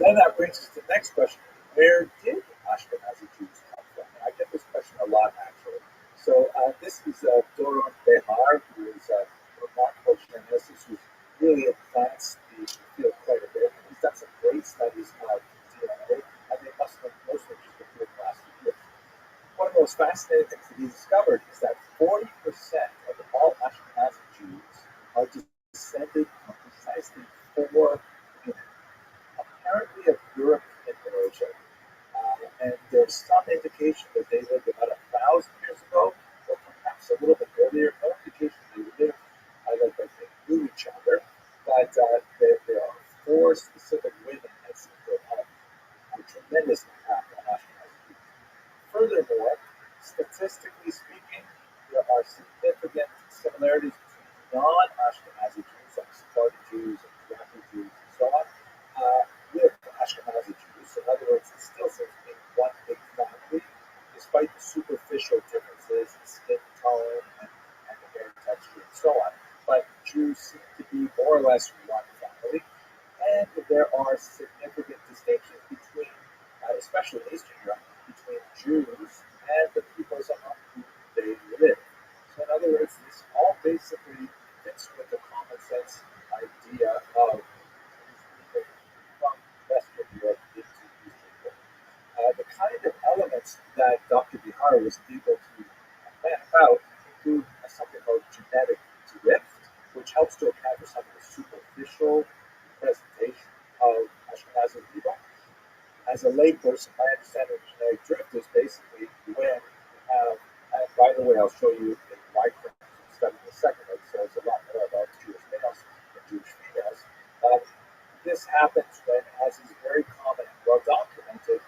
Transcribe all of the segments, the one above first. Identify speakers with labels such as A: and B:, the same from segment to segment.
A: then that brings us to the next question. Where did Ashkenazi Jews come from? And I get this question a lot, actually. So this is Doron Behar, who is a remarkable geneticist who's really advanced the field quite a bit. He's done some great studies of DNA, and they must have mostly just appeared in the last few years. One of the most fascinating things that he discovered is that 40% of all Ashkenazi Jews are descended from precisely four women, apparently of European origin. And there's some indication that they lived about 1,000 years ago, or perhaps a little bit earlier. No indication they lived like they knew each other, but there are four specific women that seem to have a tremendous impact on Ashkenazi Jews. Furthermore, statistically speaking, there are significant similarities between non-Ashkenazi Jews, like Sephardi Jews and Rabbi Jews and so on, with Ashkenazi Jews. So in other words, it still seems to be one big family, despite the superficial differences in skin tone and the hair texture and so on. But Jews seem to be more or less one family, and there are significant distinctions between, especially in Eastern Europe, between Jews and the peoples among whom they live. So in other words, this all basically fits with the common sense idea of moving from Western Europe into Eastern Europe. The kind of elements that Dr. Bihar was able to map out include something called genetic drift, which helps to account for some of the superficial presentation of Ashkenazi people. As a layperson, my understanding of genetic drift is basically when you have, and by the way, I'll show you in my study in a second, it says a lot more about Jewish males than Jewish females. This happens when, as is very common and well documented,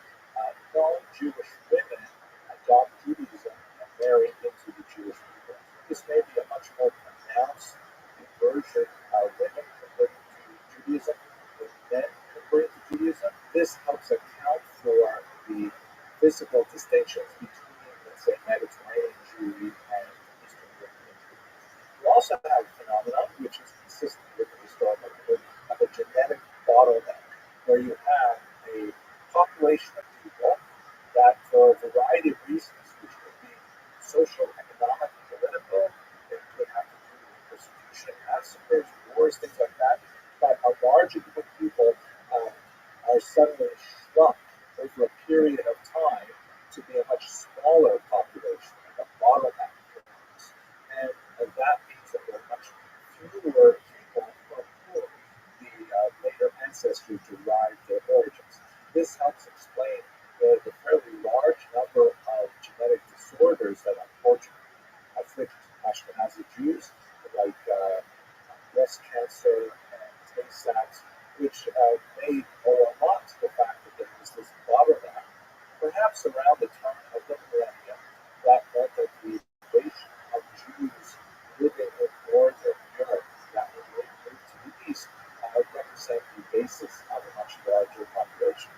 A: non-Jewish women adopt Judaism and marry into the Jewish people. This may be a much more pronounced conversion of women converting to Judaism than men converting to Judaism. This helps account for the physical distinctions between, let's say, Mediterranean Jewry and Eastern European Jewry. You also have a phenomenon which is consistent with the historical method of a genetic bottleneck, where you have a population of people that, for a variety of reasons, which could be social, economic, political, it could have to do with persecution, massacres, wars, things like that, but a larger group of people are suddenly shrunk over a period of time to be a much smaller population, like a bottleneck forms. And that means that there are much fewer people from whom the later ancestry derived their origins. This helps explain the fairly large number of genetic disorders that unfortunately afflict Ashkenazi Jews, like breast cancer and Tay-Sachs, which may owe a lot to the fact that there was this bottleneck, perhaps around the turn of the millennium, that meant that the invasion of Jews living in northern Europe that would later move to the east represent the basis of a much larger population.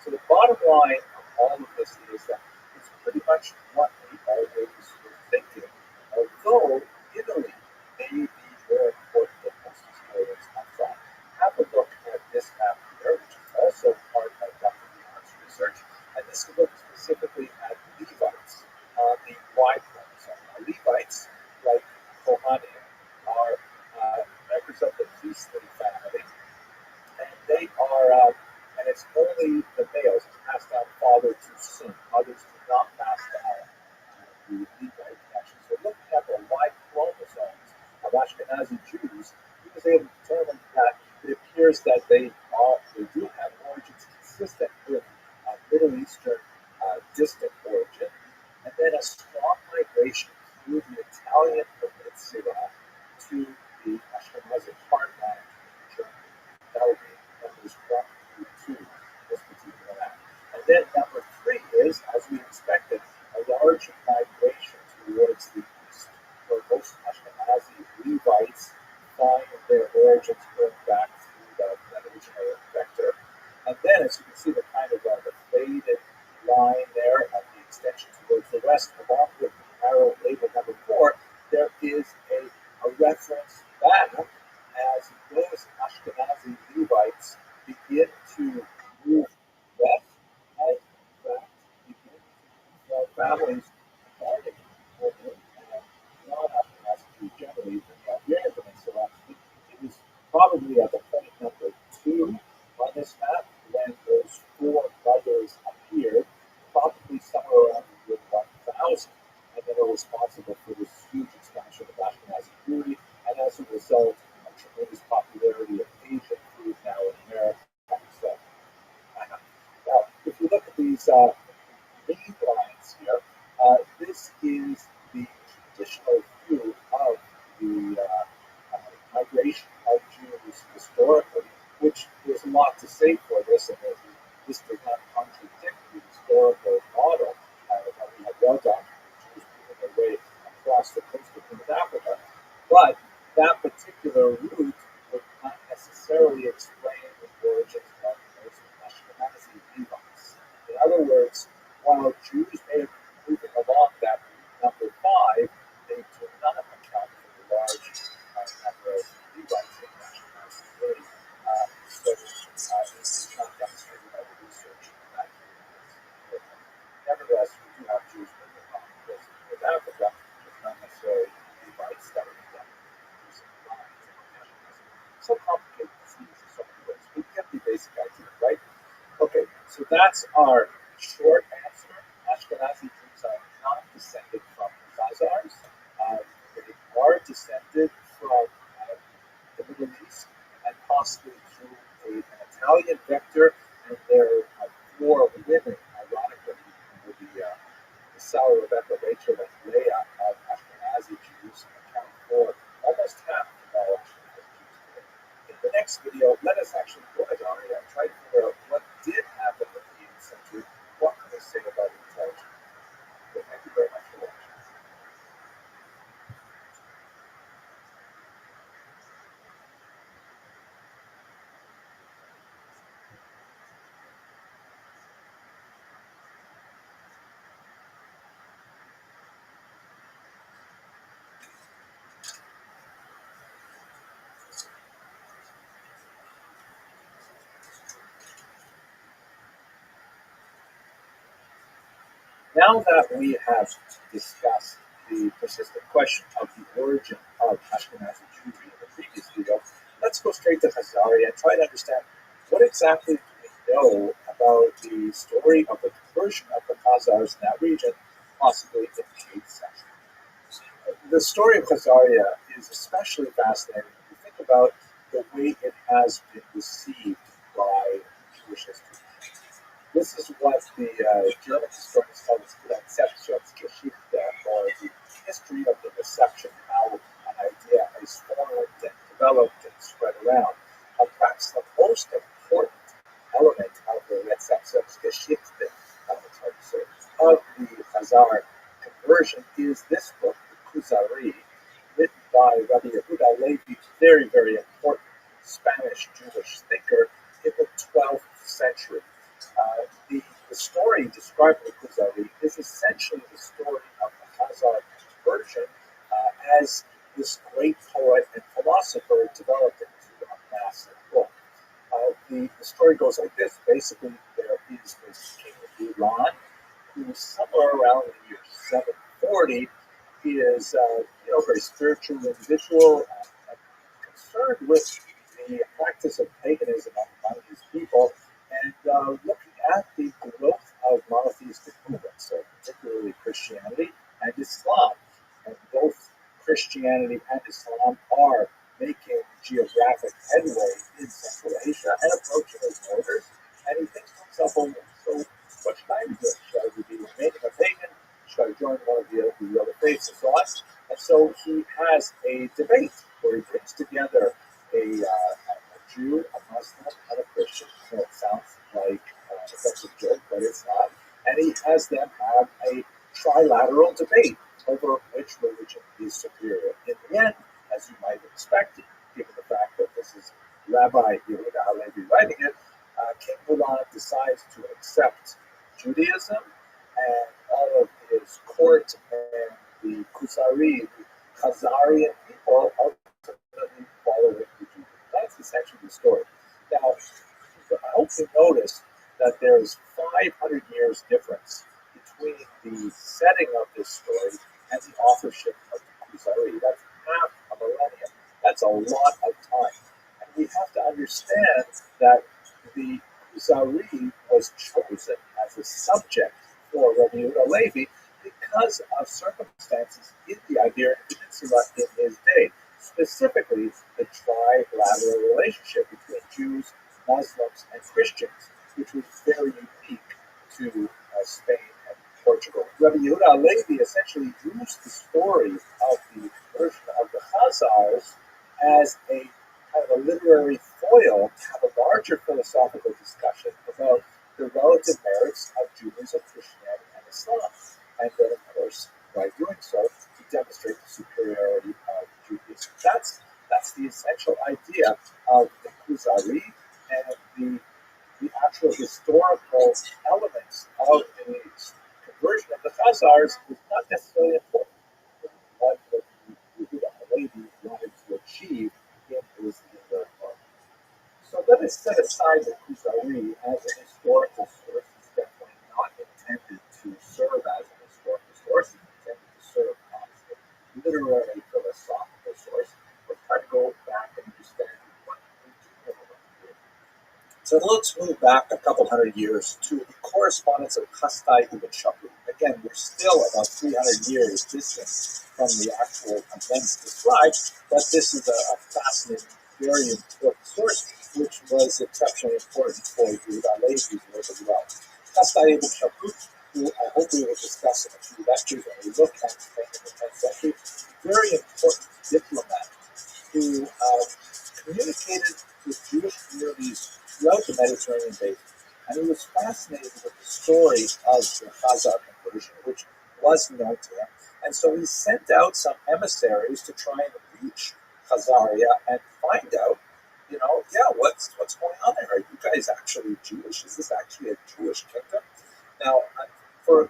A: So the bottom line of all of this is that it's pretty much what we always were thinking, although Italy may be more important than most historians have thought. Have a look at this map here, which is also part of Dr. Leon's research, and this looks specifically at Levites on the Y chromosome. Now, Levites, like Kohanim, are members of the priestly family, and they are, and it's only the males, it's passed down father to son. Others do not pass down to the Levite connection. So looking at the Y chromosomes of Ashkenazi Jews, he was able to determine that it appears that they do have origins consistent with Middle Eastern distant origin, and then a strong migration through the Italian peninsula to the Ashkenazi heartland in Germany. That would be numbers 1 through 2, this particular map. And then number 3 is, as we expected, a large migration towards the east, where most Ashkenazi Levites find their origins going back through that original vector. And then, as you can see, the kind of the faded line there of the extension towards the west, along with the arrow label number 4, there is a reference back as those Ashkenazi Levites begin to move west and back begin families starting non-Ashkenazi Jews generally in the Iberian Peninsula. It was probably at the point number 2 on this map when those 4 brothers appeared, probably somewhere around the year 1000, and then are responsible for this huge expansion of Ashkenazi Jewry, and as a result, a tremendous popularity of Asian food now in America. So, now, if you look at these main lines here, this is the traditional view of the migration of Jews historically, which there's a lot to say for this, and this does not contradict the historical model that we have well documented, Jews moving their way across the coast of North Africa. But that particular route would not necessarily explain the origins of most Ashkenazi Levites. In other words, while Jews may have been moving along that route number 5, they do not account for the large number of Levites in Ashkenazi Jewry. It's not demonstrated by the research that nevertheless, we do have Jews moving along the coast of North Africa, but not necessarily Levites that are using lines and Ashkenazi. So complicated disease in so many ways. We get the basic idea, right? Okay, so that's our short answer. Ashkenazi Jews are not descended from Khazars. They are descended from the Middle East and possibly through an Italian vector, and there are 4 women, ironically, the Sarah, Rebecca, Rachel, and Leah of Ashkenazi Jews account for almost half of all Ashkenazi Jews today. In the next video, let us actually go ahead, Aria, and try to figure out what did happen in the 8th century. What can we say about intelligence? So thank you very much for watching. Now that we have discussed the persistent question of the origin of Ashkenazi Jewry in the previous video, let's go straight to Khazaria and try to understand what exactly do we know about the story of the conversion of the Khazars in that region, possibly in the 8th century. The story of Khazaria is especially fascinating if you think about the way it has been received by Jewish history. This is what the German historians call the Rezeptionsgeschichte, or the history of the reception, how an idea is formed and developed and spread around. Perhaps the most important element of the Rezeptionsgeschichte, it's hard to say, of the Khazar conversion is this book, the Kuzari, written by Rabbi Yehuda Levi, very, very important Spanish Jewish thinker in the 12th century. The story described in the Kuzari is essentially the story of the Khazar conversion as this great poet and philosopher developed into a massive book. The story goes like this. Basically, there is this king of Iran who, somewhere around the year 740, is a very spiritual individual, concerned with the practice of paganism among his people, and looking at the growth of monotheistic movements, so particularly Christianity and Islam. And both Christianity and Islam are making geographic headway in Central Asia and approaching those borders. And he thinks to himself, well, so what should I be doing? Should I be remaining a pagan? Should I join one of the other faiths and so on? And so he has a debate where he brings together a Jew, a Muslim, and a Christian. So it sounds like a defensive joke, but it's not. And he has them have a trilateral debate over which religion is superior. In the end, as you might have expected, given the fact that this is Rabbi Yehuda Halevi writing it, King Hulan decides to accept Judaism, and all of his court and the Kusari, the Khazarian people, ultimately follow him to Judaism. That's essentially the story. Now, I hope you notice that there's 500 years difference between the setting of this story and the authorship of the Kuzari. That's half a millennium. That's a lot of time. And we have to understand that the Kuzari was chosen as a subject for Rabbi Yehuda Levi because of circumstances in the Iberian Peninsula in his day, specifically the trilateral relationship between Jews, Muslims, and Christians, which was very unique to Spain and Portugal. Rabbi Yehuda Levi essentially used the story of the conversion of the Khazars as a kind of a literary foil to have a larger philosophical discussion about the relative merits of Judaism, Christianity, and Islam. And then, of course, by doing so, to demonstrate the superiority of Judaism. That's the essential idea of the Kuzari, and the actual historical elements of the conversion of the Khazars is not necessarily important. What Yehuda Halevi wanted to achieve in his work. So let us set aside the Kuzari as a historical source. It's definitely not intended to serve as a historical source. It's intended to serve as a literary philosophical source. We're trying to go back and understand what we do know about the So let's move back a couple hundred years to the correspondence of Kastai ibn Shapur. Again, we're still about 300 years distant from the actual events described, but this is a fascinating, very important source, which was exceptionally important for Yehuda Levi's work as well. Kastai ibn Shapur, who I hope we will discuss in a few lectures when we look at Spain in the 10th century, very important diplomat who communicated with Jewish communities throughout the Mediterranean basin. And he was fascinated with the story of the Khazar conversion, which was known to him. And so he sent out some emissaries to try and reach Khazaria and find out, what's going on there? Are you guys actually Jewish? Is this actually a Jewish kingdom? Now, for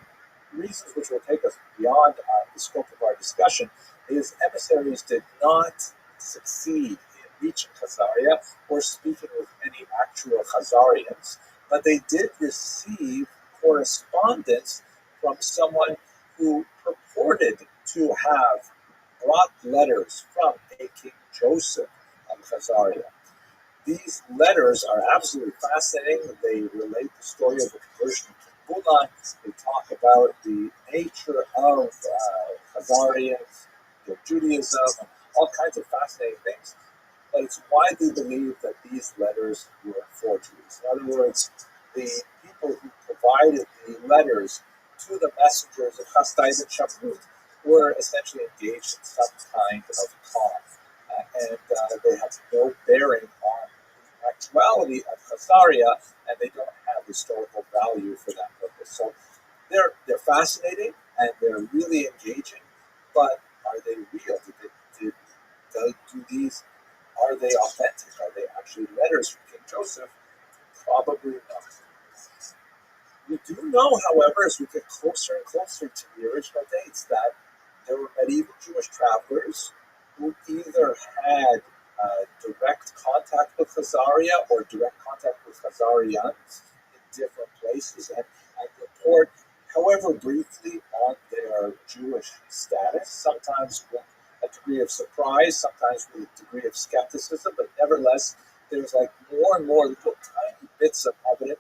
A: reasons which will take us beyond the scope of our discussion, his emissaries did not succeed in reaching Khazaria or speaking with any actual Khazarians, but they did receive correspondence from someone who purported to have brought letters from a King Joseph of Khazaria. These letters are absolutely fascinating. They relate the story of the conversion of King Bulan. They talk about the nature of Khazarians, their Judaism, and all kinds of fascinating things. But it's widely believed that these letters were forgeries. In other words, the people who provided the letters to the messengers of Kastai ibn Shapur were essentially engaged in some kind of con. And they have no bearing on the actuality of Khazaria, and they don't have historical value for that purpose. So they're fascinating, and they're really engaging, but are they real? Are they authentic? Are they actually letters from King Joseph? Probably not. We do know, however, as we get closer and closer to the original dates, that there were medieval Jewish travelers who either had direct contact with Khazaria or direct contact with Khazarians in different places and report, however briefly, on their Jewish status, sometimes with a degree of surprise, sometimes with a degree of skepticism, but nevertheless, there's like more and more little tiny bits of evidence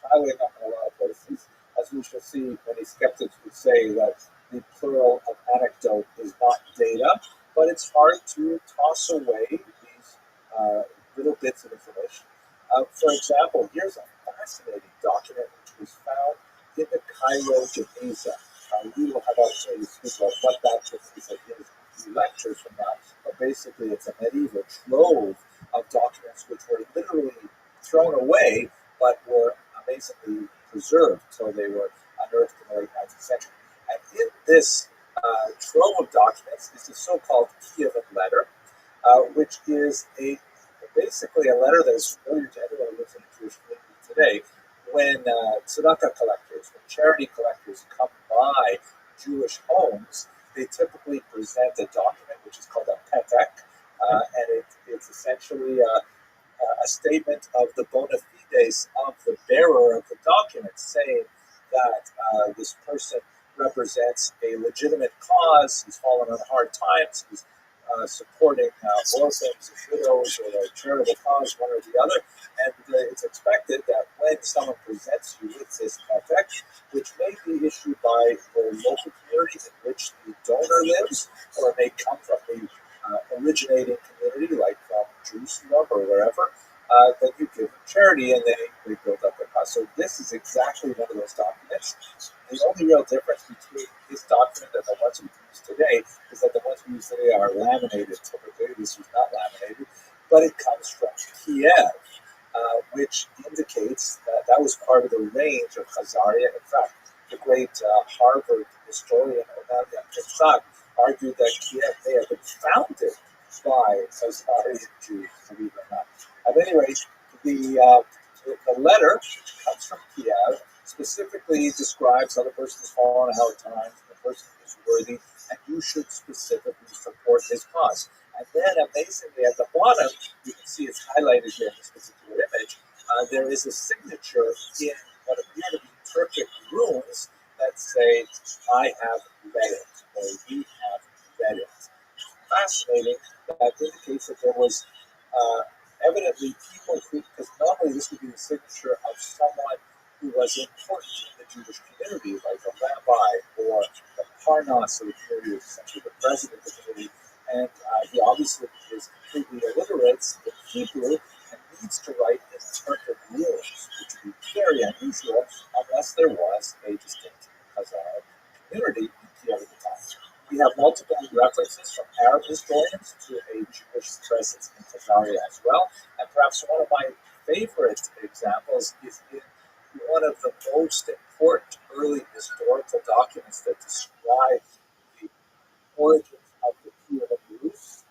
A: piling up in a lot of places. As we shall see, many skeptics would say that the plural of anecdote is not data, but it's hard to toss away these little bits of information. For example, here's a fascinating document which was found in the Cairo Geniza. We will have opportunity to speak about what that Geniza is in lectures from that, but basically it's a medieval trove of documents which were literally thrown away, but were amazingly preserved until they were unearthed in the late 19th century. And in this trove of documents is the so-called Kievan letter, which is basically a letter that is familiar to anyone who lives in a Jewish community today. When tzedakah collectors, when charity collectors come by Jewish homes, they typically present a document which is called a petek, and it's essentially a statement of the bona fides of the bearer of the document, saying that this person represents a legitimate cause. He's fallen on hard times. He's supporting orphans and widows or a charitable cause, one or the other. And it's expected that when someone presents you with this effect, which may be issued by the local community in which the donor lives, or it may come from the originating community, like from Jerusalem or wherever, that you give them charity and they build up their cause. So this is exactly one of those documents. The only real difference between this document and the ones we use today is that the ones we use today are laminated. Typically, this was not laminated, but it comes from Kiev, which indicates that that was part of the range of Khazaria. In fact, the great Harvard historian Onalia Pitzak argued that Kiev may have been founded by Khazarian Jews, believe it or not. At any rate, the letter comes from Kiev, specifically describes how the person has fallen on hard times, the person is worthy, and you should specifically support his cause. And then, amazingly, at the bottom, you can see it's highlighted here in this particular image, there is a signature in what appear to be Turkic runes that say, I have read it, or we have read it. Fascinating. That indicates that there was evidently people who, because normally this would be the signature of someone who was important in the Jewish community, like a rabbi or the parnas of the community, essentially the president of the community, and he obviously is completely illiterate in Hebrew and needs to write in Turkic rules, which would be very unusual unless there was a distinct Khazar community in Kiev at the time. We have multiple references from Arab historians to a Jewish presence in Khazaria as well. And perhaps one of my favorite examples is in one of the most important early historical documents that describe the origins of the Kievan Rus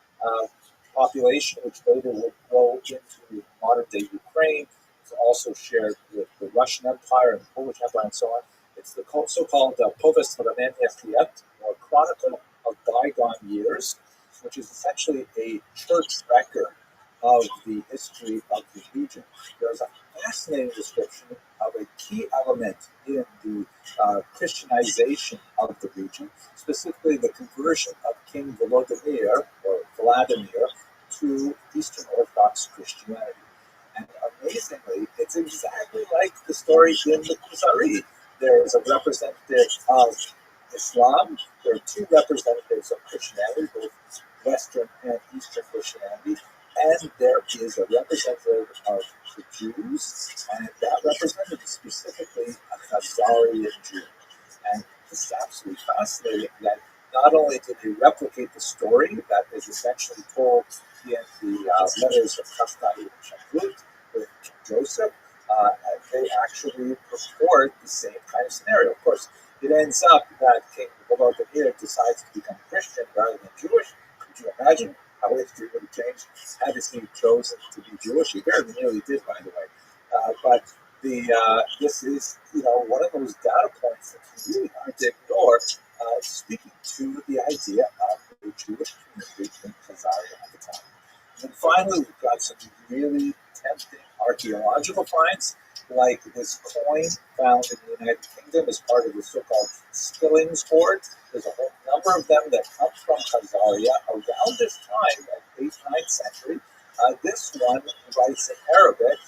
A: population, which later would grow into modern-day Ukraine. It's also shared with the Russian Empire and the Polish Empire and so on. It's the so-called Povest Vremenia Kiev, or Chronicle of Bygone Years, which is essentially a church record of the history of the region. There's a fascinating description of a key element in the Christianization of the region, specifically the conversion of King Volodymyr, or Vladimir, to Eastern Orthodox Christianity. And amazingly, it's exactly like the story in the Kuzari. There is a representative of Islam. There are two representatives of Christianity, both Western and Eastern Christianity. And there is a representative of the Jews, and that representative is specifically a Khazarian Jew. And this is absolutely fascinating that not only did they replicate the story that is essentially told in the letters of Kastai and Shavuot with King Joseph, they actually report the same kind of scenario. Of course, it ends up that King Volodymyr decides to become Christian rather than Jewish. Could you imagine how history would have changed had he chosen to be Jewish? He very nearly did, by the way. But this is, one of those data points that's really hard to ignore, speaking to the idea of a Jewish community in Khazaria at the time. And finally, we've got some really tempting archaeological finds, like this coin found in the United Kingdom as part of the so-called Skillings hoard. There's a whole number of them that come from Khazaria around this time, like 8th, 9th century. This one writes in Arabic,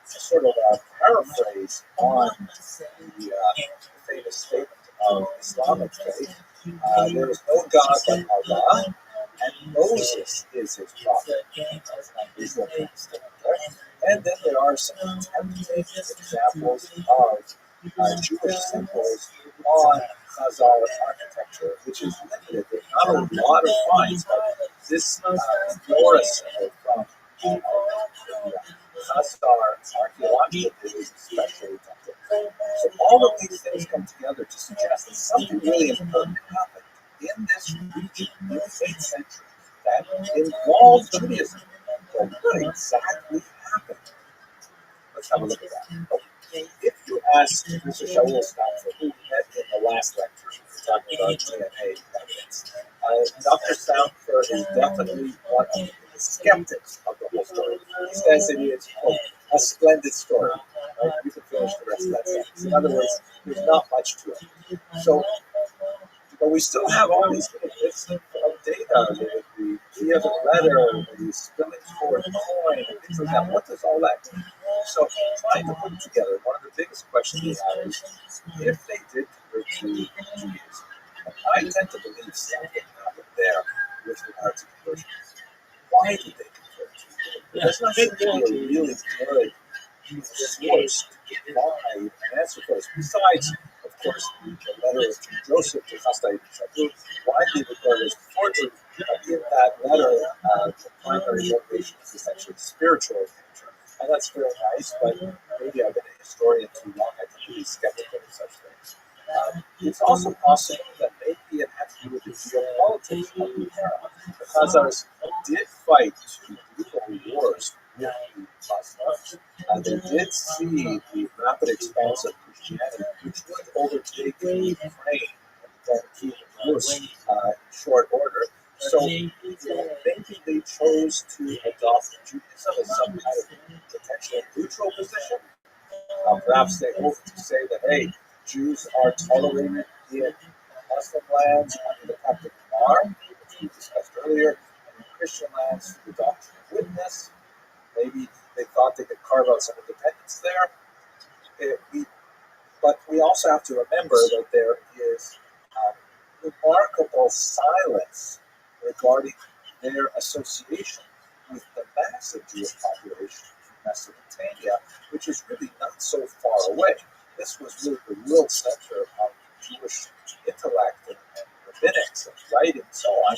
A: sort of a paraphrase on the famous statement of Islamic faith. There is no God but Allah, and Moses is his prophet. And then there are some tempting examples of Jewish symbols on Khazar architecture, which is limited. There's not a lot of finds, but this menorah symbol from the Khazar archaeological is especially tempting. So all of these things come together to suggest that something really important happened in this region in the 8th century that involved Judaism. But what exactly happened? Let's have a look at that. Okay. If you ask Mr. Shaul Stanford, who we met in the last lecture, we were talking about DNA evidence, Dr. Stanford is definitely one of the skeptics of the whole story. He says it is, quote, a splendid story. Right? You can that's it. In other words, there's not much to it. So, but we still have all these little bits of data, the Kiev letter, the spilling forward coin, and things like that. What does all that mean? So, trying to put it together, one of the biggest questions we have is if they did convert to Judaism, and I tend to believe something happened there with regard to conversion. Why did they convert? There's not seem to be a really good source to provide an answer for us. Besides, of course, the letter of King Joseph to Chastai Shabu, widely regarded as forgery. In that letter, the primary motivation is essentially spiritual in nature. And that's very nice, but maybe I've been a historian too long. I can be skeptical of such things. It's also possible that maybe it had to do with the geopolitics of the era. The Khazars did fight two brutal wars with the Muslims. They did see the rapid expanse of Christianity, which would overtake Ukraine and Kiev Rus in short order. So maybe they chose to adopt Judaism as some kind of potentially neutral position. Perhaps they hope to say that, hey, Jews are tolerated in Muslim lands under the Pact of Mar, which we discussed earlier, and in Christian lands through the doctrine of witness. Maybe they thought they could carve out some independence there. But we also have to remember that there is remarkable silence regarding their association with the massive Jewish population in Mesopotamia, which is really not so far away. This was really the real center of Jewish intellect and rabbinics and writing and so on.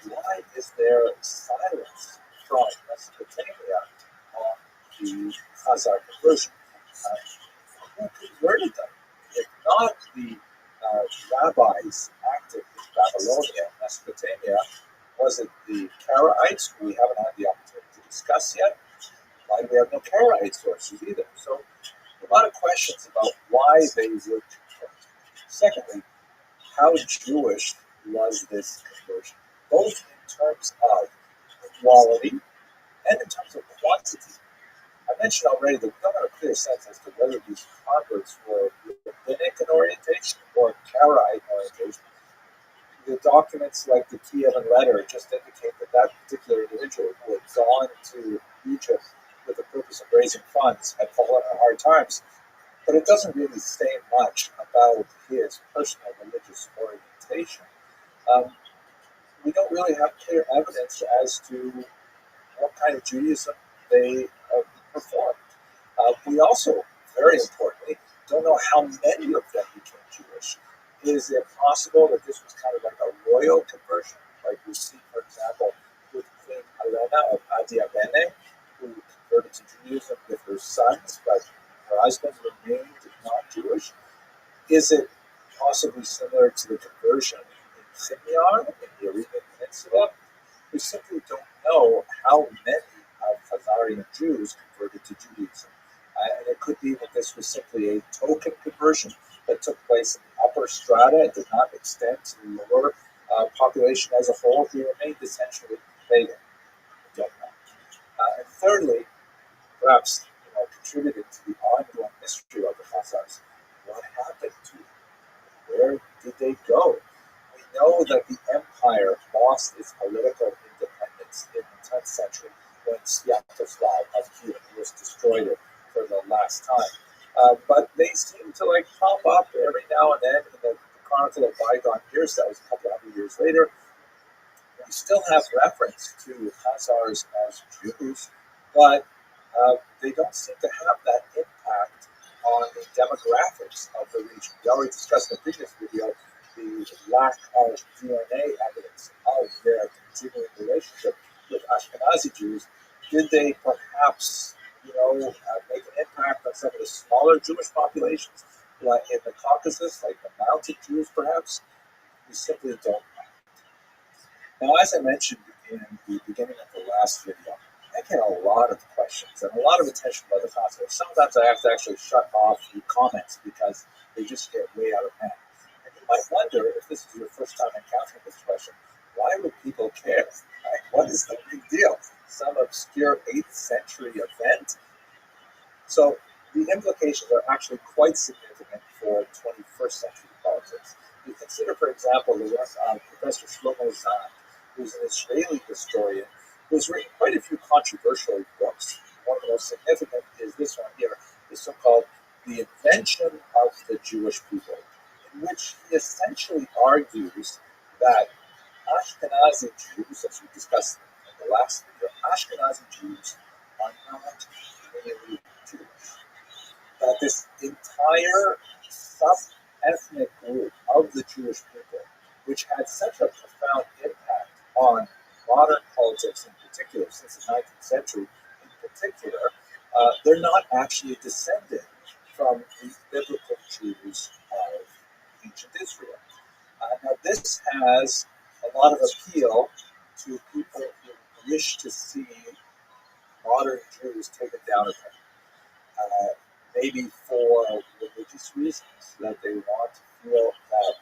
A: Why is there silence from Mesopotamia on the Khazar conversion? Who converted them? If not the rabbis active in Babylonia and Mesopotamia, was it the Karaites, who we haven't had the opportunity to discuss yet? Why do we have no Karaite sources either? So a lot of questions about why they would convert. Secondly, how Jewish was this conversion, both in terms of quality and in terms of quantity. I mentioned already that we don't have a clear sense as to whether these converts were rabbinic in orientation or Karaite orientation. The documents like the Kievan letter just indicate that that particular individual who had gone to Egypt with the purpose of raising funds had fallen on hard times. But it doesn't really say much about his personal religious orientation. We don't really have clear evidence as to what kind of Judaism they performed. We also, very importantly, don't know how many of them became Jewish. Is it possible that this was kind of like a royal conversion, like we see, for example, with Queen Helena of Adiabene, who converted to Judaism with her sons, but her husband remained not Jewish? Is it possibly similar to the conversion in Simyar, in the Arabian Peninsula? We simply don't know how many of Khazarian Jews converted to Judaism. And it could be that this was simply a token conversion that took place in the upper strata and did not extend to the lower population as a whole, who remained essentially pagan. We don't know. And thirdly, perhaps contributing to the ongoing mystery of the Khazars, what happened to them? Where did they go? We know that the empire lost its political independence in the 10th century when Sviatoslav of Kiev was destroyed for the last time. But they seem to pop up every now and then in the Chronicle of Bygone Years. That was a couple of years later. We still have reference to Khazars as Jews, but they don't seem to have that impact on the demographics of the region. We already discussed in the previous video the lack of DNA evidence of their continuing relationship with Ashkenazi Jews. Did they perhaps, make an impact on some of the smaller Jewish populations, like in the Caucasus, like the Mountain Jews, perhaps? We simply don't know. Now, as I mentioned in the beginning of the last video, I get a lot of questions and a lot of attention by the Khazars. Sometimes I have to actually shut off the comments because they just get way out of hand. And you might wonder, if this is your first time encountering this question, why would people care? Right? What is the big deal? Some obscure 8th century event? So the implications are actually quite significant for 21st century politics. You consider, for example, the work of Professor Shlomo Zahn, who's an Israeli historian, who has written quite a few controversial books. One of the most significant is this one here, the so-called The Invention of the Jewish People, in which he essentially argues that Ashkenazi Jews, as we discussed in the last video, Ashkenazi Jews are not really Jewish. That this entire sub-ethnic group of the Jewish people, which had such a profound impact on modern politics in particular, since the 19th century in particular, they're not actually descended from the biblical Jews of ancient Israel. Now, this has a lot of appeal to people who wish to see modern Jews taken down a peg. Maybe for religious reasons, that they want to feel that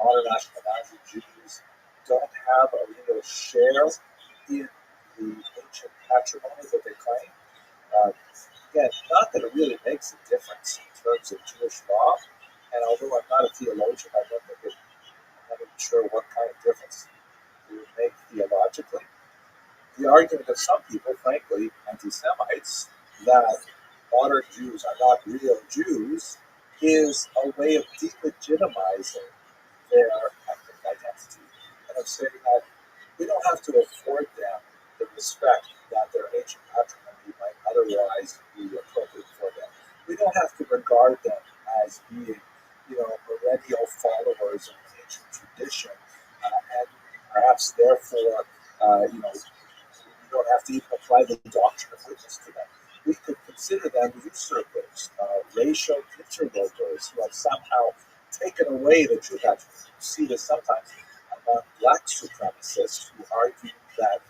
A: modern Ashkenazi Jews don't have a real share in the ancient patrimony that they claim. Again, not that it really makes a difference in terms of Jewish law, and although I'm not a theologian, I'm not even sure what kind of difference it would make theologically. The argument of some people, frankly, anti-Semites, that modern Jews are not real Jews is a way of delegitimizing their ethnic identity. And of saying that we don't have to afford them the respect that their ancient patrimony might otherwise be appropriate for them. We don't have to regard them as being, perennial followers of ancient tradition, and perhaps therefore, we don't have to even apply the doctrine of witness to them. We could consider them usurpers, racial interlopers who have somehow taken away the true patrimony. You see this sometimes among black supremacists who argue that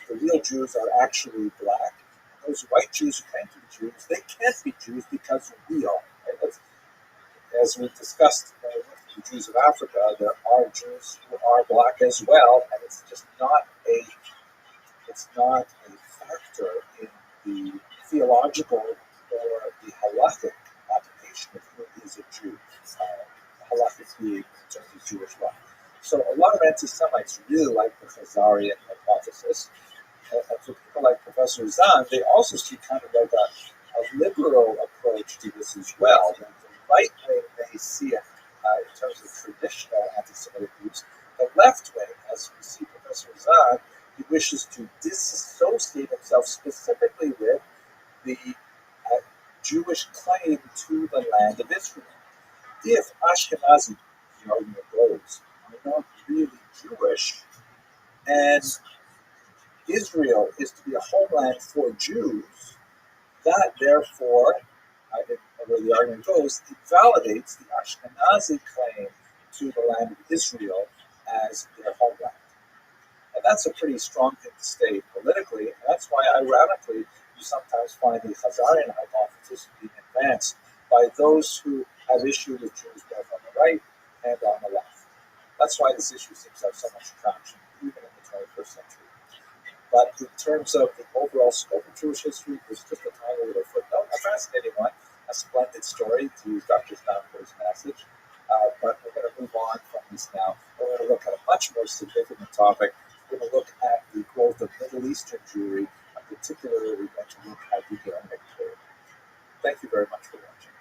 A: the real Jews are actually black. And those white Jews who claim to be Jews, they can't be Jews because we are. Right? As we discussed with the Jews of Africa, there are Jews who are black as well, and it's just not a factor in the theological or the halakhic application of who is a Jew. Halakhic being in terms of Jewish law. So a lot of anti-Semites really like the Khazarian hypothesis. And for people like Professor Zahn, they also see kind of like a liberal approach to this as well. The right wing may see it in terms of traditional anti-Semitic groups. The left wing, as we see Professor Zahn, he wishes to disassociate himself specifically with the Jewish claim to the land of Israel. If Ashkenazi, the argument goes, are not really Jewish, and Israel is to be a homeland for Jews, that therefore, where the argument goes, it validates the Ashkenazi claim to the land of Israel as their homeland. And that's a pretty strong thing to state politically, and that's why, ironically, you sometimes find the Khazarian hypothesis being advanced by those who have issue with Jews both on the right and on the left. That's why this issue seems to have so much traction, even in the 21st century. But in terms of the overall scope of Jewish history, there's just a tiny little footnote, a fascinating one, a splendid story, to use Dr. Stanford's message. But we're going to move on from this now. We're going to look at a much more significant topic. We're going to look at the growth of Middle Eastern Jewry, and particularly we're going to look at the Aramaic period. Thank you very much for watching.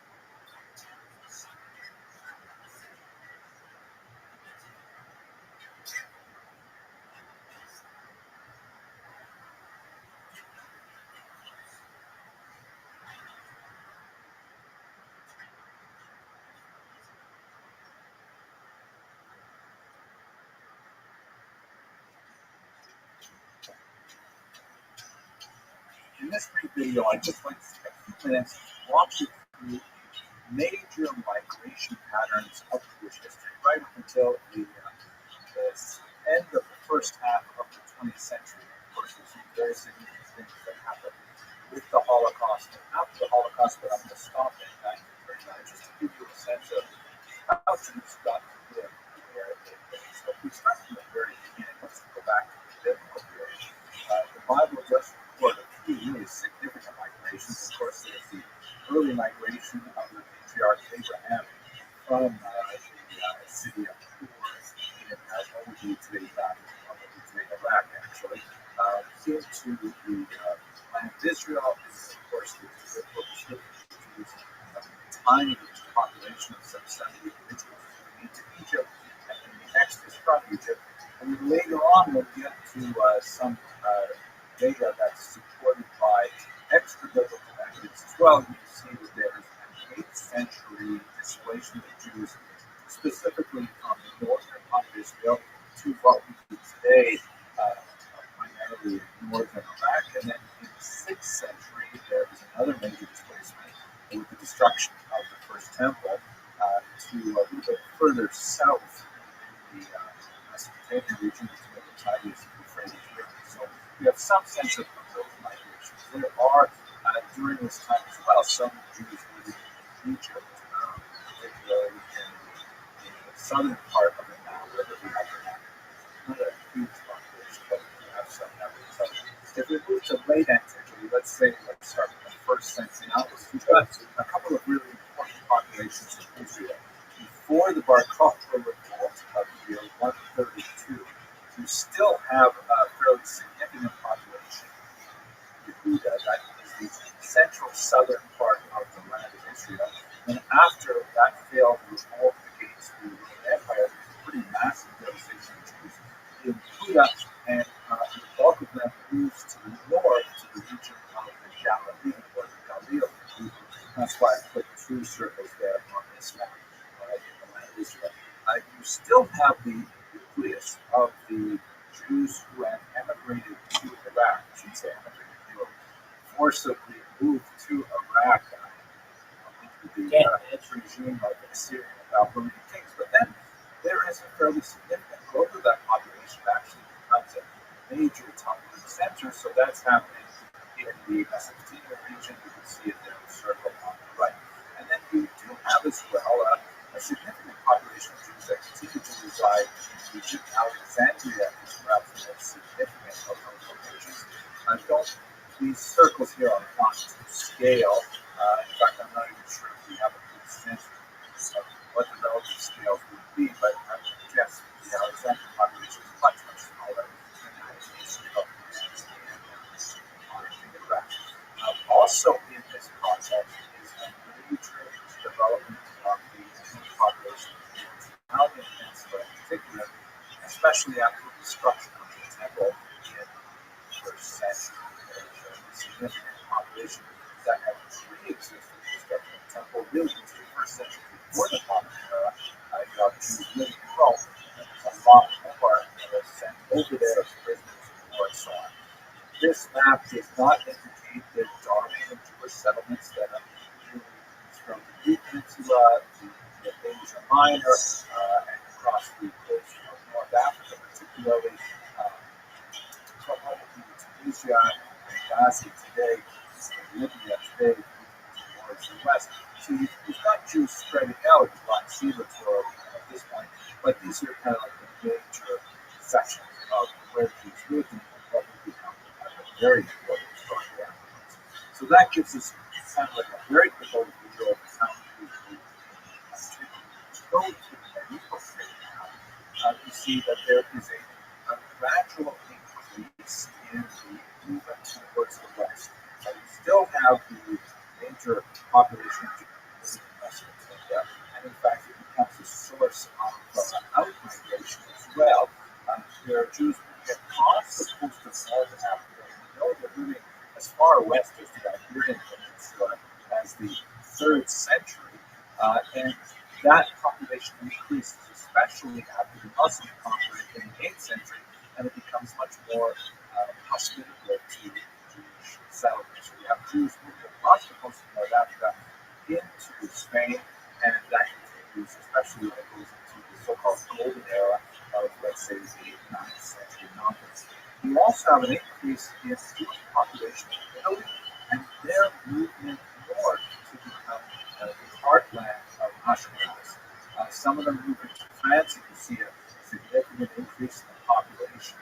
A: In this brief video, I'd just like to take a few minutes to walk you through major migration patterns of Jewish history, right up until the end of the first half of the 20th century. Of course, there's some very significant things that happened with the Holocaust and after the Holocaust, but I'm going to stop at 1939 just to give you a sense of how Jews got to live where they've been. So if we start from the very beginning, let's go back to the biblical period. The Bible does record a few really significant migrations. Of course, there's the early migration of the patriarch Abraham from the city of Ur in what would be today's Iraq, actually, into the land of Israel. Is, of course, the tiny population of some 70 individuals into Egypt, and then the exodus from Egypt. And then later on, we'll get to some data that's supported by extra biblical evidence as well. You can see that there is an 8th century displacement of Jews, specifically from the northern part of Israel to what we do today, primarily northern Iraq. And then in the 6th century, there was another major displacement with the destruction of the first temple to a little bit further south in the Mesopotamian region, to the Tigris and Euphrates River. So we have some sense of those migrations. There are, during this time as well, some Jews living in Egypt, particularly in the southern part of the Nile River. We have not a huge population, but we have some numbers. So if we move to late antiquity, let's start with the first century onwards. We've got a couple of really important populations in Israel. Before the Bar Kokhba revolt of the year 132, you still have a fairly significant population. Yehuda, that is the central southern part of the land of Israel. And after that failed revolt against the Roman Empire, pretty massive devastation of Jews in Yehuda, and the bulk of them moves to the north, to the region of the Galilee, or the Galilee. That's why I put 2 circles there on this map in the land of Israel. You still have the nucleus of the Jews who had emigrated to Iraq. I should say emigrated. They were forcibly moved to Iraq into the regime of the Assyrian and Babylonian kings. But then there is a fairly significant growth of that population. It actually becomes a major Talmudic center. So that's happening in the Mesopotamian region. You can see it there in the circle on the right. And then you do have as well a significant population of Jews that continue to reside in Egypt. Alexandria is perhaps the most significant of those locations. These circles here are not to scale. In fact, I'm not even sure if we have a good sense of what the relative scales would be, but I would guess the Alexandrian population is much, much smaller than that of Israel and Iraq. Also in this context is a major development of the population in the Italian Peninsula in particular, especially after the destruction of the temple in the first century. There's a significant population that had pre-existed the destruction of the temple really into the first century before the Common Era. You have Jews living in Rome, and there's a lot more that are sent over there as prisoners of war and so on. This map does not indicate the dominant Jewish settlements that are from the Greek Peninsula, the Asia Minor, and across the coast of North Africa, particularly from what would be Tunisia and Gaza today, and Libya today, towards the west. So you've got Jews spreading out along sea littoral at this point, but these are kind of like the major sections of where Jews lived and what would become a very important story afterwards. So that gives us kind of like a very quick overview of how Jews moved. To go to the medieval period now, you see that there is a gradual increase in the movement towards the west. You still have the major population of Jews in Mesopotamia, and in fact it becomes a source of out-migration as well. There are Jews who get across the coast of northern Africa. We know they're moving as far west as the Iberian Peninsula as the 3rd century, and that population increases, especially after the Muslim conquest in the 8th century, and it becomes much more hospitable to Jewish settlers. So we have Jews moving across the coast of North Africa into Spain, and that continues, especially when it goes into the so-called golden era of, let's say, the 9th century onwards. You also have an increase in Jewish population in Italy, and their movement north to become the heartland of Ashkenaz. Some of them move into France, and you see a significant increase in the population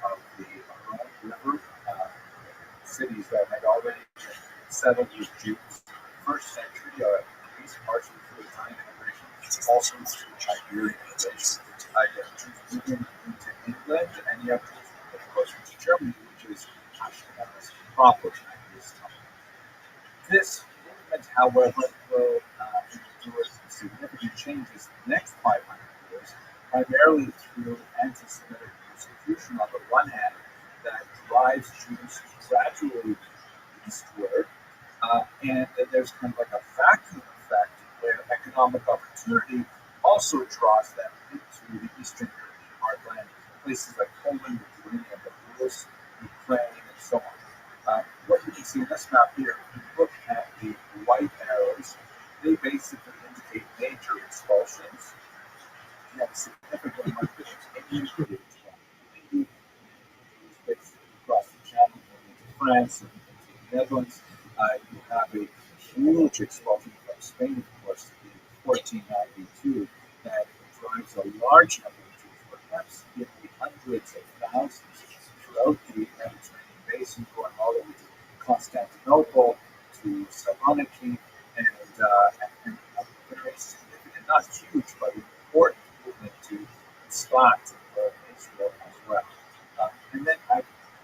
A: of the Rhone River. Cities that had already been settled with Jews in the 1st century increased partially through Italian immigration, also through Iberian immigration. You have Jews moving into England, and you have Jews moving, of course, into Germany, which is Ashkenaz proper at this time. This movement, however, will endure significant changes in the next 500 years, primarily through anti-Semitic persecution on the one hand that drives Jews gradually eastward, and then there's kind of like a vacuum effect where economic opportunity also draws them into the Eastern European heartland, places like Poland, Lithuania, Belarus, Ukraine, and so on. What you can see in this map here, if you look at the white arrows, they basically indicate major expulsions. You have a significant amount of continued basically across the Channel into France and into the Netherlands. You have a huge expulsion from Spain, of course, in 1492 that drives a large number of Jews, perhaps in the hundreds of thousands throughout the Mediterranean basin, going all the way to Constantinople, to Saloniki, and a very significant, not huge, but important movement to Slat or Israel as well. And then I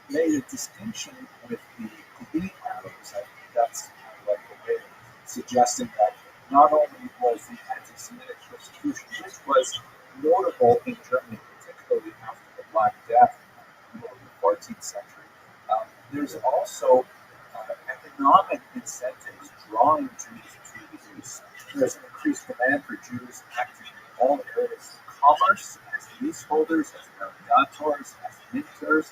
A: made a distinction with the green arrows. I think that's kind of like a way of suggesting that not only was the anti-Semitic persecution, which was notable in Germany, particularly after the Black Death in the 14th century, there's also economic incentives drawing Jews to the east. There's an increased demand for Jews acting in all areas of commerce, as leaseholders, as navigators, as minters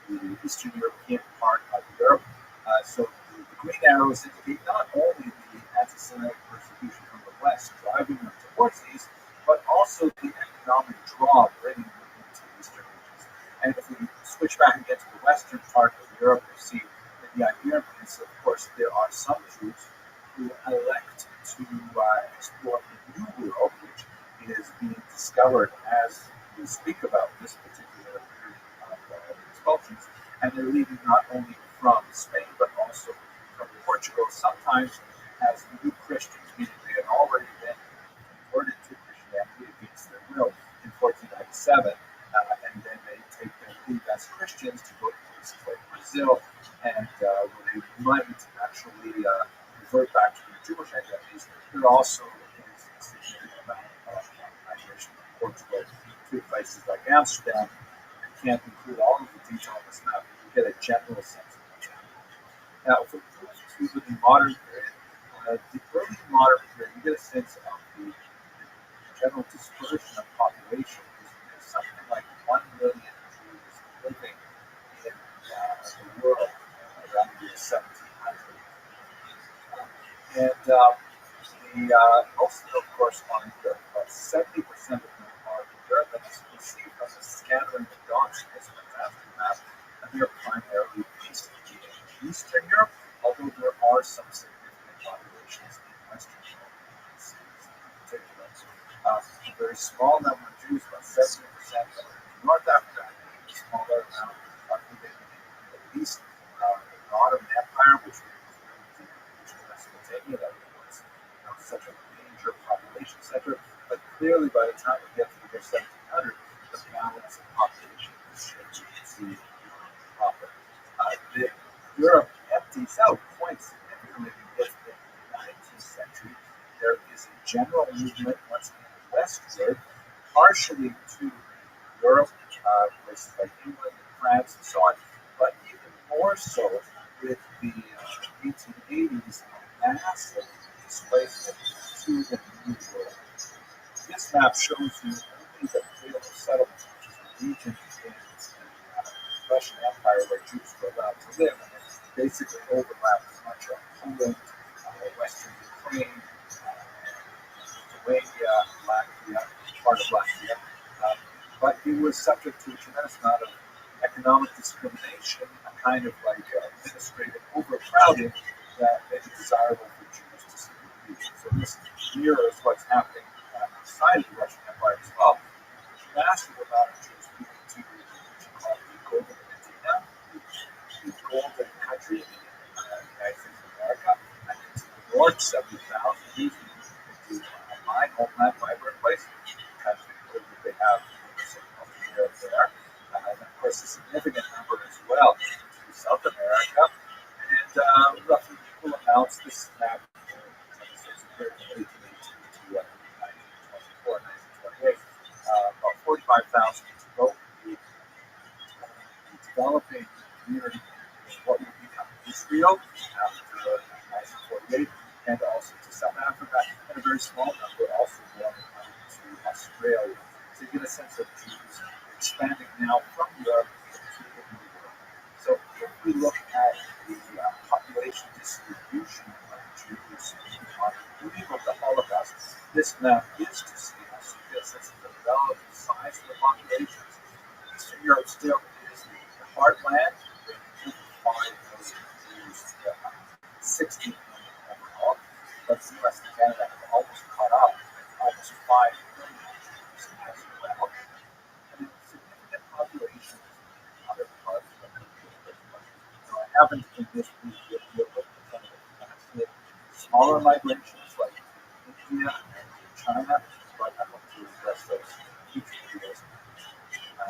A: in the Eastern European part of Europe. So the green arrows indicate not only the anti-Semitic persecution from the west driving them towards the east, but also the economic draw bringing them into the eastern regions. And if we switch back again to the western part of Europe, we see in the Iberian Peninsula, of course, there are some Jews who elect to explore the New World, which is being discovered as we speak about this particular period of expulsions. And they're leaving not only from Spain, but also from Portugal, sometimes as new Christians, meaning they had already been converted to Christianity against their will in 1497, and then they take their leave as Christians to go to places like Brazil, and where they might actually revert back to their Jewish identities. There also is a significant amount of migration from Portugal to places like Amsterdam. I can't include all of the detail on this map, but you get a general sense of what's happening. Now, if we move to the modern period, the early modern period, you get a sense of the general dispersion of population. There's something like 1 million Jews living in the world around the year 1700. Most of them, of course, are in Europe. About 70% of them are in Europe, and as you can see from the scattering of dots in this fantastic map, they're primarily based in Eastern Europe, although there are some significant populations in Western Europe, cities in particular. A very small number of Jews, about 70%, are in North Africa, and a smaller amount are even in the Middle East. The Ottoman Empire, which included the Mesopotamia, that was such a major population center, but clearly by the time we get to the year 1700, the balance of population is shifting to Europe proper. Europe empties out quite significantly because in the 19th century there is a general movement once again westward, partially to Europe, places like England and France and so on, but even more so with the 1880s massive displacement to the New World. This map shows you only the Pale settlement, which is a region in the Russian Empire where Jews were allowed to live, and it basically overlaps much of Poland, Western Ukraine, Lithuania, Latvia, part of Latvia. But it was subject to a tremendous amount of economic discrimination, a kind of like administrative overcrowding that made it desirable for Jews to seek refuge. So this mirrors what's happening outside of the Russian Empire as well. There's a massive amount of Jews moving to what you call the Golden Medina, the Golden Country in the United States of America, and into the north, 70,000 Jews into my homeland, my birthplace, because they have there. And of course, a significant number as well to South America, and roughly equal amounts this map compared to 1818 to 1924, 1928, about 45,000 to go. The developing community in what would become Israel after 1948, and also to South Africa, and a very small number also going to Australia. So you get a sense of Jews expanding now from Europe to the New World. So if we look at the population distribution of Jews on the eve of the Holocaust, this map is to see us. You get a sense of the relative size of the populations. Eastern Europe still is the heartland, with 5 million Jews, 60 million overall, but the US and Canada have almost caught up, almost 5 million Jews as well. And significant populations in other parts of the country. I haven't in this video looked at some of the fascinating smaller migrations like India and China, but I hope to address those in future videos.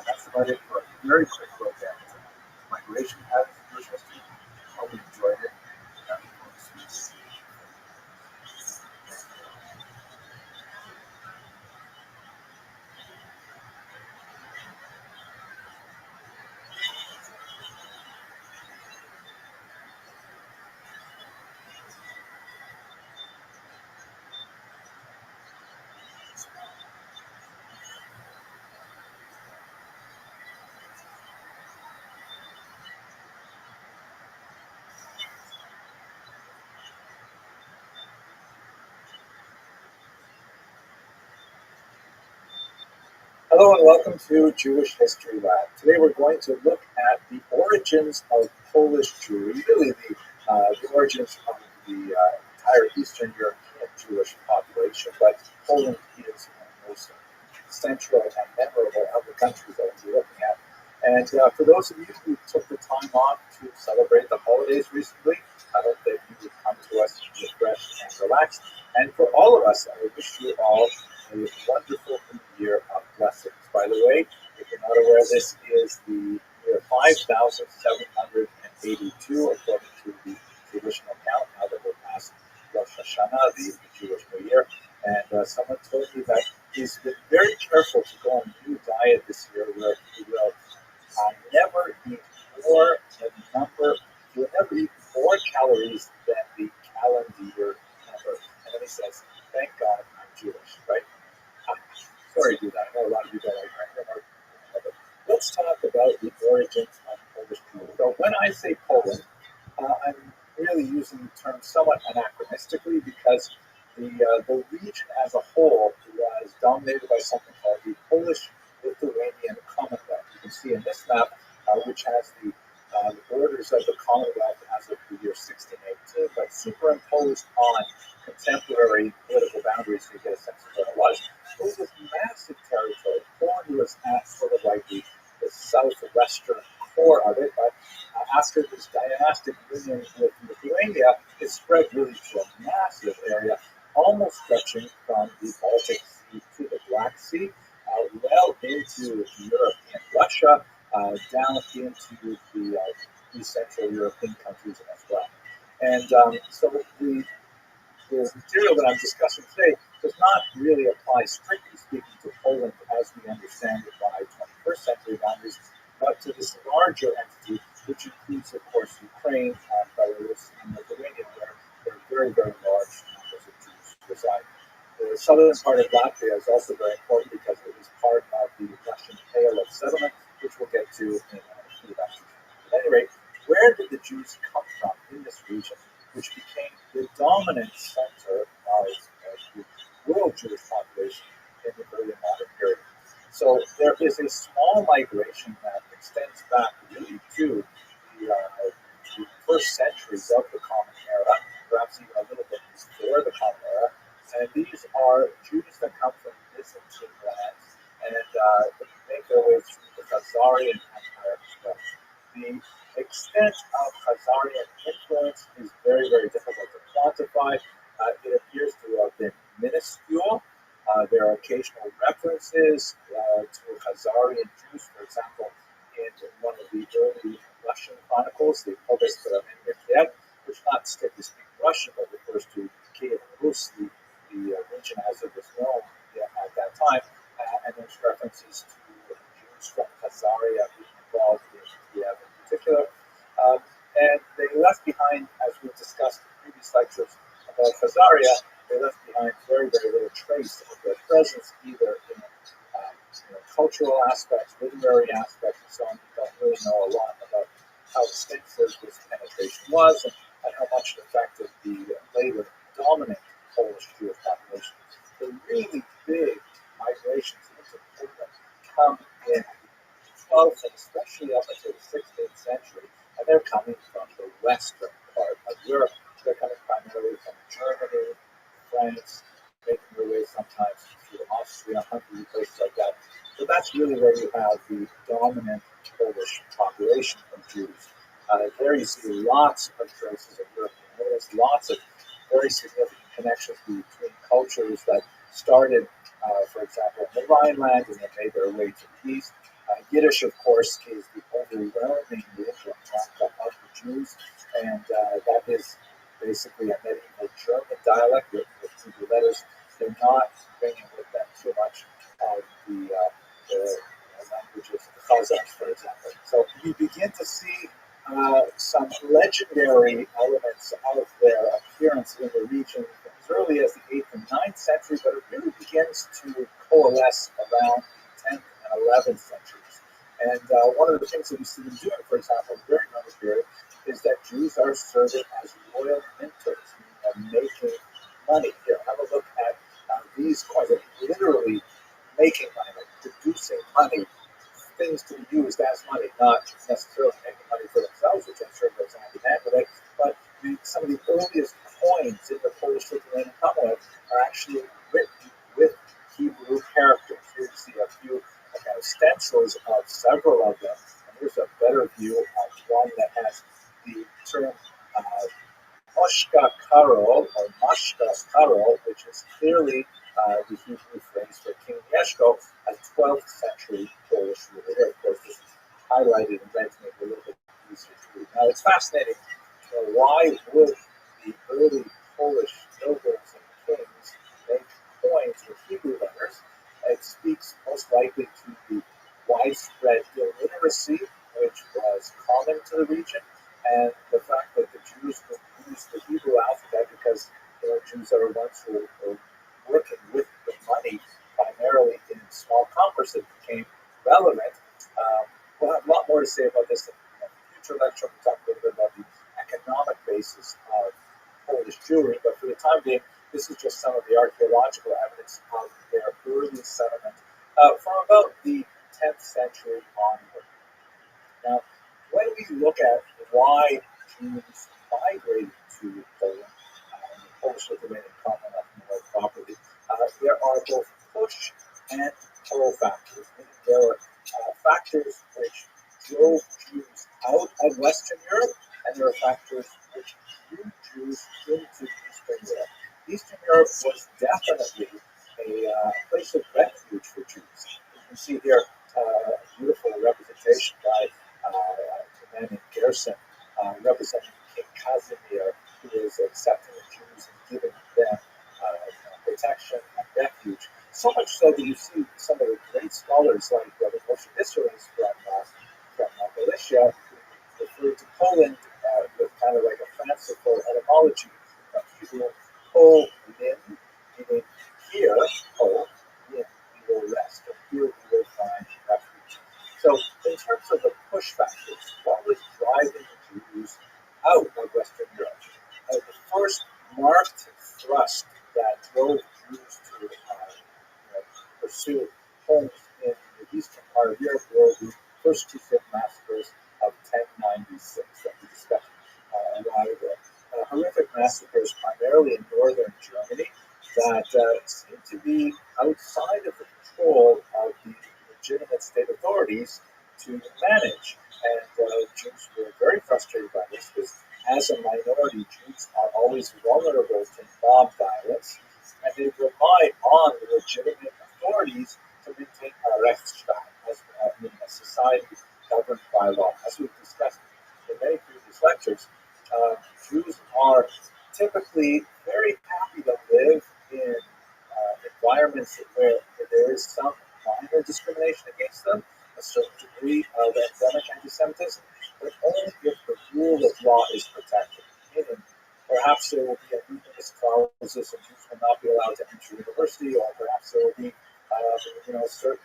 A: That's about it for a very quick look at migration patterns in Jewish history. Hope you enjoyed it. Hello and welcome to Jewish History Lab. Today we're going to look at the origins of Polish Jewry, really the origins of the entire Eastern European Jewish population, but Poland is one of the most central and memorable of the countries that we'll be looking at. And for those of you who took the time off to celebrate the holidays recently, I hope that you would come to us refreshed and relaxed. And for all of us, I wish you all a wonderful new year of blessings. By the way, if you're not aware, this is the year 5782 according to the traditional count, now that we're past Rosh Hashanah, the Jewish New Year. And someone told me that he's been very careful to go on a new diet this year where he will never eat more he'll never eat more calories than the calendar number. And then he says, thank God I'm Jewish, right? Sorry to do that. I know a lot of you don't like that. But let's talk about the origins of Polish Jewry. So when I say Poland, I'm really using the term somewhat anachronistically because the region as a whole was dominated by something called the Polish-Lithuanian Commonwealth. You can see in this map, which has the borders of the Commonwealth as of the year 1618, but superimposed on contemporary political boundaries to get a sense of what it was. It was this massive territory. Poland was at sort of like the southwestern core of it, but after this dynastic union with Lithuania, it spread really to a massive area, almost stretching from the Baltic Sea to the Black Sea, well into Europe and Russia, down into the East Central European countries as well. And so the material that I'm discussing today does not really apply, strictly speaking, to Poland as we understand it by 21st century boundaries, but to this larger entity, which includes, of course, Ukraine, Belarus, and Lithuania, where there are very, very large numbers of Jews reside. The southern part of Latvia is also very important because it was part of the Russian Pale of Settlement, which we'll get to in a few lectures. At any rate, where did the Jews come from in this region, which became the dominant center of the world Jewish population in the early modern period? So there is a small migration that extends back really to the first centuries of the Common Era, perhaps even a little bit before the Common Era. And these are Jews that come from Byzantine lands and make their way through the Khazarian Empire as well. The extent of Khazarian influence is very, very difficult to quantify. It appears to have been minuscule. There are occasional references to Khazarian Jews, for example, in one of the early Russian chronicles, the Povest Kiev, which not strictly speaking Russian, but refers to Kiev Rus, the region as it was known at that time, and there's references to Jews from Khazaria being involved in Kiev in particular. And they left behind, as we've discussed in previous lectures about Khazaria, they left behind very, very little trace of their presence, either in cultural aspects, literary aspects, and so on. We don't really know a lot about how extensive this penetration was and how much it affected the later dominant Polish Jewish population. The really big migrations into Poland come in the 12th and especially up until the 16th century, and they're coming from the western part of Europe. They're coming primarily from Germany, France, making their way sometimes through Austria, Hungary, places like that. So that's really where you have the dominant Polish population of Jews. There you see lots of traces of European evidence, lots of very significant connections between cultures that started, for example, in the Rhineland and then made their way to the east. Yiddish, of course, is the overwhelming language of the Jews, and that is basically a medieval German dialect with Hebrew letters. They're not bringing with them too much of the languages of the Cossacks, for example. So you begin to see some legendary elements of their appearance in the region as early as the 8th and 9th century, but it really begins to coalesce around the 10th and 11th centuries. And one of the things that we see them doing, for example, in the very early period, is that Jews are serving as royal minters, meaning making money. Here, have a look at these coins. Literally making money, like producing money, things to be used as money, not necessarily making money for themselves, which I'm sure goes hand in hand with it, but some of the earliest coins in the Polish-Lithuanian Commonwealth are actually written with Hebrew characters. Here you see a few stencils of several of them, and here's a better view of one that has the term Moshka Karol or Mashka Karol, which is clearly the Hebrew phrase for King Yeshko, a 12th century Polish ruler. Here, of course, this is highlighted in red to make it a little bit easier to read. Now, it's fascinating. Why would the early Polish nobles and kings make coins with Hebrew letters? It speaks most likely to the widespread illiteracy which was common to the region, and the fact that the Jews would use the Hebrew alphabet because Jews are the ones who were working with the money primarily in small commerce that became relevant. We'll have a lot more to say about this in a future lecture. We'll talk a little bit about the economic basis of Polish Jewry, but for the time being, this is just some of the archaeological evidence of their early settlement from about the 10th century onward. Now, when we look at why Jews migrated to Poland, the Polish-Lithuanian Commonwealth more properly, there are both push and pull factors. There are factors which drove Jews out of Western Europe, and there are factors which drew Jews into Eastern Europe. Eastern Europe was definitely a place of refuge for Jews. You can see here a beautiful representation by a man named Gerson, representing King Casimir, who is accepting the Jews and giving them protection and refuge. So much so that you see some of the great scholars like the Moshe Isserles from Galicia refer to Poland with kind of like a fanciful etymology of Hebrew, Pol Lim, meaning here, Pol, Lim, we will rest, or here we will find refuge. So, in terms of the push factors, what was driving the Jews out of Western Europe? The first marked thrust that drove Jews to pursue homes in the eastern part of Europe were the first two massacres of 1096 that we discussed a while ago. Horrific massacres primarily in northern Germany that seemed to be outside of the control of the legitimate state authorities to manage. And Jews were very frustrated by this because as a minority, Jews are always vulnerable to mob violence, and they rely on legitimate authorities to maintain a Rechtsstaat, meaning a society governed by law. As we've discussed in many previous lectures, Jews are typically very happy to live in environments where there is some minor discrimination against them, a certain degree of endemic anti-Semitism, but only if the rule of law is protected. Meaning, perhaps there will be a numerous clauses and Jews will not be allowed to enter university, or perhaps there will be, certain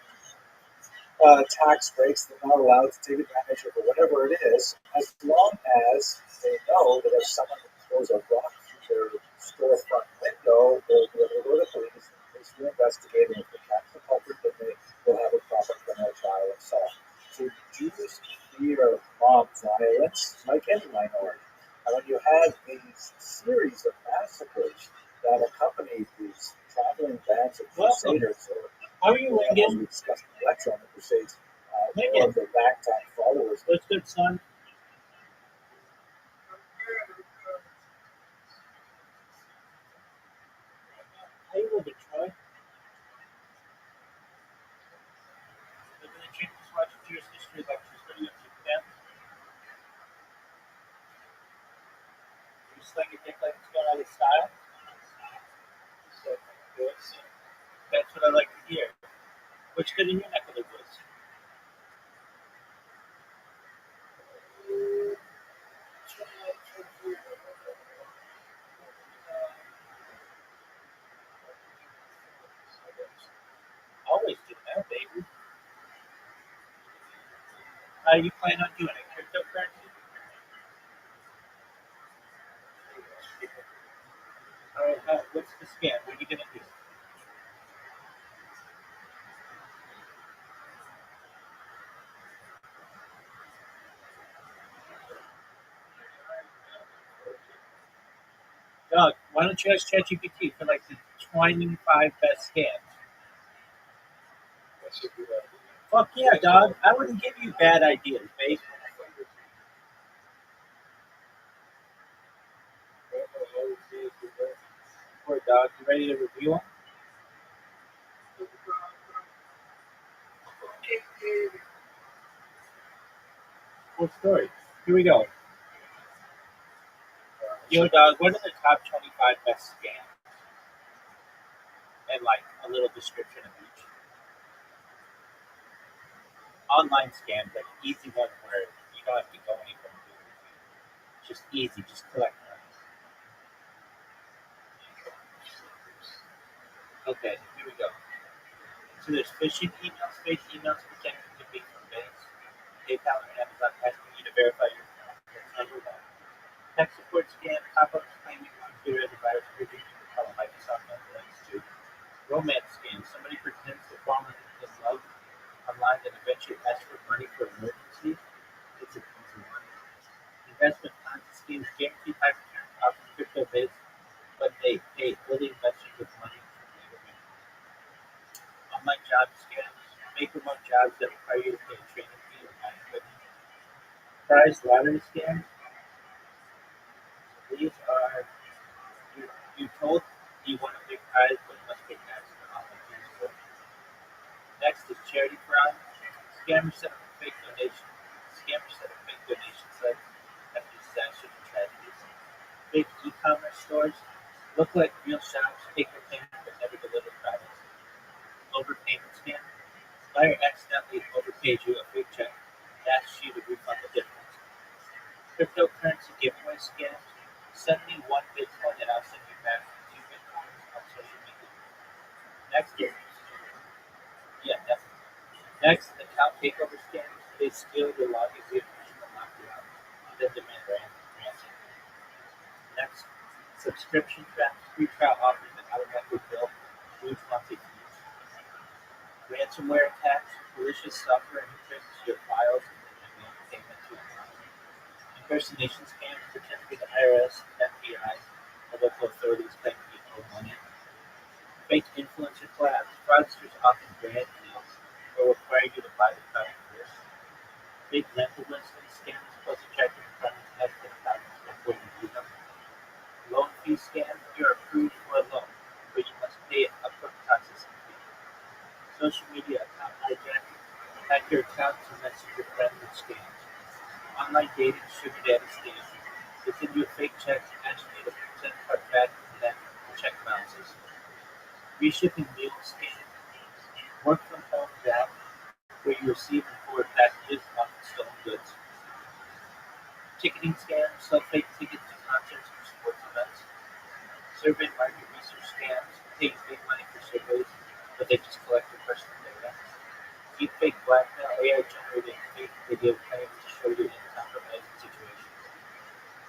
A: tax breaks they're not allowed to take advantage of, or whatever it is, as long as they know that if someone throws a rock through their storefront window, they'll be able to go to the police, and the police will investigate, and if they catch the culprit, then they will have a proper criminal trial and so on. So Jews fear mob violence like any minority. And when you have these series of massacres that accompany these traveling bands of crusaders, or
B: how are you, Lincoln?
A: as we discussed in the lecture on the Crusades, more
B: Lincoln,
A: of the ragtag followers.
B: what's good, son? How you living, Troy? Living in Jenkins, watching Jewish history lectures. What are you up to, Ken? You sling your dick like it's going out of style? So good. That's what I like to hear. What's good in your neck of the woods? Always do that, baby. How you plan on doing it? Cryptocurrency? Alright, what's the scam? What are you gonna do? Doug, why don't you ask ChatGPT for like the 25 best scams? Fuck yeah, dog. I wouldn't give you bad ideas, babe. Poor dog. You ready to review them? Full story. Here we go. Yo, dog, what are the top 25 best scams? And like a little description of each. Online scams, like easy ones where you don't have to go anywhere. It's just easy, just collect money. Okay, here we go. So there's phishing emails, fake emails pretending to be from banks, PayPal or Amazon asking you to verify your account. That's number one. Tech support scam, pop-ups claiming computer antivirus privilege to call Microsoft Netherlands to romance scam. Somebody pretends to fall in love online and eventually asks for money for emergency. It's an easy one. Investment Ponzi schemes guarantee high returns, often crypto-based, but they pay early investors with money from the government. Online job scams, make remote jobs that require you to pay a training fee or buy equipment. Prize lottery scams. These are you told you want a big prize, but must pay taxes on online transfer. Next is charity fraud. Scammers set up fake donation. Scammers set up fake donation sites after disasters and tragedies. Fake e-commerce stores look like real shops, take your payment but never deliver products. Overpayment scam. Buyer accidentally overpaid you a fake check and asks you to refund the difference. Cryptocurrency giveaway scams. Send me one Bitcoin and I'll send you back 2 Bitcoins on social media. Next is definitely. Next, account takeover scams. They steal your login information and lock you out, and then demand ransom. Next, subscription traps. Free trial offers that automatically bill huge monthly fees. Ransomware attacks. Malicious software encrypts your files and demand payment to your account. Impersonation scams pretend to be the IRS, FBI, or local authorities claiming you owe money. Fake influencer collabs. Fraudsters often brand deals or require you to buy the product first. Fake rental listings. Scammers post attractive apartments less than thousands before you scam, you're approved for a loan, but you must pay an upfront processing fee. Social media account hijacking. Hack your account to message your friend with scams. Online dating sugar daddy scams. They send you a fake check, ask you to send card back, and then check bounces. Reshipping meal scam. Work from home job where you receive and forward packages on stolen goods. Ticketing scams, sell fake tickets to concerts or sports events. Survey market research scams, pay big money for surveys, but they just collect your personal data. Deepfake blackmail, AI generated fake video claims to show you in compromising situations.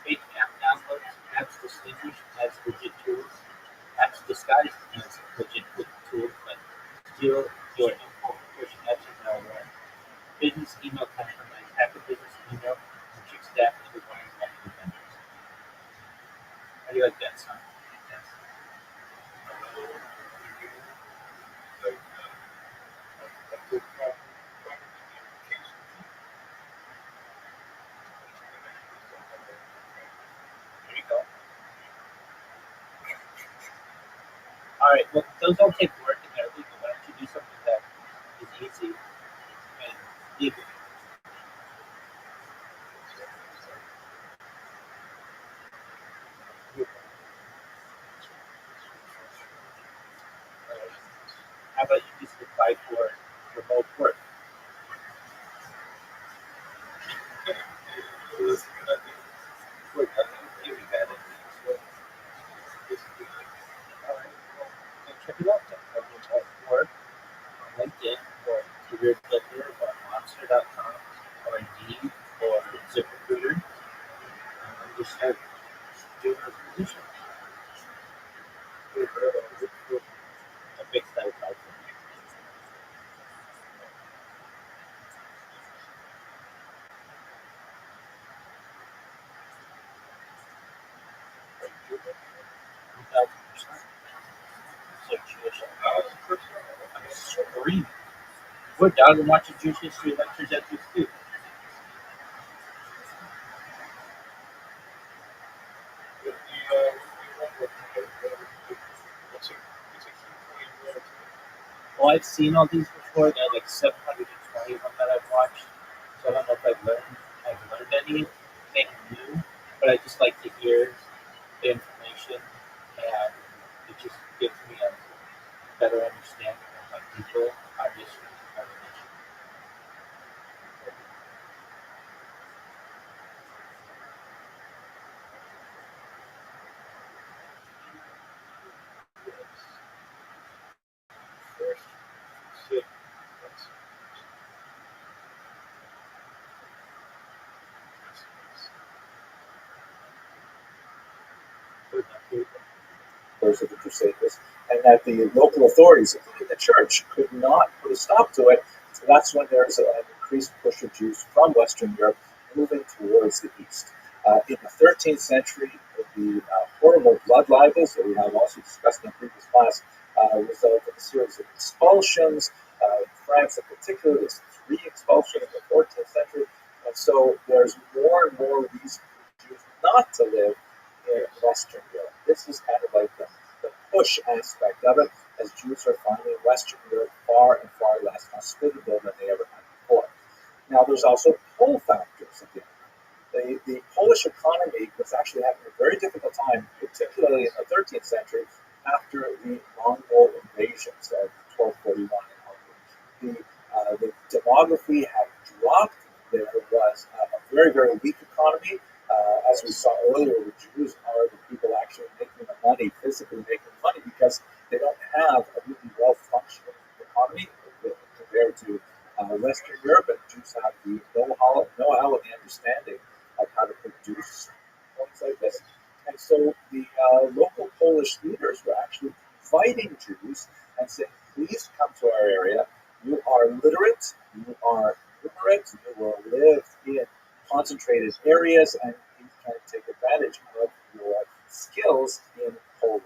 B: Fake app downloads, apps distinguished as legit tools, apps disguised as legit tools, but steal your info, pushing apps and malware. Business email compromise, hack a business email and trick staff into running multiple vendors. How do you like that song? Yes. There you go. All right. Well, those all take work and they're legal. Why don't you do something that is easy and legal? How about you just apply for remote work? Very bad. All right. Well, go check it out then. Remote work on LinkedIn or Career Builder or Monster.com or Indeed or ZipRecruiter. And just start doing a position. A big style for me. Without so Jewish. I'm screaming. We're dog and watching Jewish history lectures at this too. Well, I've seen all these before. There are like 720 of them that I've watched. So I don't know if I've learned anything new, but I just like to hear the information, and it just gives me a better understanding of my people, our history, our religion.
A: Those of the Crusaders, and that the local authorities, including the church, could not put a stop to it. So that's when there's an increased push of Jews from Western Europe moving towards the east. In the 13th century, the horrible blood libels that we have also discussed in the previous class resulted in a series of expulsions. In France, in particular, there's 3 expulsions in the 14th century, and so there's more and more reason for Jews not to live in Western Europe. This is kind of like the push aspect of it, as Jews are finding Western Europe far and far less hospitable than they ever had before. Now, there's also pull factors again. The Polish economy was actually having a very difficult time, particularly in the 13th century, after the Mongol invasions of 1241 in Hungary. The demography had dropped. There was a very, very weak economy. As we saw earlier, the Jews are the people actually making the money, physically making money, because they don't have a really well-functioning economy compared to Western Europe, and Jews have the know-how and the understanding of how to produce things like this. And so the local Polish leaders were actually inviting Jews and saying, please come to our area. You are literate, you are numerate, you will live in concentrated areas, and you can take advantage of your skills in Poland.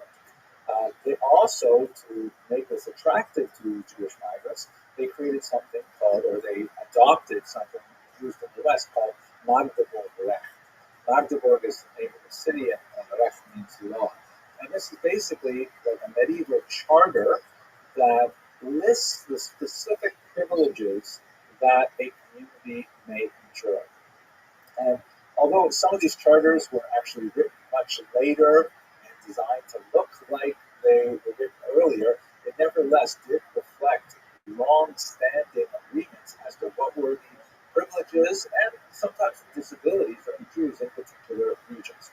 A: They also, to make this attractive to Jewish migrants, they created something called, or they adopted something used in the West called Magdeburg Recht. Magdeburg is the name of the city, and Recht means law. And this is basically like a medieval charter that lists the specific privileges that a community may enjoy. And although some of these charters were actually written much later and designed to look like they were written earlier, they nevertheless did reflect long-standing agreements as to what were the privileges and sometimes the disabilities of the Jews in particular regions.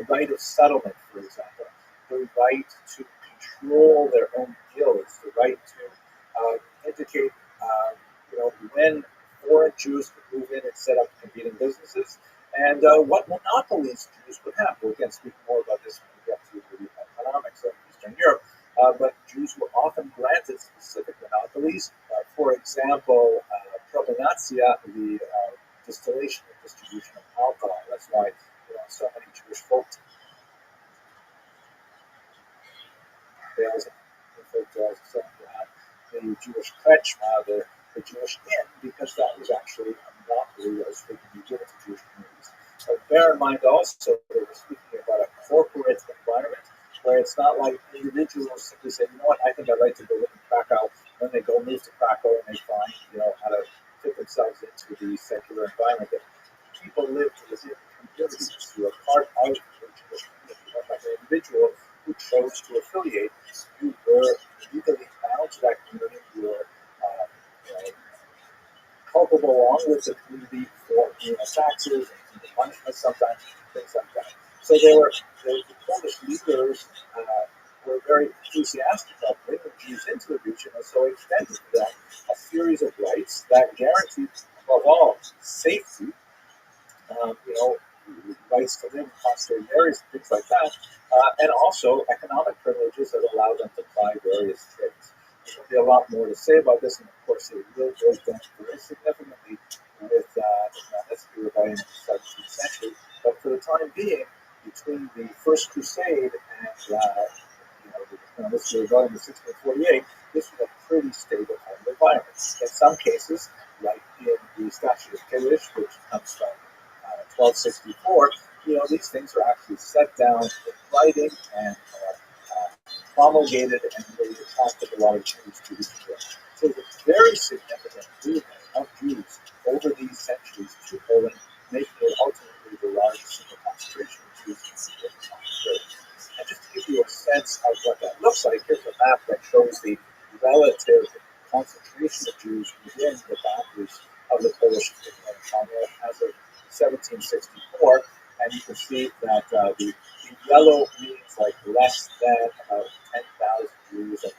A: Right of settlement, for example, the right to control their own guilds, the right to indicate, when foreign Jews could move in and set up competing businesses, and what monopolies Jews would have. We'll again speak more about this when we get to the economics of Eastern Europe, but Jews were often granted specific monopolies. For example, provenantia, the distillation and distribution of alcohol. That's why so many Jewish folk tales and folk tales the Jewish kretschma, the Jewish inn, because that was actually a monopoly that was frequently given to Jewish communities. But bear in mind also that we're speaking about a corporate environment where it's not like individuals simply say, you know what, I think I'd like to go live in Krakow. When they go move to Krakow and they find, how to fit themselves into the secular environment, that people live within communities who are part of the Jewish community, not like an individual who chose to affiliate. You were legally bound to that community. You were culpable along with the community for taxes and punishment sometimes, things like that. So the Polish leaders were very enthusiastic about bringing Jews into the region, and so extended to them a series of rights that guaranteed, above all, safety, rights to live in constant areas, things like that, and also economic privileges that allow them to apply various trades. There'll be a lot more to say about this, and of course, it will break down very significantly with the Nazi rebellion in the 17th century. But for the time being, between the First Crusade and the Nazi rebellion in 1648, this was a pretty stable kind of environment. In some cases, like in the Statute of Kiddush, which comes from 1264, these things are actually set down in writing and promulgated and really attracted a lot of Jews to Israel. So it's a very significant movement of Jews over these centuries to Poland, making it ultimately the largest single concentration of Jews in the country. And just to give you a sense of what that looks like, here's a map that shows the relative concentration of Jews within the boundaries of the Polish Empire as of 1764, and you can see that the yellow means like less than about 10,000 Jews, and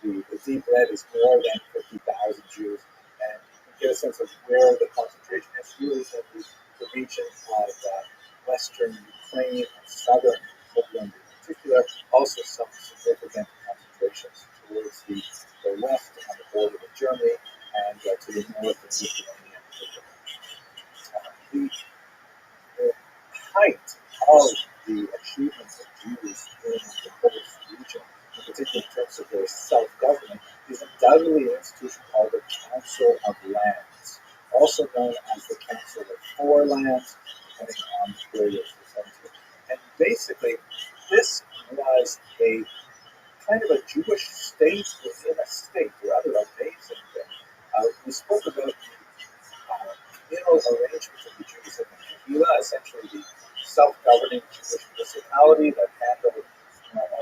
A: the deep red is more than 50,000 Jews, and you can get a sense of where the concentration is really in the region of western Ukraine and southern Poland in particular, also some significant concentrations towards the west on the border with Germany and to the north of Lithuania in particular. The height of the achievements of Jews in the Polish region, in particular in terms of their self-government, is undoubtedly an institution called the Council of Lands, also known as the Council of Four Lands, depending on where you're referring to. And basically, this was a kind of a Jewish state within a state, rather amazing thing. We spoke about communal arrangements of the Jews in the Megillah, essentially the self-governing Jewish municipality that handled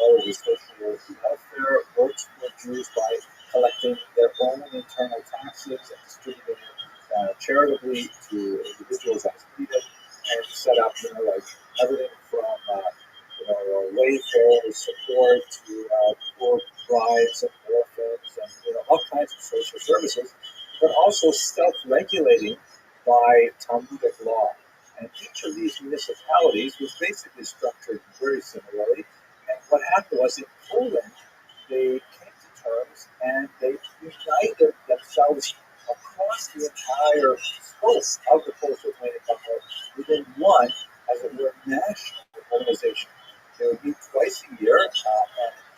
A: all of the social welfare, worked for Jews by collecting their own internal taxes and distributing it charitably to individuals as needed, and set up, everything from wayfare support to poor brides and orphans, and all kinds of social services, but also self-regulating by Talmudic law. And each of these municipalities was basically structured very similarly. And what happened was in Poland, they came to terms and they united themselves across the entire scope of the Polish-Lithuanian Empire within one, as it were, national organization. They would meet twice a year, and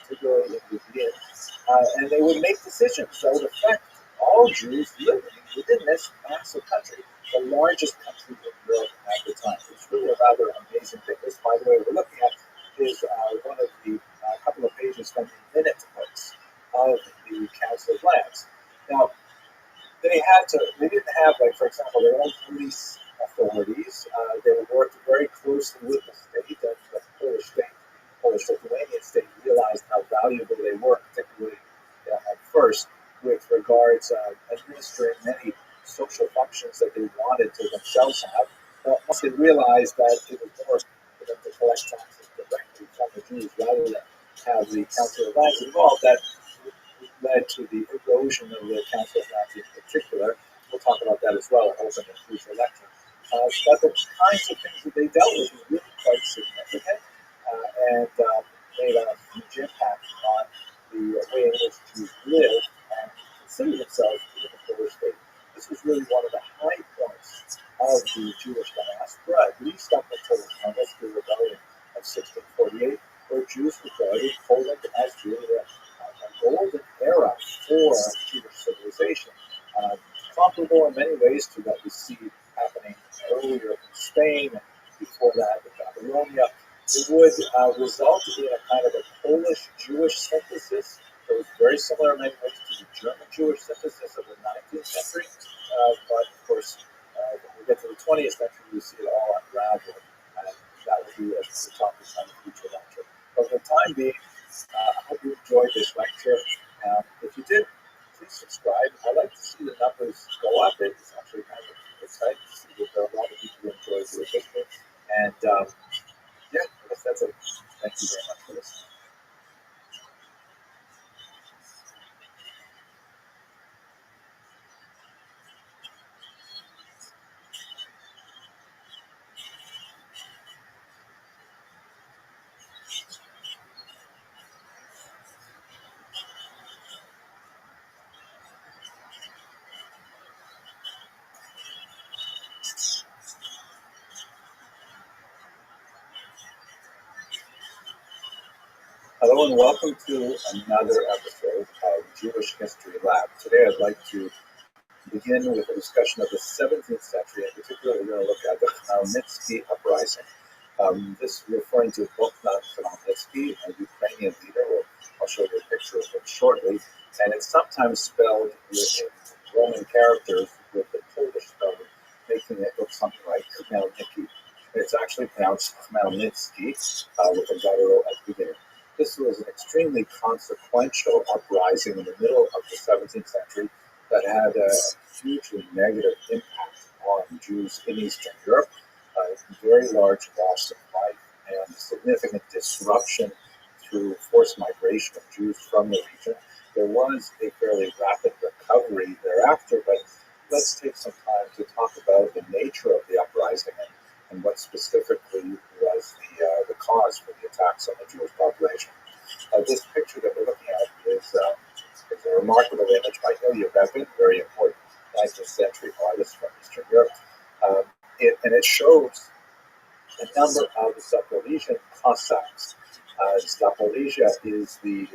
A: particularly in the beginning, and they would make decisions that would affect all Jews living within this massive country, the largest country in Europe at the time. It's really a rather amazing thing. This, by the way, we're looking at can spend minutes of the Council of Lands. Now, they didn't have, like, for example, their own police authorities. They worked very closely with the state, and the Polish-Lithuanian state realized how valuable they were, particularly at first, with regards administering many social functions that they wanted to themselves have. But once they realized that it was more for them to collect taxes directly from the Jews rather than have the Council of Lands involved, that led to the erosion of the Council of Lands in particular. We'll talk about that as well, open and future lecture. But the kinds of things that they dealt with were really quite significant and made a huge impact on the way in which Jews live and consider themselves within the Polish state. This was really one of the high points of the Jewish diaspora, at least up until the Monastir Rebellion of 1648, where Jews regarded Poland as really a golden era for Jewish civilization, comparable in many ways to what we see happening earlier in Spain and before that in Babylonia. It would result in a kind of a Polish-Jewish synthesis that was very similar in many ways to the German-Jewish synthesis of the 19th century. But of course, when we get to the 20th century, we see it all unravel, and that will be the topic on the future lecture. But for the time being, I hope you enjoyed this lecture. If you did, please subscribe. I like to see the numbers go up. It's actually kind of exciting to see that there are a lot of people who enjoy Jewish history. And yeah, I guess that's it. Thank you very much for listening. Hello and welcome to another episode of Jewish History Lab. Today I'd like to begin with a discussion of the 17th century. In particular, we're going to look at the Khmelnytsky uprising. This is referring to Bogdan Khmelnytsky, a Ukrainian leader. I'll show you a picture of him shortly. And it's sometimes spelled with Roman characters with the Polish spelling, making it look something like Khmelnytsky. It's actually pronounced Khmelnytsky with a guttural at the beginning. This was an extremely consequential uprising in the middle of the 17th century that had a hugely negative impact on Jews in Eastern Europe, very large loss of life and significant disruption through forced migration of Jews from the region. There was a fairly rapid recovery thereafter, but let's take some time to talk about the nature of the uprising and what specifically was the cause for the attacks on the Jewish population. This picture that we're looking at is a remarkable image by Rabbi, very important 19th century artist from Eastern Europe. And it shows a number of Zaporizhian Cossacks. Zaporizhia is the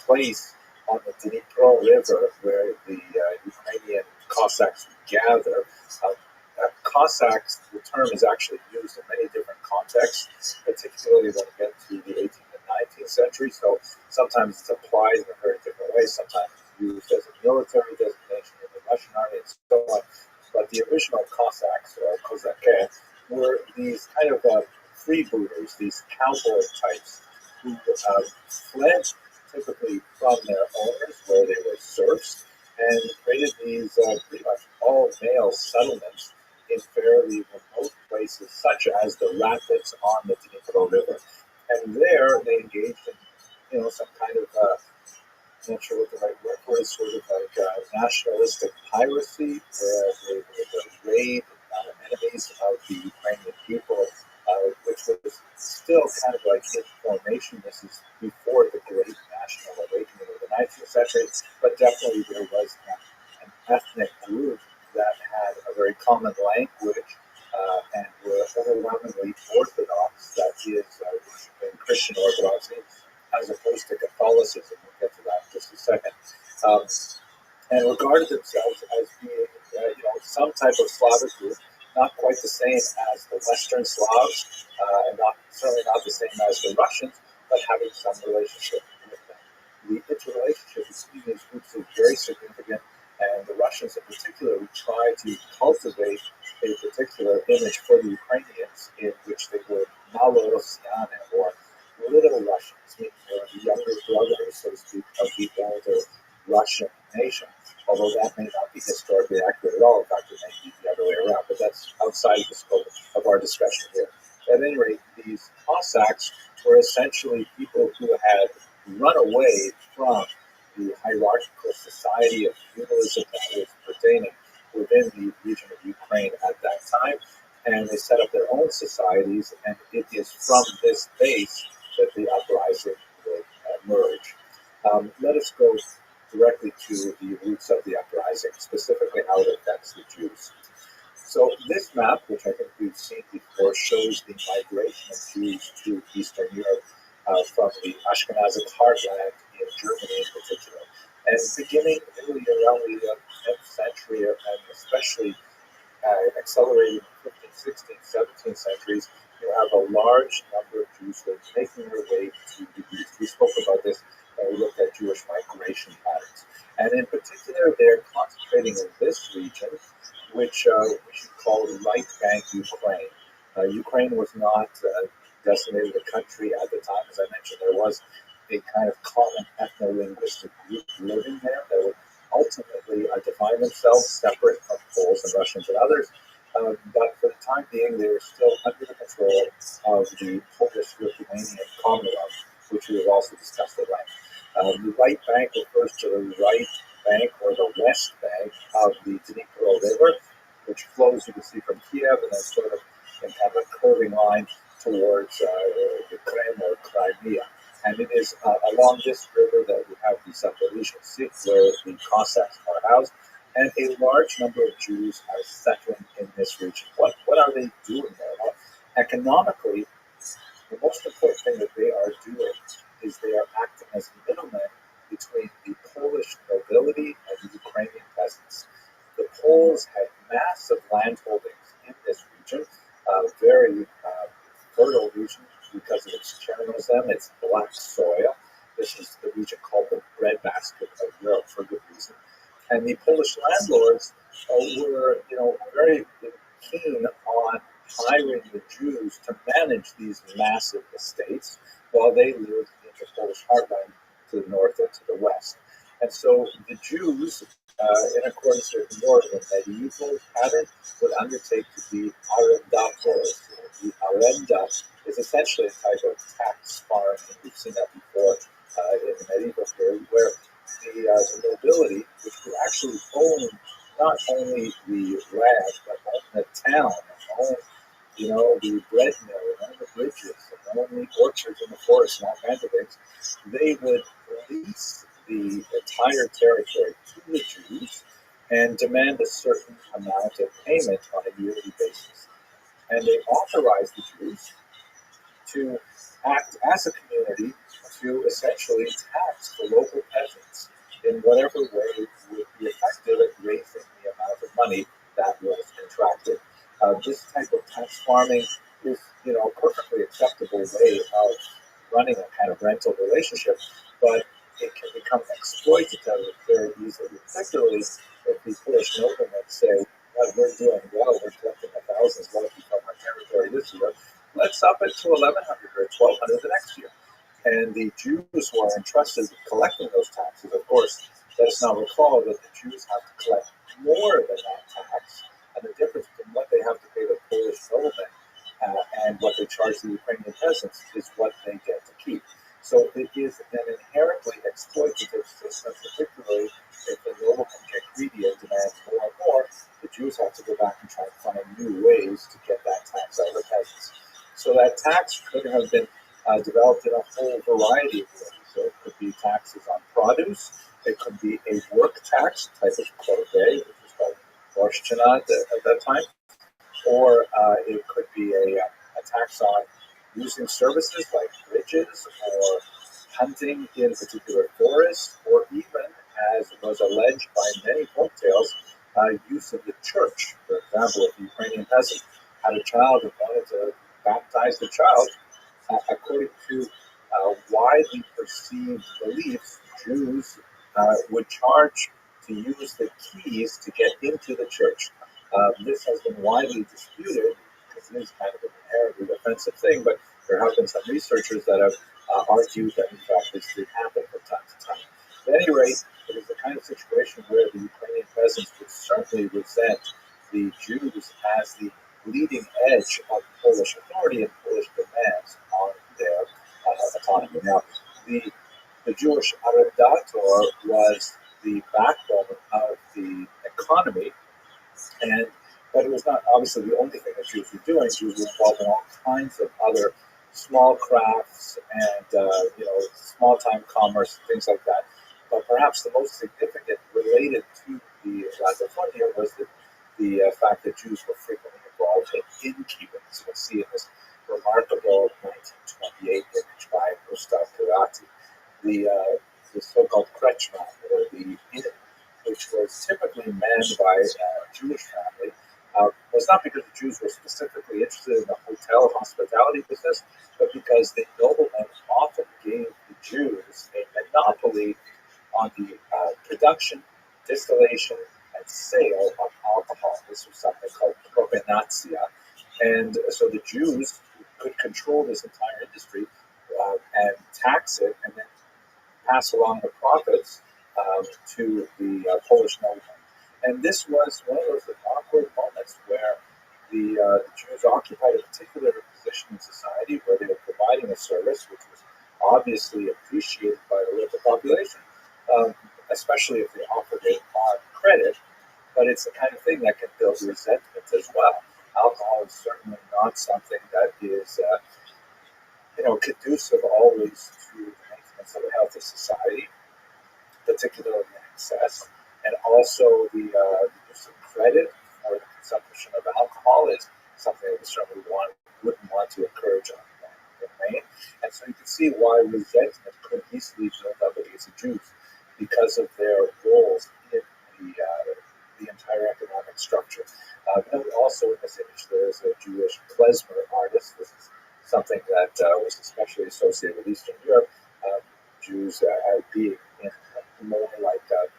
A: place on the Dnipro River where the Ukrainian Cossacks gather. Cossacks, the term is actually used in many different contexts, particularly when we get to the 18th and 19th century. So sometimes it's applied in a very different way. Sometimes it's used as a military designation in the Russian army and so on. But the original Cossacks, or Kozaké, were these kind of freebooters, these cowboy types who fled typically from their owners where they were serfs and created these pretty much all male settlements in fairly remote places, such as the rapids on the Dnipro River. And there they engaged in, some kind of, I'm not sure what the right word for it, sort of like nationalistic piracy, where they would raid enemies of the Ukrainian people, which was still kind of like in formation. This is before the great national awakening of the 19th century, but definitely there was an ethnic group that had a very common language and were overwhelmingly Orthodox, that is, in Christian Orthodoxy, as opposed to Catholicism. We'll get to that in just a second. And regarded themselves as being, some type of Slavic group, not quite the same as the Western Slavs, and certainly not the same as the Russians, but having some relationship with them. The interrelationship between these groups is very significant, and the Russians in particular try to cultivate a particular image for the Ukrainians in which they were Malorosiane, or little Russians, meaning they're the younger brothers, so to speak, of the older Russian nation. Although that may not be historically accurate at all. In fact, it may be the other way around, but that's outside the scope of our discussion here. At any rate, these Cossacks were essentially people who had run away from the hierarchical society of feudalism that was pertaining within the region of Ukraine at that time, and they set up their own societies, and it is from this base that the uprising would emerge. Let us go directly to the roots of the uprising, specifically how it affects the Jews. So this map, which I think we've seen before, shows the migration of Jews to Eastern Europe from the Ashkenazic heartland in Germany in particular. And beginning really around the 10th century, and especially accelerating in the 15th, 16th, 17th centuries, you have a large number of Jews who are making their way to the East. We spoke about this when we looked at Jewish migration patterns. And in particular, they're concentrating in this region, which we should call right bank Ukraine. Ukraine was not designated a country at the time. As I mentioned, there was a kind of common ethno-linguistic group living there that would ultimately define themselves separate from Poles and Russians and others. But for the time being, they were still under the control of the Polish-Lithuanian Commonwealth, which we have also discussed at length. The right bank refers to the right bank or the west bank of the Dnipro River, which flows, you can see, from Kiev and then sort of in kind of a curving line towards Ukraine or Crimea. And it is along this river that we have the Zaporizhzhia Sea, where the Cossacks are housed, and a large number of Jews are settling in this region. What are they doing there? Well, economically, the most important thing that they are doing is they are acting as middlemen between the Polish nobility and the Ukrainian peasants. The Poles had massive land holdings in this region, very fertile region because of its Chernozem, its black soil. This is the region called the breadbasket of Europe for good reason. And the Polish landlords were, very keen on hiring the Jews to manage these massive estates while they lived in the Polish heartland to the north and to the west. And so the Jews, in accordance with more of a medieval pattern, would undertake to be arrendators. The arenda is essentially a type of tax farm, and we've seen that before in the medieval period, where the nobility, which would actually own not only the land, but own the town, own the bread mill, own the bridges, and own the orchards in the forest, and all kinds of things, they would lease the entire territory to the Jews and demand a certain amount of payment on a yearly basis. And they authorized the Jews to act as a community to essentially tax the local peasants in whatever way would be effective at raising the amount of money that was contracted. This type of tax farming is, a perfectly acceptable way of running a kind of rental relationship, but it can become exploitative very easily, particularly if the Polish noblemen say, we're doing well, we're collecting 1,000 zloty from our territory this year, let's up it to 1,100 or 1,200 the next year. And the Jews who are entrusted with collecting those taxes, of course, let us now recall that the Jews have to collect more than that tax, and the difference between what they have to pay the Polish noblemen and what they charge the Ukrainian peasants is what they get to keep. So it is an inherently exploitative system, particularly if the noblemen get greedy and demand more and more. The Jews have to go back and try and find new ways to get that tax out of the peasants. So that tax could have been developed in a whole variety of ways. So it could be taxes on produce, it could be a work tax, type of corvée, which was called ROTHSCHILD at that time, or it could be a tax on using services like bridges or hunting in particular forests, or even, as was alleged by many folktales, use of the church. For example, if a Ukrainian peasant had a child and wanted to baptize the child, according to widely perceived beliefs Jews would charge to use the keys to get into the church. This has been widely disputed because it is kind of an inherently offensive thing, but there have been some researchers that have argued that in fact this did happen from time to time. At any rate, it is the kind of situation where the Ukrainian peasants would certainly resent the Jews as the leading edge of Polish authority and Polish demands on their autonomy. Now, the Jewish Aradator was the backbone of the economy, and but it was not obviously the only thing that Jews were doing. Jews were involved in all kinds of other small crafts and small time commerce, things like that. But perhaps the most significant related to the Latifonia was the fact that Jews were frequently involved in innkeeping. As you can see in this remarkable 1928 image by Gustav Pirati, the so-called Kretschmann, or the inn, which was typically manned by a Jewish family, was not because the Jews were specifically interested in the hotel hospitality business, but because the noblemen often gave the Jews a monopoly on the production, distillation, and sale of alcohol. This was something called provenatia. And so the Jews could control this entire industry and tax it, and then pass along the profits to the Polish noblemen. And this was one of those awkward moments where the Jews occupied a particular position in society where they were providing a service which was obviously appreciated by the local population, especially if they offered it on credit. But it's the kind of thing that can build resentment as well. Alcohol is certainly not something that is conducive always to the maintenance of a healthy society, particularly in excess, and also the use of credit for the consumption of alcohol is something that we certainly wouldn't want to encourage on the main. And so you can see why resentment could easily build up against the Jews because of their roles in the entire economic structure. Note also in this image there is a Jewish klezmer artist. This is something that was especially associated with Eastern Europe. Jews being more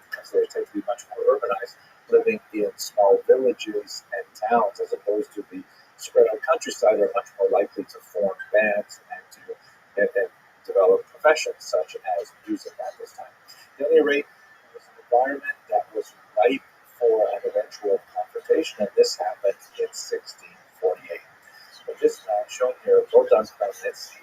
A: because they tend to be much more urbanized, living in small villages and towns as opposed to the spread out countryside, are much more likely to form bands and develop professions such as music at this time. At any rate, it was an environment that was ripe for an eventual confrontation, and this happened in 1648. So just shown here, Wotan Kravitsky,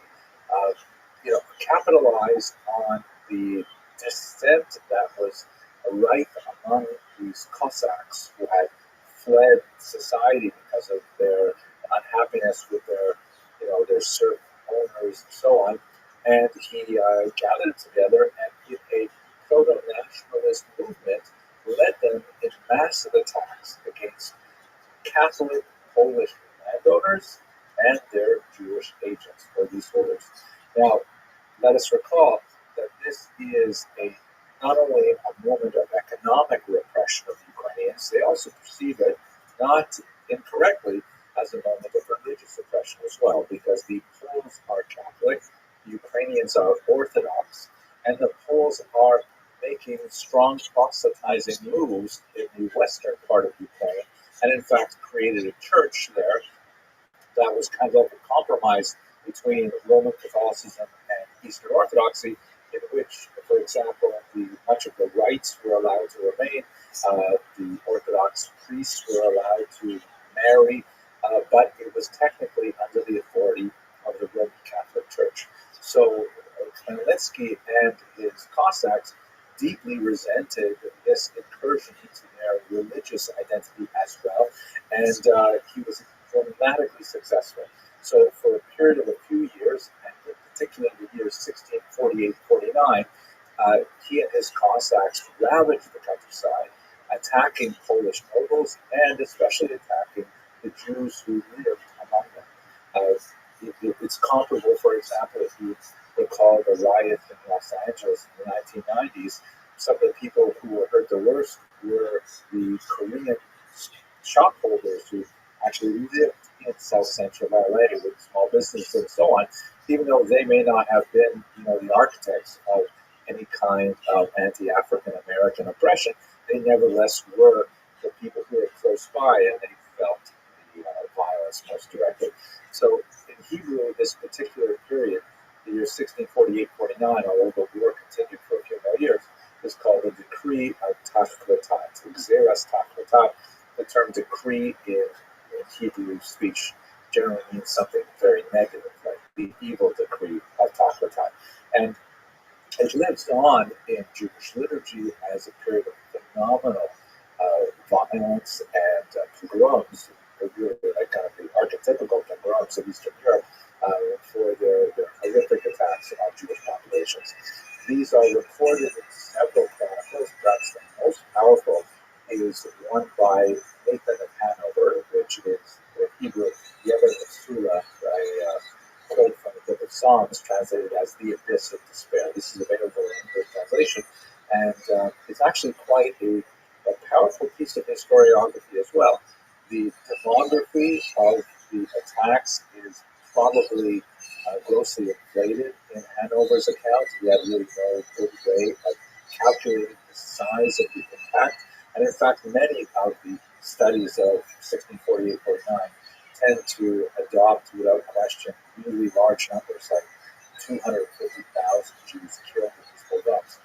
A: capitalized on the dissent that was rife among these Cossacks who had fled society because of their unhappiness with their serf owners and so on. And he gathered together and in a proto-nationalist movement led them in massive attacks against Catholic Polish landowners and their Jewish agents or leaseholders. Now, let us recall that this is not only a moment of economic repression of the Ukrainians, they also perceive it, not incorrectly, as a moment of religious oppression as well, because the Poles are Catholic, the Ukrainians are Orthodox, and the Poles are making strong proselytizing moves in the western part of Ukraine, and in fact created a church there that was kind of like a compromise between Roman Catholicism and Eastern Orthodoxy, in which, for example, much of the rites were allowed to remain, the Orthodox priests were allowed to marry, but it was technically under the authority of the Roman Catholic Church. So Khmelnytsky and his Cossacks deeply resented this incursion into their religious identity as well, and he was dramatically successful. So for a period of a few years, and in particular the years 1648-49, he and his Cossacks ravaged the countryside, attacking Polish nobles and especially attacking the Jews who lived among them. It's comparable, for example, if you recall the riot in Los Angeles in the 1990s, some of the people who were hurt the worst were the Korean shopholders who actually lived in South Central LA with small businesses and so on, even though they may not have been, the architects of any kind of anti-African American oppression, they nevertheless were the people who were close by, and they felt the violence most directly. So in Hebrew, this particular period, the year 1648-49, although the war continued for a few more years, is called the decree of Tachletat, Xeras Tachletat. The term decree in Hebrew speech generally means something very negative, like the evil decree of Tachletat. And it lives on in Jewish liturgy as a period of phenomenal violence and pogroms, really like kind of the archetypical pogroms of Eastern Europe for their horrific attacks on Jewish populations. These are recorded in several chronicles. Perhaps the most powerful is one by Nathan of Hanover, which is in Hebrew, Yever Mesula, a quote from the Book of Psalms, translated as the Abyss of Despair. This is available in English translation, and it's actually quite a powerful piece of historiography as well. The demography of the attacks is probably grossly inflated in Hanover's account. He had really no good way of calculating the size of the impact. And in fact, many of the studies of 1648-49 tend to adopt, without question, really large numbers, like 250,000 Jews killed in these pogroms.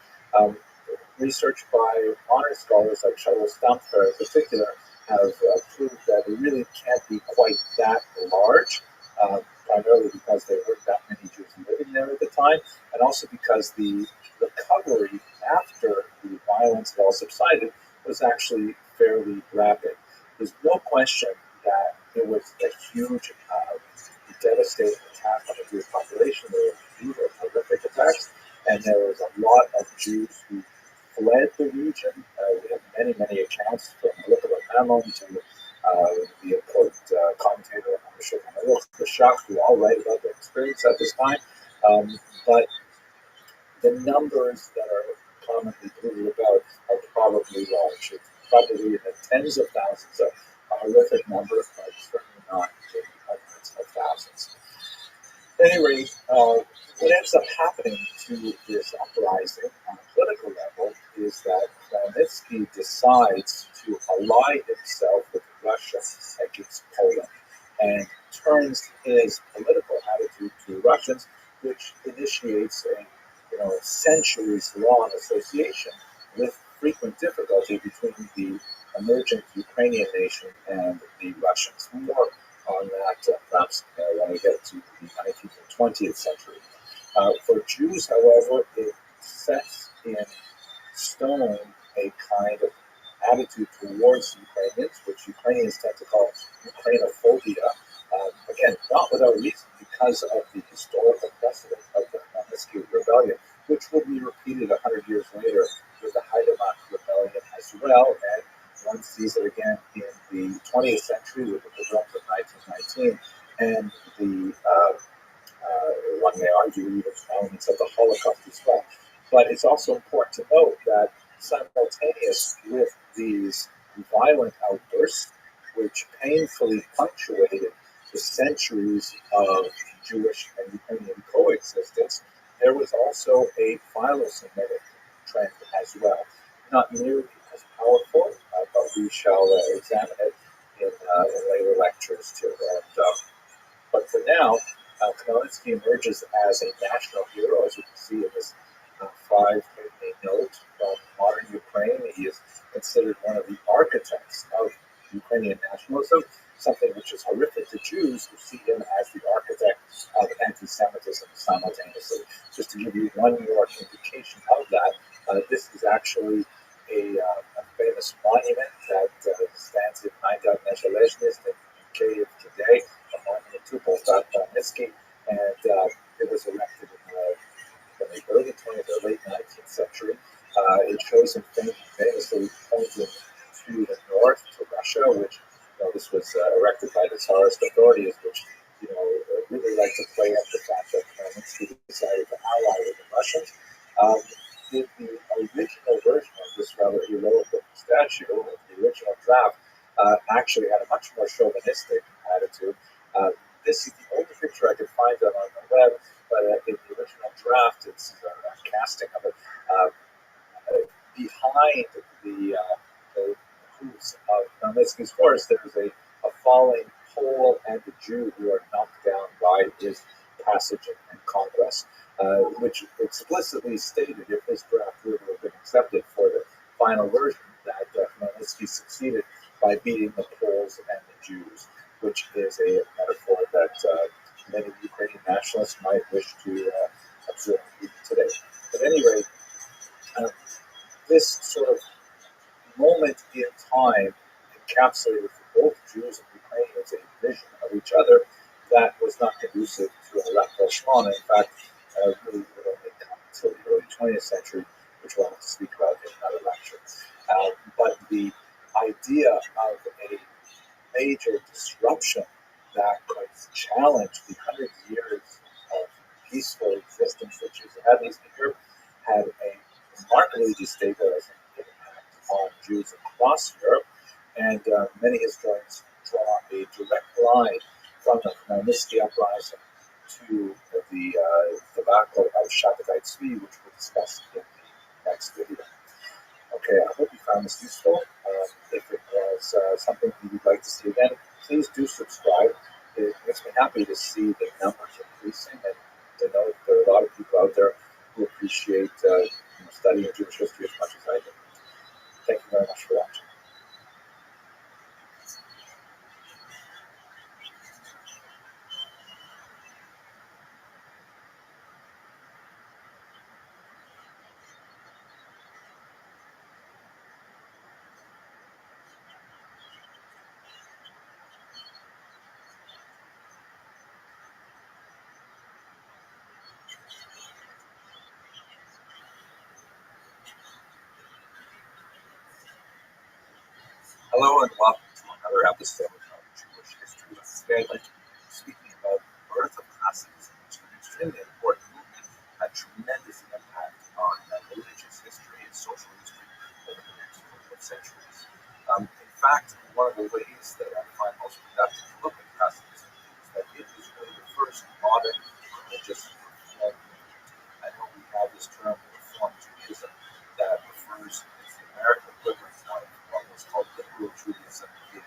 A: Research by honor scholars like Shaul Stampfer in particular have proved that it really can't be quite that large, primarily because there weren't that many Jews living there at the time, and also because the recovery after the violence had all subsided was actually fairly rapid. There's no question that it was a huge, devastating attack on the Jewish population. There were brutal, horrific attacks, and there was a lot of Jews who fled the region. We have many, many accounts from the Book of Mammon to the important commentator Rabbi, who all write about their experience at this time. But the numbers that are commonly tweeted about are probably large. It's probably in the tens of thousands, a horrific number, but certainly not in hundreds of thousands. At any rate, what ends up happening to this uprising on a political level is that Khmelnytsky decides to ally himself with Russia against Poland and turns his political attitude to Russians, which initiates a centuries-long association with frequent difficulty between the emergent Ukrainian nation and the Russians. More on that perhaps when we get to the 19th and 20th century. For Jews, however, it sets in stone a kind of attitude towards Ukrainians, which Ukrainians tend to call Ukrainophobia. Again, not without reason, because of the historical precedent of the Khmelnytsky rebellion, which would be repeated 100 years later with the Haidamach rebellion as well, and one sees it again in the 20th century with the pogroms of 1919 and the, one may argue, even elements of the Holocaust as well. But it's also important to note that simultaneous with these violent outbursts, which painfully punctuated the centuries of Jewish and Ukrainian coexistence, there was also a philo-Semitic trend as well. Not nearly as powerful, but we shall examine it in later lectures too. But for now, Khmelnytsky emerges as a national hero, as you can see in this 5-minute note from modern Ukraine. He is considered one of the architects of Ukrainian nationalism, something which is horrific to Jews who see him as the architect of anti-Semitism simultaneously. Just to give you one more indication of that, this is actually a famous monument that stands in Haidar Nezhalezhnyst in Kyiv today, a monument to Khmelnytsky, and it was erected in the early 20th or late 19th century. It shows him famously pointing to the north, to Russia, which this was erected by the Tsarist authorities, which really like to play up the fact that Khmelnytsky decided to ally with the Russians. The original version of this rather heroic statue, the original draft, actually had a much more chauvinistic attitude. this is the only picture I could find on the web, but in the original draft, it's a casting of it. Behind the hooves of Khmelnytsky's horse, there's a falling Pole and a Jew who are knocked down by his passage and conquest, which explicitly stated if this draft would have been accepted for the final version, that Khmelnytsky succeeded by beating the Poles and the Jews, which is a metaphor that many Ukrainian nationalists might wish to observe even today. At any rate, this sort of moment in time encapsulated for both Jews and Ukrainians a vision of each other that was not conducive to a rapprochement. In fact, really would only come until the early 20th century, which we'll have to speak about in another lecture. But the idea of a major disruption that could challenge the 100 years of peaceful existence that Jews had in Eastern Europe had a remarkably destabilizing impact on Jews across Europe, and many historians draw a direct line from the Khmelnytsky uprising to the debacle of Shabbatai Tzvi, which we'll discuss in the next video. Okay, I hope you found this useful. If it was something you'd like to see again, please do subscribe. It makes me happy to see the numbers increasing and to know that there are a lot of people out there who appreciate studying Jewish history as much as I do. Thank you very much for watching. Hello and welcome to another episode of Jewish History. Today I'd like to be speaking about the birth of Hasidism, which is an extremely important movement, had tremendous impact on religious history and social history over the next couple of centuries. In fact, one of the ways that I find most productive to look at Hasidism is that it is really the first modern religious reform movement. I know we have this term Reform Judaism that refers to the American equivalent of what was called liberal Judaism in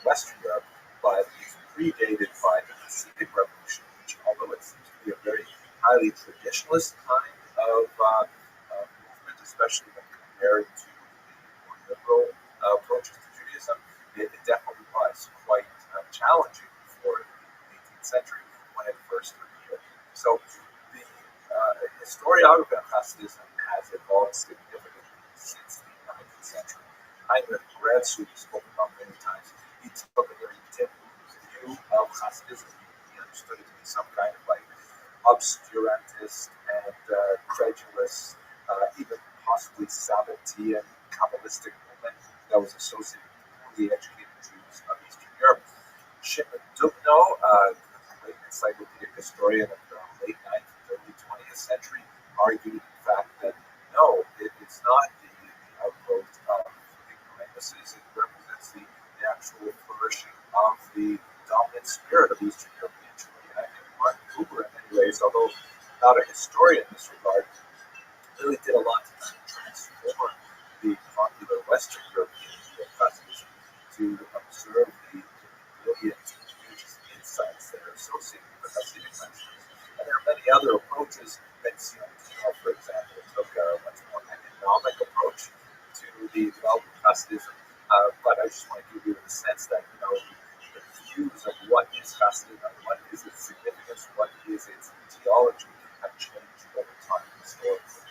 A: Western Europe, but it's predated by the Hasidic Revolution, which, although it seems to be a very highly traditionalist kind of movement, especially when compared to the more liberal approaches to Judaism, it definitely was quite challenging for the 18th century when it first appeared. So the historiography of Hasidism has evolved significantly since the 19th century. I'm a grad student who's spoken about many times. He took a very different view of Hasidism. He understood it to be some kind of like obscurantist and credulous, even possibly Sabbatean, Kabbalistic movement that was associated with the educated Jews of Eastern Europe. Shimon Dubno, a great encyclopedic historian of the late 19th and early 20th century, argued, in fact, that no, it's not the outgrowth of ignoramuses. It represents the actual flourishing of the dominant spirit of Eastern European Jewry. And I think Martin Buber, in many ways, although not a historian in this regard, really did a lot to transform the popular Western European view of Hasidism to observe the brilliant religious insights that are associated with the Hasidic traditions. And there are many other approaches. Benzion, for example, took a much more economic approach to the development of Hasidism. But I just want to give you the sense that, the views of what is Hasidism, what is its significance, what is its theology, have changed over time historically.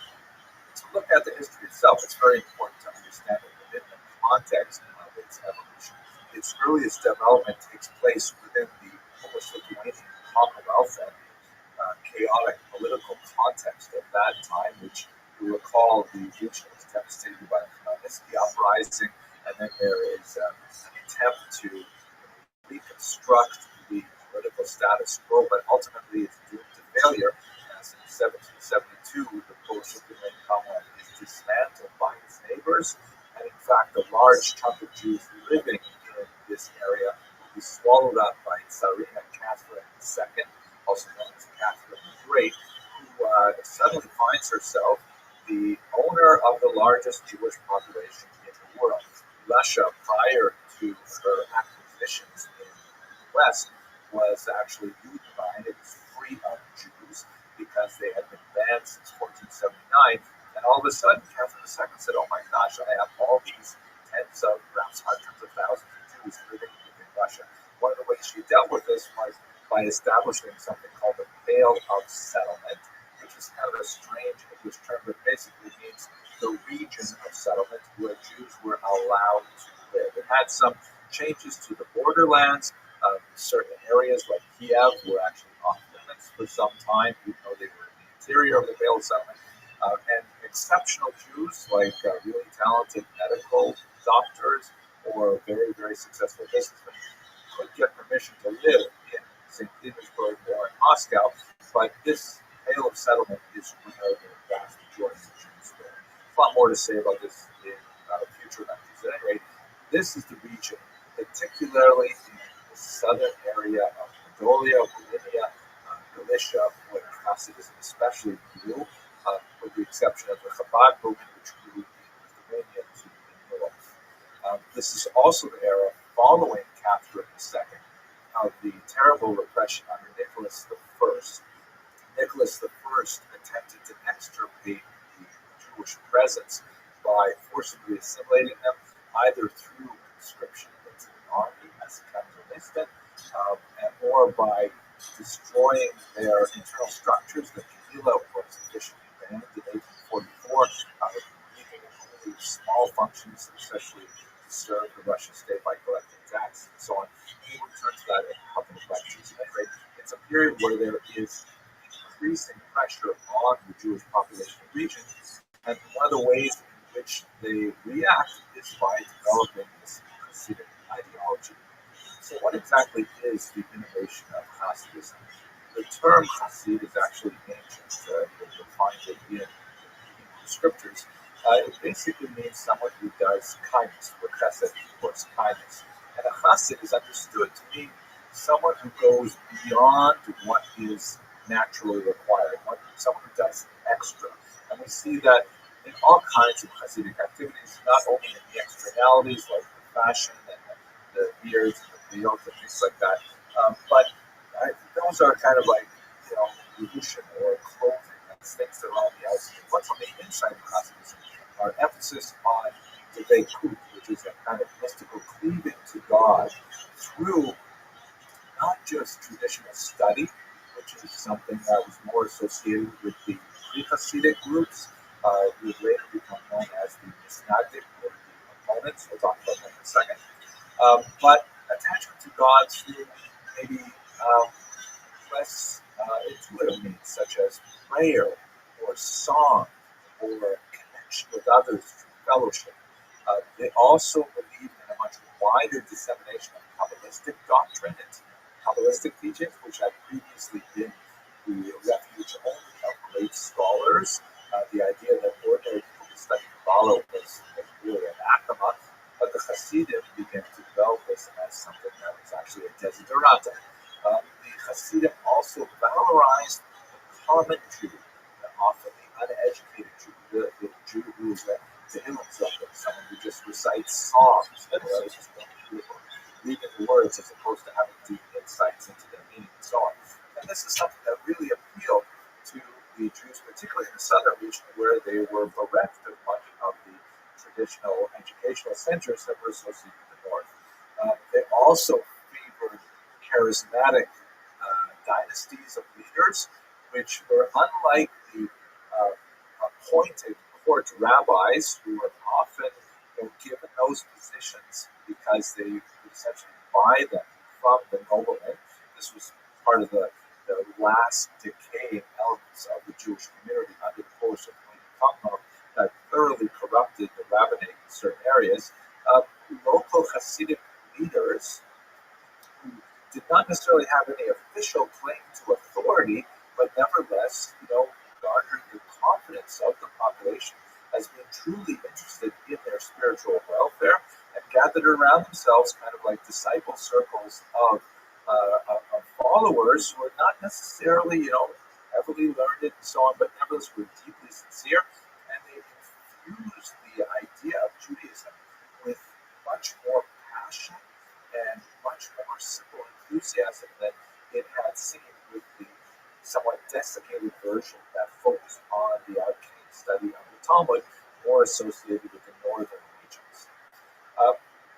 A: To look at the history itself, it's very important to understand it within the context of its evolution. Its earliest development takes place within the Polish-Lithuanian Commonwealth and the chaotic political context of that time, which you recall the region was devastated by the Khmelnytsky uprising, and then there is an attempt to reconstruct the political status quo, but ultimately it's doomed to failure. As in 1772, the Polish-Lithuanian Commonwealth is dismantled by its neighbors, and in fact, a large chunk of Jews living in this area will be swallowed up suddenly finds herself the owner of the largest Jewish population in the world. Russia, prior to her acquisitions in the West, was actually Judenrein. It was free of Jews because they had been banned since 1479. And all of a sudden, Catherine II said, "Oh my gosh, I have all these tens of, perhaps hundreds of thousands of Jews living within Russia." One of the ways she dealt with this was by establishing something called the Pale of Settlement, which is kind of a strange English term, but basically means the region of settlement where Jews were allowed to live. It had some changes to the borderlands. Certain areas like Kiev were actually off limits for some time, even though they were in the interior of the Pale of Settlement. And exceptional Jews, like really talented medical doctors or very, very successful businessmen, could get permission to live in St. Petersburg or in Moscow, but this Pale of Settlement is where the vast majority of Jews live. A lot more to say about this in future lectures. At any rate, this is the region, particularly in the southern area of Mongolia, Volhynia, Galicia, where Hasidism especially grew, with the exception of the Chabad movement, which grew in Lithuania to the north. This is also the era following Catherine II of the terrible repression under Nicholas I. Nicholas I attempted to extirpate the Jewish presence by forcibly assimilating them, either through conscription into the army as a kind of enlistment, or by destroying their internal structures. The Kehillah was officially banned in 1844, leaving only small functions, especially to serve the Russian state by collecting taxes and so on. We will return to that in a couple of lectures. Anyway, it's a period where there is increasing pressure on the Jewish population of the region, and one of the ways in which they react is by developing this Hasidic ideology. So what exactly is the innovation of Hasidism? The term Hasid is actually ancient. You'll find it in the scriptures. It basically means someone who does kindness, or chesed, of course, kindness. And a Hasid is understood to mean someone who goes beyond what is naturally required, someone who does extra. And we see that in all kinds of Hasidic activities, not only in the externalities like the fashion and the beards and the veils and things like that, but those are kind of like, revolution or clothing. That's things that are on the outside. What's on the inside of Hasidism are emphasis on the Veikut, which is a kind of mystical cleaving to God through not just traditional study, which is something that was more associated with the pre-Hasidic groups, who would later become known as the Misnagdic, or the opponents. We'll talk about that in a second. But attachment to God through maybe less intuitive means, such as prayer or song or connection with others through fellowship. They also believe in a much wider dissemination of Kabbalistic doctrine and Kabbalistic teachings, which had previously been the refuge only of great scholars. The idea that ordinary people who study Kabbalah was really anathema, but the Hasidim began to develop this as something that was actually a desiderata. The Hasidim also valorized the common Jew, often the uneducated Jew, the Jew who is a Tehillim Zohar, someone who just recites songs, just reading the words as opposed to having deep insights into their meaning and so on. And this is something that really appealed to the Jews, particularly in the southern region, where they were bereft of much of the traditional educational centers that were associated with the north. They also favored charismatic dynasties of leaders, which were unlike the appointed court rabbis, who were often given those positions because they could essentially buy them from the noblemen. This was part of the last decaying elements of the Jewish community under the course of Taik that thoroughly corrupted the rabbinate in certain areas. Local Hasidic leaders who did not necessarily have any official claim to authority, but nevertheless, garnered the confidence of the population as being truly interested in their spiritual welfare, and gathered around themselves kind of like disciple circles of followers who are not necessarily, ever carefully learned it and so on, but nevertheless were deeply sincere, and they infused the idea of Judaism with much more passion and much more simple enthusiasm than it had seen with the somewhat desiccated version that focused on the arcane study of the Talmud, more associated with the northern regions.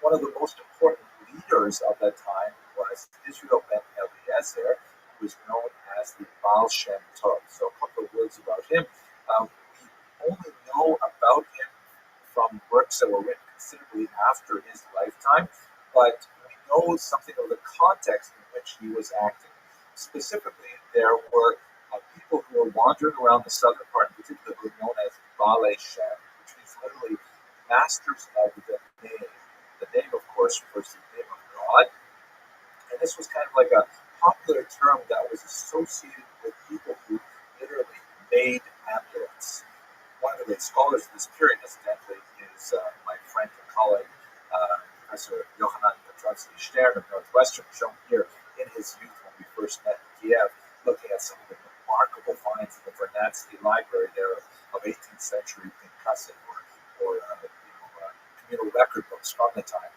A: One of the most important leaders of that time was Israel ben Eliezer, who was known as the Baal Shem Tov. So a couple of words about him. We only know about him from works that were written considerably after his lifetime, but we know something of the context in which he was acting. Specifically, there were people who were wandering around the southern part, in particular, who were known as Baalei Shem, which means literally masters of the name. The name, of course, refers to the name of God, and this was kind of like a popular term that was associated with people who literally made amulets. One of the great scholars of this period, incidentally, is my friend and colleague, Professor Yohanan Stern of Northwestern, shown here in his youth when we first met in Kiev, looking at some of the remarkable finds in the Vernadsky Library there of 18th century Pinkassim or communal record books from the time.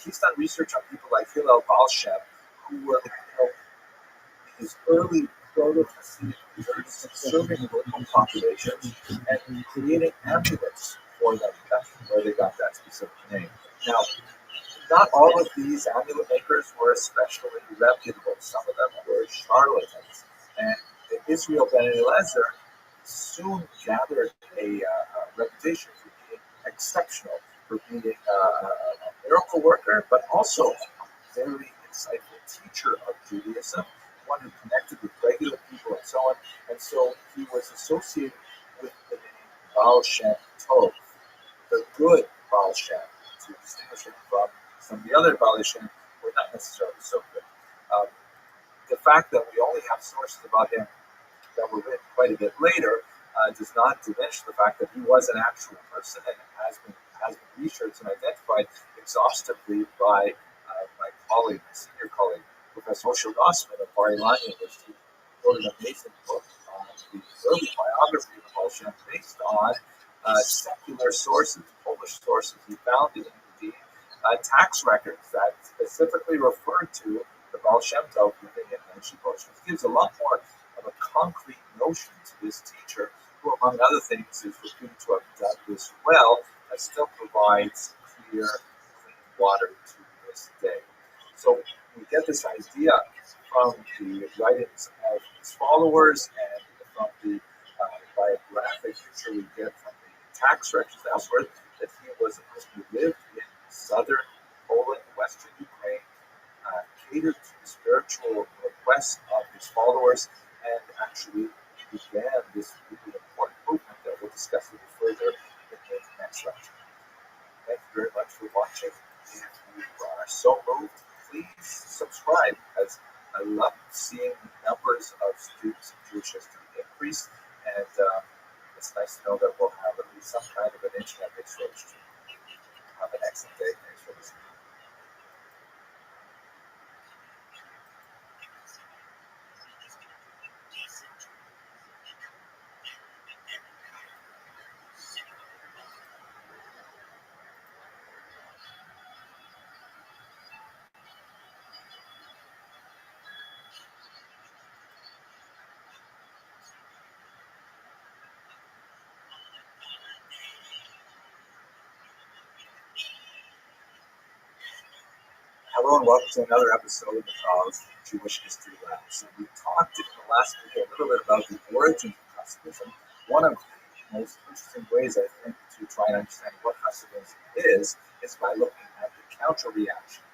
A: He's done research on people like Hillel Baal Shem, who were these early proto-Hasidic leaders serving local populations and creating amulets for them. That's where they got that specific name. Now, not all of these amulet makers were especially reputable. Some of them were charlatans. And Israel ben Eliezer soon gathered a reputation for being exceptional, for being a miracle worker, but also a very insightful teacher of Judaism, one who connected with regular people and so on. And so he was associated with the name Baal Shem Tov, the good Baal Shem, to distinguish him from some of the other Baal Shem were not necessarily so good. The fact that we only have sources about him that were written quite a bit later does not diminish the fact that he was an actual person and has been researched and identified exhaustively by my colleague, my senior colleague, Professor Moshe Rossman of Bar-Ilan University, wrote an amazing book on the early biography of Baal Shem based on secular sources, Polish sources. He found in the tax records that specifically referred to the Baal Shem Tov living in ancient Polish. It gives a lot more of a concrete notion to this teacher, who, among other things, is reputed to have done this well, that still provides clear, clean water to this day. So we get this idea from the writings of his followers and from the biographic picture we get from the tax records elsewhere, that he was a person who lived in southern Poland, western Ukraine, catered to the spiritual requests of his followers, and actually began this really important movement that we'll discuss a little further in the next lecture. Thank you very much for watching. If you are so moved, please subscribe, as I love seeing the numbers of students of Jewish history increase, and it's nice to know that we'll have at least some kind of an internet exposure. Have an excellent day. Thanks for listening. Hello and welcome to another episode of Jewish History Lab. So we talked in the last video a little bit about the origins of Hasidism. One of the most interesting ways, I think, to try and understand what Hasidism is by looking at the counter-reaction.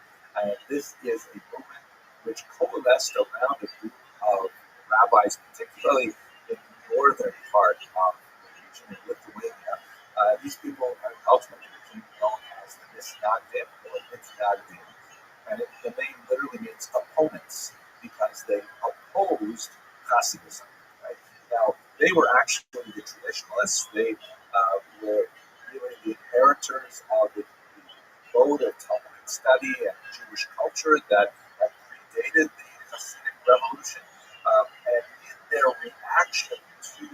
A: This is a movement which coalesced around a group of rabbis, particularly in the northern part of the region in Lithuania. These people ultimately became known as the Misnagdim or Mitnagdim. And the name literally means opponents, because they opposed Hasidism. Right? Now, they were actually the traditionalists. They were really the inheritors of the mode of Talmudic study and Jewish culture that predated the Hasidic revolution. And in their reaction to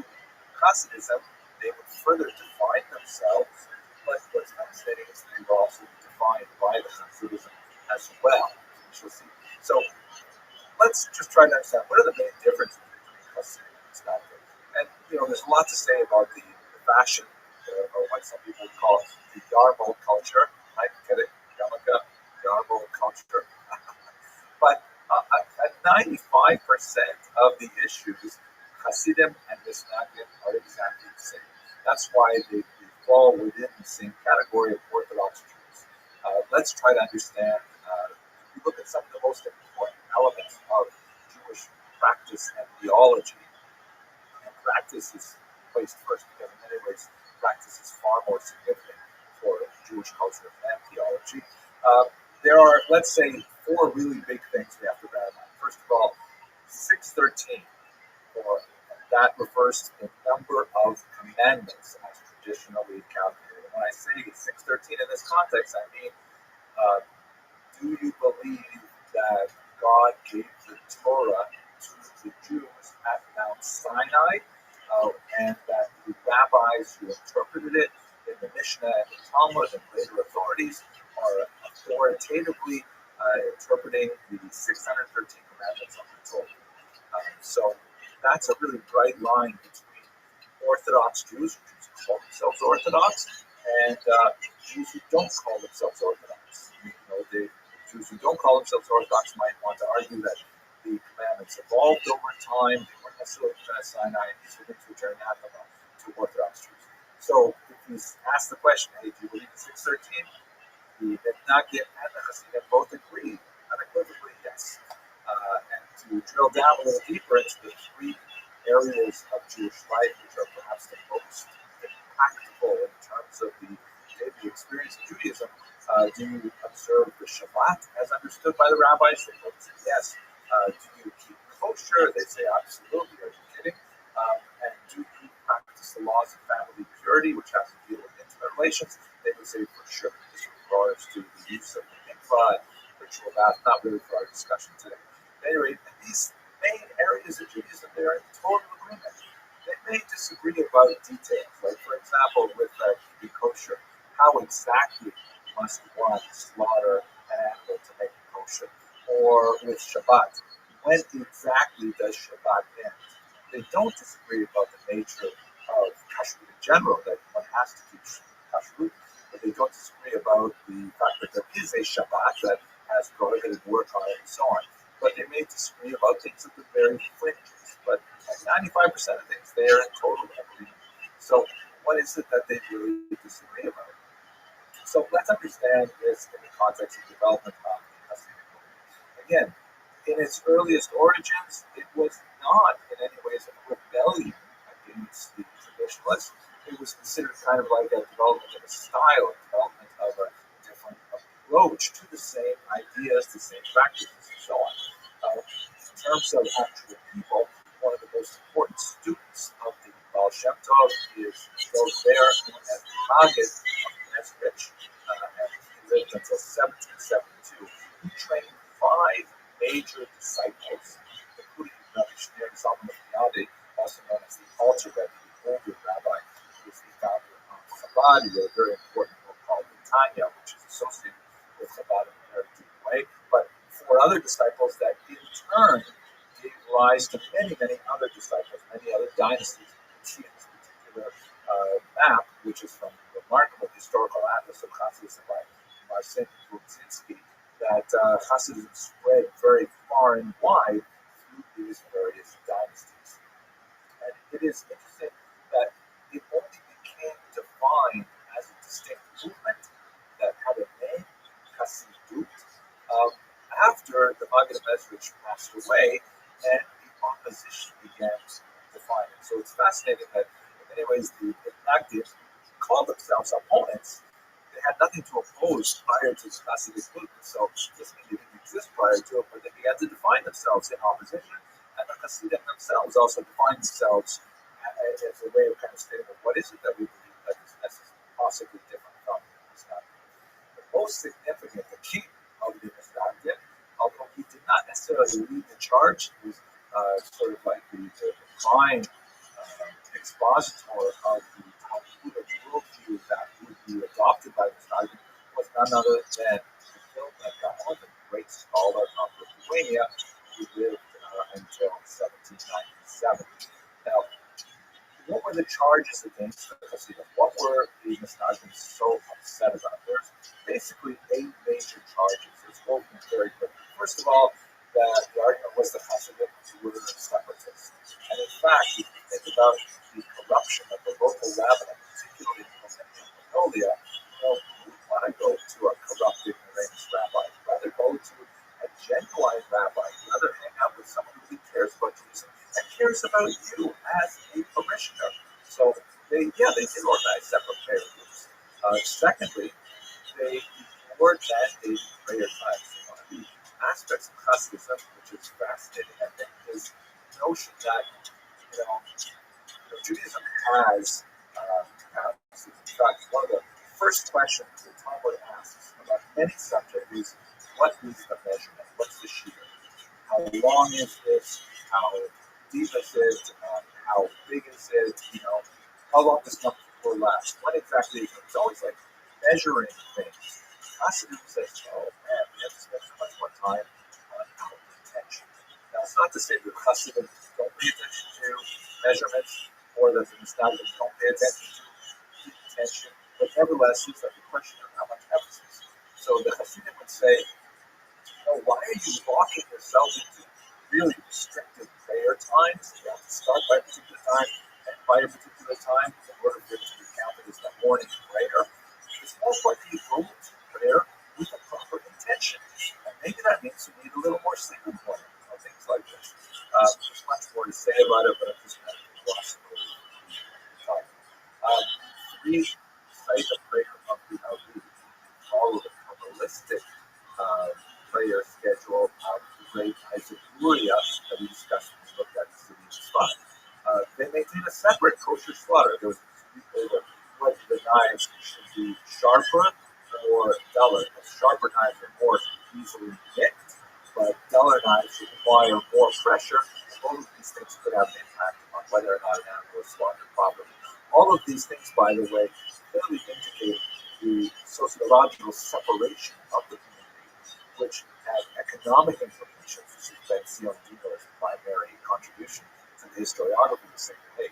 A: Hasidism, they would further define themselves, but what's fascinating is they were also defined by the Hasidism as well, which you'll see. So let's just try to understand what are the main differences between Hasidim and Tzaddik. And there's a lot to say about the fashion, or what some people would call the Yarmul culture. I get it, Yarmul culture. But at 95% of the issues, Hasidim and Misnagdim are exactly the same. That's why they fall within the same category of Orthodox Jews. Let's try to understand. We look at some of the most important elements of Jewish practice and theology. And practice is placed first because, in many ways, practice is far more significant for Jewish culture and theology. There are, let's say, four really big things we have to bear in mind. First of all, 613, that refers to the number of commandments as traditionally calculated. When I say 613 in this context, I mean, do you believe that God gave the Torah to the Jews at Mount Sinai, and that the rabbis who interpreted it in the Mishnah and the Talmud and later authorities are authoritatively interpreting the 613 commandments of the Torah? So that's a really bright line between Orthodox Jews, who call themselves Orthodox, and Jews who don't call themselves Orthodox. The Jews who don't call themselves Orthodox might want to argue that the commandments evolved over time, they weren't necessarily from Sinai, and these were things which are anathema to Orthodox Jews. So if we ask the question, hey, do you believe in 613? The Nagdim and the Hasidim both agree, unequivocally, yes. And to drill down a little deeper into the three areas of Jewish life, which are perhaps the most practical in terms of the daily experience of Judaism, do you observe the Shabbat as understood by the rabbis? They both say yes. Do you keep kosher? They say absolutely. Are you kidding? And do you practice the laws of family purity, which has to deal with intimate relations? They would say for sure. This regards to the use of the mikvah, ritual bath, not really for our discussion today. At any rate, these main areas of Judaism, they are in total agreement. They may disagree about details, like, for example, with keeping kosher, how exactly must one slaughter an animal to make it kosher? Or with Shabbat, when exactly does Shabbat end? They don't disagree about the nature of kashrut in general, that one has to keep kashrut, but they don't disagree about the fact that there is a Shabbat that has prohibited work on it and so on. But they may disagree about things at the very fringes. But 95% of things, they are in total agreement. So what is it that they really disagree about? So let's understand this in the context of development of the Hasidic movement. Again, in its earliest origins, it was not in any ways a rebellion against the traditionalists. It was considered kind of like a development of a style, a development of a different approach to the same ideas, the same practices, and so on. In terms of actual people, one of the most important students of the Baal Shem Tov is those there known as the Maggid of Mezrich, and he lived until 1772. He trained 5 major disciples, including Rabbi Solomon of Yadi, also known as the Alter Rebbe, the older rabbi, who was the founder of Chabad. He wrote a very important book called the Tanya, which is associated with Chabad in a very deep way. But 4 other disciples that in turn gave rise to many, many other disciples, many other dynasties. You can see in this particular map, which is from the remarkable historical atlas of Hasidism by Marcin Brudzinski, that Hasidism spread very far and wide through these various dynasties. And it is interesting that it only became defined as a distinct movement that had a name, Hasidut, after the Maggid of Mezrich passed away and the opposition began to define it. So it's fascinating that in many ways the Nagdim called themselves opponents. They had nothing to oppose prior to the Hasidic movement, so this means they didn't exist prior to it, but they began to define themselves in opposition, and the Hasidim themselves also defined themselves as a way of kind of stating, well, what is it that we believe that is possibly different from this Nagdim? The most significant, the king of the Nagdim, although he did not necessarily lead the charge, he was sort of like the prime expositor of the Talmudic worldview that would be adopted by the Misnagdim was none other than Vilna Gaon, the great scholar of Lithuania, who lived until 1797. Now, what were the charges against the Hasidim? What were the Misnagdim so upset about? There's basically 8 major charges. Let's go through them very quickly. First of all, that the argument was the Hasidim were separatists. And in fact, if you think about the corruption of the local rabbinate, particularly in Mongolia, we want to go to a corrupt, ignoramus rabbi. We'd rather go to a genuine rabbi. We'd rather hang out with someone who really cares about Judaism and cares about you as a parishioner. So they did organize separate prayer groups. Secondly, they ignored mandated prayer times. One of the aspects of Hasidism, which is fascinating, I think, is the notion that Judaism has capacity. In fact, one of the first questions the Talmud asks about any subject is, what is the measurement? What's the shear? How long is this? How deep is it? How big is it? How long does Yom Kippur last? When exactly is it? It's always like measuring things. Hasidism says, oh man, we have to spend so much more time on our intention. Now, it's not to say that Hasidim don't pay attention to measurements, or that the Misnagdim don't pay attention to intention, but nevertheless, it's like a question of how much emphasis. So the Hasidim would say, why are you locking yourself into really restricted prayer times? You have to start by a particular time, and by a particular time, in order for it to be counted as the morning prayer. It's more important you go to prayer with a proper intention. And maybe that means you need a little more sleep in the morning, things like this. There's much more to say about it, but I'm just going to gloss over the time. 3, cite a prayer of the Rabbi. Follow the Kabbalistic prayer schedule of the great Isaac Luria that we discussed when we looked at the city of Tzfat. They maintain a separate kosher slaughter. There was whether the knives should be sharper or duller. Sharper knives are more easily nicked, but duller knives require more pressure. All of these things could have an impact on whether or not an animal is slaughtered properly. All of these things, by the way, clearly indicate the sociological separation of the community, which had economic implications. This is Ben Sion Dino's primary contribution to the historiography, to say, hey,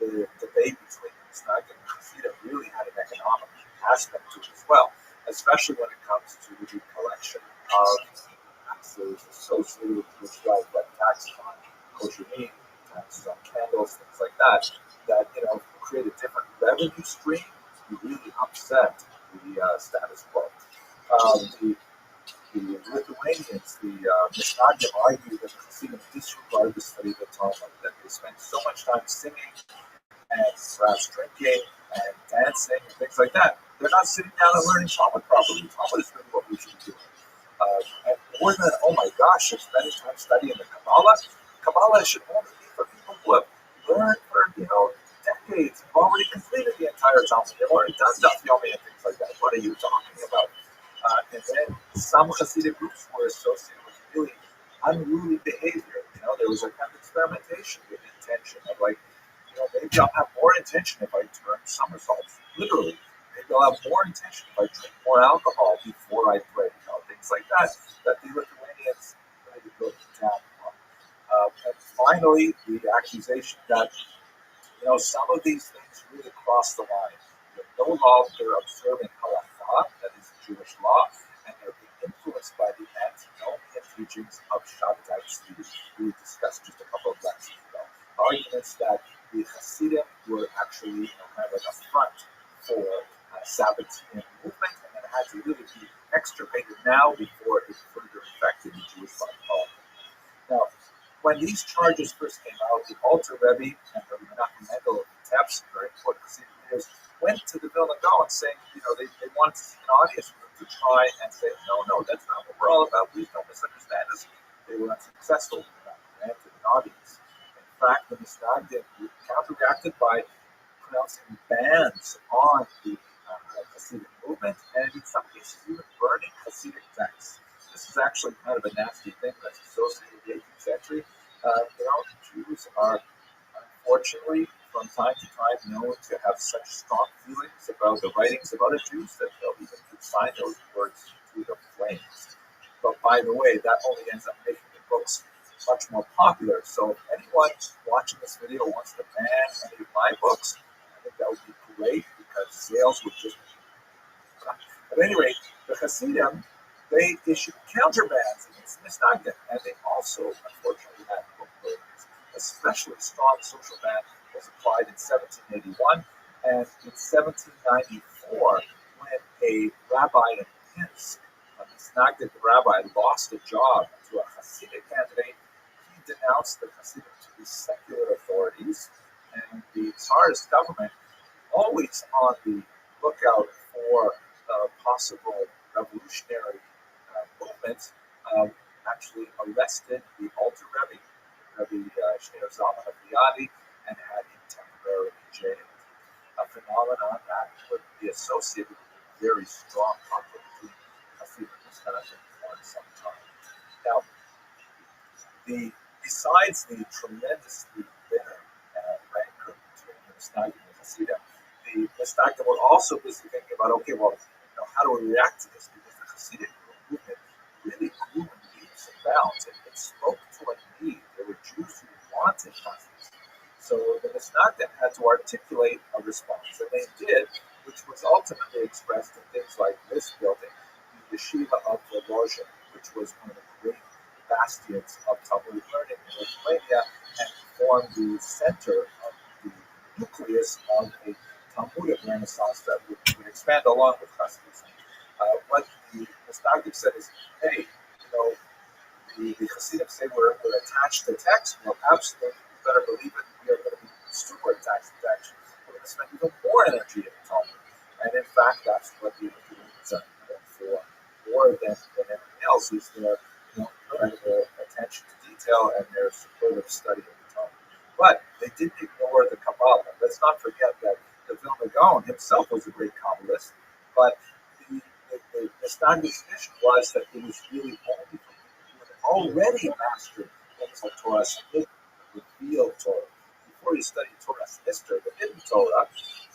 A: the debate between Misnagdim and Hasidim really had an economic aspect to it as well, especially when it comes to the collection of taxes associated with like taxes on kosher meat, taxes on candles, things like that, create a different revenue stream. You really upset the status quo. The Lithuanians, the Misnagdim argue that the Hasidim disregard the study of the Talmud, that they spend so much time singing and perhaps drinking and dancing and things like that. They're not sitting down and learning Talmud properly. Talmud is really what we should be doing. And more than, oh my gosh, they're spending time studying the Kabbalah. Kabbalah should only be for people who have learned for, decades, have already completed the entire Talmud. They've already done Daf Yomi and things like that. What are you talking about? And then some Hasidic groups were associated with really unruly behavior. There was a kind of experimentation with intention of maybe I'll have more intention if I turn somersaults. Literally. Maybe I'll have more intention if I drink more alcohol before I pray. Things like that the Lithuanians really broke down on. And finally, the accusation that some of these things really cross the line. They're no longer observing halakha, that is Jewish law, and they're being influenced by the antinomian teachings of Shabbatai Tzvi. We discussed just a couple of lessons ago. Arguments that the Hasidim were actually kind of like a front for Sabbatean movement, and it had to really be extirpated now before it further affected the Jewish politics. Now, when these charges first came out, the Alter Rebbe and Rabbi Menachem Mendel of Vitebsk, very important Hasidic leaders, went to the Vilna Gaon saying, they wanted to see an audience for them to try and say, no, that's not what we're all about. Please don't misunderstand us. They were unsuccessful. They were not granted an audience. In fact, the Misnagdim counteracted by pronouncing bans on the Hasidic movement, and in some cases even burning Hasidic texts. This is actually kind of a nasty thing that's associated with the 18th century, Jews are unfortunately from time to time known to have such strong feelings about the writings of other Jews that they'll even consign those words to the flames. But by the way, that only ends up making the books much more popular. So if anyone watching this video wants to ban any of my books, I think that would be great because sales would just. At any rate, the Hasidim, they issued counterbans against Misnagdim, and they also, unfortunately, had book burdens. Especially strong social ban was applied in 1781, and in 1794, when a rabbi in Pinsk, a Misnagdic rabbi, lost a job to a Hasidic candidate, he denounced the Hasidim to be secular authorities, and the Tsarist government, always on the lookout for possible revolutionary movements, actually arrested the Alter Rebbe, Rabbi Shneur Zalman of Liadi, and had him temporarily jailed. A phenomenon that would be associated with a very strong conflict between Hasidim and Misnagdim for some time. Now, besides the tremendously bitter rancor between the Misnagdim and Hasidim, the Misnagdim were also busy thinking about, okay, well, how do we react to this? Because the Hasidic movement really grew in leaps and bounds, and it spoke to a need. There were Jews who wanted justice. So the Misnagdim had to articulate a response, and they did, which was ultimately expressed in things like this building, the Yeshiva of Volozhin, which was one of the great bastions of Talmud learning in Lithuania, and formed the center of the nucleus of a Talmudic Renaissance that would expand along with Hasidism. What the Misnagdim said is, hey, the Hasidim say we're attached to text. Well, absolutely, you better believe it. We are going to be super attached to text. We're going to spend even more energy in the Talmud. And in fact, that's what the Lithuanians are known for. More than anything else is their incredible attention to detail and their superlative study of the Talmud. But they didn't ignore the Kabbalah. Let's not forget that the Vilna Gaon himself was a great Kabbalist, but the Misnagdim's mission was that it was really only for people who had already mastered things like Torah Snitter, the real Torah. Before you studied Torah Snitter, the hidden Torah,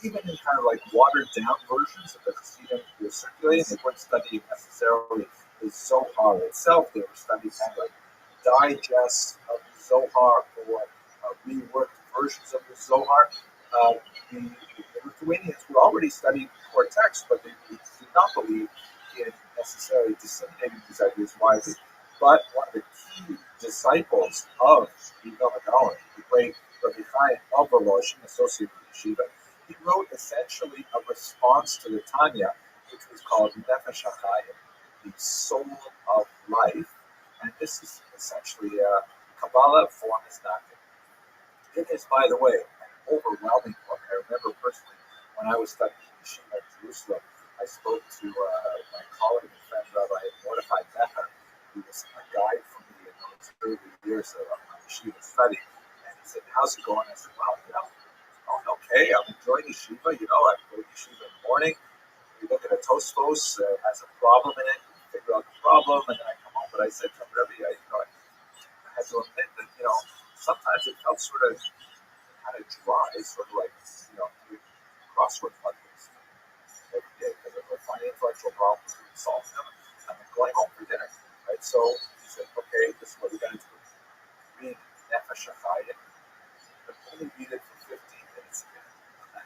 A: even in kind of like watered down versions of the Hasidim were circulating, they weren't studying necessarily the Zohar itself. They were studying kind of like digests of the Zohar or reworked versions of the Zohar. The Lithuanians were already studying core texts, but they did not believe in necessarily disseminating these ideas widely. But one of the key disciples of the Vilna Gaon, the great Rabbi Chaim of Volozhin, associated with Yeshiva, he wrote essentially a response to the Tanya, which was called Nefesh HaChaim, the soul of life. And this is essentially a Kabbalah for Misnagdim. It is, by the way, an overwhelming book. I remember personally when I was studying Yeshiva in Jerusalem, I spoke to my colleague and friend Rabbi Mordechai Becher, who was a guide for me in those early years of my Yeshiva study. And he said, "How's it going?" I said, "Well, going okay. I'm enjoying Yeshiva. I go to Yeshiva in the morning. We look at a Tosfos, has a problem in it, we figure out the problem, and then I come home." But I said to him, "Rabbi, I had to admit that, sometimes it felt sort of kind of dry, sort of like, crossword puzzles every day because if I find intellectual problems and solve them, and I'm going home for dinner, right?" So he said, "Okay, this is what we got to do. Read Nefesh HaChaim, but only read it for 15 minutes a day."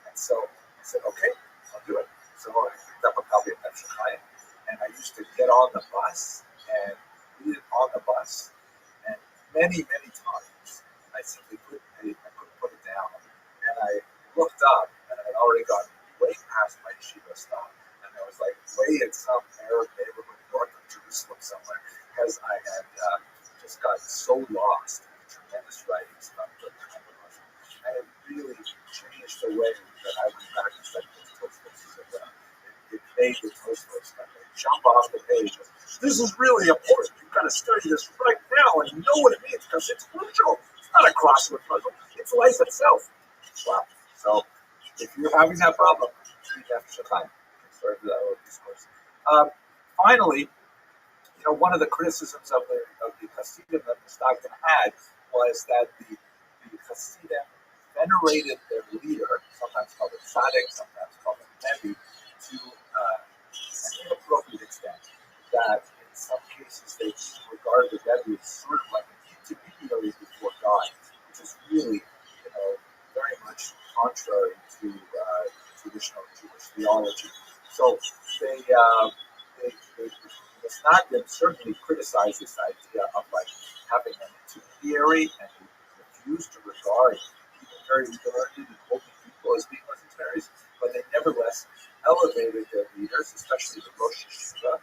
A: And so I said, "Okay, I'll do it." So I picked up a copy of Nefesh HaChaim, and I used to get on the bus and read it on the bus. And many, many times, I simply couldn't put it down. And I looked up, and I had already gotten way past my yeshiva stop. And I was like way in some Arab neighborhood north of Jerusalem somewhere, because I had just gotten so lost in the tremendous writings about the Kabbalah. And it really changed the way that I went back and studied those Tosfos. It made the Tosfos kind of jump off the page. This is really important. You've got to study this right now and know what it means because it's crucial. It's not a crossword puzzle. It's life itself. Wow. So if you're having that problem, read Nefesh HaChaim. Sorry for that little discourse. Finally, one of the criticisms of the Hasidim that Stockton had was that the Hasidim venerated their leader, sometimes called a tzaddik, sometimes called a Rebbe, to an inappropriate extent. That in some cases they regard the Rebbe as sort of like an intermediary before God, which is really, very much contrary to traditional Jewish theology. So the Snagdim certainly criticized this idea of like having an intermediary, and they refused to regard even very learned and holy people as being intermediaries, but they nevertheless elevated their leaders, especially the Rosh Yeshiva,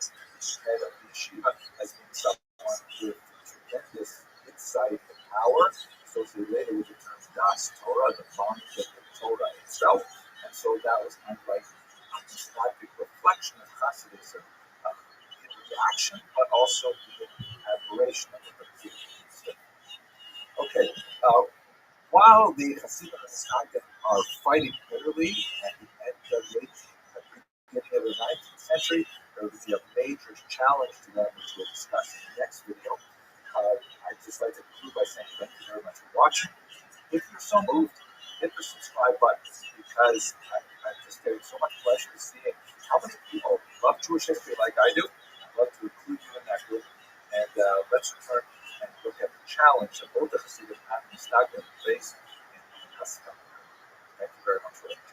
A: head of the yeshiva, as being someone with tremendous insight and power, associated later with the term Das Torah, the bondage of the Torah itself. And so that was kind of like a nostalgic reflection of Hasidism in reaction, but also in admiration of the Hasidim. Okay, while the Hasidim and the Snagdim are fighting bitterly at the end of the 18th and beginning of the 19th century, there will be a major challenge to them, which we'll discuss in the next video. I'd just like to conclude by saying thank you very much for watching. If you're so moved, hit the subscribe button, because I'm just getting so much pleasure seeing how many people love Jewish history like I do. I'd love to include you in that group. And let's return and look at the challenge that both the Hasidim and the Snagdim face in Haskell. Thank you very much for watching.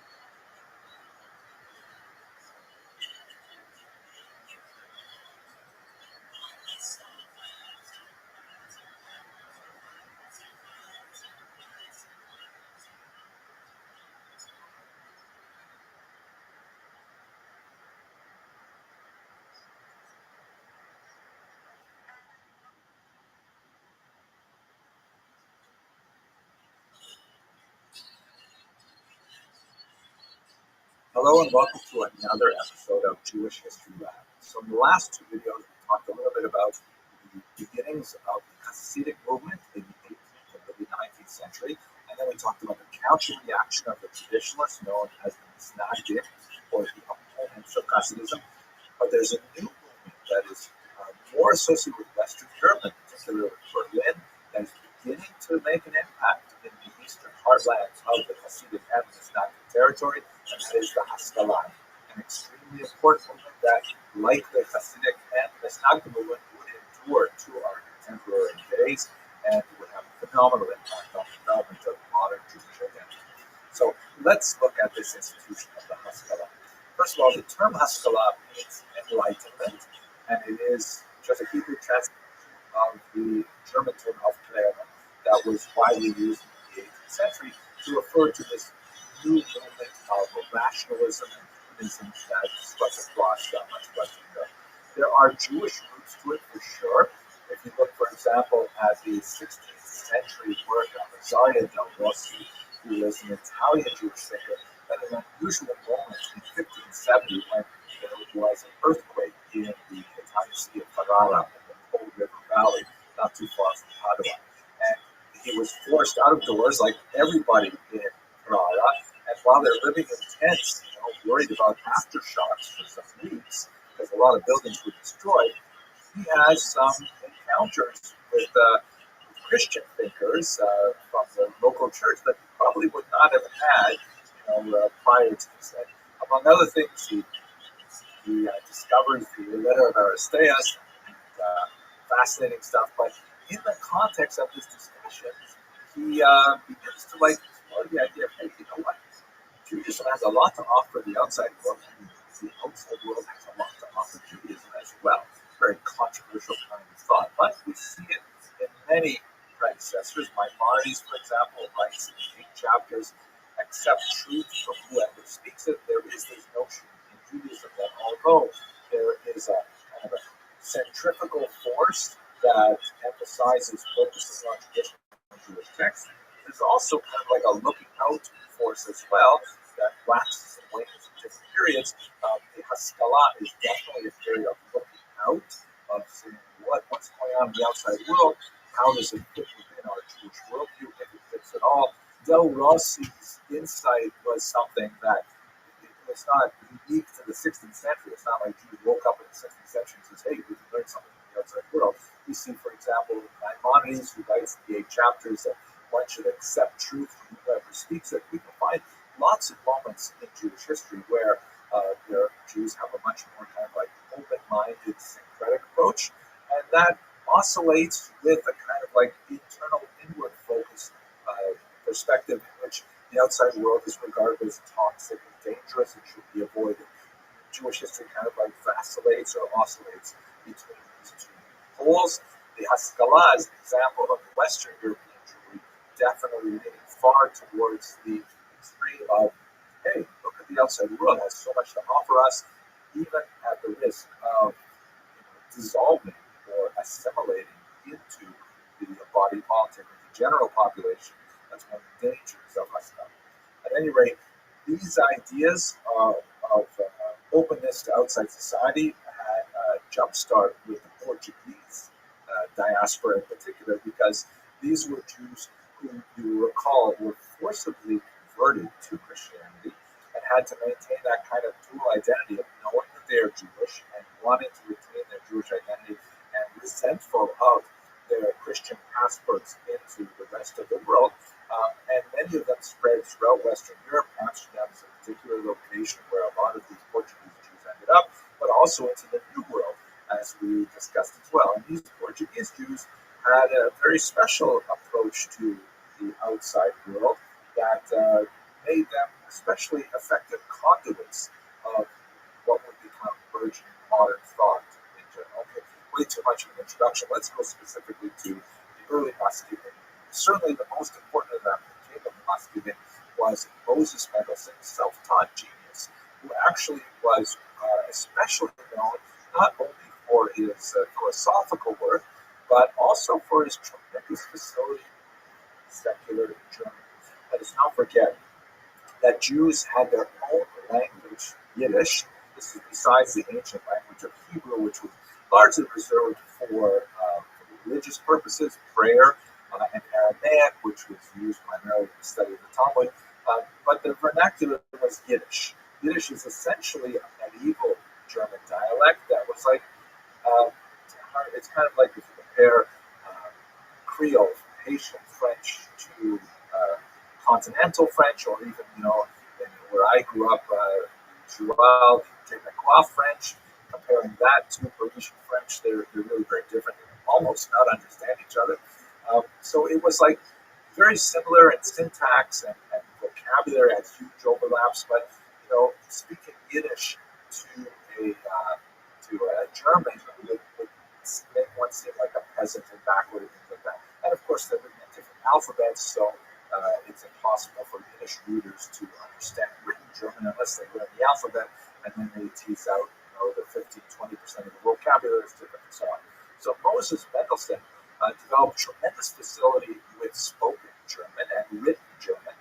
A: Hello and welcome to another episode of Jewish History Lab. So in the last two videos, we talked a little bit about the beginnings of the Hasidic movement in the 18th and early 19th century, and then we talked about the counter-reaction of the traditionalists known as the Snagdim, or the opponents of Hasidism. But there's a new movement that is more associated with Western Europe, in particular Berlin, that is beginning to make an impact in the eastern heartlands of the Hasidic and the Snagdim territory, and that is the Haskalah, an extremely important movement that, like the Hasidic and the Snagdim movement, would endure to our contemporary days and would have a phenomenal impact on the development of modern Jewish identity. So let's look at this institution of the Haskalah. First of all, the term Haskalah means enlightenment, and it is just a Hebrew translation of the German term Aufklärung that was widely used in the 18th century to refer to this new movement of rationalism and humanism that swept across much of Western Europe. There are Jewish roots to it for sure. If you look, for example, at the 16th century work of Rosaria del Rossi, who was an Italian Jewish thinker, at an unusual moment in 1570 when there was an earthquake in the Italian city of Ferrara in the Po River Valley, not too far from Padua. And he was forced out of doors, like everybody in Ferrara, and while they're living in tents, worried about aftershocks for some weeks, because a lot of buildings were destroyed, he has some encounters with Christian thinkers from the local church that he probably would not have had prior to this. And among other things, he discovers the letter of Aristeas, and fascinating stuff. But in the context of this discussion, he begins to explore the idea of, hey, you know what? Judaism has a lot to offer the outside world, and the outside world has a lot to offer Judaism as well. Very controversial kind of thought, but we see it in many predecessors. Maimonides, for example, writes in 8 chapters, accept truth from whoever speaks it. There is this notion in Judaism that although there is a kind of a centrifugal force that emphasizes focusing on traditional Jewish texts, there's also kind of like a looking out force as well that waxes and wanes in different periods. The Haskalah is definitely a period of looking out, of seeing what's going on in the outside world, how does it fit within our Jewish worldview, if it fits at all. Del Rossi's insight was something that was not unique to the 16th century. It's not like Jews woke up in the 16th century and says, hey, we can learn something from the the outside world. We see, for example, Maimonides, who writes the 8 chapters that one should accept truth from whoever speaks it. We can find lots of moments in Jewish history where the Jews have a much more kind of like open-minded, syncretic approach, and that oscillates with a kind of like internal, inward-focused perspective in which the outside world is regarded as toxic and dangerous and should be avoided. Jewish history kind of like vacillates or oscillates between these two poles. The Haskalah is an example of Western European Jewry definitely leaning far towards the extreme of, hey, look at the outside world, it has so much to offer us, even at the risk of dissolving or assimilating into the body politic of the general population. That's one of the dangers of Haskalah. At any rate, these ideas of openness to outside society had a jumpstart with the Portuguese diaspora in particular, because these were Jews who, you recall, were forcibly converted to Christianity and had to maintain that kind of dual identity of knowing that they are Jewish and wanting to retain their Jewish identity and resentful of their Christian passports into the rest of the world. And many of them spread throughout Western Europe. Amsterdam is a particular location where a lot of these Portuguese Jews ended up, but also into the New World, as we discussed as well. And these Portuguese Jews had a very special approach to the outside world that made them especially effective conduits of what would become burgeoning modern thought in general. Okay, way too much of an introduction. Let's go specifically to the early Muskegon. Certainly the most important of them who came of Muskegon was Moses Mendelssohn, self-taught genius, who actually was especially known not only for his philosophical work, but also for his tremendous facility in secular German. Let us not forget that Jews had their own language, Yiddish. This is besides the ancient language of Hebrew, which was largely reserved for religious purposes, prayer, and Aramaic, which was used primarily to study the Talmud. But the vernacular was Yiddish. Yiddish is essentially a medieval German dialect that was like, it's kind of like if you compare Creole, Haitian French to continental French, or even, where I grew up, Joual, Quebecois French, comparing that to Parisian French, they're really very different. They almost not understand each other. So it was like very similar in syntax and vocabulary, had huge overlaps, but speaking Yiddish to a German would make one seem like a peasant and backward and things like that. And of course, they're written in different alphabets, so it's impossible for Yiddish readers to understand written German unless they learn the alphabet, and then they tease out, the 15-20% of the vocabulary is different and so on. So Moses Mendelssohn developed tremendous facility with spoken German and written German,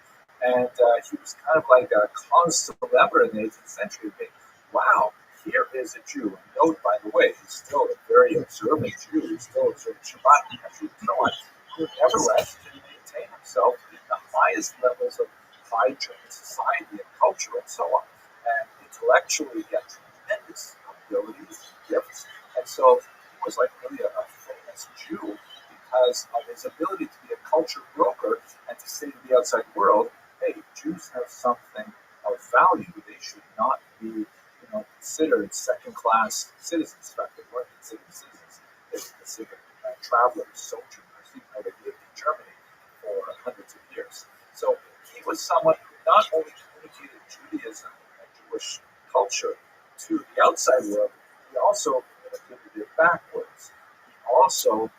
A: and he was kind of like a cause célèbre in the 18th century, being, wow, here is a Jew. And note, by the way, he's still a very observant Jew. He's still observing Shabbat and so on, who nevertheless can maintain himself in the highest levels of high German society and culture and so on. And intellectually, he had tremendous abilities and gifts. And so he was like really a famous Jew because of his ability to be a culture broker and to say to the outside world, hey, Jews have something of value. They should not be considered second-class citizens. In fact, they weren't considered citizens. They were considered travelers, sojourners, even though they lived in Germany for hundreds of years. So he was someone who not only communicated Judaism and Jewish culture to the outside world, he also communicated it backwards. He also,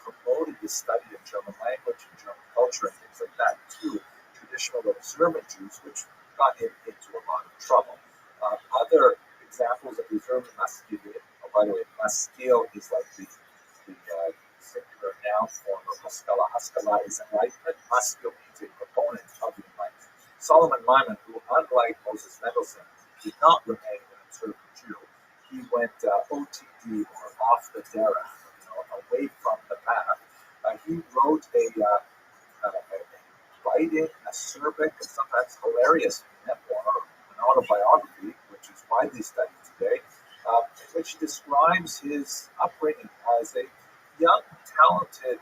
A: promoted the study of German language and German culture and things like that to traditional observant Jews, which got him into a lot of trouble. Other examples of observant Muskegon, by the way, Maskil is like the singular noun form of Haskalah. Haskalah is enlightenment. Maskil means a proponent of the enlightenment. Solomon Maimon, who, unlike Moses Mendelssohn, did not remain an observant Jew. He went OTD, or off the derech, away from the path. He wrote a biting, acerbic, and sometimes hilarious memoir, an autobiography, which is widely studied today, in which he describes his upbringing as a young, talented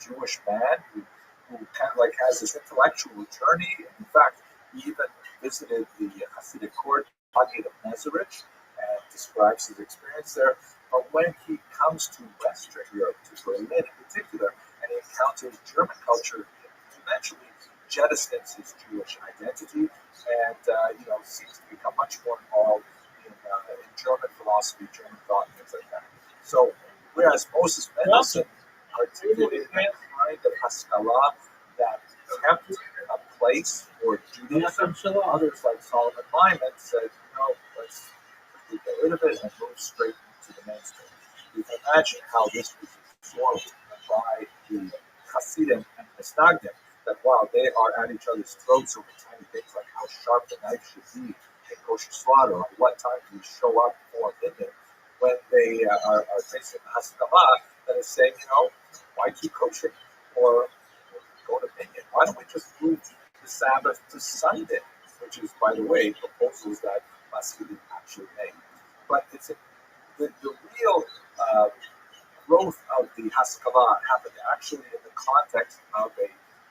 A: Jewish man who kind of like has this intellectual journey. In fact, he even visited the Hasidic court, Hagi of Mezerich, and describes his experience there. But when he comes to Western Europe, to Berlin in particular, and he encounters German culture, he eventually jettisons his Jewish identity and seems to become much more involved in German philosophy, German thought, and things like that. So, whereas Moses Mendelssohn articulated a kind of Haskalah that kept a place for Judaism, others like Solomon Lyman said, let's get rid of it and move straight to the mainstream. You can imagine how this was absorbed by the Hasidim and Misnagdim, that while they are at each other's throats over tiny things like how sharp the knife should be in kosher slaughter, or what time do you show up for minyan, when they are facing Haskalah that is saying, why keep kosher? Or go to minyan? Why don't we just move the Sabbath to Sunday? Which is, by the way, proposals that Hasidim actually made. But it's the real growth of the Haskalah happened actually in the context of a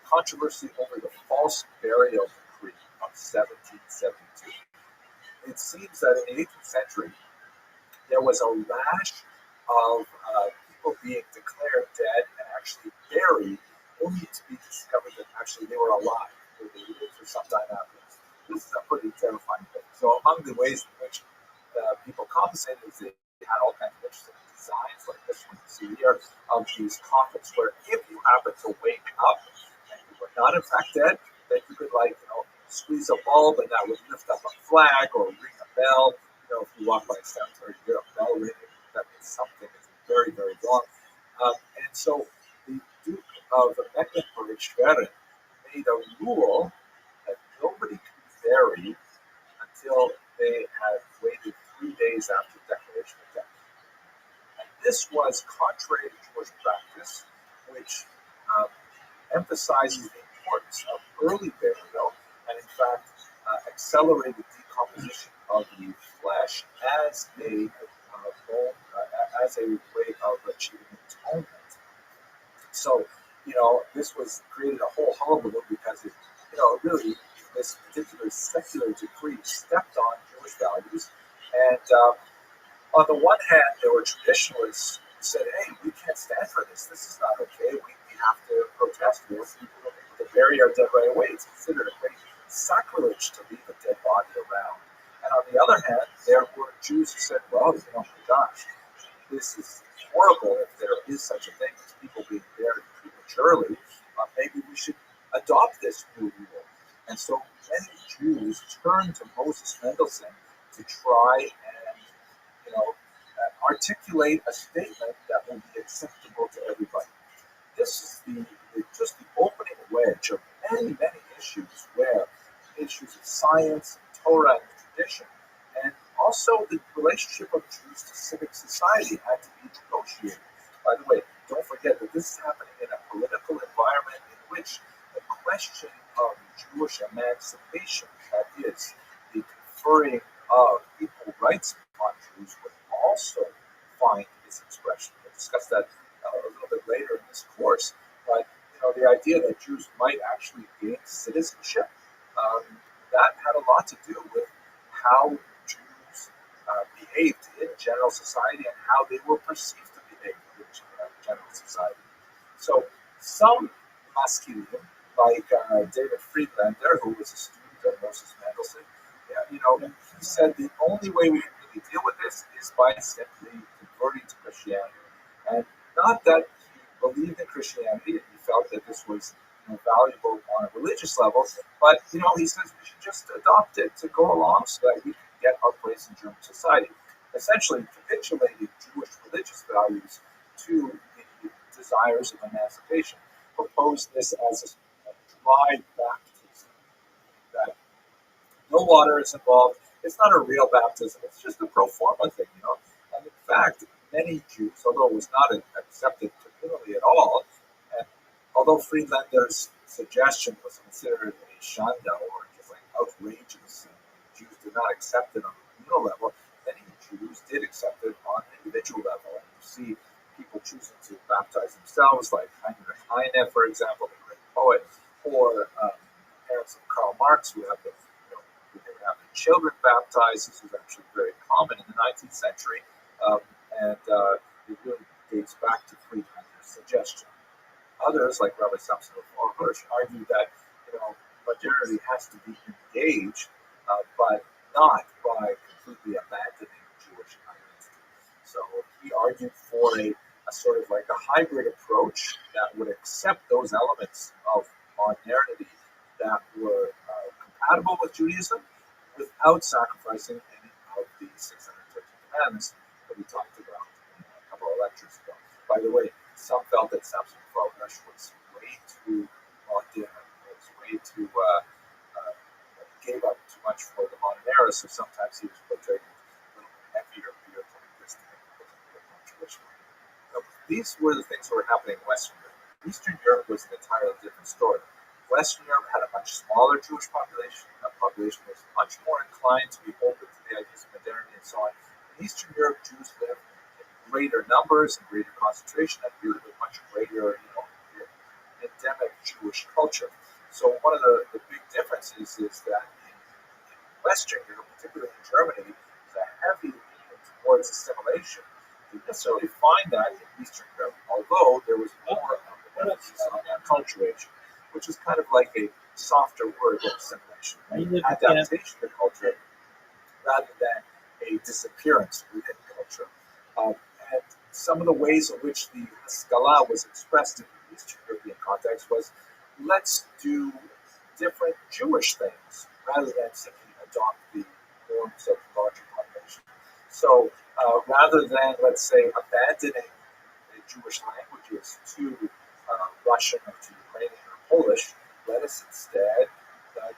A: controversy over the false burial decree of 1772. It seems that in the 18th century, there was a rash of people being declared dead and actually buried, only to be discovered that actually they were alive, or they lived for some time afterwards. This is a pretty terrifying thing. So among the ways in which people compensated is they had all kinds of interesting designs, like this one you see here, of these coffins, where if you happen to wake up and you were not in fact dead, then you could squeeze a bulb and that would lift up a flag or ring a bell. If you walk by a cemetery, you hear a bell ringing, that means something is very, very wrong. And so the Duke of Mecklenburg-Schwerin made a rule that nobody could be buried until they had waited 3 days after declaration of death. And this was contrary to Jewish practice, which emphasizes the importance of early burial and, in fact, accelerated decomposition of the flesh as a way of achieving atonement. So, this was created a whole hullabaloo because it, really, this particular secular decree stepped on Jewish values. And on the one hand, there were traditionalists who said, hey, we can't stand for this. This is not okay. We have to protest this. People don't be able to bury our dead right away. It's considered a great sacrilege to leave a dead body around. And on the other hand, there were Jews who said, well, my gosh, this is horrible if there is such a thing as people being buried prematurely. Maybe we should adopt this new rule. And so many Jews turned to Moses Mendelssohn to try and, articulate a statement that will be acceptable to everybody. This is just the opening wedge of many, many issues where issues of science, and Torah, and tradition, and also the relationship of Jews to civic society had to be negotiated. By the way, don't forget that this is happening in a political environment in which the question of Jewish emancipation, that is, the conferring of equal rights upon Jews, would also find its expression. We'll discuss that a little bit later in this course. But the idea that Jews might actually gain citizenship, that had a lot to do with how Jews behaved in general society and how they were perceived to behave in general society. So some Maskilim, like David Friedlander, who was a student of Moses Mendelssohn, he said the only way we can really deal with this is by simply converting to Christianity. And not that he believed in Christianity and he felt that this was valuable on a religious level, but he says we should just adopt it to go along so that we can get our place in German society. Essentially capitulating Jewish religious values to the desires of emancipation. Proposed this as a dry baptism, that no water is involved. It's not a real baptism. It's just a pro forma thing, And in fact, many Jews, although it was not accepted communally at all, and although Friedlander's suggestion was considered a shanda or just like outrageous, and Jews did not accept it on a communal level, many Jews Jews did accept it on an individual level. And you see people choosing to baptize themselves, like Heinrich Heine, for example, the great poet, or parents of Karl Marx who have the, they would have the children baptized. This was actually very common in the 19th century, and it really dates back to Friedheimer's suggestion. Others, like Rabbi Samson of Hirsch, argue that modernity has to be engaged, but not by completely abandoning Jewish identity. So he argued for a sort of like a hybrid approach that would accept those elements of modernity that were compatible with Judaism without sacrificing any of the 613 commandments that we talked about in a couple of lectures ago. By the way, some felt that Samson Hirsch was way too modern, was way too gave up too much for the modern era, so sometimes he was portrayed as a little heavier, pietistic, a little more traditional. These were the things that were happening in Western Europe. Eastern Europe was an entirely different story. Western Europe had a much smaller Jewish population. That population was much more inclined to be open to the ideas of modernity and so on. In Eastern Europe, Jews lived in greater numbers and greater concentration and really with much greater, endemic Jewish culture. So one of the big differences is that in Western Europe, particularly in Germany, there's a heavy lean towards assimilation. You didn't necessarily find that in Eastern Europe, although there was more of an emphasis on acculturation, which is kind of like a softer word of assimilation, adaptation to culture, rather than a disappearance within culture. And some of the ways in which the Haskalah was expressed in the Eastern European context was, let's do different Jewish things rather than simply adopt the norms of the larger population. So rather than, let's say, abandoning the Jewish languages to Russian or to Ukrainian or Polish, let us instead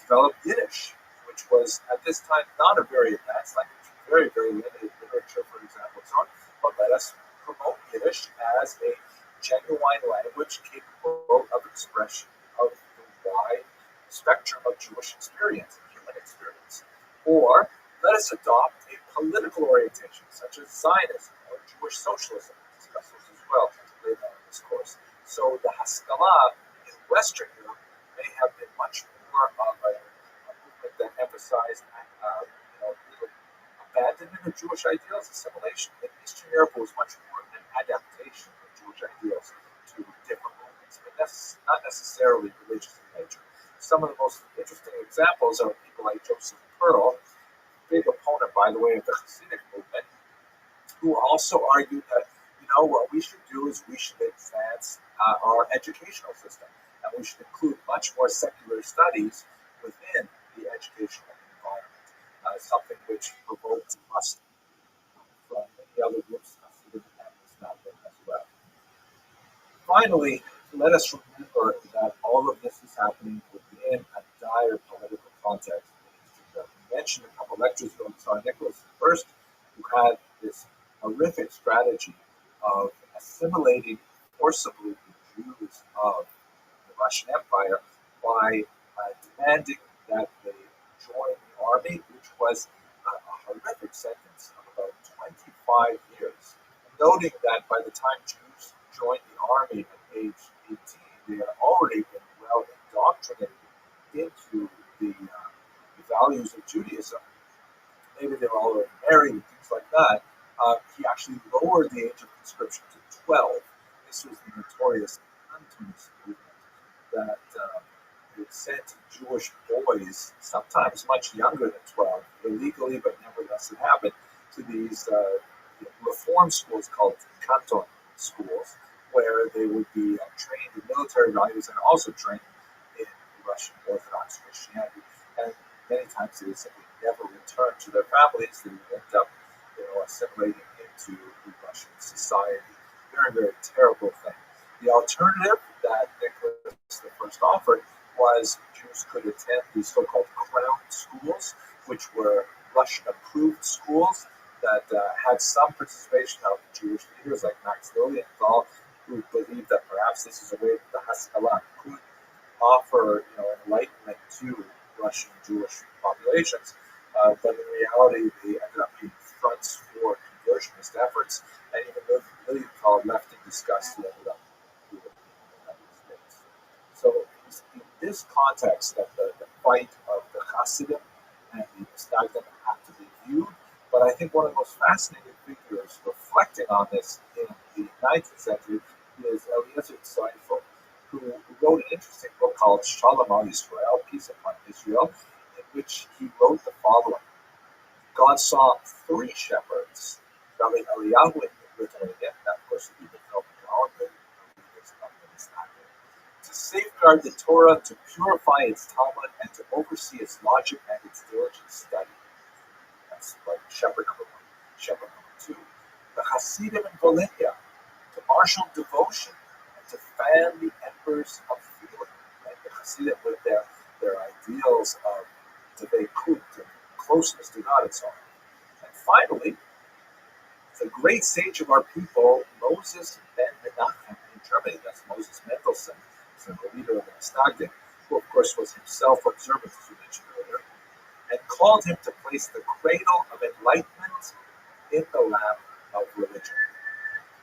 A: develop Yiddish, which was at this time not a very advanced language, very, very limited literature, for example, and so on, but let us promote Yiddish as a genuine language capable of expression of the wide spectrum of Jewish experience and human experience. Or let us adopt a political orientation, such as Zionism or Jewish socialism. We'll discuss those as well later on in this course. So the Haskalah in Western Europe may have been much more of a movement that emphasized abandonment of Jewish ideals, assimilation. In Eastern Europe, it was much more an adaptation of Jewish ideals to different movements, but not necessarily religious in nature. Some of the most interesting examples are people like Joseph Pearl, big opponent, by the way, of the Hasidic movement, who also argued that, what we should do is we should advance our educational system, and we should include much more secular studies within the educational environment, something which provoked us from many other groups of Hasidim and Islam as well. Finally, let us remember that all of this is happening within a dire political context. We mentioned a couple lectures ago, Tsar Nicholas I, who had this horrific strategy of assimilating forcibly the Jews of the Russian Empire by demanding that they join the army, which was a horrific sentence of about 25 years. Noting that by the time Jews joined the army at age 18, they had already been well indoctrinated into the values of Judaism. Maybe they were already married and things like that. He actually lowered the age of conscription to 12. This was the notorious Antonis movement that sent Jewish boys, sometimes much younger than 12, illegally, but nevertheless it happened, to these reform schools called Canton schools, where they would be trained in military values and also trained in Russian Orthodox Christianity. And many times they simply never returned to their families. They would end up assimilating into the Russian society. Very, very terrible thing. The alternative that Nicholas I offered was Jews could attend these so-called crown schools, which were Russian-approved schools that had some participation of Jewish leaders like Max Lilienthal, who believed that perhaps this is a way that the Haskalah could offer enlightenment to Russian Jewish populations. But in reality, they ended up being fronts for conversionist efforts, and even Lilienthal left in disgust and ended up in the United States. So it's in this context that the fight of the Hasidim and the Stagdim have to be viewed. But I think one of the most fascinating figures reflecting on this in the 19th century is Eliezer Tzadok, who wrote an interesting book called Shalom al Yisrael, Peace Upon Israel, in which he wrote the following. God saw three shepherds, Rabbi Eliyahu in Lithuania, that of course would be the Gaon, the leaders of the Stagdim, to safeguard the Torah, to purify its Talmud, and to oversee its logic and its diligent study. That's like shepherd number one. Shepherd number two, the Hasidim in Volhynia, to marshal devotion and to fan the embers of feeling. Like the Hasidim with their ideals of Taik and closeness to God and so on. And finally, the great sage of our people, Moses ben Menachem in Germany, that's Moses Mendelssohn, the leader of the Stagdim, who of course was himself observant, as we mentioned earlier, and called him to place the cradle of enlightenment in the lap of religion.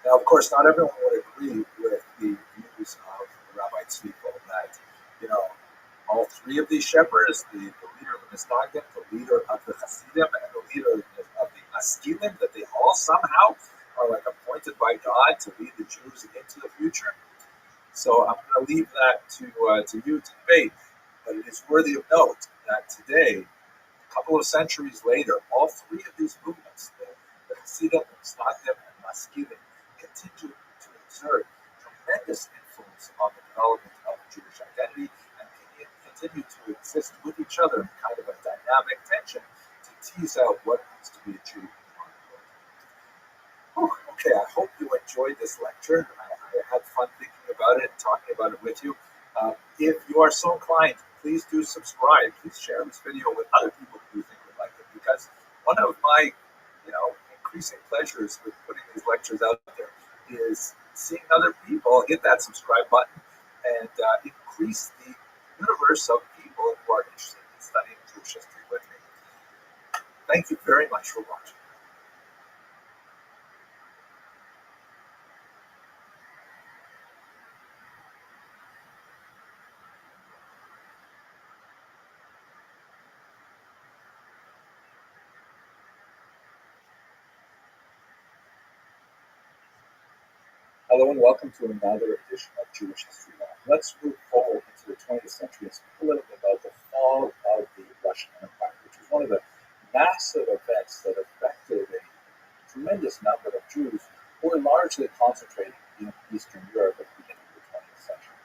A: Now, of course, not everyone would agree with the views of Rabbi Tzviko that, all three of these shepherds, the leader of the Stagdim, the leader of the Hasidim, and the leader of the Askilim, that they all somehow are like appointed by God to lead the Jews into the future. So I'm going to leave that to you to debate, but it is worthy of note that today, a couple of centuries later, all three of these movements, the Hasidim, the Stagdim, and Maskilim, continue to exert tremendous influence on the development of Jewish identity and continue to exist with each other in kind of a dynamic tension to tease out what it means to be a Jew. Okay, I hope you enjoyed this lecture. I had fun thinking about it and talking about it with you. If you are so inclined, please do subscribe. Please share this video with other people who you think would like it, because one of my, increasing pleasures with putting these lectures out there is seeing other people hit that subscribe button and increase the universe of people who are interested in studying Jewish history with me. Thank you very much for watching. Hello and welcome to another edition of Jewish History Now. Let's move forward into the 20th century and speak a little bit about the fall of the Russian Empire, which was one of the massive events that affected a tremendous number of Jews who were largely concentrated in Eastern Europe at the beginning of the 20th century.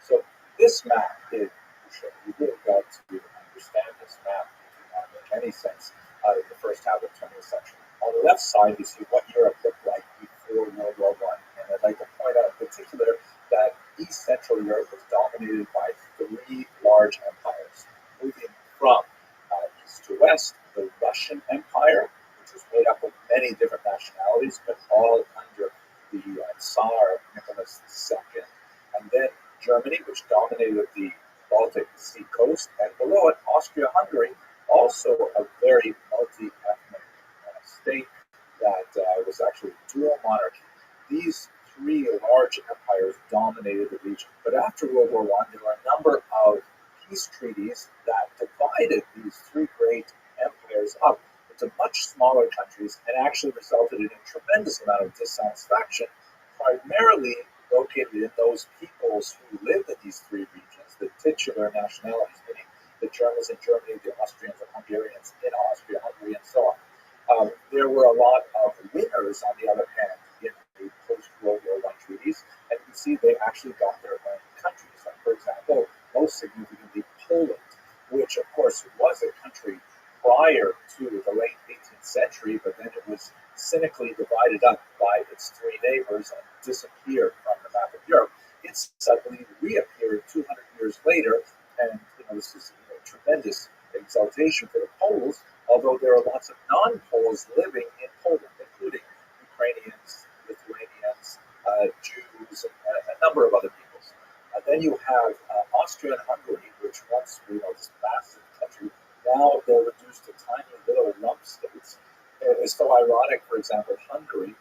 A: So this map is crucial. You've really got to understand this map if you want to make any sense out of the first half of the 20th century. On the left side, you see what Europe looked like before World War I. And I'd like to point out in particular that East Central Europe was dominated by three large empires. Moving from east to west, the Russian Empire, which was made up of many different nationalities, but all under the Tsar Nicholas II. And then Germany, which dominated the Baltic Sea coast, and below it, Austria-Hungary, also a very multi-ethnic state that was actually dual monarchy. These three large empires dominated the region. But after World War I, there were a number of peace treaties that divided these three great empires up into much smaller countries and actually resulted in a tremendous amount of dissatisfaction, primarily located in those peoples who lived in these three regions, the titular nationalities, meaning the Germans in Germany, the Austrians and Hungarians in Austria, Hungary, and so on. There were a lot of winners, on the other hand, in the post-World War I treaties, and you can see they actually got their own countries. Like, for example, most significantly, Poland, which, of course, was a country prior to the late 18th century, but then it was cynically divided up by its three neighbors and disappeared from the map of Europe. It suddenly reappeared 200 years later, and this is tremendous exaltation for the Poles, although there are lots of non-Poles living in Poland, including Ukrainians, Lithuanians, Jews, and a number of other peoples. Then you have Austria and Hungary, which once were this massive country. Now they're reduced to tiny little lump states. It's so ironic, for example, Hungary,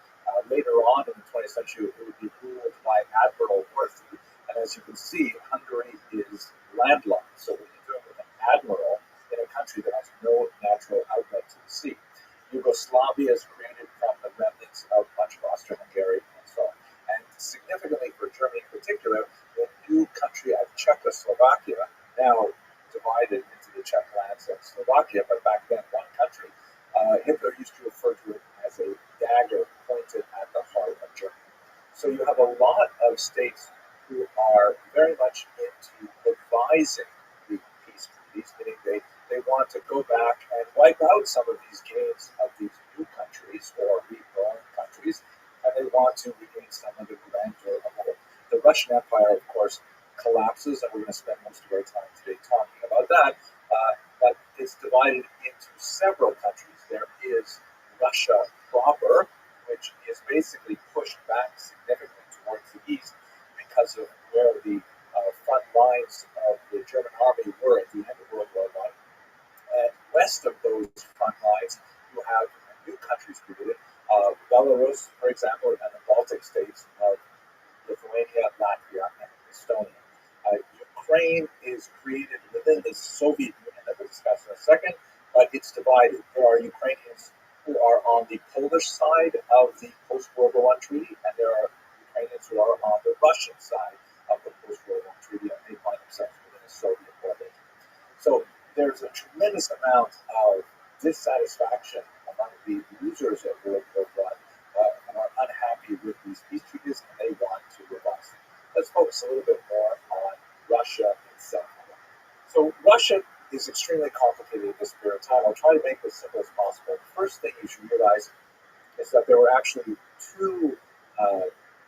A: later on in the 20th century, it would be ruled by Admiral Worthy. And as you can see, Hungary is landlocked. So when you're dealing with an admiral in a country that has no natural outlet to the sea. Yugoslavia is created from the remnants of much of Austro-Hungary and so on. And significantly for Germany in particular, the new country of Czechoslovakia, now divided into the Czech lands of Slovakia, but back then one country, Hitler used to refer to it as a dagger pointed at the heart of Germany. So you have a lot of states who are very much into advising the peace treaties, meaning they want to go back and wipe out some of these gains of these new countries or reborn countries, and they want to regain some of the grandeur of old. The Russian Empire, of course, collapses, and we're going to spend most of our time today talking about that, but it's divided into several countries. There is Russia proper, which is basically pushed back significantly towards the east because of where the front lines of the German army were at the end of World War I. And west of those front lines, you have new countries created. Belarus, for example, and the Baltic states of Lithuania, Latvia, and Estonia. Ukraine is created within the Soviet Union that we'll discuss in a second, but it's divided. There are Ukrainians who are on the Polish side of the post-World War I treaty, and there are Ukrainians who are on the Russian side of the post-World War I treaty, and they find themselves within a Soviet orbit. So there's a tremendous amount of dissatisfaction among the losers of World War I who are unhappy with these peace treaties, and they want to revise them. Let's focus a little bit more on Russia itself. So Russia is extremely complicated at this period of time. I'll try to make this simple as possible. The first thing you should realize is that there were actually two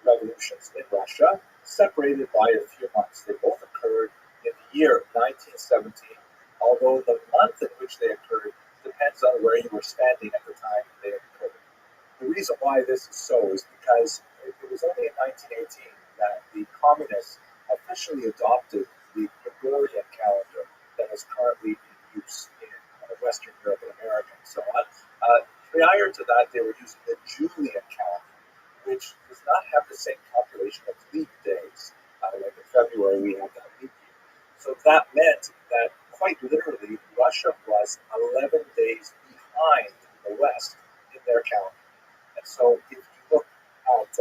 A: revolutions in Russia, separated by a few months. They both occurred in the year 1917, although the month in which they occurred depends on where you were standing at the time they occurred. The reason why this is so is because it was only in 1918 that the communists officially adopted the Gregorian calendar that is currently in use in Western Europe and America and so on. Prior to that, they were using the Julian calendar, which does not have the same calculation of leap days. Like in February, we have that leap year. So that meant that quite literally, Russia was 11 days behind the West in their calendar. And so if you look at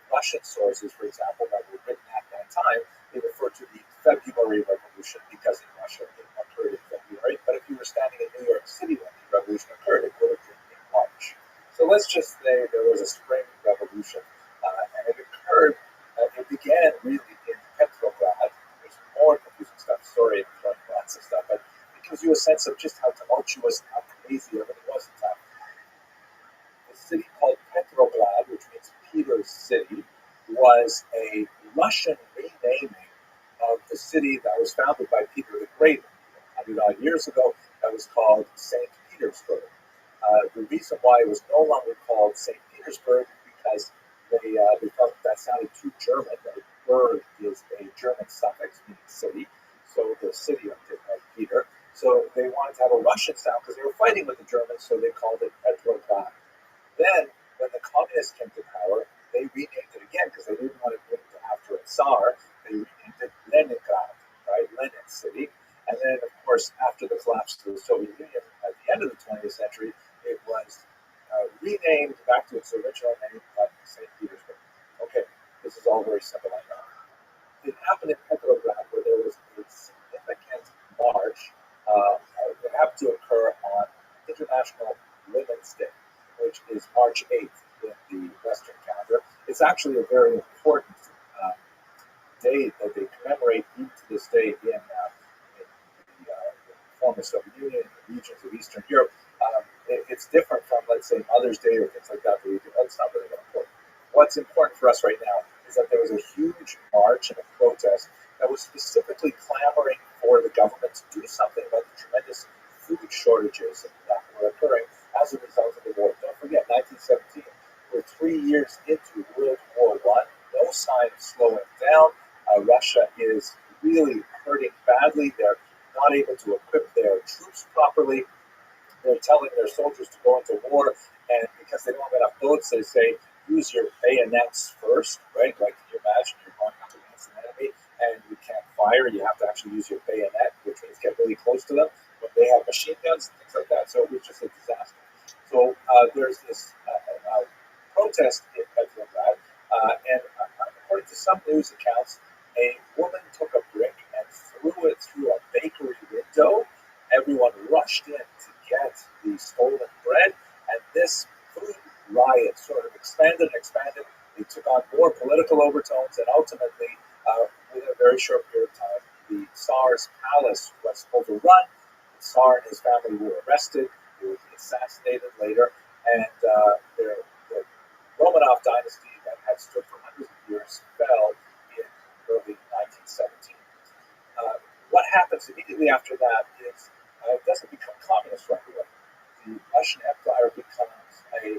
A: Russian sources, for example, that were written at that time, they refer to the February Revolution because in Russia it occurred in February. But if you were standing in New York City when the revolution occurred, it would have been in March. So let's just say there was a spring revolution, and it occurred, it began really in Petrograd. There's more confusing stuff, sorry, I'm throwing lots of stuff, but it gives you a sense of just how tumultuous and how crazy everything was at the time. The city called Petrograd, which means Peter's City, was a Russian renaming of the city that was founded by Peter the Great 100 odd years ago, that was called St. Petersburg. The reason why it was no longer called St. Petersburg because they felt that sounded too German. That Berg is a German suffix meaning city, so the city of Peter. So they wanted to have a Russian sound because they were fighting with the Germans, so they called it Petrograd. Then, when the communists came to power, they renamed it again because they didn't want to name it after a Tsar. They renamed it Leningrad, right? Lenin City. And then, of course, after the collapse of the Soviet Union at the end of the 20th century, it was renamed back to its original name of St. Petersburg. Okay, this is all very simple, I know. It happened in Petrograd where there was a significant march that happened to occur on International Women's Day, which is March 8th in the Western calendar. It's actually a very important day that they commemorate even to this day in the former Soviet Union, in the regions of Eastern Europe. It's different from, let's say, Mother's Day or things like that. That's not really that important. What's important for us right now is that there was a huge march and a protest that was specifically clamoring for the government to do something about the tremendous food shortages that were occurring as a result of the war. Don't forget, 1917, we're 3 years into World War I, no sign of slowing down. Russia is really hurting badly. They're not able to equip their troops properly. they're telling their soldiers to go into war, and because they don't have enough bullets, they say use your bayonets first, right? Like, can you imagine you're going up against an enemy and you can't fire? You have to actually use your bayonet, which means get really close to them when they have machine guns and things like that. So it was just a disaster. So there's this protest in Petrograd, and according to some news accounts, a woman took a brick and threw it through a bakery window. Everyone rushed in to get the stolen bread, and this food riot sort of expanded and expanded. It took on more political overtones, and ultimately, within a very short period of time, the Tsar's palace was overrun. The Tsar and his family were arrested. He was assassinated later, and the Romanov dynasty that had stood for hundreds of years fell in early 1917. What happens immediately after that is it doesn't become communist right away. The Russian Empire becomes a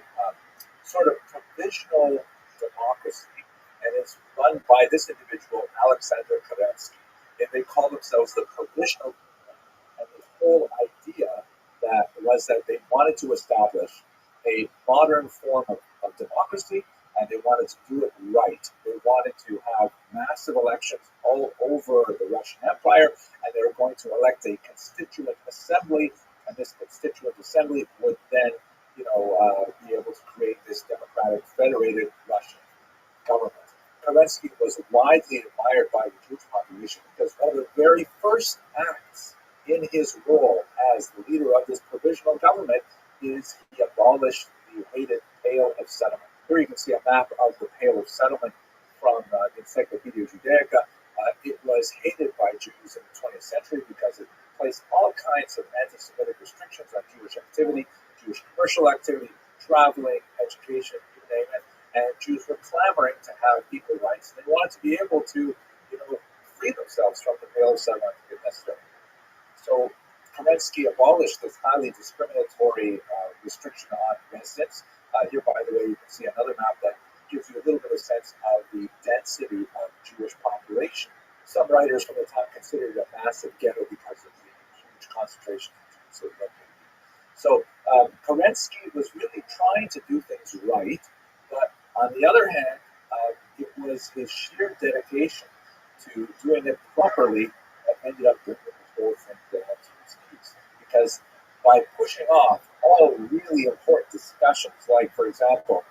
A: sort of provisional democracy, and it's run by this individual, Alexander Kerensky. And they call themselves the Provisional Government. And the whole idea that was that they wanted to establish a modern form of democracy, and they wanted to do it right. They wanted to have massive elections all over the Russian Empire, and they were going to elect a constituent assembly, and this constituent assembly would then, be able to create this democratic federated Russian government. Kerensky was widely admired by the Jewish population because one of the very first acts in his role as the leader of this provisional government is he abolished the hated Pale of Settlement. Here you can see a map of the Pale of Settlement from the Encyclopedia Judaica. It was hated by Jews in the 20th century because it placed all kinds of anti-Semitic restrictions on Jewish activity, Jewish commercial activity, traveling, education, you name it. And Jews were clamoring to have equal rights. They wanted to be able to, free themselves from the Pale of Settlement if necessary. So Kerensky abolished this highly discriminatory restriction on residence. Here, by the way, you can see another map that gives you a little bit of sense of the density of Jewish population. Some writers from the time considered it a massive ghetto because of the huge concentration of Jews. So Kerensky was really trying to do things right, but on the other hand, it was his sheer dedication to doing it properly that ended up bringing the whole thing down to its knees. Because by pushing off all really important discussions, like, for example,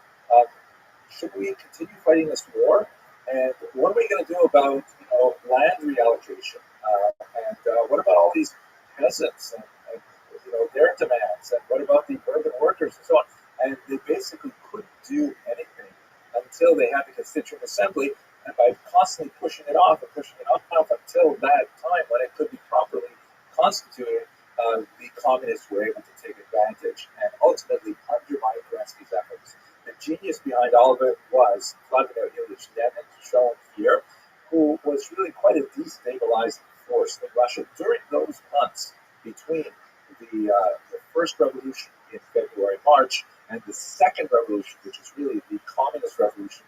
A: should we continue fighting this war? And what are we going to do about, land reallocation? And what about all these peasants and their demands? And what about the urban workers and so on? And they basically couldn't do anything until they had the Constituent Assembly. And by constantly pushing it off until that time when it could be properly constituted, the communists were able to take advantage and ultimately undermine Kerensky's efforts. The genius behind all of it was Vladimir Ilyich Lenin, shown here, who was really quite a destabilizing force in Russia during those months between the first revolution in February, March, and the second revolution, which is really the communist revolution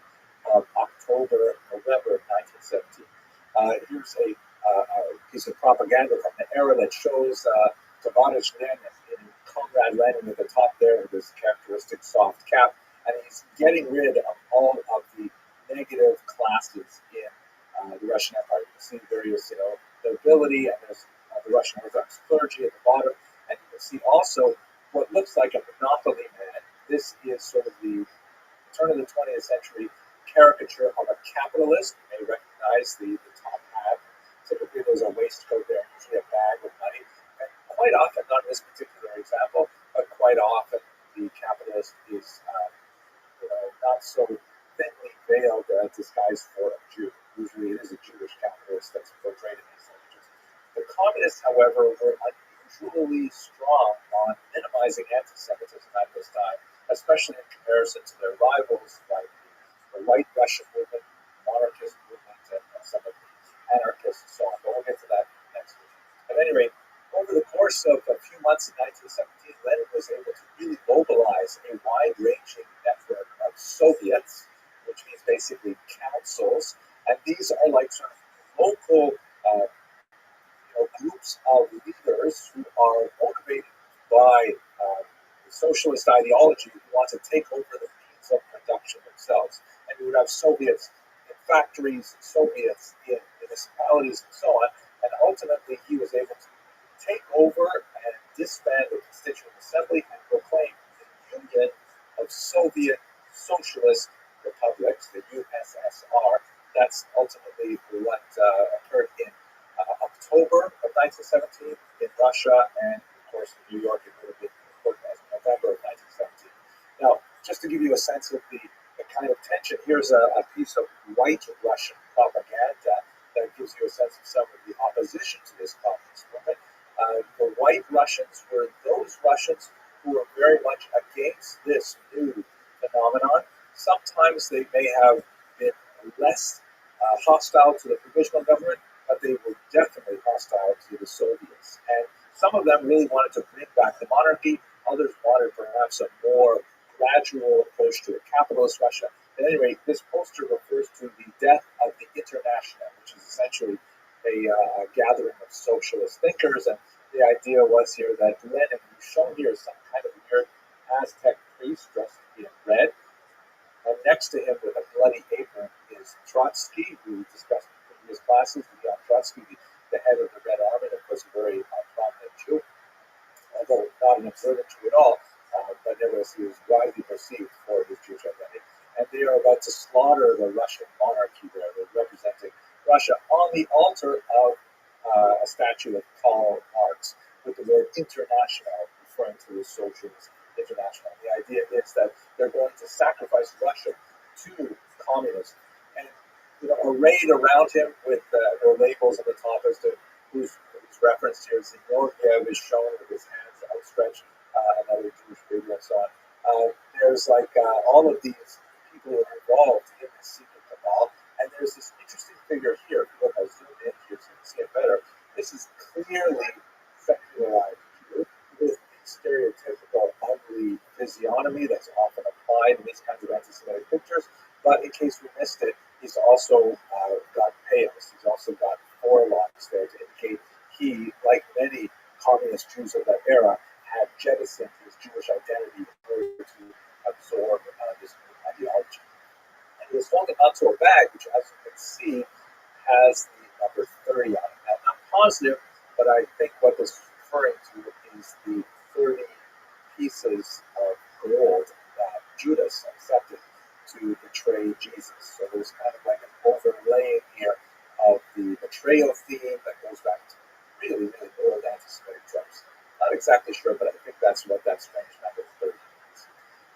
A: of October, November 1917. Here's a piece of propaganda from the era that shows Tavarish Lenin in Comrade Lenin at the top there with his characteristic soft cap, and he's getting rid of all of the negative classes in the Russian Empire. You can see various, nobility, and there's the Russian Orthodox clergy at the bottom, and you can see also what looks like a monopoly man. This is sort of the turn of the 20th century caricature of a capitalist. You may recognize the top hat. Typically, there's a waistcoat there, usually a bag with money. And quite often, not in this particular example, but quite often, the capitalist is, not so thinly veiled disguised for a Jew. Usually, it is a Jewish capitalist that's portrayed in these images. The communists, however, were unusually strong on minimizing anti-Semitism at this time, especially in comparison to their rivals like the White Russian movement, monarchist movement, and some of the anarchists and so on. But we'll get to that next week. At any rate, over the course of a few months in 1917, Lenin was able to really mobilize a wide-ranging network of Soviets, which means basically councils, and these are like sort of local groups of leaders who are motivated by socialist ideology who want to take over the means of production themselves. And you would have Soviets in factories, Soviets in municipalities, and so on. And ultimately, he was able to take over and disband the Constituent Assembly and proclaim the Union of Soviet Socialist Republics, the USSR. That's ultimately what occurred in October of 1917 in Russia, and of course in New York it would have been as November of 1917. Now, just to give you a sense of the kind of tension, here's a piece of white Russian propaganda that gives you a sense of some of the opposition to this communist movement. The white Russians were those Russians who were very much against this new phenomenon. Sometimes they may have been less hostile to the provisional government, but they were definitely hostile to the Soviets. And some of them really wanted to bring back the monarchy. Others wanted perhaps a more gradual approach to a capitalist Russia. At any rate, this poster refers to the death of the International, which is essentially a gathering of socialist thinkers. And the idea was here that Lenin, who's shown here as some kind of weird Aztec priest dressed in red, and next to him with a bloody apron is Trotsky, who we discussed in previous classes. Leon Trotsky, the head of the Red Army, of course, a very prominent Jew, although not an observant Jew at all, but nevertheless he was widely perceived for his Jewish identity. And they are about to slaughter the Russian monarchy there. They're representing Russia on the altar of a statue of Karl Marx with the word international referring to the socialist international. The idea is that they're going to sacrifice Russia to communism. And arrayed around him with the labels on the top as to who's referenced here, Zinoviev is shown with his hands outstretched, another Jewish figure and so on. There's all of these people who are involved in the secret cabal, and there's this interesting figure here. If you look, I'll zoom in here so you can see it better. This is clearly secularized Jew with the stereotypical ugly physiognomy that's often applied in these kinds of anti-Semitic pictures. But in case we missed it, he's also got pales. He's also got forelocks there to indicate he, like many communist Jews of that era, had jettisoned his Jewish identity in order to absorb this new ideology. And he was holding onto a bag, which, as you can see, has the number 30 on it. Now, I'm not positive, but I think what this is referring to is the 30 pieces of gold that Judas accepted to betray Jesus. So there's kind of like an overlaying here of the betrayal theme that goes back to really, really old anti-Semitic tropes. Not exactly sure, but I think that's what that strange number 30 means.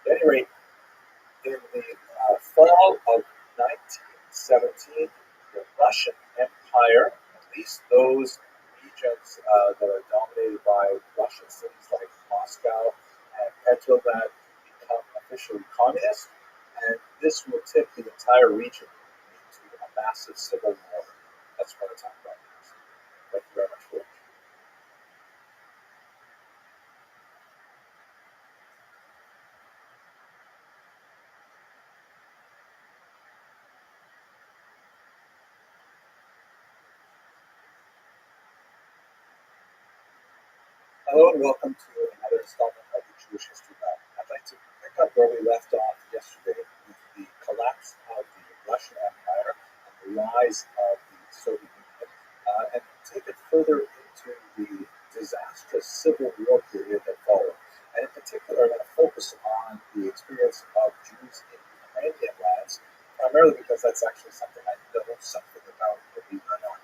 A: At any rate, in the fall of 1917, the Russian Empire, at least those regions that are dominated by Russian cities like Moscow and Petrograd, become officially communist, and this will tip the entire region into a massive civil war. That's what we're talking about. Thank you very much for watching. Hello and welcome to another installment of the Jewish History Lab. I'd like to pick up where we left off yesterday with the collapse of the Russian Empire and the rise of the Soviet Union, and take it further into the disastrous Civil War period that followed. And in particular, I'm going to focus on the experience of Jews in Ukrainian lands, primarily because that's actually something I know something about, believe it or not.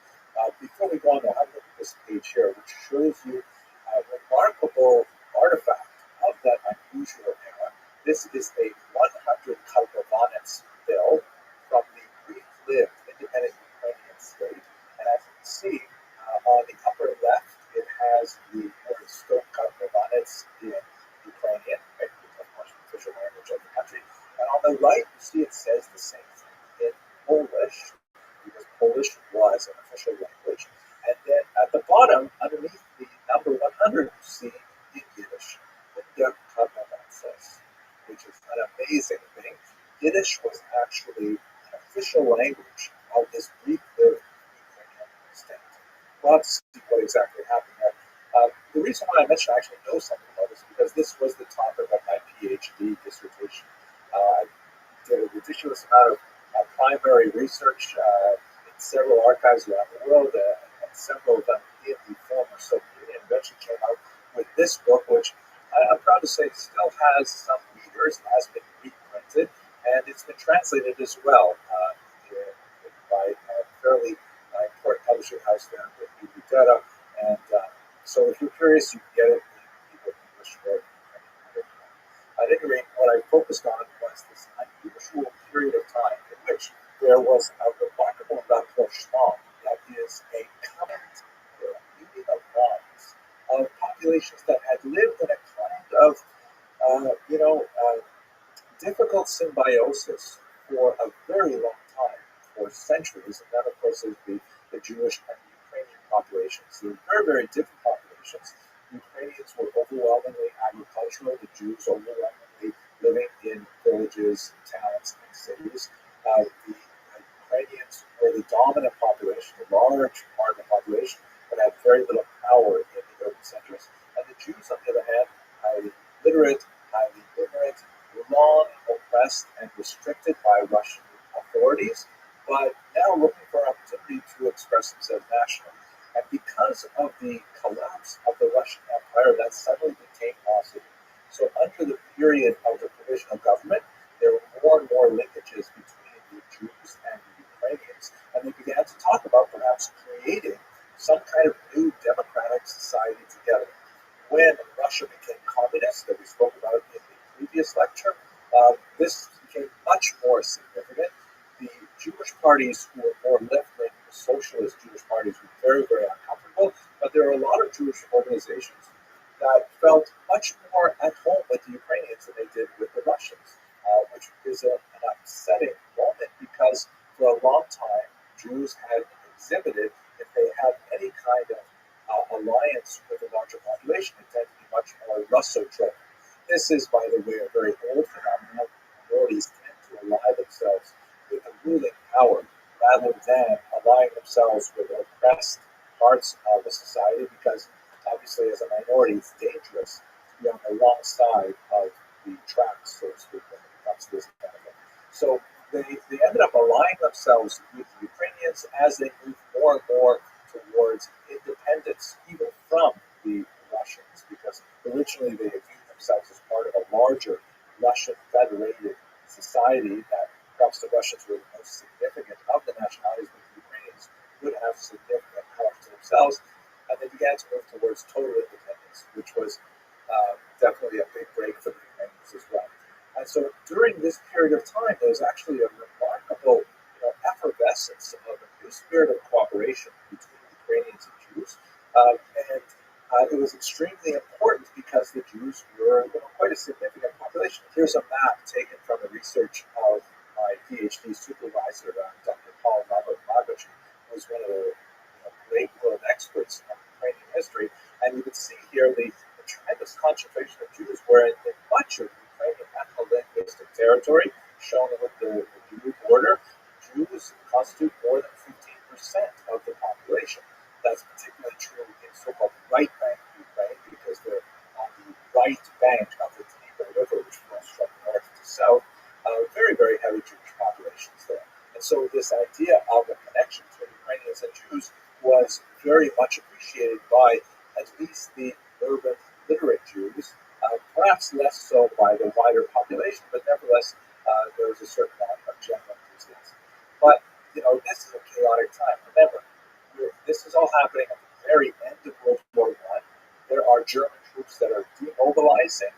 A: Before we go on, though, have a look at this page here, which shows you a remarkable artifact of that unusual era. This is a 100 Kalbovanets bill from the brief-lived independent Ukrainian state. And as you can see, on the upper left, it has the word Stok Kalbovanets in Ukrainian, right, which is, of course, the official language of the country. And on the right, you see it says the same thing in Polish, because Polish was an official language. And then at the bottom, underneath the number 100, you see in Yiddish, the Kalbovanets, which is an amazing thing. Yiddish was actually an official language of this brief-lived Ukrainian state. Well, let's see what exactly happened there. The reason why I mentioned I actually know something about this this because this was the topic of my PhD dissertation. I did a ridiculous amount of primary research in several archives around the world, and several of them in the former Soviet Union. Eventually came out with this book, which I'm proud to say still has some readers, has been reprinted, and it's been translated as well by a fairly important publishing house there with Bibliotera. And so if you're curious, you can get it in either English or French. At any rate, what I focused on was this unusual period of time in which there was a remarkable rapprochement, that is, a common meeting of minds of populations that had lived in a kind of, difficult symbiosis for a very long time, for centuries. And that, of course, is the Jewish and the Ukrainian populations. They're very, very different populations. The Ukrainians were overwhelmingly agricultural, the Jews overwhelmingly living in villages, towns, and cities. The Ukrainians were the dominant population, a large part of the population, but had very little power in the urban centers. And the Jews, on the other hand, highly literate, highly ignorant, long oppressed and restricted by Russian authorities, but now looking for an opportunity to express themselves nationally. And because of the collapse of the Russian Empire, that suddenly became possible. So under the period of the provisional government, there were more and more linkages between the Jews and the Ukrainians, and they began to talk about perhaps creating some kind of new democratic society together. When Russia became communist, that we spoke about in the previous lecture, this became much more significant. The Jewish parties who were more left-wing, the socialist Jewish parties, were very, very uncomfortable, but there are a lot of Jewish organizations that felt much more at home with the Ukrainians than they did with the Russians, which is an upsetting moment because for a long time, Jews had exhibited, if they had any kind of alliance with a larger population, it tended to be much more Russotropic. This is, by the way, a very old phenomenon. Minorities tend to ally themselves with the ruling power rather than allying themselves with oppressed parts of the society, because obviously as a minority it's dangerous to be on the wrong side of the tracks, so to speak, when it comes to this kind of thing. So they ended up allying themselves with the Ukrainians as they moved more and more towards independence, even from the Russians, because originally they had viewed themselves as part of a larger Russian federated society that perhaps the Russians were the most significant of the nationalities, but the Ukrainians would have significant power to themselves, and they began to move towards total independence, which was definitely a big break for the Ukrainians as well. And so during this period of time, there was actually a remarkable effervescence of a new spirit of cooperation between Ukrainians and Jews, and it was extremely important because the Jews were quite a significant population. Here's a map taken from the research of my PhD supervisor, Dr. Paul Robert Magach, who was one of the great world experts on Ukrainian history. And you can see here the tremendous concentration of Jews, where in much of Ukrainian ethno-linguistic territory, shown with the blue border, Jews constitute more than 15% of the population. That's particularly true in so-called right bank Ukraine, because they're on the right bank of the Taik River, which flows from north to south. Very, very heavy Jewish populations there. And so this idea of a connection between Ukrainians and Jews was very much appreciated by at least the urban literate Jews, perhaps less so by the wider population, but nevertheless, there was a certain amount of general enthusiasm. But, this is a chaotic time. Remember, this is all happening at the very end of World War I. There are German troops that are demobilizing,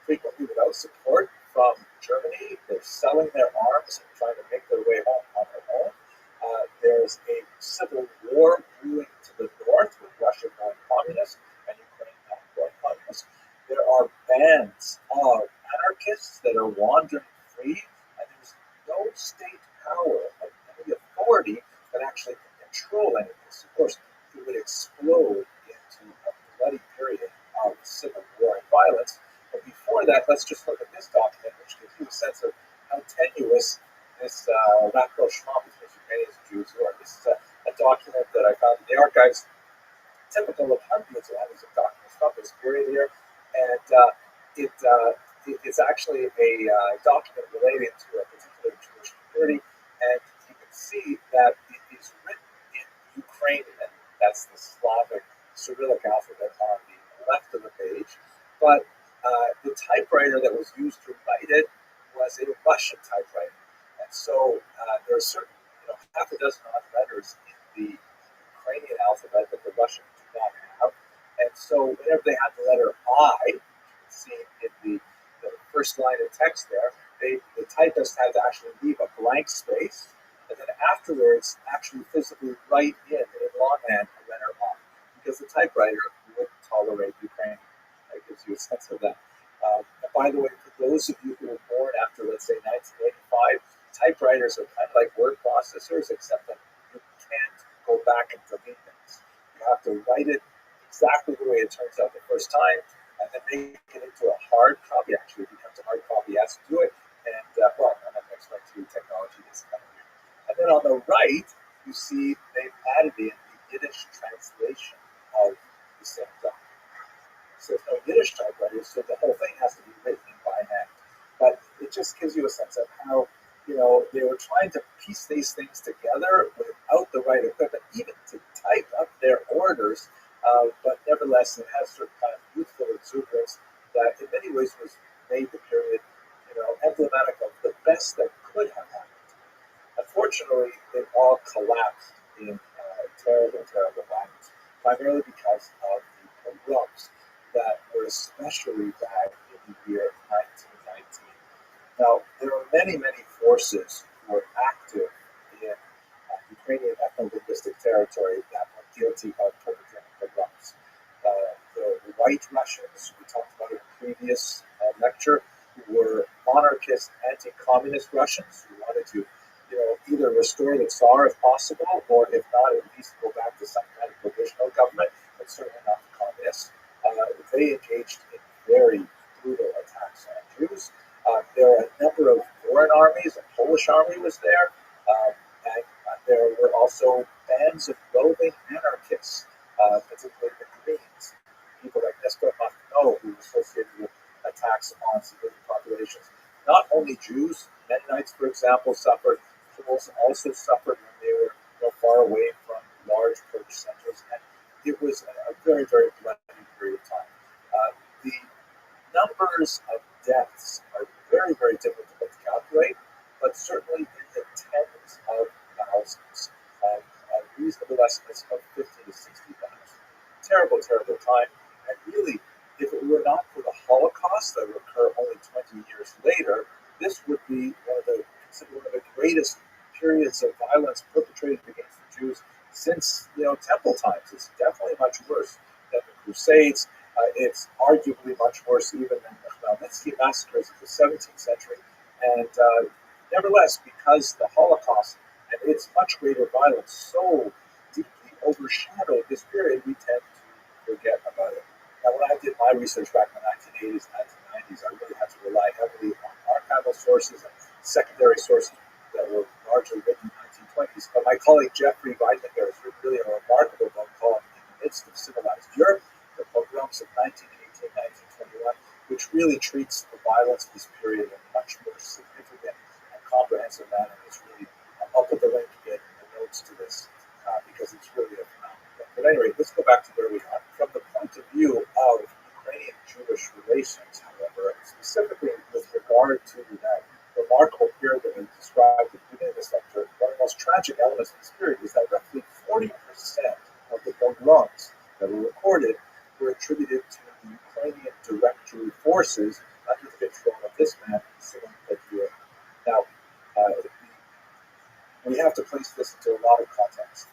A: frequently without support from Germany. They're selling their arms and trying to make their way home on their own. There's a civil war brewing to the north, with Russia going communist and Ukraine not going communist. There are bands of anarchists that are wandering free, and there's no state power of any authority that actually can control any of this. Of course, it would explode into a bloody period of civil war and violence. But before that, let's just look at this document, which gives you a sense of how tenuous this rapprochement between Ukrainians and Jews were. This is a document that I found in the archives, typical of hundreds of documents from this period here. And it's actually a document relating to a particular Jewish community, and you can see that it is written in Ukrainian. That's the Slavic Cyrillic alphabet on the left of the page, but the typewriter that was used to write it was a Russian typewriter, and so there are certain, half a dozen odd letters in the Ukrainian alphabet that the Russians do not have, and so whenever they had the letter I, you can see in the first line of text there, the typist had to actually leave a blank space, and then afterwards actually physically write in longhand the letter I, because the typewriter wouldn't tolerate Ukrainian. That gives you a sense of that. And by the way, for those of you who were born after, let's say, 1985, typewriters are kind of like word processors, except that you can't go back and delete things. You have to write it exactly the way it turns out the first time, and then make it into a hard copy. Actually, it becomes a hard copy as to do it. And well, I'm not going to explain to you technology is kind of weird. And then on the right, you see they've added in the Yiddish translation of the same document. So there's no Yiddish typewriter, so the whole thing has to be written by hand. But it just gives you a sense of how, they were trying to piece these things together without the right equipment, even to type up their orders. But nevertheless, it has certain kind of youthful exuberance that in many ways was made the period, emblematic of the best that could have happened. Unfortunately, it all collapsed in terrible, terrible violence, primarily because of the pogroms that were especially bad in the year 1919. Now, there are many, many forces who were active in Ukrainian ethno-linguistic territory that were guilty of perpetrating pogroms. The White Russians, we talked about in a previous lecture, who were monarchist, anti-communist Russians who wanted to, either restore the Tsar if possible, or if not, at least go back to some kind of provisional government, but certainly not the communists. They engaged in very brutal attacks on Jews. There are a number of foreign armies. A Polish army was there, and there were also bands of roving anarchists, particularly the Greens, people like Nestor Makhno, who were associated with attacks on civilian populations. Not only Jews, Mennonites, for example, suffered. Poles also suffered when they were far away from large church centers, and it was a very, very bloody period of time. The numbers of deaths are very, very difficult to calculate, but certainly in the tens of thousands, reasonable estimates of 50 to 60,000. Terrible, terrible time. And really, if it were not for the Holocaust that would occur only 20 years later, this would be considered one of the greatest periods of violence perpetrated against the Jews since Temple times. It's definitely much worse than the Crusades. It's arguably much worse even than the Khmelnytsky massacres of the 17th century. And nevertheless, because the Holocaust and its much greater violence so deeply overshadowed this period, we tend to forget about it. Now, when I did my research back in the 1980s and 1990s, I really had to rely heavily on archival sources and secondary sources that were largely written in the 1920s. But my colleague Jeffrey Weidlinger has written really a remarkable book called In the Midst of Civilized Europe, the pogroms of 1918, 1921, which really treats the violence of this period in a much more significant and comprehensive manner. It's really, I'll put the link in the notes to this because it's really a phenomenal book. But anyway, let's go back to where we are. From the point of view of Ukrainian-Jewish relations, however, specifically with regard to that remarkable period that we described at the beginning of this lecture, one of the most tragic elements of this period is that roughly 40% of the pogroms that were recorded were attributed to the Ukrainian direct Jewish forces under the control of this man, Simon Petlura. Now, we have to place this into a lot of context.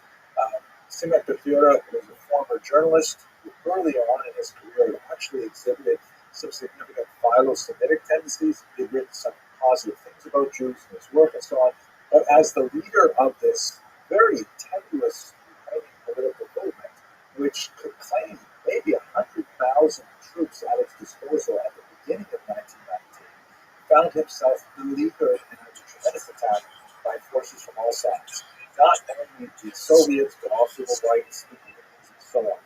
A: Simon Petlura was a former journalist who early on in his career actually exhibited some significant philo-Semitic tendencies. He had written some positive things about Jews in his work and so on. But as the leader of this very tenuous Ukrainian political movement, which could claim maybe 100,000 troops at its disposal at the beginning of 1919, found himself beleaguered in a tremendous attack by forces from all sides. Not only the Soviets, but also the whites, the Indians, and so on.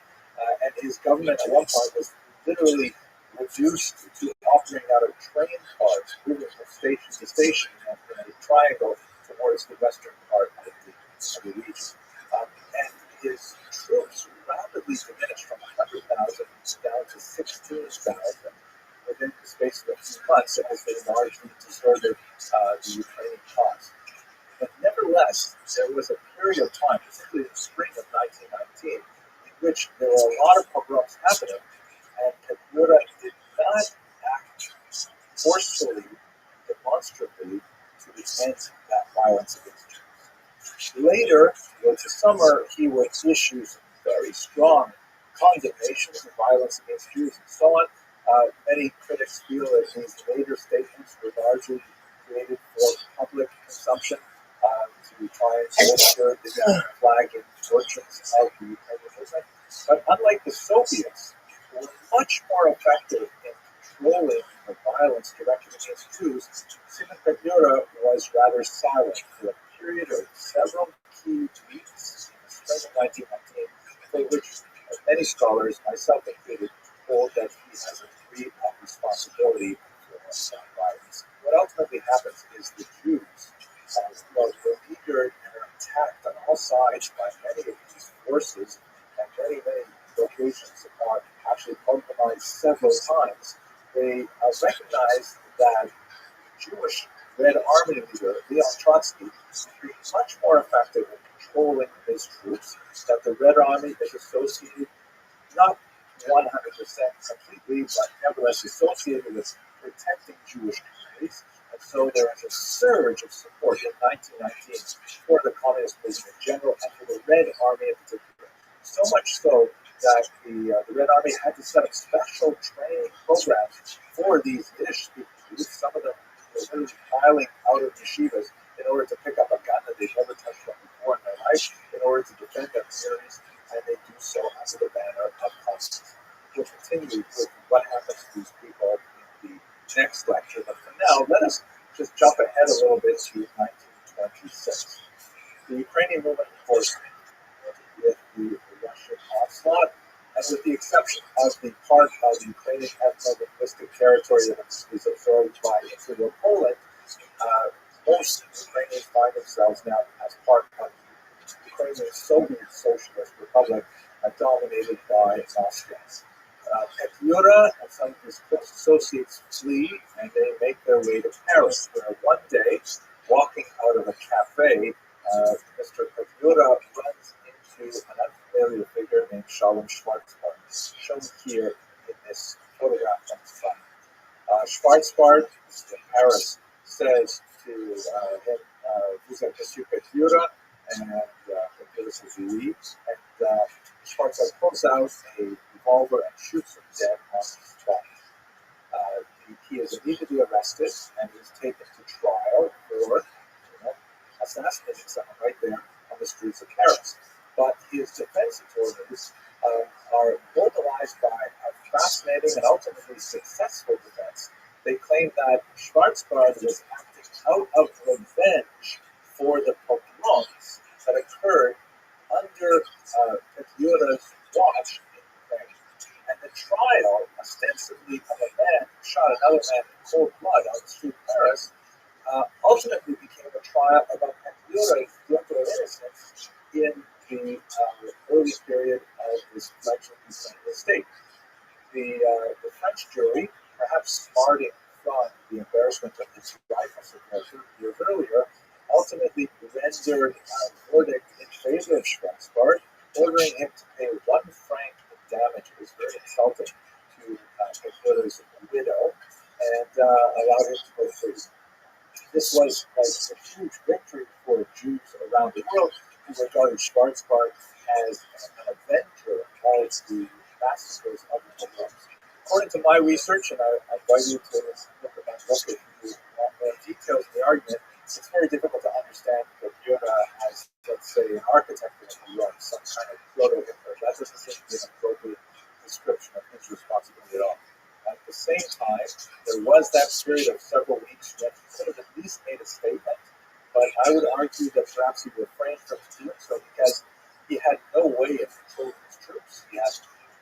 A: And his government at one point was literally reduced to offering out of train cars moving from station to station in a triangle towards the western part of the region. And his troops rapidly diminished from 100,000 down to 16,000 within the space of a few months as they largely deserted the Ukrainian cause. But nevertheless, there was a period of time, particularly in the spring of 1919, in which there were a lot of pogroms happening, and Petliura did not act forcefully, demonstrably, to end that violence against Jews. Later, towards the summer, he would issue some very strong condemnations of violence against Jews and so on. Many critics feel that these later statements were largely created for public consumption to try and bolster the flagging fortunes of the Ukrainian movement. But unlike the Soviets, who were much more effective in controlling the violence directed against Jews, Simon Petliura was rather silent for a period of several key weeks in the spring of 1919, for which many scholars, myself included, hold that he has a degree of responsibility for that violence. What ultimately happens is the Jews were beleaguered and are attacked on all sides by many of these forces, and many locations are actually compromised several times. They recognized that Jewish Red Army leader Leon Trotsky became much more effective in controlling his troops, that the Red Army is associated, not 100% completely, but nevertheless associated with protecting Jewish communities. And so there was a surge of support in 1919 for the communist movement in general and for the Red Army in particular. So much so that the Red Army had to set up special training programs for these Yiddish-speaking Jews. Some of them were literally piling out of yeshivas in order to pick up a gun that they'd never touched on before in their life, in order to defend their communities, and they do so under the banner of communism. We'll continue with what happens to these people in the next lecture, but for now, let us just jump ahead a little bit to 1926. The Ukrainian movement, of course, with the Russian onslaught, and with the exception of the part of the Ukrainian ethno-linguistic territory that is absorbed by Imperial Poland, most Ukrainians find themselves now as part of the Ukrainian Soviet Socialist Republic, dominated by Moscow. Petliura and some of his close associates flee, and they make their way to Paris, where one day, walking out of a cafe, Mr. Petliura runs into an unfamiliar figure named Shalom Schwarzbard, shown here in this photograph on the front. Schwarzbard, in Paris, says to him, "Vous êtes Monsieur Petliura?" And Petliura says, "Oui." And Schwarzbard pulls out a revolver and shoots him dead on the spot. He is immediately arrested and is taken to trial for assassinating someone right there on the streets of Paris. But his defense attorneys are mobilized by a fascinating and ultimately successful defense. They claim that Schwarzbard was acting out of revenge for the pogroms that occurred under Petliura's watch in Ukraine. And the trial, ostensibly of a man who shot another man in cold blood on the street of Paris, ultimately became a trial about Petliura's guilt or innocence in the early period of his fledgling Ukrainian state. The French jury, perhaps smarting from the embarrassment of his rifles of 30 years earlier, ultimately rendered a verdict in favor of Schwarzbard, ordering him to pay 1 franc in damages, very insulting to Petliura's widow, and allowed him to go free. This was a huge victory for Jews around the world who regarded Schwarzbard as an avenger of the massacres of the pogroms. According to my research, and I invite you to look at my book if you want more details in the argument, it's very difficult to understand Petliura as, let's say, an architect of the pogroms, some kind of proto-Hitler. That doesn't seem to be an appropriate description of his responsibility at all. At the same time, there was that period of several weeks when he could have at least made a statement, but I would argue that perhaps he refrained from doing so because he had no way of controlling his troops. He had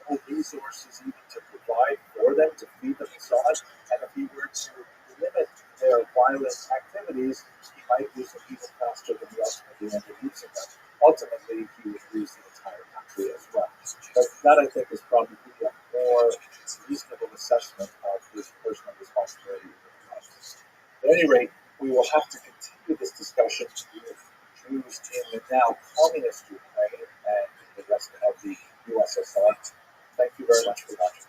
A: no resources even to provide for them, to feed them massage, and if he were to limit their violent activities, he might use them even faster than he ultimately ended using them. Ultimately, he would lose the entire country as well. But that, I think, is probably a more reasonable assessment of his personal responsibility. At any rate, we will have to continue this discussion with Jews in the now communist Ukraine and the rest of the USSR. Thank you very much for watching.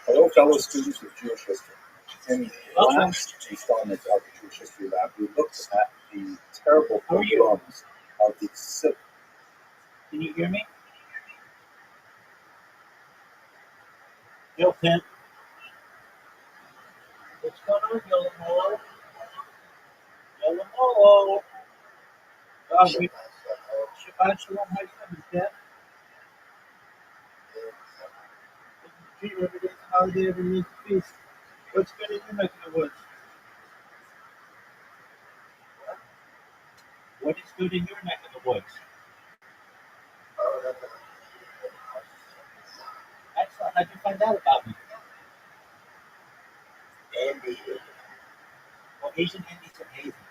A: Hello, fellow students of Jewish history. In the last installment of the Jewish History Lab, we looked at the terrible pogroms of the civil.
B: Can you hear me? Yo, Ken. What's going on, Yellow Molo? Yellow Molo. Shabbat Shalom, how you doing, Ken? Every day's a holiday, every day's a feast. What's good in your neck of the woods? What is good in your neck of the woods? Excellent. How'd you find out about me? Andy. Well, Asian Andy's amazing.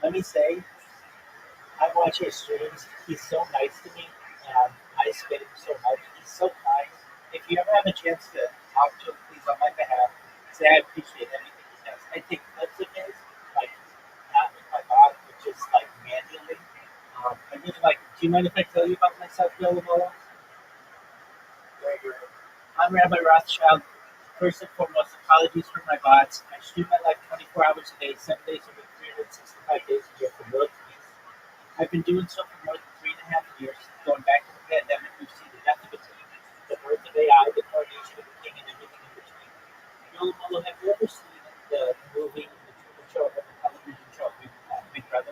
B: Let me say, I watch his streams. He's so nice to me, and I spit him so much. He's so kind. If you ever have a chance to talk to him, please, on my behalf, say I appreciate everything he does. I take clips of his, like, not with my body, but just, like, manually. I really like him. Do you mind if I tell you about myself, Yolo? I'm Rabbi Rothschild. First and foremost, apologies for my bots. I stream my life 24 hours a day, 7 days a week, 365 days a year for world peace. I've been doing so for more than 3.5 years, going back to the pandemic. We've seen the death of a team, the birth of AI, the coronation of the king, and everything in between. Yolo, have you ever seen the movie, the Truman Show, or the television show, Big Brother?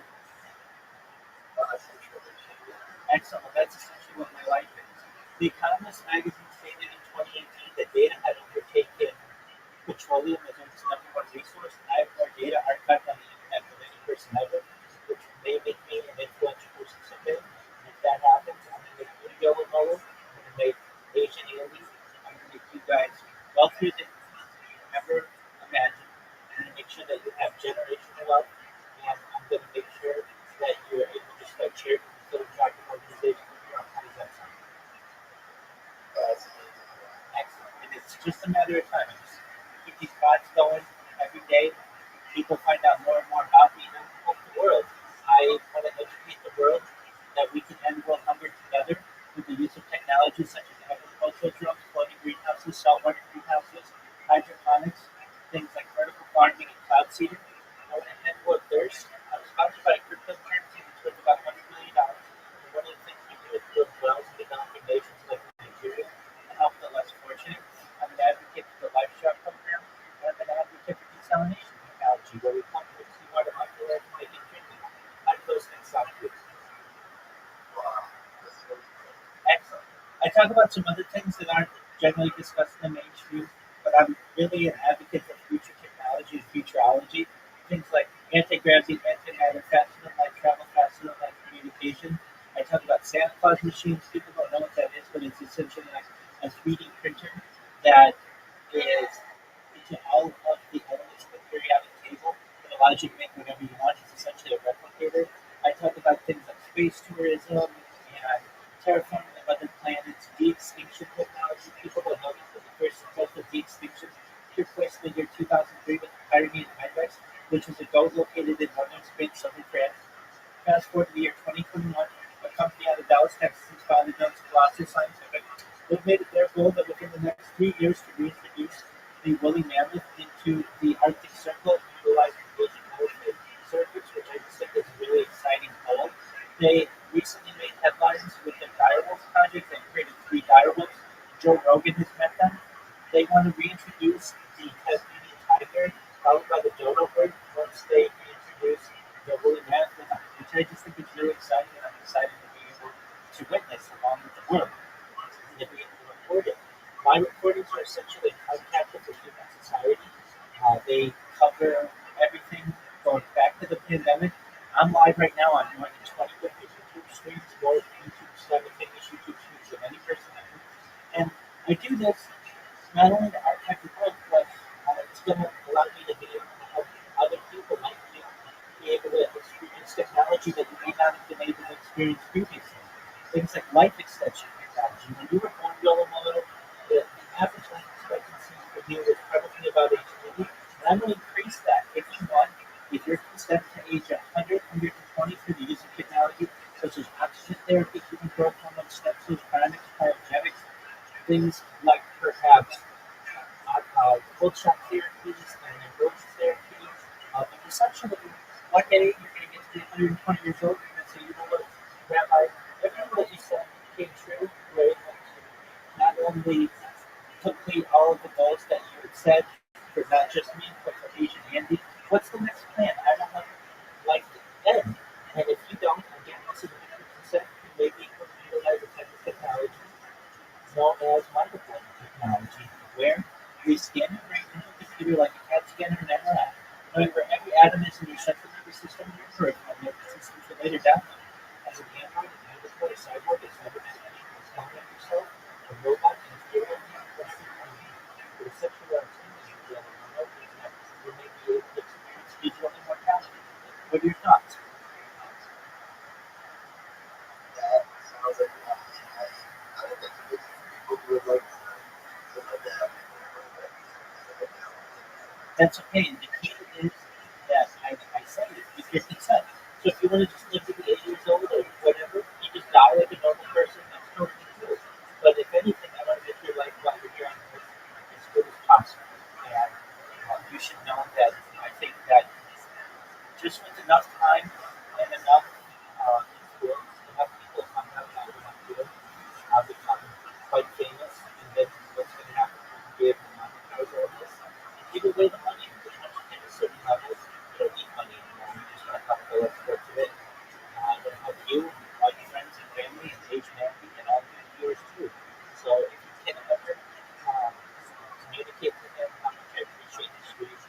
B: Excellent. That's essentially what my life is. The Economist magazine stated in 2018 that data had overtaken petroleum as its number one resource. I have more data archived on the internet than any person ever, which may make me an influential person someday. And if that happens, I'm going to make you Yellow Molo, I'm going to make Asian Andy, I'm going to make you guys wealthier than you ever imagined. I'm going to make sure that you have generational wealth, and I'm going to make sure that you're able to start charity philanthropic organizations of your own. How does that sound? Excellent. And it's just a matter of time. I just keep these bots going every day. People find out more and more about me and help the world. I want to educate the world that we can end world hunger together with the use of technologies such as agricultural drones, floating greenhouses, saltwater greenhouses, hydroponics, things like vertical farming and cloud seeding. I want to end world thirst. I'm sponsored by a cryptocurrency that's worth about $100 million. And one of the things we do is build wells in developing nations like Nigeria to help the less fortunate. I'm an advocate for the Life Shot program, and I'm an advocate for desalination technology, where we pump seawater underwater to make it drinking. How do those things sound to you? Excellent. I talk about some other things that aren't generally discussed in the mainstream, but I'm really an advocate for future technology and futurology. Things like anti-gravity, antimatter, faster than light travel, faster than light communication. I talk about Santa Claus machines. People don't know what that is, but it's essentially like a 3D printer that is into all of the elements of the periodic table. It allows you to make whatever you want. It's essentially a replicator. I talk about things like space tourism and terraforming of other planets, de-extinction technology. People don't know this, but the first successful de-extinction took place in the year 2003 with the Pyrenean Ibex, which was a goat located in northern Spain, southern France. Fast forward to the year 2021, a company out of Dallas, Texas, is founded known as Colossus Scientific. They've made it their goal that within the next 3 years to reintroduce the woolly mammoth into the Arctic Circle, utilizing Asian elephant circuits, which I just think is a really exciting goal. They recently made headlines with their direwolves project. They created 3 direwolves. Joe Rogan has met them. They want to reintroduce the Tasmanian tiger, followed by the dodo bird, once they reintroduce I just think it's really exciting, and I'm excited to be able to witness along with the world and to be able to record it. My recordings are essentially a time capsule for human society. They cover everything going back to the pandemic. I'm live right now on more than 20 different YouTube streams, more YouTube simultaneous YouTube streams than any person ever. And I do this not only to archive the work, but it's going to allow me to be able to help other people like you be able to experience technology that you may not have been able to experience previously. Things like life extension technology. When you were born, Yolo, the average life expectancy for you was probably about age 80. And I'm going to increase that. If you want, if you're consent to age 100, 120 through the use of technology, such as oxygen therapy, human growth hormone, stem cells, cryonics, cryogenics, things like perhaps cold shock therapies and emergency therapies. But essentially, one day you're going to get to be 120 years old and say, you know what, Rabbi, everything that you said came true. We're able to not only complete all of the goals that you had said for not just me, but for Asian Andy. What's the next plan? I don't want life to end. And if you don't, again, this is a 100%, you may be able to utilize a type of technology known as microphone technology, where we scan your brain into a computer like a CAT scanner and MRI, knowing where every atom is in your central nervous system and your peripheral nervous system to later download as an android, an ambulatory, cyborg, a cybernetic, a stomach yourself, a robot, and a hero, less than for the sexual activity you remote connect, you may be able to experience digital immortality. What are your thoughts?
C: That sounds like I don't think people would like that.
B: That's okay. And the key is that I say it with your consent. So if you want to just live to be 80 years old or whatever, you just die like a normal person, that's totally cool. But if anything, I want to make your life while you're here on earth as good as possible. And you should know that I think that just with enough time and enough influence, enough people find out about what I'm doing, I'll become quite famous. And then what's going to happen is you'll be able to monetize all this and give away the money. Because once you get to a certain level, you don't need money anymore. You just want to help the let's go to it. I'm going to help you, all your friends and family, and Asian Andy, and all your viewers too. So if you can ever communicate to him how much I appreciate the street,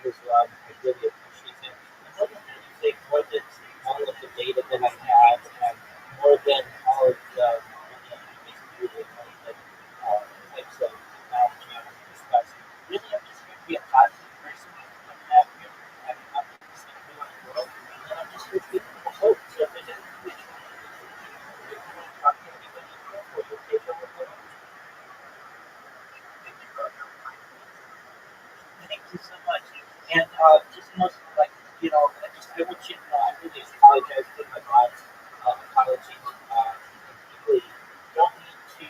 B: his love, I really appreciate him. And more than anything, more than all of the data that I have, and more than all of the types of technology I'm going to discuss, really I'm just here to be a positive person. I'm not here to have an optimistic view on the world, and I'm just here to give people hope. So if there's anything that you want to do, if you want to talk to anybody, go for it. Okay, so we're going. Thank you so much. And just most like I want you to know I really apologize for my mom's apologies. People don't need to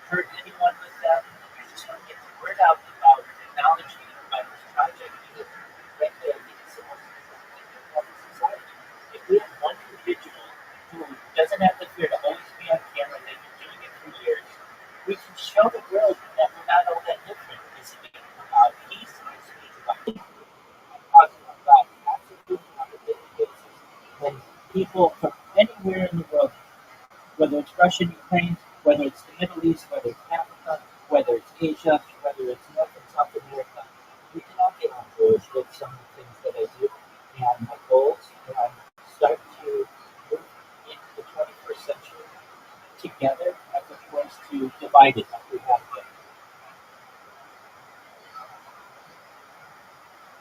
B: hurt anyone with them. I just want to get the word out about technology and about this project because frankly I think it's the most important thing in modern society. If we have one individual who doesn't have the fear to always be on camera, they've been doing it for years, we can show the world that we're not all that different. We speak about peace, we speak about talking about absolutely on a daily basis. When people from anywhere in the world, whether it's Russia, Ukraine, whether it's the Middle East, whether it's Africa, whether it's Asia, whether it's North and South America, we can all get on board with some of the things that I do and my goals and start to move into the 21st century together as opposed to divided like we have been.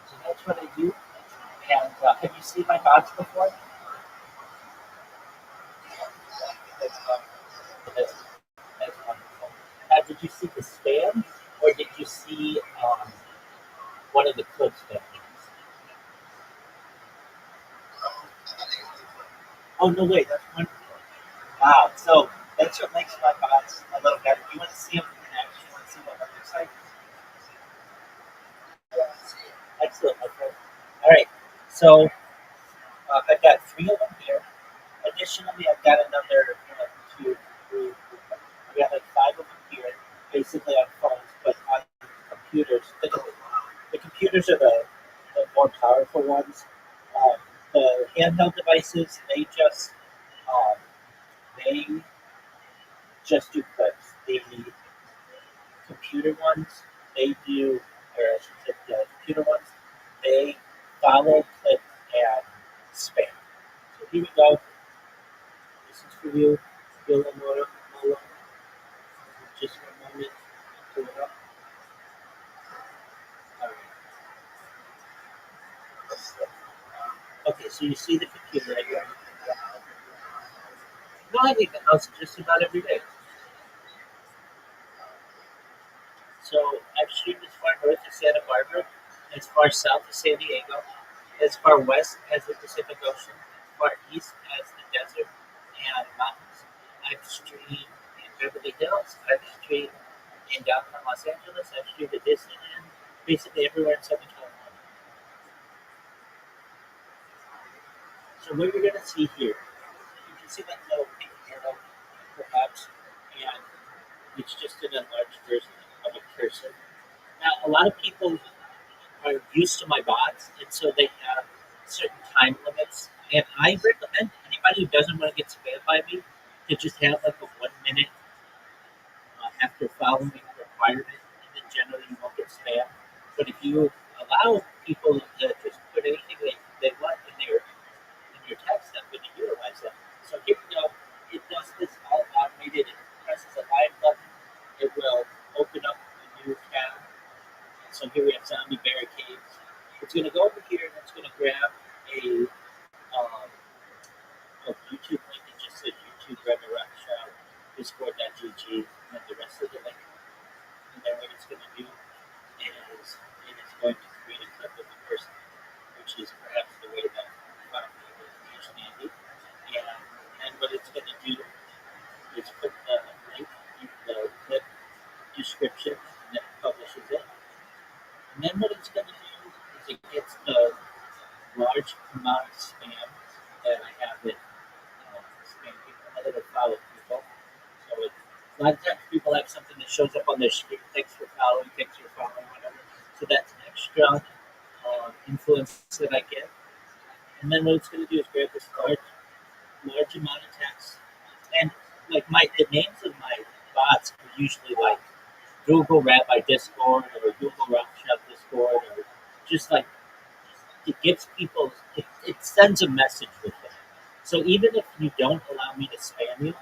B: So that's what I do. And have you seen my bots before?
C: That's
B: That's, that's wonderful. Did you see the spam or did you see one of the clips that Oh, no way, that's wonderful. Wow, so that's what makes my bots a little better. You want to see them in action, you want to see what that looks like? Excellent, my friend. All right, so I've got 3 of them here. Additionally, I've got another 2, 3, 4, 5. I've got like 5 of them here, basically on phones, but on computers. The computers are the more powerful ones. Um, The handheld devices, um, they just do clips. The computer ones, they do, or I should say the computer ones, they follow, clip, and spam. So here we go. This is for you. Feel a little more, just for a moment. Pull it up. All right. Okay, so you see the computer right here. No, I leave the house just about every day. So I've streamed as far north as Santa Barbara, as far south as San Diego, as far west as the Pacific Ocean, as far east as the desert and mountains. I've streamed in Beverly Hills. I've streamed in downtown Los Angeles. I've streamed at Disneyland, basically everywhere in Southern California. So what you're going to see here, you can see that little pink arrow, perhaps, and it's just an enlarged version of a cursor. Now, a lot of people are used to my bots, and so they have certain time limits. And I recommend anybody who doesn't want to get spammed by me to just have like a 1 minute after following requirement, and then generally you won't get spammed. But if you allow people to just put anything they want in your text, I'm going to utilize that. So here we go. It does this all automated. It presses a live button. It will open up a new tab. So here we have zombie barricades. It's going to go over here and it's going to grab a YouTube link. It just said YouTube Rabbi ROTHSCHILD, Discord.gg, and then the rest of the link. And then what it's going to do is it is going to create a clip of the person, which is perhaps the way that people teach Andy. And what it's going to do is put the link in the clip description and then it publishes it. And then what it's going to do is it gets the large amount of spam that I have it spam people that have followed people. So a lot of times people have something that shows up on their screen, thanks for following, whatever. So that's extra influence that I get. And then what it's going to do is grab this large amount of text. And like the names of my bots are usually like Google Rabbi Discord or Google ROTHSCHILD Discord or just like it gives people it sends a message with it. So even if you don't allow me to spam you,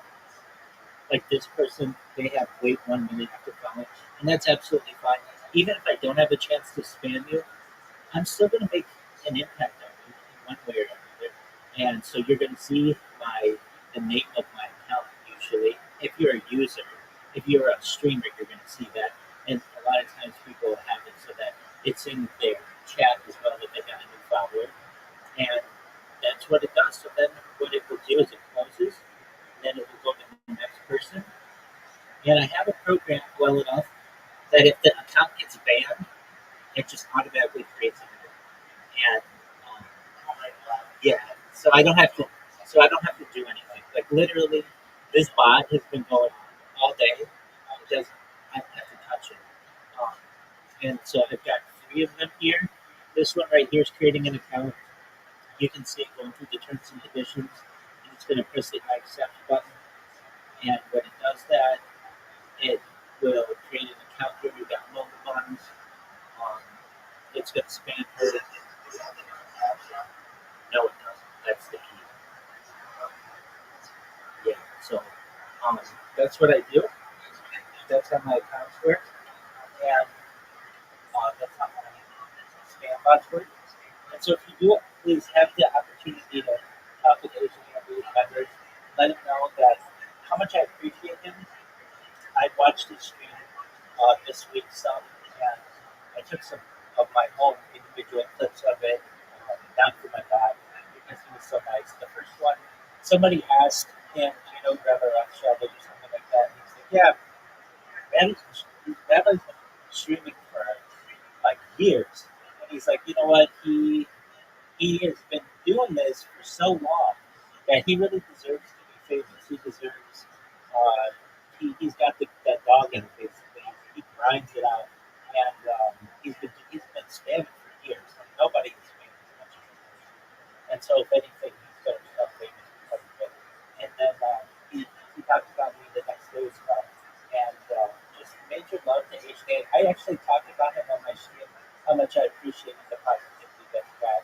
B: like this person, they have wait 1 minute after following, and that's absolutely fine. Even if I don't have a chance to spam you, I'm still going to make an impact on you in one way or another. And so you're going to see the name of my account usually. If you're a user, if you're a streamer, you're going to see that. And a lot of times people have it so that it's in their chat as well that they got a new follower. And that's what it does. So then what it will do is it closes, and then it will go to the next person. And I have a program well enough that if the account gets banned, it just automatically creates a new one. And yeah, so I don't have to. So I don't have to do anything. Like literally, this bot has been going all day. It doesn't. I have to touch it. And so I've got 3 of them here. This one right here is creating an account. You can see it going through the terms and conditions, and it's going to press the I accept button. And when it does that, it will create an account here. We've got mobile buttons. It's going to spam her. No, it doesn't. That's the key. Yeah, so that's what I do. That's how my accounts work. And that's how my spam bots work. And so if you do it, please have the opportunity to talk with Asian members. Let him know that how much I appreciate him. I watched his stream this week some, and I took some of my own individual clips of it down for my bot because he was so nice. The first one, somebody asked him, "Do you know Rabbi ROTHSCHILD or something like that?" And he's like, "Yeah, Rabbi's been streaming for like years." And he's like, "You know what? He has been doing this for so long that he really deserves to be famous. He deserves. He's got that dog in him, basically. He grinds it out, and he's been spamming for years. Like nobody has spammed as much as him." And so, if anything, he's going to become famous because of it. And then he talked about me the next day as well. And just major love to HK. I actually talked about him on my stream, how much I appreciated the positivity that he had.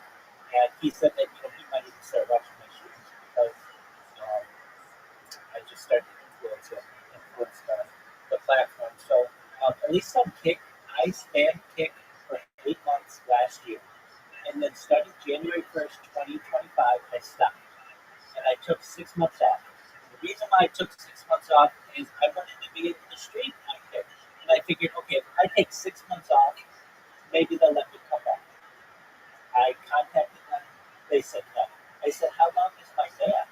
B: And he said that he might even start watching my streams because um, I just started to influence the platform. So at least on Kick, I spammed Kick for 8 months last year. And then starting January 1st, 2025, I stopped. And I took 6 months off. The reason why I took 6 months off is I wanted to be able to stream on Kick. And I figured, okay, if I take 6 months off, maybe they'll let me come back. I contacted them. They said no. I said, how long is my ban?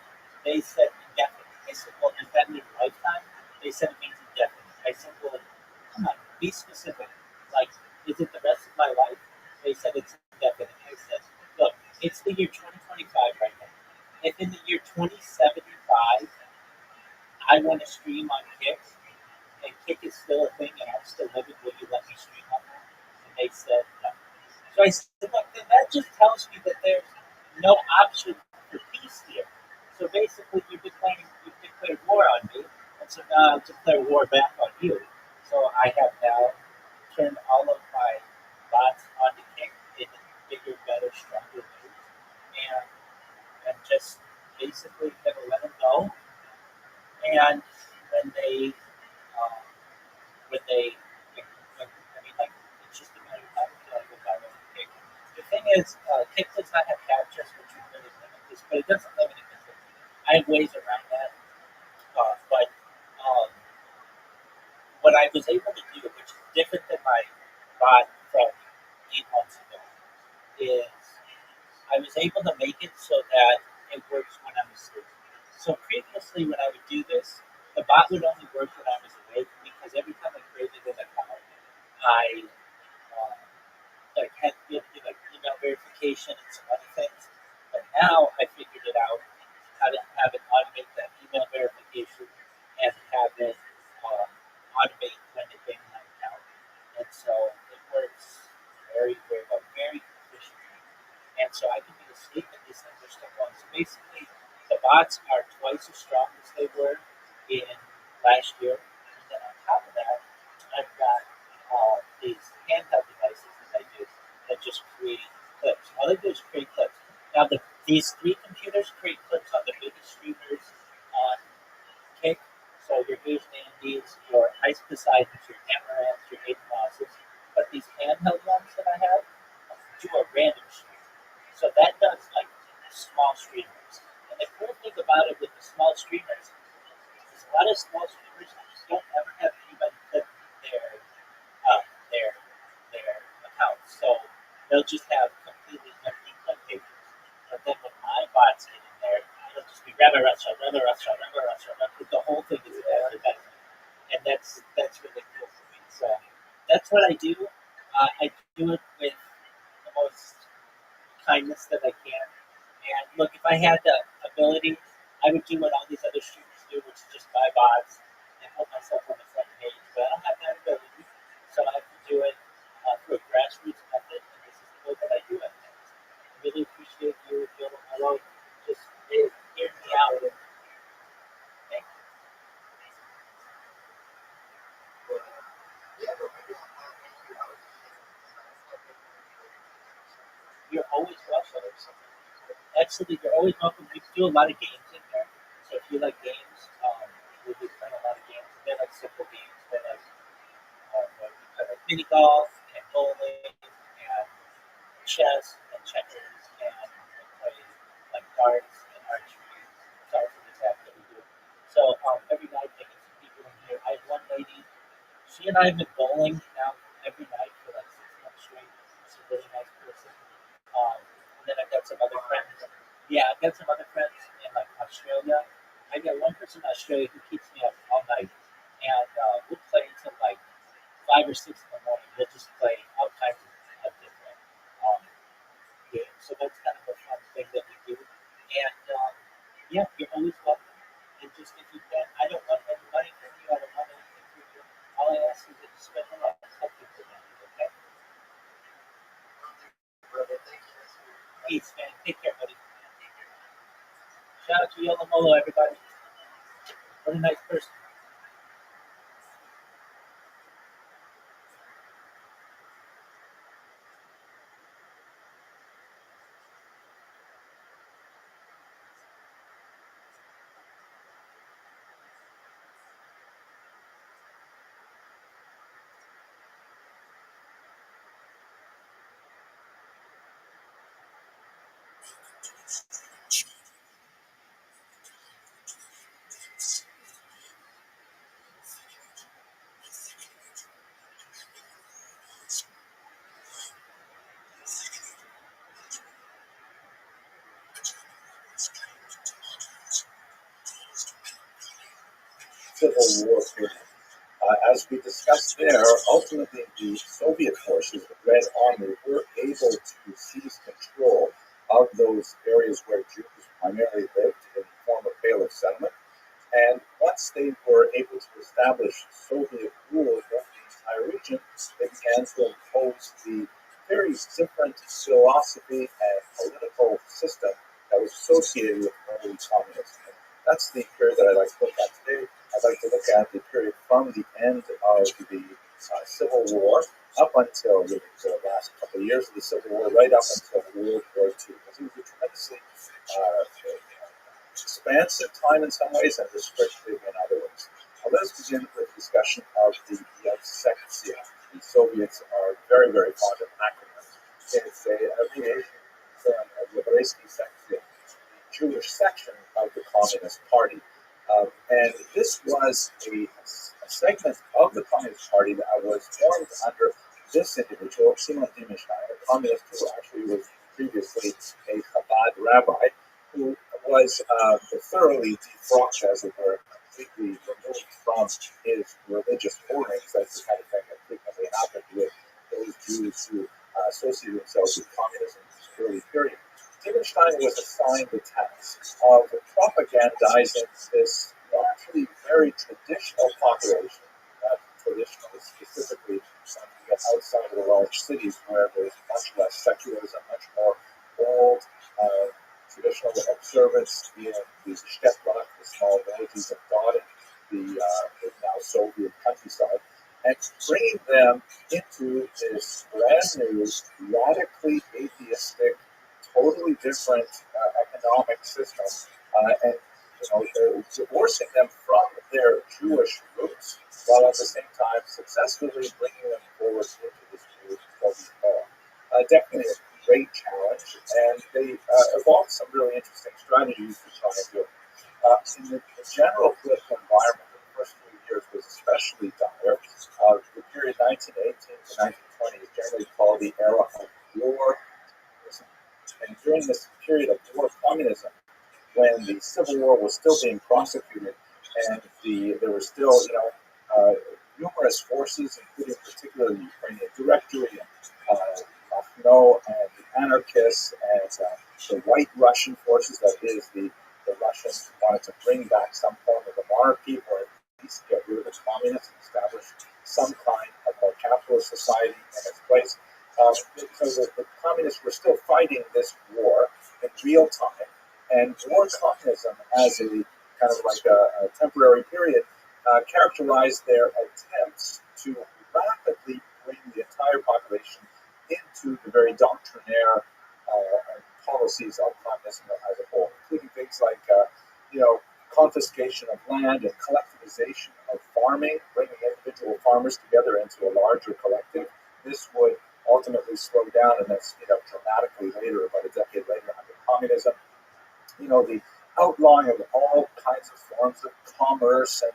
B: They said indefinite. I said, well, does that mean lifetime? They said it means indefinite. I said, well, come on, be specific. Like, is it the rest of my life? They said it's indefinite. I said, look, it's the year 2025 right now. If in the year 2075 I want to stream on Kick, and Kick is still a thing, and I'm still living, will you let me stream on that? And they said no. So I said, look, then that just tells me that there's no option for peace here. So basically, you've declared war on me, and so now I declare war back on you. So I have now turned all of my bots onto Kick in bigger, better, stronger ways, and just basically gonna let them know. And when they, um, when they, I mean, like, it's just a matter of time until I go viral on Kick. The thing is, Kick does not have captures, which would really limit this, but it doesn't limit it completely. I have ways around that. But what I was able to do, which is different than my bot from 8 months ago, is I was able to make it so that it works when I'm asleep. So previously, when I would do this, the bot would only work when I was awake because every time I created an account, I uh, had to do like email verification and some other things. But now I figured it out how to have it automate that email verification and have it automate when they bring my account. And so it works very, very well, very efficiently. And so I can be asleep and these things are still going. So basically, the bots are twice as strong as they were in last year. And then on top of that, I've got these handheld devices that I use that just create clips. All they do is create clips. Now, these three computers create clips on the biggest streamers on Kick. So your AMDs, your Ice Poseidons, your Amarants, your Atomosses. But these handheld ones that I have do a random stream. So that does like small streamers. And the cool thing about it with the small streamers is a lot of small streamers don't ever have anybody click their uh, their their accounts. So they'll just have completely empty click pages. But then when my bots get in there, it'll just be Rabbi restaurant, Rabbi restaurant, Rabbi restaurant. The whole thing is an advertisement, and that's really cool for me. So that's what I do. I do it with the most kindness that I can. And look, if I had the ability, I would do what all these other streamers do, which is just buy bots and put myself on the front page. But I don't have that ability, so I have to do it through a grassroots method, and this is the way that I do it. I really appreciate you, Bill and Mello, just hearing me out. And thank you.
C: Yeah, but maybe I'll have you out.
B: You're always welcome. Absolutely, you're always welcome. We do a lot of games in there. So if you like games, we'll be playing a lot of games. They're like simple games. They're like we play like mini golf and bowling and chess and checkers and we play like darts and archery. It's also the that we do. So every night I get some people in here. I have one lady. She and I have been bowling now every night for like 6 months straight. She's a really nice person. And then I've got some other friends. Yeah, I've got some other friends in like Australia. I got one person in Australia who keeps me up all night, and we'll play until like 5 or 6 in the morning. We'll just play all kinds of different games. So that's kind of a fun thing that we do. And yeah, you're always welcome. And just if you can, I don't want any money from you. I don't want anything from you. All I ask is that you spend a lot of time with me. Okay?
C: Brother, thank you.
B: Peace, man. Take care, buddy. Shout out to Yolamolo, everybody. What a nice person.
A: Civil War period. As we discussed there, ultimately the Soviet forces, the Red Army, were able to seize control of those areas where Jews primarily lived in the form of Pale settlement. And once they were able to establish Soviet rule over the entire region, they began to impose the very different philosophy and political system that was associated with early communism. And that's the period that I'd like to look at today. I'd like to look at the period from the end of the Civil War up until the last couple of years of the Civil War, right up until World War II. Because it was a tremendously expansive time in some ways and restrictive in other ways. Let us begin with a discussion of the Sektia. The Soviets are very, very fond of acronyms. It's an abbreviation from Libereski Sektia, the Jewish section of the Communist Party. And this was a segment of the Communist Party that was formed under this individual, Simon Dimenstein, a communist who actually was previously a Chabad rabbi, who was thoroughly defrocked, as it were, completely removed from his religious moorings. That's the kind of thing that frequently happened with those Jews who associated themselves with communism in this early period. Dimenstein was assigned the task of propagandizing this actually very traditional population, not traditional specifically outside of the large cities where there's much less secularism, much more old traditional observance in the Steppach, the small villages of God, and the now Soviet countryside, and bringing them into this brand new, radically atheistic, totally different economic system, and divorcing them from their Jewish roots, while at the same time successfully bringing them forward into this new Soviet era. Definitely a great challenge, and they evolved some really interesting strategies to try and do it. In the general political environment, in the first few years was especially dire. The period 1918 to 1920 is generally called the era of war communism. And during this period of war communism, when the Civil War was still being prosecuted, and there were still, numerous forces, including particularly the Ukrainian Directory and Makhno and the anarchists and the White Russian forces, that is, the Russians wanted to bring back some form of a monarchy or at least get rid of the communists and establish some kind of a capitalist society in its place. So the communists were still fighting this war in real time, and war communism as a kind of like a temporary period characterized their attempts to rapidly bring the entire population into the very doctrinaire policies of communism as a whole, including things like, confiscation of land and collectivization of farming, bringing individual farmers together into a larger collective. This would ultimately slow down and then speed up dramatically later, about a decade later, under communism. The outlawing of all kinds of forms of commerce and,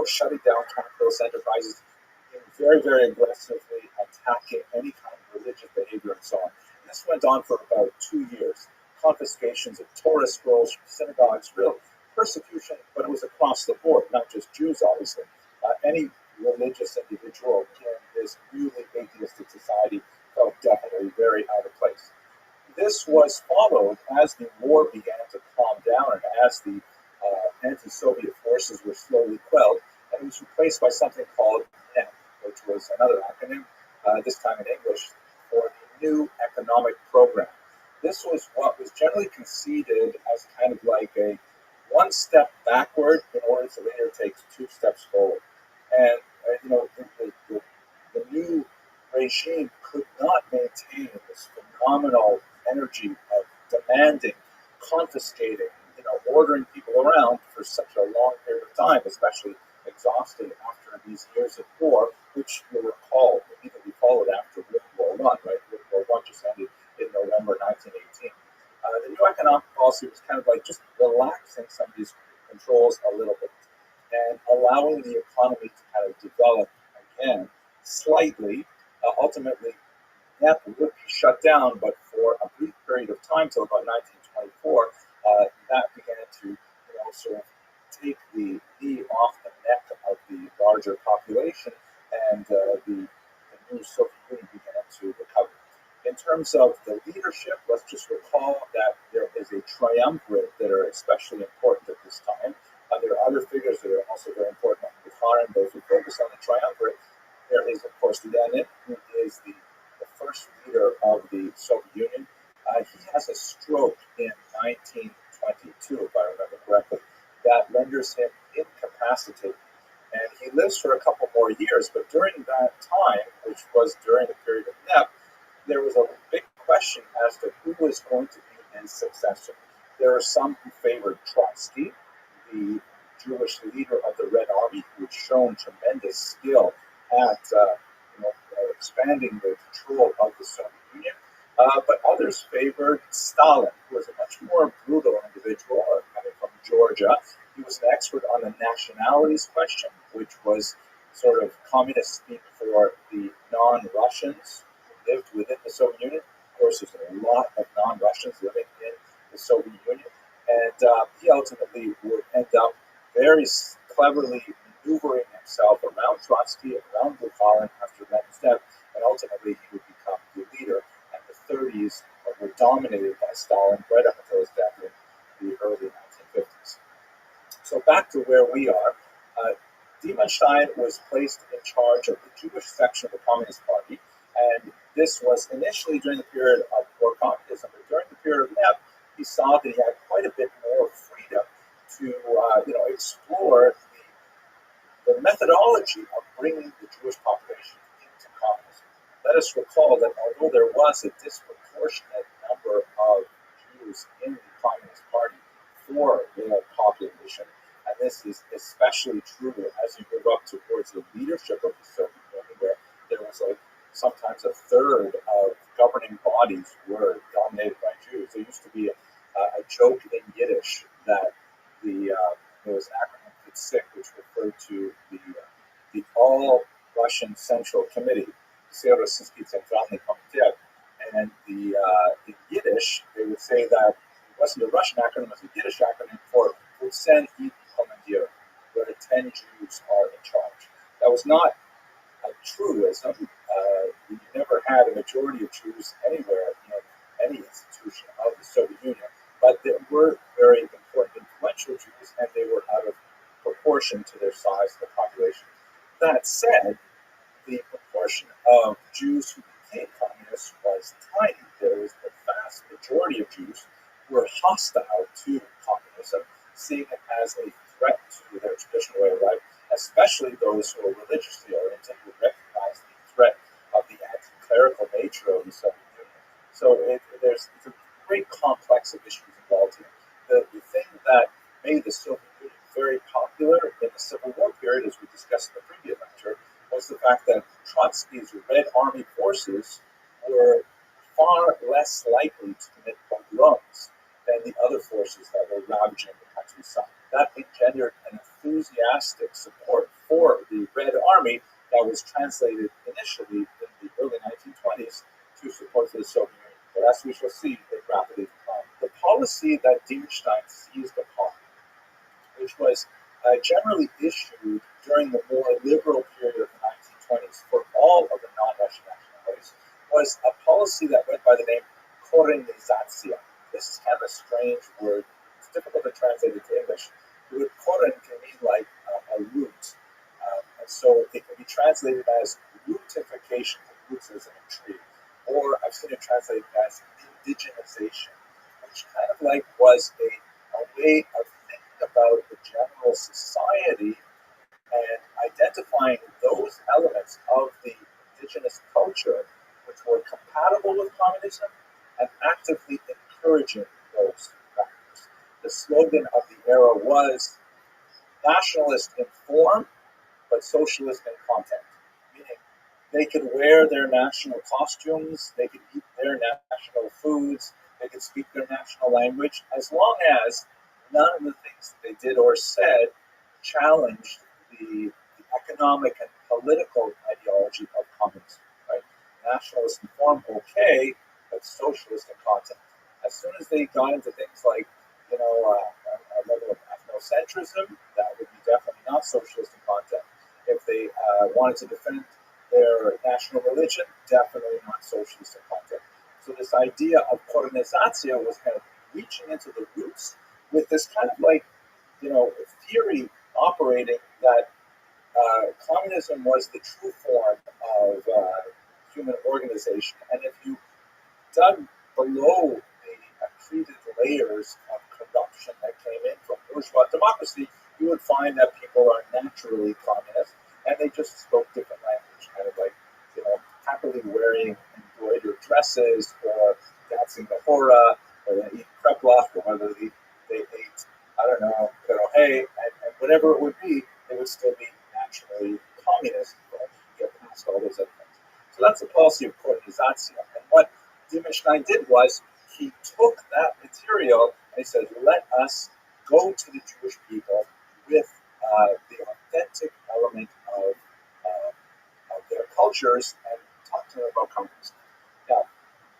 A: shutting down capitalist enterprises, very, very aggressively attacking any kind of religious behavior and so on. And this went on for about 2 years. Confiscations of Torah scrolls from synagogues, real persecution, but it was across the board, not just Jews, obviously. Any religious individual in this really atheistic society felt definitely very out of place. This was followed as the war began to calm down and as the anti-Soviet forces were slowly quelled, and it was replaced by something called NEM, which was another acronym, this time in English, for the New Economic Program. this was what was generally conceded as kind of like a one step backward in order to later take two steps forward. And the new regime could not maintain this phenomenal energy of demanding, confiscating, ordering people around for such a long period of time, especially exhausted after these years of war, which you'll recall immediately followed after World War I, right? World War I just ended in November 1918. The new economic policy was kind of like just relaxing some of these controls a little bit and allowing the economy to kind of develop again slightly. Ultimately, NEP would be shut down, but for a brief period of time, till about 1924, that began to sort of take the knee off the neck of the larger population, and the new Soviet Union began to recover. In terms of the leadership, let's just recall that there is a triumvirate that are especially important at this time. There are other figures that are also very important on the Khan, those who focus on the triumvirate. There is, of course, Lenin, who is the first leader of the Soviet Union. He has a stroke in 1922, if I remember correctly, that renders him incapacitated. And he lives for a couple more years, but during that time, which was during the period of NEP, there was a big question as to who was going to be his successor. There are some who favored Trotsky, the Jewish leader of the Red Army, who had shown tremendous skill at expanding the control of the Soviet Union. But others favored Stalin, who was a much more brutal individual coming from Georgia. He was an expert on the nationalities question, which was sort of communist speak for the non-Russians who lived within the Soviet Union. Of course, there's a lot of non-Russians living in the Soviet Union. And he ultimately would end up very cleverly maneuvering himself around Trotsky, around Bukharin after Lenin's death, and ultimately he would become the leader. And the 30s were dominated by Stalin right up until his death in the early 1950s. So back to where we are. Diemenstein was placed in charge of the Jewish section of the Communist Party, and this was initially during the period of war communism, but during the period of NEP, he saw that he had quite a bit more freedom to explore the methodology of bringing the Jewish population into communism. Let us recall that although there was a disproportionate number of Jews in the Communist Party for their population, and this is especially true as you move up towards the leadership of the Soviet Union, where there was sometimes a third of governing bodies were dominated by Jews. There used to be a joke in Yiddish that there was an acronym for SIC, which referred to the All Russian Central Committee, Всероссийский Центральный Комитет, and in Yiddish they would say that it wasn't a Russian acronym, it was a Yiddish acronym for Utsen I Kommandir, where 10 Jews are in charge. That was not a truism. You never had a majority of Jews anywhere in any institution of the Soviet Union, but there were very important, influential Jews, and they were out of proportion to their size of the population. That said, the proportion of Jews who became communists was tiny. There was the vast majority of Jews who were hostile to communism, seeing it as a threat to their traditional way of life, especially those who were religiously oriented, who recognized the threat of the anti-clerical nature of the Soviet Union. So it's a great complex of issues involved here. The thing that made the Soviet Union very popular in the Civil War period, as we discussed in the previous lecture, was the fact that Trotsky's Red Army forces were far less likely to commit pogroms than the other forces that were ravaging the countryside. That engendered an enthusiastic support for the Red Army that was translated initially in the early 1920s to support for the Soviet Union. But as we shall see, it rapidly declined. The policy that Diemenstein seized upon, which was generally issued during the more liberal period of the 1920s for all of the non-Russian nationalities, was a policy that went by the name Korenizatsiya. This is kind of a strange word. It's difficult to translate into English. The word koren can mean like a root. And so it can be translated as rootification, roots as in a tree. Or I've seen it translated as indigenization, which kind of like was a way of thinking about the general society and identifying those elements of the indigenous culture which were compatible with communism and actively encouraging those factors. The slogan of the era was nationalist in form, but socialist in content, meaning they could wear their national costumes, they could eat their national foods, they could speak their national language, as long as none of the things that they did or said challenged the economic and political ideology of communism. Right? Nationalist in form, okay, but socialist in content. As soon as they got into things like, a level of ethnocentrism, that would be definitely not socialist in content. If they wanted to defend their national religion, definitely not socialist in content. So this idea of colonizatio was kind of reaching into the roots with this kind of like, theory operating that communism was the true form of human organization. And if you dug below the accreted layers of corruption that came in from bourgeois democracy, you would find that people are naturally communist and they just spoke different language, kind of like, happily wearing embroidered dresses or dancing the hora or they eat kreplach or whether they ate, I don't know, hey, and whatever it would be, they would still be naturally communist, right? Get past all those other things. So that's the policy of colonization. And what Dimenstein did was he took that material and he said, let us go to the Jewish people with the authentic element of their cultures and talk to them about communism. Now,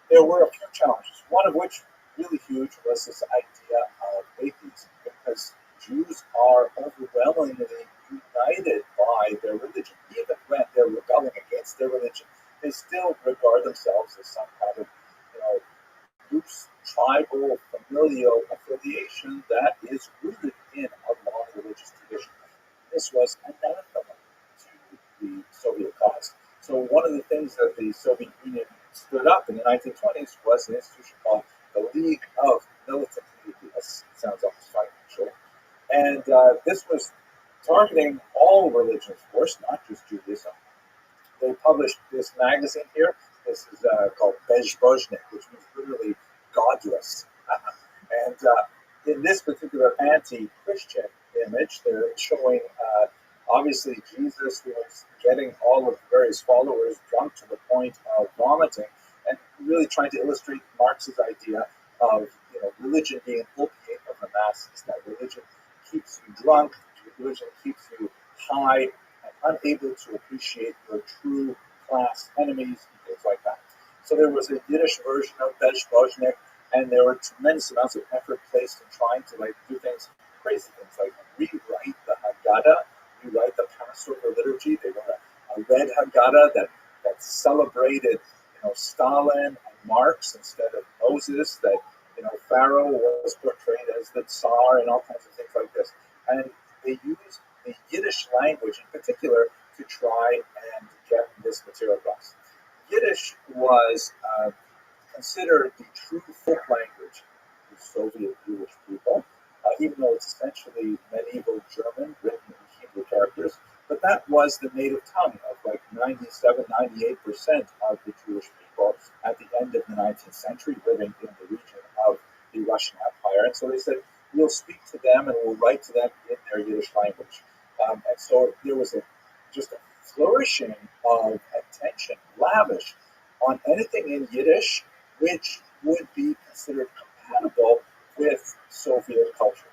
A: there were a few challenges, one of which, really huge, was this idea of atheism, because Jews are overwhelmingly united by their religion. Even when they're rebelling against their religion, they still regard themselves as some kind of, loose tribal familial affiliation that is rooted in a long religious tradition. This was anathema to the Soviet cause. So one of the things that the Soviet Union stood up in the 1920s was an institution called the League of Militant Atheists. Sounds almost financial. And this was targeting all religions, of course, not just Judaism. They published this magazine here. This is called Bezbozhnik, which means literally godless. And in this particular anti-Christian image, they're showing obviously Jesus was getting all of the various followers drunk to the point of vomiting, and really trying to illustrate Marx's idea of religion being an opiate of the masses. That religion keeps you drunk, religion keeps you high, and unable to appreciate your true class enemies and things like that. So there was a Yiddish version of Bezbozhnik, and there were tremendous amounts of effort placed in trying to do things, crazy things like rewrite the Haggadah, rewrite the Passover liturgy. They wrote a red Haggadah that celebrated, Stalin and Marx instead of Moses. That Pharaoh was portrayed as the Tsar and all kinds of things like this. And they used the Yiddish language in particular to try and get this material across. Yiddish was considered the true folk language of Soviet Jewish people, even though it's essentially medieval German written in Hebrew characters. But that was the native tongue of like 97, 98% of the Jewish people at the end of the 19th century living in the region of the Russian Empire. And so they said, we'll speak to them and we'll write to them in their Yiddish language. And so there was just a flourishing of attention, lavish, on anything in Yiddish which would be considered compatible with Soviet culture.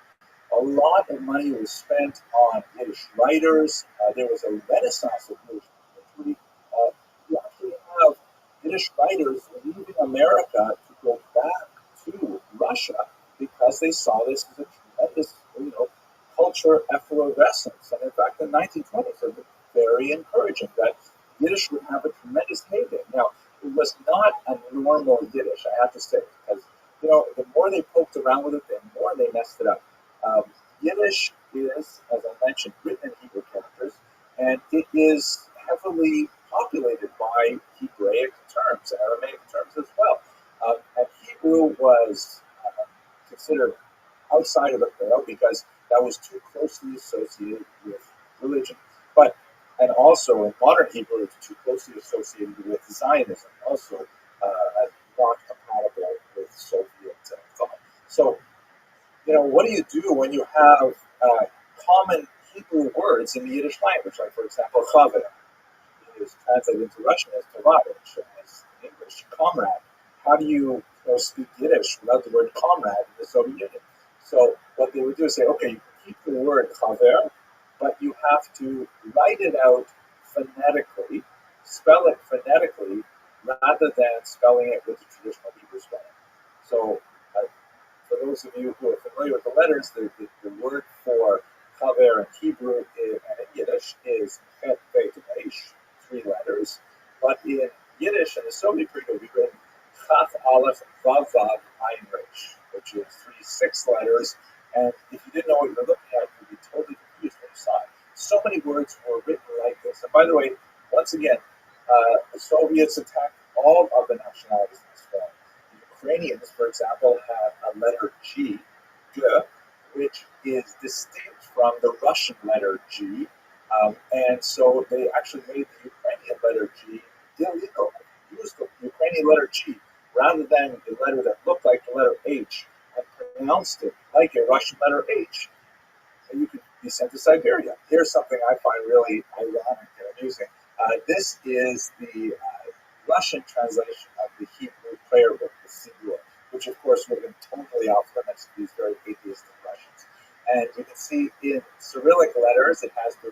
A: A lot of money was spent on Yiddish writers. There was a renaissance of Yiddish literature. You actually have Yiddish writers leaving America to go back to Russia because they saw this as a tremendous, culture effervescence. And in fact, the 1920s have been very encouraging that Yiddish would have a tremendous heyday. Now, it was not a normal Yiddish, I have to say, because the more they poked around with it, the more they messed it up. Yiddish is, as I mentioned, written in Hebrew characters, and it is heavily populated by Hebraic terms, Aramaic terms as well. And Hebrew was considered outside of the pale because that was too closely associated with religion. But and also in modern Hebrew, it's too closely associated with Zionism, also not compatible with Soviet thought. So, what do you do when you have common Hebrew words in the Yiddish language, like, for example, chaver is translated into Russian as tovarich, as in English, comrade. How do you, speak Yiddish without the word comrade in the Soviet Union? So what they would do is say, okay, you can keep the word chaver, but you have to write it out phonetically, spell it phonetically, rather than spelling it with the traditional Hebrew spelling. So for those of you who are familiar with the letters, the word for chaver in Hebrew and in Yiddish is chet, bet, resh, 3 letters. But in Yiddish, in the Soviet period, it would be written chaf, aleph, vav, vav, ayin, resh, which is 6 letters. And if you didn't know what you were looking at, you'd be totally confused when you saw it. So many words were written like this. And by the way, once again, the Soviets attacked all of the nationalities in this film. The Ukrainians, for example, had a letter G, G, which is distinct from the Russian letter G. And so they actually made the Ukrainian letter G illegal. Used the Ukrainian letter G rather than the letter that looked like the letter H and pronounced it like a Russian letter H. And you could be sent to Siberia. Here's something I find really ironic and amusing. This is the Russian translation of the Hebrew prayer book, the Siddur, which of course would have been totally off limits to these very atheistic Russians. And you can see in Cyrillic letters, it has the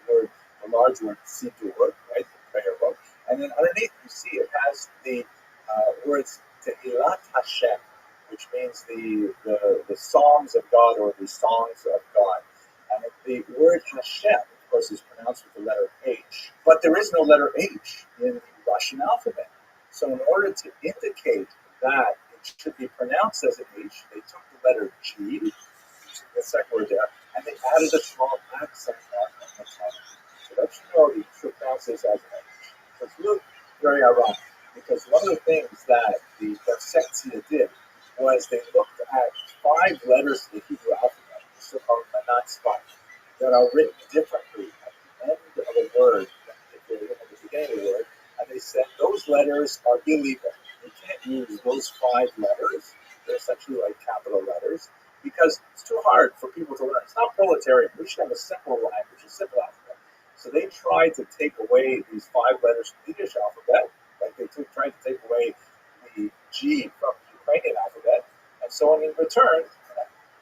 A: large word Siddur, right, the prayer book. And then underneath, you see it has the words Tehillat Hashem, which means the songs of God or the songs of God. And the word Hashem, of course, is pronounced with the letter H. But there is no letter H in the Russian alphabet. So in order to indicate that it should be pronounced as an H, they took the letter G, the second word there, and they added a small accent mark on the tongue. So that you should pronounce this as an H. So it's really very ironic, because one of the things that the ROTHSCHILD did was they looked at 5 letters of the Hebrew alphabet, the so-called manat spot, that are written differently at the end of a word than if they're written at the beginning of the word, and they said those letters are illegal. You can't use those 5 letters. They're essentially like capital letters, because it's too hard for people to learn. It's not proletarian. We should have a simple language, a simple alphabet. So they tried to take away these 5 letters from the Yiddish alphabet, like they tried to take away the G from the Ukrainian alphabet. And so in return,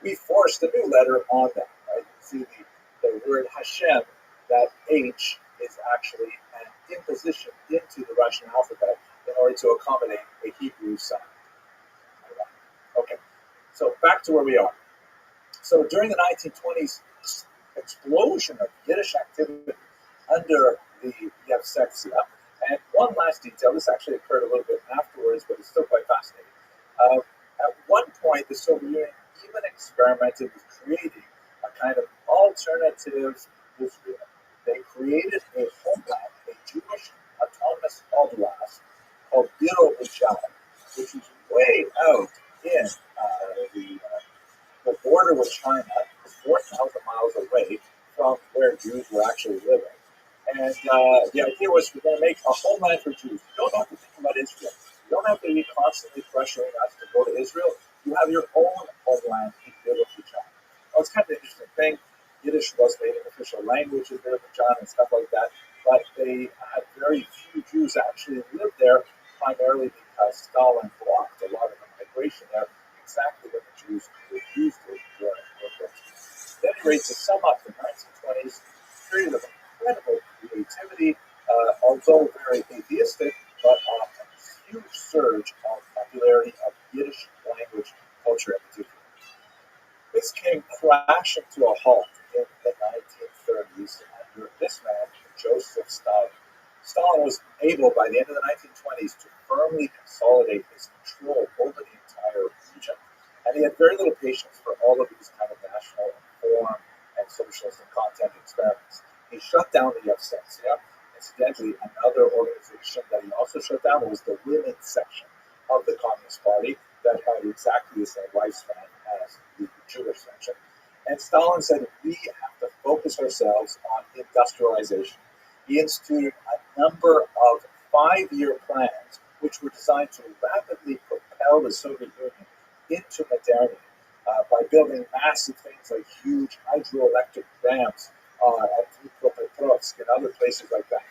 A: we forced a new letter on them. Right? You see the word Hashem, that H is actually an imposition into the Russian alphabet in order to accommodate a Hebrew sign. Okay, so back to where we are. So during the 1920s, explosion of Yiddish activity under the ROTHSCHILD. And one last detail, this actually occurred a little bit afterwards, but it's still quite fascinating. At one point, the Soviet Union even experimented with creating a kind of alternative Israel. They created a homeland, a Jewish autonomous oblast called ROTHSCHILD, which was way out in the border with China, 4,000 miles away from where Jews were actually living. And the idea was we're going to make a homeland for Jews. You don't have to think about Israel. You don't have to be constantly pressuring us to go to Israel. You have your own homeland in Azerbaijan. Well, it's kind of an interesting thing. Yiddish was made an official language in Azerbaijan and stuff like that, but they had very few Jews actually lived there, primarily because Stalin blocked a lot of the migration there, exactly when the Jews refused to during World War II. At any rate, to sum up, the 1920s, period of incredible creativity, although very atheistic, but a huge surge of popularity of Yiddish language culture in particular. This came crashing to a halt in the 1930s under this man, Joseph Stalin. Stalin was able, by the end of the 1920s, to firmly consolidate his control over the entire region, and he had very little patience for all of these kind of national reform and socialist and content experiments. He shut down the ROTHSCHILD. Incidentally, another organization that he also shut down was the women's section of the Communist Party, that had exactly the same lifespan as the Jewish section. And Stalin said, we have to focus ourselves on industrialization. He instituted a number of 5-year plans which were designed to rapidly propel the Soviet Union into modernity by building massive things like huge hydroelectric dams at Dnipropetrovsk and other places like that.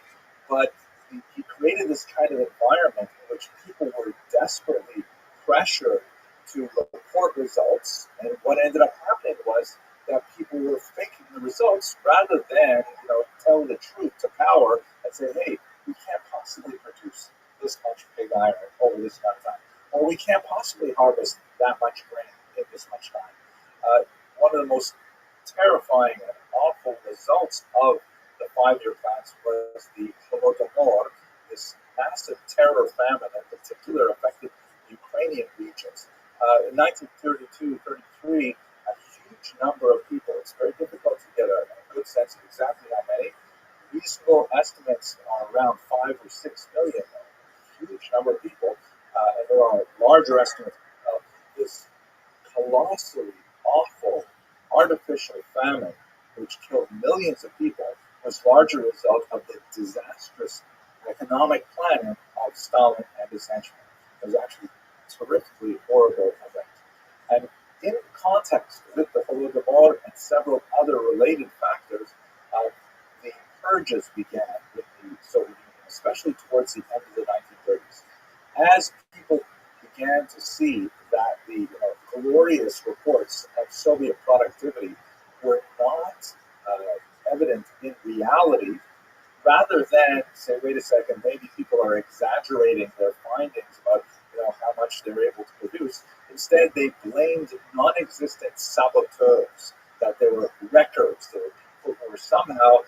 A: But he created this kind of environment in which people were desperately pressured to report results, and what ended up happening was that people were faking the results rather than, tell the truth to power and say, hey, we can't possibly produce this much pig iron over this amount of time, or we can't possibly harvest that much grain in this much time. One of the most terrifying and awful results of the 5-year plans was the Holodomor, this massive terror famine that particularly affected Ukrainian regions. In 1932-33, a huge number of people, it's very difficult to get a good sense of exactly how many. Reasonable estimates are around 5 or 6 million, a huge number of people, and there are larger estimates of this colossally awful artificial famine, which killed millions of people, was largely a result of the disastrous economic planning of Stalin and his henchmen. It was actually a terrifically horrible event. And in context with the Holodomor and several other related factors, the purges began in the Soviet Union, especially towards the end of the 1930s. As people began to see that the glorious reports of Soviet productivity were not evident in reality, rather than say, wait a second, maybe people are exaggerating their findings about how much they're able to produce. Instead, they blamed non-existent saboteurs, that there were wreckers, there were people who were somehow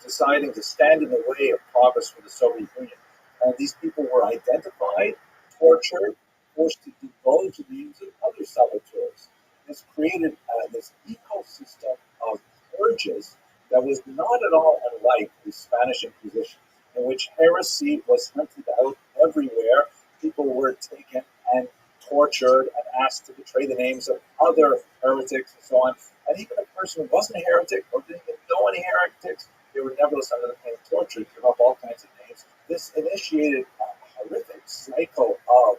A: deciding to stand in the way of progress for the Soviet Union. And these people were identified, tortured, forced to divulge the names of other saboteurs. This created this ecosystem of purges that was not at all unlike the Spanish Inquisition, in which heresy was hunted out everywhere. People were taken and tortured and asked to betray the names of other heretics and so on. And even a person who wasn't a heretic or didn't even know any heretics, they were nevertheless under the pain of torture, give up all kinds of names. This initiated a horrific cycle of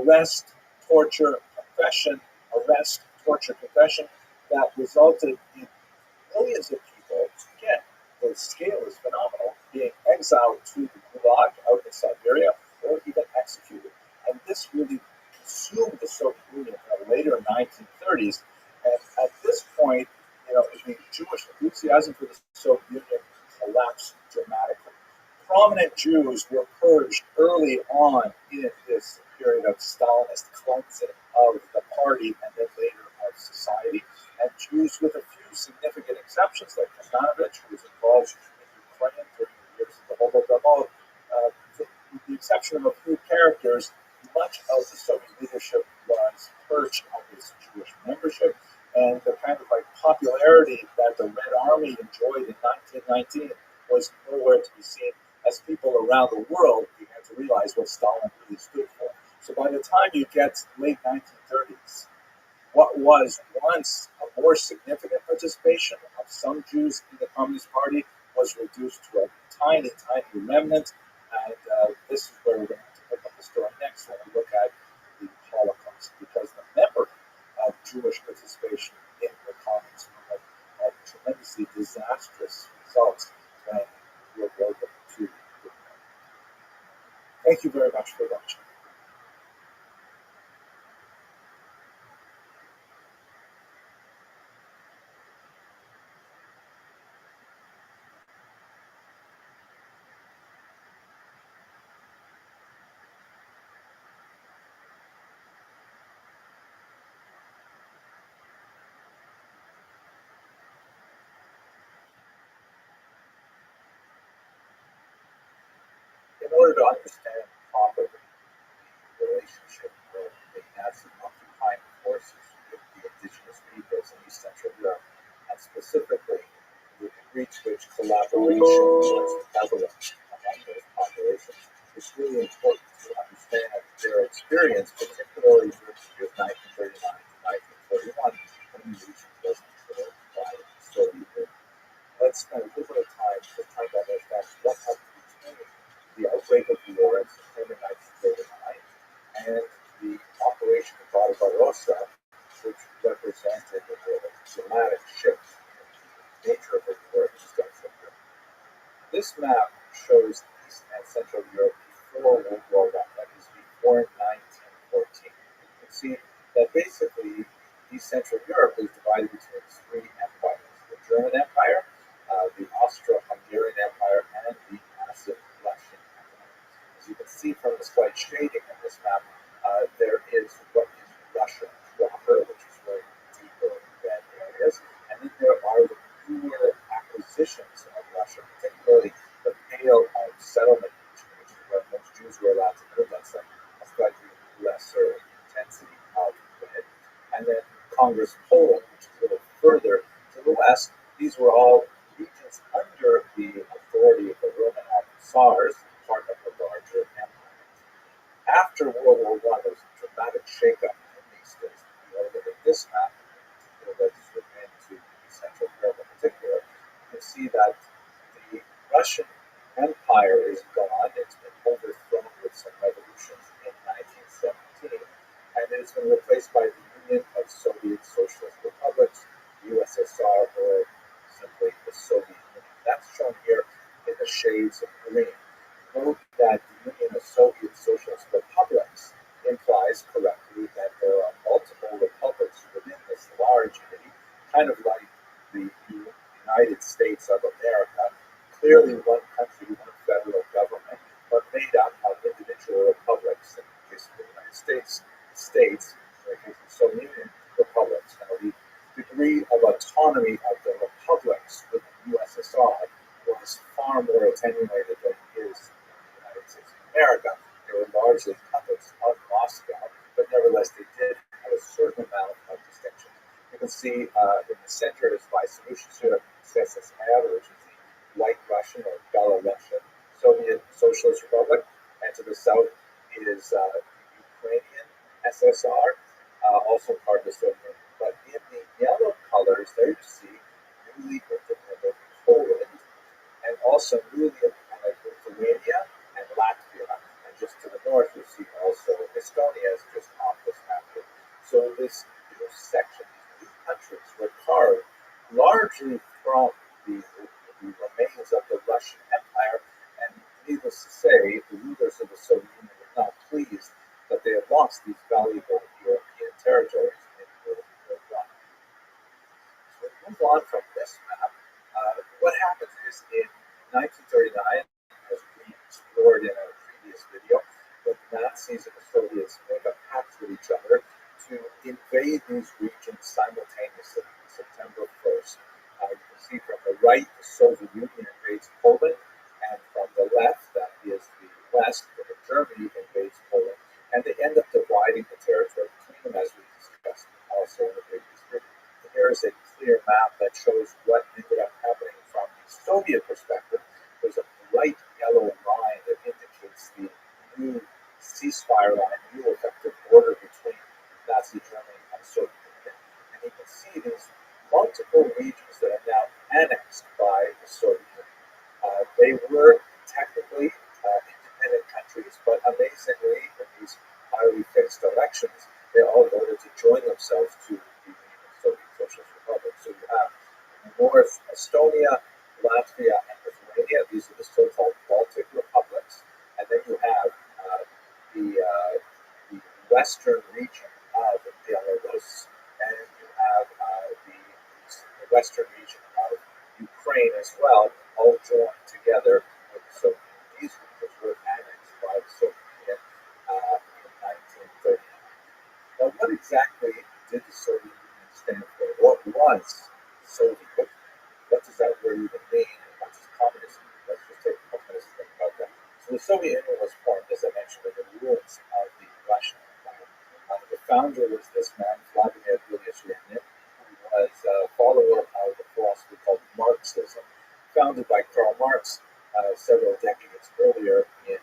A: arrest, torture, confession, arrest, torture, confession, that resulted in millions of people, again, the scale is phenomenal, being exiled to the Gulag out in Siberia or even executed. And this really consumed the Soviet Union in the later 1930s. And at this point, the Jewish enthusiasm for the Soviet Union collapsed dramatically. Prominent Jews were purged early on in this period of Stalinist cleansing of the party and then later of society. And Jews, with a few significant exceptions, like Kazanowicz, who was involved in Ukraine during the years of the Holodomor, with the exception of a few characters, much of the Soviet leadership was purged of its Jewish membership, and the kind of popularity that the Red Army enjoyed in 1919 was nowhere to be seen, as people around the world began to realize what Stalin really stood for. So by the time you get to the late 1930s, what was once a more significant participation of some Jews in the Communist Party was reduced to a tiny, tiny remnant. And this is where we're going to have to pick up the story next when we look at the Holocaust, because the memory of Jewish participation in the Communist Party had tremendously disastrous results when we were welcome to the Thank you very much for watching. In order to understand properly the relationship of the Nazi occupying forces with the indigenous peoples in East Central Europe, and specifically the degree to which collaboration was prevalent among those populations, it's really important to understand their experience from nature of his work is done from here. This map shows East and Central Europe before World War I, that is before 1914. You can see that basically East Central Europe is divided between three empires: the German Empire, the Austro-Hungarian Empire, and the massive Russian Empire. As you can see from the slight shading on this map, there is what is Russia proper, which is very deeper red areas, and then there are the newer acquisitions of Russia, particularly the Pale of Settlement region, which is where most Jews were allowed to live. That's a slightly lesser intensity of red. And then Congress Poland, which is a little further to the west. These were all regions under the authority of the Roman Tsars, part of the larger empire. After World War I, there was a dramatic shakeup in these states. If you look at this map, let's zoom into Central Europe in particular, you can see that the Russian Empire is gone. It's been overthrown with some revolutions in 1917, and it's been replaced by the Union of Soviet Socialist Republics, USSR, or simply the Soviet Union. That's shown here in the shades of green. Note that the Union of Soviet Socialist Republics implies correctly that there are multiple republics within this large unity, kind of like the United States of America. Clearly one country, one federal government, but made up of individual republics. In the case of the United States, states, in the case of the Soviet Union, republics. Now, the degree of autonomy of the republics within the USSR was far more attenuated than it is in the United States of America. They were largely puppets of Moscow, but nevertheless they did have a certain amount of distinction. You can see in the center is Vysenushia SSR, which is the White Russian or Belarusian Soviet Socialist Republic, and to the south is the Ukrainian SSR, also part of the Soviet Union. But in the yellow colors, there you see newly independent Poland, and also newly independent Lithuania and Latvia. And just to the north, you see also Estonia is just off this map here. So this new section, these new countries were carved largely from the remains of the Russian Empire, and needless to say, the rulers of the Soviet Union were not pleased that they had lost these valuable European territories in World War I. So we move on from this map. What happens is in 1939, as we explored in our previous video, the Nazis and the Soviets make a pact with each other to invade these regions simultaneously on September 1st. You can see from the right, the Soviet Union invades Poland, and from the left, that is the west, where Germany invades Poland, and they end up dividing the territory between them, as we discussed also in the previous video. Here is a clear map that shows what ended up happening from the Soviet perspective. There's a bright yellow line that indicates the new ceasefire line, new effective border between Nazi Germany and Soviet Union. And you can see these multiple regions that are now annexed by the Soviet Union. They were technically independent countries, but amazingly, in these highly fixed elections, they all voted to join themselves to the Soviet Socialist Republic. So you have North Estonia, Latvia, and Lithuania. These are the so-called Baltic republics. And then you have the western region of Belarus, and you have the western region of Ukraine as well, all joined together with the Soviet Union. These regions were annexed by the Soviet Union in 1939. Now, what exactly did the Soviet Union stand for? What was Soviet? What does that word even mean? And what does communism mean? Let's just take a couple minutes to think about that. So the Soviet Union was formed, as I mentioned, in the ruins of the Russian Empire. The founder was this man, Vladimir Ilyich Lenin, who was a follower of the philosophy called Marxism, founded by Karl Marx several decades earlier in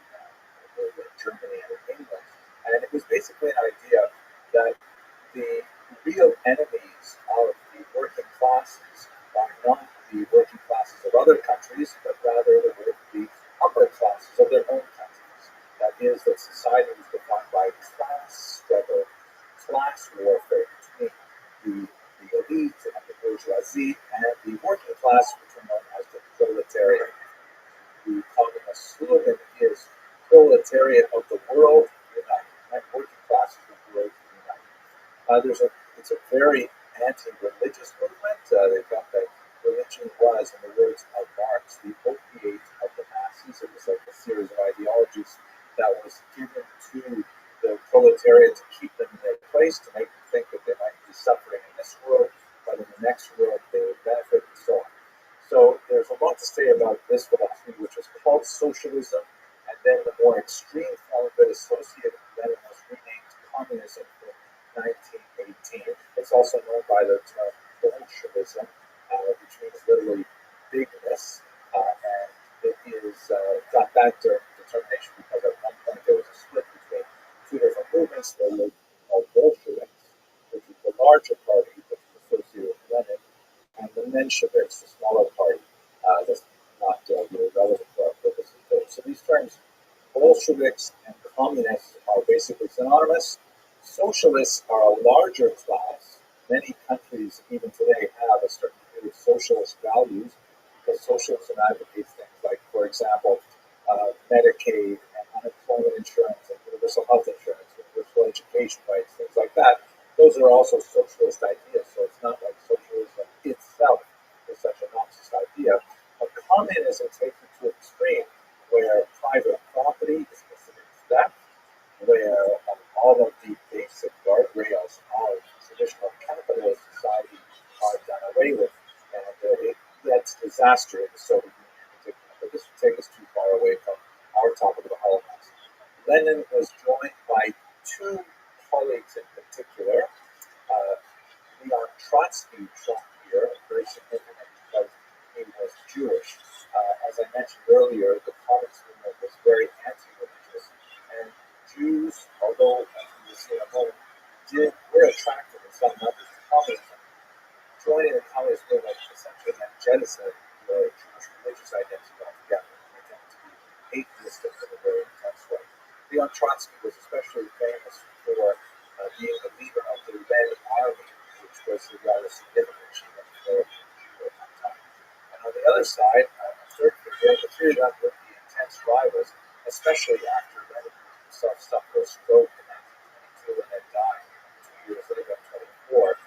A: Germany and in England. And it was basically an idea that the real enemies of the working classes are not the working classes of other countries, but rather the upper classes of their own countries. That is, that society was defined by class struggle, class warfare between the elite and the bourgeoisie, and the working class, which are known as the proletariat. The communist slogan is "Proletariat of the world, unite." And working class of the world, unite. It's a very anti-religious movement. They felt that religion was, in the words of Marx, the opiate of the masses. It was like a series of ideologies that was given to the proletariat to keep them in their place, to make them think that they might be suffering in this world, but in the next world they would benefit, and so on. So there's a lot to say about this philosophy, which was called socialism, and then the more extreme form of it, associated then it was renamed communism in 1918. It's also known by the term Bolshevism, which means literally bigness, and it is got that determination because at one point there was a split between two different movements. There were called Bolsheviks, which is the larger party, which is associated with Lenin, and the Mensheviks, the smaller party, that's not really relevant for our purposes. So these terms, Bolsheviks and communists, are basically synonymous. Socialists are a larger class. Many countries, even today, have a certain degree of socialist values because socialism advocates things like, for example, Medicaid and unemployment insurance and universal health insurance, universal education rights, things like that. Those are also socialist ideas, so it's not like socialism itself is such a nonsense idea. But communism takes it to an extreme where private property is considered theft, where all of the basic guardrails of traditional capitalist society are done away with, and it led to disaster in the Soviet Union in particular. But this would take us too far away from our topic of the Holocaust. Lenin was joined by two colleagues in particular. Leon Trotsky from here, very significant because he was Jewish. As I mentioned earlier, the communist movement was very anti-religious, and Jews, although as we will see in a moment, were attracted in some numbers to communism. Joining the communist movement essentially meant jettisoning the Jewish religious identity altogether. They tended to be atheistic in a very intense way. Leon Trotsky was especially famous for being the leader of the Red Army, which was a rather significant achievement for at that time. And on the other side, third figure, the three of them would be intense rivals, especially after Lenin himself suffered a stroke in 1922 and then died 2 years later in 24.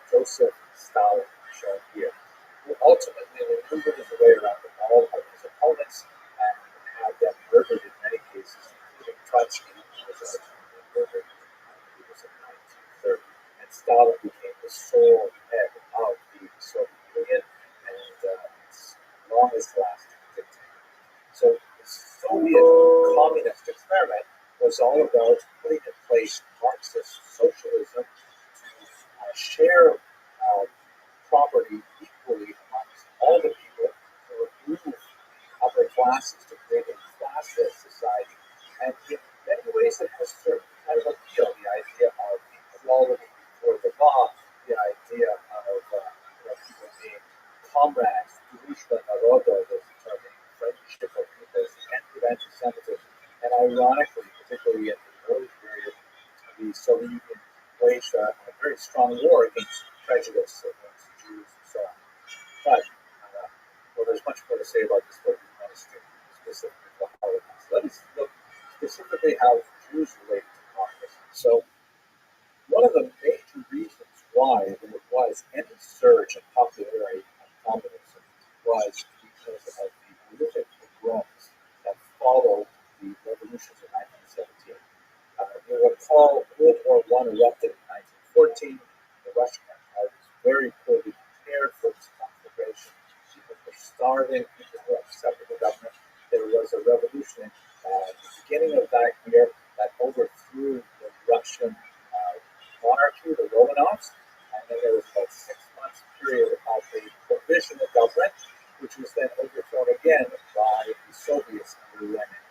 A: Joseph Stalin, shown here, who ultimately maneuvered his way around all of his opponents and had them murdered in many cases, including Trotsky, who was ultimately murdered. He was in 1930. And Stalin became the sole head of the Soviet Union and its longest-lasting dictator. So the Soviet communist experiment was all about putting in place Marxist socialism to share property equally amongst all the people, to remove upper classes, to create a classless society. And in many ways, it has certain kind of appeal, the idea of equality before the law, the idea of people being comrades, družba naroda, the term in friendship of people, the end of anti-Semitism. And ironically, particularly in the early period, the Soviet Union waged a very strong war against prejudice against Jews and so on. But, there's much more to say about this, but we want to stick specifically to the Holocaust. Let us look specifically how Jews relate to communism. So, one of the major reasons why there was any surge in popularity of communism was because of the horrific pogroms that followed the revolutions of 1917. You recall World War I erupted in 1914. The Russian Empire was very poorly prepared for this conflagration. People were starving, people were upset with the government. There was a revolution at the beginning of that year that overthrew the Russian monarchy, the Romanovs, and then there was about 6 months period of a provisional government, which was then overthrown again by the Soviets under Lenin.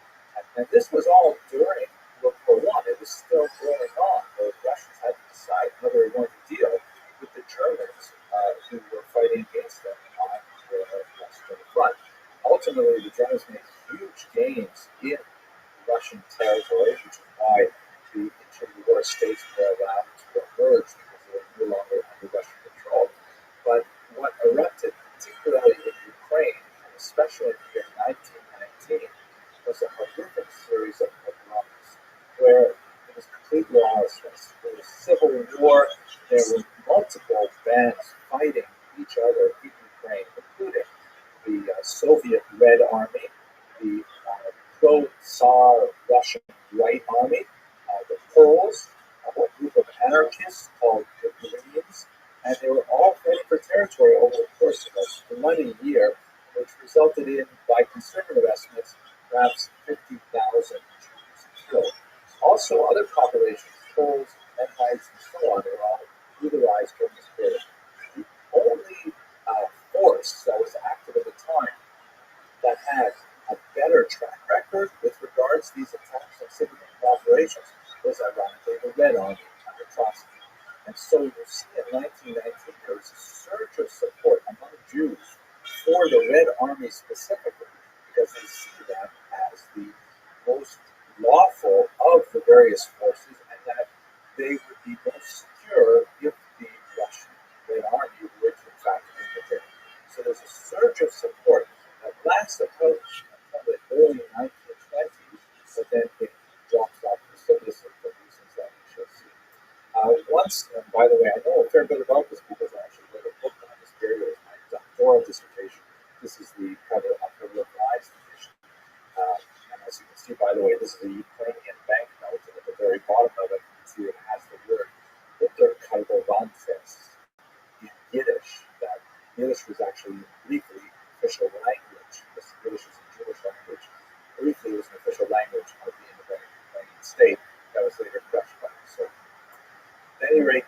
A: And this was all during World War I. It was still going on. The Russians had to decide how they were going to deal with the Germans who were fighting against them on the Western Front. Ultimately, the Germans made huge gains in Russian territory, which is why the inter-war states were allowed to emerge because they were no longer under Russian control. But what each other in Ukraine, including the Soviet Red Army, the pro-Tsar Russian White Army, the Poles, a group of anarchists called the Greens, and they were all fighting for territory over the course of a bloody year, which resulted in, by conservative estimates, perhaps 50,000 Jews killed. Also, other populations, Poles, Mennonites, and so on, they were all brutalized during this period. The only force that was active at the time that had a better track record with regards to these attacks on civilian operations was, ironically, the Red Army under Trotsky. And so you see in 1919 there was a surge of support among Jews for the Red Army specifically, because they see them as the most lawful of the various forces, and that they would be most secure if the Russian Red Army were to in fact interfere. So there's a surge of support that lasts until the early 1920s, but then it drops off precipitously for reasons that we shall see. Once, and by the way, I know a fair bit about this because I actually wrote a book on this period as my doctoral dissertation. This is the cover of the revised edition. And as you can see, by the way, this is a Ukrainian banknote, and at the very bottom of it, you can see it has the word "ROTHSCHILD" in Yiddish. That Yiddish was actually briefly official language. This Yiddish is a Jewish language. Briefly, it was an official language of the independent Ukrainian state that was later crushed by the Soviets. At any rate,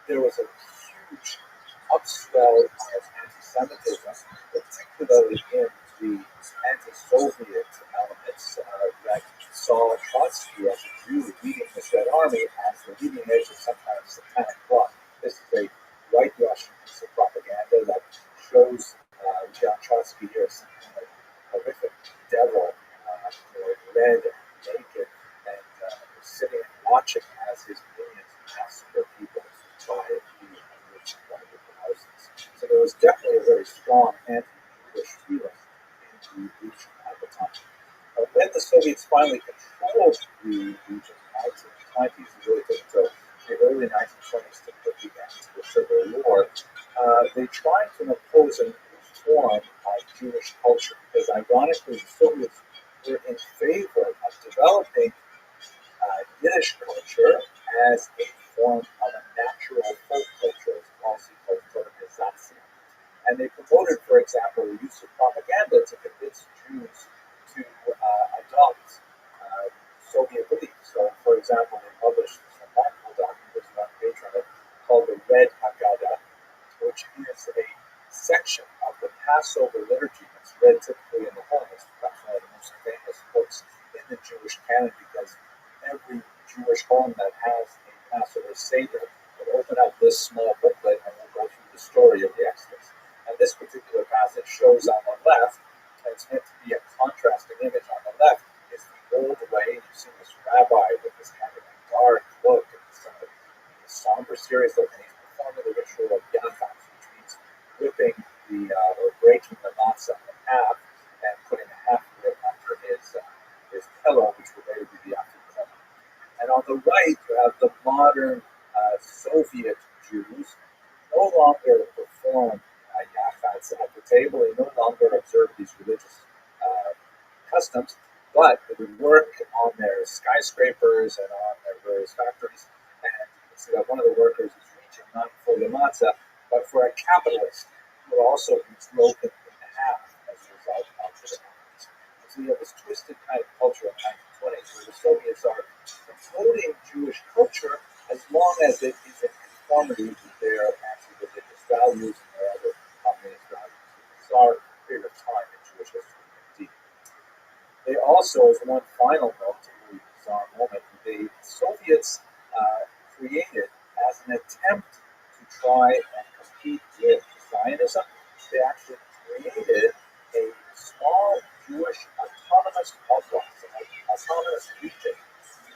A: there was a huge upswell of anti-Semitism, particularly in the anti-Soviet elements that saw Trotsky as a Jew leading this Red Army as the leading edge of some kind of satanic plot. This is a white Russian piece of propaganda that shows Leon Trotsky here as some kind of horrific devil, red and naked, and sitting and watching as his minions massacre people by the hundreds and hundreds of thousands. So there was definitely a very strong anti-Jewish feeling in the region at the time. When the Soviets finally controlled the region in the 1920s, it really took until the early 1920s to put the end to the Civil War. They tried to impose a new form of Jewish culture because, ironically, the Soviets were in favor of developing Yiddish culture as a form of a natural folk culture, as a policy called Totalization. And they promoted, for example, the use of propaganda to convince Jews to adopt Soviet beliefs. So, for example, they published this remarkable document, this one page on it, called the Red Haggadah, which is a section of the Passover liturgy that's read typically in the home. It's perhaps one of the most famous books in the Jewish canon because every Jewish home that has a Passover Seder will open up this small booklet and will go through the story of the Exodus. And this particular passage shows on the left, and it's meant to be a contrasting image. On the left is the old way. You see this rabbi with this kind of dark cloak and some of the somber, serious look, and he's performing the ritual of Yachats, which means whipping or breaking the matzah in half and putting a half of it under his pillow, which would later be the After. And on the right, you have the modern Soviet Jews no longer perform Yachats at the table. They no longer observe these religious customs, but they would work on their skyscrapers and on their various factories. And you can see that one of the workers is reaching not for the matzah, but for a capitalist who will also be broken in half as a result of this. So you have this twisted kind of culture of 1920s where the Soviets are promoting Jewish culture as long as it is in conformity with their anti-religious values and their other communist values. It's our period of time in Jewish history, indeed. They also, as one final note, a really bizarre moment, the Soviets created, as an attempt to try and compete with Zionism, they actually created a small Jewish autonomous oblast, an autonomous region,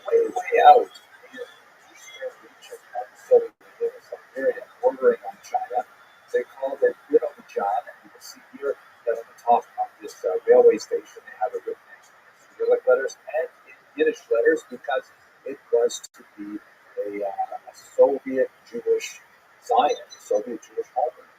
A: way out in the eastern region of the Soviet Union, Siberia, bordering on China. They called it Azerbaijan, and you can see here that on the top of this railway station, they have it written in Cyrillic letters and in Yiddish letters because it was to be a Soviet Jewish Zion, a Soviet Jewish homeland.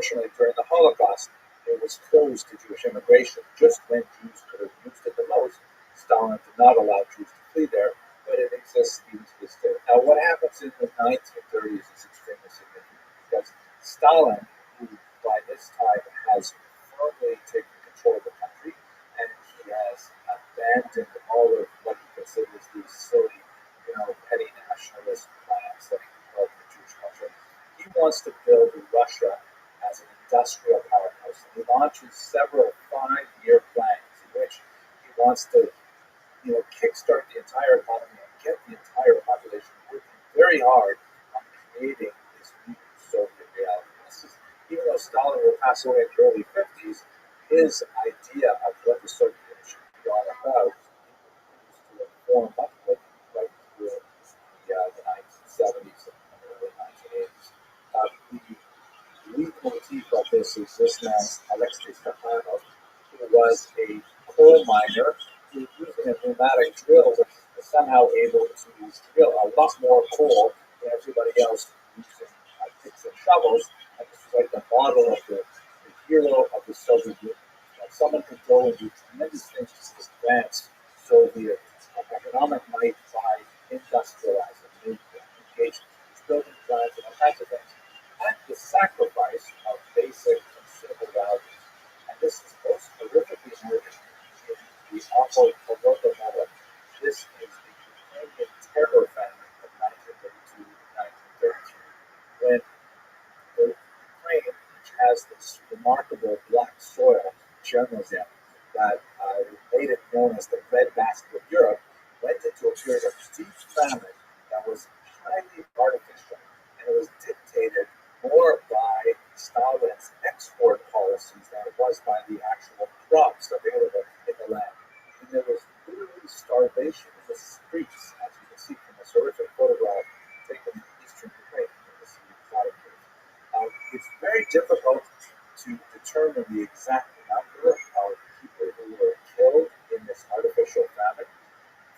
A: unfortunately, during the Holocaust, it was closed to Jewish immigration. Just when Jews could have used it the most, Stalin did not allow Jews to flee there, but it exists even to this day. Now, what happens in the 1930s is extremely significant because Stalin, who by this time has firmly taken control of the country, and he has abandoned all of what he considers these silly, petty nationalist plans that he developed for Jewish culture. He wants to build Russia as an industrial powerhouse. And he launches several 5-year plans in which he wants to, kickstart the entire economy and get the entire population working very hard on creating this new Soviet reality. This is, even though Stalin will pass away in the early 50s, his idea of what the Soviet Union should be all about continues to inform much of it right through the 1970s and early 1980s. The lead motif of this is this man, Alexei Stepanov, who was a coal miner who, using a pneumatic drill, was somehow able to drill a lot more coal than everybody else using picks and shovels. And this was like the model of the hero of the Soviet Union. Someone could go and do tremendous things to advance Soviet economic might by industrializing, engaging in building plants and all kinds of things, at the sacrifice of basic consumer values. And this is most horrifically noted in the awful Holodomor. This is the Ukrainian terror famine of 1932 to 1933, when the Ukraine, which has this remarkable black soil, Chernozem, that made it known as the breadbasket of Europe, went into a period of deep famine that was highly artificial, and it was dictated more by Stalin's export policies than it was by the actual crops available in the land. And there was literally starvation in the streets, as you can see from this horrific photograph taken in eastern Ukraine in the city of Taik. It's very difficult to determine the exact number of people who were killed in this artificial famine.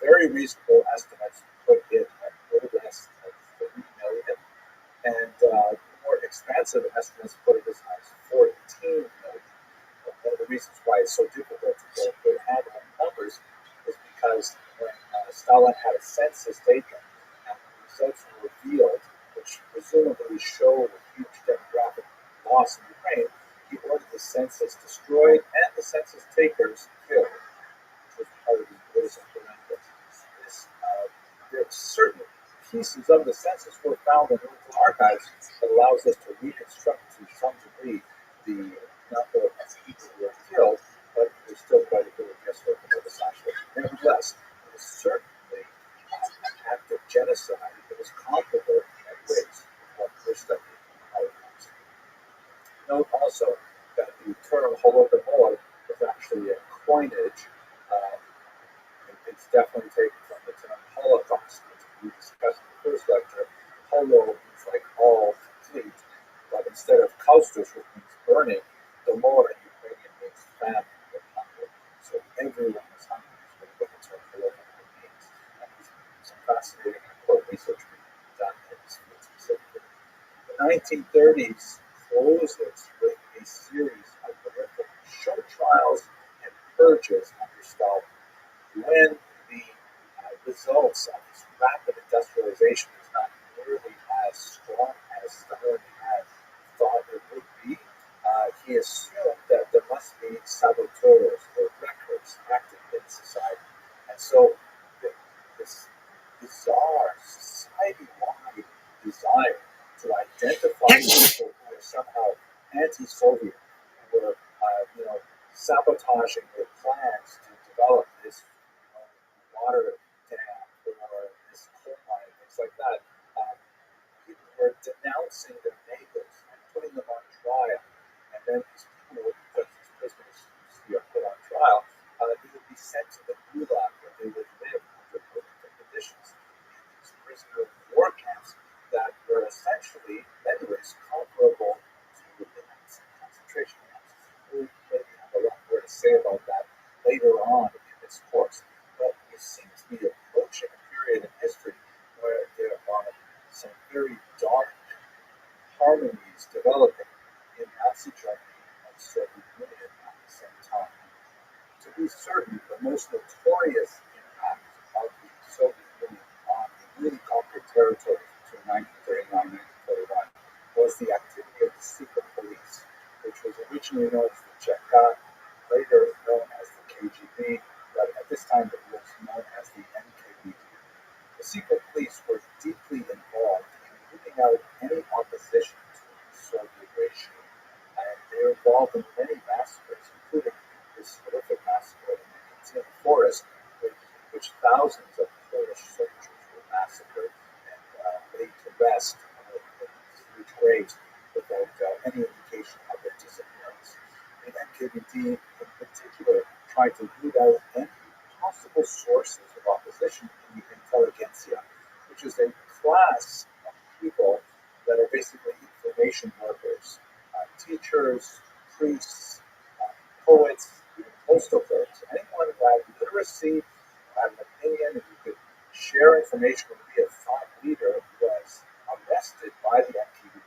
A: Very reasonable estimates put it at no less than 3 million, and more expansive estimates put it as high as 14 million. One of the reasons why it's so difficult to get a good handle on numbers is because when Stalin had a census taken and the results were revealed, which presumably showed a huge demographic loss in Ukraine, he ordered the census destroyed and the census takers killed, which was part of his orders of surrender. There are certain pieces of the census were found in local archives that allows us to reconstruct to some degree the number of people who were killed, but there's still quite a bit of guesswork about this actually. Nevertheless, it was certainly an act of genocide that was comparable at rates with what we're studying in the Holocaust. Note also that the term Holodomor was actually a coinage. It's definitely taken from the term Holocaust, which we discussed in the first lecture. Holo means like all, complete, but instead of kaustos, which means burning, Domor in Ukrainian means famine or hunger. So everyone is hungry is what the term Holodomor means. And there's some fascinating and important research being done in this field specifically. The 1930s closes with a series of horrific show trials and purges under Stalin. When the results of this rapid industrialization is not nearly as strong as Stalin had thought it would be, he assumed that there must be saboteurs or wreckers active in society. And so this bizarre society-wide desire to identify people who are somehow anti-Soviet, who were sabotaging their plans to develop this water dam or this coal mine, things like that. People were denouncing their neighbors and putting them on trial. And then these people would, because these prisoners are put on trial, they would be sent to the gulag where they would live under horrific conditions in these prisoner of war camps that were essentially, in many ways, comparable to the Nazi concentration camps. We'll maybe have a lot more to say about that later on in this course. But we seem to be approaching a period in history where there are some very dark harmonies developing in Nazi Germany and Soviet Union at the same time. To be certain, the most notorious impact of the Soviet Union on the newly conquered territories between 1939 and 1941 was the activity of the secret police, which was originally known as the Cheka, later known as the KGB, but at this time it was known as the NKVD. The secret police were deeply involved in rooting out any opposition to the Soviet regime, and they were involved in many massacres, including this horrific massacre in the Katyń forest, which thousands of Polish soldiers were massacred and laid to rest in huge graves without any indication of their disappearance. The NKVD, in particular, tried to root out any possible sources of opposition in the intelligentsia, which is a class of people that are basically information workers, teachers, priests, poets, even postal clerks. Anyone who had literacy, had an opinion, and who could share information and be a thought leader was arrested by the NKVD,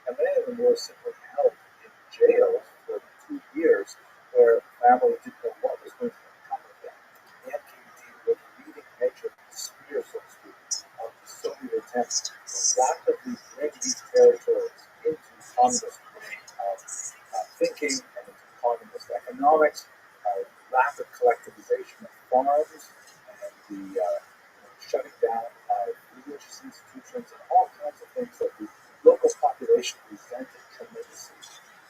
A: and many of them were simply held in jails for 2 years, where families didn't know what was going to become of them. The NKVD was the leading edge of the spear, so to speak, of the Soviet attempts to rapidly bring these territories into communist way of thinking and into communist economics, rapid collectivization of farms, and the shutting down of religious institutions and all kinds of things that the local population resented tremendously.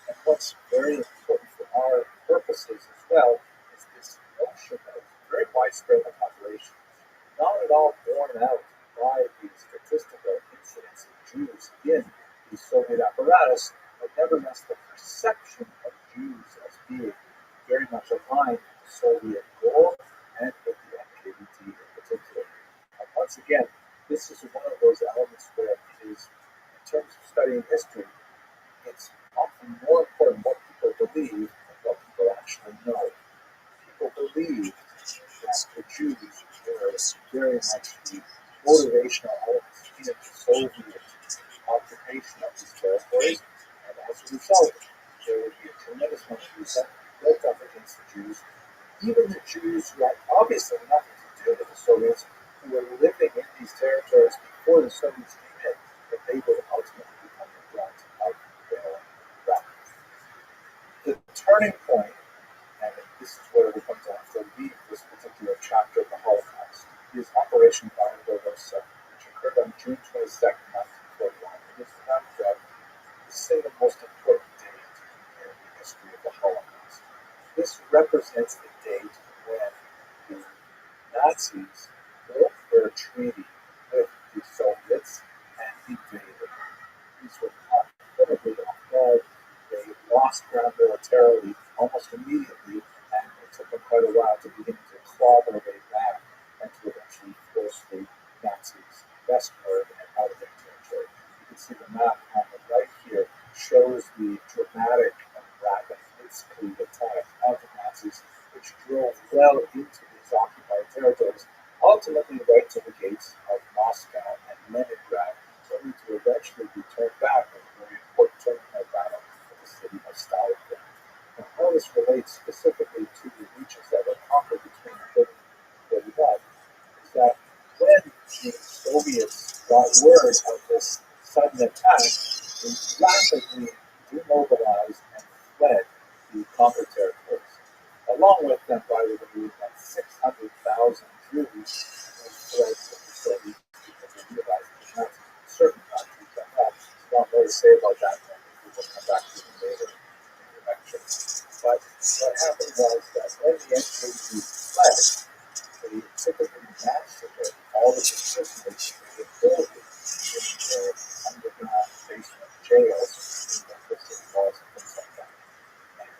A: And what's very important for our purposes as well is this notion of very widespread in the population, not at all borne out by the statistical incidence of Jews in the Soviet apparatus, but nevertheless the perception of Jews as being very much aligned with the Soviet goal and with the NKVD in particular. And once again, this is one of those elements where it is, in terms of studying history, it's often more important what people believe than what people actually know. People believe that the Jews were very much the motivational elements in the Soviet occupation of these territories, and as a result, there would be a tremendous amount of resentment built up against the Jews, even the Jews who had obviously nothing to do with the Soviets, who were living in these territories before the Soviets came in, that they would ultimately become the brunt of their wrath. The turning point, and this is where we're going to have to leave this particular chapter of the Holocaust, is Operation Barbarossa, which occurred on June 22nd, 1941. It is without doubt the single most important date in the history of the Holocaust. This represents the date when the Nazis broke their treaty with the Soviets and invaded. These were caught incredibly off guard. They lost ground militarily almost immediately, and it took them quite a while to begin to claw their way back and to eventually force the Nazis westward and out of their territory. You can see the map on the right here shows the dramatic and rapid blitzkrieg attack of the Nazis, which drove well into these occupied territories, ultimately right to the gates of Moscow and Leningrad, only to eventually be turned back in a very important turning battle at the city of Stalingrad. And how this relates specifically to the regions that were conquered between 1940 and 1941 is that when the Soviets got word of this sudden attack, they rapidly demobilized and fled the conquered territories. Along with them, by the way, about 600,000 Jews who fled from the Soviets because they realized that the Nazis certain countries that had a lot more to say about that, and we will come back to it later in the lecture. But what happened was that when the NKVD fled, they typically massacred all of the prisoners they killed in their underground basement jails in the prison walls and things like that. And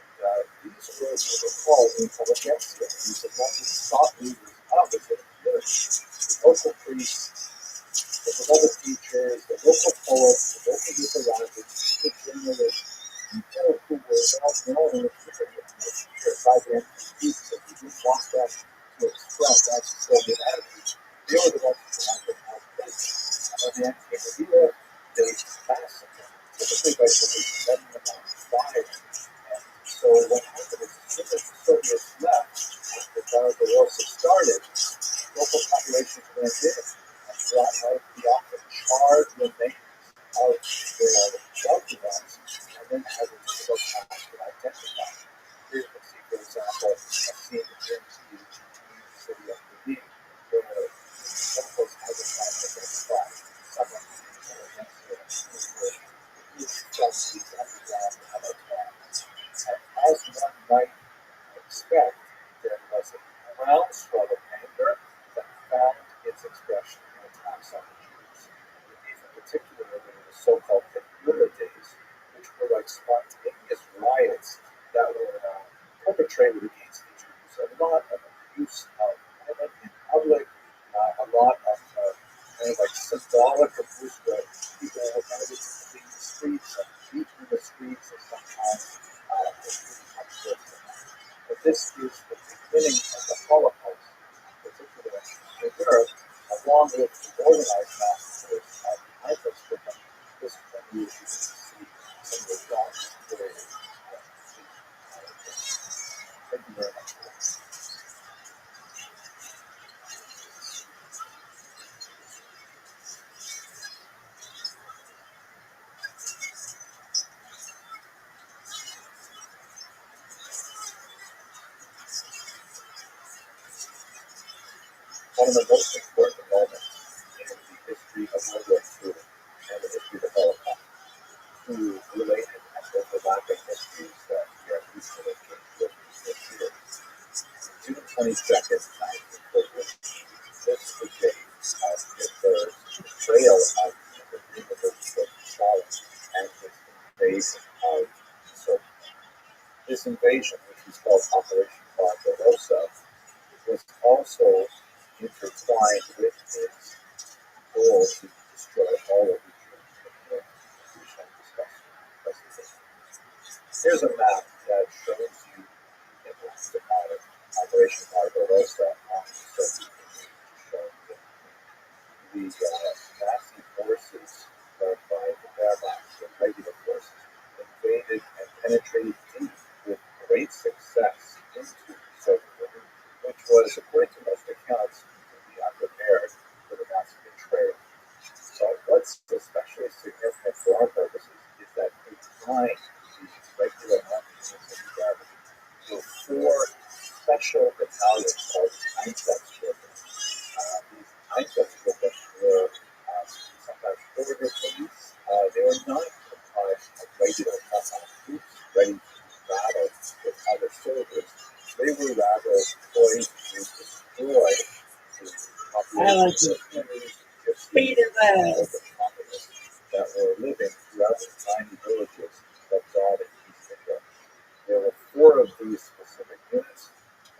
A: these were what were called intelligentsia. These are not the thought leaders of the community. The local priests, the beloved teachers, the local poets, the local literates, the journalists, people who were well known in the community and feared by the NKVD because they didn't want them to express anti-Soviet attitudes. They were the ones who wanted to have peace. And when the NKVD left, they massacred them, typically by simply setting them on fire perpetrated against the Jews, a lot of abuse of women in public, a lot of kind of like symbolic abuse where people were kind of in the streets and beaten in the streets and sometimes but this is the beginning of the Holocaust, particularly in Europe, along with the organized massacres of Einsatzgruppen. This is when you see some of the dark stories. Thank you very much. One of the most important moments in the history of World War II and the history of the Holocaust, two related and overlapping histories that we are recently with this year. June 22nd, 1940, this is the day of Hitler's betrayal of the University of Stalin and his invasion of Serbia. This invasion, which was called Operation Barbarossa, was also intertwined with his goal to destroy all of the Jews in Europe, which I discussed presently. Here's a map that shows you the impact of Operation Barbarossa on the Soviet Union, showing the Nazi forces led by the Wehrmacht, the regular forces, invaded and penetrated deep with great success into the Soviet Union, which was, according to most accounts, completely unprepared for the Nazi betrayal. So what's especially significant for our purposes is that behind these regular armies of Germany were four special battalions called Einsatzgruppen. These Einsatzgruppen were sometimes border police. They were not comprised of regular troops ready to battle with other soldiers. They were rather poised to destroy the population of Jews, that were living throughout the tiny villages that dotted East India. There were four of these specific units,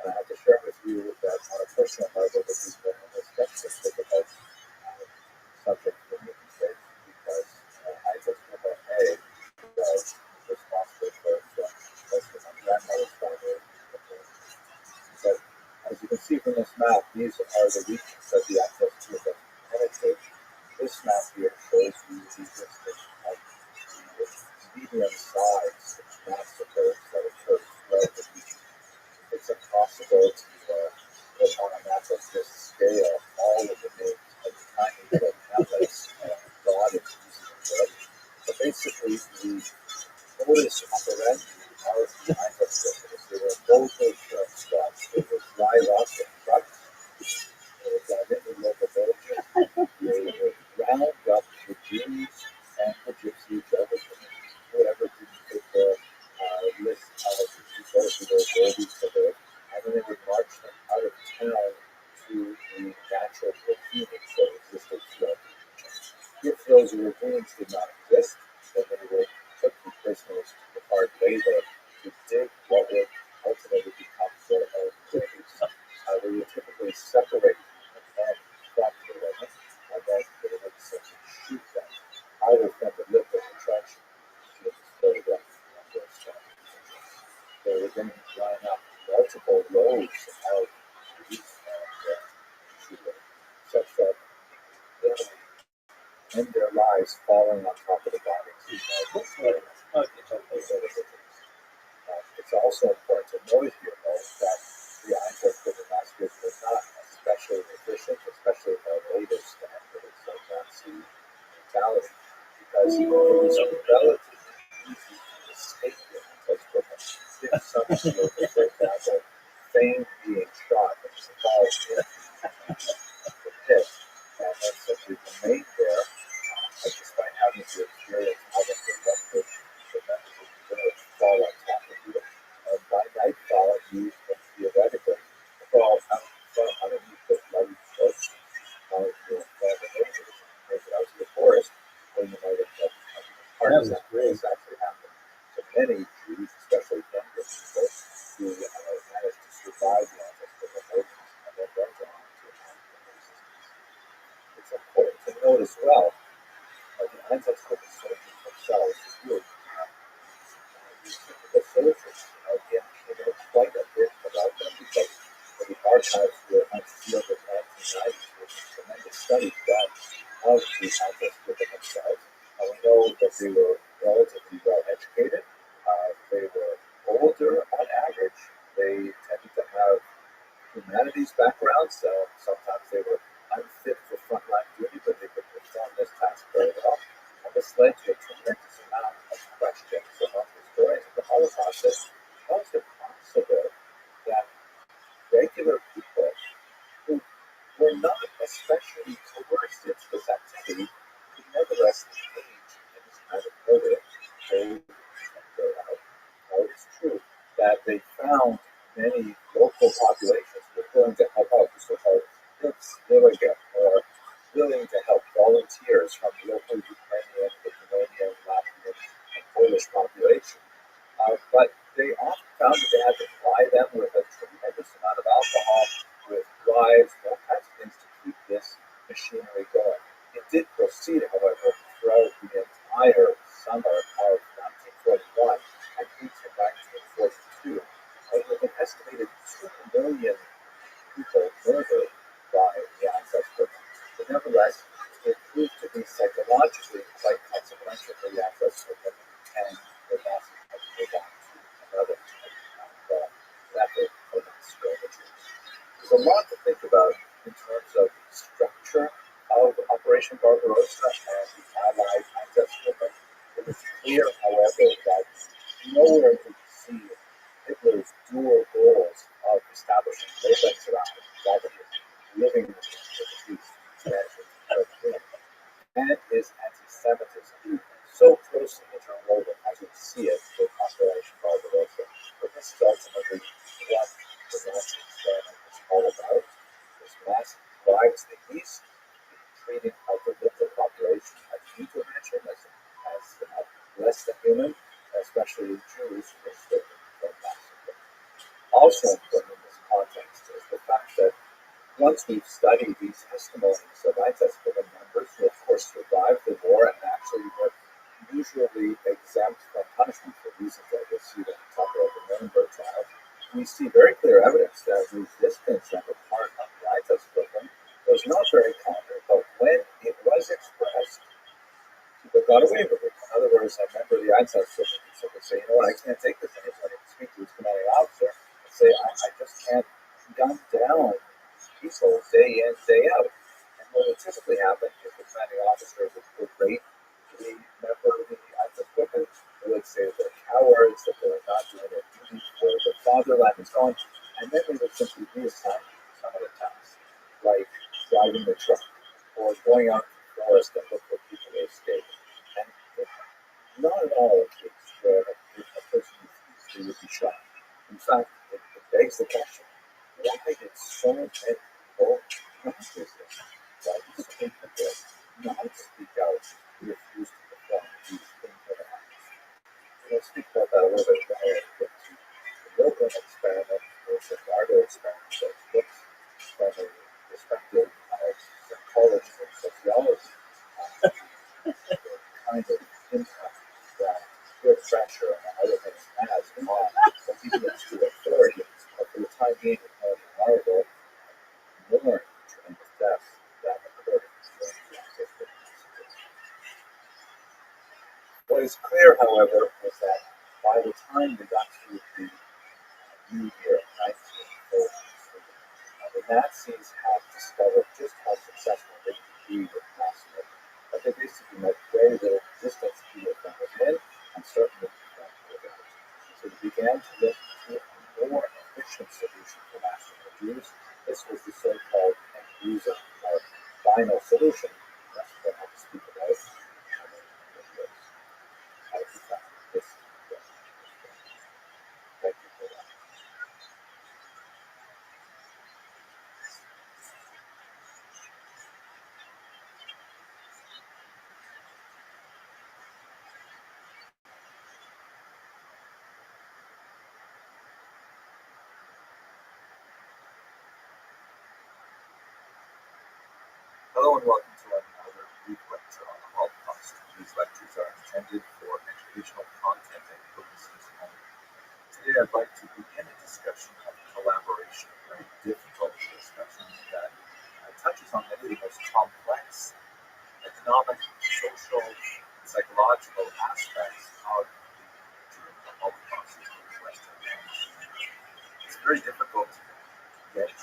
A: and I have to share with you that on a personal level, this is one of the most difficult subject for me to say because I just remember A was responsible for most of my grandmother's family. But as you can see from this map, these are the regions that the access to the penetrate. This map here shows you the distance of the medium-sized massacres that occurred throughout the region. It's impossible to put on a map of this scale all of the names of the tiny little hamlets dotted using the road. But basically, the modus operandi of the Einsatzgruppen is they were local squads. They would drive up in trucks. They would drive into local villages. They would round up the Jews and the gypsies, whoever didn't fit the list of people who were worthy to live, and then they would march them out of town to the natural ravines that existed throughout the region. If those ravines did not exist, then they would put the prisoners to hard labor to dig what would ultimately become their own graves. They would typically separate the men from the women, and then they would simply shoot them, either from the lip of the trench, which is photographed on this slide. They would then line up multiple rows of trees and shooting, such that they would end their lives falling on top of the bodies. It's also important to note here, though, that the Einsatzgruppen massacres were not especially efficient, especially by later standards of Nazi brutality, because it was relatively easy to escape the Einsatzgruppen. If someone were, for example, feigned being shot and fall in the pit, and then simply remained there, despite having to experience having to run the members of the village fall on top of you. And by nightfall, you can theoretically crawl out from underneath the bloody bush of your neighbors and make it out to the forest, where you might have been part of that. This actually happened to many Jews, especially younger people, who they were older on average. They tended to have humanities backgrounds. Sometimes they were unfit for frontline duty, but they could perform this task very well. And this led to a tremendous amount of questions among historians of the Holocaust. How is it possible that regular people who were not especially coerced into this activity could nevertheless engage in this kind of murder? It's true that they found many local populations were willing to help out, the so-called Village or willing to help volunteers from the local Ukrainian, Lithuanian, Latvian, and Polish population. But they often found that they had to ply them with a tremendous amount of alcohol, with bribes, all kinds of things to keep this machinery going. It did proceed, however, throughout the entire summer of 1941 and into 1942, with an estimated 2 million people murdered by the ISIS movement. But nevertheless, it proved to be psychologically quite consequential for the ISIS movement and the Nazis had to go back to another type of method of strategy. There's a lot to think about in terms of structure of Operation Barbarossa and the Allied ISIS movement. It was clear, however, that nowhere did we see Hitler's dual goals of establishing Lebensraum, that is, living with the peace, expansion, and his anti-Semitism so closely interwoven as we see it with Operation Barbarossa. But this is ultimately what the Nazi experiment is all about. This mass drives the East, treating of the local population as intervention, as less than human, especially Jews who are stricken from massacre. Also important in this context is the fact that once we've studied these testimonies of ISIS movement members who of course survived the war and actually were usually exempt from punishment for reasons that we'll see when we talk about the Nuremberg trial, we see very clear evidence that resistance on the part of the ISIS movement was not very common, but when it was expressed, people got away with it. In other words, I remember the ISIS movement would say, you know what, I can't take this anymore. I speak to his commanding officer and say, I just can't gun down people day in, day out. And what would typically happen is the commanding officer would rate the member of the ISIS movement. They would say that they're cowards, that they're not doing their duty for the fatherland and so on. And then they would simply reassign some of the tasks, like driving the truck or going out to the forest and look for people to escape. And it's not at all a case where if a person refused, they would be shot. In fact, it begs the question, why did so many people not resist? Why did so many people not speak out and refuse to perform these painful acts? We'll speak about that a little bit more when we get to the Milgram experiment or the Gardo experiment that looks from a perspective of psychology and sociology the kind of impact that peer pressure and other things has on obedience to authority. But for the time being, it's more reliable, more tremendous deaths that occurred during the ISIS movement. What is clear, however, is that by the time we got to the new year, 1943, the Nazis had discovered just how successful they could be with mass murder. But they basically met very little resistance either from within and certainly from without. So they began to look to a more efficient solution for mass murder Jews. This was the so-called Endlösung, or final solution. That's what I have to speak about. Thank you for that. Hello and welcome to another brief lecture on the Holocaust. These lectures are intended for educational content and purposes only. Today I'd like to begin a discussion of collaboration, a very difficult discussion that touches on many of the most complex economic, social, and psychological aspects of the Holocaust. very difficult to get a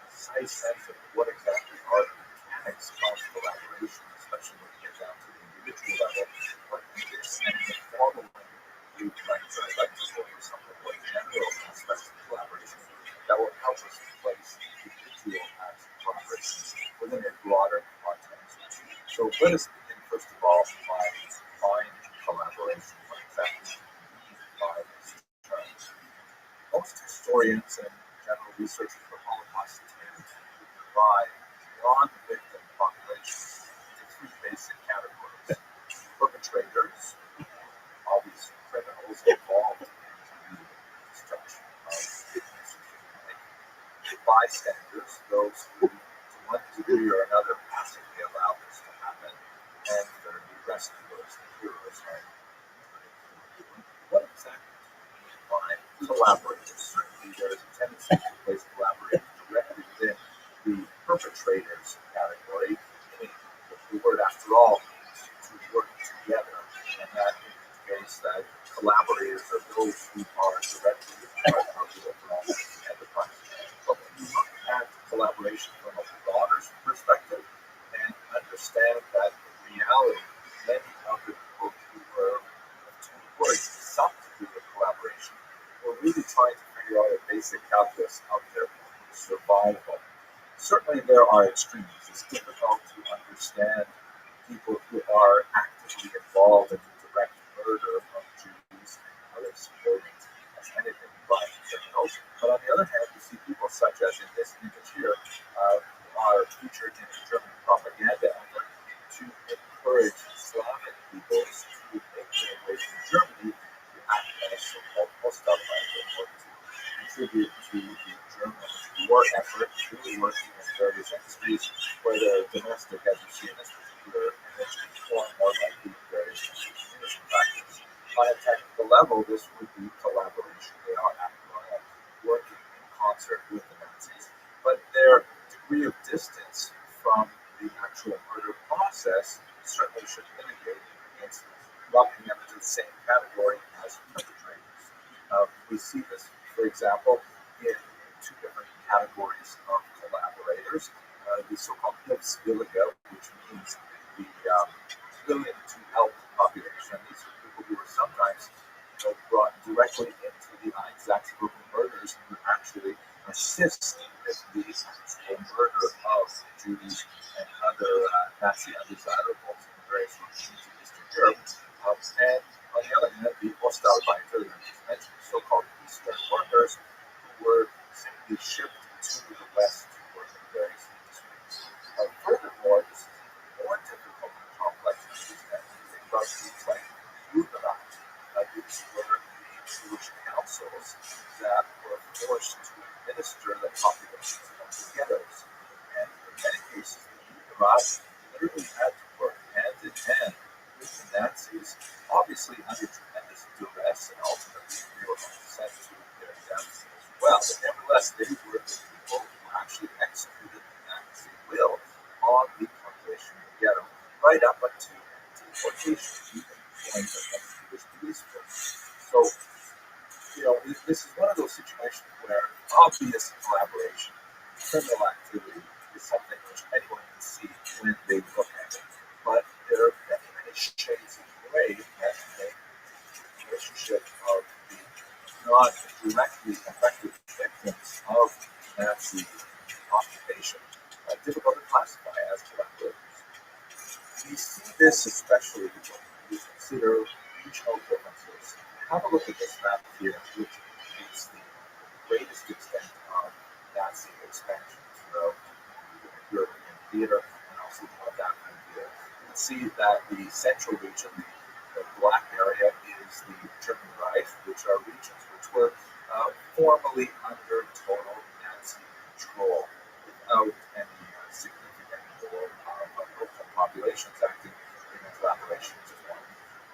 A: precise sense of what exactly are the mechanics of collaboration, especially when you get down to the individual level. But understanding the formal language, I'd like to look at some of the more general aspects of collaboration that will help us place individual acts of collaboration within a broader context. So let us begin, first of all, by defining collaboration. What exactly mean by these terms? Most historians and general researchers for Holocaust tend to divide non-victim populations into three basic categories: perpetrators, obvious criminals involved in the destruction of innocent humanity; bystanders, those who, to one degree or another, passively allow this to happen; and thirdly, rescuers, the heroes. What exactly by collaborators? Certainly, there is a tendency to place collaborators directly within the perpetrators category. I mean, the word, after all, is to work together, and that indicates that collaborators are those who are directly part of the overall enterprise. But when you look at collaboration from a broader perspective and understand that in reality, many of the people who were some degree of collaboration, we're really trying to figure out a basic calculus of their survival. Certainly, there are extremes. It's difficult to understand people who are actively involved in the direct murder of Jews and other civilians as anything but criminals. But on the other hand, we see people such as in this image here are featured in a German propaganda effort to encourage Slavic peoples to make their way to Germany to act as so-called Ostarbeiter, or to contribute to the German war effort, really working in various industries, whether domestic, as you see in this particular image, or more likely various communication factors. On a technical level, this would be collaboration. They are working in concert with the Nazis, but their degree of distance from the actual murder process certainly should mitigate against lumping them into the same category as perpetrators. We see this, for example, in two different categories of collaborators. The so-called Hilfswillige, which means the willing to help population. These are people who are sometimes brought directly into the Einsatzgruppen murders and who actually assist with the actual murder of Jews and other Nazi undesirables in various regions of Eastern Europe. And on the other hand, the Ostarbeiter, mentioned, so-called Eastern workers, who were simply shipped to the West to work in various industries. Furthermore, this is more difficult and complex to understand. Think about things like Judenrat. These were the Jewish councils that were forced to administer the populations of the ghettos. And in many cases, the Judenrat literally had to work hand in hand with the Nazis, obviously under tremendous duress, and ultimately they were sent to their deaths as well. But nevertheless, they were the people who actually executed the Nazi will on the population of the ghetto, right up until deportation, even point of Jewish police force. So, this is one of those situations where obvious collaboration, criminal activity, is something which anyone can see when they look at it. But there are many, many shades of gray that make the relationship of the not directly affected victims of Nazi occupation difficult to classify as collaborators. We see this especially when we consider regional differences. Have a look at this map here, which indicates the greatest extent of Nazi expansion throughout the European theater and also North African theater. You can see that the central region, the black area, is the German Reich, which are regions which were formally under total Nazi control without any significant or local populations acting in collaboration with one.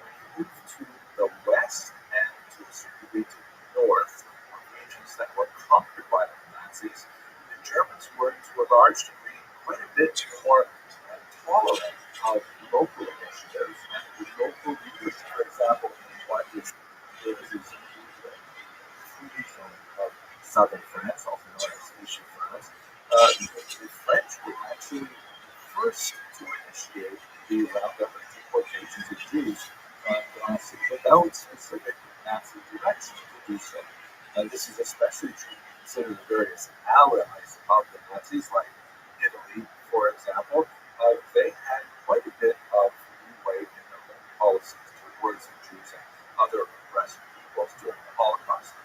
A: When you move to the west and to a certain degree to the north, regions that were conquered by the Nazis, the Germans were to a large degree quite a bit more tolerant of local initiatives and the local leaders. For example, in what is the free zone of southern France, also known as Vichy France. The French were actually the first to initiate the roundup and deportations of Jews from Nazi without specific Nazi direction to do so. This is especially true considering the various allies of the Nazis, like Italy, for example. They had quite a bit of leeway in their own policies towards the Jews and other oppressed peoples during the Holocaust.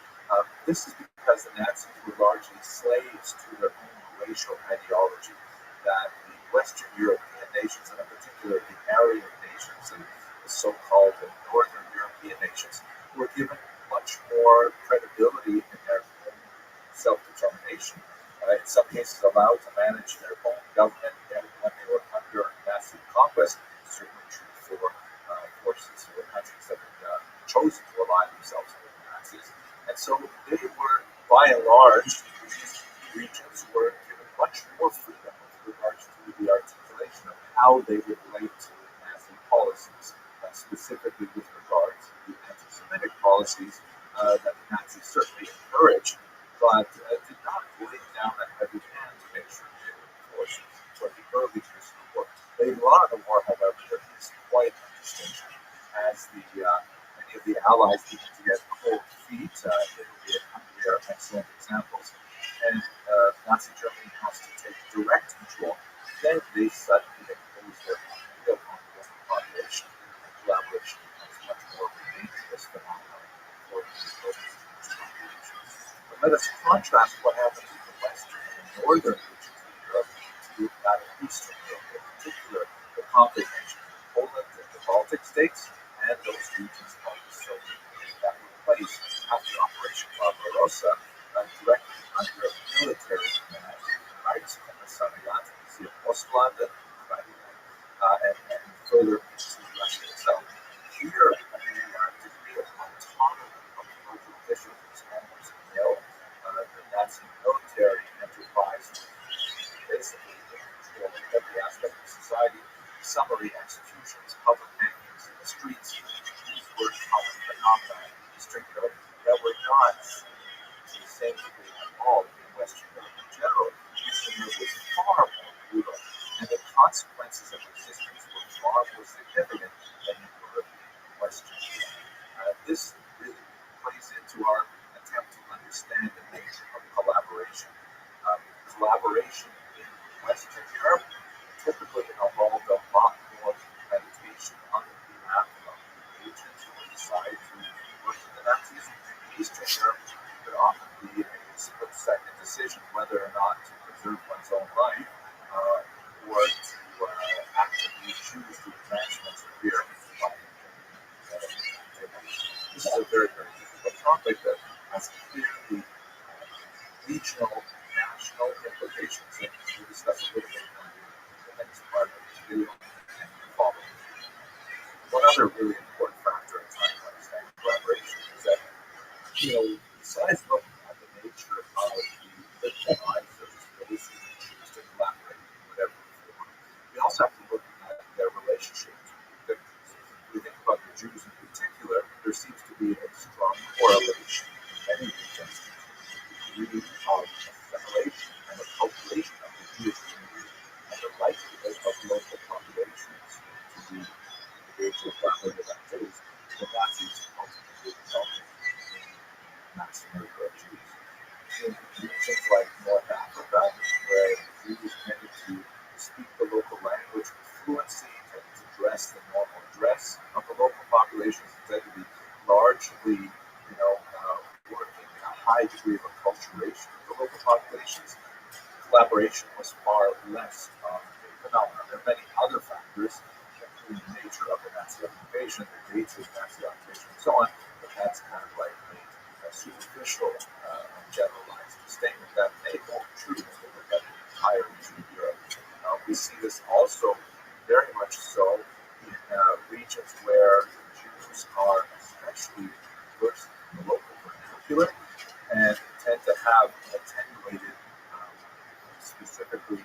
A: This is because the Nazis were largely slaves to their own racial ideology, that the Western European nations, and in particular the Aryan nations and the so-called Northern European nations, were given much more credibility in their own self-determination, in some cases allowed to manage their own government when they were under Nazi conquest, certainly true for forces or countries that had chosen to align themselves with the Nazis. And so they were, by and large, these regions were given much more freedom with regards to the articulation of how they would relate to Nazi policies, specifically with regard to the anti-Semitic policies that the Nazis certainly encouraged, but did not lay down a heavy hand to make sure they were enforced for the early years of the war. Later on in the war, however, there is quite a distinction as many of the Allies begin to get cold feet. Italy and Hungary are excellent examples. And Nazi Germany has to take direct control. Then they suddenly impose their will on the local population, and collaboration becomes much more of a dangerous phenomenon for these local populations. But let us contrast what happens in the western and northern regions of Europe to that of Eastern Europe, in particular the conflict nations of Poland and the Baltic states, and those regions of the Soviet Union that were placed after Operation Barbarossa directly under military command, right, and the Sarayat, the Ostland, and further into Russia itself. Here, the degree of autonomy of the local officials was almost nil. The Nazi military enterprise basically in control of every aspect of society. Summary executions, public hangings in the streets, these were common phenomena in Eastern Europe that were not to the same degree at all in Western Europe in general. Eastern Europe was far more brutal, and the consequences of resistance were far more significant than they were in Western Europe. This really plays into our attempt to understand the nature of collaboration. Collaboration in Western Europe typically involved a lot more meditation on behalf of the agents who would decide to work with the Nazis. In Eastern Europe, it could often be a split-second decision whether or not to preserve one's own life or to actively choose the advancement of fear by this is a very, very difficult topic that has clearly regional, national implications, and we'll discuss a little bit more in the next part of this video and the following. One other really important factor in trying to understand collaboration is that, besides looking at the nature of the lives of those who choose to collaborate in whatever form, we also have to look at their relationship to the victims. When we think about the Jews in particular, there seems to be a strong correlation in many regions between the degree of assimilation and acculturation of the Jewish community and the likelihood of local populations to be engaged with collaborative activities. The Nazis ultimately resulted in mass murder of Jews. In regions like North Africa, where Jews tended to speak the local language with fluency, tended to dress the normal dress of the local populations, tended to be largely, working in a high degree of acculturation of the local populations, collaboration was far less a phenomenon. There are many other factors, including the nature of the Nazi occupation, the dates of Nazi occupation, and so on, but that's kind of like a superficial and generalized statement that may hold true if we look at the entire region of Europe. We see this also very much so in regions where Jews are especially versed in the local vernacular and tend to have attenuated, specifically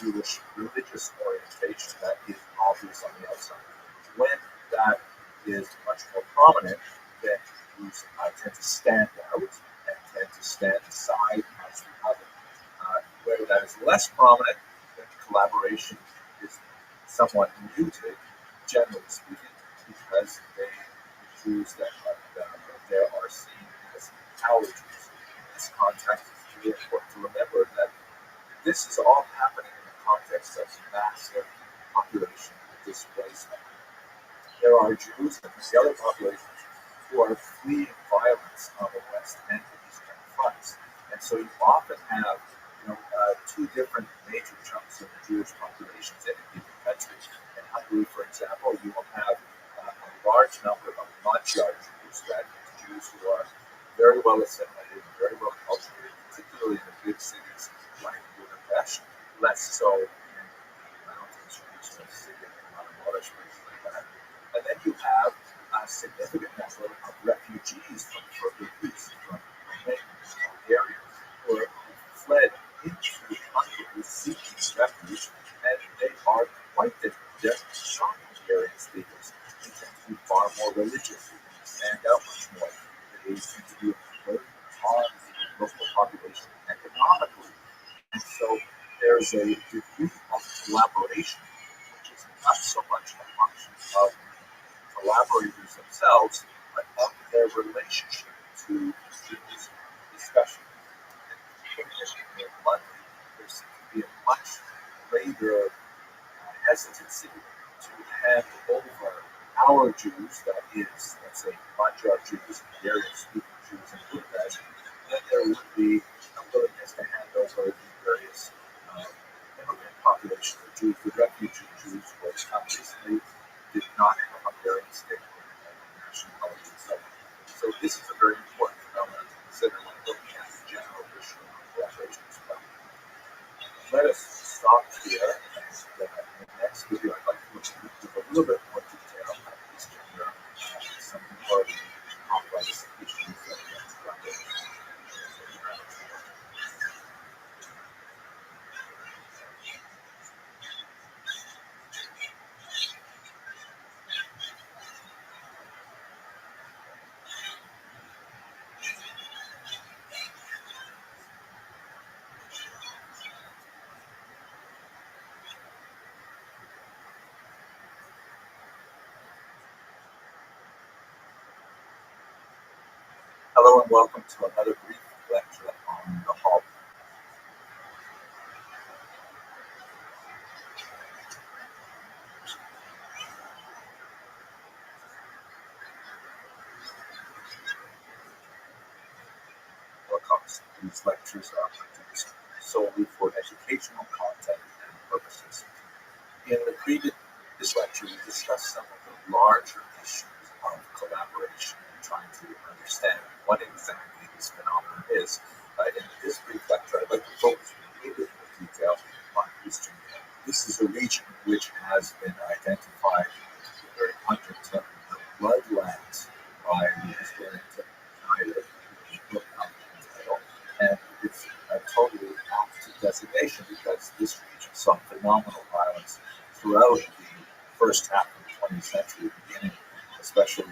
A: Jewish religious orientation that is obvious on the outside. When that is much more prominent, then Jews tend to stand out and tend to stand aside less prominent, then collaboration is somewhat muted, generally speaking, because the Jews that are there are seen as our Jews. In this context, it's really important to remember that this is all happening in the context of massive population displacement. There are Jews and the other populations who are fleeing violence on the west and the eastern fronts, and so you often have two different major chunks of the Jewish populations in a given country. In Hungary, for example, you will have a large number of Magyar Jews, that is, Jews who are very well assimilated, very well cultured, particularly in the big cities like Budapest, less so in mountains regional cities like Maramoros, places like that. And then you have a significant number of refugees from further east, from Romania, Bulgaria, who are fled into Hungary seeking refuge, and they are quite different. They're not Hungarian speakers. They tend to be far more religious. They stand out much more. They tend to be a burden on the local population economically. And so there's a degree of collaboration, which is not so much a function of collaborators themselves, but of their relationship to Jewish discussion. In London, there seems to be a much greater hesitancy to hand over our Jews, that is, let's say, Magyar Jews, Hungarian-speaking Jews in Budapest, then there would be a willingness to hand over the various immigrant population of Jews, the refugee Jews, which obviously did not have a Hungarian state or nationality. So this is a very important phenomenon to consider when looking at the general issue of collaboration as well. Let us stop here, and in the next video I'd like to look with a little bit more detail at Eastern Europe and some more complex issues that we have to grapple with. Hello and welcome to another brief lecture on the Holocaust. These lectures are produced solely for educational content and purposes. In the previous lecture, we discussed some of the larger issues of collaboration and trying to understand what exactly this phenomenon is. In this brief lecture, I'd like to focus in a little bit more detail on Eastern Europe. This is a region which has been identified very pungent the bloodlands by the historian Schneider, book out the title, and it's a totally apt designation because this region saw phenomenal violence throughout the first half of the 20th century, beginning especially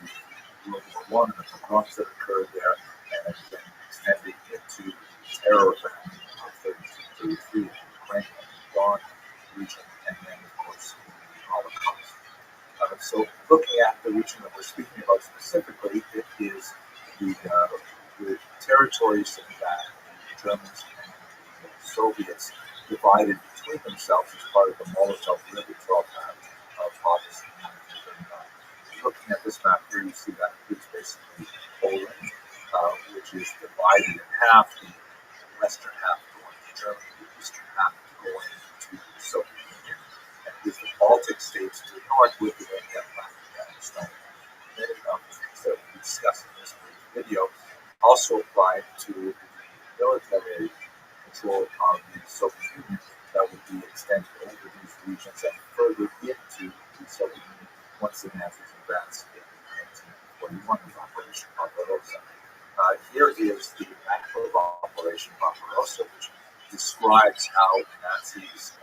A: World War I and the pogroms that occurred there, and then extending into the terror of 32-33 in Ukraine and the Don region, and then, of course, the Holocaust. So looking at the region that we're speaking about specifically, it is the territories that the Germans and the Soviets divided between themselves as part of the Molotov-Ribbentrop Pact of August 1939. Looking at this map here, you see that includes basically Poland, which is divided in half, the western half going to Germany, the eastern half going to the Soviet Union, and with the Baltic states to the north, Lithuania, Latvia, and Estonia. Many of the things that we discussed in this video also applied to the military control of the Soviet Union that would be extended over these regions and further into the Soviet Union once the Nazis advanced in 1941 with Operation Barbarossa. Here is the map of Operation Barbarossa, which describes how the Nazis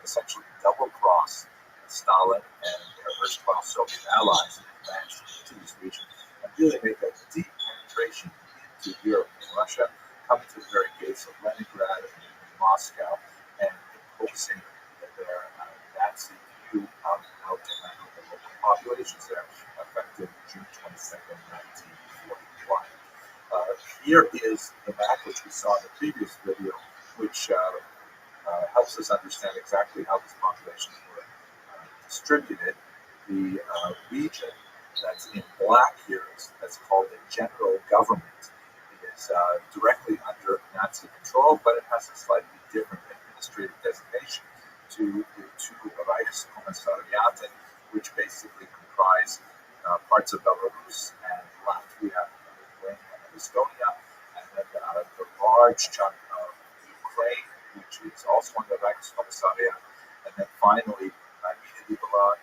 A: essentially double-crossed Stalin and their erstwhile Soviet allies and advanced into this region and really make a deep penetration into Europe and Russia, coming to the very gates of Leningrad and Moscow, and focusing their Nazi view out the local populations there, effective June 22nd, 1941. Here is the map which we saw in the previous video, which helps us understand exactly how these populations were distributed. The region that's in black here that's called the general government is directly under Nazi control, but it has a slightly different administrative designation to the two Reichskommissariate, which basically comprise parts of Belarus and Latvia, Lithuania, and Estonia, and then the large chunk of Ukraine, which is also under the Reichskommissariat, and then finally, immediately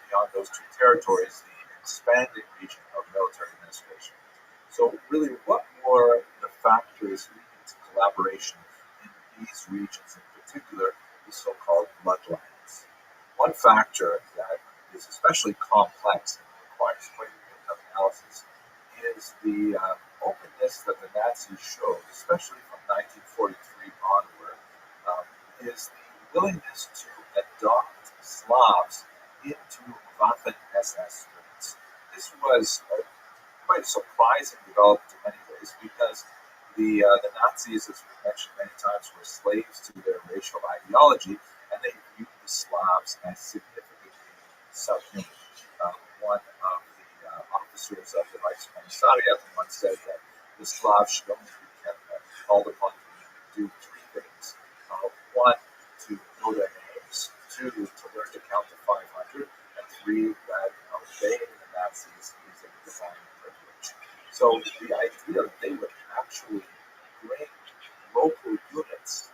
A: beyond those two territories, the expanding region of military administration. So really, what were the factors leading to collaboration in these regions, in particular, the so-called bloodlines? One factor that is especially complex and requires quite a bit of analysis is the openness that the Nazis showed, especially from 1943 onward, is the willingness to adopt Slavs into Waffen-SS units. This was quite a surprising development in many ways because the Nazis, as we mentioned many times, were slaves to their racial ideology, and they viewed the Slavs as significantly subhuman. One of the officers of the Reichskommissariat once said that the Slavs should only be called upon to do three things. One, to know their names. Two, to learn to count to 500. And three, that obeying the Nazis is a divine privilege. So the idea that they would actually bring local units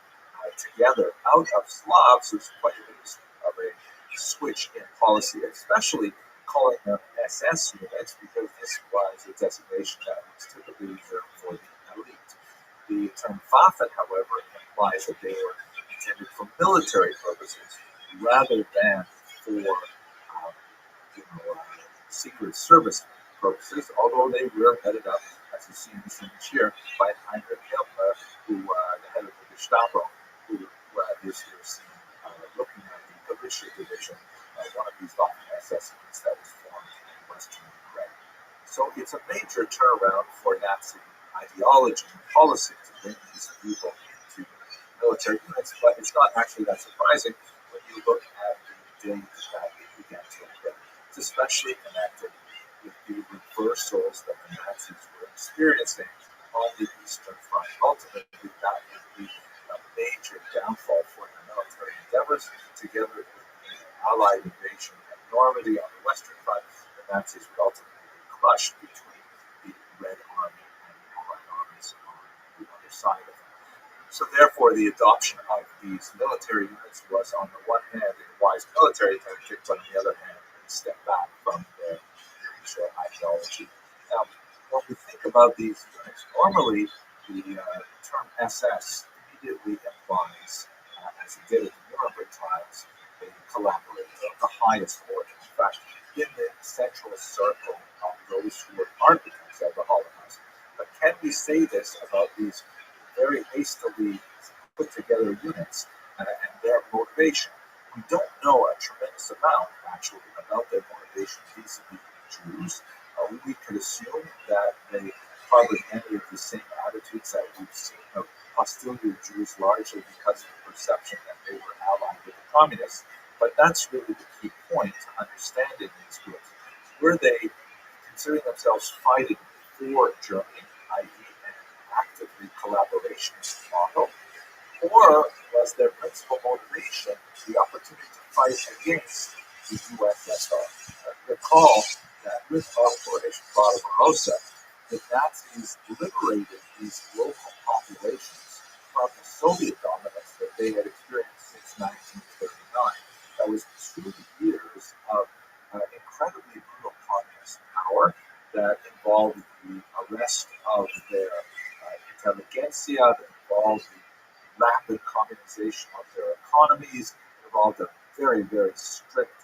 A: together out of Slavs was quite a bit of a switch in policy, especially calling them SS units, because this was a designation that was typically reserved for the elite. The term Waffen, however, implies that they were intended for military purposes rather than for secret service purposes, although they were headed up, as you see in this image here, by Heinrich Himmler, who the head of the Gestapo, who is here seen looking at the Galicia division, one of these Waffen-SS units that was formed in Western Ukraine. So it's a major turnaround for Nazi ideology and policy to bring these people into military units, but it's not actually that surprising when you look at the date that it began to occur. It's especially connected with the reversals that the Nazis were experiencing on the Eastern Front. Ultimately, that would be a major downfall for their military endeavors, together with the Allied invasion of Normandy on the Western Front. The Nazis would ultimately be crushed between the Red Army and the Allied armies on the other side of it. So therefore, the adoption of these military units was, on the one hand, a wise military tactic, but on the other hand, a step back from their racial ideology. Now, when we think about these units, normally the term SS immediately implies, as it did at the Nuremberg trials, a collaborator of the highest order. In fact, in the central circle of those who were architects of the Holocaust. But can we say this about these very hastily put together units and their motivation? We don't know a tremendous amount, actually, about their motivation vis-a-vis Jews. We could assume that they probably entered the same attitudes that we've seen of hostility to Jews, largely because of the perception that they were allied with the communists. But that's really the key point to understanding these groups. Were they considering themselves fighting for Germany, i.e., an actively collaborationist model, or was their principal motivation the opportunity to fight against the USSR? Recall that with Operation Barbarossa, the Nazis liberated these local populations from the Soviet dominance that they had experienced since 1939. That was 2 years of incredibly brutal communist power that involved the arrest of their intelligentsia, that involved the rapid communization of their economies, involved a very, very strict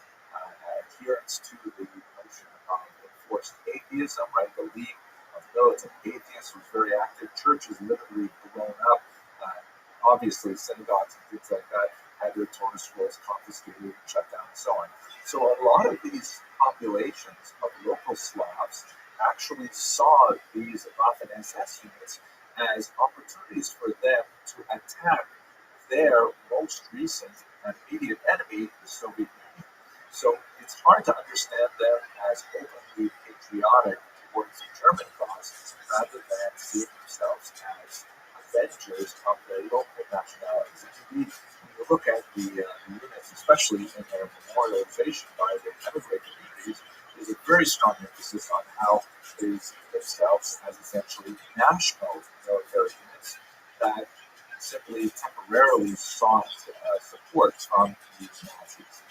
A: adherence to the notion of enforced atheism, right? The League of Militant Atheists was very active. Churches literally blown up. Obviously, synagogues and things like that had their Torah scrolls confiscated and shut down and so on. So a lot of these populations of local Slavs actually saw these Waffen SS units as opportunities for them to attack their most recent and immediate enemy, the Soviet Union. So it's hard to understand them as openly patriotic towards the German cause rather than seeing themselves as avengers of their local nationalities. And indeed, when you look at the units, especially in their memorialization by the emigrant communities, there's a very strong emphasis on how they see themselves as essentially national military units that simply temporarily sought support from the Nazis.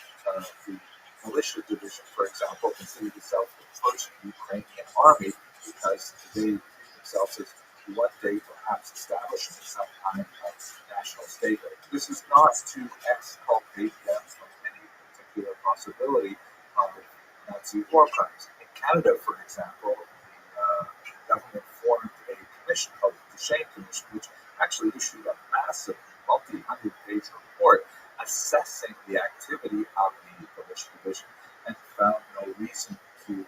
A: The militia division, for example, considered itself the first Ukrainian army because they viewed themselves as one day perhaps establishing some kind of national statehood. This is not to exculpate them from any particular possibility of Nazi war crimes. In Canada, for example, the government formed a commission called the Shane Commission, which actually issued a massive multi-hundred-page report assessing the activity of the militia division and found no reason to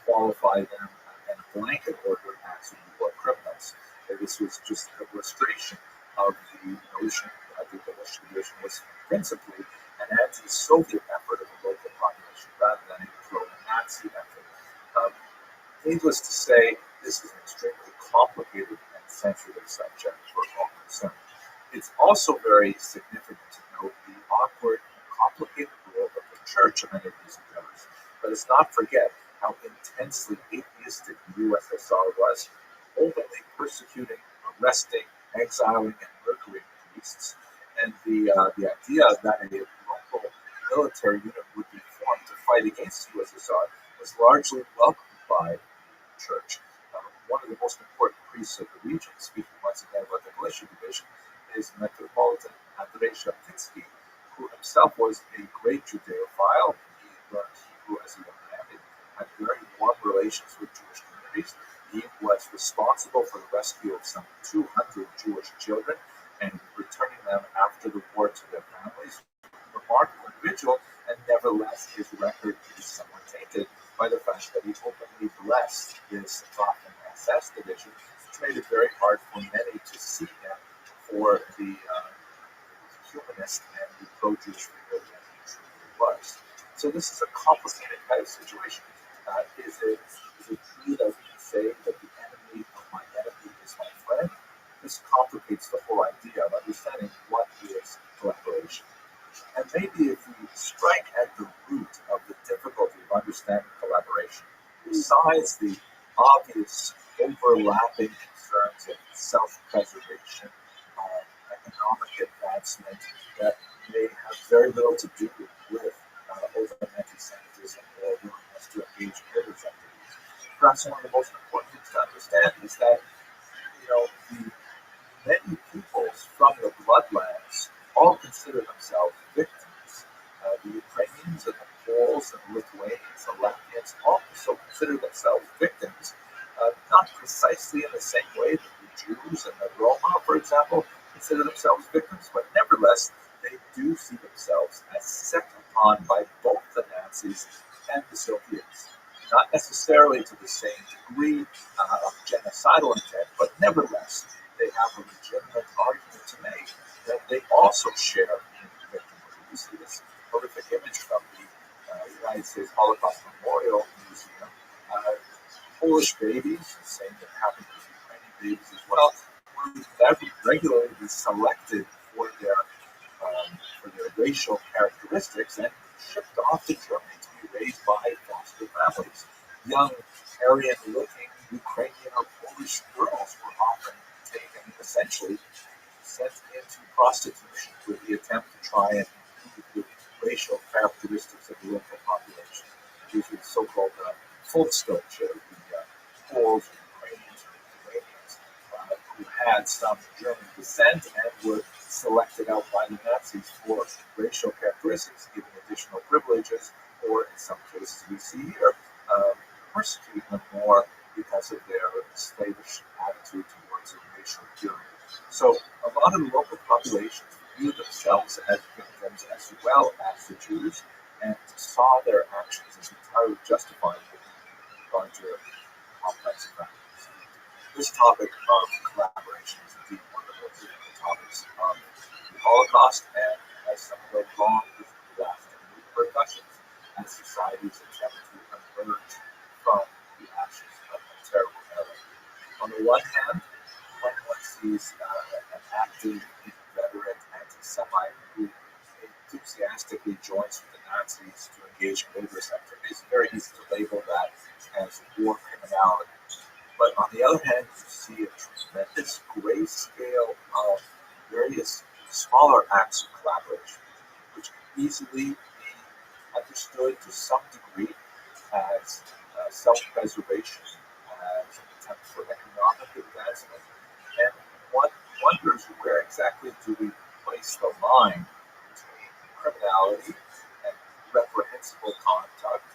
A: qualify them in a blanket order as war criminals. This was just an illustration of the notion that the militia division was principally an anti-Soviet effort of the local population rather than a pro-Nazi effort. Needless to say, this is an extremely complicated and sensitive subject for all concerned. It's also very significant to note the awkward and complicated role of the church in many of these endeavors. Let us not forget how intensely atheistic the USSR was, openly persecuting, arresting, exiling, and murdering priests. And the idea that a local military unit would be formed to fight against the USSR was largely welcomed by the church. One of the most important priests of the region, speaking once again about the militia division, is Metropolitan Andrei Shaptitsky, who himself was a great Judeophile. He learned Hebrew as a young man. He had very warm relations with Jewish communities. He was responsible for the rescue of some 200 Jewish children and returning them after the war to their families. Remarkable individual, and nevertheless his record is somewhat tainted by the fact that he openly blessed this Waffen SS division, which made it very hard for many to see him for the humanist and the pro-Jewish figure that he truly was. So this is a complicated kind of situation. Is it true that we can say that the enemy of my enemy is my friend? This complicates the whole idea of understanding what is collaboration. And maybe if we strike at the root of the difficulty of understanding collaboration, besides the obvious overlapping concerns of self-preservation, economic advancement that may have very little to do with open anti-Semitism or willingness to engage in religious activities. Perhaps one of the most important things to understand is that, the many peoples from the bloodlands all consider themselves victims. The Ukrainians and the Poles and the Lithuanians and Latvians also consider themselves victims, not precisely in the same way that the Jews and the Roma, for example, consider themselves victims, but nevertheless, they do see themselves as set upon by both the Nazis and the Soviets. Not necessarily to the same degree of genocidal intent, but nevertheless, they have a legitimate argument to make that they also share in victimhood. You see this horrific image from the United States Holocaust Memorial Museum. Polish babies, the same that happened with Ukrainian babies as well, were regularly selected for their racial characteristics and shipped off to Germany to be raised by foster families. Young, Aryan-looking Ukrainian or Polish girls were often taken, essentially sent into prostitution with the attempt to try and improve the racial characteristics of the local population. These were the so-called Volksdeutsche, the Poles, Ukrainians, and Lithuanians who had some German descent and were selected out by the Nazis for racial characteristics, given additional privileges, or in some cases we see here, persecuting them more because of their slavish attitude towards a racial purity. So a lot of the local populations viewed themselves as victims as well as the Jews, and saw their actions as entirely justified with larger complex factors. This topic of collaboration is indeed one of the most difficult topics of the Holocaust, and has some of the longest lasting repercussions as societies attempt to emerge from the ashes of a terrible era. On the one hand, when one sees an active, inveterate anti-Semite who enthusiastically joins with the Nazis to engage in murderous activities, it's very easy to label that as war criminality. But on the other hand, you see a tremendous grayscale of various smaller acts of collaboration, which can easily be understood to some degree as self-preservation, as an attempt for economic advancement. And one wonders, where exactly do we place the line between criminality and reprehensible conduct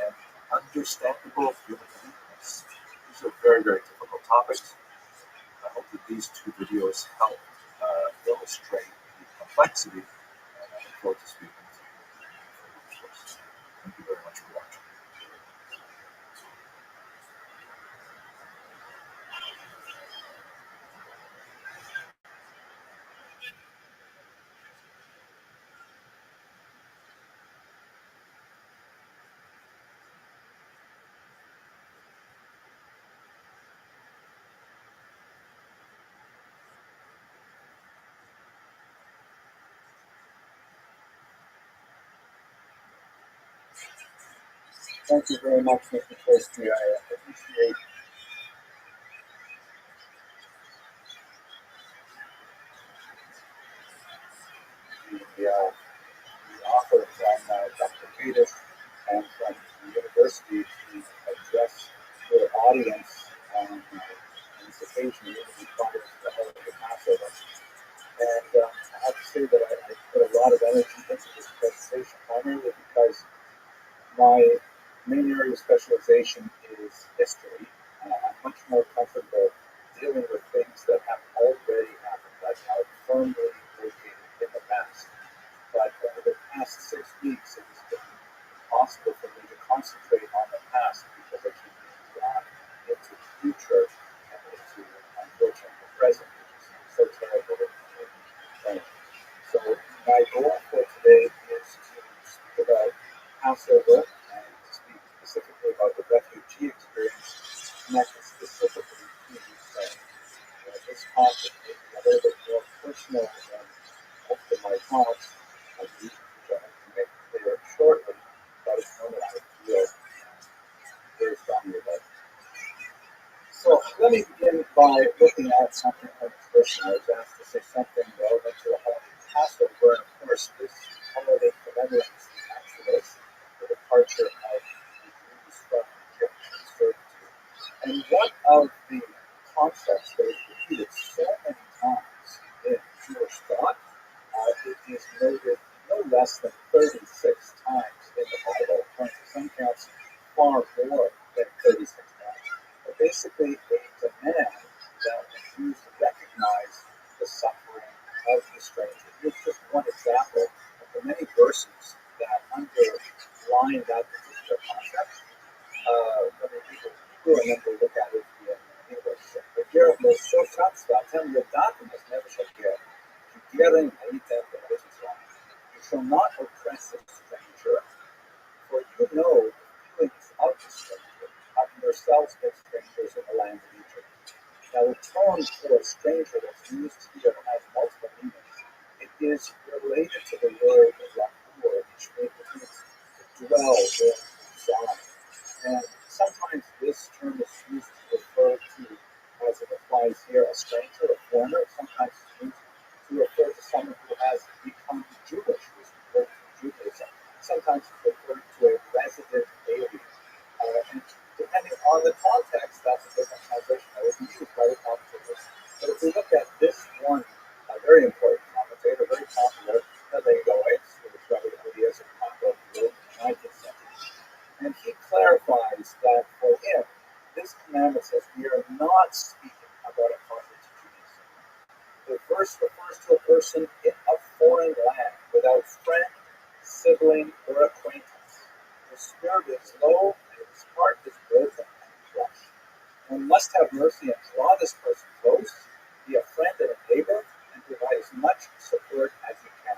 A: and understandable human weakness? These are very, very difficult topics. I hope that these two videos help illustrate the complexity, and I look forward to speaking to you in the course. Thank you very much for watching.
D: Thank you very much, Mr. Christie. I appreciate the offer from Dr. Peters and from the university to address your audience on this occasion, even prior to the holiday of Passover. And I have to say that I put a lot of energy into this presentation, primarily because my main area of specialization is history. I'm much more comfortable dealing with things that have already happened, that are firmly located in the past. But over the past 6 weeks, it has been possible for me to concentrate on the past because I keep being drawn into the future and into, unfortunately, the present, which is so terrible in Ukraine. So my goal for today is to speak about Passover and to speak specifically about the refugee experience connected specifically to Ukraine. This conflict may be a little bit more personal than most of my talks, which I hope to make clear shortly, but it's one that I feel very strongly about. So let me begin by looking at something like personal. I was asked to say something relevant to the holiday of Passover, and of course this holiday commemorates the Exodus, the departure of the Jews from Egyptian servitude. And one of the concepts that is repeated so many times in Jewish thought, it is noted no less than 36 times in the Bible, according to some counts far more than 36 times. But basically a demand that the Jews recognize the suffering of the stranger. Here's just one example of the many verses that underline that particular concept. Let me read it in Hebrew and then we'll look at it in English. You shall not oppress a stranger, for you know the feelings of the stranger, having yourselves been strangers in the land of Egypt. Now, the term for stranger that's used here has multiple meanings. It is related to the word rakur, which means to dwell or reside. And sometimes this term is used to refer to, as it applies here, a stranger, a foreigner. Sometimes it's used to refer to someone who has become Jewish, who's converted to Judaism. Sometimes it's referred to a resident alien. And depending on the context, that's a different translation that would be used by the commentators. But if we look at this one, a very important commentator, very popular, Rabbi, who was Rabbi Eliezer Paco, who wrote in the 19th century. And he clarifies that for him, this commandment says we are not speaking about a convert to Judaism. The verse refers to a person in a
A: foreign land without friend, sibling, or acquaintance. His spirit is low, and his heart is broken and crushed. One must have mercy and draw this person close, be a friend and a neighbor, and provide as much support as you can.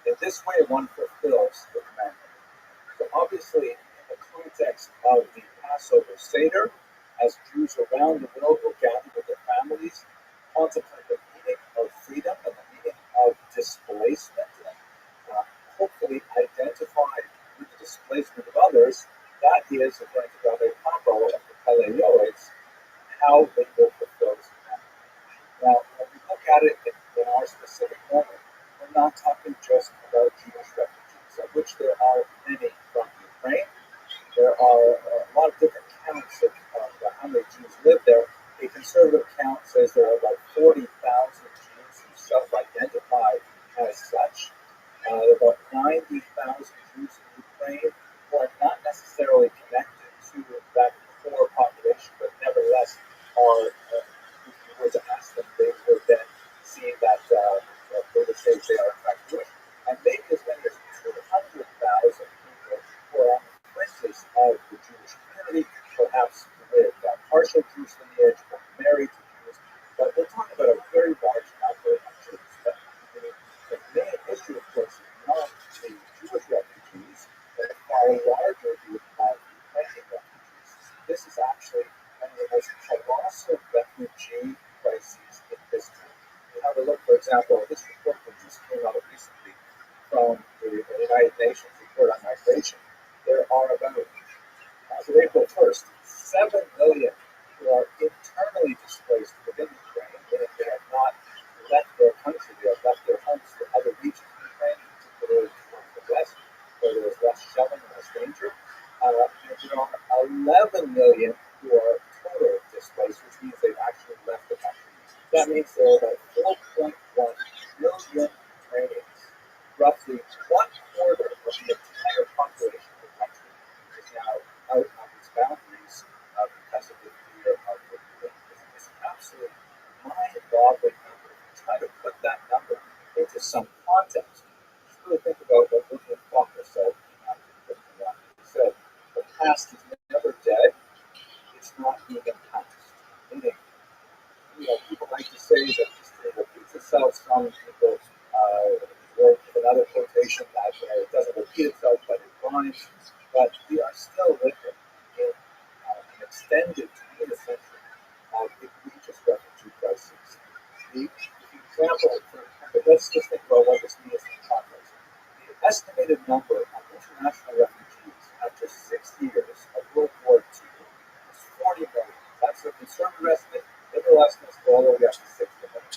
A: In this way, one fulfills the commandment. So obviously, in the context of the Passover Seder, as Jews around the world will gather with their families, contemplate the meaning of freedom and the meaning of displacement, and hopefully identify with the displacement of others, that is, according to Rabbi Papa of the Paleoids, how they will fulfill this commandment. Now, when we look at it in our specific moment, we're not talking just about Jewish refugees, of which there are many from Ukraine. There are a lot of different counts of how many Jews live there. A conservative count says there are about 40,000 Jews who self-identify as such. There are about 90,000 Jews in Ukraine who are not necessarily connected to that core population, but nevertheless are, if you were to ask them, they would then see that they would say they are in fact Jewish. And maybe as many as 200,000 people who are on the fringes of the Jewish community, perhaps with partial Jewish lineage or married to Jews. But we're talking about a very large number of Jews. But the main issue, of course, is not the Jewish refugees, but a far larger group of Ukrainian refugees. This is actually one of the most colossal refugee crises in history. You have a look, for example, at this report that just came out recently from the United Nations report on migration. There are about, as of April 1st, 7 million who are internally displaced within Ukraine, meaning they have not left their country, they have left their homes to other regions of Ukraine, particularly towards the west, where there is less shelling and less danger. And there are 11 million who are total displaced, which means they've actually left the country. That means there are about 4.1 million Ukrainians. Roughly one quarter of the entire population of the country is now out of its boundaries because of the fear of the war. It's an absolute mind-boggling number. Try to put that number into some context. Just really think about what William Faulkner said in 1951. He said, "The past is never dead, it's not even past." Meaning, people like to say that history repeats itself. Some people work with another quotation that it doesn't repeat itself, but it rhymes. But we are still living in an extended 20th century of egregious refugee crises. The example, let's just think about what this means in context. The estimated number of international refugees after 6 years of World War II is 40 million. That's a conservative estimate. Liberal estimates go all the way up to 60 million.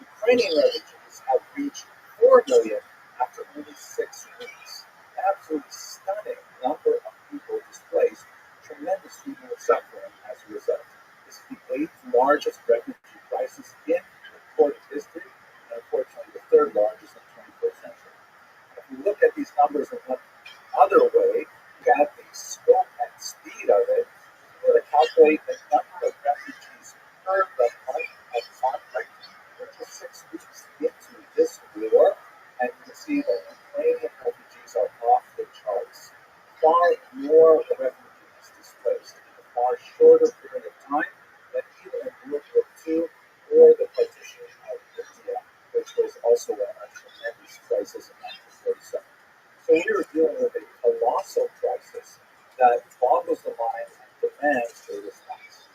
A: Ukrainian refugees have reached 4 million after only 6 weeks. An absolutely stunning number of people displaced, tremendous human suffering as a result. This is the 8th largest refugee crisis in recorded history, and unfortunately the 3rd largest in the 21st century. If you look at these numbers in one other way, look at the scope and speed of it, you were to calculate the number of refugees per the month of conflict, we're just 6 weeks into this war, and you can see that Ukrainian refugees are off the charts. Far more refugees displaced in a far shorter period of time than either in World War II or the partition of India, which was also a tremendous crisis in 1947. So we are dealing with a colossal crisis that boggles the mind and demands a response.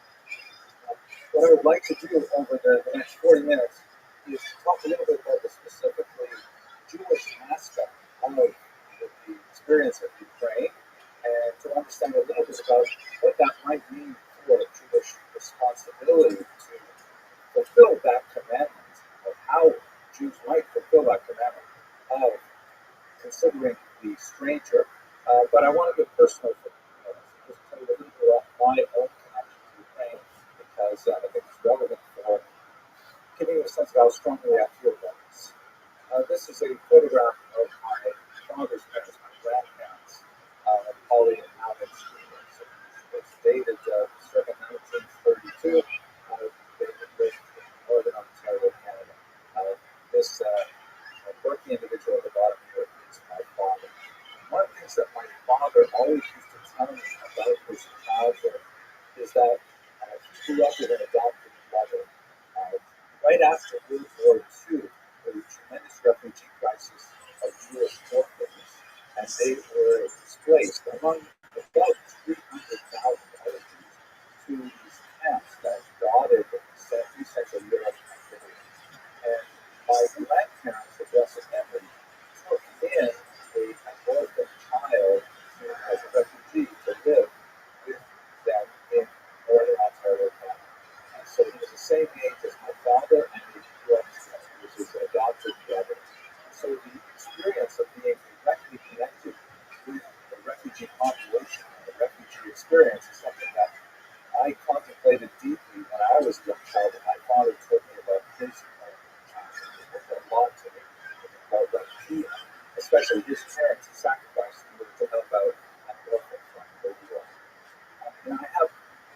A: What I would like to do over the next 40 minutes is talk a little bit about the specifically Jewish aspect of the experience of Ukraine, and to understand a little bit about what that might mean for Jewish responsibility to fulfill that commandment, of how Jews might fulfill that commandment of considering the stranger. But I want to get personal for just tell you a little bit about my own connection to Ukraine, because I think it's relevant for giving you a sense of how strongly I feel about this. This is a photograph of my father's parents, my grandparents, Polly and Alex. It's dated circa 1932. They lived in Northern Ontario, Canada. This always used to tell me about his childhood is that he grew up with an adopted mother. Right after World War II, there was a tremendous refugee crisis of Jewish orphans, and they were displaced among about 300,000 Americans to these camps that dotted three Central Europe and Italy. And my grandparents, the blessed memory, took in an orphan child as a refugee to live with them in Northern Ontario, Canada. And so he was the same age as my father, and he grew up with his adopted brother. So the experience of being directly connected with the refugee population and the refugee experience is something that I contemplated deeply when I was a young child, and my father told me about his childhood. It meant a lot to me about what he, especially his parents, sacrificed in order to help out an orphan from the war. And I have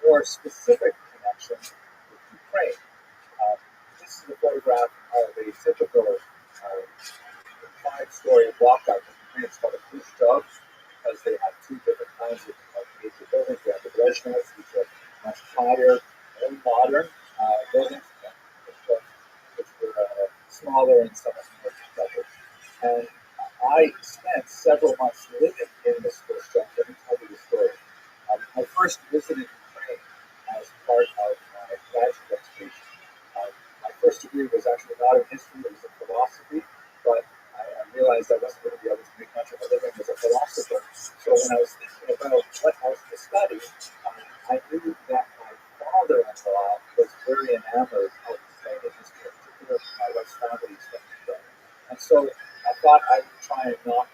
A: more specific connections with Ukraine. This is a photograph of a typical five-story walkout in Ukraine. It's called a Khrushchev because they have two different kinds of major buildings. We have the Brezhnevs, which are much higher, more modern buildings, which were smaller and somewhat more discovered. And I spent several months living in this Khrushchev. Let me tell you the story. I first visited Ukraine as part of my graduate education. My first degree was actually not in history, it was in philosophy, but I realized I wasn't going to be able to make much of a living as a philosopher. So when I was thinking about what else to study, I knew that my father-in-law was very enamored of Ukrainian history, in particular my wife's family is from Ukraine. And so I thought I would try and knock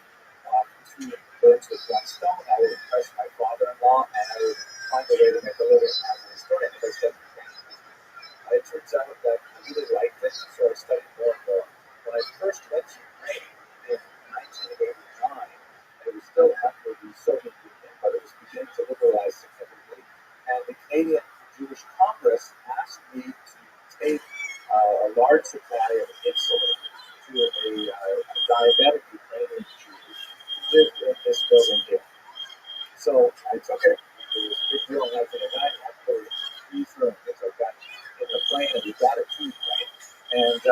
A: two birds with one stone. I would impress my father-in-law, and I would find a way to make a living as a historian if I studied Ukrainian history. It turns out that I really liked it, so I studied more and more. When I first went to Ukraine in 1989, it was still after the Soviet Union, but it was beginning to liberalize significantly. And the Canadian Jewish Congress asked me to take a large supply of insulin to a diabetic Ukrainian Jew who lived in this building here. So I took it. It was a big deal in 1989. I had to put it in a freezer and things like that in the plane, and we got it to Ukraine. And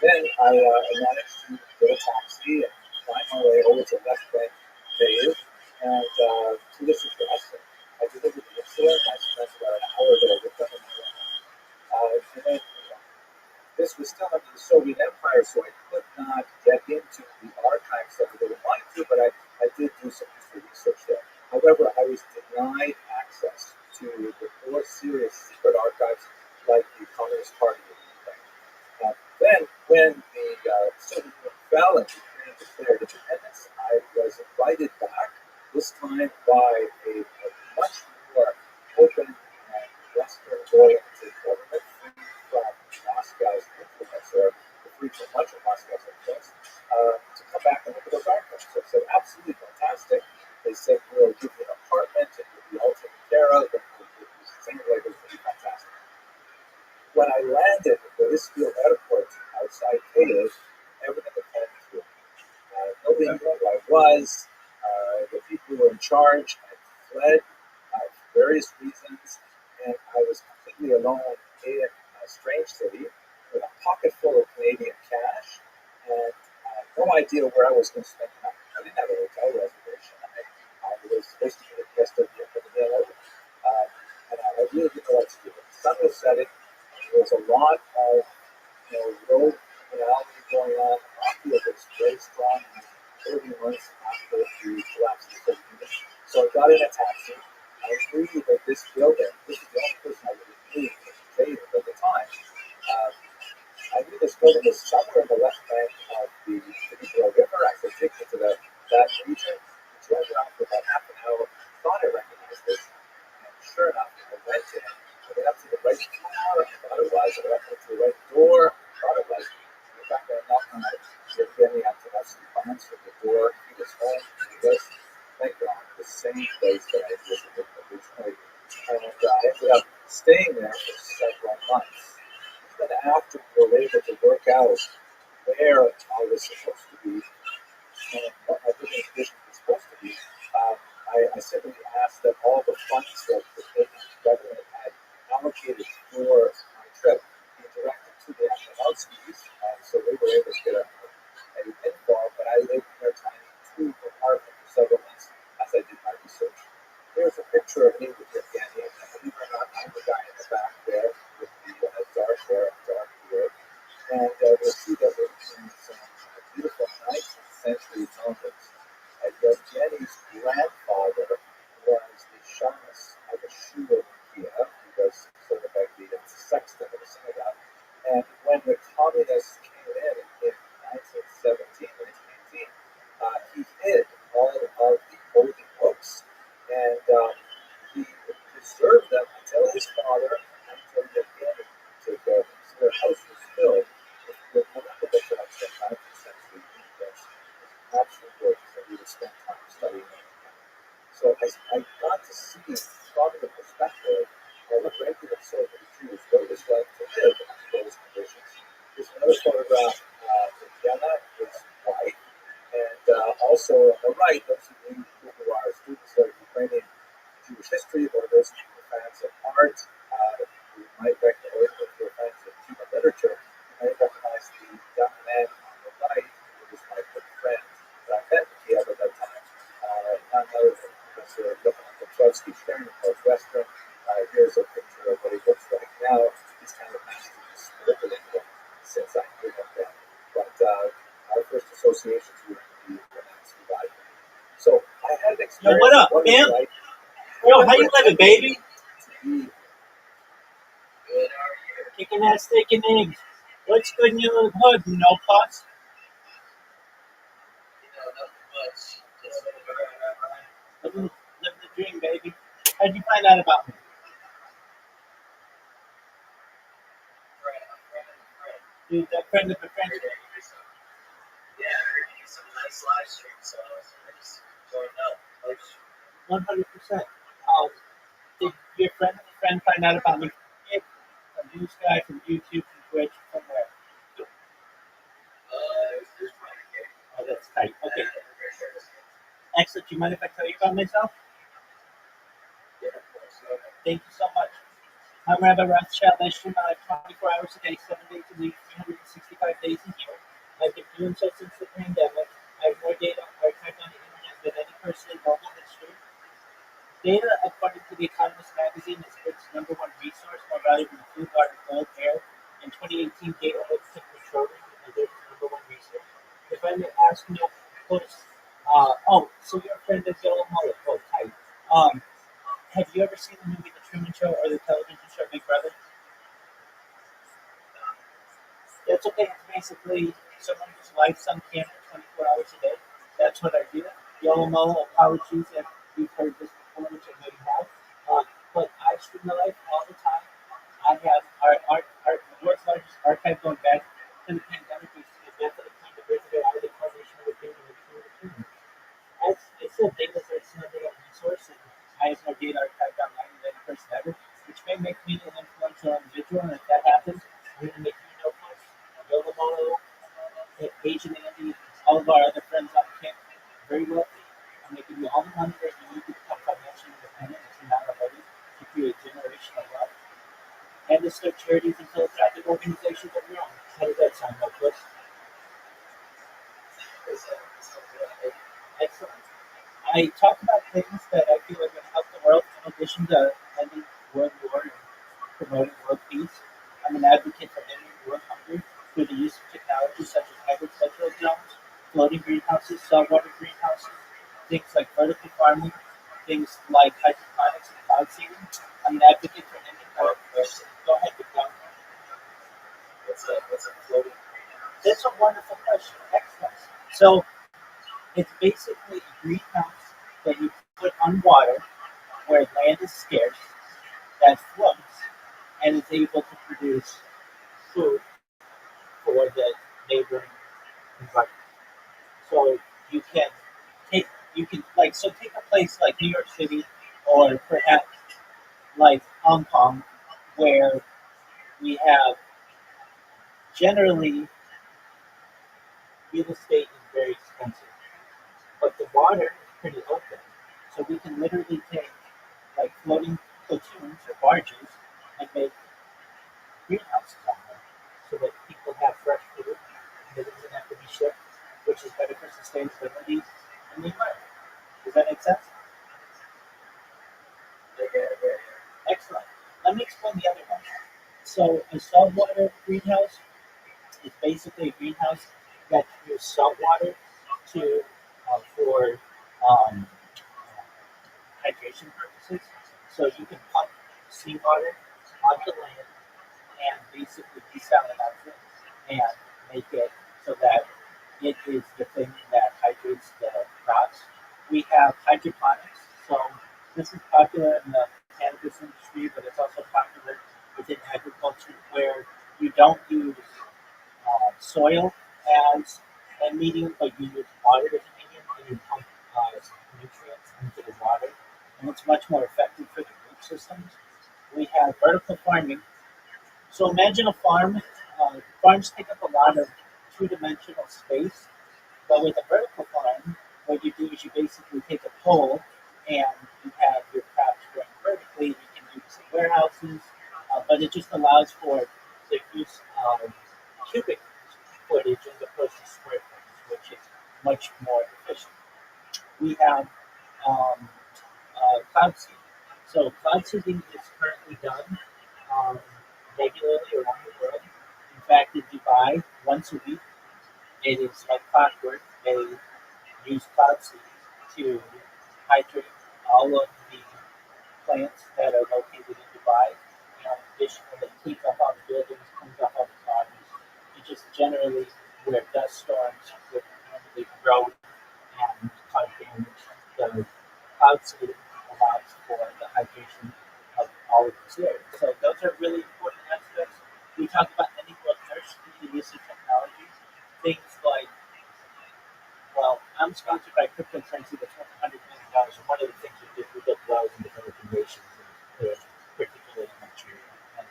A: then I managed to get a taxi and find my way over to West Bank, Kyiv, and to this address. And I delivered the insulin. I spent about an hour there with them. And then this was still under the Soviet Empire, so I could not get into the archives that I would have wanted to, but I did do some history research there. However, I was denied access to the more serious secret archives like the Communist Party of Ukraine. Then, when the Soviet Union fell and Ukraine declared independence, I was invited back, this time by a much more open and Western-oriented government, free from Moscow's influence, or free from much of Moscow's influence, to come back and look at those archives. So I said, absolutely fantastic. They said, we'll give you an apartment, and you'll be all taken care of, and it seemed like it was really fantastic. When I landed at the Lisfield Airport outside Kyiv, everything had fallen through. Nobody knew who I was. The people who were in charge had fled for various reasons, and I was completely alone in a strange city with a pocket full of Canadian cash and no idea where I was going to spend the night. I didn't have a hotel reservation. I was supposed to be a guest of the Academy, and I really didn't know what to do. The sun was setting. There was a lot of road criminality going on. The mafia was very strong in the early months after the collapse of the Soviet Union. So I got in a taxi. I knew that this building, this is the only person I really knew in Kyiv at the time. I knew this building was somewhere in the left bank of the Dnipro River. I could take me to that region. I drove around for about half an hour. Thought I recognized this. And sure enough, I went in. I went up to the right floor. I thought it was. I went up to the right door. I thought it was. In fact, I knocked on it. Jenny had to have some answer the door. He was home. He was, thank God, the same place that I visited originally. And I ended up staying there for several months. Even after we were able to work out where I was supposed to be and what my living conditions were supposed to be, I simply asked that all the funds that the Canadian government had allocated for my trip be directed to the ROTHSCHILD, so they were able to get a windfall, but I lived in their tiny two apartment for several months as I did my research. Here's a picture of me with Evgeny, and believe it or not, I'm the guy in the back there with the dark hair and dark beard. And you'll see that we're in some beautiful 19th century mountains. And Evgeny's grandfather was the shamus of the Shul in Kiev. He was sort of like the sexton of the synagogue. And when the communists came in 1917, 1918, he hid all of the holy books, and he preserved them until his father, until Evgeny took over. So their house was filled with wonderful books about the 19th century books. It was absolutely gorgeous, and we would spend time studying them. So I got to see from the perspective of a regular soldier Jews what it was like to live under those conditions. There's another photograph of Vienna, his wife, and also on the right, those of you who are students of Ukrainian Jewish history, or those who are fans of art, you might recognize, if you're fans of human literature, you might recognize the young man on the right, who was my good friend that I met in Kiev at that time. None other than Professor Petrovsky sharing Northwestern. Here's a picture of what he looks like now. He's kind of mastered this living him since I knew him then. But our first associations were in the Nazi Bible. So I had an
B: Yo,
A: experience.
B: what up, man?
A: Like,
B: Yo, how you living, baby?
C: Good, how are you?
B: Kicking that steak and eggs. What's good in your hood? No pots?
C: Nothing much. Just
B: Living the dream, baby. How'd you find out about me?
C: friend.
B: Dude, that friend of a friend.
C: Yeah, I heard you some nice live stream, so I just joined up.
B: 100%. Did your friend find out about me? Yeah, from News Guy, from YouTube, from Twitch, from where?
C: There's probably good.
B: Oh, that's tight. Okay.
C: For sure.
B: Excellent. Do you mind if I tell you about myself?
C: Yeah, of course. Okay.
B: Thank you so much. I'm Rabbi Rothschild. I stream live 24 hours a day, 7 days a week, 365 days a year. I've been doing so since the pandemic. I have more data archived on the internet than any person in global history. Data, according to The Economist magazine, is Earth's #1 resource, more valuable than food, water, gold, air. In 2018, data overtook petroleum as Earth's #1 resource. If I may ask, no, close. So you're a friend of Yellow Mullet. Oh, Taik. Have you ever seen the movie The Truman Show or the television show Big Brother? It's okay. It's basically someone whose life's on camera 24 hours a day. That's what I do. Yellow Mullet, apologies if you've heard this before, which I know you have. But I stream the life all the time. I have our world's largest archive going back to the pandemic. We see a method of kind of birthday out of the coordination of the human. As I said, data is our number one resource, and I have more data archived online than any person ever, which may make me an influential individual. And if that happens, I'm going to make you no plus. Yogamoto, Asian Andy, all of our other friends on camp, very wealthy. I'm going to give you all the money that you need to become financially independent if you're not already, to create generational wealth, and to start charities and philanthropic organizations of your own. How does that sound, Douglas? Excellent. I talk about things that I feel are going to help the world in addition to ending world war and promoting world peace. I'm an advocate for ending world hunger through the use of technology such as agricultural zones, floating greenhouses, saltwater greenhouses, things like vertical farming, things like hydroponics and cloud seeding. I'm an advocate for ending world. Go ahead, Victor.
C: What's a floating greenhouse?
B: That's a wonderful question. Excellent. So it's basically a greenhouse that you put on water where land is scarce, that floats, and is able to produce food for the neighboring environment. So you can take a place like New York City, or perhaps like Hong Kong, where we have generally real estate is very expensive, but the water is pretty open. So we can literally take like floating platoons or barges and make greenhouses on them so that people have fresh food and it doesn't have to be shipped, which is better for sustainability and the environment. Does that make sense? Excellent. Let me explain the other one. So a saltwater greenhouse is basically a greenhouse that uses salt water to for um, hydration purposes. So you can pump seawater onto land and basically desalinize it and make it so that it is the thing that hydrates the crops. We have hydroponics, so this is popular in the cannabis industry, but it's also popular within agriculture where you don't use soil as a medium, but you use water as a medium and you pump nutrients into the water, and it's much more effective for the root systems. We have vertical farming. So imagine a farm. Farms take up a lot of two-dimensional space, but with a vertical farm, what you do is you basically take a pole and you have your crops growing vertically. You can use some warehouses, but it just allows for the use of cubic footage as opposed to square footage, which is much more efficient. We have cloud seeding. So cloud seeding is currently done um, regularly around the world. In fact, in Dubai, once a week, it is like clockwork. They use cloud seeds to hydrate all of the plants that are located in Dubai. And additionally, keep up on buildings, cleans up on the gardens. It just generally where dust storms would normally grow and cause damage. The cloud seeding allows for the hydration of all of these areas. So those are really important aspects. We talk about ending world thirst through the use of technology. Things like, well, I'm sponsored by cryptocurrency that's worth $100 million. And one of the things we did, we built wells in developing nations, and particularly in Nigeria. And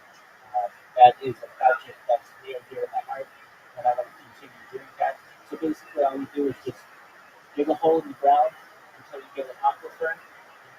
B: that is a project that's near and dear to my heart, and I want to continue doing that. So basically, all we do is just dig a hole in the ground until you get an aquifer, and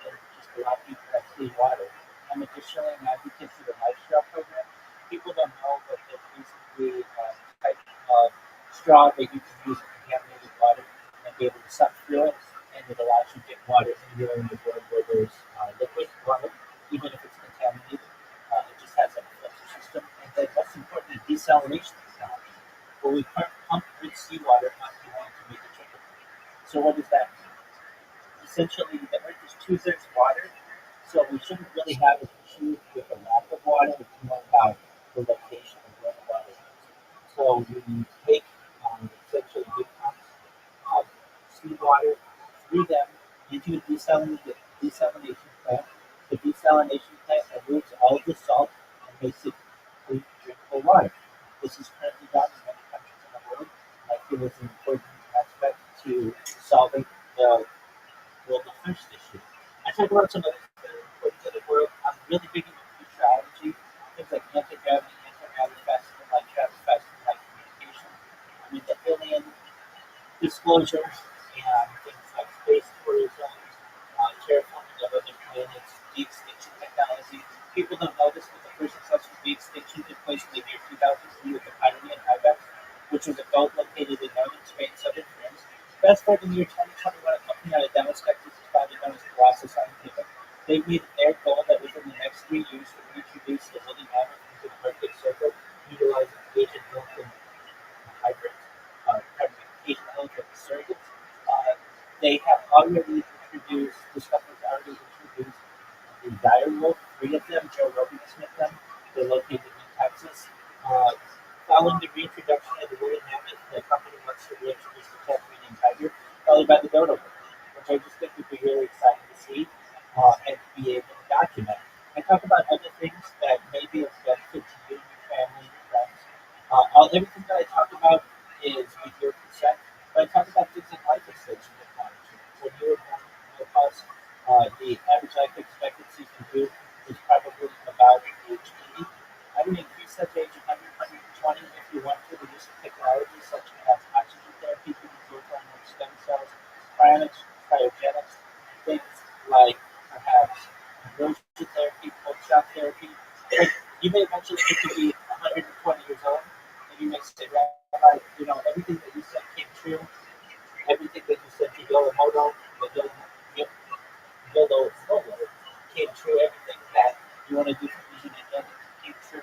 B: then just allow people to have clean water. I'm additionally an advocate for the lifestyle program. People don't know, but it's basically a type of straw that you can use in contaminated water and be able to suck through it, and it allows you to get water anywhere in the world where there's liquid water, even if it's contaminated. It just has a filter system, and then most importantly, desalination technology, where we pump rich seawater onto land to make it drinkable. So what does that mean? Essentially, the Earth is two-thirds water, so we shouldn't really have an issue with the lack of water. It's more about the location of where the water is. So we take essentially big pumps of seawater through them into a desalination plant. The desalination plant removes all the salt and makes it clean, drinkable water. This is currently done in many countries in the world. I feel it's an important aspect to solving the global thirst issue. I talk about some other things that are important to the world. I'm really big into futurology, things like anti-gravity, antimatter, fasting light, travel, fasting light communication. I mean, the alien disclosure and things like space tourism, terraforming of other planets, de-extinction technology. People don't know this, but the first successful de-extinction took place in the year 2003 with the Pioneer Ibex, which was a boat located in northern Spain, southern France. Fast forward to the year 2021, a company out of Dallas, Texas, is founded known as Colossus Scientific. They've made it their goal that within the next 3 years to reintroduce the woolly mammoth into the Arctic Circle, utilizing Asian elephant hybrids, Asian elephant surrogates. They have already introduced, this company's already introduced the dire wolf, 3 of them, Joe Rogan Smith them. They're located in Texas. Following the reintroduction of the woolly mammoth, the company wants to reintroduce the Tasmanian tiger, followed by the dodo bird, which I just think would be really exciting to see and to be able to document. I talk about other things that may be of benefit to you and your family and your friends. Everything that I talk about is with your consent, but I talk about things like life extension technology. When you were born with us, the average life expectancy for you is probably about age 80. I would increase that to age 100, 120 if you want to, the use of technology such as oxygen therapy, geothermal stem cells, cryogenics, things like perhaps conversion therapy, post-shock therapy. Like, you may eventually get to be 120 years old, and you may say, Rabbi, everything that you said came true. Everything that you said to Yomoto, Yolo came true. Everything that you want to do for vision and healing came true.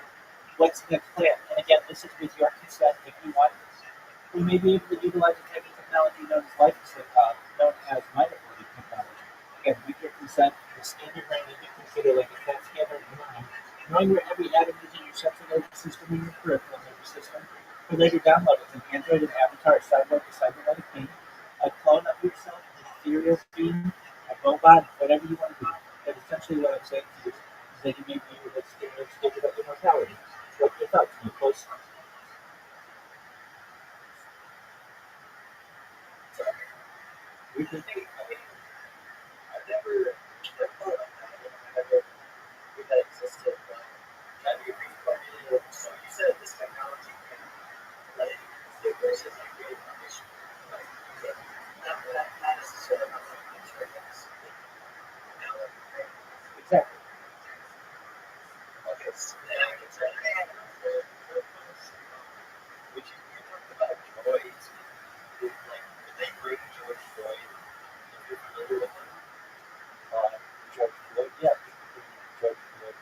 B: What's the next plan? And again, this is with your consent. If you want, we may be able to utilize a type of technology known as minor learning technology. Again, with your consent, the scan your brain and you consider like a CAT scanner in your mind, knowing where every atom is in your central nervous system and your peripheral nervous system. For later download as an Android and Avatar, a cybernetic being, a clone of yourself, an ethereal being, a robot, whatever you want to do. But essentially what I'm saying to you is that you may be able to experience digital immortality. What are your thoughts? Can you close?
C: We can think, I've never thought of that. I never knew that existed, but that'd be a great question. So you said this technology can, like, give versus like reincarnation. Like, okay, not necessarily about something that's right next. Now, right?
B: Exactly.
C: Okay, so then I can try to add on the which you talked about droids. Did they bring George Floyd? If you're familiar with him?
B: George Floyd, yeah, George Floyd.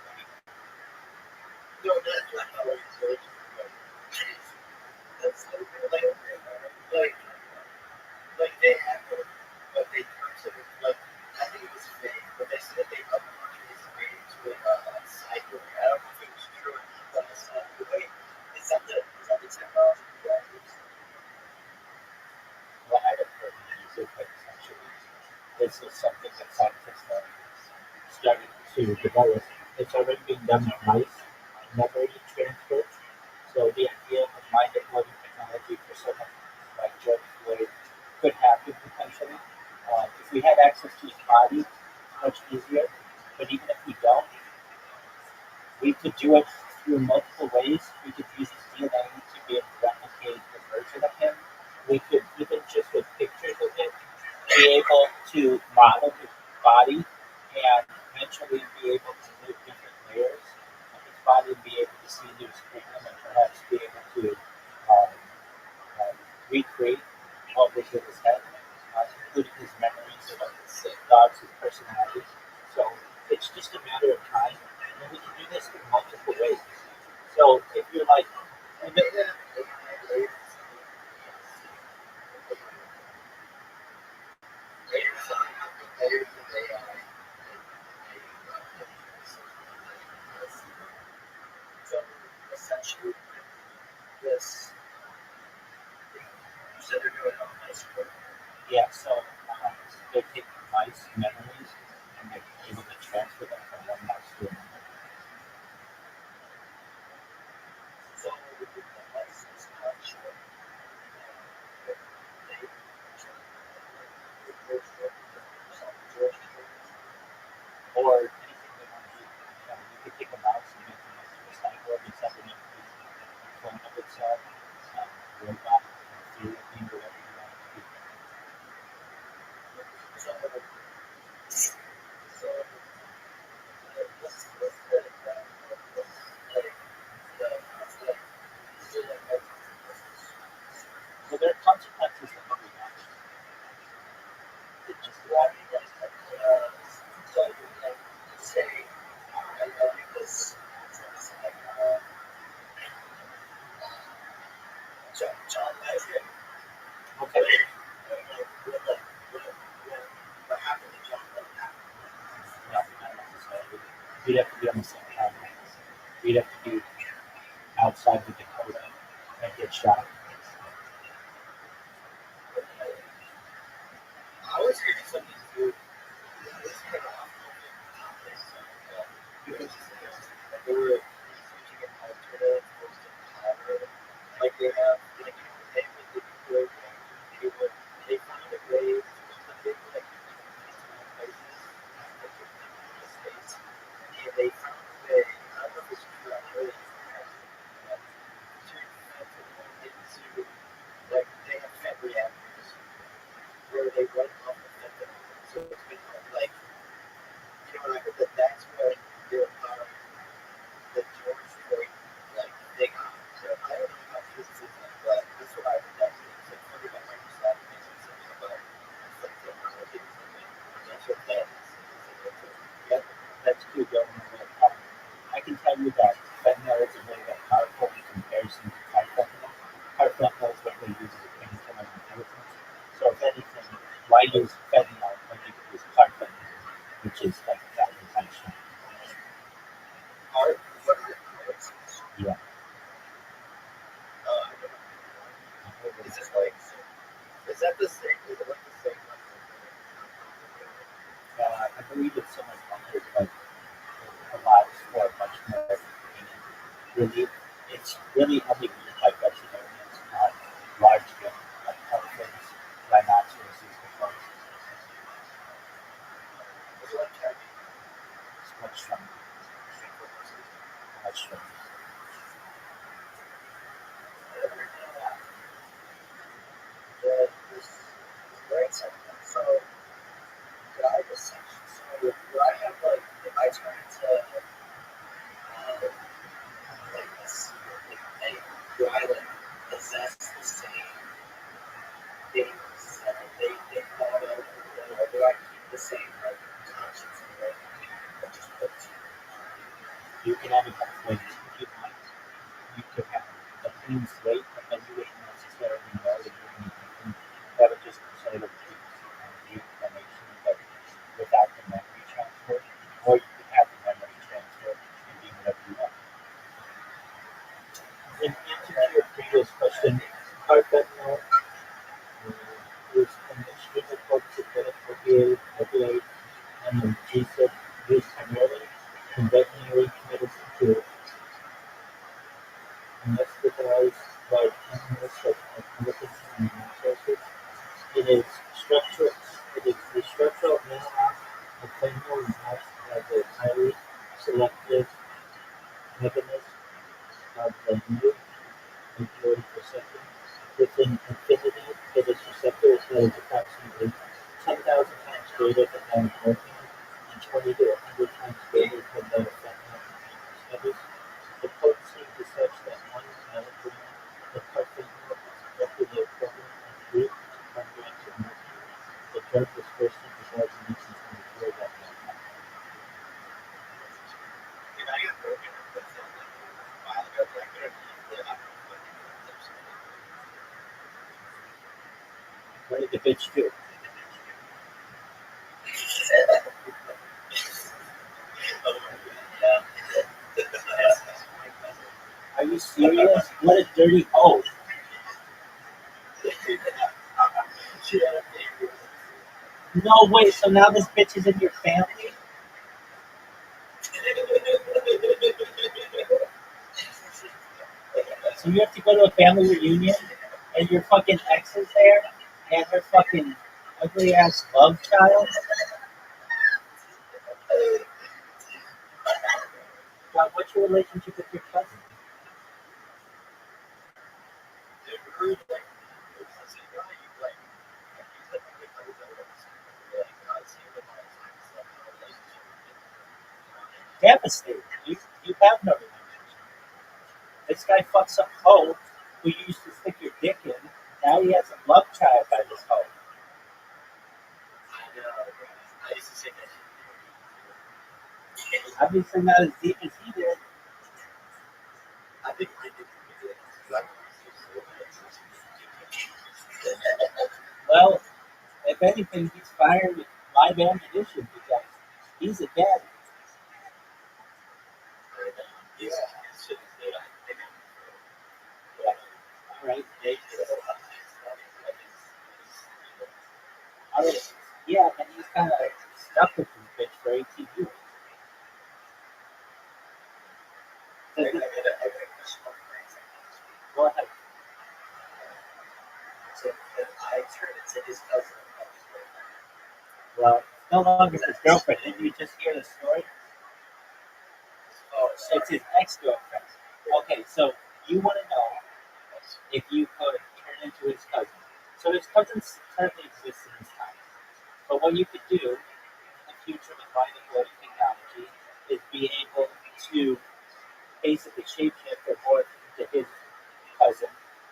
C: No, not George Floyd. That's like they had them, but they turned to like I think it was fake, but they said they unconsciously made it to a cyborg. I don't know if it was true or not, but it's not. Wait, is that the technology you guys use?
B: Well, I haven't heard of music, but essentially, this is something that scientists are starting to develop. It's already being done with mice, memory transfer. So the idea of mind uploading technology for someone like George Floyd could happen potentially. If we had access to his body, much easier. But even if we don't, we could do it through multiple ways. We could use his DNA to be able to replicate the version of him. We could, even just with pictures of him, be able to model his body and eventually be able to move different layers of his body and be able to see into his cranium and perhaps be able to um, recreate what was in his head, including his memories of his thoughts, his personality. So it's just a matter of time, and we can do this in multiple ways. So if you're like, and
C: So essentially, this you said they're doing it on ice cream.
B: yeah, so they take mice memories and they're able to transfer them from one mouse to another.
C: So with the license not sure. They
B: Or anything they want to do. You could take a mouse and make them into a cyborg and send it into a clone of itself, robot, ethereal being, whatever you want it to be. So there are consequences of every action. It just
C: John Legend.
B: okay.
C: What happened to John Legend?
B: No, not necessarily. You'd have to be on the same timeline. You'd have to be outside the Dakota and get shot.
C: I was hearing something too. This kind of because they were using an alternate power. Like they have, like they would they would they found a way to they were like places like in the states, and they found a way. I don't know if it's true. I heard it. To
B: too, don't know. I can tell you that fentanyl is a really powerful in comparison to carfentanil. Carfentanil is what they use as a painkiller in elephants. So if anything, why use fentanyl when you can use carfentanil, which is like 1,000 times stronger?
C: Art, what is it?
B: Yeah.
C: Is this like, is that the same? Is it like the same?
B: I believe it's so much longer, but it allows for much more relief. It's really only used by veterinarians, not large game like elephants, rhinoceroses, buffaloes.
C: Is it like cat?
B: It's much stronger, much stronger.
C: This right side. So, could I just, so would I have like, if I turn into like this, like, do I like possess the same things that they thought of, or do I keep the same like conscience and like, or just put two?
B: You can have it both ways if you want. You could have a clean slate, but then you wouldn't necessarily know that you're doing anything. That would just sort of be information, but without the memory transfer. Or you could have the memory transfer and do whatever you want. In answer to your previous question, carfentanil is an extremely potent opioid and analgesic used primarily in veterinary medicine to anesthetize large animals such as elephants and rhinoceroses. It is structural. It is the structural analog of fentanyl and acts as a highly selective mechanism of the new opioid receptor. With an affinity for this receptor that is approximately 10,000 times greater than that of morphine and 20 to 100 times greater than that of fentanyl in studies. The potency is such that 1 milligram of carfentanil is roughly the equivalent of 3 to 10 grams of morphine. The drug was first introduced in 1924 that year.
C: If I get broken or put something like a while ago, but I couldn't eat it, I'm fucking lips.
B: What did the bitch do? Are you serious? What a dirty hoe. No way, so now this bitch is in your family? So you have to go to a family reunion and your fucking ex is there and her fucking ugly ass love child? God, what's your relationship with your cousin? Devastated. You have no relationship. This guy fucks a hoe who you used to stick your dick in. Now he has a love child by this hoe.
C: I know, I used to say that.
B: Obviously not as deep as he did.
C: I think I did.
B: Well, if anything, he's fired with live ammunition because he's a daddy.
C: Yeah.
B: All right, Jake. All right. Yeah, and he's kind of stuck with this bitch for 18 years. Go ahead.
C: So if I turn into his cousin,
B: Well, no longer his girlfriend. Didn't you just hear the story?
C: oh,
B: It's his ex-girlfriend. Okay, so you want to know if you could turn into his cousin. So his cousin currently exists in his house. But what you could do in the future with mind and technology is be able to basically shapeshift or morph into his cousin.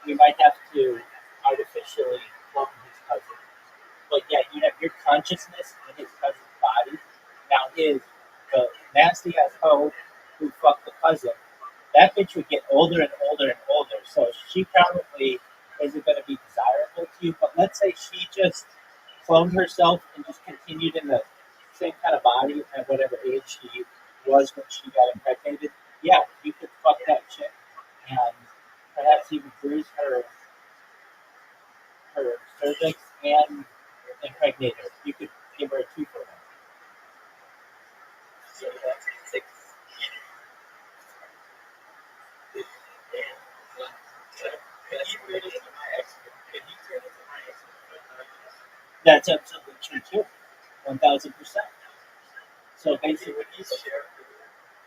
B: You might have to artificially clone his cousin. But yeah, you'd have your consciousness in his cousin's body. Now nasty ass hoe who fucked the cousin, that bitch would get older and older and older. So she probably isn't going to be desirable to you. But let's say she just cloned herself and just continued in the same kind of body at whatever age she was when she got impregnated. Yeah, you could fuck that chick and perhaps even bruise her cervix and impregnate her. You could give her a 2-for-1.
C: So that's six. Can you turn into my ex? Can you turn into my ex?
B: That's absolutely true too. 1000%. So basically,
C: Would you share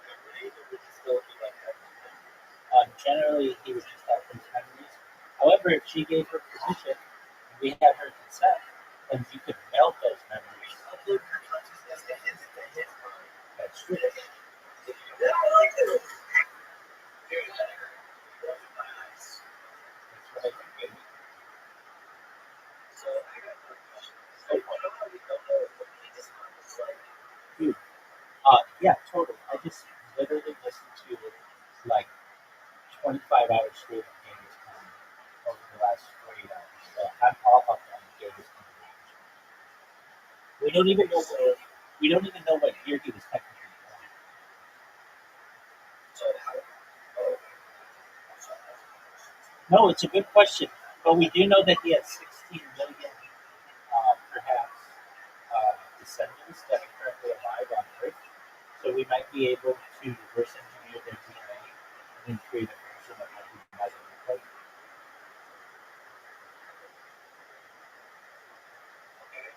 C: memories, or would you still be like that?
B: generally he would just have his memories. However, if she gave her permission, and we had her consent, then you could melt those memories.
C: Upload your consciousness to his mind.
B: That's true.
C: Yeah, I like this. Dude, that opened my eyes.
B: That's right, baby.
C: So I got another question. So you know how we don't know what penis mind is like?
B: Dude, yeah, totally. I just literally listened to like 25 hours straight of Genghis Khan over the last 48 hours. So I'm all up on Genghis Khan. We don't even know what year he was technically born.
C: So how? Oh, I'm sorry.
B: No, it's a good question. But we do know that he has 16 million, perhaps, descendants that are currently alive on Earth. So we might be able to reverse engineer their DNA and then create a version of what we might look like.
C: Okay.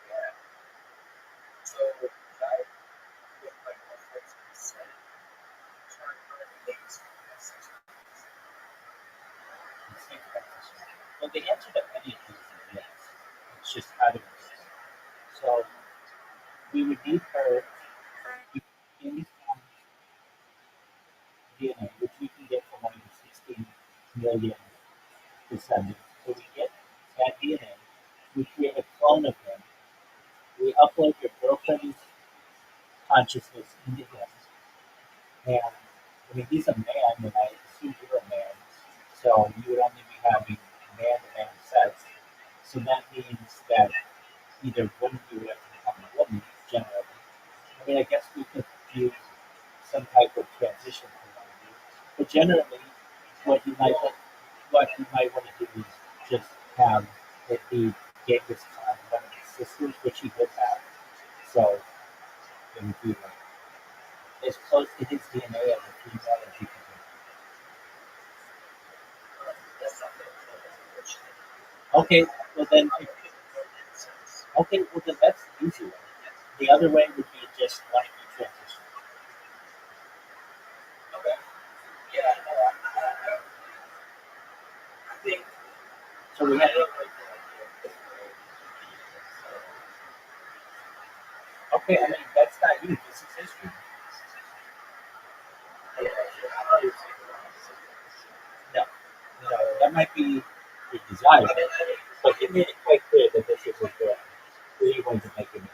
C: Yeah. So I with my girlfriend's consent, trying to make sex.
B: Well, the answer to any of these is yes. It's just how to do it. So we would need her in DNA, which we can get from one of the 16 million descendants. So we get that DNA, we create a clone of him, we upload your girlfriend's consciousness into him. And I mean, he's a man, and I assume you're a man, so you would only be having man to man sex. So that means that either one of you would have to become a woman, generally. I mean, I guess we could do some type of transition for one of you. But generally, what you might want to do is just have it be Genghis Khan, one of his sisters, which he would have. So it would be like as close to his DNA as a female as you can
C: That's not good.
B: get. Okay, well then, that's the easy way. The other way would be just one of you transition.
C: Okay. Yeah, no, I think
B: So we have. Okay, I mean that's not you. This is history. No, that might be your desire, but he made it quite clear that this is his goal. He wanted to make it a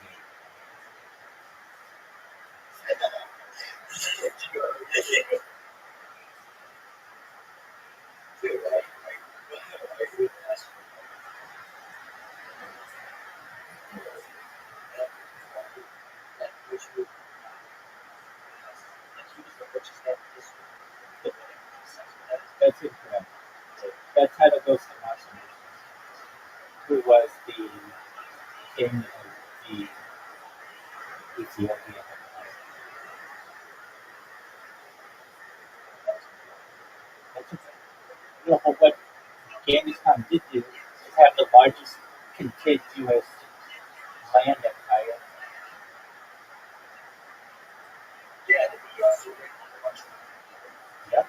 B: That's incorrect. That title goes to Martin, who was the king of the Ethiopian Empire. That's okay. No, but what Genghis Khan did do is have the largest contiguous land empire. Yep.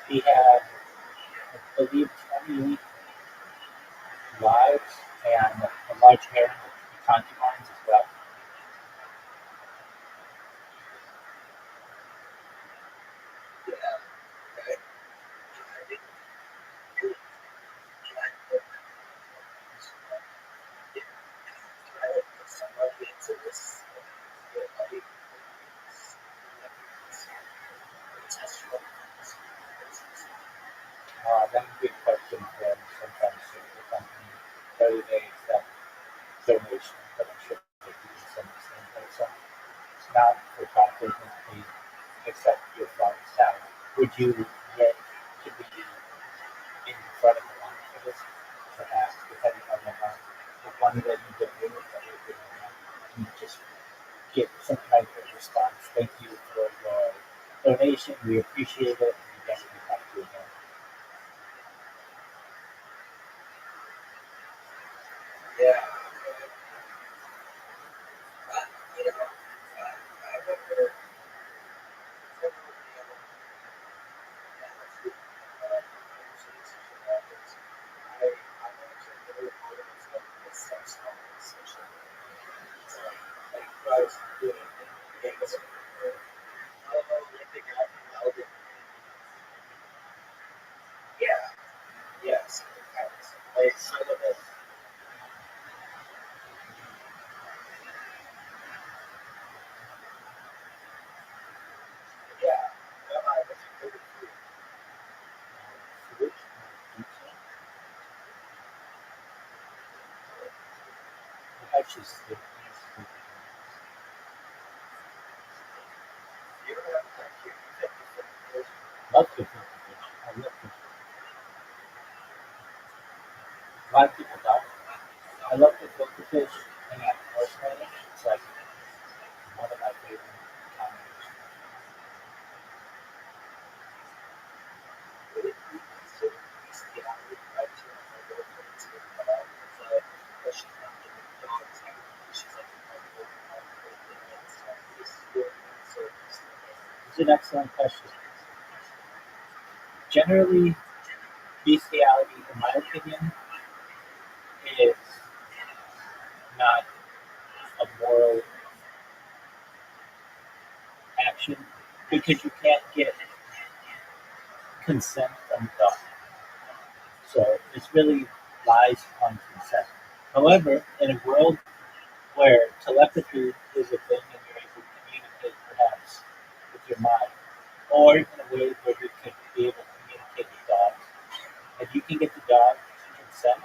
B: He had, I believe, 28 wives and a large harem of concubines as well. That's a good question for sometimes the company, whether they accept donation, but I'm sure they do to some extent. Also, it's not for profit, they accept your funds. Now, would you get to be in front of the line for this? Perhaps, depending on the amount of money that you donate, that you just get some type of response. Thank you for your donation. We appreciate it. We definitely have to again.
C: Yeah. You know, I remember yeah, yes, like some of it. Yeah, no, I was really cool.
B: Fruit, actually,
C: You don't have to hear you
B: love to cook fish. I love to. A lot of people don't. I love to cook the fish, and I personally, it's like one of my favorite combinations. It's an excellent question. Generally, bestiality, in my opinion, is not a moral action because you can't get consent from God. So this really lies on consent. However, in a world where telepathy is a thing and you're able to communicate perhaps with your mind, or in a way where you could be able to communicate with dogs, if you can get the dog to consent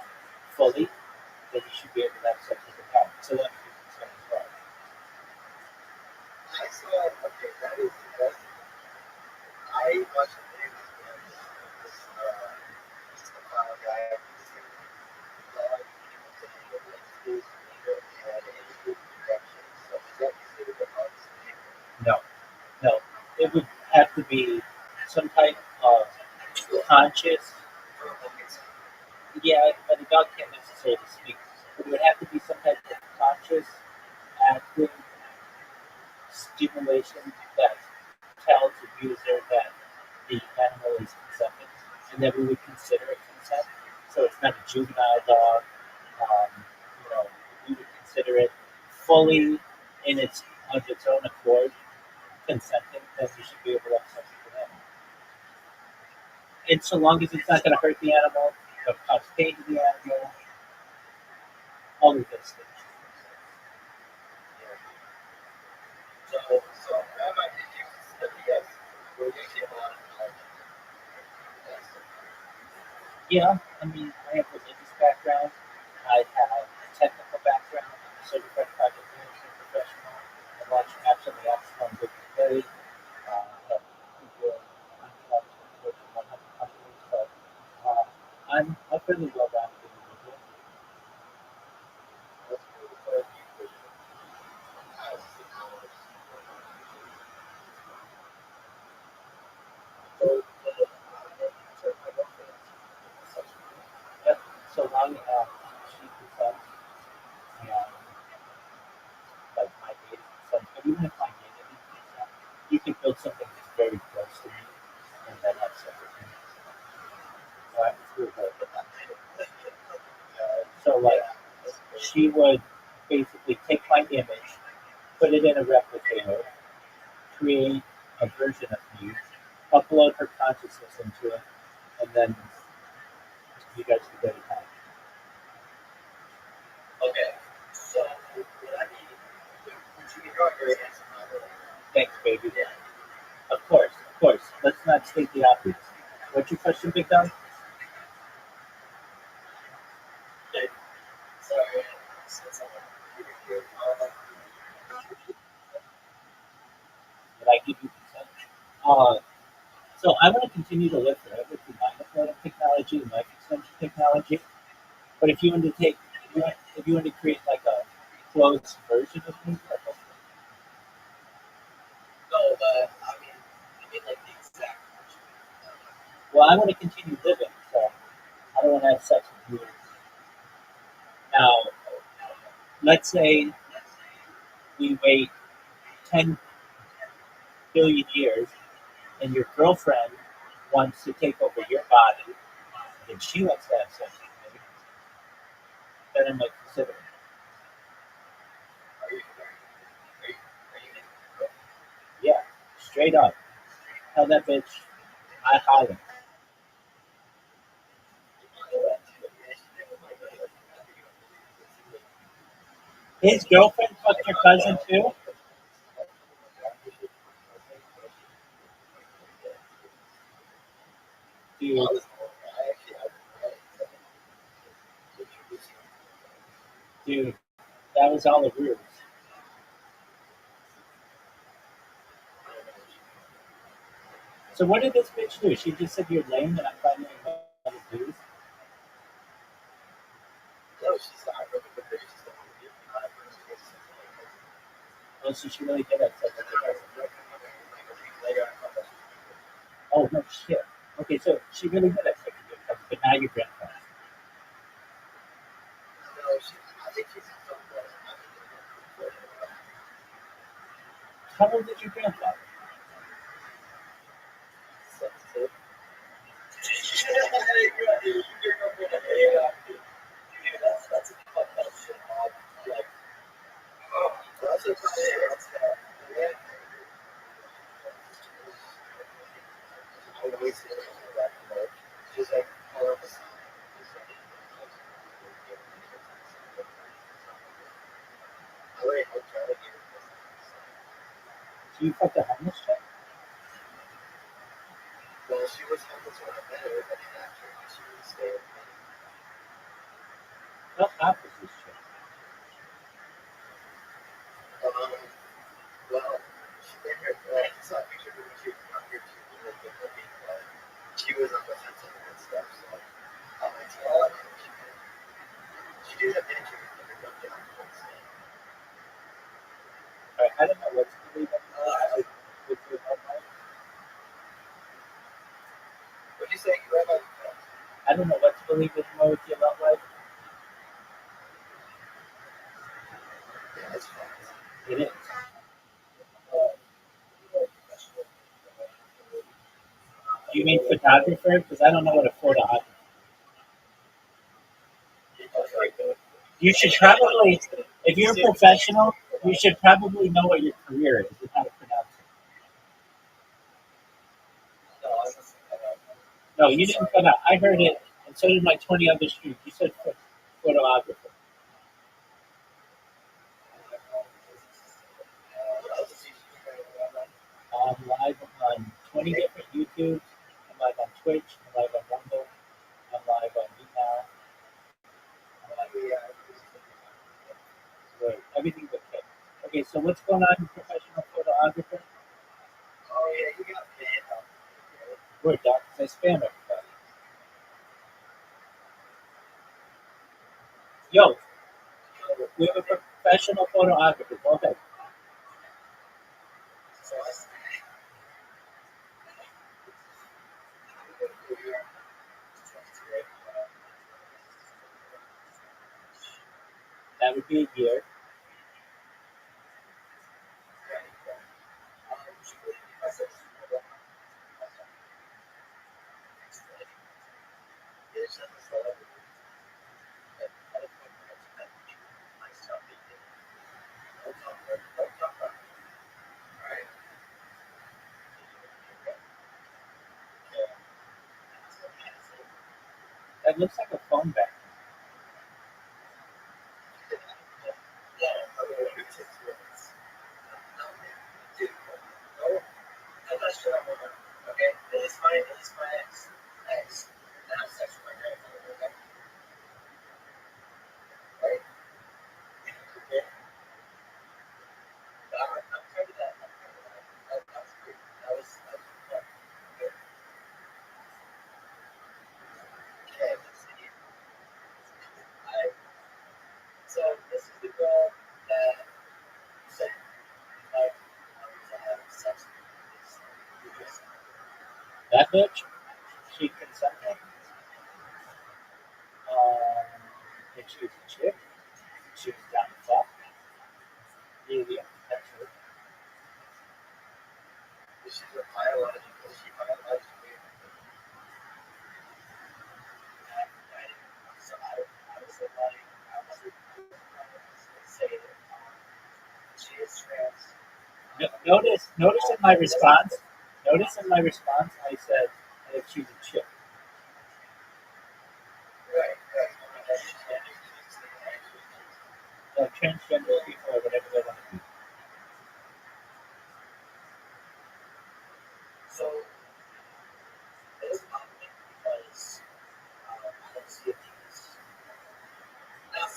B: fully, then you should be able to have sex with the dog. So that would be consent as well.
C: I saw, okay, that is the best. I watched a video of this, just a clown guy. Dog came up to him with like his finger and a erection. So is that considered a dog's finger?
B: No, no. It would have to be some type of conscious. Yeah, but the dog can't necessarily speak. But it would have to be some type of conscious, active stimulation that tells the user that the animal is consenting, and that we would consider it consent. So it's not a juvenile dog. Um, we would consider it fully in its of its own accord consenting. Then we should be able to have sex with the animal. And so long as it's not going to hurt the animal, or cause pain to the animal, all of those things.
C: So Rabbi, did you study yes? Were you came on yes.
B: Yeah, I mean, I have a religious background. I have a technical background. I'm a certified project management professional. I launched absolutely excellent good play. Have people contracts with Fortune 100 companies. So I'm a fairly well-rounded individual.
C: That's really fun. So I don't think such
B: Yep. So long as she consents and like my data consents, but even if my data didn't consent, you can build something that's very close to me and then have separate things. Through her. So like she would basically take my image, put it in a replicator, create a version of me, upload her consciousness into it, and then you guys can go to town.
C: okay. So would I be would you be drawing your hands on it?
B: Thanks, baby.
C: Yeah.
B: Of course, of course. Let's not state the obvious. What's your question, Big Dog? but I give you consent. So I want to continue to live forever through mind technology and life extension technology. But if you want to if you want to create like a closed version of me,
C: No, but I mean like the exact version.
B: well, I want to continue living, so I don't want to have sex with you. Now, let's say we wait 10 billion years, and your girlfriend wants to take over your body, and she wants to have sex with me, then I might consider it. Yeah, straight up. Tell that bitch I holler. His girlfriend fucked your cousin too? Dude, dude, that was all a ruse. So what did this bitch do? She just said you're lame and I'm finding another dude.
C: No, she's not.
B: Oh, so she really did have sex with your cousin. Oh no shit. Okay, so she really did have sex with your cousin, but now you're grandpa.
C: I think she's
B: How old is your grandfather?
C: that's a fucked up shit, Bob. Like, that's a yeah. I always say that, she's like, oh, wait, I'm trying to get
B: So you fucked a homeless chick?
C: well, she was homeless when I met her, but then after she would stay with me.
B: How hot was this chick?
C: Well, she did her, I saw a picture of her when she was younger, she was really good looking, but she was on the fence and stuff, so I went to her, she did have pictures of her dumped out.
B: I don't know what to believe. With your love life.
C: What'd you say? You read about
B: I don't know what to believe anymore with your love life.
C: yeah, it's fun.
B: It is. Do you mean photographer? Because I don't know what a photographer. You should probably, if you're a professional, you should probably know what your career is and how to pronounce it. No, you didn't cut out. I heard it, and so did my 20 other students. You said photographer. I'm live on 20 different YouTubes. I'm live on Twitch. I'm live on Rumble. I'm live on email. I'm live on everything but kids. Okay, so what's going on in professional photographer?
C: Oh, yeah, you got banned.
B: We're done. I spam everybody. Yo, we have a professional photographer. Go ahead. That would be a year. That looks like a phone back.
C: Okay, it's my ex. And I have sex with my grandmother, okay? Right? Okay. I'm tired of that.
B: that bitch, she consented. If she was a chick, she was down to fuck. Yeah, that's her.
C: This is a biological, she biologically. So I was like, I was say that she is trans.
B: Notice in my response. Notice in my response, I said if she's a chick.
C: Right.
B: So transgender people or whatever they want to be.
C: So it was popular because I don't see a penis. Not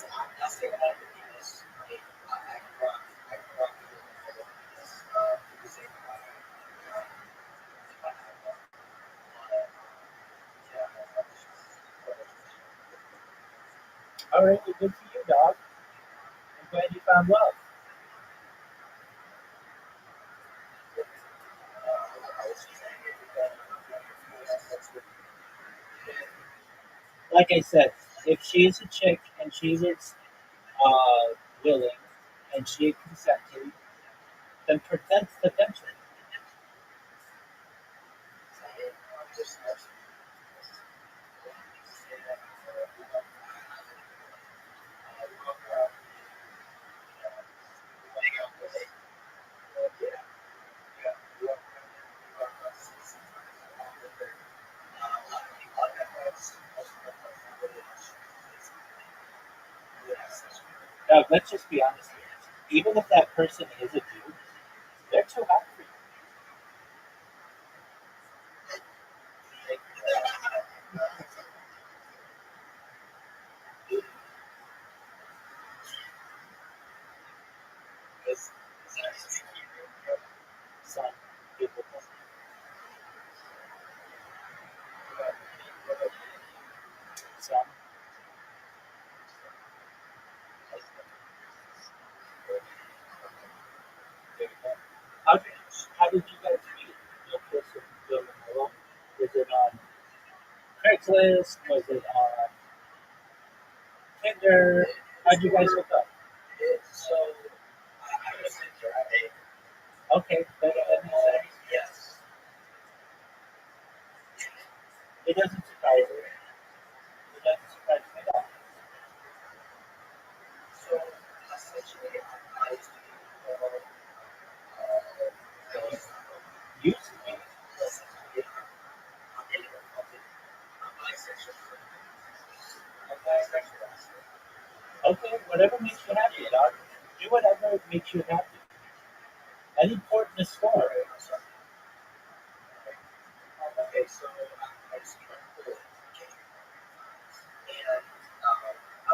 C: saying I have a penis. I mean, I can rock people with a penis. People say if I have one.
B: All right, well, good for you, dog. I'm glad you found love. Like I said, if she's a chick and she was willing and she consented, then that's potential. Now, let's just be honest here. Even if that person is a dude, they're too hot for you. Some people. Some. How did you guys meet? Your person building alone? Was it on Craigslist? Was it on Tinder? How'd you guys hook up?
C: So I was in driving.
B: Okay, that makes sense.
C: Yes.
B: It doesn't surprise me. It doesn't surprise me at all.
C: So essentially, I used to be
B: Used to be. Okay, whatever makes you happy, dog. Do whatever makes you happy. Any port in the store.
C: Okay, so I just and I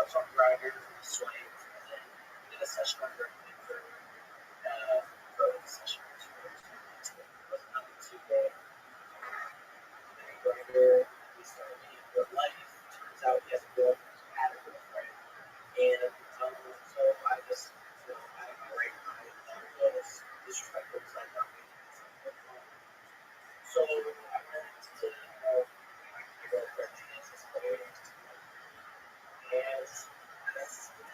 C: was on Grindr, Swipe, and then did a session on Grindr for a session. It was nothing too big. And Grindr, we started meeting in real life. Turns out he has a girlfriend, had a girlfriend. And so I just, out of my right mind, thought was this track looks like nothing. So I went to my girlfriend, Chance's place, and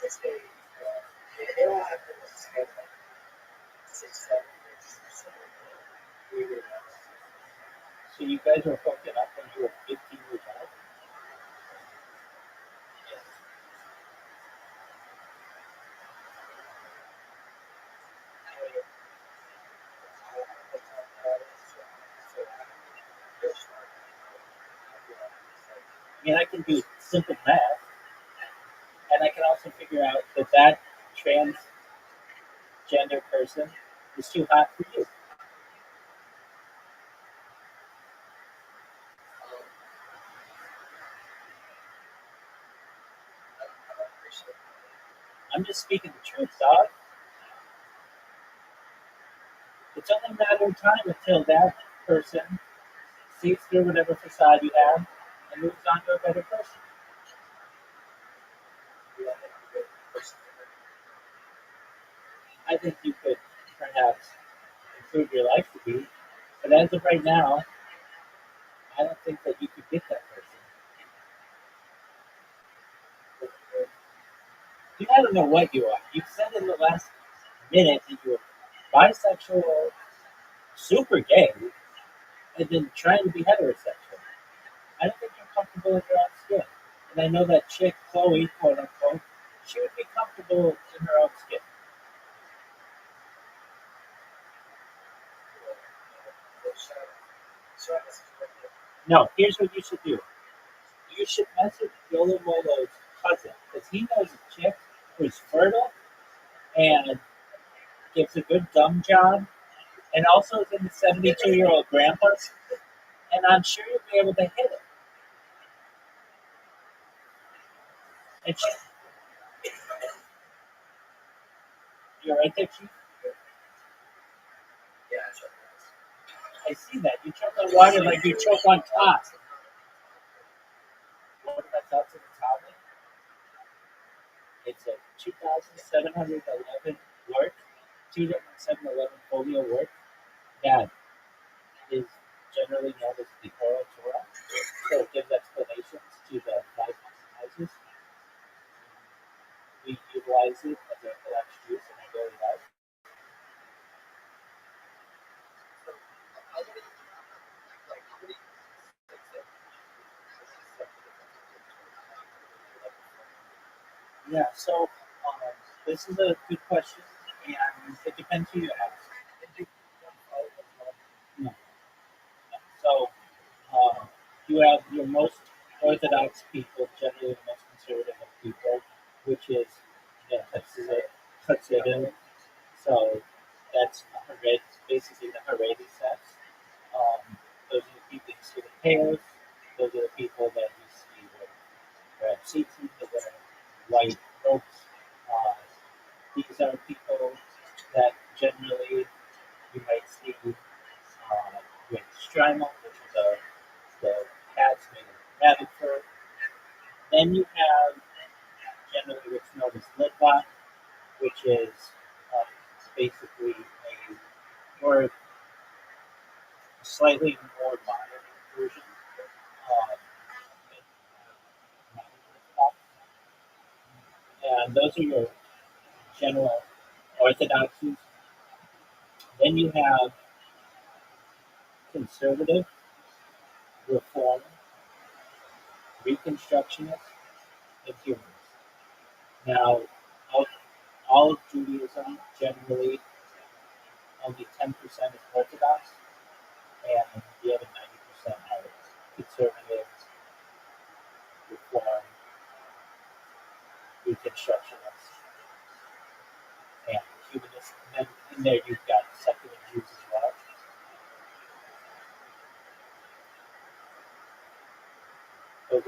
C: this day, it all happened in the span of like 6-7 years. So we were
B: So you guys were hooking up when you were 15 years old? I mean, I can do simple math, and I can also figure out that that transgender person is too hot for you. I'm just speaking the truth, dog. It's only a matter of time until that person sees through whatever facade you have and moves on to a better person. I think you could perhaps improve your life to be, but as of right now, I don't think that you could get that person. Dude, I don't know what you are. You said in the last minute that you were bisexual, super gay, and then trying to be heterosexual. I don't think you're comfortable in your own skin. And I know that chick, Chloe, quote unquote, she would be comfortable in her own skin. No, here's what you should do. You should message Yolo Molo's cousin, because he knows a chick who's fertile and gives a good dumb job, and also is in the 72-year-old grandpa's, and I'm sure you'll be able to hit it. And she, you're right there, Chief.
C: Yeah, sure.
B: I see that. You choke on water like you choke on toss. What about thoughts in the topic? It's a 2,711 work, 2,711 folio work that is generally known as the oral Torah. So it gives explanations to the five passages. We utilize it as a collection use in our daily life. Yeah, so this is a good question, and it depends who you ask. No. So you have your most orthodox people, generally the most conservative of people, which is the Hasidim. So that's basically the Haredi sects. Those are the people you see with pairs. Those are the people that you see with red tzitzit, that wear white robes. These are people that generally you might see with Strymon, which is the hats made of rabbit fur. Then you have generally what's known as Litvak, which is basically a slightly more modern version. And those are your general orthodoxies. Then you have conservative, reform, reconstructionist, and humanists. Now, of all of Judaism, generally only 10% is Orthodox, and the other 90% are conservative, reform, reconstructionists, and humanists. And then in there you've got secular Jews as well. Those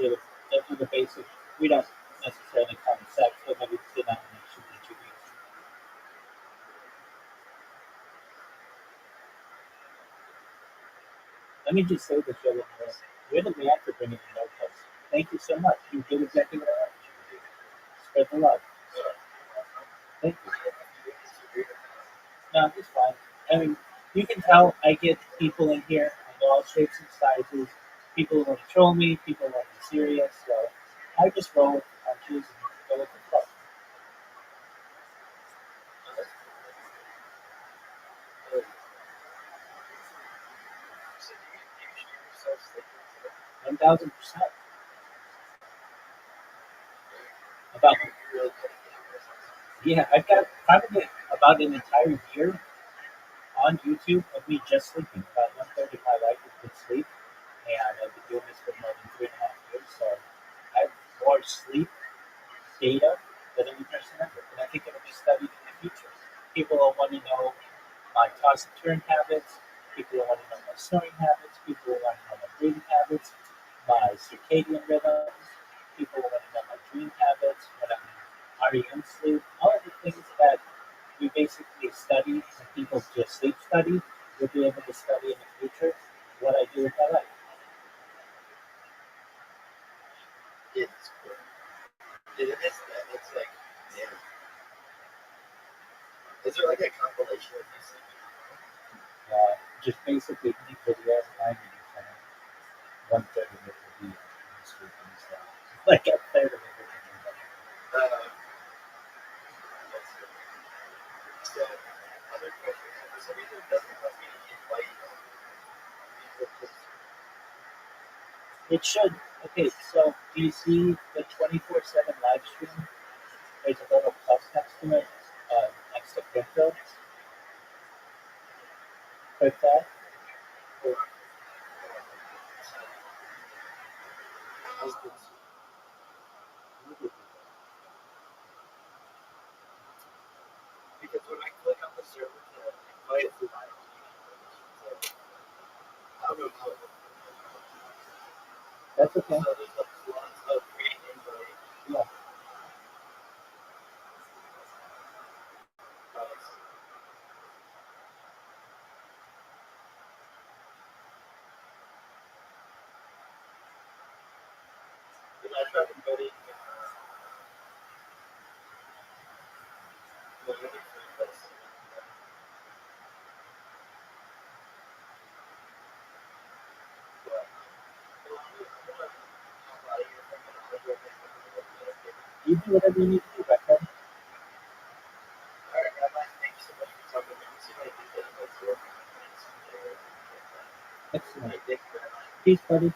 B: are the basic. We don't necessarily call them sects, but maybe denomination in Judaism. Let me just say this, Joe. You're the man for bringing the notebooks. Thank you so much. You did exactly what I wanted you to do. Spread the love. Thank you. No, it's fine. I mean, you can tell I get people in here of all shapes and sizes. People who want to troll me, people who want to be serious. So I just roll with the punches and go with the flow.
C: So do you hear yourself sleeping?
B: 1,000%. About yeah, I've got probably about an entire year on YouTube of me just sleeping. About 1/3 of my life is good sleep, and I've been doing this for more than 3.5 years. So I have more sleep data than any person ever, and I think it'll be studied in the future. People will want to know my toss and turn habits. People will want to know my snoring habits. People will want to know my breathing habits, my circadian rhythms. People will want to know my dream habits, when I'm REM sleep, all of the things that we basically study and people just sleep study, we'll be able to study in the future what I do with my life.
C: It's cool. It's like, yeah. Is there like a compilation of these things?
B: Just basically keep videos 90%. 1/3 of it will be this week and stuff. Like a third of it will be
C: That's good. So, other question: for some reason, it doesn't let me invite people to.
B: It should. Okay, so do you see the 24/7 live stream? There's a little plus next to it, next to crypto. Click that.
C: Because when I click on the server to invite to my so I don't know how it works.
B: That's okay.
C: So there's a plus of create invite.
B: Yeah.
C: And I tried inviting my other friend, but
B: You do whatever you need to do, Becca.
C: Alright, Rabbi, thank you so much for talking to me. See if I can get it to work.
B: Excellent.
C: Thank you very much.
B: Peace, buddy.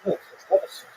B: ROTHSCHILD.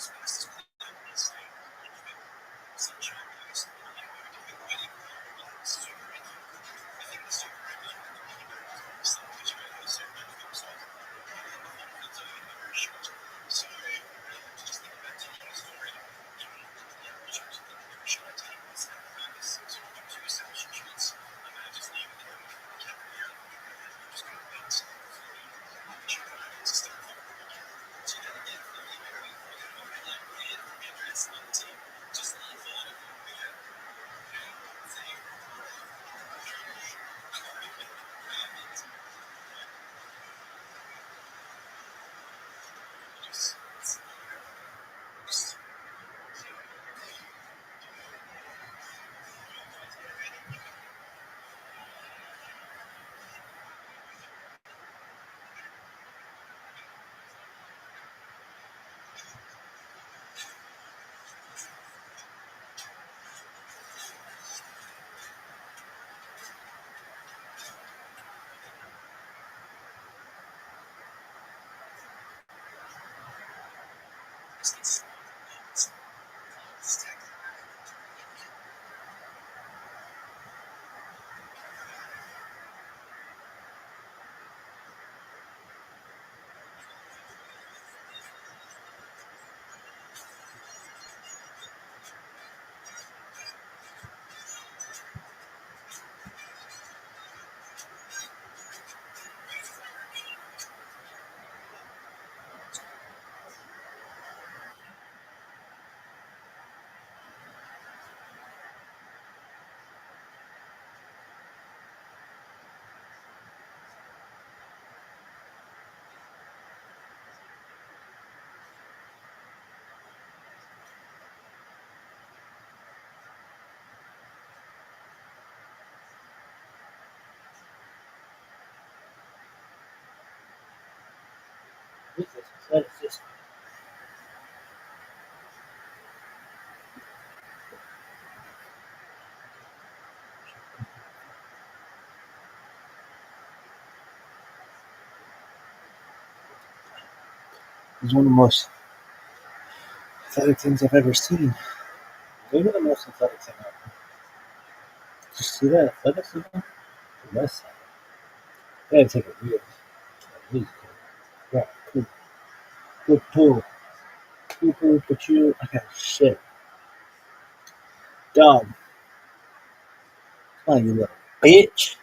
B: Ruthless. It's one of the most athletic things I've ever seen. Maybe the most athletic thing ever. Did you see that athleticism? The left side. They had to take a wheel. Really good. Yeah, good pull. Good pull, but I got shit. Dog. Come on, you little bitch.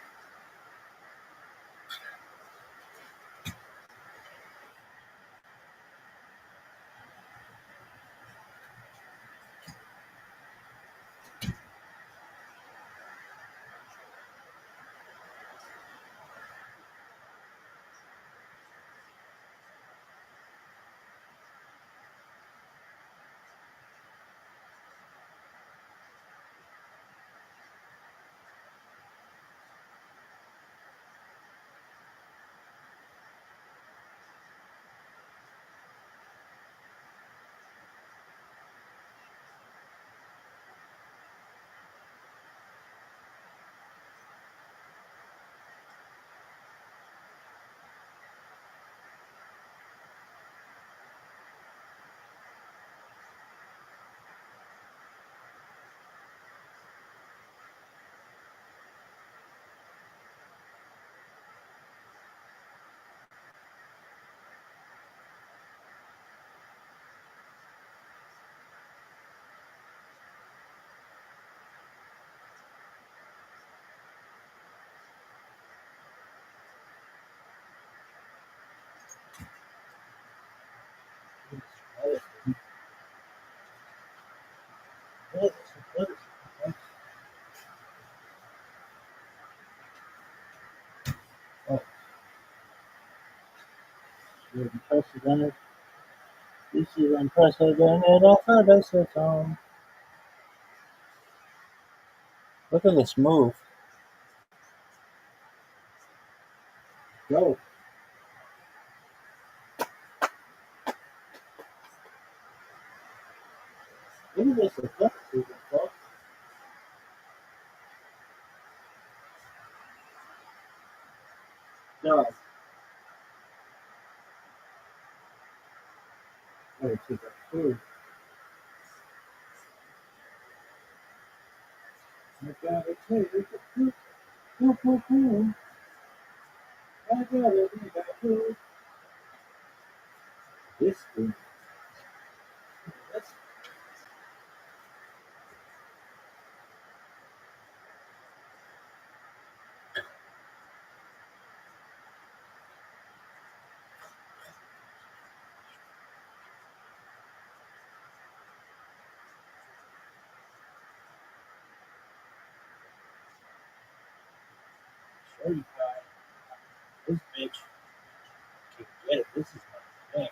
B: Oh, you're unprecedented. This is unprecedented athleticism. Look at this move. Go. Look at this athleticism, folks. Dog. I gotta take that food.
A: I gotta take it. I gotta be that good. This is
B: Let's show you guys. This bitch can get it. This is my thing.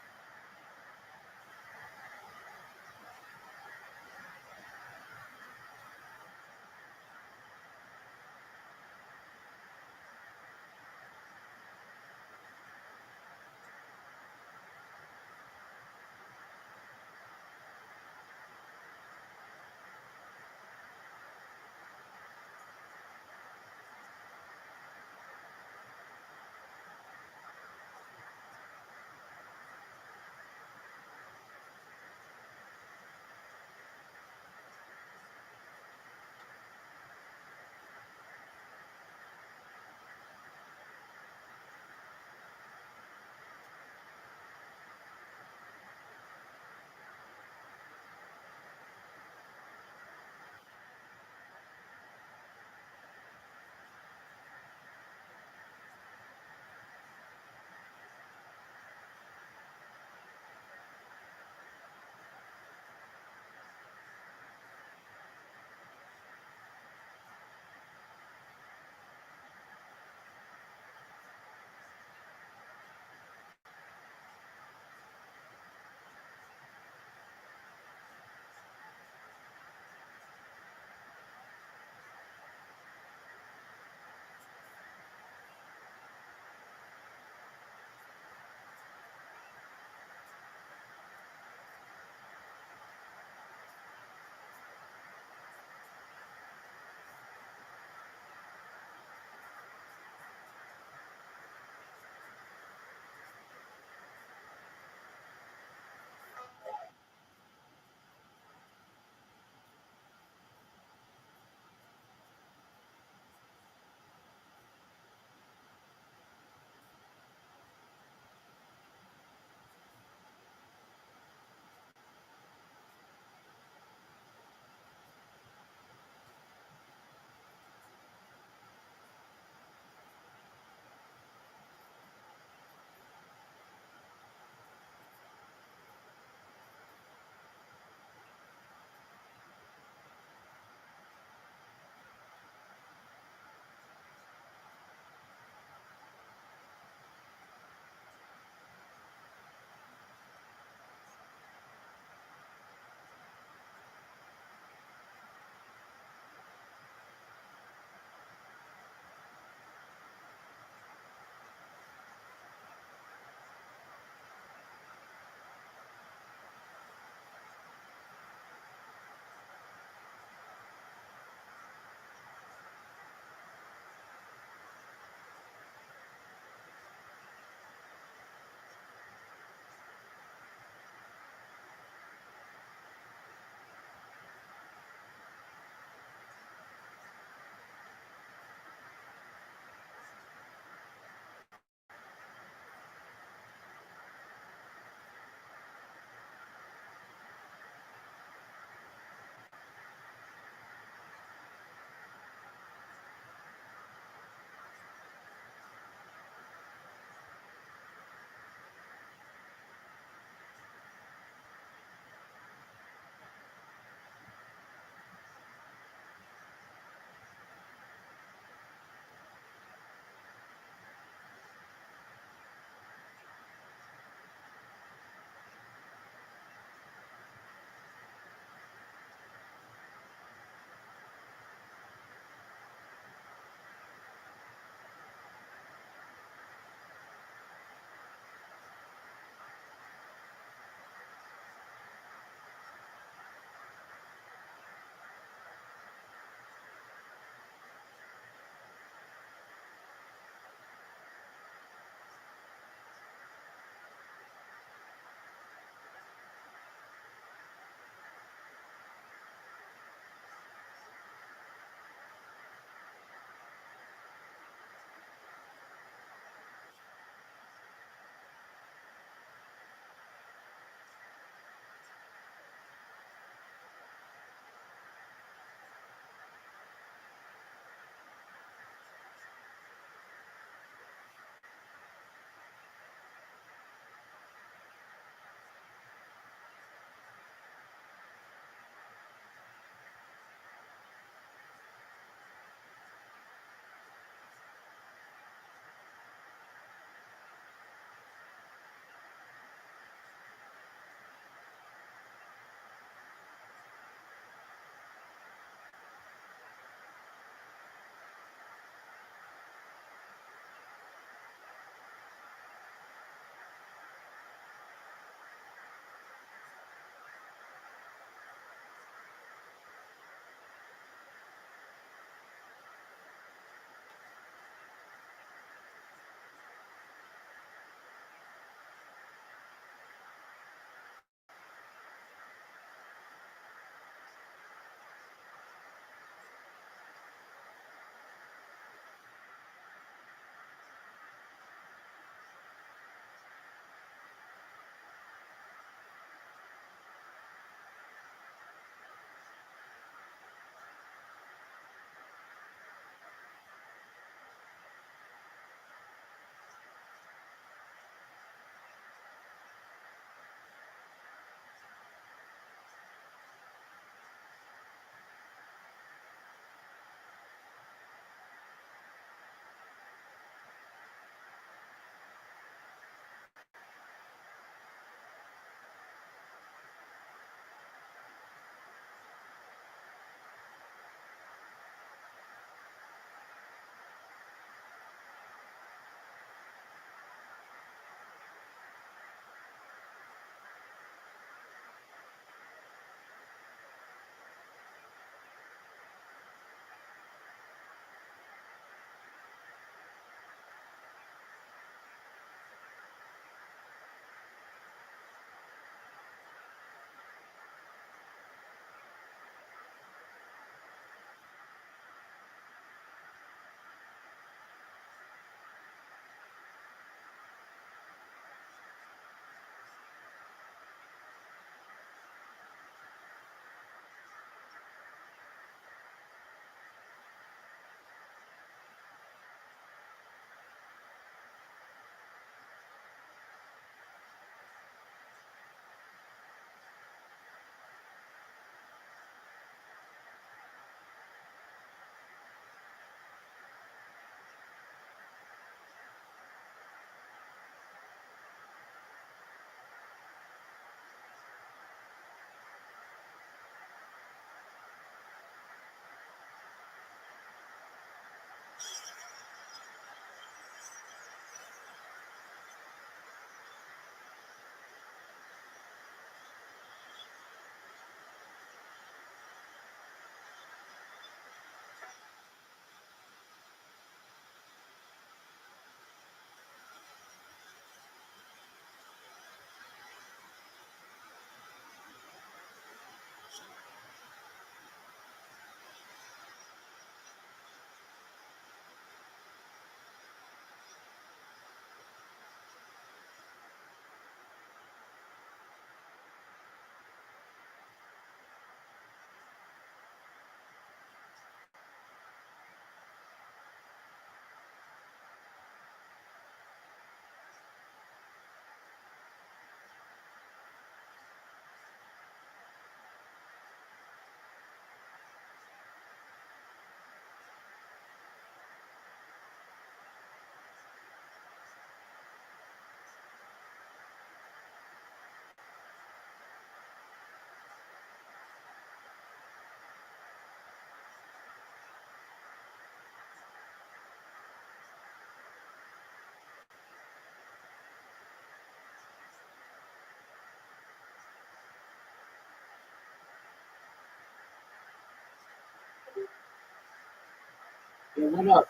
B: Yeah, what up?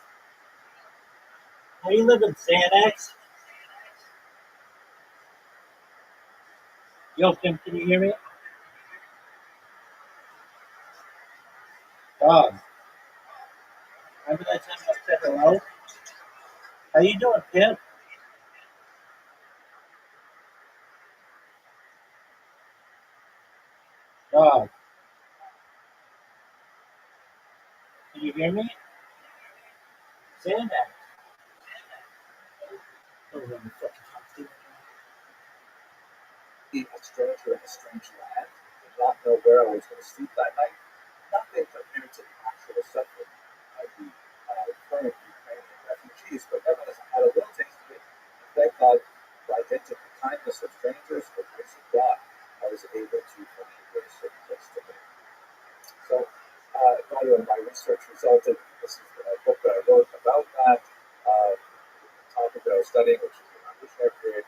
B: How you living, Xanax? Yo, Kim, can you hear me? Dog. Remember that time I said hello? How you doing, Kim? Dog. Can you hear me? Xanax. Oh, let me fucking talk to you.
A: Be a stranger in a strange land, did not know where I was going to sleep that night. Nothing compared to the actual suffering of the current Ukrainian refugees, but nevertheless, I had a little taste of it. And thank God, by dint of the kindness of strangers, the grace of God, I was able to find a very certain place to live. So, by the way, my research resulted, this is a book that I wrote about that topic that I was studying, which is the revolutionary period.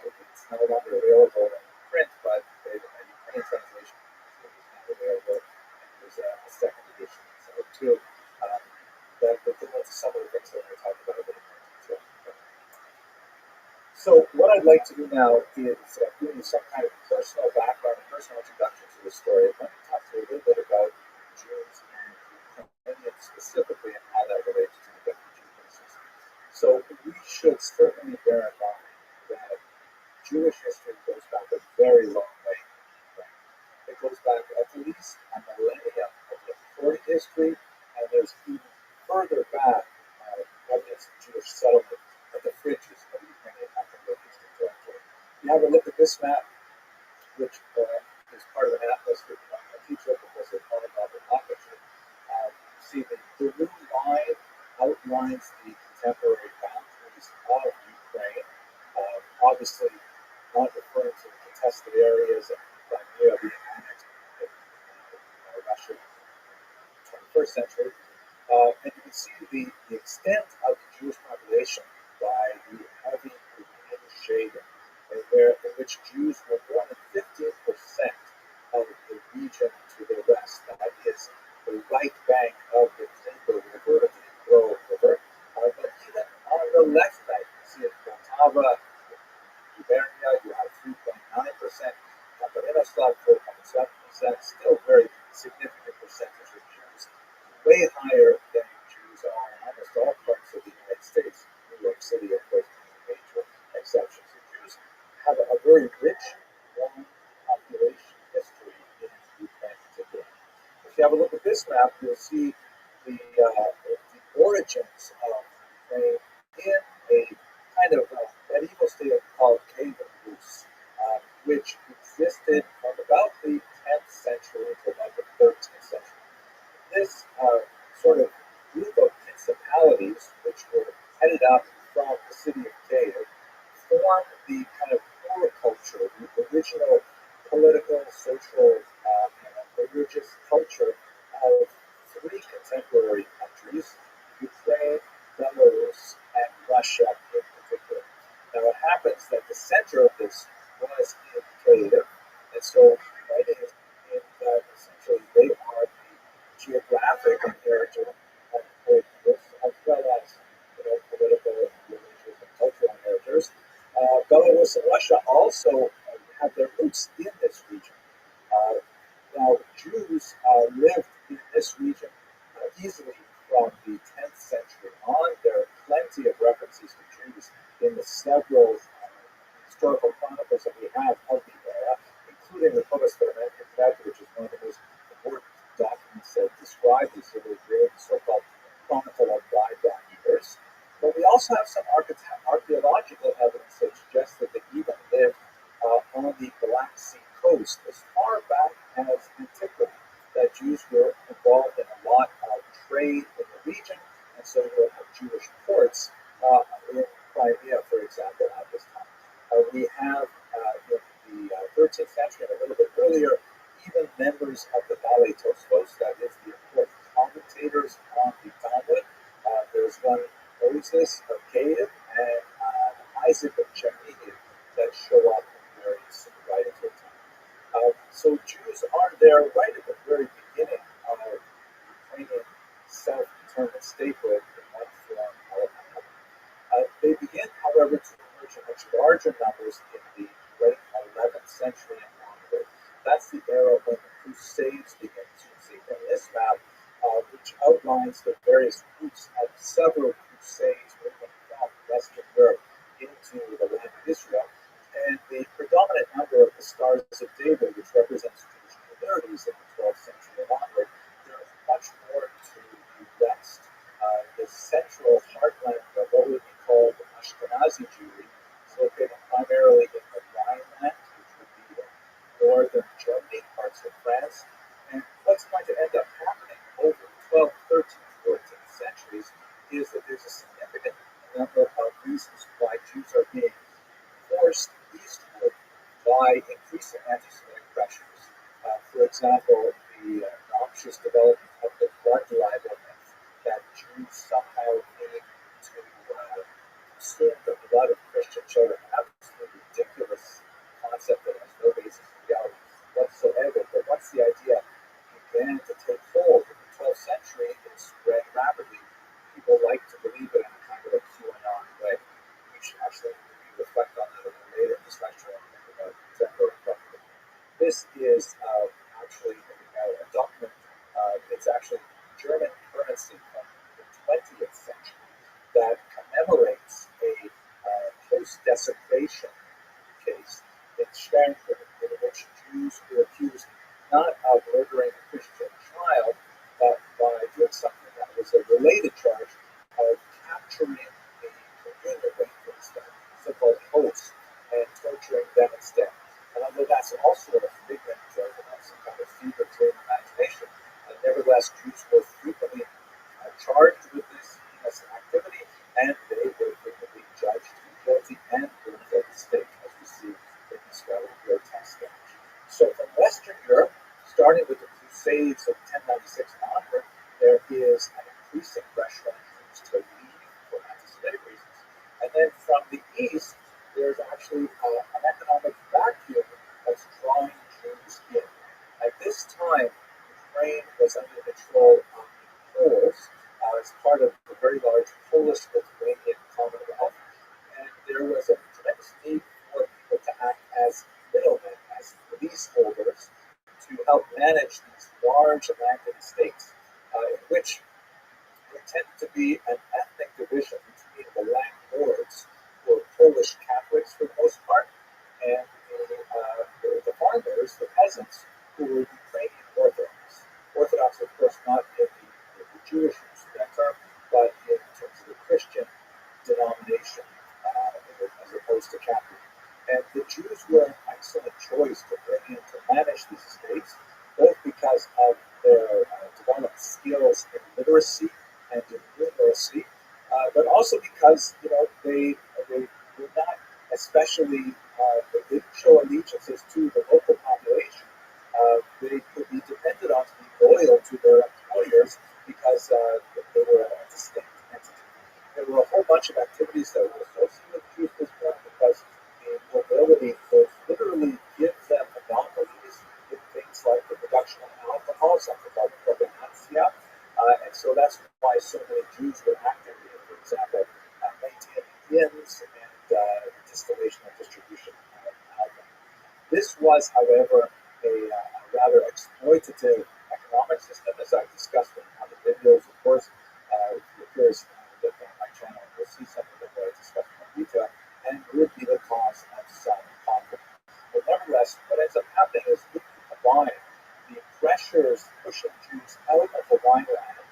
A: It's no longer available in print, but a Ukrainian translation is now available, and there's a second edition out too. That will go into some of the things that we're going to talk about a little more detail. So what I'd like to do now is give you some kind of personal background, personal introduction to the story. Let me talk to you a little bit about Jews and Ukrainians specifically and how that relates to the refugee crisis. So we should certainly bear in mind that Jewish history goes back a very long way. Right? It goes back at least a millennia of recorded history, and there's even further back evidence of Jewish settlement at the fringes of Ukrainian academic territory. You have a look at this map, which is part of an atlas written by my teacher, Professor Rabbi. See the blue line outlines the contemporary boundaries of Ukraine. Obviously, not referring to the contested areas of Crimea being annexed by Russia in the 21st century. And you can see the extent of the Jewish population by the heavy green shading, in which Jews were more than 15% of the region to the west. That is the right bank of the Taik River, the Dnipro River. But even on the left bank, you see it in Poltava, Gubernia, you have 3.9%, Katarinoslav 4.7%, still very significant percentage of Jews, way higher than Jews are in almost all parts of the United States. New York City, of course, being a major exception. So Jews have a very rich, long population history in Ukraine in particular. If you have a look at this map, you'll see the origins of Ukraine in a kind of medieval state called Cave Rus, which existed from about the 10th century to about the 13th century. This sort of group of principalities, which were headed up from the city of Kiev, formed the kind of core culture, the original political, social, and religious culture of three contemporary countries: Ukraine, Belarus, and Russia in particular. Now it happens that the center of this was in Kiev, and so right in essentially they are the geographic inheritor of both this, as well as political, religious, and cultural inheritors. Belarus and Russia also have their roots in this region. Now, Jews lived in this region easily from the 10th century on. There are plenty of references to Jews in the several historical chronicles that we have of the era, including the Taik, which is one of the most important documents that describe the civil period, the so-called Chronicle of Bygone Years. But we also have some archaeological evidence that suggests that they even lived on the Black Sea coast as far back as antiquity, that Jews were involved in a lot of trade in the region, and so there were Jewish ports in Crimea, for example, at this time. We have in the 13th century and a little bit earlier, even members of the Balei Tosfos, that is the important commentators on the Talmud. There's one Moses of Kiev and Isaac of Chernihiv that show up in various writings of time. So Jews are there right at the very beginning of Ukrainian self-determination. determined statehood in one form or another. They begin, however, to emerge in much larger numbers in the late 11th century and onward. That's the era when the Crusades begin. So you can see from this map, which outlines the various routes of several Crusades moving from Western Europe into the land of Israel. And the predominant number of the Stars of David, which represents Jewish communities in the 12th century and onward, there is much more to the west. The central heartland of what would be called Ashkenazi Jewry is located primarily in the Rhineland, which would be in northern Germany, parts of France. And what's going to end up happening over the 12th, 13th, 14th centuries is that there's a significant number of reasons why Jews are being forced eastward by increasing anti-Semitic pressures. For example, the noxious development of the blood libel myth that Jews somehow need to consume the blood of Christian children. An absolutely ridiculous concept that has no basis in reality whatsoever. But once the idea began to take hold in the 12th century, it spread rapidly. People like to believe it in a kind of a QAnon way. We should actually reflect on that a little later in this lecture and think about temporary propaganda. This is actually a document. It's actually German currency from the 20th century that commemorates a post-desecration case in Sternberg, in which Jews were accused not of murdering a Christian child, but by doing something that was a related charge of capturing the communion wafers, the so-called hosts, and torturing them instead. And although that's also a figment of some kind of fever dream imagination, nevertheless, Jews were frequently charged with this heinous activity, and they were frequently judged guilty and burned at the stake, as we see in this rather grotesque image. So from Western Europe, starting with the Crusades of 1096 onward, there is an increasing pressure on Jews to leave for anti-Semitic reasons. And then from the east, there's actually an economic vacuum that's drawing Jews in. At this time, Ukraine was under the control of the Poles as part of the very large Polish-Lithuanian Commonwealth. And there was a tremendous need for people to act as middlemen, as leaseholders, to help manage these large landed estates, in which there tended to be an ethnic division between the landlords, who were Polish Catholics for the most part, and the farmers, the peasants, who were Ukrainian Orthodox. Orthodox, of course, not in the Jewish use of that term, but in terms of the Christian denomination, as opposed to Catholic. And the Jews were an excellent choice to bring in to manage these estates, both because of their developed skills in literacy and in numeracy, but also because they were not especially they didn't show allegiances to the local population. They could be depended on to be loyal to their employers because they were a distinct entity. There were a whole bunch of activities that were associated with Jews at this point because the nobility could literally give them monopolies in things like the production of alcohol, something called propaganda, and so that's why so many Jews were active in, for example, maintaining inns and distillation and distribution of alcohol. This was, however, a rather exploitative economic system, as I've discussed in other videos. Of course, if you're curious, look on my channel, you'll see some of the I discussed in detail, and would be the cause of some conflict. But nevertheless, what ends up happening is if you combine the pressures pushing Jews out of the Rhineland,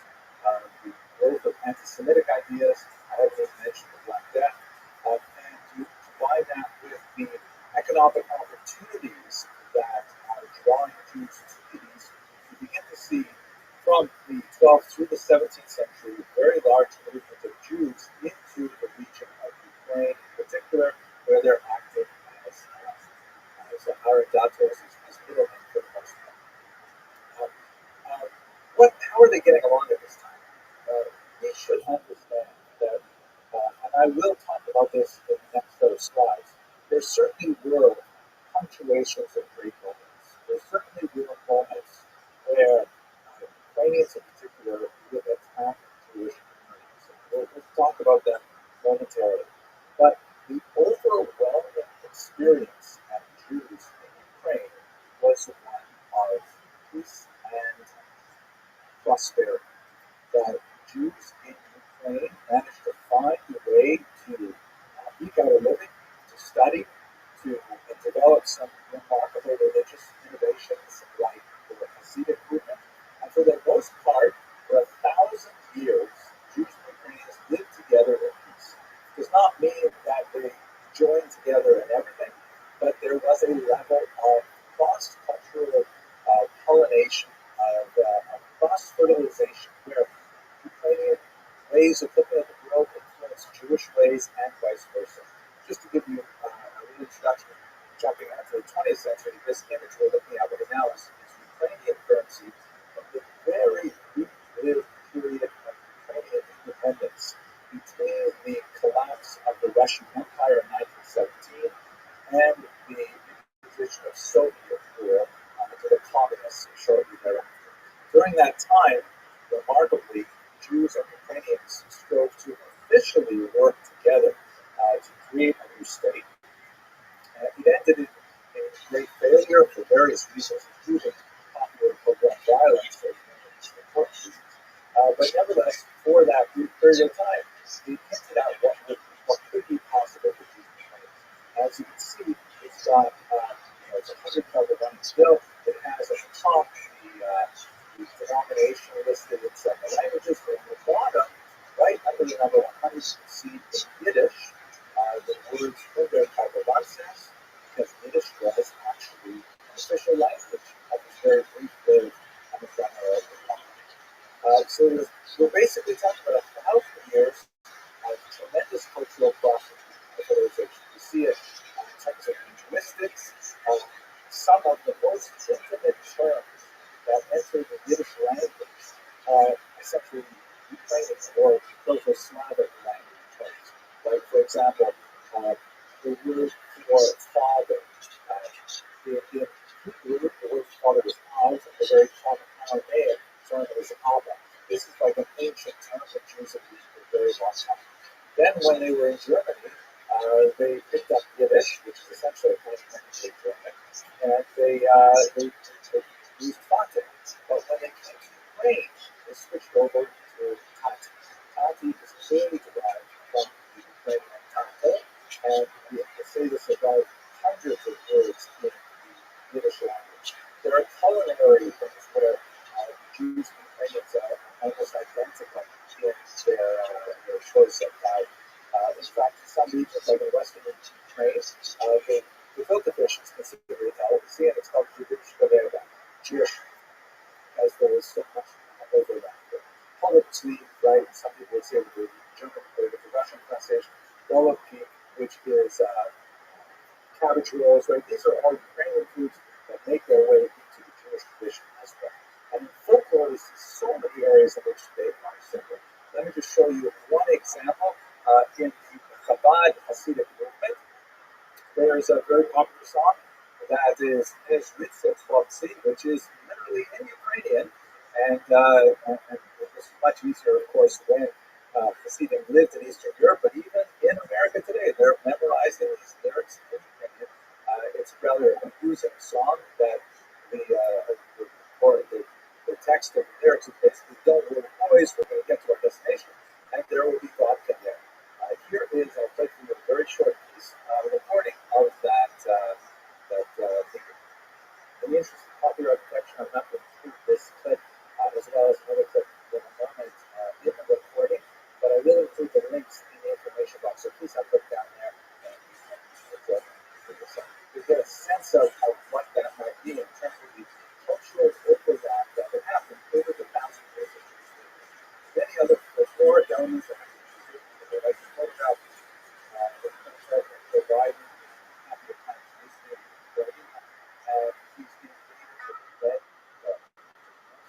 A: the growth of anti-Semitic ideas, I haven't even mentioned the Black Death, and you combine that with the economic opportunities that are drawing Jews to these, you begin to see from the 12th through the 17th century very large movement of Jews into the region of Ukraine in particular, where they're acting as Aridatos, as middlemen for the most part. How are they getting along at this time? We should understand that, and I will talk about this in the next set of slides, there certainly were punctuations of great moments. There certainly were moments where Ukrainians in particular would attack talk about them momentarily. But the overwhelming experience of Jews in Ukraine was one of peace and prosperity. That Jews in Ukraine managed to find a way to eke out a living, to study, to develop some remarkable religious innovations like the Hasidic movement. And for the most part, for 1,000 years, Jews and Ukrainians lived together in peace. It does not mean that they joined together in everything, but there was a level of cross-cultural pollination, of cross-fertilization, where Ukrainian ways of looking at the world influence Jewish ways and vice versa. Just to give you a little introduction, jumping into the 20th century, this image we're looking at right now is Ukrainian currency from the very brief-lived period of Ukrainian independence between the collapse of the Russian Empire in 1917 and the imposition of Soviet rule to the communists shortly thereafter. During that time, remarkably, Jews and Ukrainians strove to officially work together to create a new state. It ended in great failure for various reasons, including popular program violence for important reasons. But nevertheless, for that brief period of time, it hinted at what could be possible for Jews and Ukrainians. As you can see, it's got it's a 100-cover running still. It has at the top the denomination listed in several languages, but in the bottom, right under the number 100, you can see in Yiddish the words Unger Kaibalanses, because Yiddish was actually an official language of this very brief lived American. So we're basically talking about 1,000 years of tremendous cultural fertilization. You see it in terms of linguistics, some of the most intimate terms that enter the Yiddish language are essentially Ukrainian or Proto-Slavic language terms. Like, for example, the word for father. In Hebrew, the word father was Av, a very common Aramaic term is Abba. This is like an ancient term that Jews have used for a very long time. Then, when they were in Germany, they picked up Yiddish, which is essentially a contemporary German, and they used Fate. But when they came to Ukraine, they switched over to Tati. Tati is clearly derived from the Ukrainian Taik, and we have to say this about hundreds of words in the Yiddish language. There are culinary things where Jews and Ukrainians are almost identical in their choice of diet. In fact, in some regions, like in western Ukraine, the filter fish is considered a delicacy, and it's called Jewish, as there is so much overlap. Politsky, right? Some people would say the German or the Russian pronunciation, Golovki, which is cabbage rolls, right? These are all Ukrainian foods that make their way into the Jewish tradition as well. And in folklore, we see so many areas in which they are similar. Let me just show you one example. In the Chabad Hasidic movement, there's a very popular song that is Ritz, which is literally in Ukrainian, and it was much easier, of course, when Hasidim lived in Eastern Europe, but even in America today, they're memorizing these lyrics in Ukrainian. It's rather a confusing song that the text of the lyrics is basically, don't worry, boys, we're going to get to our destination, and there will be vodka there. Here is, I'll play for you a very short piece, recording of that figure. In the interest of copyright protection, I'm not going to include this clip as well as another clip in a moment in the recording, but I will include the links in the information box, so please have a look down there and you get a sense of what that might be in terms of the cultural overlap that would happen over the 1,000 years of history. Many other historic elements that I like to photograph the President Joe Biden, happy to kind of recently he's being created with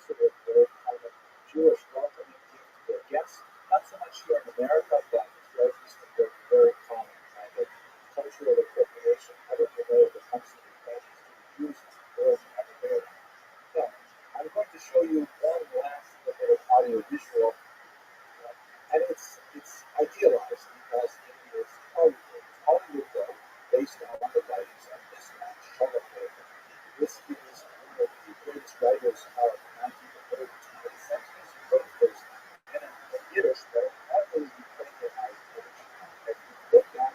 A: sort of the kind of Jewish welcoming to their guests. Not so much here in America, but throughout Eastern Europe, very common kind of cultural appropriation. I don't know if it comes to the Jews or ever there. So I'm going to show you one last bit of audio visual, and it's idealized because it is Hollywood though, based on the writings of this man, Charlotte. This is one of the greatest writers of the 19th and early 20th centuries. He wrote this in Yiddish, but heavily Ukrainianized Yiddish. If you look at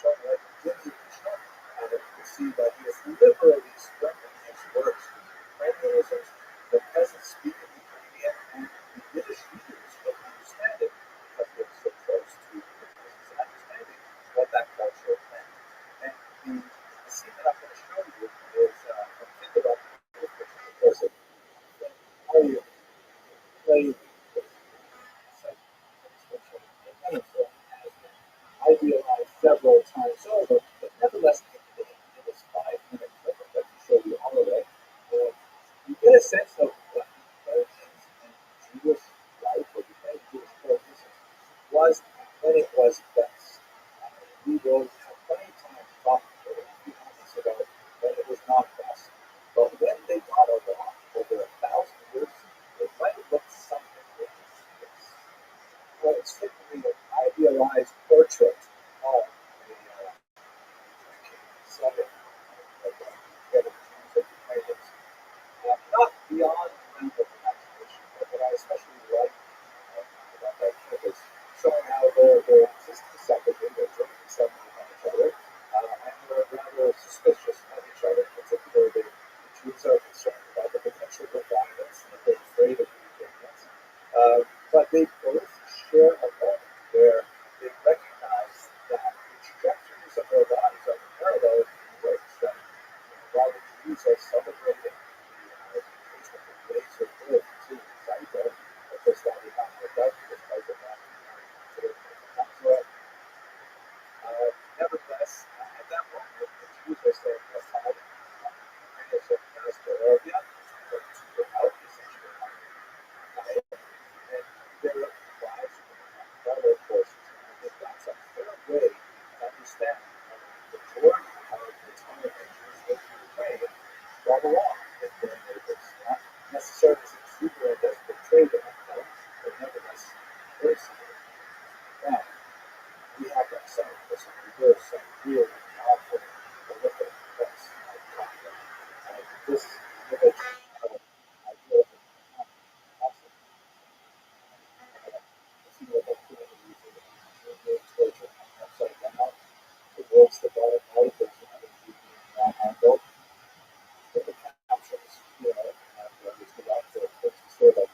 A: Charlotte in the original, you can see that he is liberally sprinkling his works with Ukrainianisms. The peasants speak in Ukrainian, and the Yiddish readers will understand it because they're so close to the peasants understanding what that culture meant. And the scene that I'm going to show you is think about the person. How you play idealized several times over, but nevertheless, in this 5 minutes that I'm going to show you all of it, you get a sense of what the Persians and Jewish life, or the Jewish politics, was when it was best. We will have plenty of time to talk a few moments ago when it was not best. But when they got along over 1,000 years, it might have looked something like this. Well, it's simply an idealized portrait of a Southern not beyond the realm of imagination, but what I especially like about that trip is showing how their existence separately, they're drinking separately from each other, and they're rather suspicious of each other. In particular, the Jews are concerned about the potential for violence, and they're afraid of the Ukrainians. But they both share a moment where they recognize that the trajectories of their lives are parallel in ways that, while the Jews are celebrating the ways of good to Psycho, because that we have to go to this place of that nevertheless, at that moment, the Jews are saying, yes, I have to pass the area, but to help essentially, and their lives fellow forces. And I think that's a fair way to understand the majority of the time that Jews live in Ukraine got along with their neighbors. Not necessarily as exuberant as portrayed in the film, but nevertheless very similar. Now, we have that side of this, and we have some really powerful, prolific books like Kafka. This image of idea of awesome. See what they're doing using the torture upside down. The words that got it right, there's another G being angled. But the captions, it's about the sort of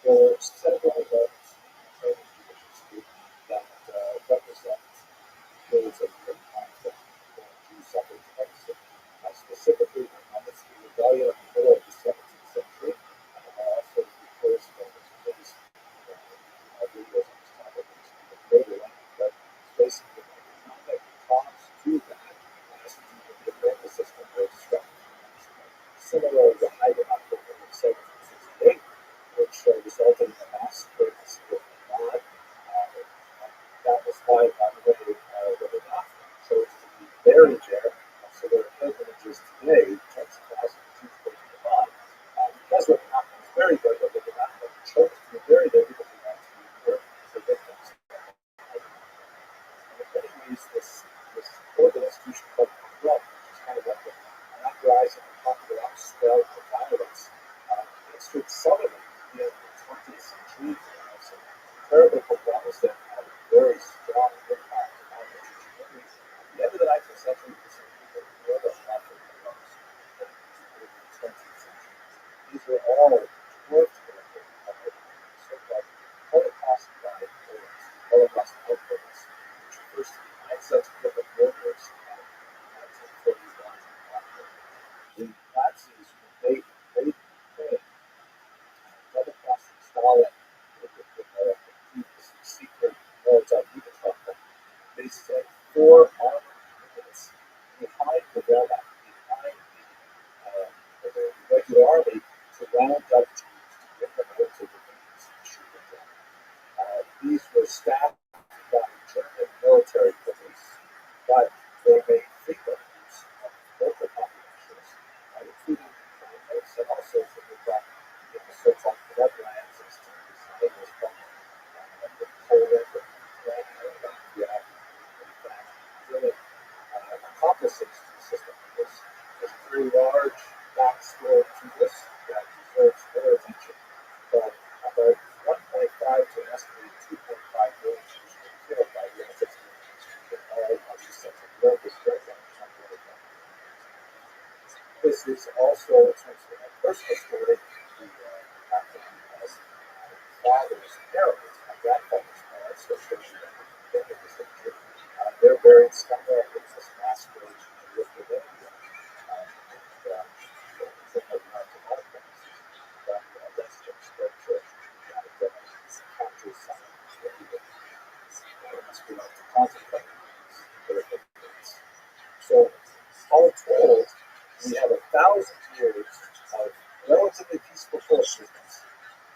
A: there are several events in training conditions that represent periods of great conflict when Jews suffered tremendously. Specifically, it's the rebellion of the middle of the 17th century, also the first one was released. Videos on this topic is a greater one, but it's basically the economic cost to that has to do with the political system very destructive. Similar to the Heidelberg in 1768, which resulted in a massacre in the city of Milan. That was why, by the way, the Nazi chose to be buried there. So there are pilgrimages today, tens of thousands of Jews go to Milan. Because what happened was buried there, but the Nazi chose to be buried there because they wanted to be there for victims. And in many ways, this political institution called Rome, which is kind of like an uprising and popular upswell of violence, it stood solidly in the 20th century. Some terrible pogroms that had a very strong impact on the Jewish community. At the end of the 19th century, this is the world of Catholic pogroms in the 20th century. These were all dwarfed by so-called Holocaust outbreaks, which refers to the mindset of the murders of 1941 onward. The Nazis, they came double crossing Stalin with the secret military. They set 4 armored units behind the Wehrmacht, behind the regular army, to round up Jews, to bring them over to the Germans and shoot them down. These were staffed by German military police, but they made frequent use of local populations, including foreigners, and also from the so-called bloodlands, as to this from Poland, father's parents, my grandfather's parents, which they're buried somewhere in this mass grave with the India. It's in the United Archives, but that's just scripture that captures some of what must be like to contemplate political debates. So, all told, we have 1,000 years of relatively peaceful coexistence,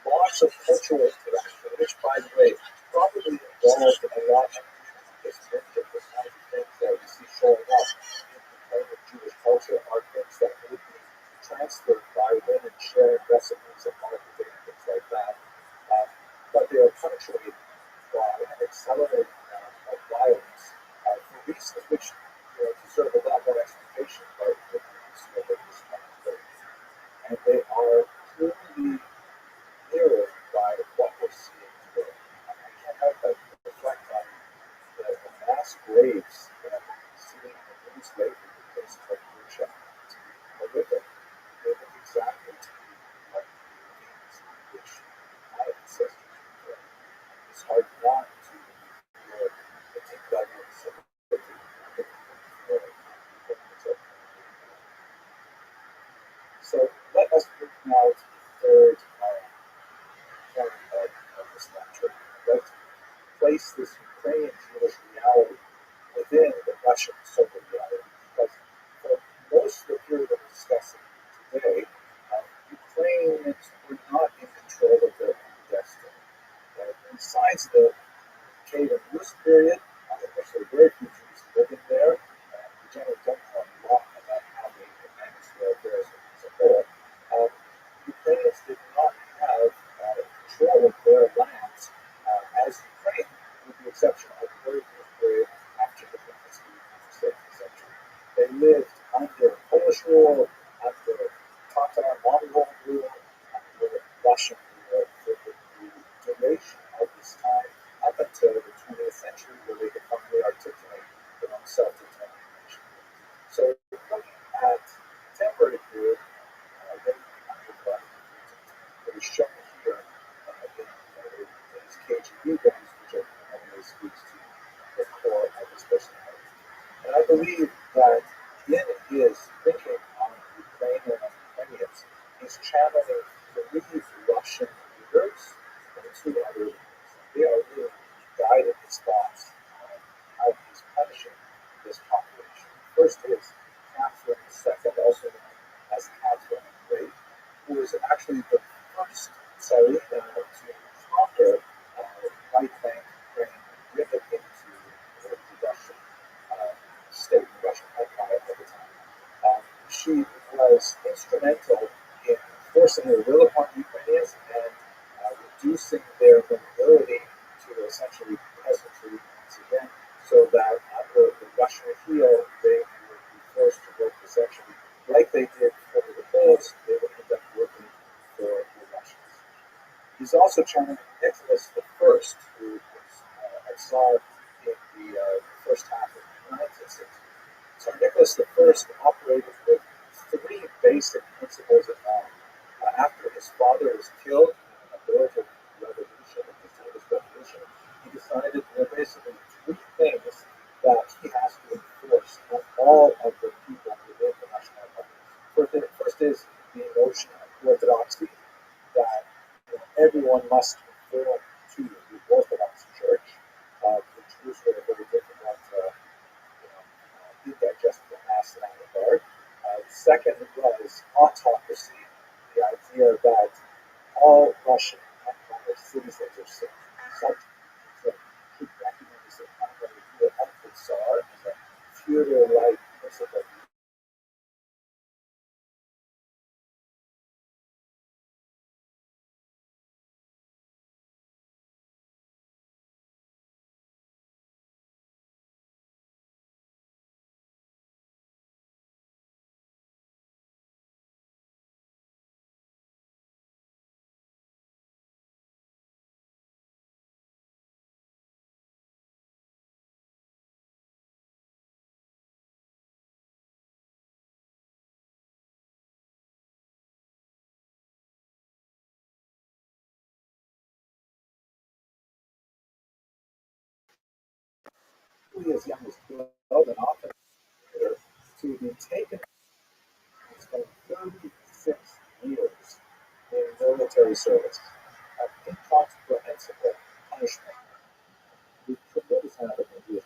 A: lots of cultural interaction, which, by the way, probably involved a lot of this kinds of things that we see showing up in the Jewish culture are things that would be transferred by women sharing recipes and marketing and things like that. But they are punctuated by an accelerating amount of violence for reasons which deserve a lot more explanation by the of this conflict. And they are clearly mirrored by what we're seeing today. I can't help but reflect on the mass graves that we've seen in the news lately in places like Russia. Horrific. They look exactly like the things which my ancestors were. It's hard not to feel the deep level of sympathy for people. So let us move now to the third point of this lecture. Let's place this Ukrainian Jewish reality within the Russian social reality, because for most of the period that we're discussing today, Ukrainians were not in control of their own destiny. Besides the Cave and Rus period, which there were very few Jews living there, we generally don't know a lot about how they managed their affairs as a whole. Ukrainians did not have control of their lands as Ukraine, with the exception of the very brief period after the British in the 6th century. They lived under Polish rule, under Tatar Mongol rule, under Russian rule for the duration of this time up until the 20th century, where they could finally articulate their own self-determination. So looking at temporary period, that is shown here in these KGB guns, which always speaks to the core of his personality. And I believe that in his thinking on Ukraine and on Ukrainians, he's channeling three Russian leaders and two other leaders. They are really guiding his thoughts on how he's punishing this population. First is Catherine II, also known as Catherine the Great, who is actually the first Tsarina to conquer right-wing Ukraine and bring it into the Russian state, the Russian Empire at the time. She was instrumental in forcing her will upon Ukrainians and reducing their mobility to essentially peasantry once again, so that under the Russian heel, they would be forced to work essentially like they did for the Poles. They would end up working for the Russians. He's also channeling Nicholas I, who was a Tsar in the first half of the 19th century. So Nicholas I operated with three basic principles in mind. After his father was killed in a military revolution, the famous revolution, he decided there are basically three things that he has to enforce on all of the people within the Russian Empire. First is the notion of orthodoxy, that everyone must conform to the Orthodox Church. The Jews were a very difficult, indigestible mass in that regard. Second was autocracy, the idea that all Russian Empire citizens are subject to keep recognizing the primary of the Tsar as a feudal-like principle typically as young as 12 and often later, to be taken and spend 36 years in military service of incomprehensible punishment. The tremendous amount of abuse.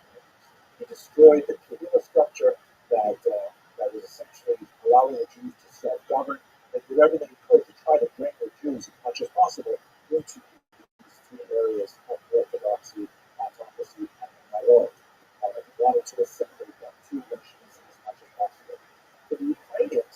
A: He destroyed the Kahila structure that was essentially allowing the Jews to self-govern, and did everything he could to try to bring the Jews as much as possible into these three areas of orthodoxy, autocracy, and minority. He wanted to assimilate them to Judaism as much as possible. For the Ukrainians,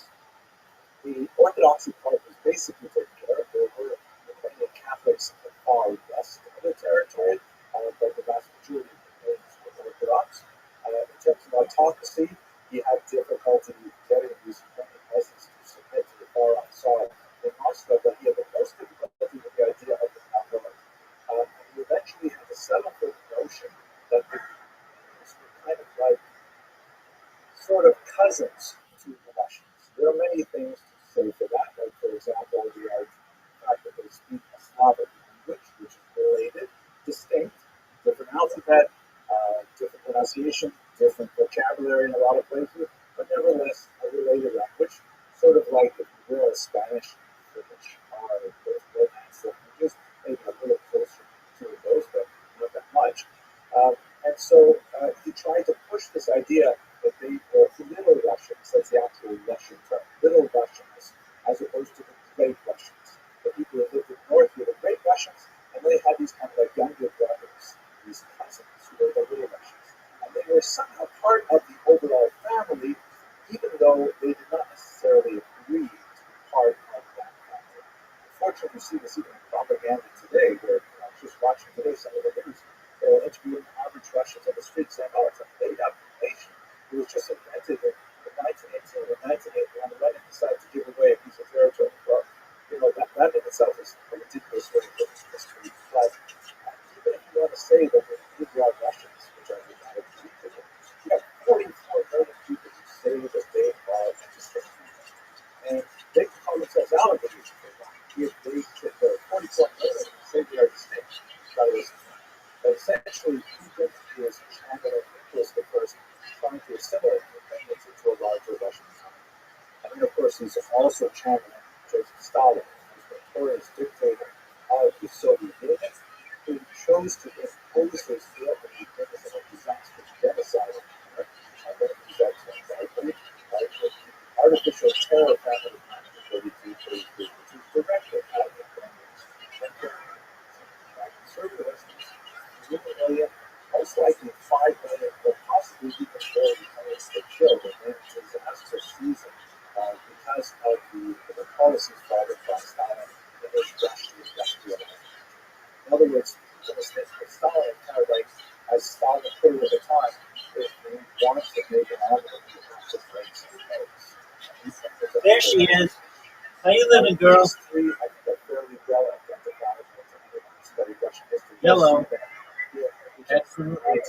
A: the Orthodoxy part was basically taken care of. There were Ukrainian Catholics in the far west of the territory, but the vast majority of Ukrainians were Orthodox. In terms of autocracy, he had difficulty getting these Ukrainian peasants to submit to the far outside in Moscow, but he had the most difficulty with the idea of the Catholic. And he eventually had to settle for the notion that the Ukrainians were kind of like sort of cousins to the Russians. There are many things to say for that, like, for example, the fact that they speak a Slavic language, which is related, distinct, different alphabet, different pronunciation, different vocabulary in a lot of places, but nevertheless a related language, sort of like if you will, Spanish, British, are both Romance languages, maybe a little closer to those, but not that much. And so he tried to push this idea that they were Little Russians, that's the actual Russian term, Little Russians, as opposed to the Great Russians. The people who lived in the north were the Great Russians, and they had these kind of like younger brothers, these cousins who were the Little Russians. And they were somehow part of the overall family, even though they did not necessarily agree to be part of that family. Unfortunately, you see this even in propaganda today, where I was just watching today some of the news, interviewing average Russians on the street saying, oh, it's a made-up nation. It was just invented in 1918 or 1980 when Lenin decided to give away a piece of territory. Well, that in itself is a ridiculous way to put history. But even if you want to say that the are Russians, which I would not agree to, you have 44 million people who say that they are distinct. And they can call themselves alligators if they want. If there are 44 million who say they are distinct, but essentially, Putin is channeling interest at first, trying to assimilate Ukrainians into a larger Russian economy. And then, of course, he's also channeling Joseph Stalin, who's the notorious dictator of the Soviet Union, who chose to impose his will on the Ukrainians of a disastrous genocide and then use that to indict artificial terror family in 1932, 33, which is directed at Ukrainians. And conservative estimates, million, most likely 5 million, but possibly even more Ukrainians were killed in a disastrous season because of the policies followed by Stalin in his rush to industrialize. In other words, Stalin kind of like, as Stalin put it at the time, if we want to make an omelet, we have to break some eggs.
B: There she is. How you living, girl?
A: These three, I think, are fairly well identified with anyone who studied Russian history.
B: Yellow.
A: Absolutely.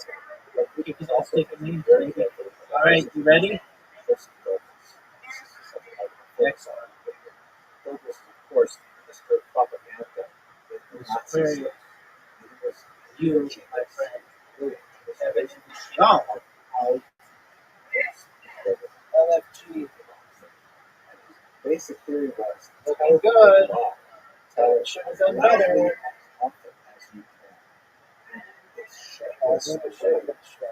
B: You can all take a knee, baby. All right, you ready? Excellent.
A: Douglas, of course, Mr. Propaganda.
B: Aquarius. You, my friend. Oh.
A: LFG. Basic theory was
B: looking good.
A: Should have done better. As you can. It's shameless.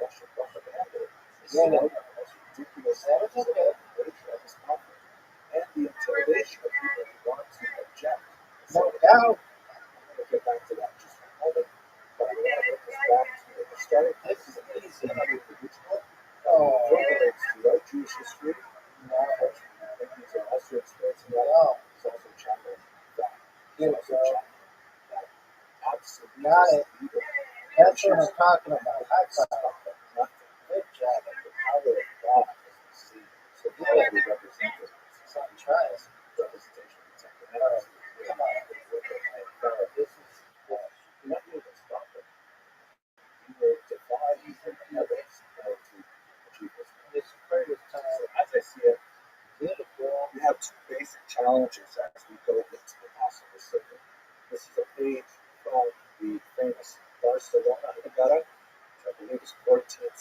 A: Russian propaganda. Yeah, no. Ridiculous. And the intimidation of people who want to object.
B: No doubt.
A: I'm going to get back to that in just a moment. But I want to get this back to the starting place. This is easy. The original relates throughout Jewish history. These are also experiencing that. It's also channeling that. It's also channeling that absolutely.
B: Got it. That's what I'm talking about. High five.
A: Good job. The power of God is seen. So God is represented. Some tries representation of temperament. Come on, this is not even stop it. You will defy even others to achieve this. This greatest time. As I see it, we have two basic challenges as we go into the Passover Seder. This is a page from the famous Barcelona Haggadah, which I believe is 14th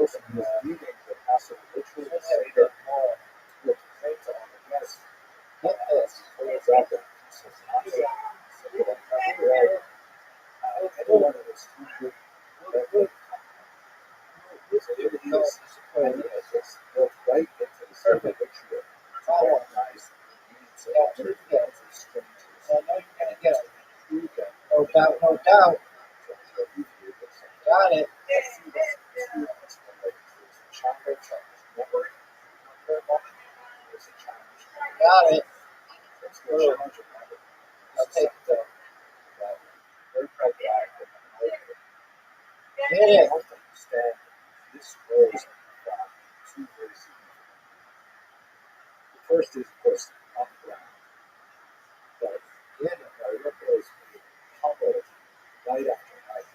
D: person who is leading the Passover ritual, the Seder, will proclaim to all the guests,
C: Get this.
D: exactly. So it's not so that anyone who is hungry, that will come. So here he is, and it's built right into the Seder ritual to recognize the needs of other friends and strangers.
C: I know you're going to get it.
D: Include them.
C: No doubt, no doubt. Got it.
D: Let's see this experience when there's a challenge. Remember, there's a challenge.
C: Got it.
D: Let's go challenge it.
C: I'll take
D: the very pragmatic.
C: Get it.
D: I want to understand this grows from two very significant. The first is, of course, on the ground. But in America is being pummeled night after night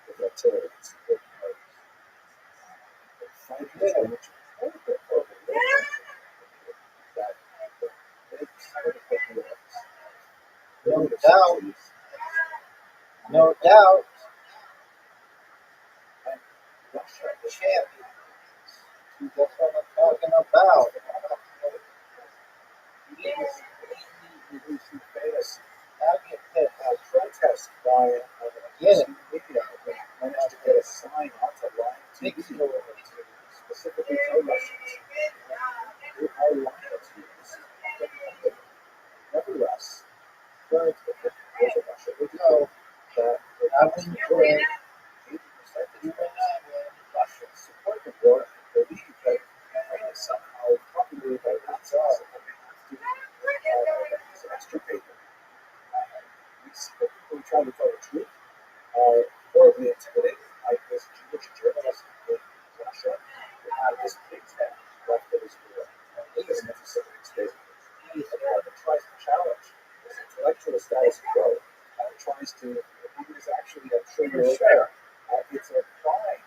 D: with artillery and support motors. They're fighting so much horrible that makes critical heroes.
C: No doubt. No doubt.
D: And Russia is
C: Champion. That's what I'm talking about.
D: He's famous
C: I'll get this.
D: protest by
C: Get it.
D: media managed to get a sign onto live
C: Big
D: TV
C: story.
D: to specifically tell Russians who are lying to you. This is not the nevertheless, current officials of Russia would know that
C: I wouldn't do it.
D: 80% of Russians support the war and believe that Ukraine is somehow populated by Nazis and that they have to extricate them. We see that people who try to tell the truth are horribly intimidated. I was a Jewish journalist in Russia who had this pig's head left of his door. He is an anti-Semitic statement. Anyone that tries to challenge this intellectual status quo tries to, it is actually, I'm sure you're aware, it's a crime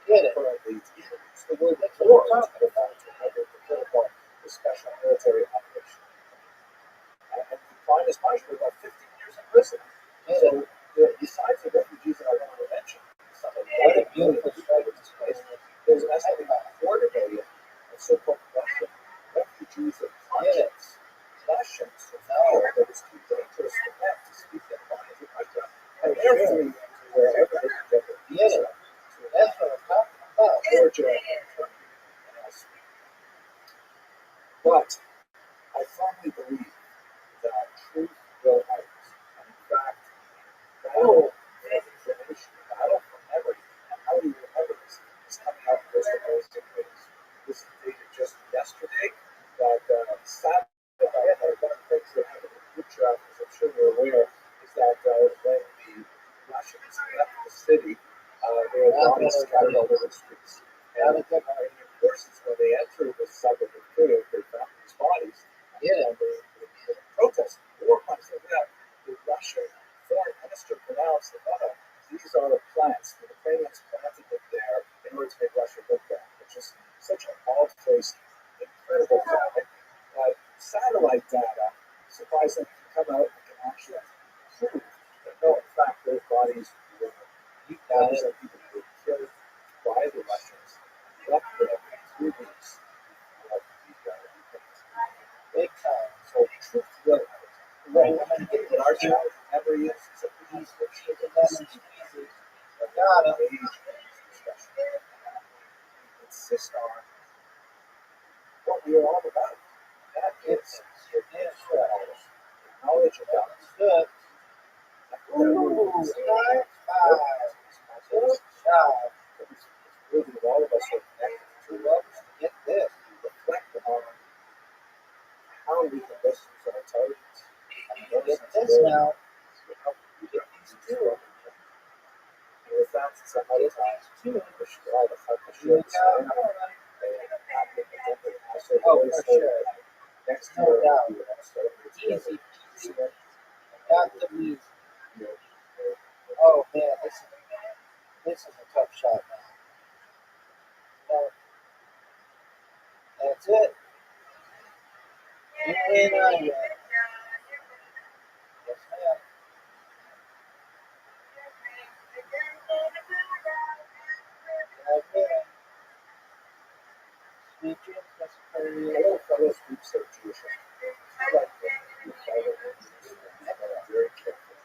C: Get it.
D: currently to use the word
C: That's what
D: war
C: I'm
D: to
C: talking about.
D: protocol the special military operation. And the crime is punished with about 15 years in prison. So, besides the refugees that I want to mention,
C: What a beautiful
D: strike in this place, there's an estimated about 4 million of so-called Russian refugees of conscience. Russians who feel that it's too dangerous for them to speak their minds in Russia. And they're fleeing to wherever they can get their visa.
C: That's what I'm talking about.
D: Georgia and Turkey and elsewhere. But I firmly believe that truth will out. And in fact, battle for information, battle for memory, and how we remember this is coming out in most amazing ways. This is dated just yesterday that sadly, one of the things that happened in Bucha, as I'm sure you're aware, is that when the Russians left the city, there were bodies scattered all over the streets. And in the persons, when they entered the suburb of Kyiv, they found these bodies. And the protest, war crimes like that, the Russian foreign minister pronounced that these are the plants. The Ukrainians planted them there in order to make Russia look bad, which is such an all-faced, incredible fact. Satellite data, surprisingly, can come out and can actually prove that no, in fact, those bodies were bodies of people who were killed by the Russians, left there 3 weeks of the
C: Big time.
D: so truth will out. Right. What our challenge never is a piece of shit that
C: Got it.
D: age discussion. We insist on what we are all about. That is knowledge about
C: Good.
D: Ooh,
C: Nice five. Good job.
D: It's worthy of all of us who are connected to levels to
C: Get this.
D: reflect on how we can best use our intelligence and
C: Get this now.
D: how we get these two. And with that, since I'm out of time, I wish you all the heart to share this time. And happy Passover.
C: Oh, for sure.
D: Next
C: No
D: year,
C: doubt.
D: we will start with
C: Easy peasy. Got the music. Oh man, this is a tough shot now. No, that's it. You win, I win. Yes, ma'am. I win.
A: Hello, fellow groups of Jewish people. I like them. You follow them very carefully.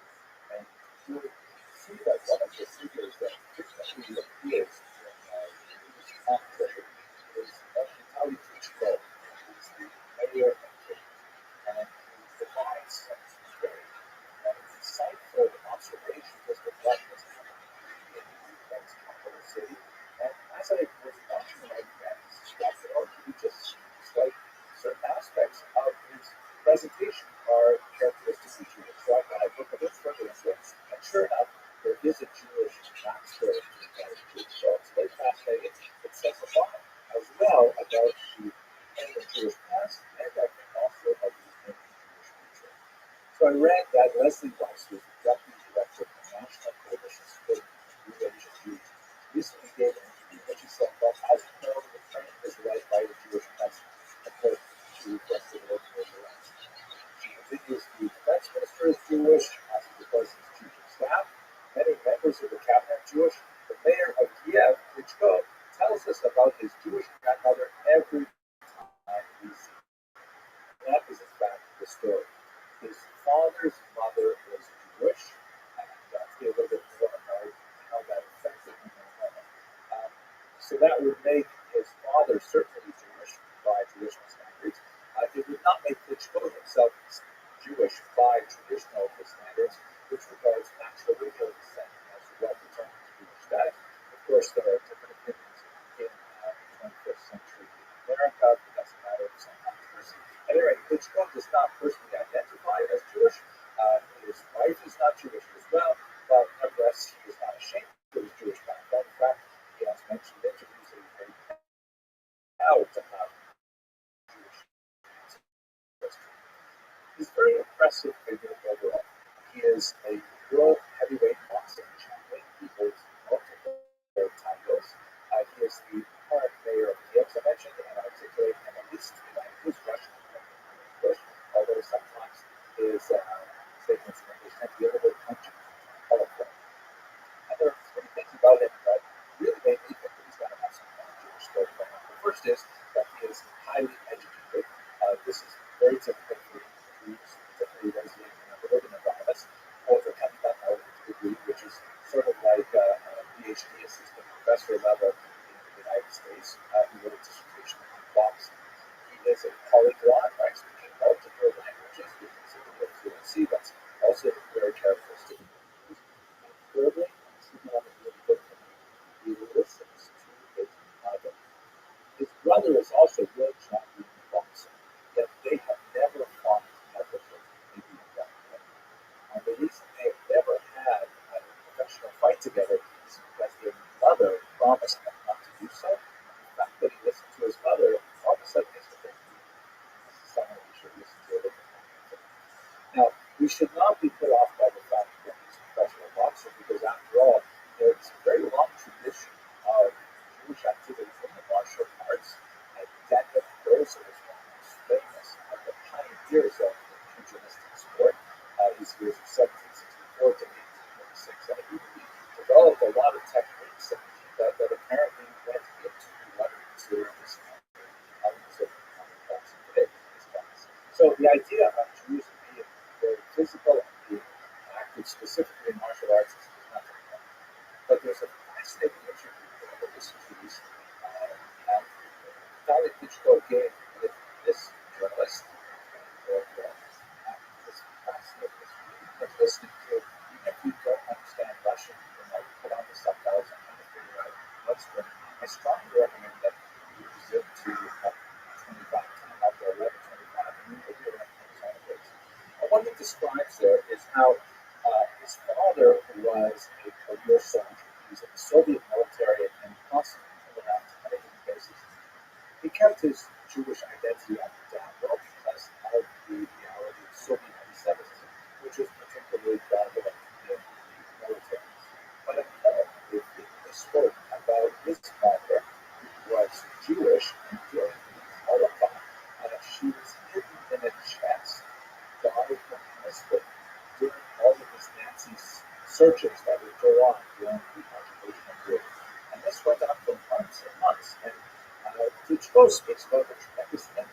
A: And you'll see that one of the figures that particularly appears in this conflict is Taik, who's the mayor of Taik. And he provides some very insightful observations as to what is happening in Ukraine's capital city. And as I was watching my friends, he just seems like certain aspects of his presentation are characteristically Jewish. So I thought I'd look a bit further into it. And sure enough, there is a Jewish backstory to the so it's very fascinating. It says a lot as well about the Jewish past and I think also about the Jewish future. So I read that Leslie Weiss, who is the deputy director of the National Coalition for Religious Jews, recently gave an interview in which she said, well, as you know, the Ukraine is led by a Jewish president, according to President Zelensky. She continues, the defense minister is Jewish, as is the president's chief of staff. Many members of the cabinet are Jewish. The mayor of Kiev, Klitschko, tells us about his Jewish grandmother every time we see him. That is, in fact, the story. His father's mother was Jewish, and I'll see a little bit more about how that affected him in a moment. So that would make his father certainly Jewish by traditional standards. It would not make Klitschko himself Jewish by traditional standards, which regards matrilineal descent as what determines Jewish status. Of course, there are different opinions in the 21st century America, but that's a matter of some controversy. At any rate, Klitschko does not personally identify as Jewish. His wife is not Jewish as well, but nevertheless, he is not ashamed of his Jewish background. In fact, he has mentioned in interviews that he's very proud to have Jewish history. He's a very impressive figure overall. He is a world heavyweight boxing champion. He holds multiple titles. He is the current mayor of Kiev, as I mentioned, and articulate and at least his Russian, although sometimes his statements in English tend to be a little bit punchy and colorful. And there are three things about him that really made me think that he's got to have some kind of Jewish story going on. The first is that he is highly educated. This is very typical for Jews, particularly those living in urban environments, overcoming that knowledge degree, which is sort of like a PhD assistant professor level in the United States. He wrote a dissertation on boxing. He is a polyglot, right, speaking multiple languages with considerable fluency. That's also very characteristic of Jews. And thirdly, one is really good for me, he listens to his mother. His brother is also good champion in boxing, yet they have never fought publicly, maybe in that way. And the reason they have never had a professional fight together is because their mother promised them not to do so. The fact that he listened to his mother almost like makes it someone we should listen to a little bit more. Now, we should not be put off by the fact that he's a professional boxer because, after all, there's a very long tradition of Jewish activity in the martial arts. And Daniel Gross is one of the most famous of the pioneers of the pugilistic sport. His years of 1764 to 1826, and he developed a lot of techniques that apparently went into what we consider this elements of boxing today. So the idea of Jews being very physical and being active specifically in martial arts is nothing new. But there's a fascinating interview that I listened to recently, and Taik gave with this journalist, this fascinating, it's really worth listening to. Even if you don't understand Russian, you can put on the subtitles and kind of figure out what's going on. I strongly recommend that you use it to 25, 10 up to 11, 25, and you will hear that days. One thing describes there is how his father was a career soldier. He was in the Soviet military and constantly moved around to many different bases. He kept his Jewish identity on the down low because of the reality of Soviet anti-Semitism, which was particularly prevalent in the military. But at home, they frequently spoke about his mother, who was Jewish and during the Holocaust, she was hidden in a chest by her husband during all of his Nazi searches that would go on during the occupation period. And this went on for months and months. And Klitschko speaks about the tremendous impact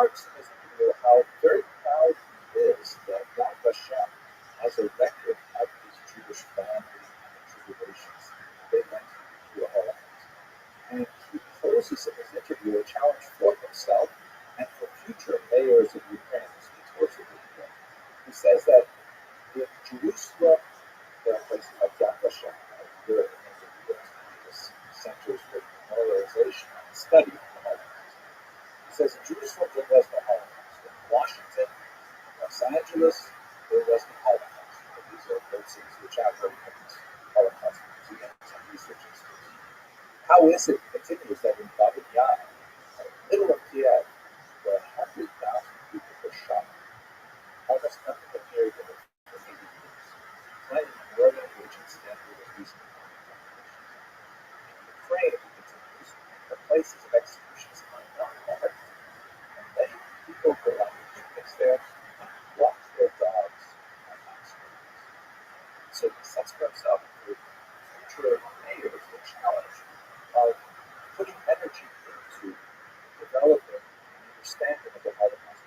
A: remarks in this video how very proud he is that God Hashem has a record of his Jewish family and the tribulations they went through a Holocaust. And he poses in this interview a challenge for himself and for future mayors of Ukraine. He speaks words of Ukraine. He says that in Jerusalem, there are places like Yad Vashem, Europe, and the centers for memorialization and study of the Holocaust. He says in Jerusalem, there was no Holocaust. In Washington, Los Angeles, there was no Holocaust. But these are both cities which have very famous Holocaust museums and research institutes. How is it, continues, that in Babylon, in the middle of Kiev, where 100,000 people were shot, almost nothing appeared in it for 80 years, playing a northern region standard of recent populations. In Ukraine, he continues, the places of executions are not hard, and many people go on picnics there and walk their dogs on hot springs. So he sets for himself with future mayors the challenge of putting energy into developing an understanding of the Holocaust.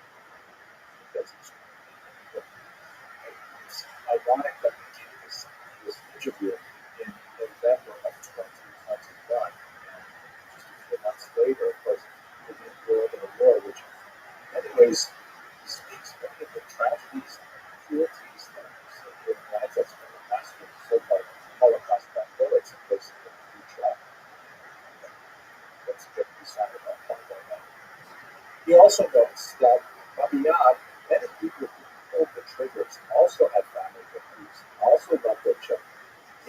A: That's extremely important. It's ironic that we did this interview in November of 2021, and just a few months later, of course, we're being embroiled in a war, which in many ways speaks many of the tragedies and cruelties that it reminds us from the past with so-called Holocaust bullets in places that we try. Let's get decided on point right now. He also notes that Rabbi, many people who pulled the triggers also had family victims, also loved their children,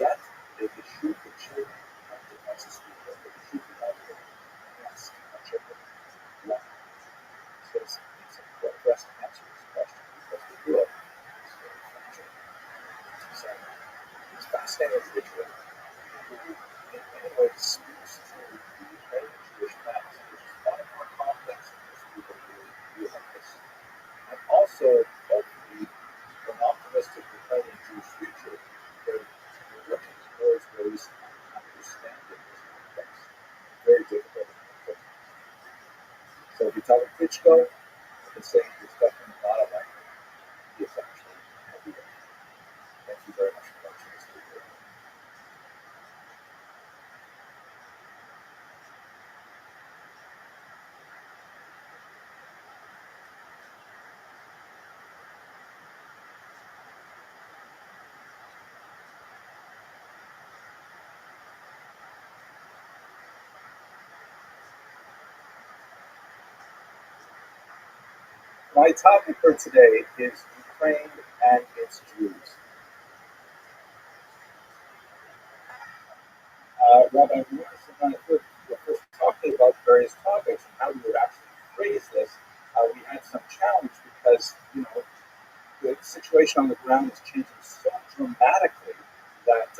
A: yet they could shoot the children of defenseless people. They could shoot the elderly. Yes, our children. Love. So it's important for us to answer this question because we do it. It's very fragile. So it's fascinating individual who in many ways speaks to the Ukrainian Jewish past, which is far more complex than most people really realize. And also, hopefully, for an optimistic Ukrainian Jewish future, they're looking towards ways of understanding this complex, very difficult and important. So if you tell a Klitschko, you can say he's definitely not a life. He is actually a leader. Thank you very much for watching this video. My topic for today is Ukraine and its Jews. Rabbi, when we're first talking about various topics and how we would actually phrase this, we had some challenge because, the situation on the ground is changing so dramatically that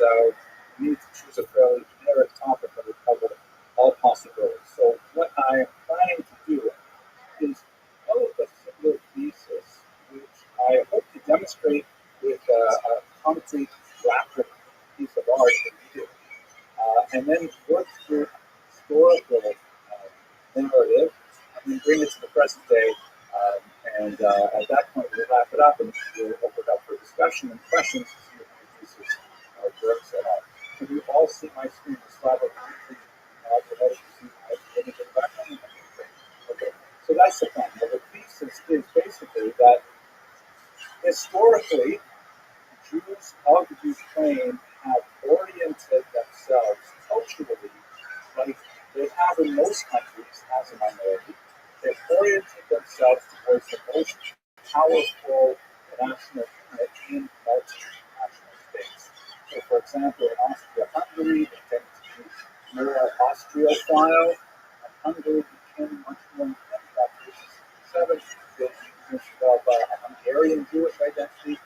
A: we need to choose a fairly generic topic that would cover all possibilities. So what I am planning to do is develop a single thesis, which I hope to demonstrate with a concrete graphic piece of art that we do. And then work through historical narrative and then bring it to the present day. And at that point, we'll wrap it up and we'll open it up for discussion and questions to see if my thesis works at all. Can you all see my screen? The slide will quickly see my image in the background. Okay, so that's the plan. Now, the thesis is basically that historically, Jews of Ukraine have oriented themselves culturally like they have in most countries as a minority. They've oriented themselves towards the most powerful national unit in multinational states. So, for example, in Austria-Hungary, they tend to be more Austria-style, and Hungary became much more independent after 1967. They developed a Hungarian Jewish identity.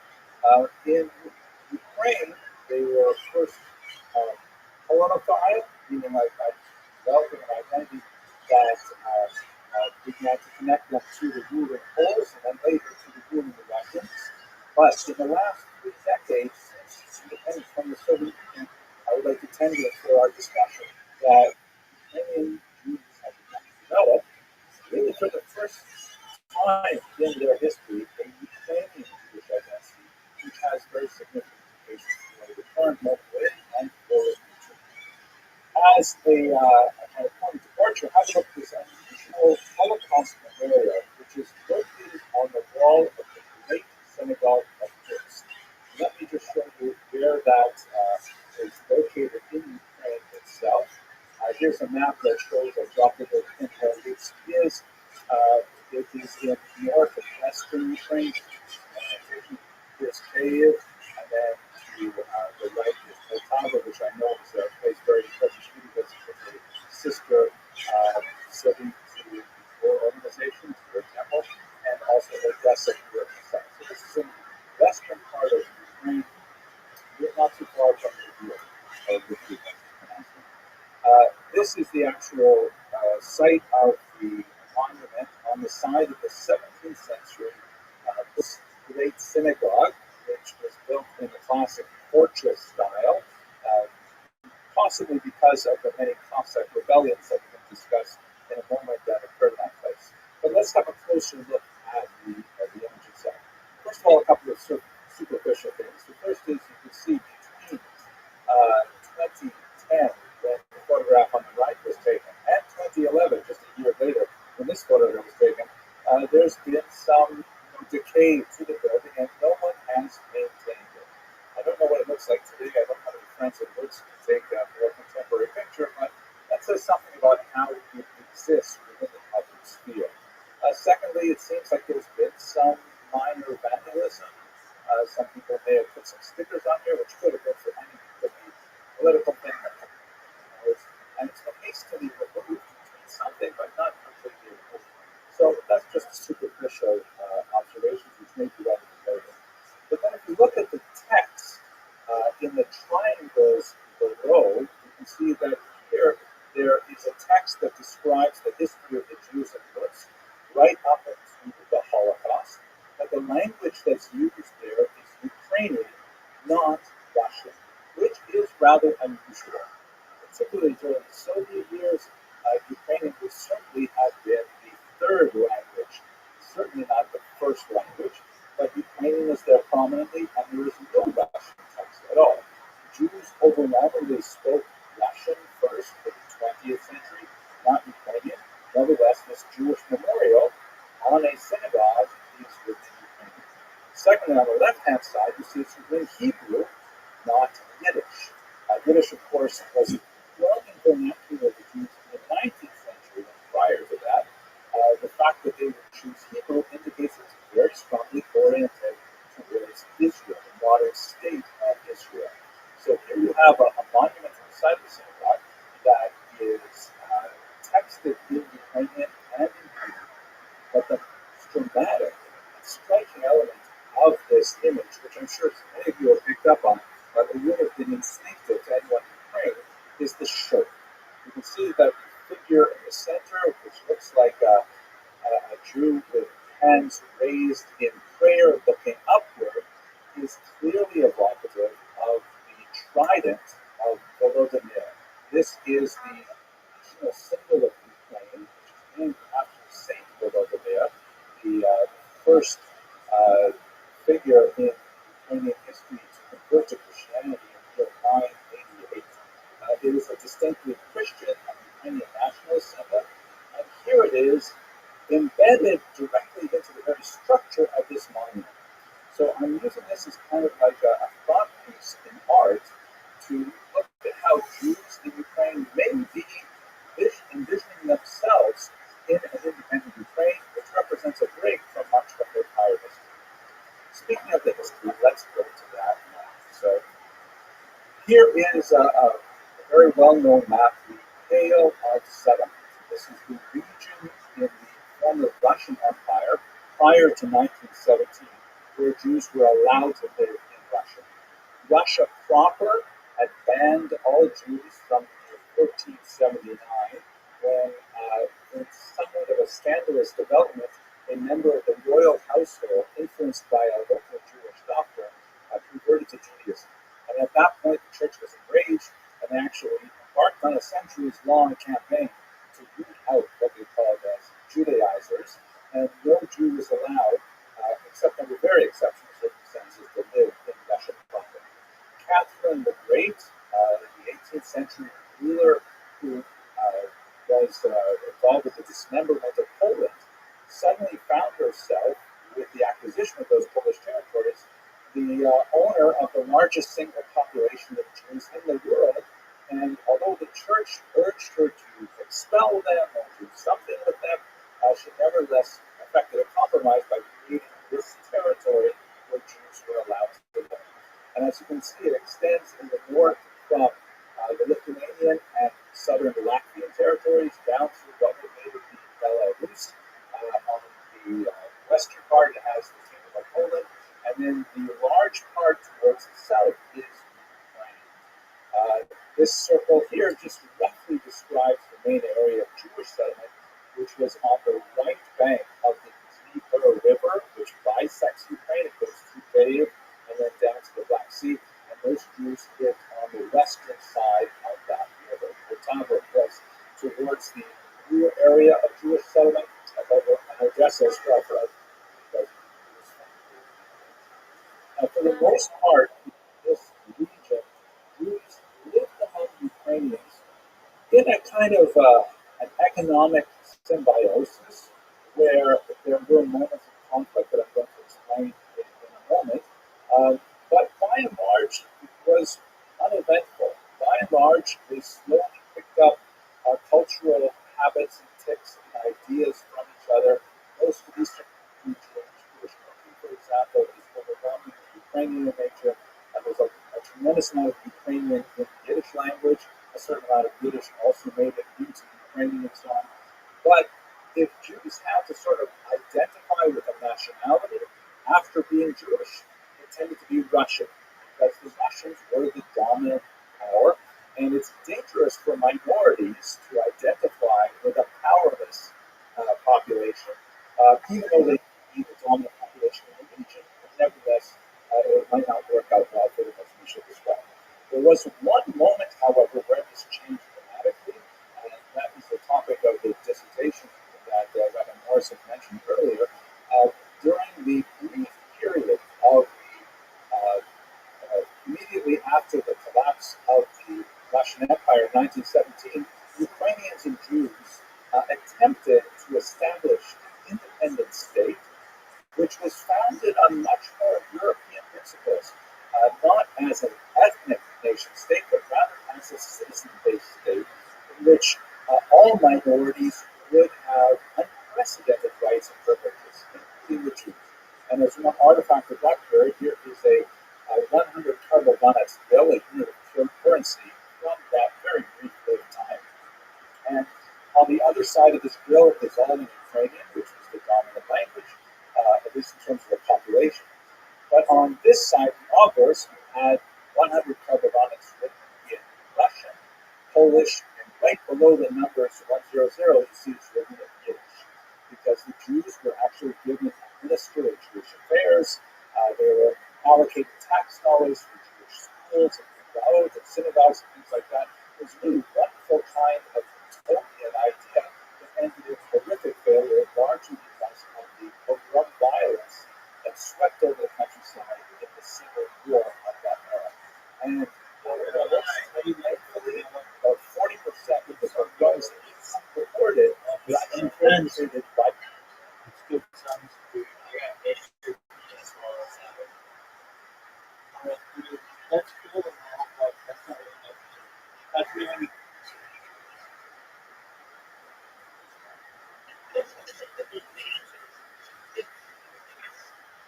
A: In Ukraine, they were first Polonified, meaning like developing an identity that began to connect them to the ruling Poles and then later to the ruling Russians. But in the last 3 decades, since independence from the Soviet Union, I would like to tend to for our discussion that Ukrainian Jews have begun to develop really for the first time in their history a Ukrainian Jewish identity, which has very significant implications for the current moment and for the future. As a kind of point of departure, have a look at this unusual Holocaust memorial, which is located on the wall of the Great Synagogue of Turks. Let me just show you where that is located in Ukraine itself. Here's a map that shows a droplet in this it is in north and western Ukraine. Here's Kyiv, and then to the right is Poltava, which I know is a place very important to me because it's a sister city to the organization, for example, and also Odessa here in the south. So this is in the western part of Ukraine, not too far from the this is the actual site of the monument on the side of the 17th century this great synagogue, which was built in the classic fortress style, possibly because of the many Cossack rebellions that we can discuss in a moment that occurred in that place. But let's have a closer look at the image itself. First of all, a couple of superficial things. The first is you can see between 2010, when the photograph on the right was taken, and 2011, just a year later, when this photograph was taken, there's been some decay to the building, and no one has maintained it. I don't know what it looks like today. I don't have any friends in Woods to take a more contemporary picture, but that says something about how it exists within the public sphere. Secondly, it seems like there's been some minor vandalism. Some people may have put some stickers on here, which could have been for any political thing that and it's been hastily removed between something, but not completely removed. So that's just superficial observations, which may be rather important. But then if you look at the text in the triangles below, you can see that here there is a text that describes the history of the Jews in Rus right up into the Holocaust. But the language that's used there is Ukrainian, not Russian, which is rather unusual. Particularly during the Soviet years, Ukrainian would certainly have been the third language, certainly not the first language, but Ukrainian is there prominently, and there is no Russian text at all. Jews overwhelmingly spoke Russian first in the 20th century, not Ukrainian. Nevertheless, this Jewish memorial on a synagogue is written Ukrainian. Secondly, on the left-hand side, you see it's written Hebrew, not Yiddish. Yiddish, of course, was growing vernacular of the Jews in the 19th century, and prior to that, the fact that they would choose Hebrew indicates it's very strongly oriented towards Israel, the modern state of Israel. So here you have a monument inside the synagogue that is texted in Ukrainian and in Hebrew, but the dramatic and striking element of this image, which I'm sure many of you have picked up on, but it would have been instinctive to anyone in Ukraine, is the shirt. You can see that the figure in the center, which looks like a Jew with hands raised in prayer looking upward, is clearly evocative of the trident of Volodymyr. This is the national symbol of Ukraine, which is named after Saint Volodymyr, the first figure in Ukrainian history to convert to Christianity in the year 988. It is a distinctly Christian and Ukrainian nationalist symbol, and here it is embedded directly into the very structure of this monument. So I'm using this as kind of like a thought piece in art to look at how Jews in Ukraine may be envisioning themselves in an independent Ukraine, which represents a break from much of their prior history. Speaking of the history, let's go to that now. So here is a very well-known map, the Pale of Settlement. This is the region in the former Russian Empire prior to 1917, where Jews were allowed to live in Russia. Russia proper had banned all Jews from 1479, when in somewhat of a scandalous development, a member of the royal household, influenced by a local Jewish doctor, converted to Judaism. And at that point, the church was enraged and actually embarked on a centuries-long campaign to root out what they called as Judaizers and no Jew was allowed, except under very exceptional circumstances, to live in Russia proper. Catherine the Great, the 18th century ruler who was involved with the dismemberment of Poland, suddenly found herself, with the acquisition of those Polish territories, the owner of the largest single population of Jews in the world. And although the church urged her to expel them or do something with them, she nevertheless effected a compromise by creating this territory where Jews were allowed to live. And as you can see, it extends in the north from the Lithuanian and southern Latvian territories down through what would later be Belarus. On the western part, it has the Kingdom of Poland, and then the large part towards the south is Ukraine. This circle here just roughly describes the main area of Jewish settlement, which was on the right bank of the Dnieper River, which bisects Ukraine. It goes through Kyiv and then down to the Black Sea. And those Jews lived on the western side of that river. Otava was towards the new area of Jewish settlement, and Odessa is for the most part, in this region, Jews lived among Ukrainians in a kind of an economic symbiosis where there were moments of conflict that I'm going to explain in a moment. But by and large, it was uneventful. By and large, they slowly picked up cultural habits and tics and ideas from each other. Most of Eastern Jewish cooking, for example, is overwhelmingly Ukrainian in nature. There's a tremendous amount of Ukrainian in the Yiddish language, a certain amount of Yiddish also made it into Ukrainian and so on. But if Jews had to sort of identify with a nationality after being Jewish, it tended to be Russian, because the Russians were the dominant power, and it's dangerous for minorities to identify with a powerless population, even though they be the dominant population in the region. Nevertheless, it might not work out well for them, as we should describe. There was one moment, however, where this changed dramatically, and that was the topic of the dissertation that Rabbi Morrison mentioned earlier. During the brief period of immediately after the collapse of the Russian Empire in 1917, Ukrainians and Jews attempted to establish an independent state, which was founded on much more European principles, not as an ethnic nation state, but rather as a citizen-based state in which all minorities would have unprecedented rights and privileges, including the Jews. And as one artifact of that period, here is a 100 Karbobanets bill, a unit of currency from that very brief lived time. And on the other side of this bill is all in Ukrainian, which was the dominant language, at least in terms of the population. But on this side, the obverse, we had 100 Karbobanets written in Russian, Polish, and right below the numbers 100, you see it's written in Yiddish, because the Jews were actually given administrative Jewish affairs. They were allocated tax dollars for Jewish schools and roads and synagogues and things like that. It was really wonderful kind of utopian idea that ended in horrific failure, largely because of the pogrom violence that swept over the countryside in the Civil War of that era. And thankfully, about 40% of the pogroms reported got implemented by
B: Good sons to that's cool. That's not really, that's really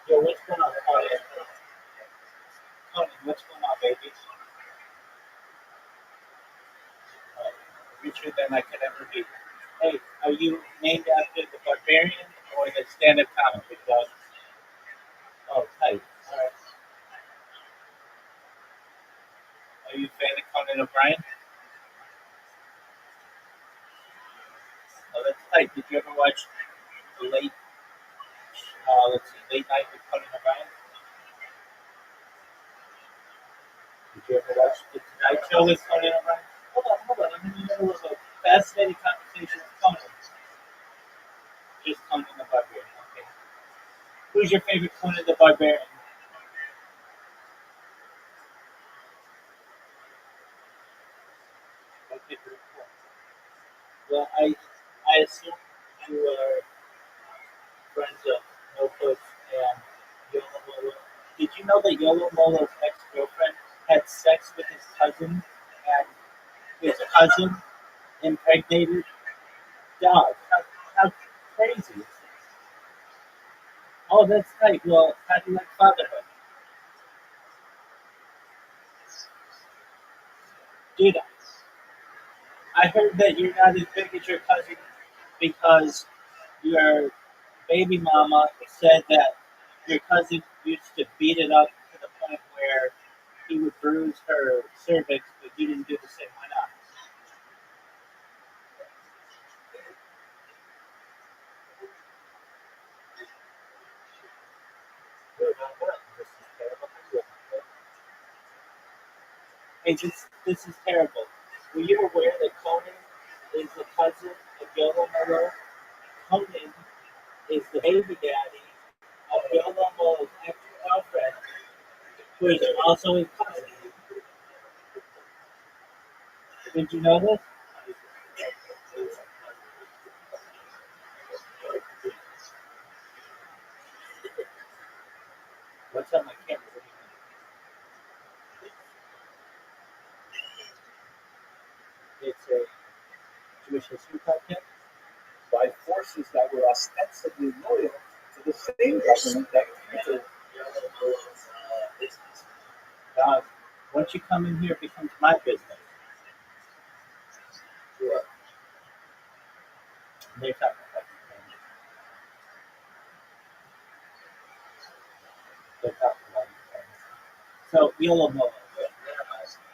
B: yo, what's going on? Tony, what's going on, baby? Richer than I could ever be. Hey, are you named after the barbarian or the stand-up comic? Because oh, Taik. All right. Are you a fan of Conan O'Brien? Oh, that's Taik. Did you ever watch the late night with Conan O'Brien? Did you ever watch the Tonight Show with Conan O'Brien? Hold on. I'm in the middle of a fascinating conversation with Conan. Just Conan the Barbarian. Okay. Who's your favorite Conan the Barbarian? Okay, very cool. Well, I assume you are friends of Notebooks and Yolo Molo. Did you know that Yolo Molo's ex-girlfriend had sex with his cousin and his cousin impregnated? Dog, how crazy is this? Oh, that's right. Well, how do you like fatherhood? Dude, I heard that you're not as big as your cousin because your baby mama said that your cousin used to beat it up to the point where he would bruise her cervix, but you didn't do the same. Why not? Hey, this is terrible. Were you aware that Conan is the cousin of Yolo Molo? Conan is the baby daddy of Yolo Molo's ex-girlfriend, who is also his cousin. Did you know this? What's on my camera? What do you mean? It's a Jewish history podcast.
A: by forces that were ostensibly loyal to the same government that treated
B: God, once you come in here, it becomes my business. They're talking about it. They're talking about it. So, Yolo Molo.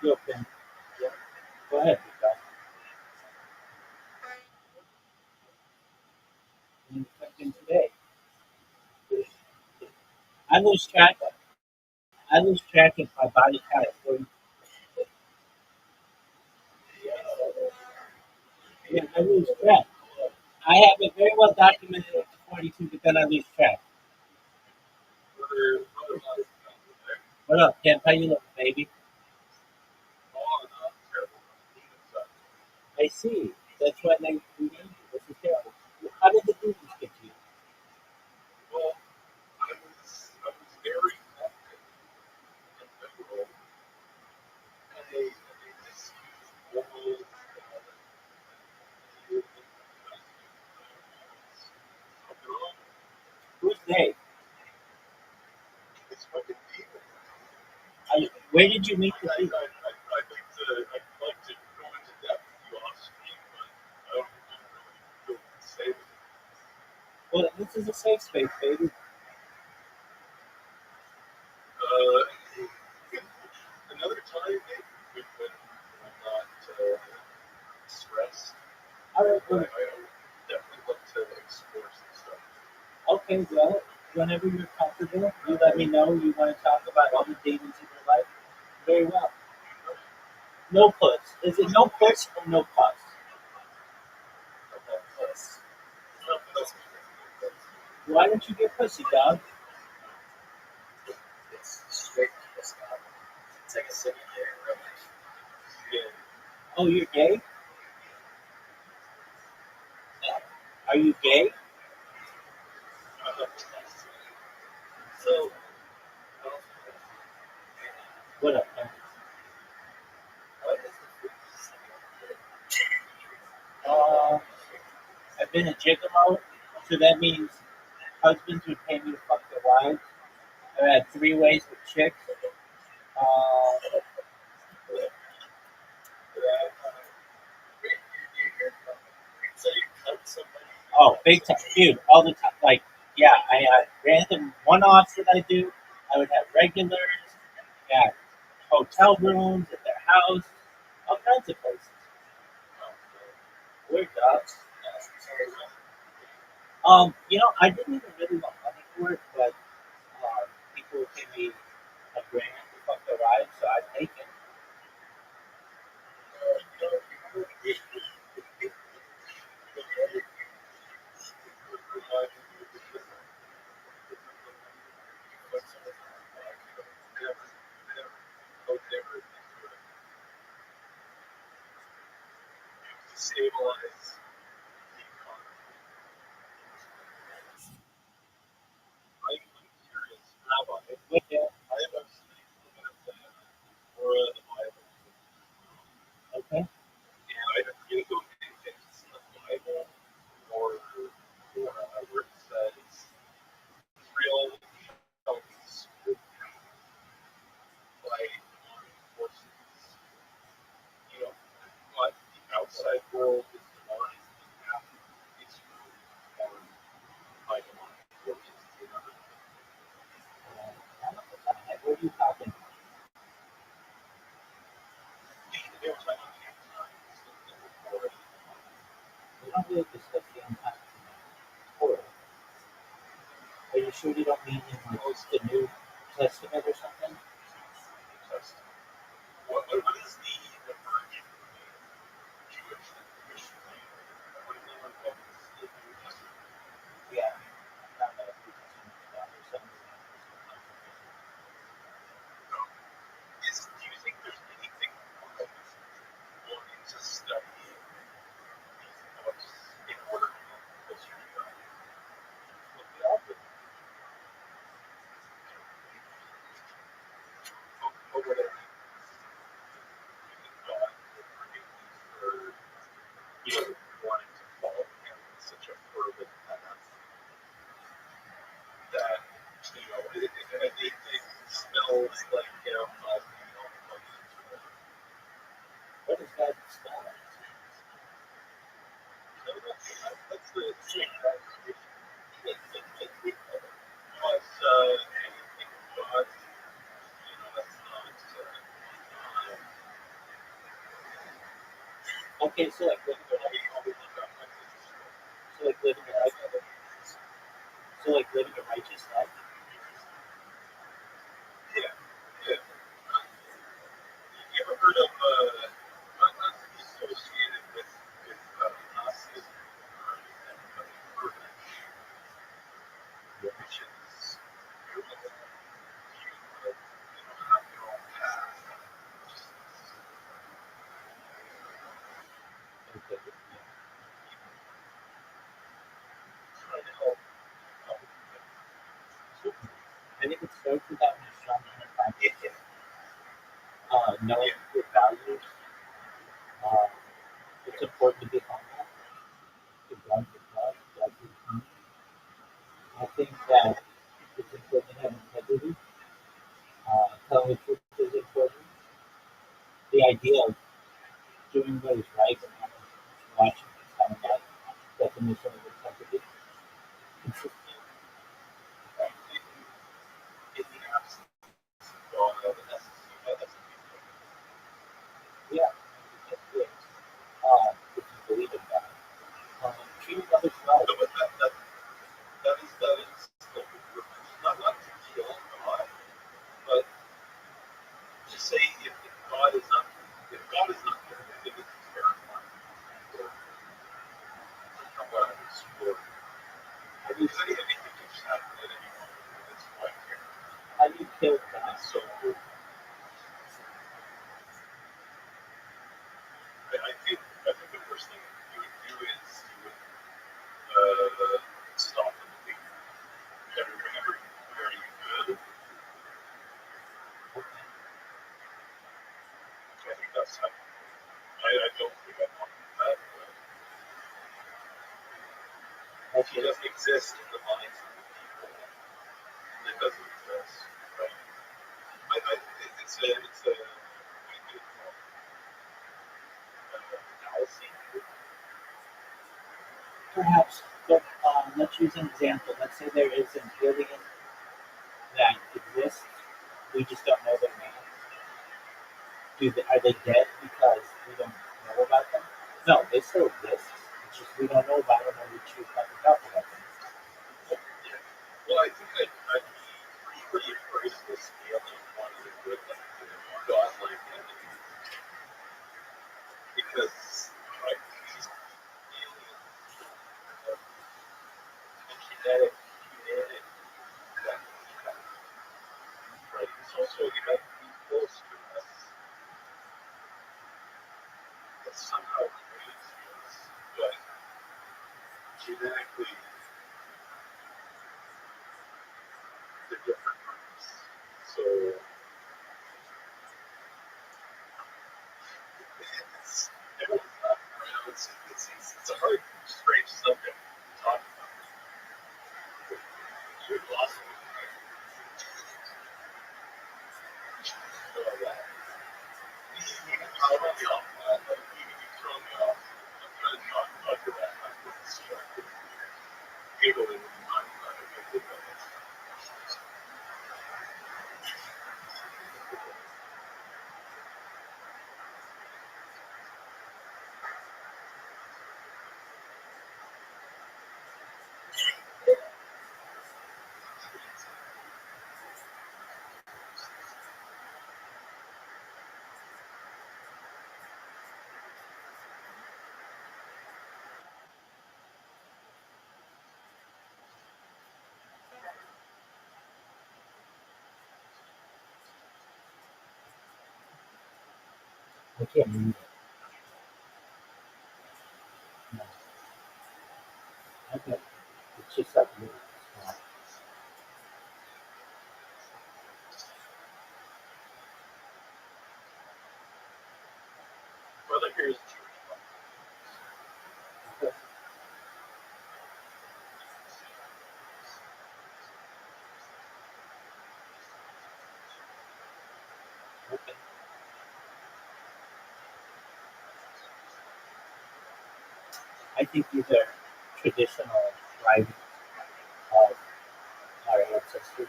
B: You open. Go ahead, Miguel. You fucking today. I lose track. I lose track of my body count at 40. Yeah, I lose track. I have it very well documented at 42, but then I lose track. What up, Kemp? How you looking, baby? I see. That's why they renamed you. This is terrible. How did the demons get to you? Who's they? Where did you meet the demons? Well, this is a safe space, baby. All right, well, okay, well, whenever you're comfortable, you let me know you want to talk about all the demons in your life. Very well. No puss. Is it no puss or no puss? Why don't you get pussy, dog?
C: It's straight piss up. It's like a city there, really.
B: Oh, you're gay? Are you gay?
C: So,
B: What up, man?
C: what is the
B: Uh, I've been a gigolo, so that means husbands would pay me to fuck their wives. I've had 3 ways with chicks. Uh,
C: So you cut somebody?
B: oh, big time, dude, all the time. Like, yeah, I had random one-offs that I do. I would have regulars, at hotel rooms, at their house, all kinds of places. Weird dogs. I didn't even really want money for it, but people would pay me $1,000 to fuck their wives, so I'd take it. to discuss the impact of Torah. Are you sure you don't mean in like the New Testament or something?
D: What is the virgin Jewish and Christian name? What do they want to focus the New Testament?
B: Yeah. I found out a few Testament stuff or something.
D: Do you think there's anything wrong with wanting to study these books in order to get closer to God? What we all do. But what I mean is God will forgive me for wanting to follow him in such a fervent path that it smells like
B: What does that spell like?
D: that's the thing. God, that's not.
B: Okay, so like living a righteous life.
D: Yeah. You ever heard of not associated with Nazism and which is you're looking at have your own path.
B: Okay.
D: Trying to help.
B: I think it starts with having a strong inner conscience, knowing your values. It's important to be humble, to God with God, God with me. I think that it's important to have integrity. Telling the truth is important. The idea of doing what is right and not watching is kind of that definition of integrity. Consistent.
D: In the absence of God, that's
B: Yeah, that's good. If you believe in God. Treating others well.
D: no, but that is not to kill God, but to say if God is not there, I think it's terrifying. Or how about this? Or because anything can just happen at any moment. It's quite here.
B: How do you kill God?
D: So I think the first thing you would do is you would stop and think. Whenever are you good?
B: Okay.
D: I think that's how. I don't think I want that. But he doesn't exist in the minds of the people. It doesn't exist, right? It's a fallacy.
B: Perhaps, but let's use an example. Let's say there is an alien that exists. We just don't know their name. Are they dead because we don't know about them? No, they still exist. It's just we don't know about them and we choose not to talk about them.
D: Yeah. Well, I think I'd be pretty afraid of this alien wanting to live like godlike entity. Because, right, these aliens have a genetic humanity that we have. Right? It's also you have to be close to us that somehow related to us, but genetically they're different from us. So everyone's not, it's a hard, strange subject to talk about. You're lost in it. How about the off? You throw me off. I'm trying to talk to that. I'm distracted. Giggling in my mind.
B: I can't read it. No. Okay. It's just like really small.
C: Brother here is Jewish.
B: Okay. Okay. I think these are traditional writings of our ancestors.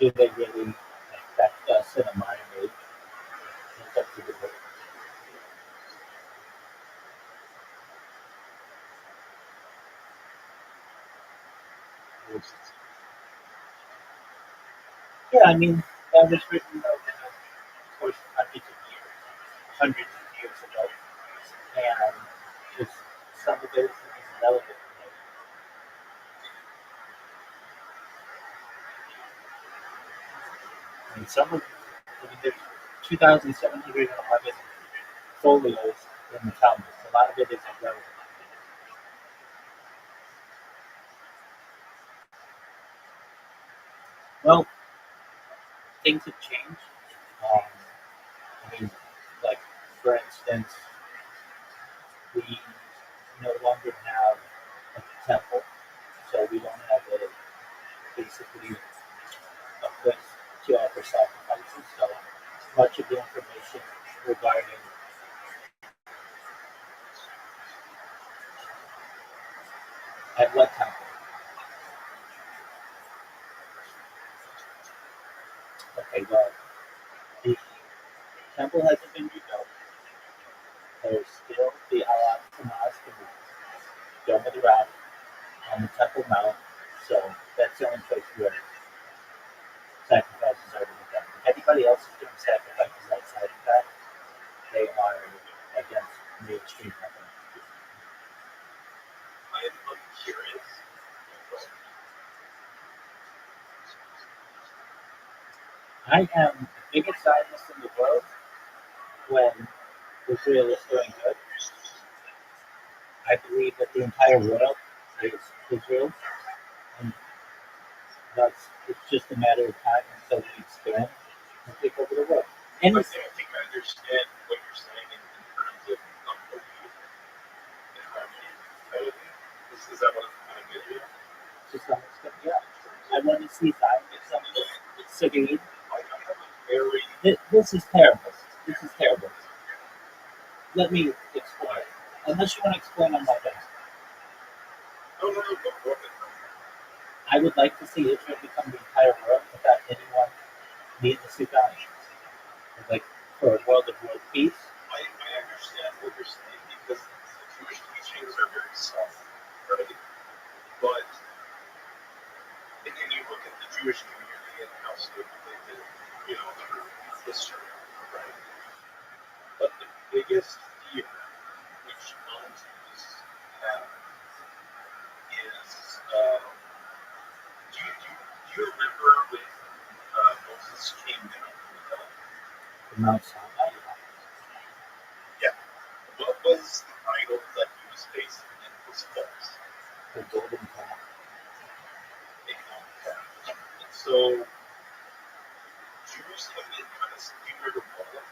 B: Do they really affect us in a modern age? It's up to debate. Yeah, I mean, that was written, of course, hundreds of years ago, and just some of it is relevant today. And some of, I mean, there's 2,711 folios in the Talmud. A lot of it is irrelevant. Well, things have changed. Um, I mean, like, for instance, we no longer have a temple, so we don't have basically a place to offer sacrifices. So much of the information regarding at what temple. Okay, well, the temple hasn't been rebuilt. There's still the Mosque and the Dome of the Rock on the Temple Mount, so that's the only place where sacrifices are being done. If anybody else is doing sacrifices outside of that, they are against mainstream heaven.
C: I'm curious.
B: I am the biggest Zionist in the world when Israel is doing good. I believe that the entire world is Israel, and thus it's just a matter of time until we expand and take over the world. And
C: I think I understand what you're saying in terms of belief and harmony. Is that what I'm going to get?
B: to some extent, yeah. I want to see Zionism succeed. This is terrible. This is terrible. Let me explain. Unless you want to explain on my behalf.
C: No, go for it.
B: I would like to see Israel become the entire world without anyone needing to sit down. Like, for a world peace.
C: I understand what you're saying because the Jewish teachings are very soft, right? But and you look at the Jewish community and how stipulated, through history, right? But the biggest fear which non-Jews have is, do you remember when Moses came down from the hill?
B: The Mount Sinai.
C: Yeah. What was the idol that he was facing in his steps?
B: The golden calf.
C: And so Jews have been kind of skewered of all.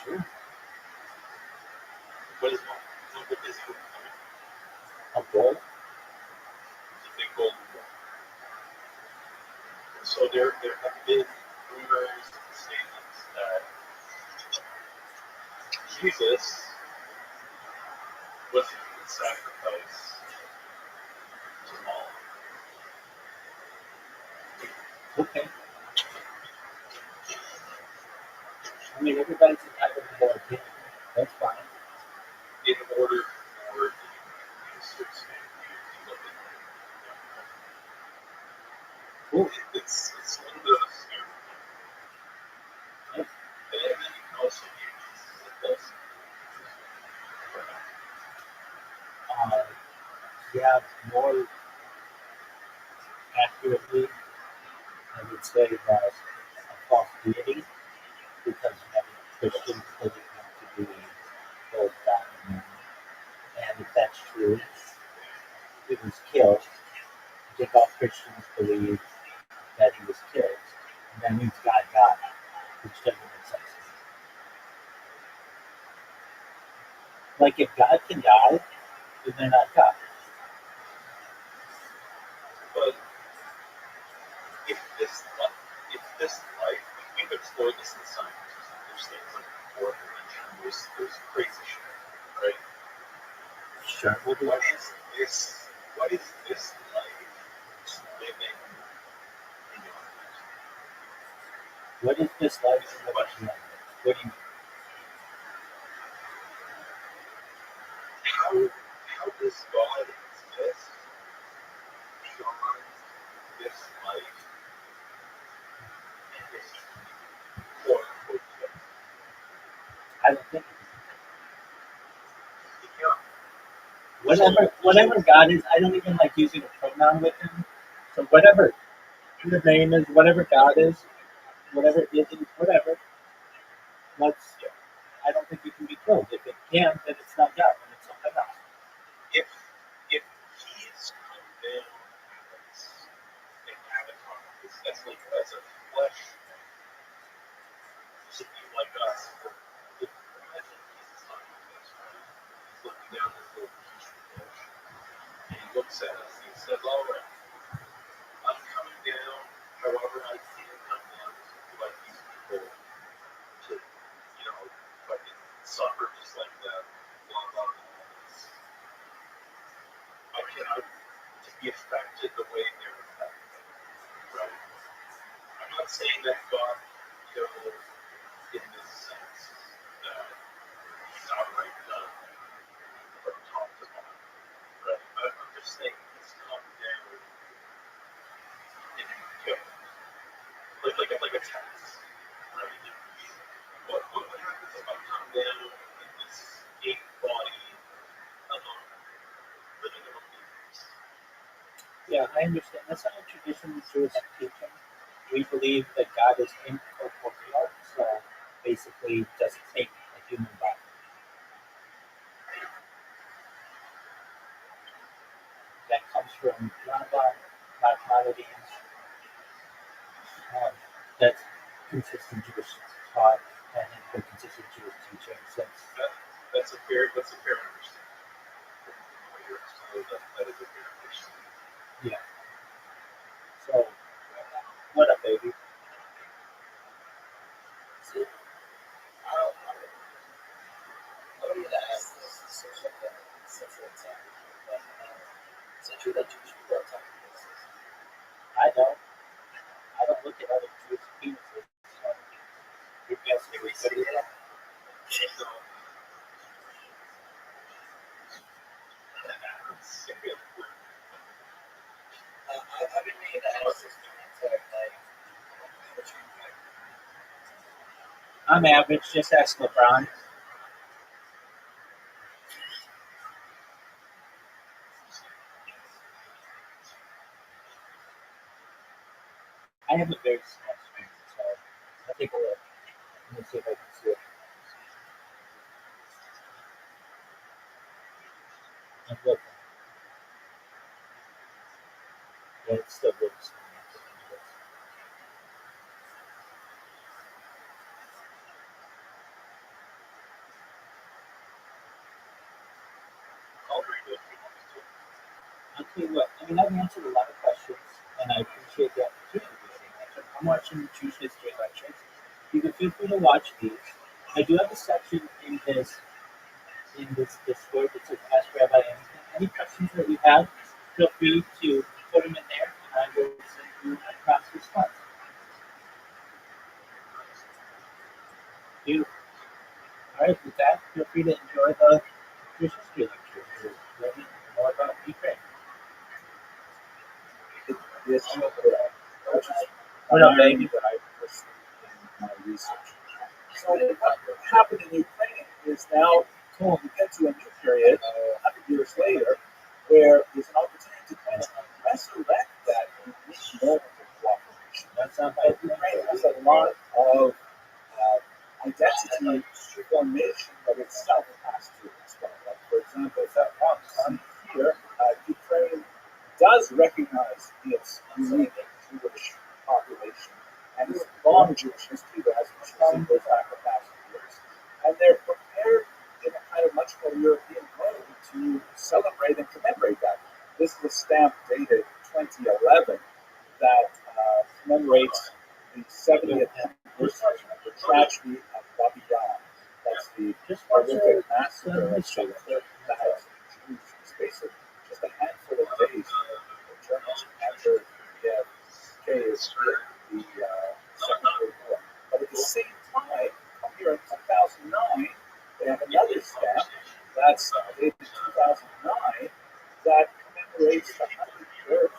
B: Sure.
C: What is it?
B: A bull.
C: It's a big golden bull. And so there have been rumors and statements that Jesus was a human sacrifice to all.
B: Okay. I mean, everybody's entitled to their opinion. That's fine.
C: In order for the humans to expand to look at
B: Cool.
C: it's a little bit of a scary thing.
B: Yes.
C: And then you can also use this.
B: Yeah, more accurately, I would say that a false deity, because you have Christians believe him to be the dying man. And if that's true, he was killed. I think all Christians believe that he was killed. And that means God got him, which doesn't make sense. Like if God can die, then they're not God.
E: But if this life, we've explored this in science, there's things like the fourth dimension, there's crazy shit, right?
B: Sure.
E: What is this life living in your life?
B: What is this life? What do you mean?
E: How does God exist beyond this life and this quote unquote gift?
B: I don't think
E: You can't.
B: whatever God is, I don't even like using a pronoun with him. So whatever the name is, whatever God is, whatever it is, whatever. I don't think it can be killed. If it can, then it's not God, then it's something else.
E: If he's come down as an avatar, as a flesh to be like us, if imagine he's talking to us, right? He's looking down this little petri dish, and he looks at us and he says, all right, I'm coming down, however I see him come down to like these people to, fucking suffer just like that, blah, blah, blah. To be affected the way they're affected, right? I'm not saying that God killed in this sense that he's outright done or talked about, right? I'm just saying he's come down and killed, like a tax, right? What happens if I come down in this ape body alone, living among humans?
B: Yeah, I understand. That's not a traditional Jewish teaching. We believe that God is incorporeal, so basically doesn't take a human body. That comes from Rabbi, Maimonides. That's consistent Jewish thought and the consistent Jewish teaching since.
E: That's a fair understanding. That is a fair understanding.
B: Yeah. So, what up, baby?
C: See, I don't need to ask this. It's such a attack. But is it true that Jewish people are talking about this?
B: I don't look at other Jewish penises. So you're guessing everybody is.
C: I've been meaning to ask this contact,
B: I'm average. Just ask LeBron. I have a very small screen, so I'll take a look. Let me see if I can see it. I'm looking. Yeah, it's still really small. I'll tell you what, I've answered a lot of questions, and I appreciate the opportunity to answer. I'm watching Jewish history lectures. You can feel free to watch these. I do have a section in this Discord that says Ask Rabbi anything. Any questions that you have, feel free to put them in there, and I will send you a fast response. Beautiful. All right, with that, feel free to enjoy the Jewish history lecture. Learn more about Ukraine.
A: Yes,
B: What up, baby?
A: that I pursued in my research. So what happened in Ukraine is now we get to a new period, 100 years later, where there's an opportunity to kind of resurrect that unique moment of cooperation.
B: That's not by
A: Ukraine has a lot of identity entity formation of itself has to expand. Like, for example, here, Ukraine does recognize its unique Jewish population and its long Jewish history that has goes back 1,000 years. And they're prepared in a kind of much more European way to celebrate and commemorate that. This is a stamp dated 2011 that commemorates the 70th anniversary of the tragedy of Rabbi. That's the horrific massacre of 30,000 Jews. It's basically just a handful of days the Germans entered the Second World War. But at the same time, here in 2009, they have another stamp that's dated 2009 that commemorates the 100th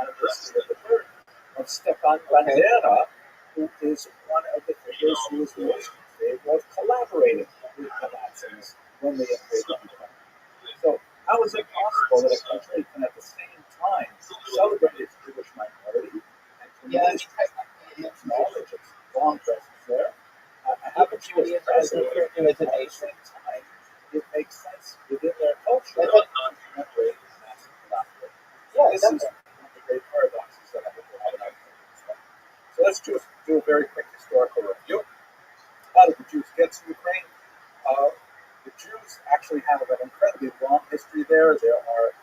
A: anniversary of the birth of Stepan Bandera, who is one of the figures who was most in favor of collaborating with the Nazis when they invaded Ukraine. So how is it possible that a country can at the same time celebrate its Jewish minority and community acknowledge its long presence there, have a Jewish president at the same time? It makes sense within their culture to commemorate and massive collaborate. This is one of the great paradoxes that I think we'll have an outcome. So let's just do a very quick historical review. How did the Jews get to Ukraine? The Jews actually have an incredibly long history there. There are,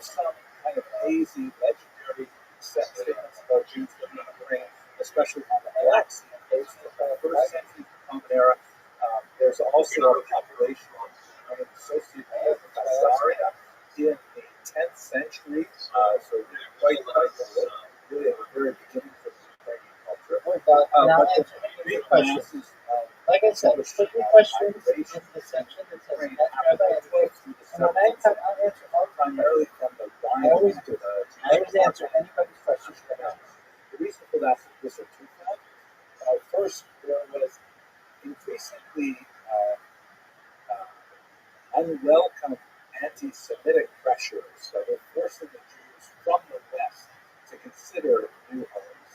A: some kind of hazy, legendary statements about Jews living in Ukraine, especially on the Black Sea coast of the first century Common Era. There's also a population associated with Khazaria in the 10th century, so quite really at the very beginning of the Ukrainian culture.
C: Now,
A: Big masses of
C: like I said, put your questions in the section that says Rabbi, and when I come, I'll answer all
A: primarily from the
C: I always do. I always answer anybody's questions.
A: The reason for that was a twofold. First, there was increasingly unwelcome anti-Semitic pressures that were forcing the Jews from the West to consider new homes.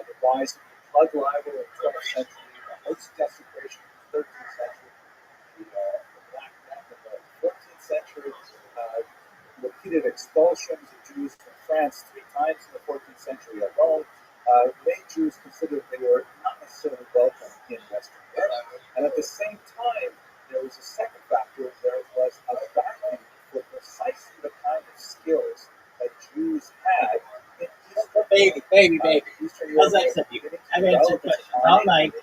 A: The rise of the blood libel in the 12th century, the host desecration in the 13th century, the Black Death in the 14th century, repeated expulsions of Jews from France 3 times in the 14th century alone, made Jews consider they were not necessarily welcome in Western Europe. And at the same time, there was a second factor. There was a vacuum for precisely the kind of skills that Jews had in Eastern
C: Baby.
A: Eastern
C: As
A: Europe.
C: I said, I've answered questions all night.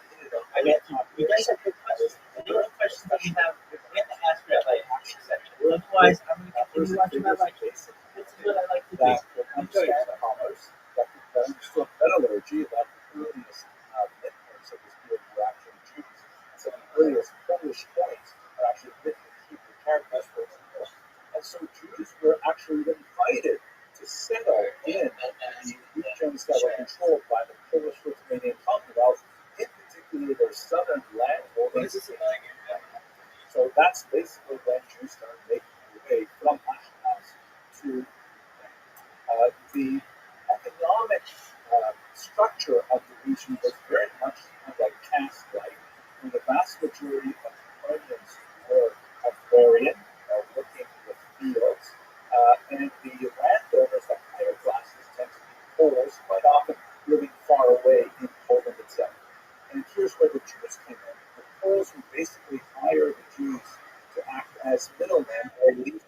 C: I've answered. You guys have good questions. Any other questions that you have, we're going to ask Rabbi in the section. Otherwise, I'm going to continue watching my lectures. This is what I like to do. Enjoy it.
A: Commerce, that understood metallurgy, about the earliest midpoints of this field were actually Jews. So the earliest Polish coins are actually written in Hebrew characters, for example. And so Jews were actually invited to settle in the regions that were controlled by the Polish-Lithuanian Commonwealth, in particular their southern land holdings. So that's basically when Jews started making their way from Ashkenaz to the economic structure of the region was very much kind of like caste-like, where the vast majority of Ukrainians were agrarian, working in the fields, and the landowners, the higher classes, tend to be Poles, quite often living far away in Poland itself. And here's where the Jews came in. The Poles would basically hire the Jews to act as middlemen or leaders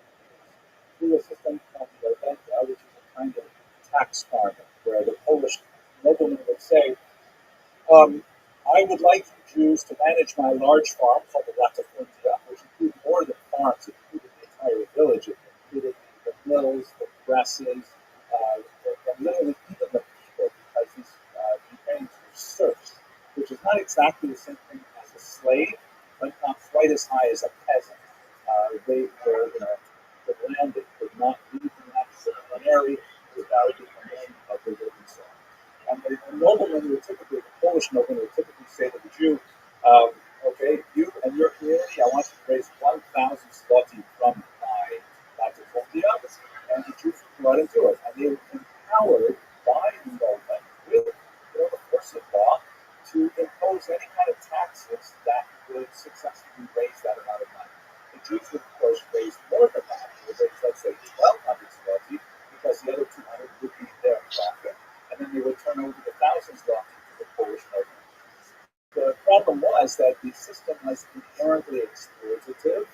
A: through a system called the Renta, which is a kind of tax farming, where the Polish nobleman would say, I would like you Jews to manage my large farm called the Renta, which included more than farms, it included the entire village, it included the mills, the presses, and literally even the people, because these Ukrainians were serfs, which is not exactly the same thing as a slave, but not quite as high as a peasant. They were, the land, they could not leave the natural area without the permission of the living soil. And the nobleman would typically, the Polish nobleman would typically say to the Jew, okay, you and your community, I want you to raise 1,000 zloty from my latifundia, and the Jews would go out and do it. And they were empowered by the nobleman with the force of law to to impose any kind of taxes that would successfully raise that amount of money. The Jews would, of course, raise more than that. They would raise, let's say, 1,200 zloty, because the other 200 would be their profit, and then they would turn over the 1,000 zloty to the Polish government. The problem was that the system was inherently exploitative,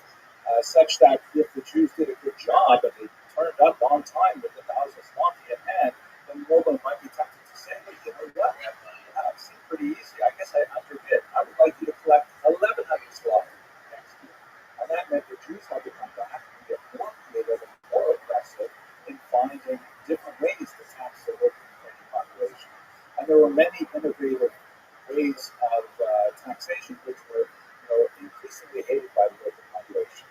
A: such that if the Jews did a good job and they turned up on time with the 1,000 zloty in hand, then no one might be tempted to say, hey, you know what, that seemed pretty easy. I guess I underbid. I would like you to collect 1,100 zloty next year. And that meant the Jews had to come back and get more creative and more aggressive in finding different ways to tax the working population. And there were many innovative ways of taxation which were, increasingly hated by the local population.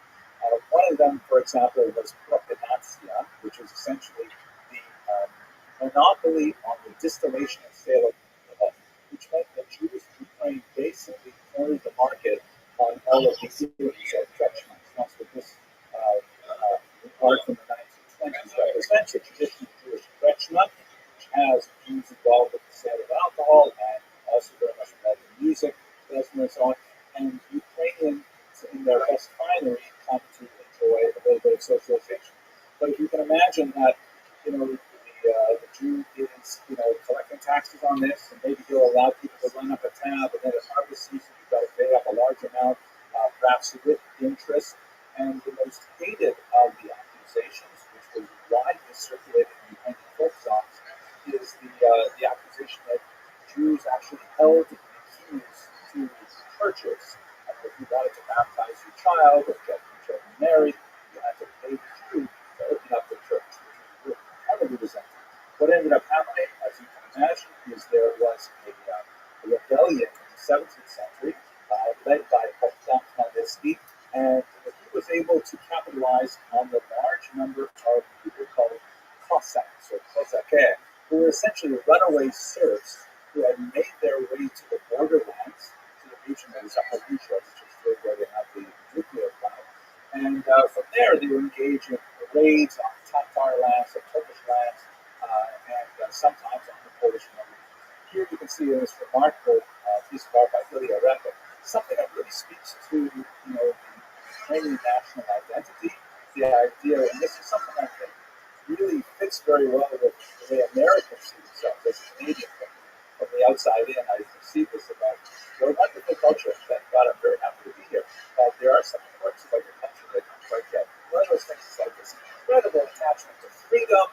A: One of them, for example, was propinatia, which is essentially the monopoly on the distillation and sale of alcohol, which meant that Jews in Ukraine basically cornered the market on all of these series of Kretschmanns. That's what this art from the 1920s represents, a traditional Jewish Kretschmann, which has Jews involved with the sale of alcohol and also very much involved in music, and so on. And Ukrainians in their best finery come to enjoy a little bit of socialization. But if you can imagine that, the Jew is, collecting taxes on this, and maybe he'll allow people to run up a tab, and then at harvest season, you've got to pay up a large amount, perhaps with interest. And the most hated of the accusations, which was widely circulated in Ukrainian folk songs, is the accusation that Jews actually held the keys to churches. And if you wanted to baptize your child or get your children married, you had to pay the Jew to open up the church, which was heavily resented. What ended up happening, as you can imagine, is there was a rebellion in the 17th century led by Bogdan Khmelnytsky, and he was able to capitalize on the large number of people called Cossacks or Kosaké, who were essentially runaway serfs who had made their way to the borderlands, to the region of Zaporizhzhia, which is where they have the nuclear plant. And from there, they were engaged in raids on Tatar lands, on Turkish lands, and sometimes on the Polish land. Here you can see this remarkable piece of art by Ilya Rabbi, something that really speaks to the Ukrainian national identity, the idea, and this is something I think really fits very well with the way Americans see themselves as a Canadian from the outside in. I perceive this about your wonderful culture. Thank God, I'm very happy to be here. There are some quirks about your culture that I don't quite get. One of those things is like this incredible attachment to freedom,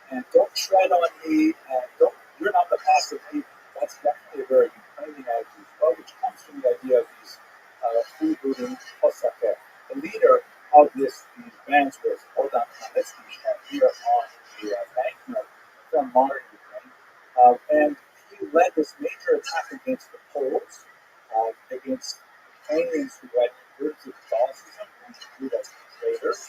A: and don't tread on me, and you're not the boss of me. That's definitely a very Ukrainian attitude as well, which comes from the idea of these freebooting Kosaké. The leader of these bands was Bogdan Khmelnytsky, here on the banknote from modern Ukraine. And he led this major attack against the Poles, against Ukrainians who had converted to Catholicism and viewed as traitors,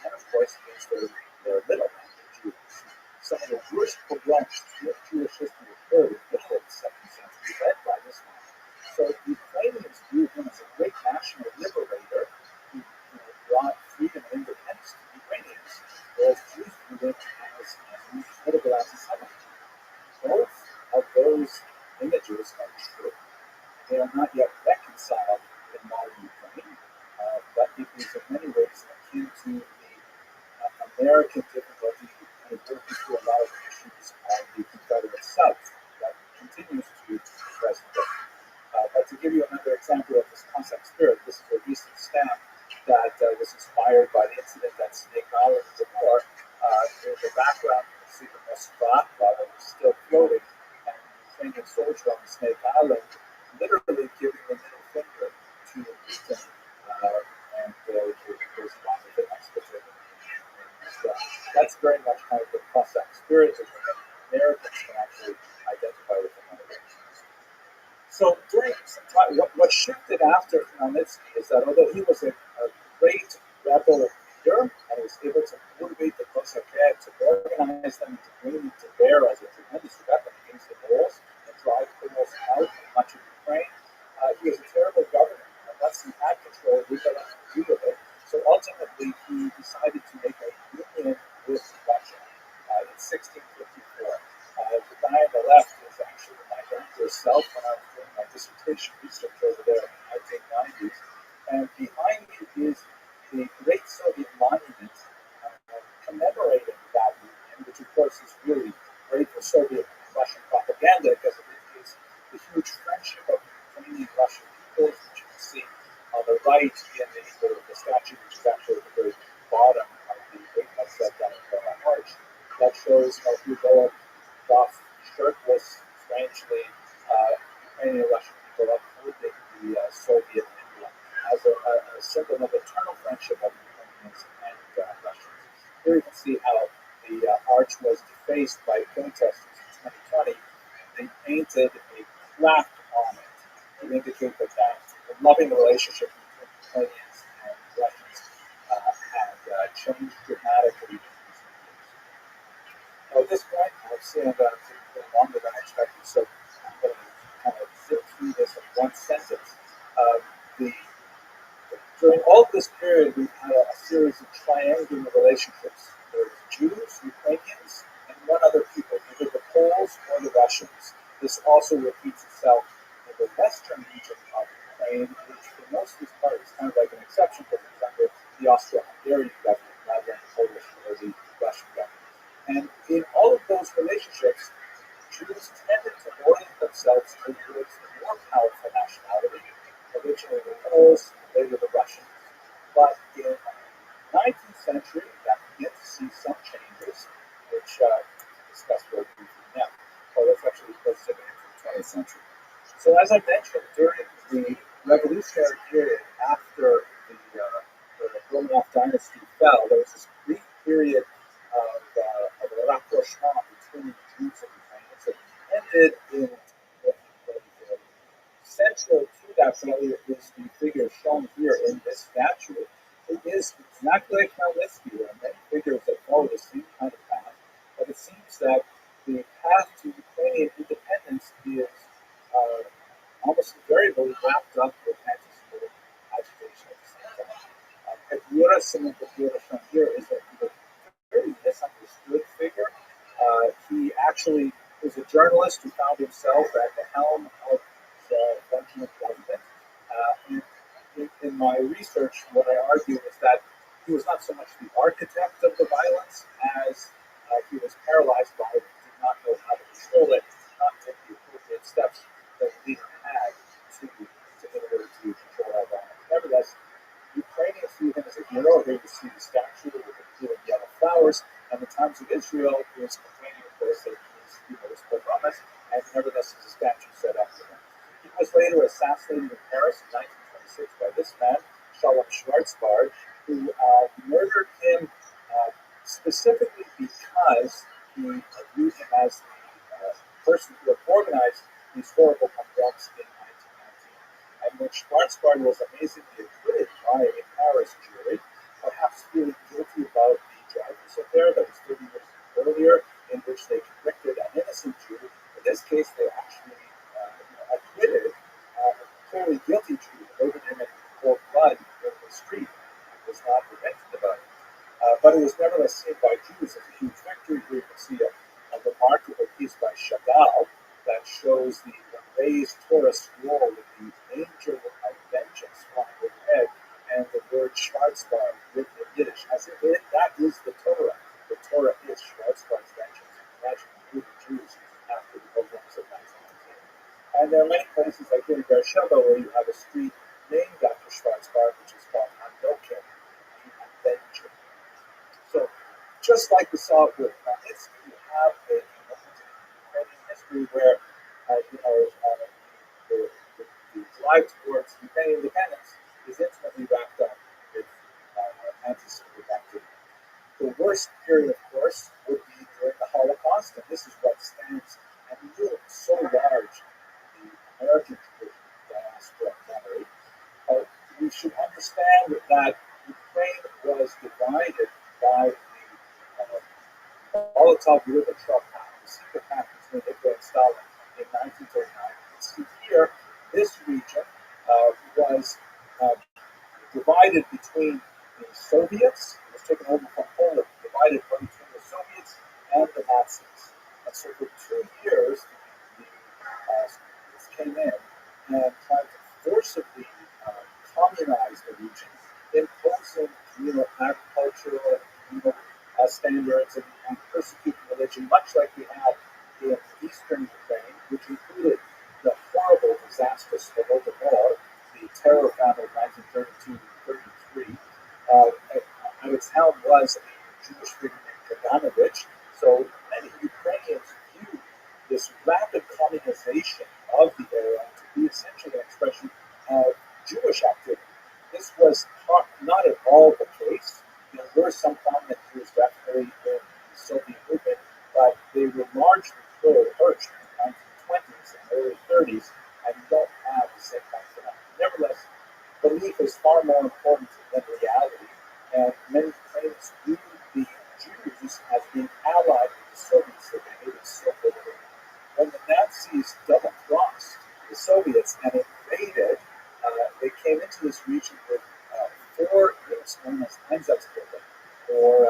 A: and of course against their middlemen, the Jews. Some of the worst pogroms Jewish history occurred in the middle of the 2nd century, led by this man. So the Ukrainians viewed him as a great national liberator who brought freedom and independence to Ukrainians, whereas Jews viewed him as an incredible anti-Semite. Both of those images are true. They are not yet reconciled in modern Ukraine, but it is in many ways akin to the American difficulty in working through a lot of issues of the Confederate South that continues to be present day. But to give you another example of this Cossack spirit, this is a recent stamp that was inspired by the incident at Snake Island in the war. In the background, you can see the Moskva that was still floating, and the Ukrainian soldier on the Snake Island literally giving the middle finger to Putin, and there's a lot of expletive. That's very much kind of the Cossack spirit, which Americans can actually identify with in many ways. So during some time, what shifted after Khmelnytsky is that although he was a great rebel leader and was able to motivate the Kosaké, to organize them, to bring them to bear as a tremendous weapon against the Poles and drive Poles out of much of Ukraine, he was a terrible governor. And once he had control, he got nothing to do with it. So ultimately, he decided to make a union with Russia in 1654. The guy on the left is actually my grandmother herself when I was doing my dissertation research over there in the 1990s. And behind me is the Great Soviet Monument commemorating that union, which of course is really great for Soviet and Russian propaganda because it indicates the huge friendship of the Ukrainian Russian peoples, which you can see on the right in the statue, which is actually at the very bottom of the apex of that arch. That shows you go off shirtless, strangely, Ukrainian Russian people upholding the Soviet emblem as a symbol of eternal friendship of Ukrainians and Russians. Here you can see how the arch was defaced by protesters in 2020. They painted a plaque on it to indicate that the loving relationship between Ukrainians and Russians had changed dramatically in recent years. Now, at this point, I've seen that it's been longer than I expected, so I'm going to kind of zip through this in one sentence. During all this period, we've had a series of triangular relationships. There were Jews, Ukrainians, and one other people, either the Poles or the Russians. This also repeats itself in the western region of Ukraine, which for most of this part is kind of like an exception because it's under the Austro-Hungarian government rather than the Polish or the Russian government. And in all of those relationships, Jews tended to orient themselves towards the more powerful nationality, originally the Poles, later the Russians. But in the 19th century, that began to see some changes, which we'll discuss very briefly now. Well, let's take it into the 20th century. So as I mentioned, during the revolutionary period after the Romanov dynasty fell, there was this brief period of a rapprochement between Jews and Ukrainians that ended in central to that family is the figure shown here in this statue. It is exactly like Khmelnytsky. There are many figures that follow the same kind of path, but it seems that the path to Ukrainian independence is almost invariably wrapped up with anti-Semitic agitation at the same time. Petlura, Simon Petlura shown here, is a very misunderstood figure. He actually was a journalist who found himself at the helm of functional government. In my research, what I argue is that he was not so much the architect of the violence as he was paralyzed by it, did not know how to control it, did not take the appropriate steps that the leader had in order to control that violence. Nevertheless, Ukrainians see him as a hero. Here you see the statue with the blue and yellow flowers. And the Times of Israel is complaining, of course, that he was pogromis, and nevertheless, there's a statue set up for him. He was later assassinated in Paris in 1926 by this man, Shalom Schwarzbard, who murdered him specifically because he viewed him as the person who had organized these horrible pogroms in 1919. And when Schwarzbard was amazingly acquitted by a Paris jury, perhaps feeling guilty about the drivers affair that was 30 years earlier, in which they convicted an innocent Jew. In this case, they actually acquitted a clearly guilty Jew who murdered him in cold blood in the street and was not repentant about it. But it was nevertheless seen by Jews as a huge victory. Here you can see a remarkable piece by Chagall that shows the raised Torah scroll with the angel of vengeance flying overhead and the word Schwarzbard written in Yiddish, as if that is the Torah. The Torah is Schwarzbard's vengeance. Imagine the Jews after the pogroms of 1919. And there are many places like here in Beersheba where you have a street named after Schwarzbard, which is called Handokim, the Avenger. So, just like we saw with Khmelnytsky, you have a moment in Ukrainian history where the drive towards Ukrainian independence is intimately wrapped up with anti-Semitic activity. The worst period, of course, would be during the Holocaust, and this is what stands and looms so large in the American tradition of diaspora memory. We should understand that Ukraine was divided by the Molotov-Ribbentrop Pact, the secret pact between Hitler and Stalin in 1939. You can see here, this region was divided between the Soviets, it was taken over from Poland, divided between the Soviets and the Nazis. And so for 2 years, the Soviets came in and tried to forcibly communize the region, imposing agricultural standards and persecuting religion, much like we had in eastern Ukraine, which included the horrible, disastrous Holodomor, the terror famine of 1932-33. At its helm was a Jewish figure named Kaganovich. So many Ukrainians viewed this rapid communization of the area to be essentially an expression of Jewish activity. This was not at all the case. There were some prominent Jews definitely in the Soviet movement, but they were largely pro-Hirsch in the 1920s and early 30s, and you don't have the same kind of phenomenon. Nevertheless, belief is far more important than reality, and many Ukrainians view the Jews as being allied with the Soviets that they hated so bitterly. When the Nazis double-crossed the Soviets and invaded, they came into this region with 4 units known as Einsatzgruppen, or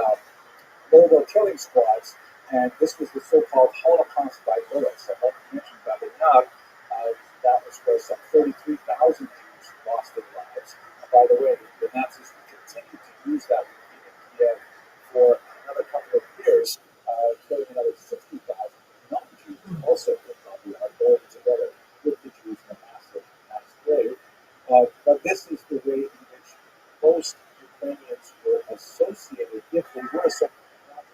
A: mobile killing squads, and this was the so-called Holocaust by bullets. I hope you mentioned Rabbi, that was where some 33,000 Jews lost their lives. And by the way, the Nazis would continue to use that routine in Kiev for another couple of years, killing another 60,000 non-Jews also in Rabbi buried together with the Jews in a mass grave. But this is the way in which most Ukrainians were associated, if they were associated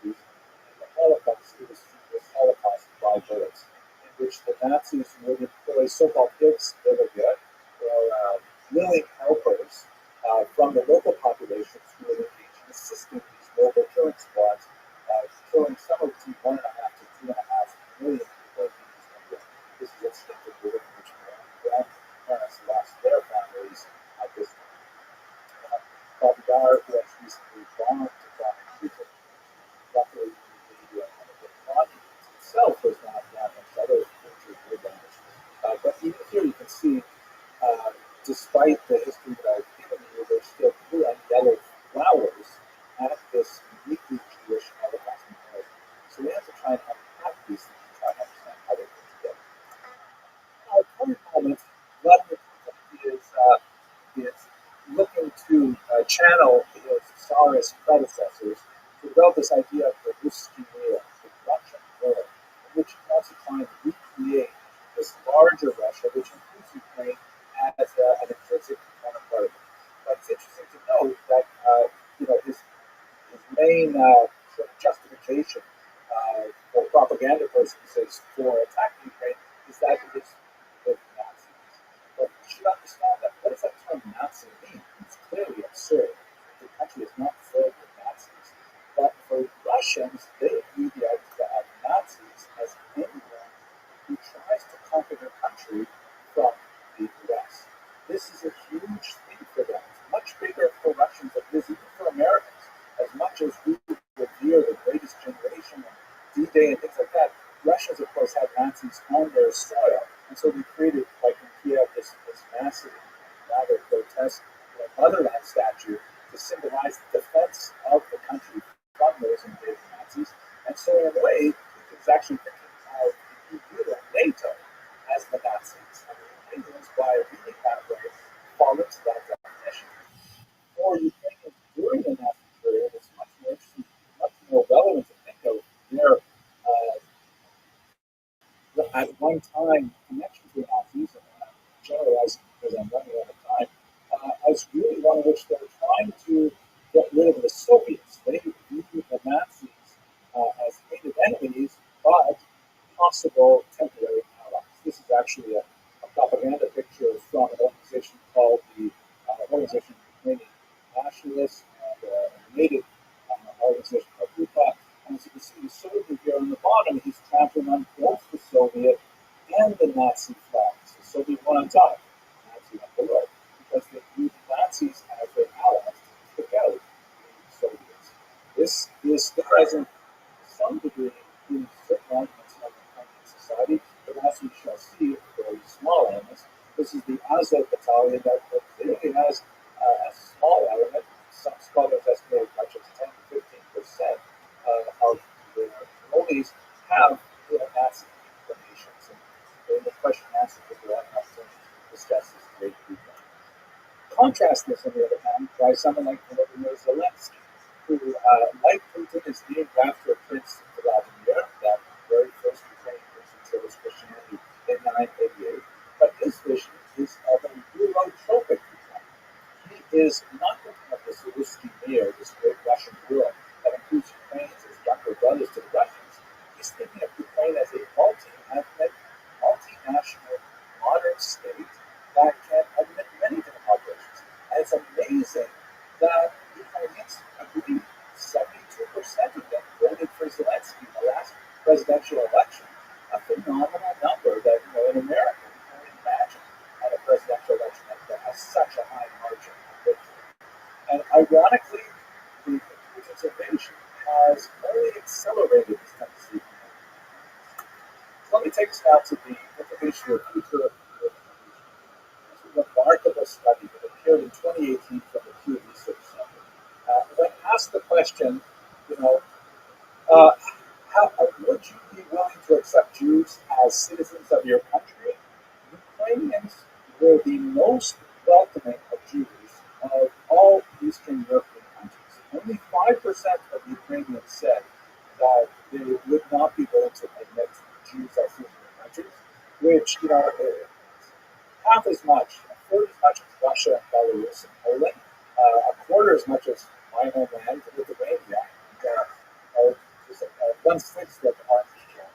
A: with Nazis, in the Holocaust. It was Holocaust by bullets, in which the Nazis would employ so-called Hilfsbürger, or willing helpers from the local populations who would engage in assisting these mobile killing squads, killing somewhere between 1.5 to 2.5 million people in these areas. This is extended to which grandparents lost their families at this time. Rabbi, who has recently gone to Prague, luckily the monument itself was not damaged, other pictures were damaged. But even here you can see, despite the history that I've given you, there's still blue and yellow flowers at this uniquely Jewish Holocaust memorial. So we have to try and unpack these things and try and understand how they fit together. Our current moment, Vladimir Putin is looking to channel his Tsarist predecessors to develop this idea of the ROTHSCHILD, the Russian world, in which he wants to try and recreate this larger Russia, which includes Ukraine, as an intrinsic component part of it. But it's interesting to note that his main sort of justification or propaganda purposes for attacking Ukraine is that it is with Nazis. But you should understand that what does that term Nazi mean? It's clearly absurd. The country is not filled with Nazis. But for Russians, they view the idea of Nazis as anyone who tries to conquer their country from the West. This is a huge thing for them. It's much bigger for Russians than it is even for Americans. As much as we revere the Greatest Generation and D-Day and things like that, Russians, of course, had Nazis on their soil. And so we created, like in Kiev, this massive, rather grotesque motherland statue to symbolize the defense of the country from those invading Nazis. And so, in a way, it's actually thinking of the EU and NATO as the Nazis. And the Ukrainians, by reading that way, fall into that definition. For Ukrainians during the Nazi period, it's much more interesting, much more relevant to think of their at one time connection to the Nazis, and I'm generalizing because I'm running out of time, as really one in which they're trying to get rid of the Soviets. They view the Nazis as hated enemies, but possible temporary allies. This is actually a propaganda picture from an organization called the Organization of Ukrainian Nationalists and a native organization called UPA. And as you can see, the soldier here on the bottom, he's trampling on both the Soviet and the Nazi flags. The Soviet one on top, the Nazi one below, because they view the Nazis as their allies to kick out the Soviets. This is present to some degree in certain elements of Ukrainian society, but as we shall see, very small elements. This is the Azov battalion that clearly has a small element. Some scholars estimate as much as 10 to 15% of the Congolese have Nazi inclinations. And during the question and answer, people have an opportunity to discuss this great weekend. Contrast this, on the other hand, by someone like Volodymyr Zelensky, who, like Putin, is named after Prince Vladimir, that very first Ukrainian prince who chose Christianity in 988. But his vision is of a Eurotropic Ukraine. He is not looking at the Zaluski Mir, this great Russian world that includes Ukrainians as younger brothers to the Russians. He's thinking of Ukraine as a multi-ethnic, multinational, modern state that can admit many different populations. And it's amazing that Ukrainians agreed. 72% of them voted for Zelensky in the last presidential election. A phenomenal number that, in America, we can't imagine at a presidential election that has such a high margin of victory. And ironically, the Putin's invasion has only accelerated this tendency. So let me take us now to the implication of future of the It's a remarkable study that appeared in 2018 from the Pew Research Center. When asked the question, how would you be willing to accept Jews as citizens of your country? Ukrainians were the most welcoming of Jews of all Eastern European countries. Only 5% of Ukrainians said that they would not be willing to admit Jews as citizens of their countries, which, half as much, a third as much as Russia, Belarus, and Poland, a quarter as much as my homeland, Lithuania, and one-sixth of Armenia.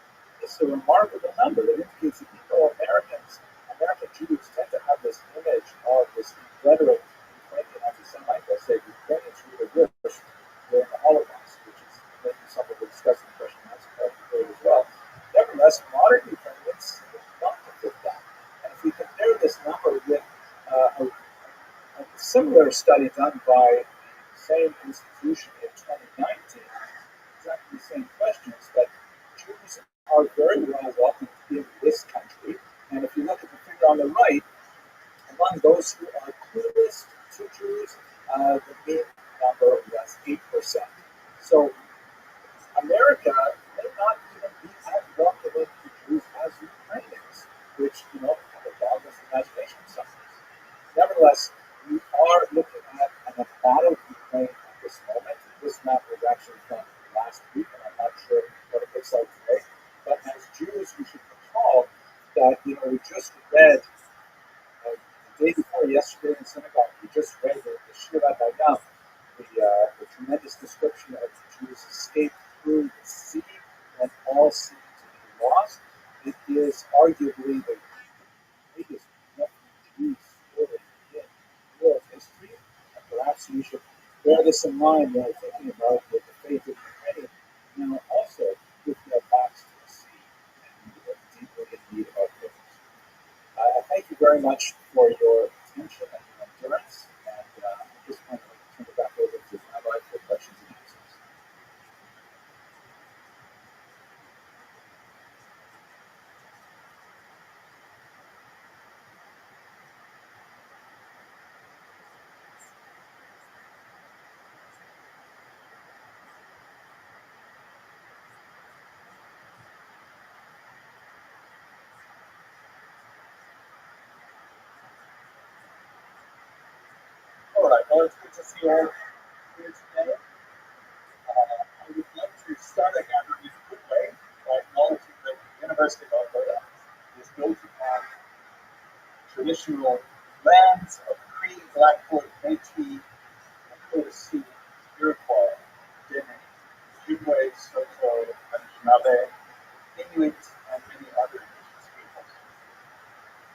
A: It's a remarkable number that indicates that American Jews tend to have this image of this inveterate Ukrainian anti-Semite. They'll say Ukrainians were the worst during the Holocaust, which is maybe something we'll discuss in the question and answer part of the as well. Nevertheless, modern Ukrainians don't fit that. And if we compare this number with a similar study done by the same institution in 2019, exactly the same questions, that Jews are very well welcomed in this country. And if you look at the figure on the right, among those who are clueless to Jews, the mean number was 8%. So America may not even be as welcoming to Jews as Ukrainians, which, have a boundless imagination sometimes. Nevertheless, we are looking at an embattled Ukraine at this moment. This map was actually from last week, and I'm not sure what it looks like today. But as Jews, we should recall that, we just read the day before yesterday in synagogue, we just read the Shira Dayam, the tremendous description of the Jews' escape through the sea when all seemed to be lost. It is arguably the greatest refugee story in world history, and perhaps we should bear this in mind when we're thinking about the fate of Ukraine, now also with their backs to the sea and deeply in need of our prayers. Thank you very much for your attention and endurance, and at this point I'd like to turn it back over to Rabbi for questions and answers.
D: All right, well, it's good to see you all here today. I would like to start again in a good way by acknowledging that the University of Alberta is built upon traditional lands of Cree, Blackfoot, Métis, Nakota Sioux, Iroquois, Dene, Ojibwe, Saulteaux, Anishinaabe, Inuit, and many other indigenous peoples.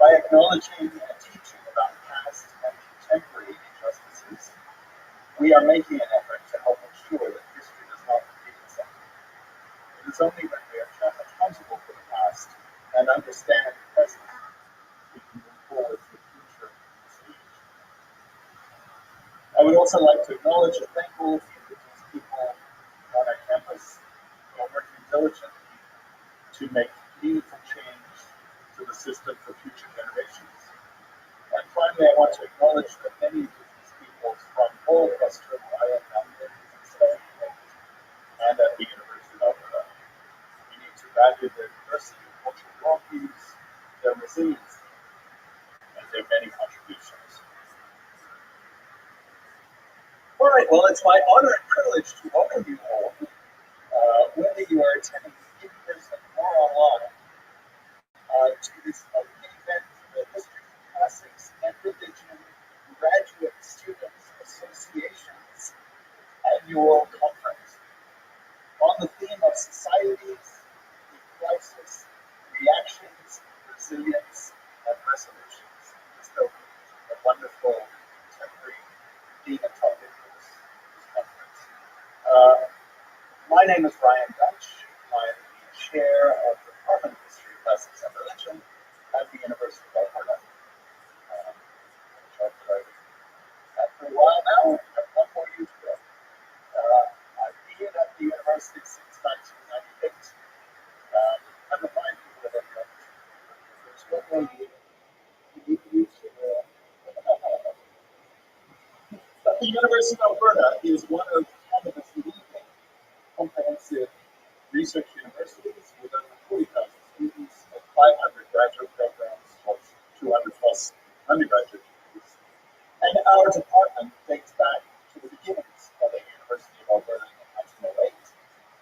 D: By acknowledging and teaching about past and contemporary injustices, we are making an effort to help ensure that history does not repeat itself. It is only when we are accountable for the past and understand the present we can move forward to the future stage. I would also like to acknowledge and thank all of the Indigenous people on our campus who are working diligently to make meaningful change to the system for future generations. And finally, I want to acknowledge that many Indigenous peoples from all across Turtle Island, Mountain and at the University of Alberta. We need to value their diversity of cultural worldviews, their resilience, and
A: their many contributions. All right, well, it's my honor and privilege to welcome you all, whether you are attending in person or online, to this opening event for the History, Classics, and Religion Graduate Students Association's annual conference on the theme of societies in crisis, reactions, resilience, and resolutions. So a wonderful contemporary theme and topic for this conference. My name is Ryan Dutch. I'm the chair of the Department of History, Classics, and Religion at the University of Alberta. Which I've had for a while now. I have one more year to go. I've been at the university since 1998. I'm reminding people that there's one more year. But the University of Alberta is one of Canada's leading comprehensive research universities with over 40,000 students and 500 graduate programs plus 200 plus undergraduate degrees. And our department dates back to the beginnings of the University of Alberta in 1908,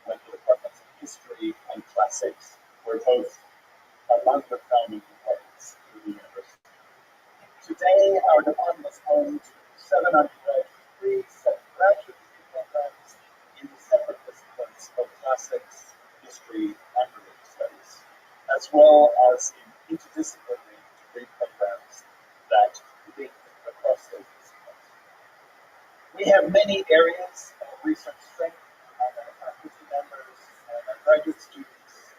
A: when the departments of history and classics were both among the founding departments of the university. Today, our department is home to 7 undergraduate degrees, 7 graduate degree programs in the separate disciplines of classics, history, and religious studies, as well as in interdisciplinary degree programs that link across those disciplines. We have many areas of research strength among our faculty members and our graduate students,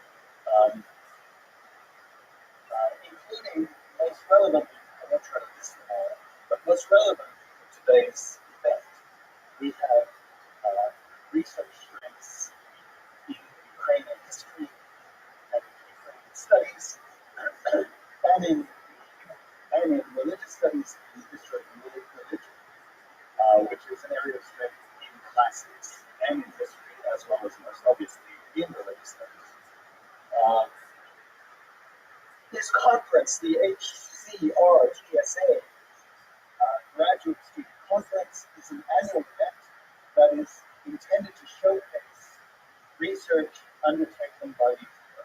A: including most relevantly, I won't try to list them all, but most relevant for today's event, we have research strengths in Ukrainian history and Ukrainian studies, and in religious studies and history of religion, which is an area of strength in classics and in history, as well as most obviously in religious studies. This conference, the HCRTSA Graduate Student Conference, is an annual event that is intended to showcase research undertaken by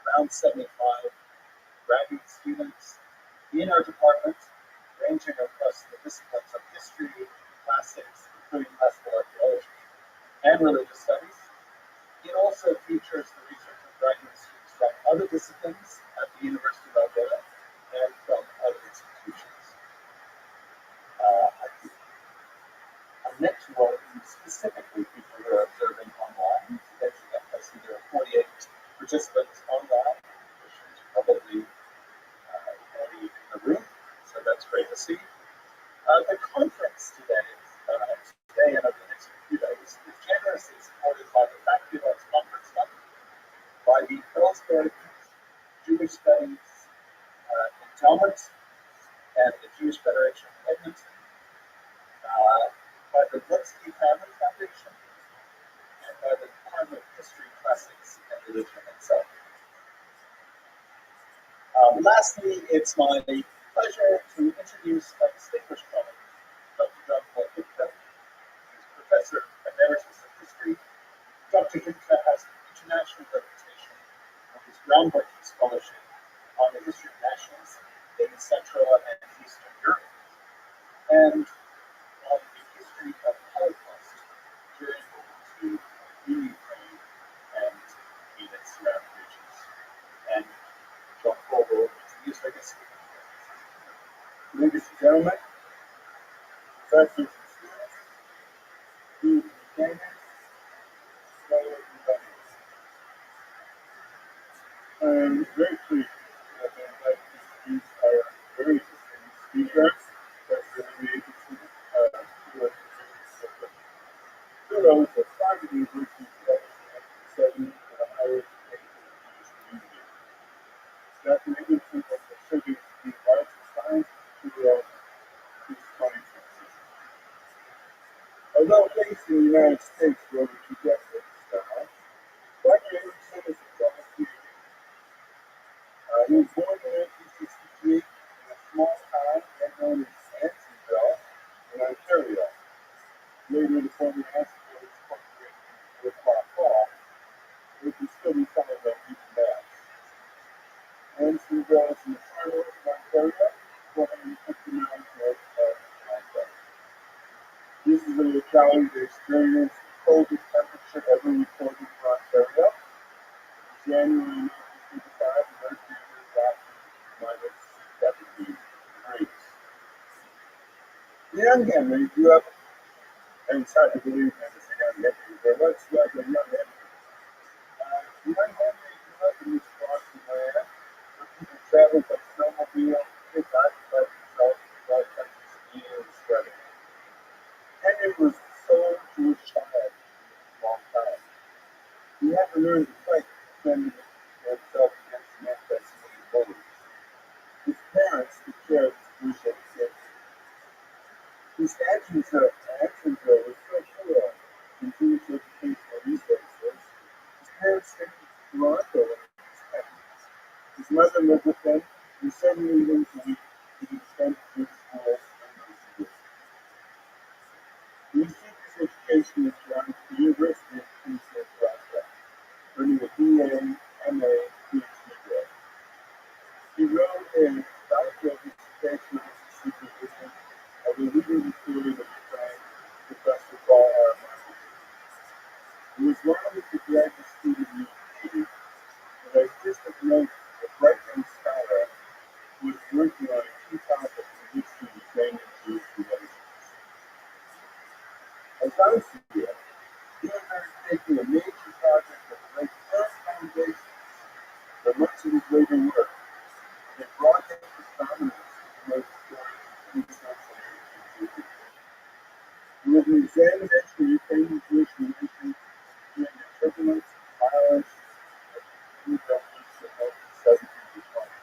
A: around 75 graduate students in our department, ranging across the disciplines of history, classics, including classical archaeology, and religious studies. It also features the research of graduate students from other disciplines at the University of Alberta and from other institutions. I meant to welcome specifically people who are observing online today's event. I see there are 48 participants online, which is probably already in the room, so that's great to see. The conference today and over the next few days, is generously supported by the Faculty of Arts Conference Fund, by the Ellsberg Jewish Studies Endowment and the Jewish Federation of Edmonton, by the ROTHSCHILD Family Foundation, and by the Department of History, Classics, and Religion itself. Lastly, it's my pleasure to introduce a distinguished colleague, Dr. John Paul Gupta, who's Professor Emeritus of History. Dr. Gupta has an international reputation for his groundbreaking scholarship on the history of nationalism in Central and Eastern Europe, and on the history of Holocaust during World War II in Ukraine and in its surrounding regions. And John Paul will introduce our guest speaker. Ladies and gentlemen, professors and students, Jews and Ukrainians, scholars and veterans. I'm very pleased to have been invited to introduce our very distinguished speaker, Professor Rabbi, who was Kudos at Harvard University studying for the higher education of the Jewish community. Dr. Nicholson was considered to be arts and science throughout his time transition. Although based in the United States for over 2 decades now, Dr. Nicholson is a fellow PhD.
D: Valley, they experienced the coldest temperature ever recorded in Ontario. January 1955, the mercury got minus 70 degrees. The young Henry grew up, and it's hard to believe that it's a young Henry, but let's like a young Henry. The young Henry grew up in this Boston area, where people traveled by snowmobile, hitchhiked by themselves, cross country skiing and sledding. Henry was the sole Jewish child in a small town. He had to learn to fight to defend himself against the anti-Semitic bullies. His parents took care of his Jewish education. His actions were so poor in Jewish educational resources. His parents sent him to Toronto when he was 10. His mother lived with him and sent him evenings a week to the extent Jewish schools and universities. He received his education in Toronto at the University of Queensland, Toronto, earning a BA, MA, PhD grade. He wrote a doctoral dissertation as a supervision of a leading theory of the time, Professor Paul R. Martin. He was long as a graduate student at university, but I just have noted a bright young scholar who was working on a key topic in history of Ukrainian-Jewish relations. As I see it, he was undertaking a major project that laid firm foundations for much of his later work. It brought him to prominence in the stories of 20th century Jews. He was an examination of Ukrainian Jewish relations during the turbulence and violence of the revolution of 1917-20.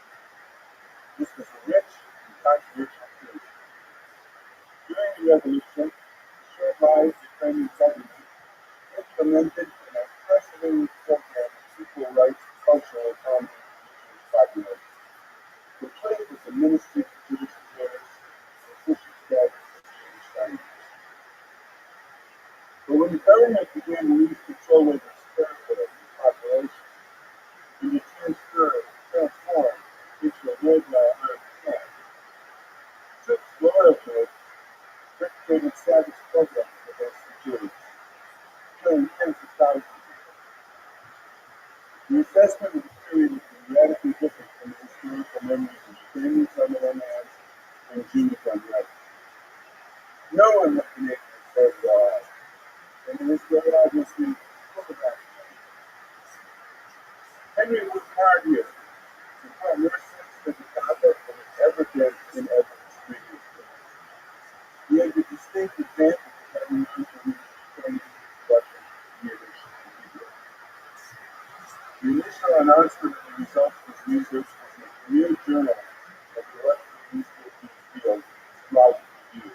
D: This was a rich and controversial period. During the revolution, the short-lived Ukrainian government implemented an unprecedented program of equal rights and cultural autonomy for the Jewish population. The place was the Ministry for Jewish Affairs and official status of the Jewish language. But when the government began to lose control over its territory and population, and to transform into a worldwide armed camp, troops loyal to it perpetrated savage programs against the Jews, killing tens of thousands of them. The assessment of the period has been radically different from the historical memories of Ukrainians on the one hand and Jews on the other. No one has been able to sort it all out, and it is very obviously full of accidents. Henry worked hard here and brought more sense to the topic than has ever been in evidence previously. He had the distinct advantage of having introduced Ukrainian discussion Yiddish and Hebrew. The initial announcement of the results of his research was in a premier journal of the electrical research field, Logic Review.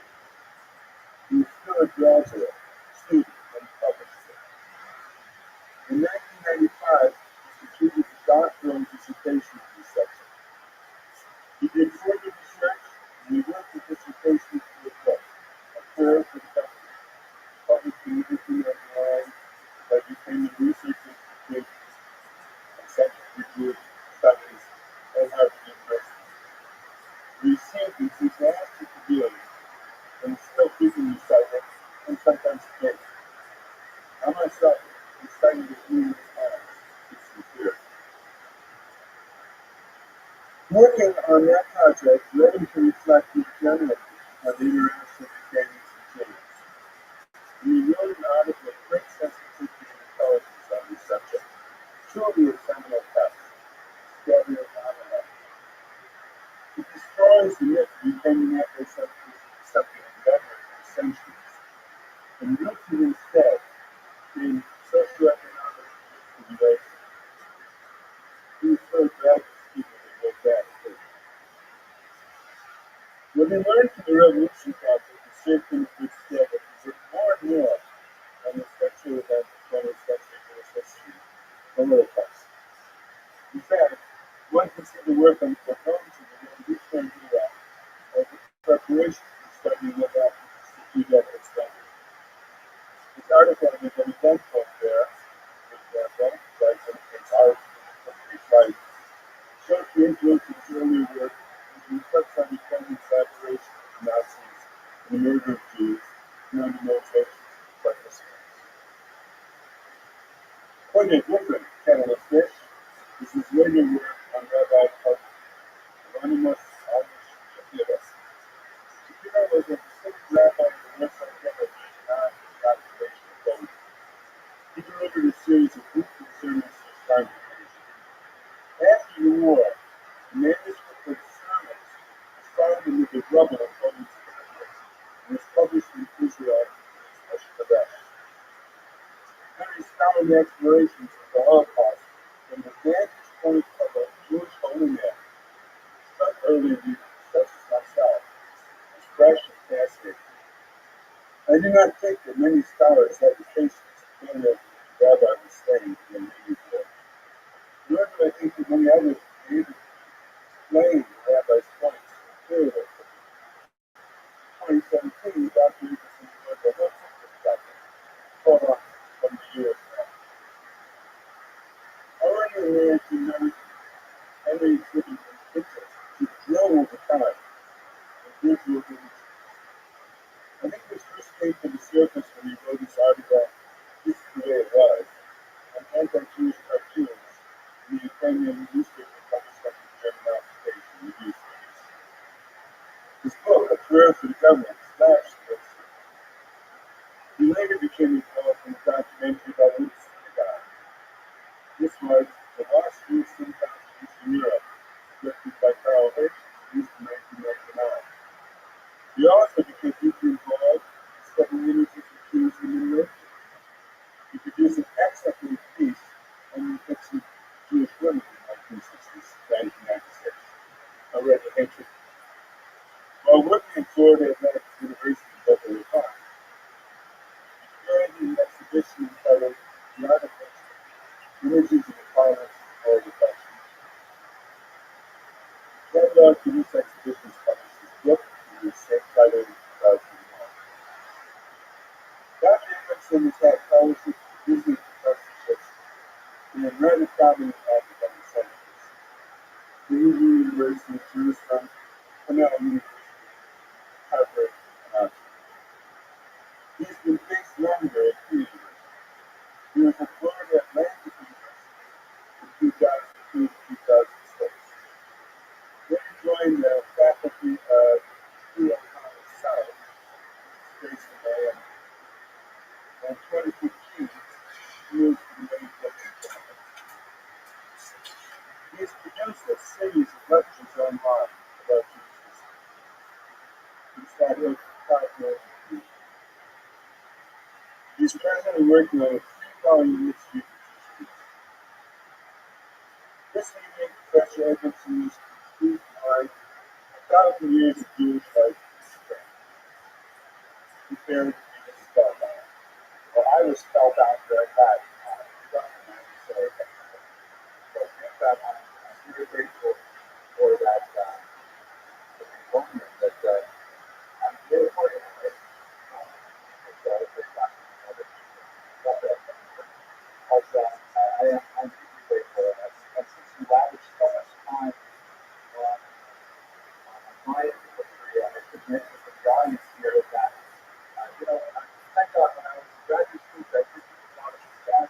D: He was still a graduate student when he published it. In 1995, he completed a doctoral dissertation in this section. He did further research and he wrote the dissertation to a book, A Prayer for the Government, published immediately online by Ukrainian Research Institute and Center for Jewish Studies at Harvard University. He received enthusiastic reviews and is still frequently cited and sometimes debated. I myself have cited it numerous times. It's sincere. Working on that project led him to reflect more generally on the interaction of Ukrainians and Jews. He wrote an article of great sensitivity and intelligence on this subject, truly a seminal text, Discovery of Monohead. It destroys the myth of Ukrainian anti-Semitism government for centuries, and roots it instead in socioeconomic relations. He was so glad to speak of it like that. What he learned from the Revolution Project has served him to extend that he worked more and more on the structural events of 20th century Jewish history, the Holocaust. In fact, one can see the work on the proponents of the Revolutionary era as a preparation for studying what happened to the two decades later. His article on the eventful affair, for example, like its art life, shows the influence of his earlier work and reflects on Ukrainian collaboration with the Nazis and the murder of Jews and on the motivations of War, the manuscript of sermons was found amid the rubble of Holy Scriptures and was published in Israel as Kodesh. Many scholarly explorations of the Holocaust from the vantage point of a Jewish holy man, such early readers such as myself, is fresh and fascinating. I do not think that many scholars have the patience to go there Rabbi was saying in Rabbi's book. Nor do I think that many others are able to explain Rabbi's points clearly. 2017, Dr. Nicholson was a whole perspective, far from the U.S. Already in the 1990s, Henry exhibited an interest to drill over time in visual images. I think this first came to the surface when he wrote his article, This is the Way It Was, on anti-Jewish cartoons in the Ukrainian newspaper published under the German occupation review series. His book, A Prayer for the Government, smashed this. He later became involved in a documentary about the synagogue. This was the last Jewish synagogue in Eastern Europe, directed by Carl Hirsch, released in 1999. He also became deeply involved in studying images of Jews in the Middle East. He produced an excellent piece on the depiction of Jewish women in 1996, already ancient. While working in Florida Atlantic University in Boca Raton, he created an exhibition entitled The Art of Nature, Images of the Violence or Reflection. The catalog for this exhibition published his book in the same title in 2001. Dr. Emerson has had fellowships, visiting professorships, and a rather prominent academic centers. The Hebrew University of Jerusalem, Cornell University, Harvard, and Oxford. He's been based longer at three universities. He was at Florida Atlantic University from 2002 to 2006. Then he joined the faculty of School of Common Science, based in Miami. In 2015, he moved to the main campus. He has produced a series of lectures online about Jewish history. He's had over 5 million views. He's presently working on a 3-volume history of Jewish history. This evening, Professor Edmondson is to speak on 1,000 years of Jewish life in Israel. Prepared to be spellbound. Well, I was spellbound during that document, so thank God I'm very grateful for that moment that I'm really important with. I'm deeply grateful, and since you lavished so much time on my anniversary, I should mention for the audience here that, thank God when I was in graduate school, I did a lot of staff,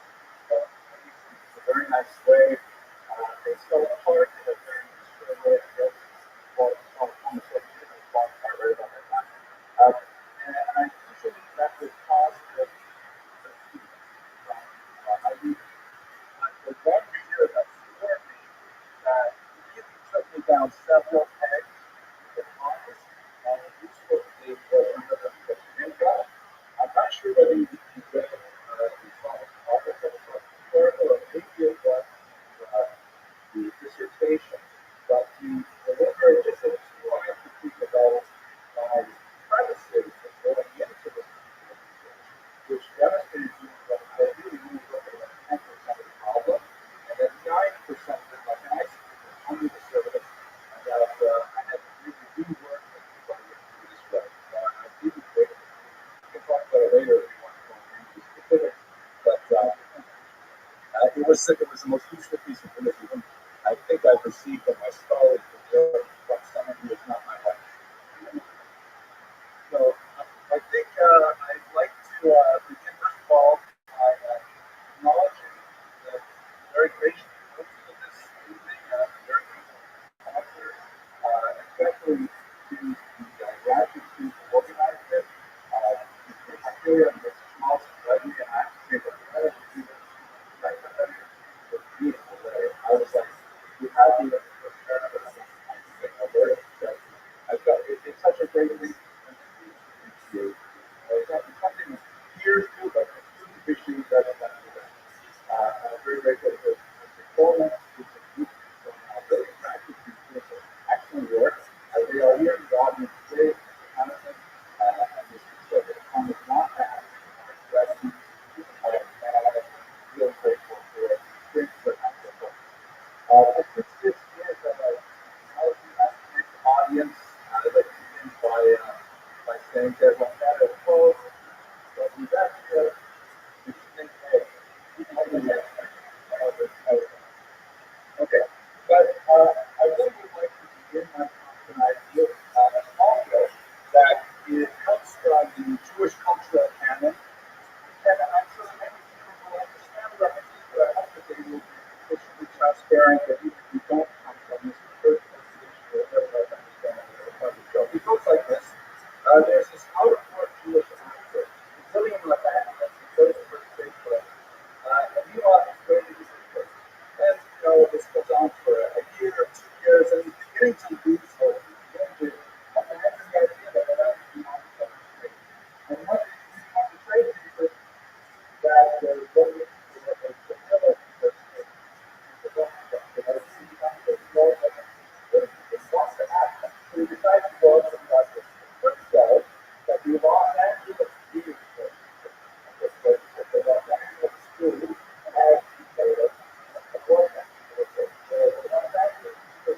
D: in a very nice way. They fell apart in a very mature way. Almost like falling apart right about that time. And I usually met with positive feedback from my youth. The one reader that floored me that really took me down several pegs with Congress, and these were one of them that thank God. I'm not sure whether you read the article or maybe it was the dissertation, but he delivered just a trying to think about premises of going into this, which demonstrated to me that I really moved over to 10% of the problem, and then 9% of it, like an ice cream, was under the surface, and that I had to really rework everybody into this way. I didn't think we can talk about it later if you want to go into specifics, but it was the most useful piece of criticism I think I've received from my scholars from someone who is not my wife. So I think I'd like to begin first of all by acknowledging the very gracious hosting of this evening, very grateful sponsors, especially to the graduate students who organized it, in particular, Mr. Schmaltz, Rabbi, and I have to say that the other students, was beautiful. I was like, we had the
A: since this is a multi-ethnic audience, I'd like to begin by saying there's a better quote, but we got to think, okay, but I really would like to begin my talk tonight with a audio that it comes from the Jewish cultural canon, and I'm sure many people will understand references, but I hope that they will be sufficiently transparent that even if you don't come from this church association or whatever, understand what the show. It goes like this. There's this out-of-court Jewish actor, William Rabbi, that's the very first Facebook. And he often created his interest. And, this goes on for a year or 2 years, and he's beginning to lose hope. He's beginning to abandon the idea that it actually wants to trade. And what he wants to trade is that they're looking for a vanilla person. He wants to act. So he decides to go out to the first show that the Los Angeles Theater the Los Angeles School has created a program. The Los Angeles School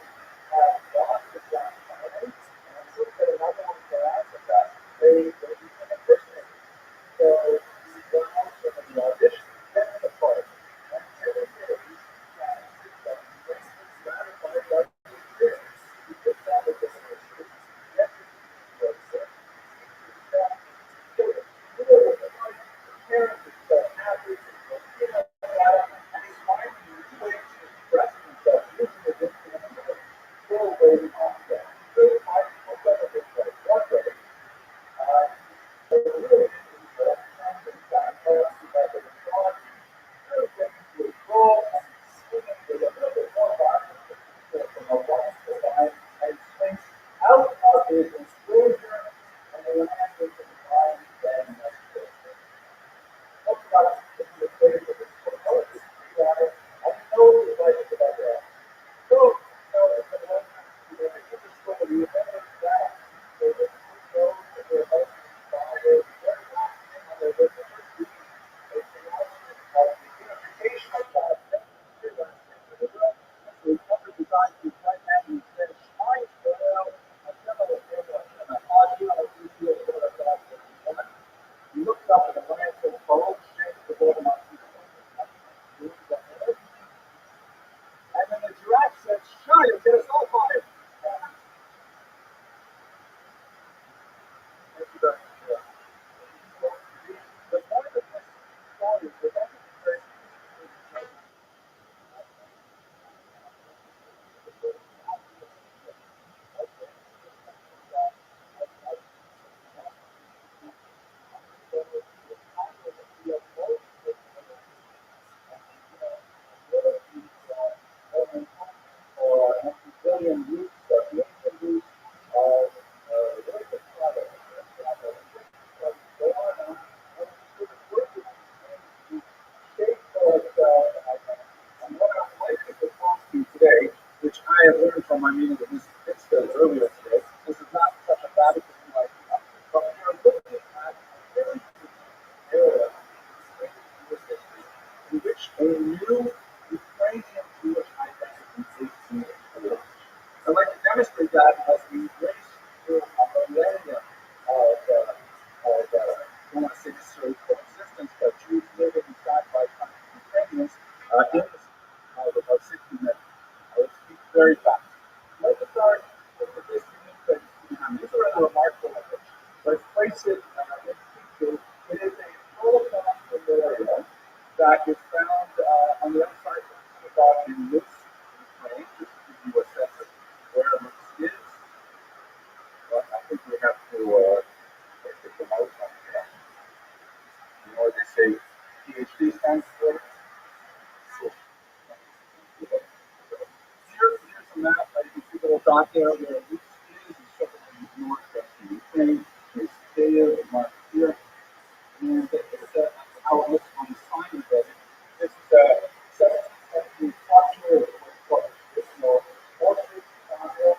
A: has lots of young candidates, and I'm sure that another one for Africa, they became a Christian. So he went out to the audition, gets the part, and every day he's trying to do something. He's ratified by his experience. He gets out of the university, gets his university, parents are so happy, and he's finding new ways to express himself using his instrument, still waiting on that. Still finding whatever this way, what way. But really, something that helps you by the response, really gets into his role and swinging with a little bit more violence from a wonderful line and swings out of his enclosure and the land into the line then talk about the place of this technology. I know the place about that. So, it's a long time. I think it's going to be a better that. So, this is those that are about inspired. Very last thing on the list of the announcement of the unification of that. So, it's under design to try and finish my well, a similar audio video that I've got. He looked up at the landfill bowl, shakes the bottom up, and then the giraffe said, "Sure, you'll get us all fired." Thank you very much. The point of this story is that I think it's very or billion roots, billion roots of really the product. And what I would like to talk to you today, which I have learned from my meeting with Mr. Pittsfield earlier today, this is not such a radical idea, but we are looking at a very unique era in history in which a new Ukrainian Jewish identity is being forged. I'd like to demonstrate that as we race through a millennium I don't want to say necessarily coexistence, but Jews living side by side with Ukrainians in this of about 60 minutes. I will speak very fast. Let's start with this unique thing. These are rather remarkable language. Let's place it in Hebrew. It is a Holocaust memorial that is found on the other side of the synagogue in Lutsk, Ukraine. Just to give you a sense of where Lutsk is. But I think we have to take the notes on that. You know what they say PhD stands for? So, here's a map. You can see the little dot there where Lutsk is. It's something in the north, that's the Ukraine. There's Kiev, marked here. And this is how it looks on the side of the building. This is a 17th century structure with what's traditional orchard style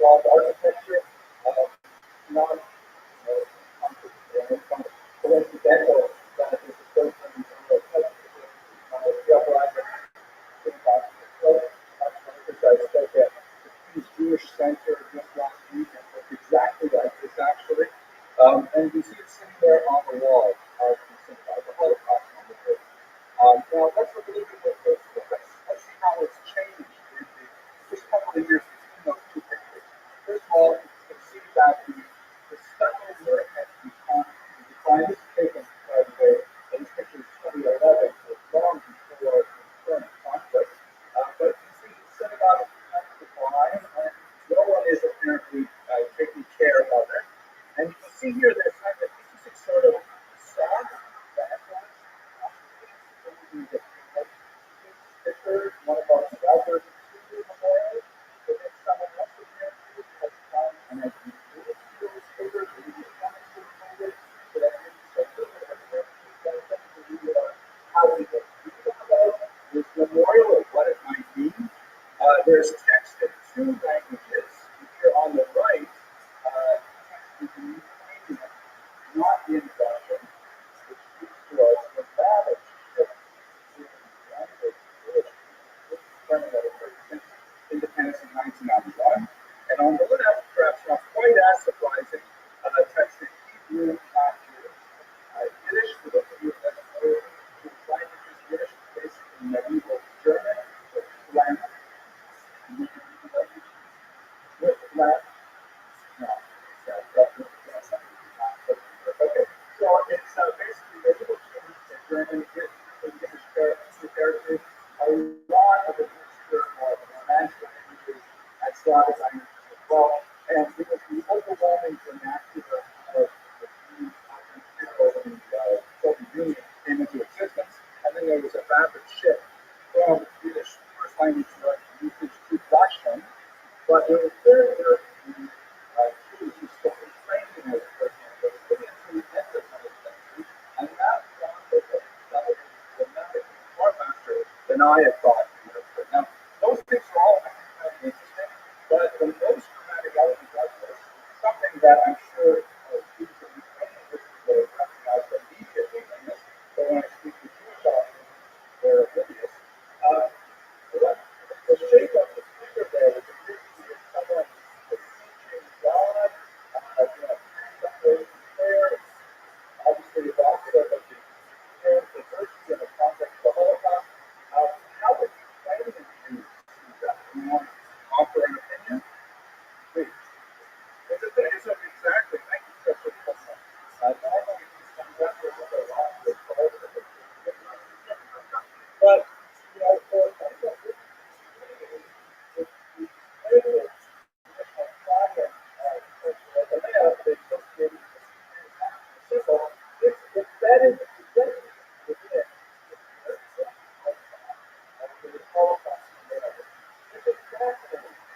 A: walled architecture. Not coincidental that it was built in the upper Jewish Center just last week, and it looked exactly like this actually. And you see it sitting there on the wall of the synagogue, the Holocaust memorial. Now let's look a little bit closer. Let's see how it's changed in the just a couple of years between those two pictures. First of all, you can see that the stucco work has become declined. This is taken, by the way, in this picture is 2011, so long before the current conflict. But you see the synagogue is becoming declined, and no one is apparently taking care of it. And you can see here there's kind of this is sort of sad. Stickers, one of our developers memorials, but then someone else in there too has come and has removed those stickers and used them to remove it. So that gives us a little bit of how we get about this memorial or what it might mean. There's text in two languages. If you're on the right, text is in Ukrainian, not in Russian, which speaks to us the ravage that independence in 1991. And on the left, perhaps not quite as surprising, text in Hebrew, not Yiddish. Yiddish, for those of you that know Jewish languages, Yiddish is basically medieval German, with slang. With that, no, okay. So it's basically medieval German, Yiddish characters, a lot of a mixture of Romantic languages and Slavic languages as well. And it was the overwhelming vernacular of the Jews until the Soviet Union came into existence. And then there was a rapid shift from Yiddish first language usage to Russian. But it was very, very few Jews who spoke Ukrainian as a first language until the end of the 20th century. And that process of accelerating dramatically far faster than I had thought. Now, those things are all kind of interesting, but the most dramatic element of this, something that I'm sure Jews in Ukrainian history will recognize immediately in this, but when I speak to Jewish audiences, they're oblivious. The shape of the figure there was appears to be someone beseeching God, the Holy Prayer. Obviously, it's also of the virtue and the context of the Holocaust. How would Ukrainian Jews see that? Do you want to offer an opinion? Please. It's exactly. Thank you, Professor Coleman. Normally, these investors look a lot with the whole but, for example,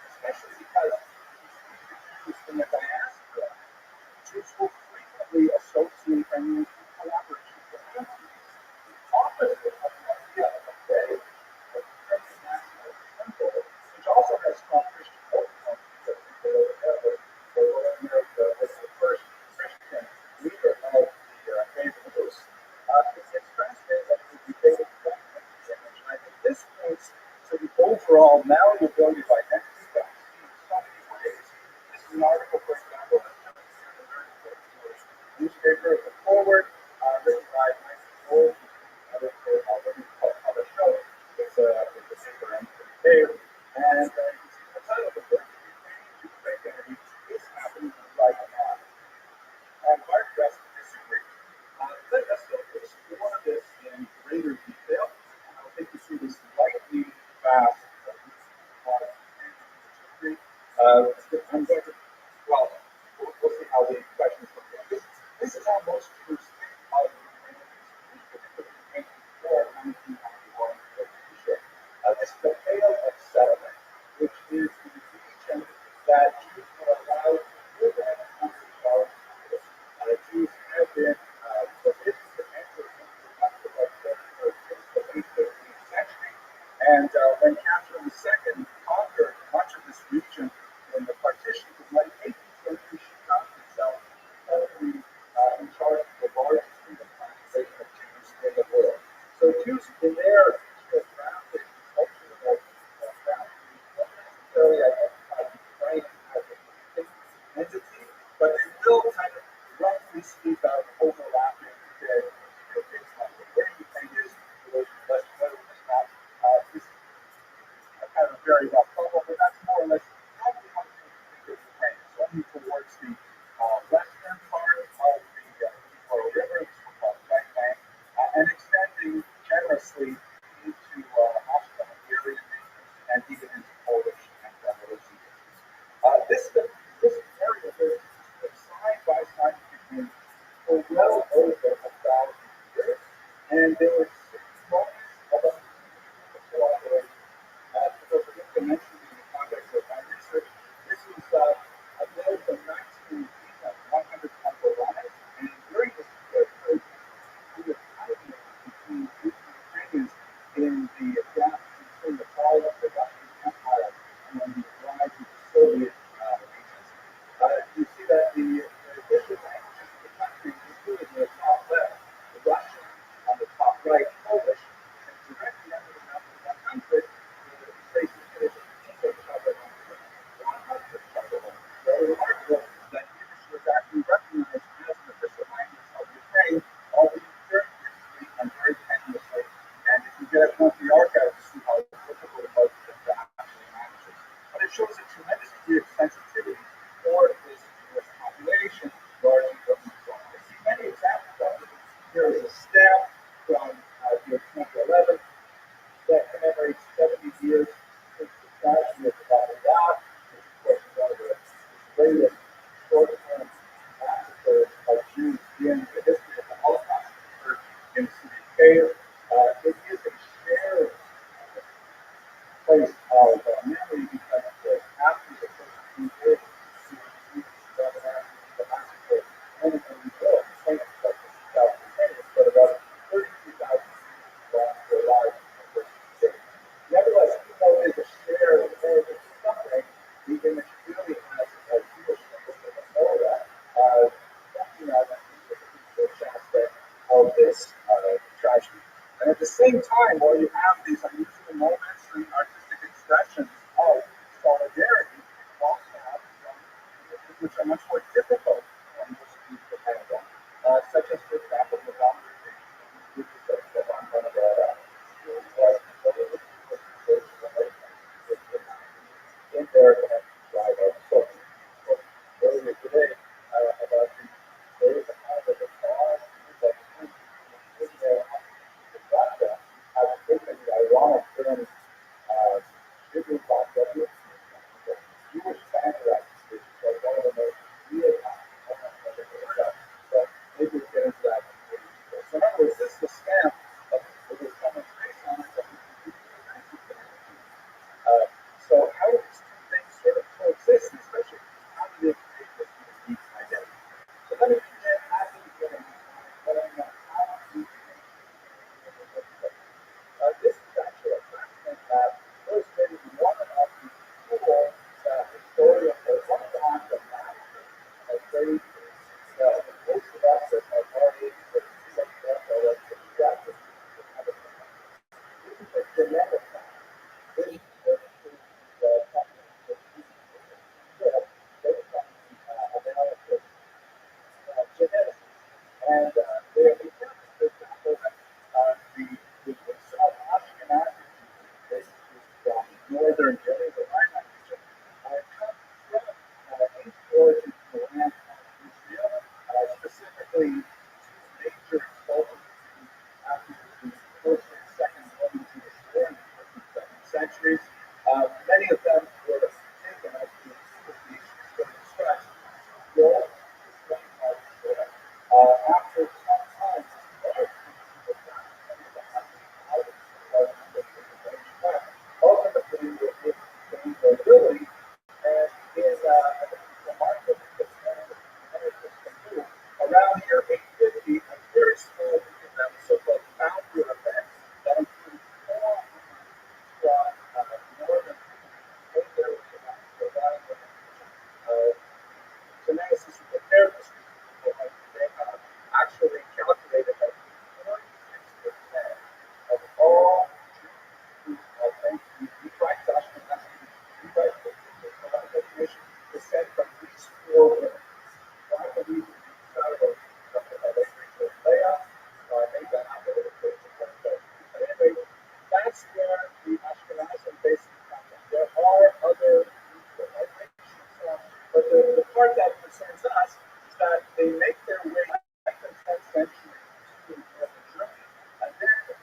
A: especially because in the diaspora, Jews will frequently associate and use collaboration with Nazis. Opposite of the idea of a very national symbol, which also has strong Christian overtones because America was the first Christian leader of the neighborhoods. It's fascinating that it would be dated from the image. And I think this points to the overall malleability of identity that we see in so many ways. This is an article, for example, newspaper, The Forward, written by Michael Gold, already published show. It's a paper and there. And you can see the title of the book, Ukrainian Jewish Identity is Happening Right Now. And hard pressed to disagree. Let us explore this in greater detail. And I'll take you through this lightning fast history. I'm going to, well, we'll see how the questions come in. This is how most Jews think of Ukraine before 1991 revolution. This is the Pale of Settlement, which is the region that Jews were allowed to live in under the Jews have been forbidden to enter into much of the late 15th century. And when Catherine II conquered much of this region in the partition of the late 18th century, she found herself totally in charge of the largest single population of Jews in the world. So Jews in their geographic, cultural very rough bubble, but that's more or less probably how you think of Ukraine. It's only towards the western part of the Dnipro River, this is called right bank, and extending generously into Austria, Hungarian regions, and even into Polish and Belarusian regions. This area is side by side between for well over 1,000 years, and there were 6 moments of a cooperation. To mention in the context of my research, this is a bill from 19 100 Pennsylvania, and during this period, we were fighting between Ukrainians in the gap between the fall of the Russian Empire and the rise of the Soviet nations. You see that the official languages of the country included in the top left, the Russian on the top right, Polish, and directly under the map of that country, the places that is English covered on the non-English covered on. Very remarkable that Yiddish was actually recognized as an official language of Ukraine, albeit very briefly and very tenuously. And if you get a chance to the archives, you see how difficult it was to actually manage it. But it shows a tremendous degree of sensitivity for this Jewish population, largely from Israel. I see many examples of it. Here is a stamp from year 2011 that commemorates 70 years since the tragedy of the Rabbi, which of course is one of the greatest short-term massacres of Jews in the history of the Holocaust occurred in the city of Taik. It is a shared place of memory because, of course, after the first 2 years, the massacre, only when we go, the same place in 2010, but about 32,000 lost their lives in the first 2 days. Nevertheless, even though it is a shared heritage of suffering, the image really has a Jewish symbol of all that, recognize that Jewish aspect of this tragedy. And at the same time, while you have these unusual moments and artistic expressions of solidarity, you also have some images which are much more difficult and most to depend on, such as, for example, the domination of these images of Stefan Bonavera, who was in there to have drive out social. Earlier today, about the days of how the cause that in there, Russia has taken the ironic concerns us is that they make their way back in the 10th century to northern Germany. And then in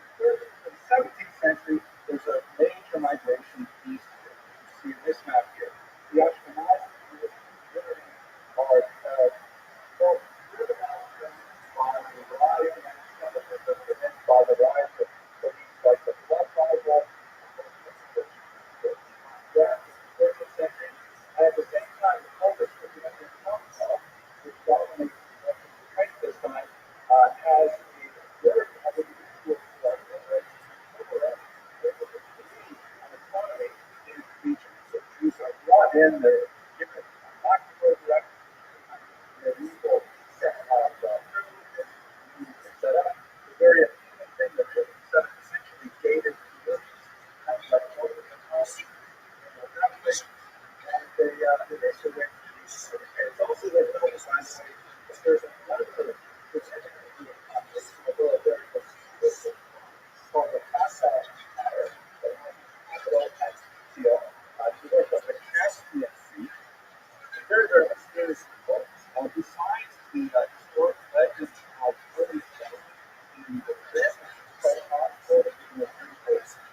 A: the 17th century, there's a major migration east. You see this map here. The Ashkenazi community are both driven out by the rise and some of by the rise of beliefs like the Blood Bible, the 14th century. And at the same time, the Polish Independent Council, which dominates the Taik this time, has a very heavy influence on an economy in the region. So Jews are brought in, they're given a practical direct medieval set of privileges set up. The very appealing thing that the 7th century dated religions have like over the policy and they basically it's also the notice on that there's another particularly although very called the Passage Pattern, the capital at Seal, to the north of the Caspian Sea. Very, very mysterious people. Besides the historic legends of early settlement in the West,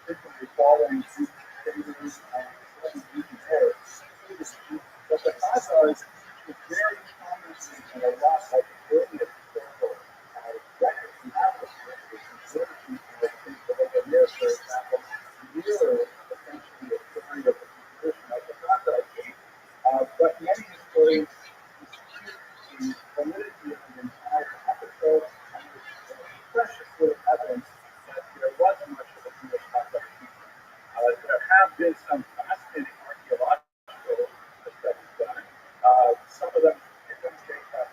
A: frequently following Greek traders and Egyptian Arabs. But the Khazars is very prominent in a lot of early historical records. We have the version of things like the mirror, for example, mirror essentially a story of the position of the Khazar king. But many historians dispute the validity of the entire episode, and there's precious little evidence that there was much of a Jewish Khazar people. There have been some fascinating archaeological studies done. Some of them demonstrate that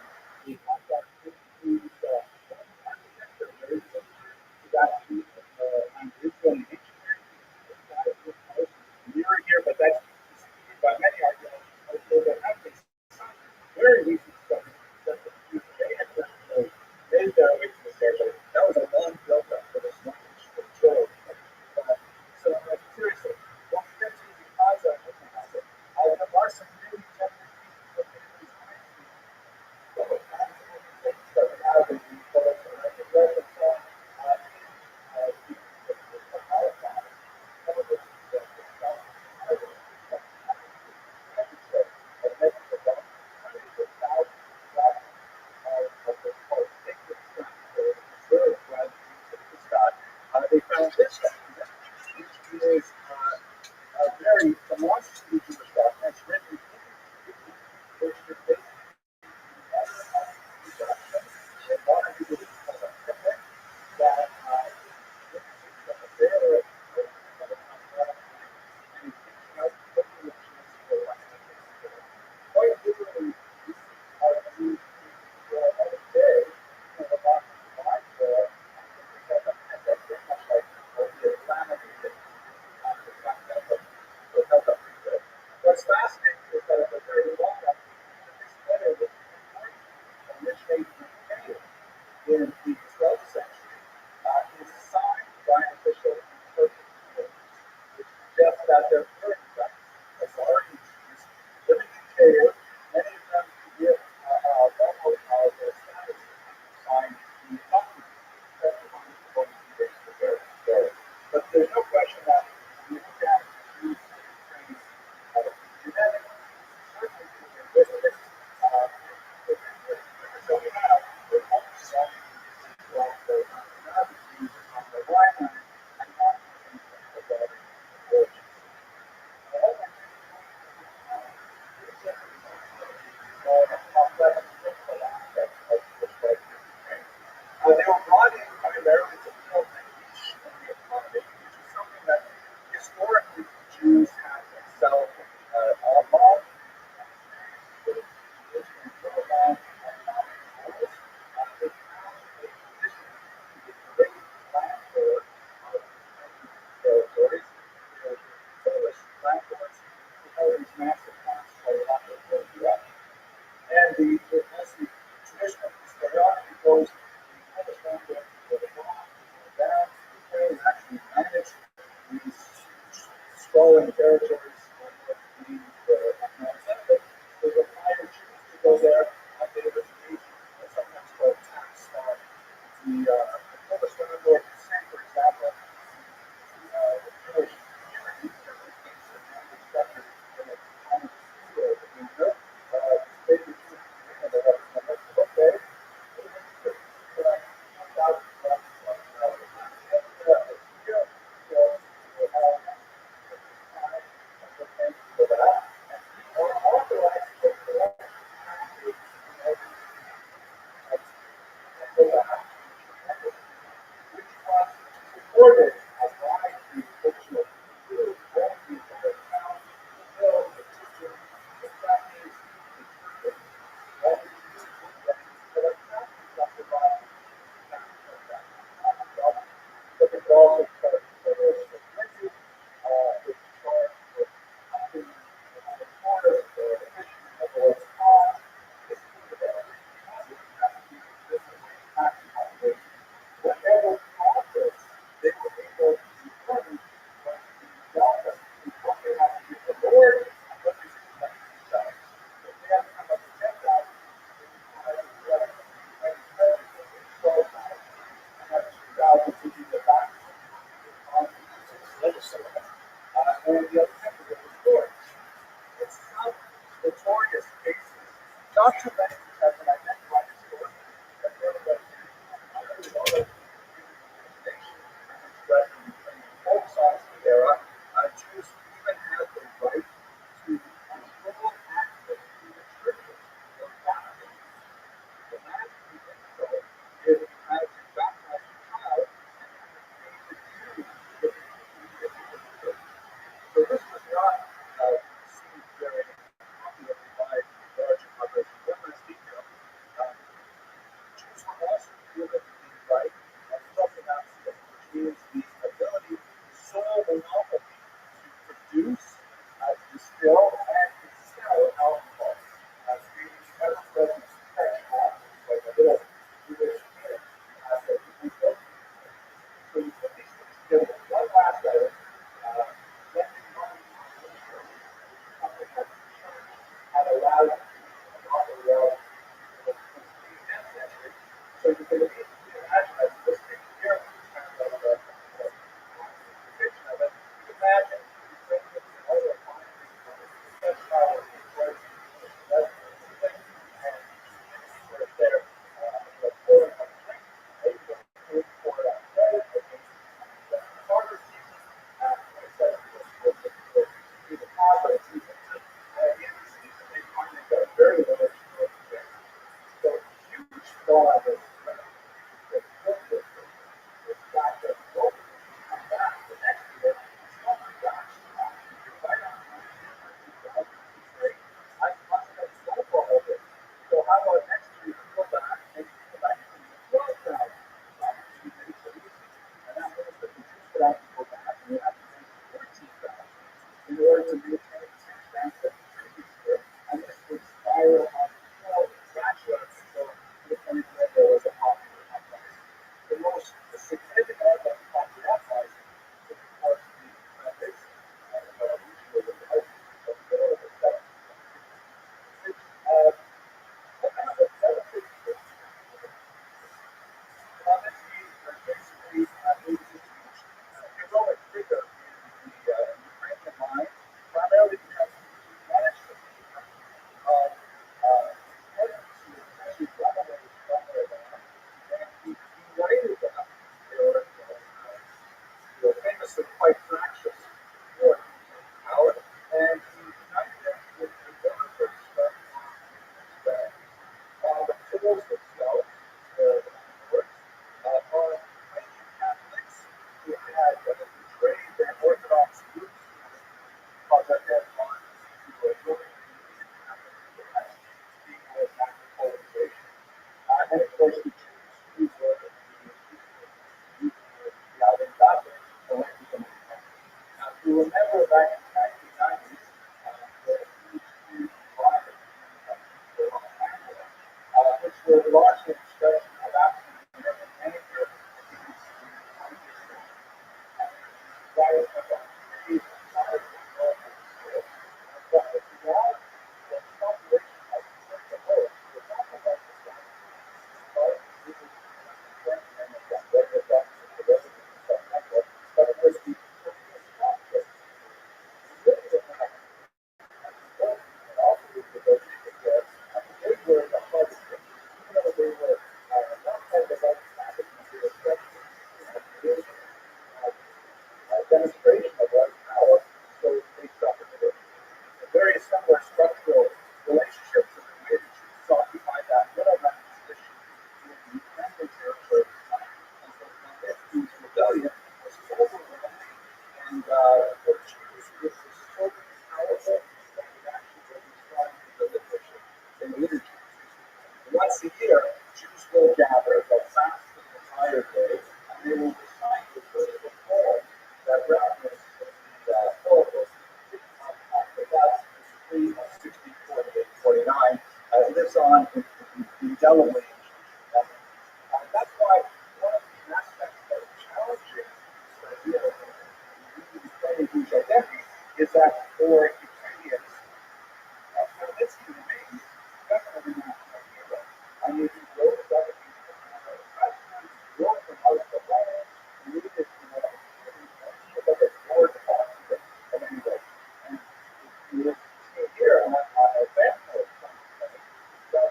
A: the Khazar include architecture very similar to that used on Israel and ancient mirror here, but that's disputed by many archaeologists. Although there have been some very recent studies that they had definitely made their way to this area. That was a long build-up for this one control. So seriously, don't forget to use the Khazar as an asset. There are some really technical pieces of these that have been developed and I think that's a they found this document, which is a very demonstrably Jewish document. It's written in English, what's fascinating is that at the very bottom, this letter was originated in the 12th century, is signed by an official interpreter, which suggests that there were, in fact, authority Jews living in Cairo, many of them give level of their status signed the document that the one is going to be prepared. But there's no question that when you look at Jews trained genetic not too many have been identified historically that were the but in folk songs of the era, Jews even had the right to control access to the churches or baptism. The man who did so is had to baptize a child and had to pay the dues to the church. So this was not seen very popular by larger population. One last detail. Jews were also given the right of self-announcement, which means the ability, sole monopoly, to produce, distill, and to sell alcohol. Because it doesn't touch like a little Jewish kid that you can go. So you put these things together. One last item. Lending money to the church. Something that the church had allowed around the 10th century. So you can imagine as this picture here, kind of a depiction of it. You can imagine you bring the oil fine such power in place, and sort of there, pouring on the drink, maybe the pour it on bread, the harder season, the moderate season. In the season, they find they've got very little to drink. So huge thought is the cook district is back there. Well, come back the next year, it's not my gosh, you're right on time. Great. I must have sold all of it. So how about next year you go back and you go back to 12,000? That would be very easy. And that means that the Jews would have to go back and they have to make 14,000 in order to maintain the same stance that the previous year. And this would spiral up gradually until to the point where there was a popular uprising. The most significant of the popular uprising was, of course, the foundation of the revolution of the middle of the 17th. Basically, this huge heroic figure in the Ukrainian mind, primarily because he managed to become peasants who essentially run away from their land, and he united them. They were famously quite fractious war power, and he united them with the military stuff on the tools themselves, on Ukrainian Catholics who had betrayed their Orthodox roots, caused that their minds to moving into Catholic West, being an act of polarization. And of course, the Jews who were the Alvin Catholics, now, if you remember back in the 1990s, the huge riot in Canada, which were largely an expression of absolute anger against the administration. And riots went on days and sides and all that stuff. But the reality that the population has turned the vote was not the right response. But it was but it was the political demonstration of white power, so they suffered a very similar structural relationships in the way that Jews occupied that middleman position in the Ukrainian territory. And so this rebellion was overwhelming, and for Jews, it was so powerful that it actually was responding to the literature and liturgy. Once a year, Jews will gather, they'll fast the entire day, and they will recite the verse of Paul that references the Holocaust after that, 3:60:48:49, lives on indelibly. That's why one of the aspects that is challenging this idea of the Ukrainian Jewish identity is that for Ukrainians, Khmelnytsky remains definitely national hero. I mean, he rose up against the president, broke them out of the land, created, like a war department of anyway. And you will see here a event of something that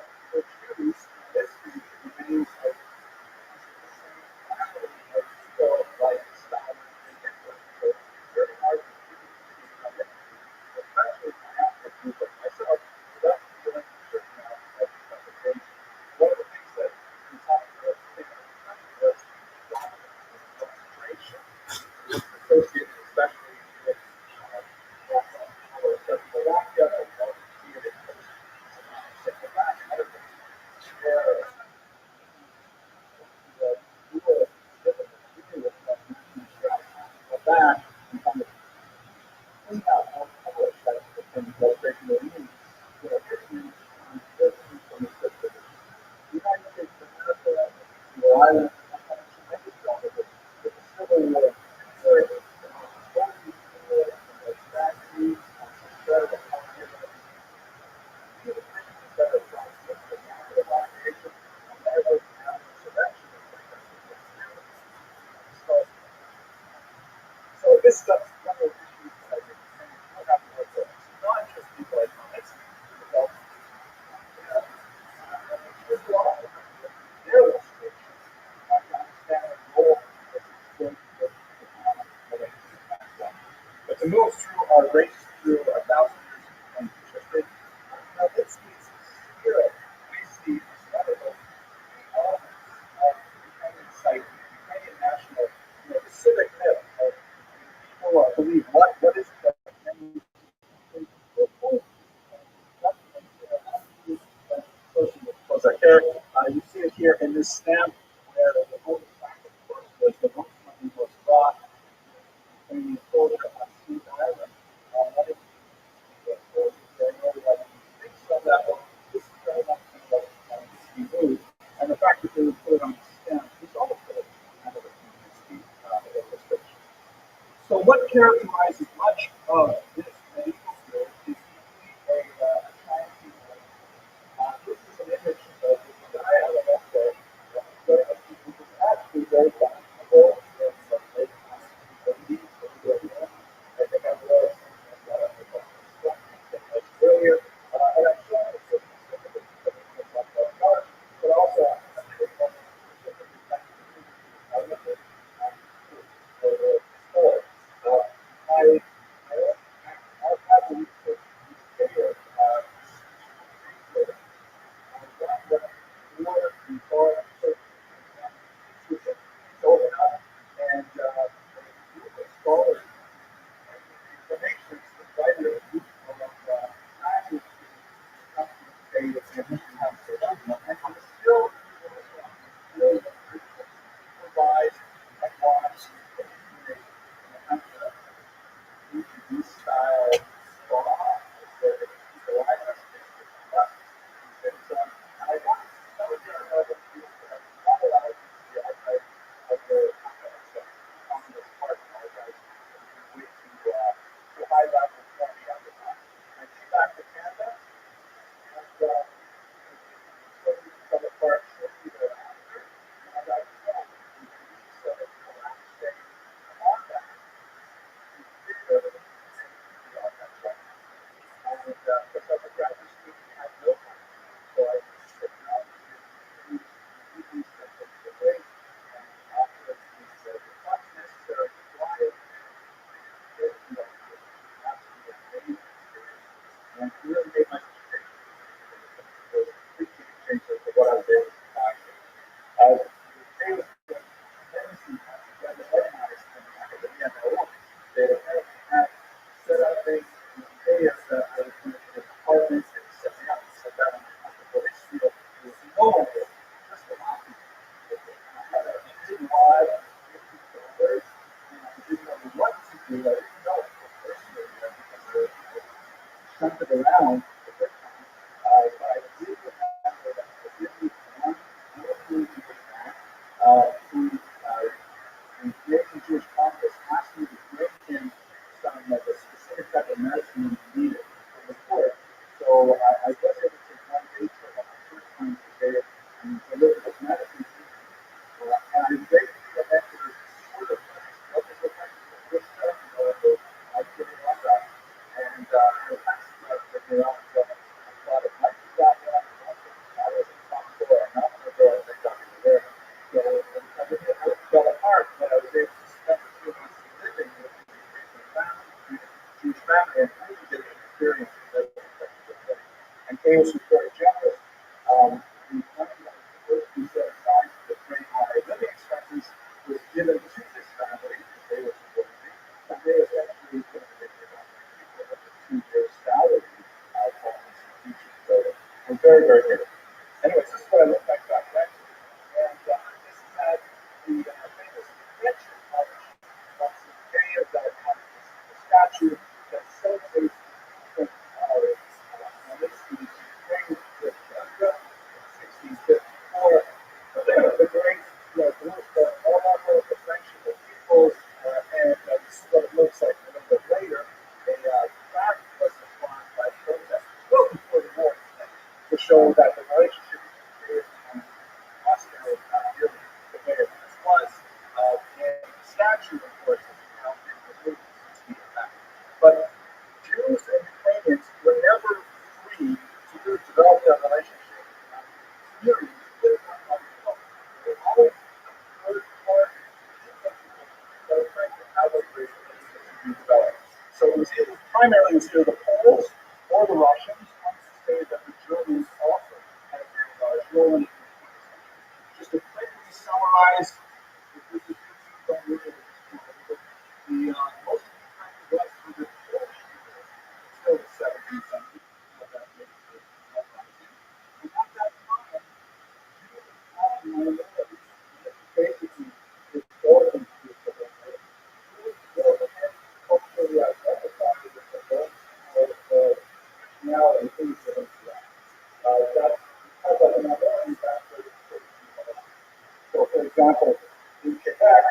A: So this stuff is one of the issues that you don't have to work with. It's not just people like this. There's a lot of their illustrations. I understand the role but to move through our race through 1,000 years of history, let's see spirit. We see some of those elements of Ukrainian psyche, Ukrainian national, the civic myth of people believe what is it that many you see it here in this stamp where the golden plaque, of course, was the most money was brought Ukrainian soldier on Steve Island. That is this is very much what we do. And the fact that they would put it on the stamp is also kind of a community illustration. So what characterizes much of this medieval period is a Chinese people. This is an image of the guy on the left there, which is actually very fashionable in the late 1980s. I think I was earlier, and I'm showing it to but also around. The American Jewish Congress asked me to bring in some of the specific type of medicine needed from the court. So I was able to take one day trip on my first time today and deliver this medicine. And I'm grateful for that for this sort of this stuff, I get it on that. And the fact that they're out I thought it might be that one. I wasn't comfortable or not going to go and think that was there. So I fell apart, but I was able to spend a few months living with my Jewish family and really get an experience with everything. And Chaos Reporter General, the money that was supposed to be set aside to pay my living expenses was given to this family because they were supporting me, and they eventually put it about 2 years' salary from this teaching. So I'm very, very grateful. Anyways, this is what I look like back then. And this had the famous picture of the day of the statue that celebrates the this is spring with Gundra in 1654. The great, all over the friendship of peoples, and this is what it looks like a little bit later. A fact was defined by protesters well before the war. to show that the relationship between Taik and Oscar is not really the way it once was. And the statue, of course, is now in the movie since we attacked. But Jews and Ukrainians were never free to develop their relationship theories with one another. They always heard more that were trying to have a relationship to be developed. So primarily it was either the Poles or the Russians. One say that the Germans also had a very large role in it. Just to quickly summarize, this is the most of the Ukraine was under Polish rule until the 17th century. And at that time, Jews had basically historically culturally identified with the most of the nationality things that are that's because of an identity factor. So, for example, in Quebec,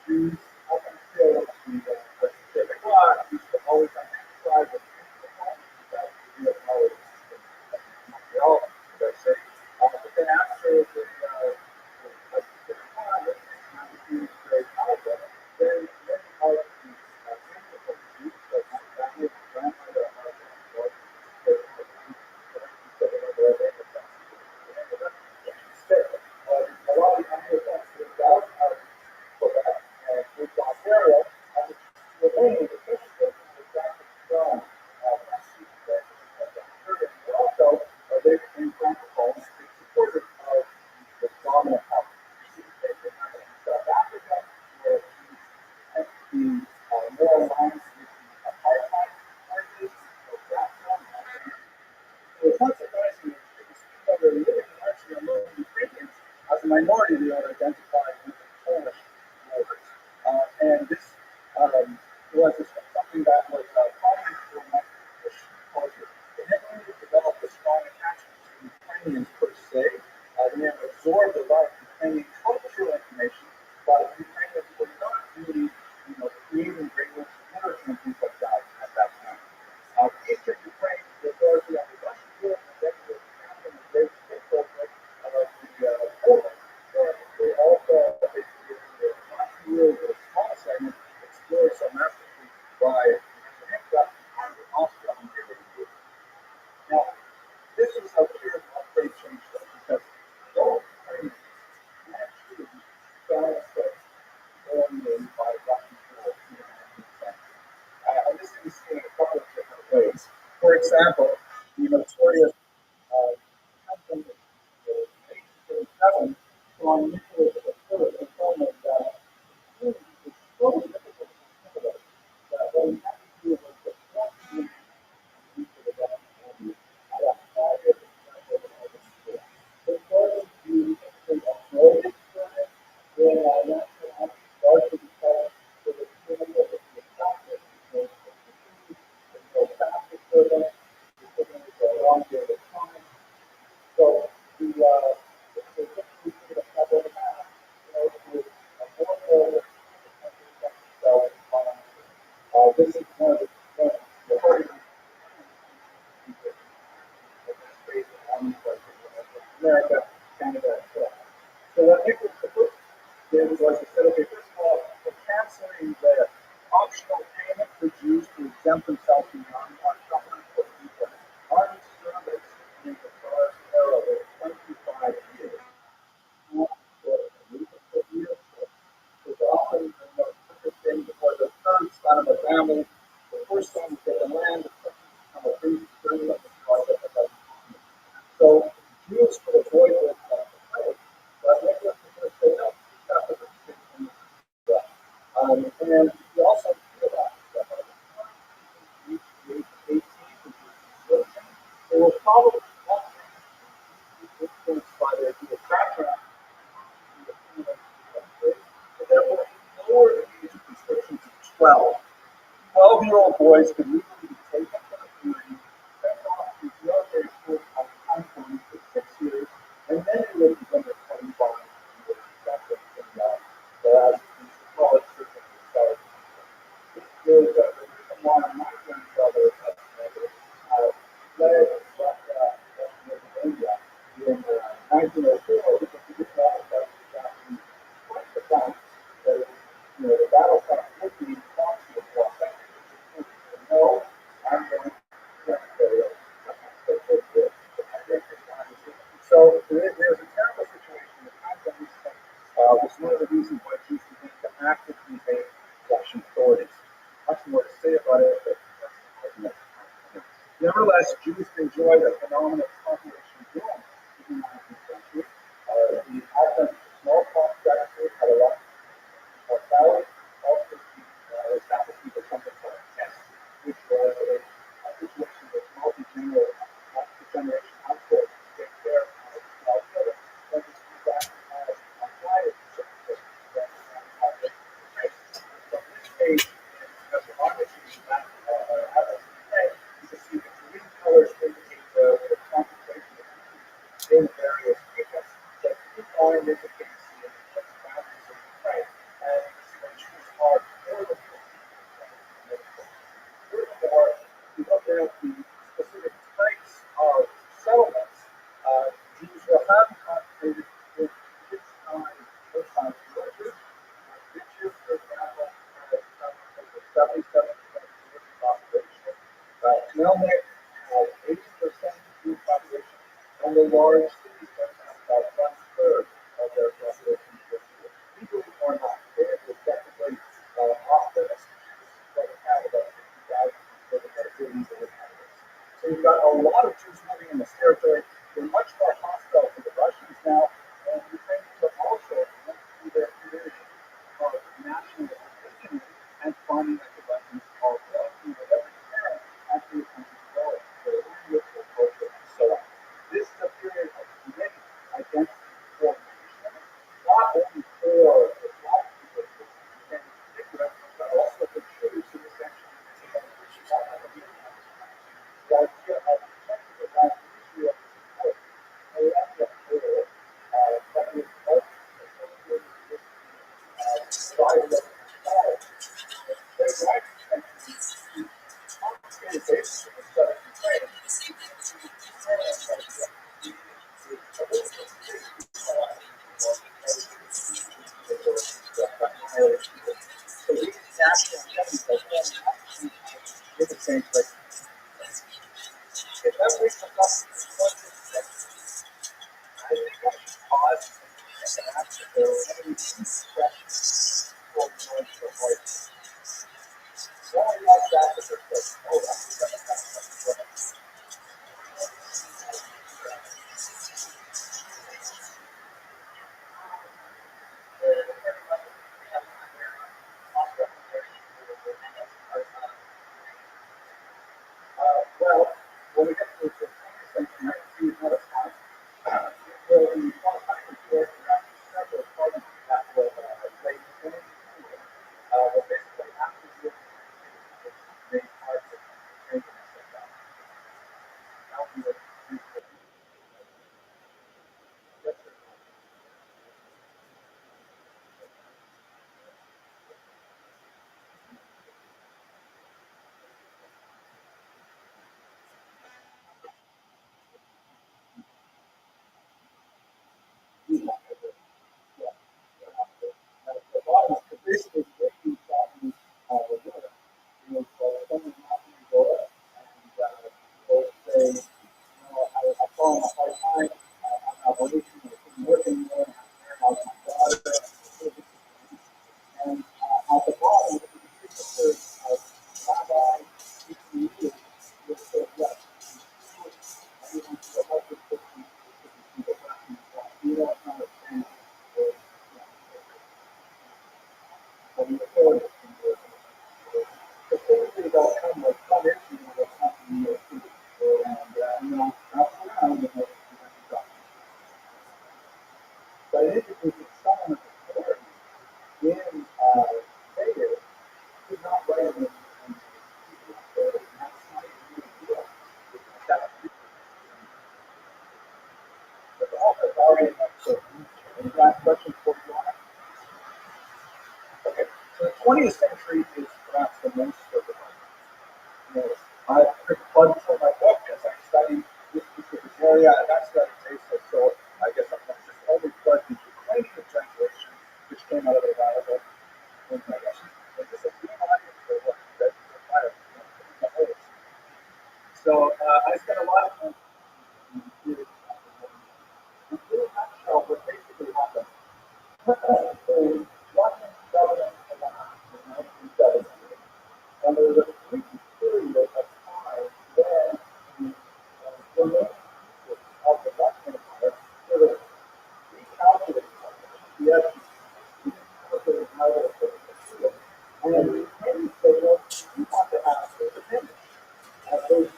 A: Jews up until the Pacific War used to always identify with that real knowledge in Montreal, as I say. But then after the Pacific War, the nationality was very powerful. Then many of the principal Jews, like my family, my grandmother, my grandmother, a lot of the Anglophone moved out of Quebec and moved to Ontario, and the remaining officials were drafted from and also they became francophones. They supported the dominant power. In South Africa, where tend to be more aligned with the apartheid parties, so that's one. So it's not surprising that they're living largely among Ukrainians. As a minority, they are identified with the Polish rulers. And this was something that was common for much of the culture. They never really developed a strong attachment to Ukrainians per se. They never absorbed a lot of Ukrainian cultural information, but Ukrainians were not really, creating great works of literature and things like that at that time. Eastern Ukraine was largely under Russian rule, and then it was becoming a great stakeholder of the Poland. They also, basically, in the last year, with a small segment, explored so massively by Hitler and Austria-Hungary. Now, this was a period of great change, though, because those Ukrainians actually found themselves dominated by Russian rule in the 19th century. And this can be seen in a couple of different ways. For example, the notorious campaign in 1837 on Nicholas I, the Poland, that it was so difficult to assimilate that what we had to do was to force them into the Russian army at a higher level of the school. It started to avoid experience in national army, largely because there was feeling that if you attack it, go faster for them, you're taking it for a long period of time. So the history sort of have over that, with a more role this is one of the hardest armies like America, Canada, and so on. So what Nicholas I did was to say, okay, first of all, we're canceling the optional payment for Jews to exempt themselves from non-suffering for people. Army service in the first era was 25 years. Not for a group of years. So often, thing before the third son of a family, the first son to get the land, the second to become a priest, the third one to project of the So Jews could avoid this fight, but Nicholas was going to say no, that's a distinction. And he also realized that by the time he reached the age of 18, which was conscription, they were probably not influenced by their Jewish background, and therefore he lowered the age of conscription to 12. 12-year-old boys could legally be taken from the community, sent off to military school at the time for 6 years, and then they would begin their 25 years. Whereas the college system was started. This is the reason why my grandfather led Nevertheless, Jews enjoyed a phenomenal population growth in the 19th century. The advent of smallpox actually had a lot of mortality. Also, established people something called a test, which was a situation with multi-generation households to take care of each other. But it's that as a higher percentage than race. So in this case, in Professor Martin's back atlas today, you can see the green colors indicate the concentration of in various areas. So you find this is in the boundaries of Ukraine, and the Jews are more than furthermore, if you look at the specific types of settlements, Jews will have concentrated in this time villages. Villages, for example, has over 77% Jewish population. Melnick has 80% Jewish population, and the large cities have about one-third of their population Jewish. Legally or not, they are technically off the list. But it had about 50,000 living at a billion inhabitants. So you've got a lot of Jews living in this territory. They're much more hostile to the Russians now, and Ukrainians are also linked to their community of national identity and finding that the Russians are welcoming with every parent actually comes to develop their own ritual culture and so on. This is a period of great identity formation, not only for the black people in particular, but also for Jews who essentially the idea of protecting the black history of this important. I love the whole that is associated with survival of the their right to confiscated bases in southern Ukraine. So these national identities are formed in the same place. If that brings us up to the question that I think I should pause and ask if there are any questions before we go into the voice. Why are you like that with your question? Oh, that's well, when we get to the 20th century, 19th century, will be qualified for several parties that will play in will basically after the main parts of the now we will basically breaking problems with Europe. You know, so someone knocking the door and they'll say, you know, I fall on a hard time, I'm not working, I couldn't work anymore, I'm my daughter, and at the bottom, the picture of Rabbi, will say, yes, everyone should help this person, you know, it's not a thing. Typically, they'll come with some issue with something new, and you know, bounce around and they'll but it indicates that someone of authority in Taik could not write it in and that's not even a deal. But the author already has any last question for you? Okay, so the 20th century is perhaps the most fertile. You know, I picked fun for my book as I studied this specific area, and I studied taste, so I guess I'm going to just only plug the Ukrainian translation, which came out a little while ago. And I guess it's just a few audience for what that fire. So I spent a lot of time in a little nutshell what basically happened. The Russian government collapsed in 1970, and there was a brief period of time when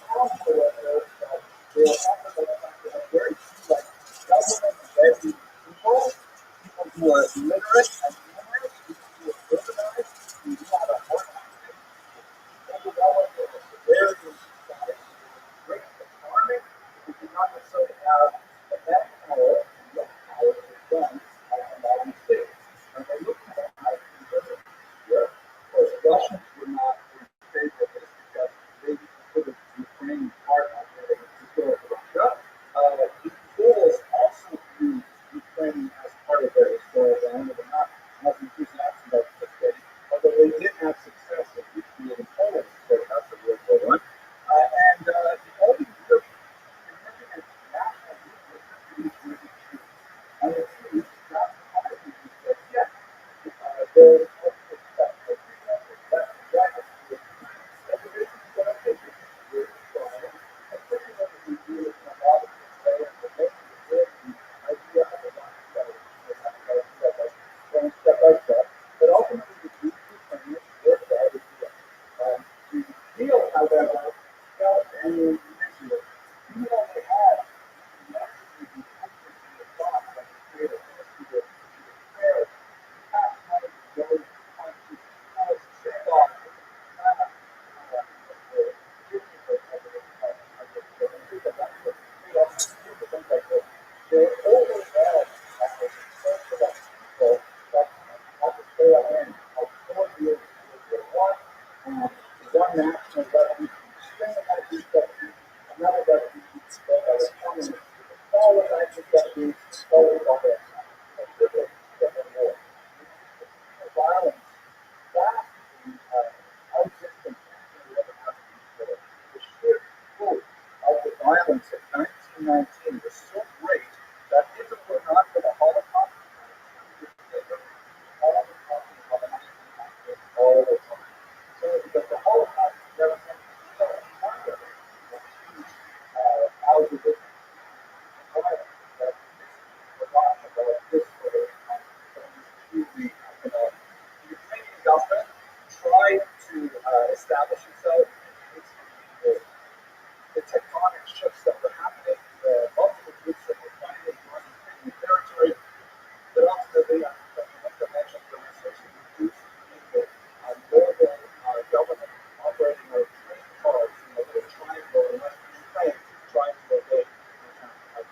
A: problem, however, is that they are often a very few like government-ready people, people who are literate and numerous, people who are organized, who know how to organize things, who develop a very good society, great farming, who do not necessarily have the manpower and willpower to run all these things. And they look at it as here. Of course, Russians were not in favor of this because they considered Ukraine part of their historical Russia. The Poles also viewed Ukraine as part of their historical land, and were not as enthusiastic about participating, although they did have success in recreating Poland after World War One. The only real significant national movement that these were the Jews. And the Jews got behind these and said, yes, there is no respect for freedom, respect for justice, and the reason for that is we're trying, and particularly we do it in a lot of way and the way we live the idea of a lot step by step, but ultimately the Jews Ukrainians their side is the deal, however, felt any initiative, even though they had massively the interest in the thought that the creative ministry would declare tax money to go to countries to save off they're overwhelmed by the research about people that at the tail end of 4 years of World War one national refugee, Spain refugee, another refugee that was coming, all of that refugee, all of that war. Violence, that outfit contemporary of African war. The sheer scope of the violence of 1919 was so great that if it were not for the Holocaust, all the talking about the 1919 all the time. So because the Holocaust represents so much of it, a huge algorithm violence that is forgotten about this way and hugely the Ukrainian government tried to establish itself. It's the tectonic shifts that were happening, the multiple groups that were fighting on Ukrainian territory, but ultimately, like I mentioned, the restrictions reduced the northern government operating on train cars in a little triangle in western Ukraine, trying to obey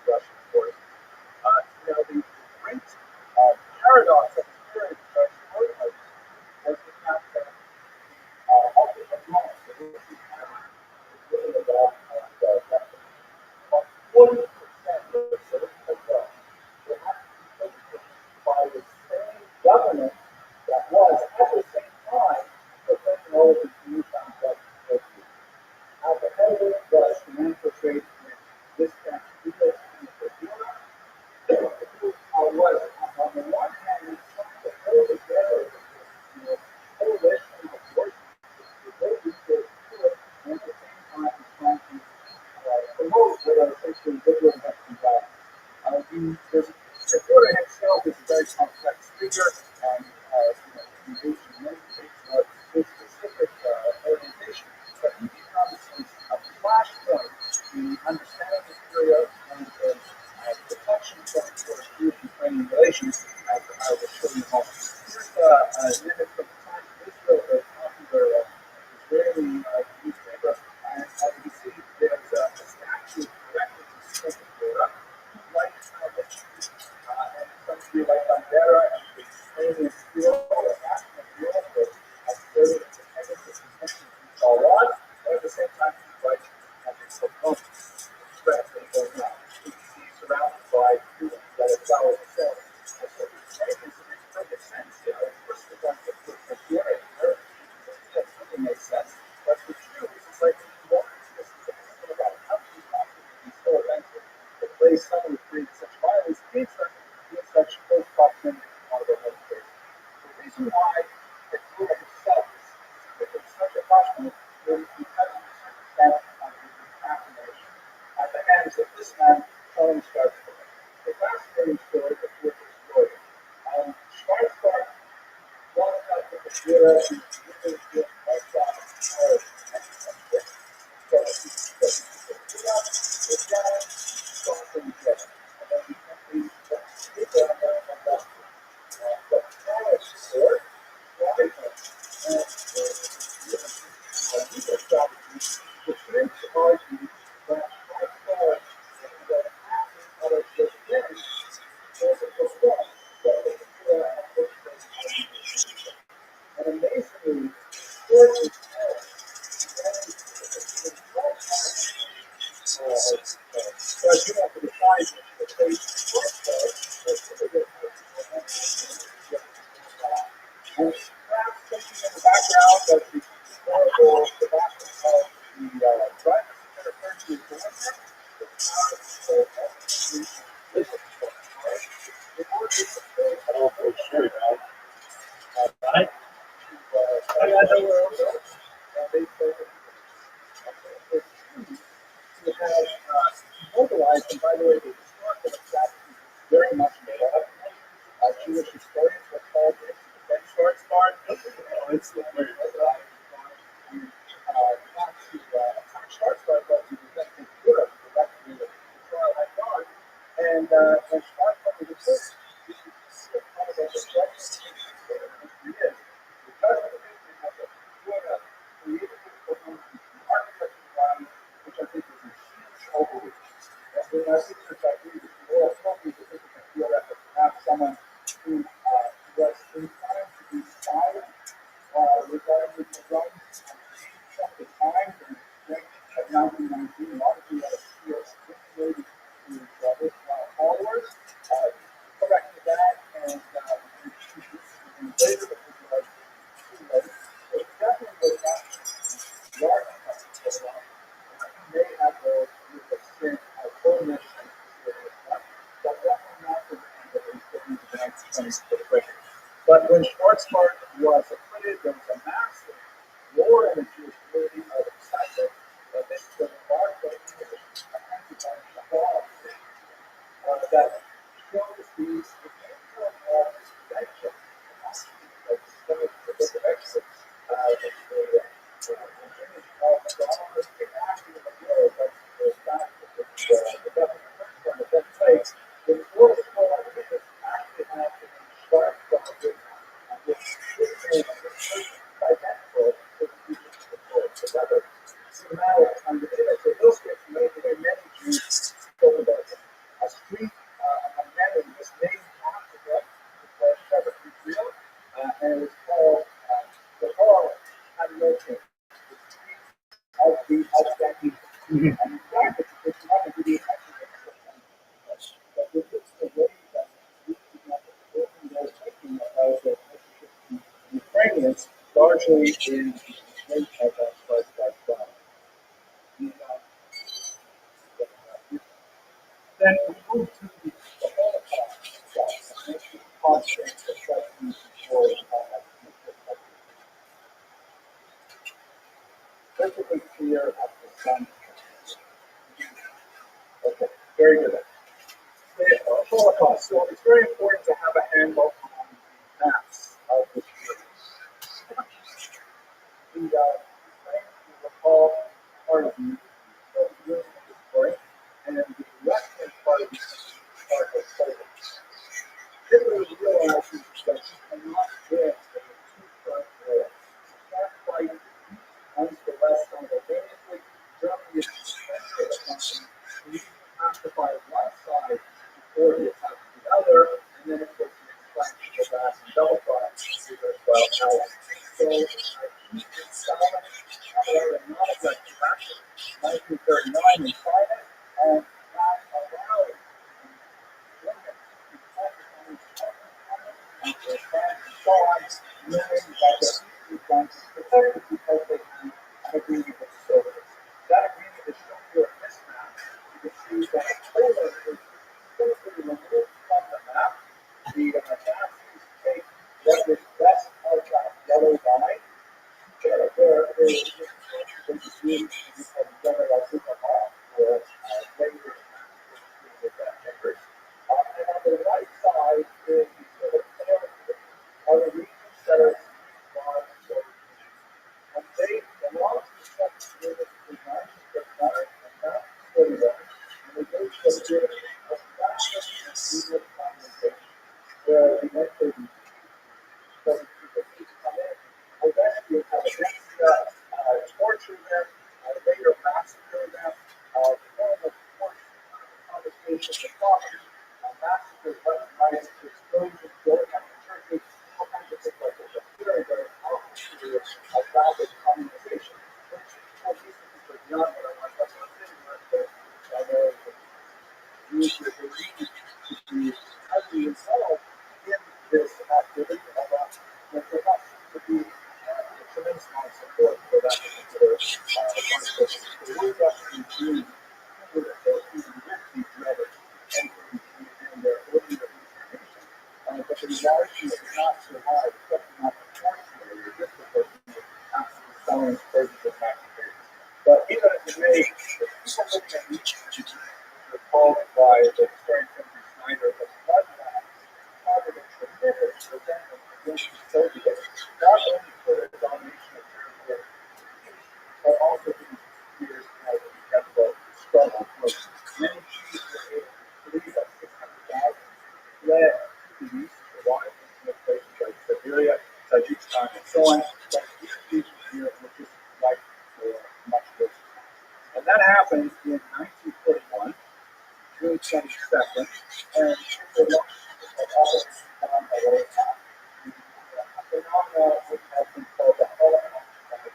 A: Russian orders. The great paradox that was here in French ordinance was the fact that the ultimate loss of which we had is really about that 40% of the citizens will have to be taken by the same government that was at the same time protecting all of its newfound justice. At the head of it was the man portrayed in this French legal who was, on the one hand, trying to hold together this coalition of forces to go research to it, and at the same time he's trying to promote what are essentially liberal Mexican values. The order himself is a very complex figure, and engaged in many things about his specific orientation, but he becomes a flashpoint in understanding the period and the protection point for Jewish-Ukrainian relations, as I will show you in a moment. Here's an image from the Times of Israel, a very popular Israeli newspaper, and as you can see, there's a statue directly to Second Torah, like the Jews, and some of you like Bandera and the Ukrainian hero, the national hero for asserting independence and protection of all laws, but at the same time, he's writing as a proponent. has mobilized, and by the way, the historical effect is very much made up. Jewish historians have called it the benchmark part. It's the word. Not to attack Schwarzbard, but to protect Europe, directly the trial had gone. And Schwarzbard was the first. This is kind of a reflection of history is. Because of the history of the Florida created the architecture value, which I think is a huge overreach. And when I think that I agree with more appropriate to think of the Florida as perhaps someone who was inclined to be silent regarding the drones at the time, and at 1919, largely out of fear of stimulating his followers, corrected that, and later, but it was too late. So it definitely was not large enough to go on. He may have a sin of omission, but definitely not to the end of the 1920s for the British. But when Schwarzbard was acquitted, there was a massive war in the Jewish community of excitement that this was a large that shows these potential of prevention of the book of Exodus. The image of God interacting in the world, but the fact that the government that takes the world actually has to be sharp from this name of this person identical to the people of the world. So rather cinematic under the image. So those things made many Jews spoke about it. A street among many was named after them because Shepherd was real, and it was called the Hall Karaoke, the street of the outstanding. And in fact, it's not a really but this is the way that they're thinking about the Ukrainians largely in the state of that. Then we move to the Holocaust and make the constant assessment for perfectly clear at the sun. Okay, very good. The Holocaust. So it's very important to have a handle on the maps of the series. The Ukraine, you recall, part of the Union story, and the western part of the part of Poland. Hitler realizes that he cannot win the two-front war. He can't fight once the West simultaneously. Germany is essentially a country. He has to fight one side before he attacks the other, and then of course he expects to go back and double fight because well allies. So he is silent, however, not aggressive action. 1939 in China, and that allowed Germany to focus on his France and so on, knowing that the Eastern Front is protected because they had an agreement with the Soviets. That agreement is shown here on this map. You can see that Poland is completely removed from the map. The Nazis take what is west of that yellow line. Where there is the Jews of General Superhall, where later with that members. And on the right side is the are the regions that are large and they belong to the section unit in 1939 and 1941, and they go to a period of fashion and legal condemnation, where the NKVD doesn't come in. Eventually, you have a torture them, later massacre them, form of forced confiscation of property, massacre, weaponized explosions, going after churches, all kinds of things like this. A very, very powerful period of rapid communization, which more recently was beyond what I want to talk about anymore, but I know that Jews were believed to be heavily involved in this activity, and there not seem to be a tremendous amount of support for that particular conflict. So we're definitely Jews who were associated with these brothers and their earlier incarnation. But the reality is not so high, especially not proportionally or disproportionately after the Stalin's version of massacres. But even as it may, the people looking at these many Jews were able to flee, about 600,000 fled to the east, to water into places like Siberia, Tajikistan, and so on. But these regions here were just ripe for much worse. And that happened in 1941, June 22nd, and the launch of all on the road top. A phenomenon which has been called the Holocaust of the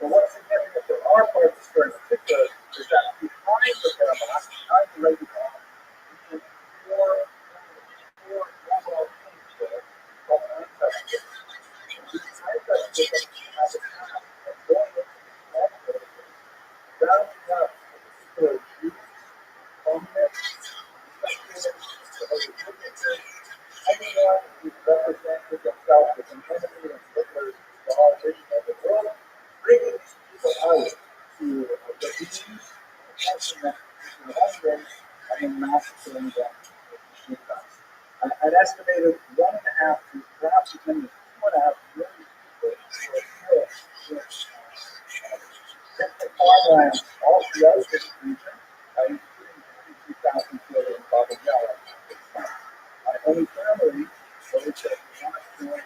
A: but what's significant for our part of the story in particular is that behind the Paramount, behind the Red Cross, four overall teams there called untouchables. These untouchables have a path of going into these small villages, rounding up particular Jews, communists, spectators, witnesses, anyone who represented themselves as an enemy of Hitler's raw vision of the world, bringing these people out to the beach, catching them in one day, and then massacring them with machine guns. An estimated 1.5 to perhaps as many as 2.5 million people were killed in farmlands all throughout this region, including 52,000 killed in Babangala. Only family, so it's not joined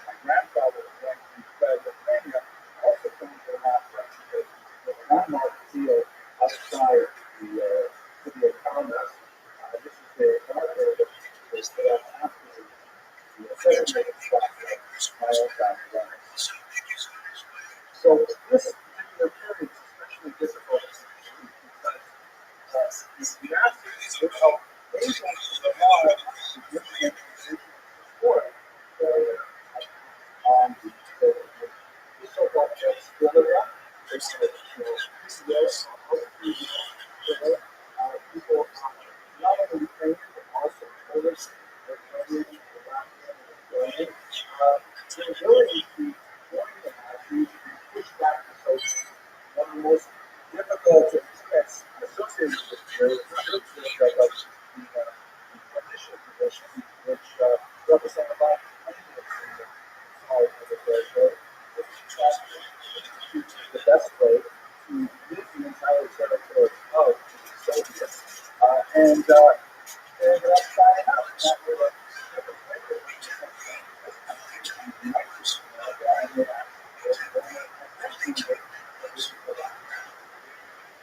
A: my grandfather went to Pennsylvania, also came to the last because the landmark field outside the city of Congress. This is the marker that is after the segregated shot my own family. So this particular period is especially difficult because the Nazis were able to survive significant support on the so-called guerrilla. There's people not only Ukrainian but also Polish, Lithuanian, Iranian, the ability to join the Nazis and push back the Soviets. One of the most difficult events associated with this period is not but the transition position, which represent about 20 minutes in the part of the territory, which is the best way to use the entire territory of the Soviets. And signing up. That was a different way to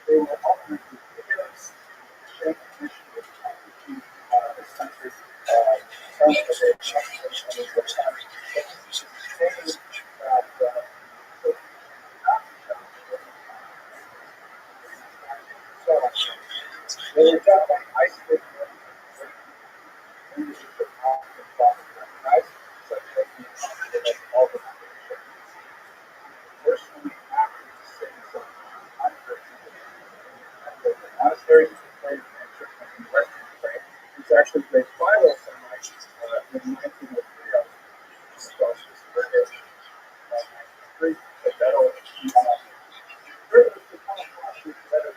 A: they will ultimately give us the mission of this country's they were definitely isolated leadership of guys, such as the organization. Personally, after the cities of monasteries in the Western Ukraine, it's actually great Philo sunlight in 1903 across this area. The metal privilege to come across this better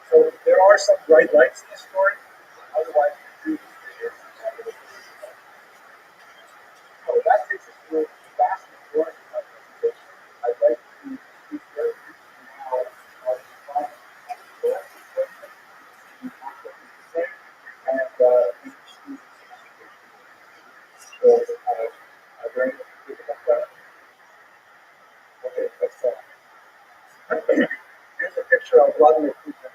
A: So there are some bright lights in the story. Otherwise, so that takes us through the vast majority of my presentation. I'd like to speak very briefly now on the final and so, during okay, that's here's a picture of Vladimir Putin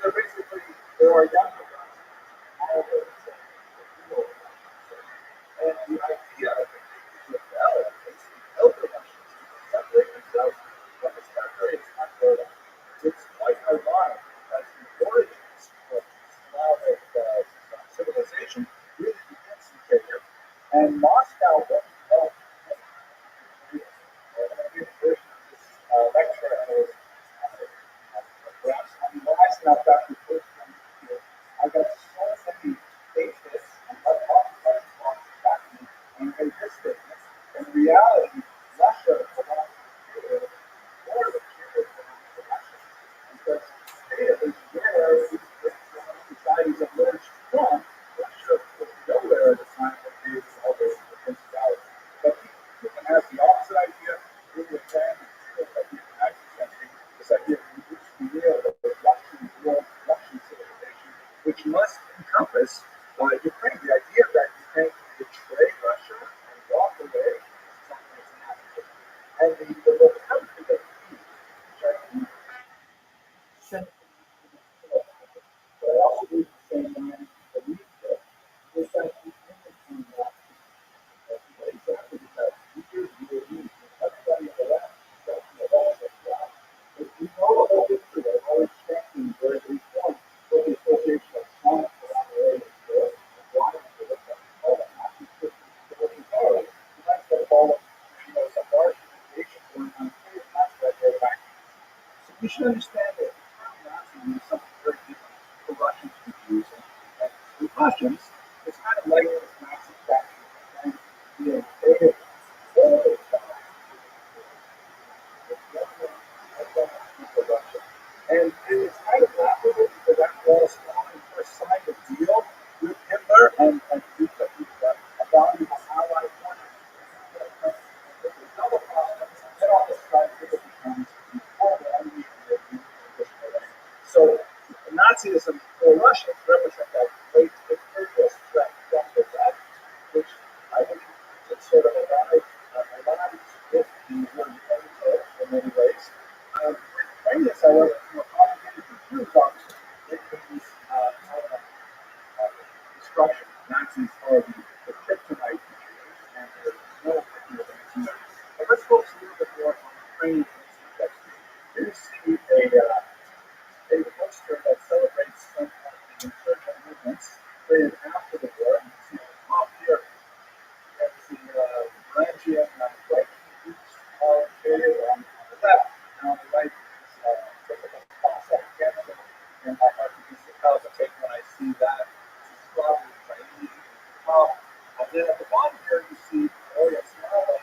A: they're basically, there are younger guys, all the and the idea of the rebel is the elder Russians to separate themselves from this territory is unheard of. It's quite ironic because the origins of Slavic civilization really begins here. And Moscow wasn't developed. I'm going to give a version of this lecture, and it was perhaps, when I sat back the first time here, I got so many atheists and other back to me and made this statement. In reality, Russia belongs to the more of a period belongs to Russia. Because data is where these societies emerged from. Russia was nowhere at the time when they were all the principalities. But Putin has the opposite idea. Really abandoned like the 19th century, this idea of the Russian world, Russian civilization, which must encompass Ukraine. The idea that you can betray Russia and walk away is something that's not true. And the locality that he, which I think, sent but I also believe the same man believes that is that the image in that exactly because we do everybody on the left, especially the left as well. But we know the whole history of always strengthening very reform for the association of science around the area of the why we look at all the Nazi systems to working forward. You might get all some large organization going on here, and that's why they're back. So we should understand that the term Nazi means something very different for Russians to use. And with Russians, it's kind of like this Nazi statue and the invaded all the time. And it's kind of laughable because that was the first signed a deal with Hitler and we took a valuable ally for him. Double cross him, then all this time Hitler becomes the horrible enemy and they push him away. So Nazism for Russia represents that great imperial threat from the left, which I believe is sort of aligned with the word in many ways. Ukrainians, however, complicated confused obviously. It means destruction. Nazis are the kryptonite and there's no particular thing. But let's focus a little bit more on Ukrainian context. Here you see a poster that celebrates some of the insurgent movements created after the war. And you see on the top here, that's the Varangian right groups are created on the left. And on the right is typical Cossack cancer. And my heart begins to palpitate when I see that. This is probably Ukrainian top. And then at the bottom here, you see Oya Smala,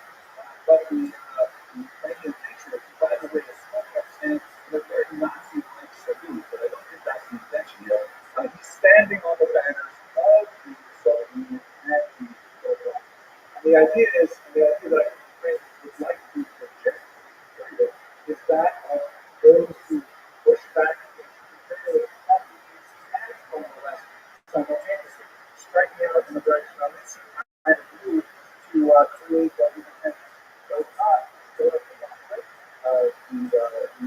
A: but the Ukrainian picture, by the way, the smoke stands in a very Nazi-like salute, but I don't think that's the intention here. He's standing on the banners of the Soviet Union and the Soviet. And the idea that I would like to project is that of those who push back against imperial policies and from the West simultaneously, striking out in the direction of this kind of move to create what we can so not historically accurate. The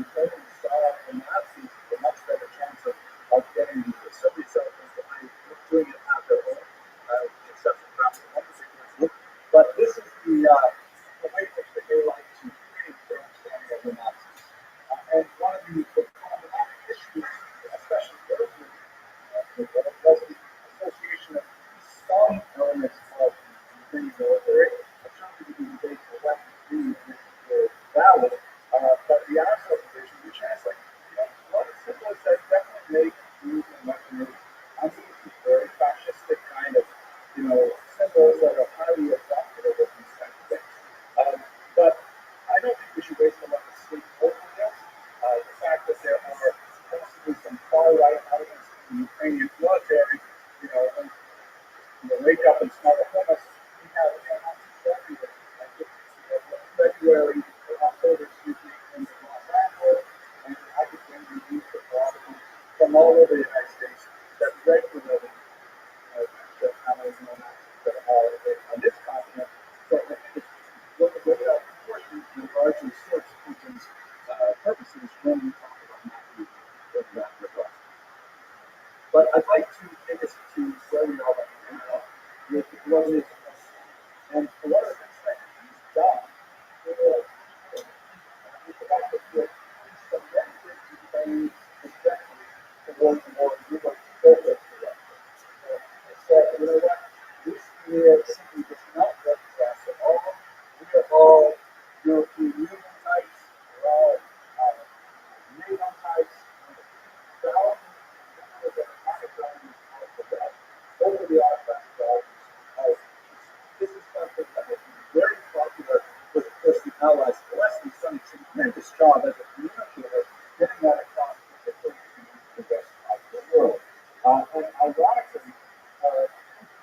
A: Ukrainians saw the Nazis with a much better chance of getting the Soviet settlements behind doing it at their own, with the exception perhaps of one particular group. But this is the way in which they like to create their understanding of the Nazis. And one of the problematic issues, especially those with was the association of some elements of the military. I'm sure we can debate for what we do were valid, but the actual division, which has like, one symbols that definitely make use and weaponry. I mean, it's very fascistic kind of, symbols that are highly evocative of these kinds of things. But I don't think we should waste a lot of sleep over this. The fact that there are possibly some far-right elements in the Ukrainian military, when you wake up and smell the hummus, we have February or October, in Los Angeles, and I think when we use the problem from all over the United States that regularly just how many that are on this continent. So I think it's look at that proportion and largely sorts Putin's allies to the West, we've done a tremendous job as a communicator getting that across particularly to the rest of the world. And ironically,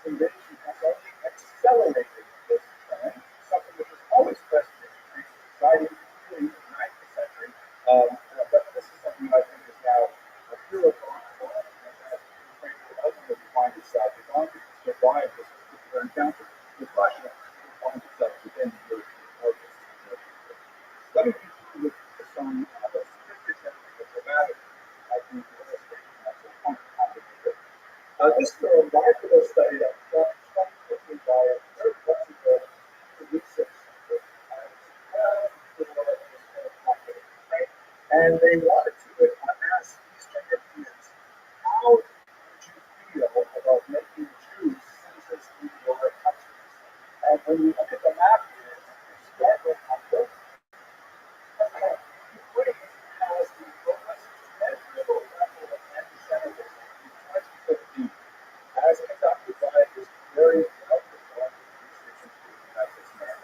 A: invasion has only accelerated this trend, something which was always present in society in the 19th century. But this is something I think is now a philosophical and that Ukraine will ultimately find itself as long as it survives this particular encounter with Russia, it will find itself within the European focus. Let me continue with some statistics and the dramatic, I think, illustration of the point of this is a remarkable study that was done 2015 by a very reputable research center. And they wanted to ask Eastern Europeans, how would you feel about making Jews citizens in your countries? And when you look at the map here, you start with Hungary. Ukraine has the lowest measurable level of anti-Semitism in 2015, as conducted by this very well-performed research institute as this man.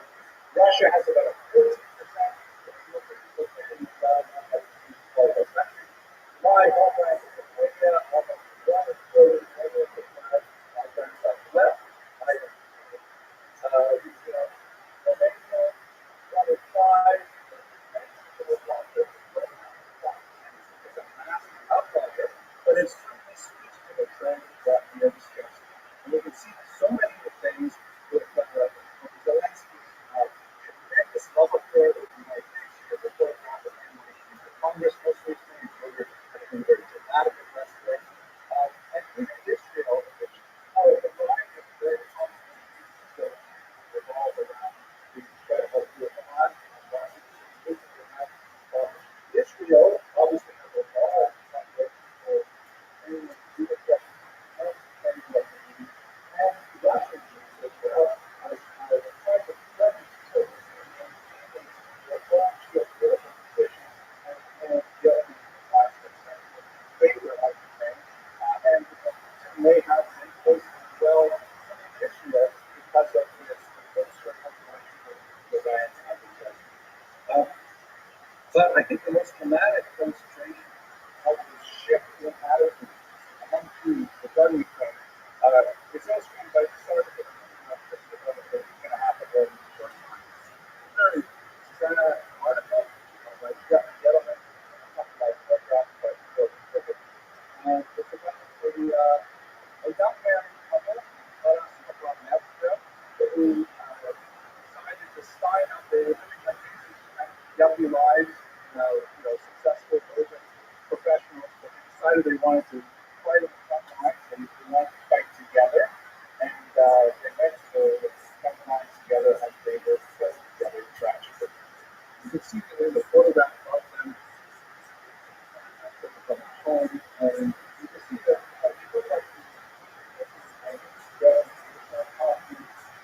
A: Russia has about a 14%. If you look at people in the country, my homeland is Lithuania, almost 1 million people, my friends on the left, I am Romania, 1 in 5, it's a massive outlier, but it certainly speaks to the trend that we are discussing. And we can see so many of the things with Zelensky's tremendous love affair with the United Nations, the report of the Congress most recently included, I think, a very dramatic address there. And even Israel, which a variety of very common issues revolve around the threat of the Hamas and Israel obviously has a large population for anyone to do the question of any what they need, and Russian Jews as well as a type of presence to their own geopolitical position and geopolitical aspects in favor of Ukraine, and may have been close as well in Israel because of this external the land and the judgment. But I think the most dramatic demonstration of the shift in attitude among Jews regarding Ukraine is illustrated by this article. This is going to happen in short time. Very sad article by Jeff Gentleman, something like that, by it's about a young man couple from Mexico who decided to sign up. They were living like yuppie lives, successful, urban professionals, but they decided they wanted to fight on the front lines. They wanted to fight together, and they went to the front lines together and they were killed together tragically. You can see there the photograph of them from home, and you can see that people like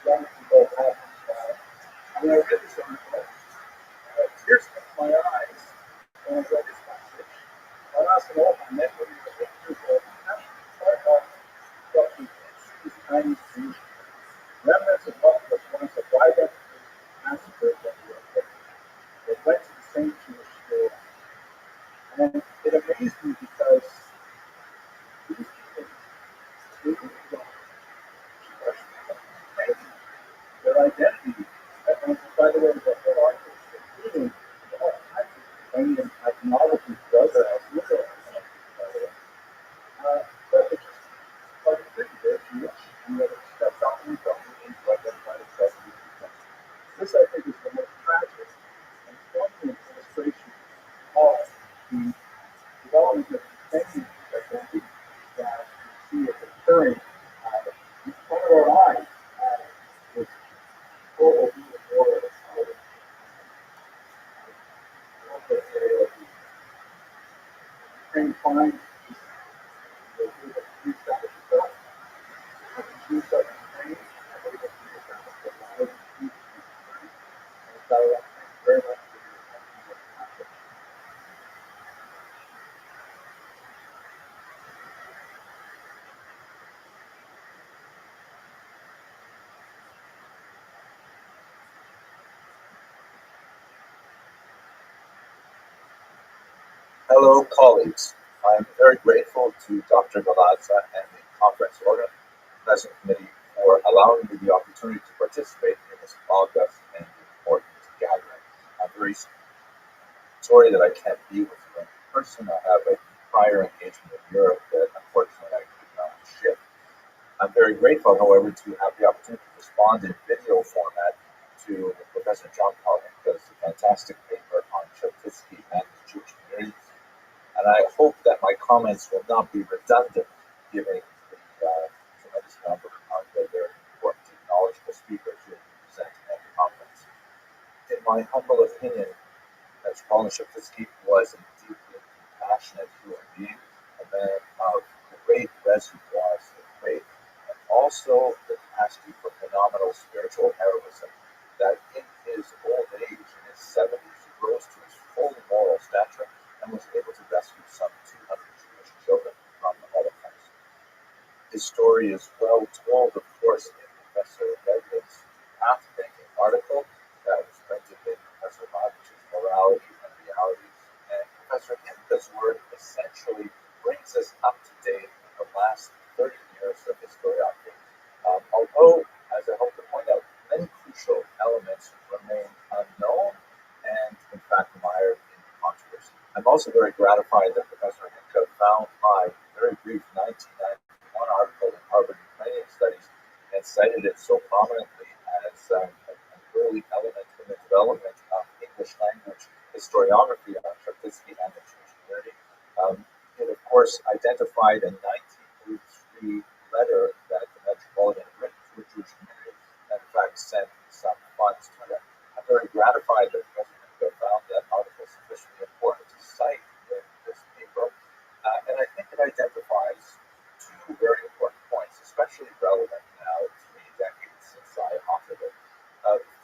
A: young people have when I read this article, tears came to my eyes when I read this passage. When I asked all my men when we were 8 years old, actually tried out what we can see as Chinese Jews. Remnants of what was once a vibrant massacre that we were witnessing. They went to the same Jewish school. And it amazed me because these people, they really don't question their identity. And by the way, the whole article is including all kinds of Iranian ethnography programs, literal ethnography, by the way. But it's just like a thing, they're Jewish, and yet it steps out in front of them to identify themselves as Jews. This, I think, is the most tragic and poignant illustration of the development of Ukrainian identity that we see is occurring in front of our eyes. This global war of Ukraine finds the Jews that is itself, the Jews of Ukraine, and able to establish the knowledge of Jews in Ukraine. And so, thank you very much for your attention. Fellow colleagues, I am very grateful to Dr. Galadza and the conference organizing committee for allowing me the opportunity to participate in this august and important gathering. I'm very sorry that I can't be with you in person. I have a prior engagement in Europe that unfortunately I could not shift. I'm very grateful, however, to have the opportunity to respond in video format to Professor John Palinka's fantastic paper on Chetvisky and the Jewish community. And I hope that my comments will not be redundant, given the tremendous number of the very important and knowledgeable speakers who will be presenting at the conference. In my humble opinion, Colin Chetvisky was a deeply compassionate human being, a man of great reservoirs of faith, and also the capacity for phenomenal spiritual heroism that in his old age, in his 70s, he rose to his full moral stature and was able to rescue some 200 Jewish children from the Holocaust. His story is well told, of course, in Professor Redman's path-making article that was printed in Professor Rodwich's Morality and Realities. And Professor Himka's work essentially brings us up to date with the last 30 years of historiography. Although, as I hope to point out, many crucial elements remain unknown and, in fact, mired in controversy. I'm also very gratified that Professor Himka found my very brief 1991 article in Harvard Ukrainian Studies and cited it so prominently as an early element in the development of English language historiography on Chetvisky and the Jewish community. It, of course, identified a 1903 letter that the Metropolitan had written to the Jewish community and, in fact, sent some funds to them. I'm very gratified that Professor Himka found that article sufficiently important to cite in this paper. And I think it identifies two very important points, especially relevant now 3 decades since I authored it.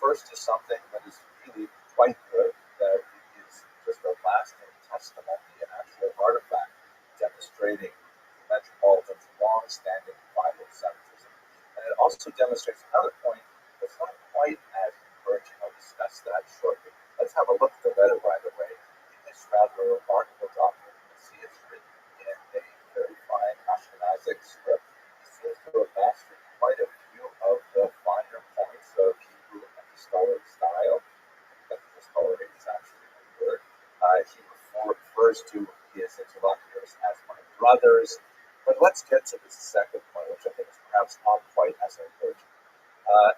A: First is something that is really quite good, that it is just a lasting testimony, an actual artifact demonstrating the Metropolitan's long-standing philo-Semitism. And it also demonstrates another point that's not quite as encouraging. I'll discuss that shortly. Let's have a look at the letter, by the way. In this rather remarkable document, you can see it's written in a very fine Ashkenazic script. He seems to have mastered quite a few of the finer points of Hebrew epistolic style. Epistolic is actually a word. He refers to his interlocutors as my brothers. But let's get to the second point, which I think is perhaps not quite as encouraging.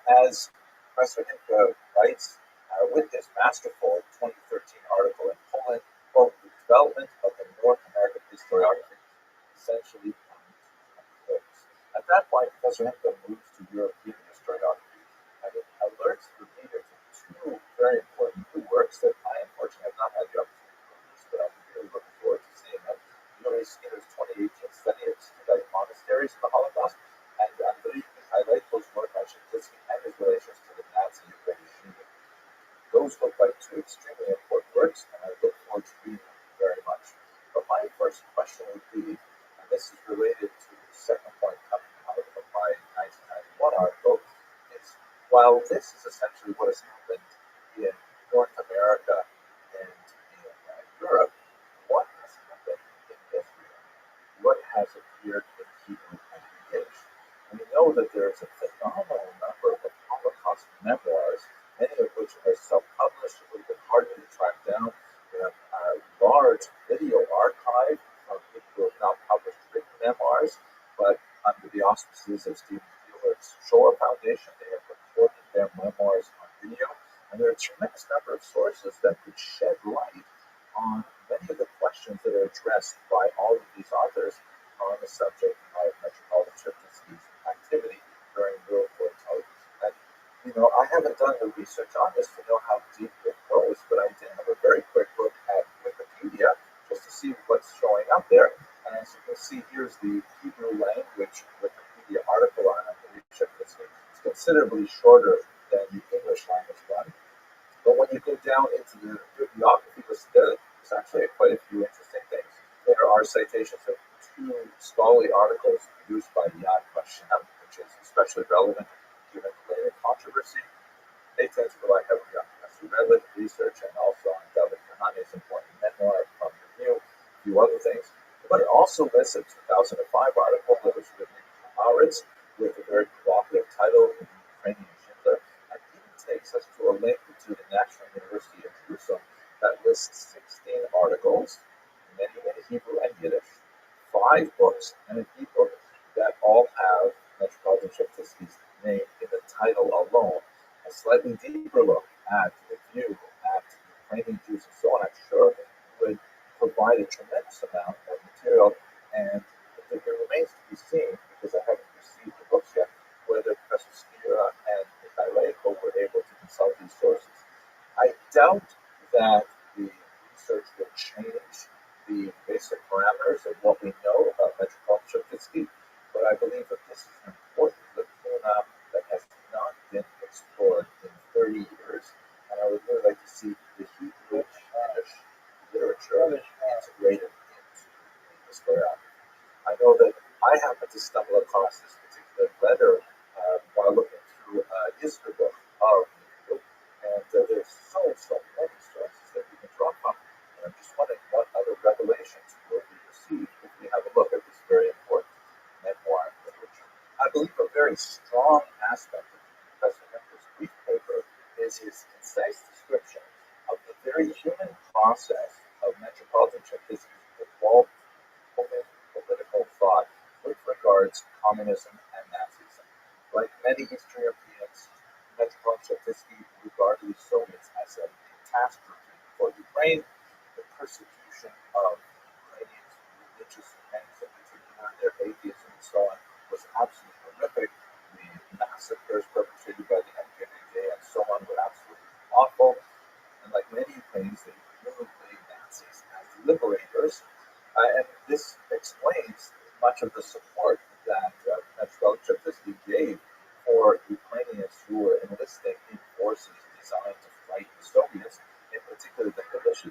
A: As Professor Himka writes, with his masterful 2013 article in Poland, quote, the development of the North American historiography essentially comes to a close. At that point, Professor Himka moves to European historiography, and it alerts the reader to two very important new works that I unfortunately have not had the opportunity to produce, but I'm really looking forward to seeing them. Yuri Skinner's 2018 study of Studite monasteries in the Holocaust, and Andrei Mikhailenko's work on Chetvisky and his relations to the Nazi regime. Those look like two extremely important works, and I look forward to reading them very much. But my first question would be, and this is related to the second point coming out of my 1991 article, is while this is essentially what has happened in North America and in Europe, what has happened in Israel? What has appeared in Hebrew and Yiddish? And we know that there is a phenomenal number of Holocaust memoirs, many of which are self-published, a little bit harder to track down. We have a large video archive of people who have now published written memoirs, but under the auspices of Stephen Field's Shoah Foundation, they have recorded their memoirs on video, and there are a tremendous number of sources that could shed light on many of the questions that are addressed by all of these authors on the subject of Metropolitan Chetvisky's activity during World War II. And, I haven't done the research on this to know how deep it goes, but I did have a very quick look at Wikipedia just to see what's showing up there. And as you can see, here's the Hebrew language Wikipedia article on Chetvisky. It's considerably shorter than the English language one. But when you go down into the bibliography list, there's actually quite a few interesting things. There are citations of two scholarly articles produced by Yad Vashem, which is especially relevant given the later controversy. They tend to rely heavily on Professor Redman's research and also on David Kahane's important memoir from Review. If you few other things. But it also lists a 2005 article that was written in Haaretz with a very provocative title, The Ukrainian Schindler, and even takes us to a link to the National University of Jerusalem that lists 16 articles, many in Hebrew and Yiddish, 5 books, and an ebook that all have Metropolitan Sheptytsky's name in the title alone. A slightly deeper look at the view at Ukrainian Jews and so on, I'm sure, would provide a tremendous amount of material, and it remains to be seen, because I haven't received the books yet, whether Professor Skira and Mikhail were able to consult these sources. I doubt that the research will change the basic parameters of what we know about Metropolitan Sheptytsky, but I believe that this is an important lacuna that has not been explored in 30 years, and I would really like to see the Hebrew Spanish literature integrated into this historiography. I know that I happened to stumble across this particular letter while looking through Israel book of Hebrew, and there's so many sources that we can draw from, and I'm just wondering what other revelations will be received if we have a look at this very important memoir literature. I believe a very strong aspect of Professor Hempler's brief paper is his concise description of the very human process of Metropolitan Sheptytsky's evolved political thought with regards to communism and Nazism. Like many Eastern Europeans, Metropolitan Sheptytsky regarded the Soviets as a catastrophe for Ukraine. The persecution of Ukrainians' religious tenets, in particular their atheism and so on, was absolutely horrific. The massacres perpetrated by the NKVD and so on were absolutely awful. And like many Ukrainians, they viewed the Nazis as liberators. And this explains much of the support that Metropolitan Sheptytsky gave for Ukrainians who were enlisting in forces designed to fight the Soviets, in particular the militia.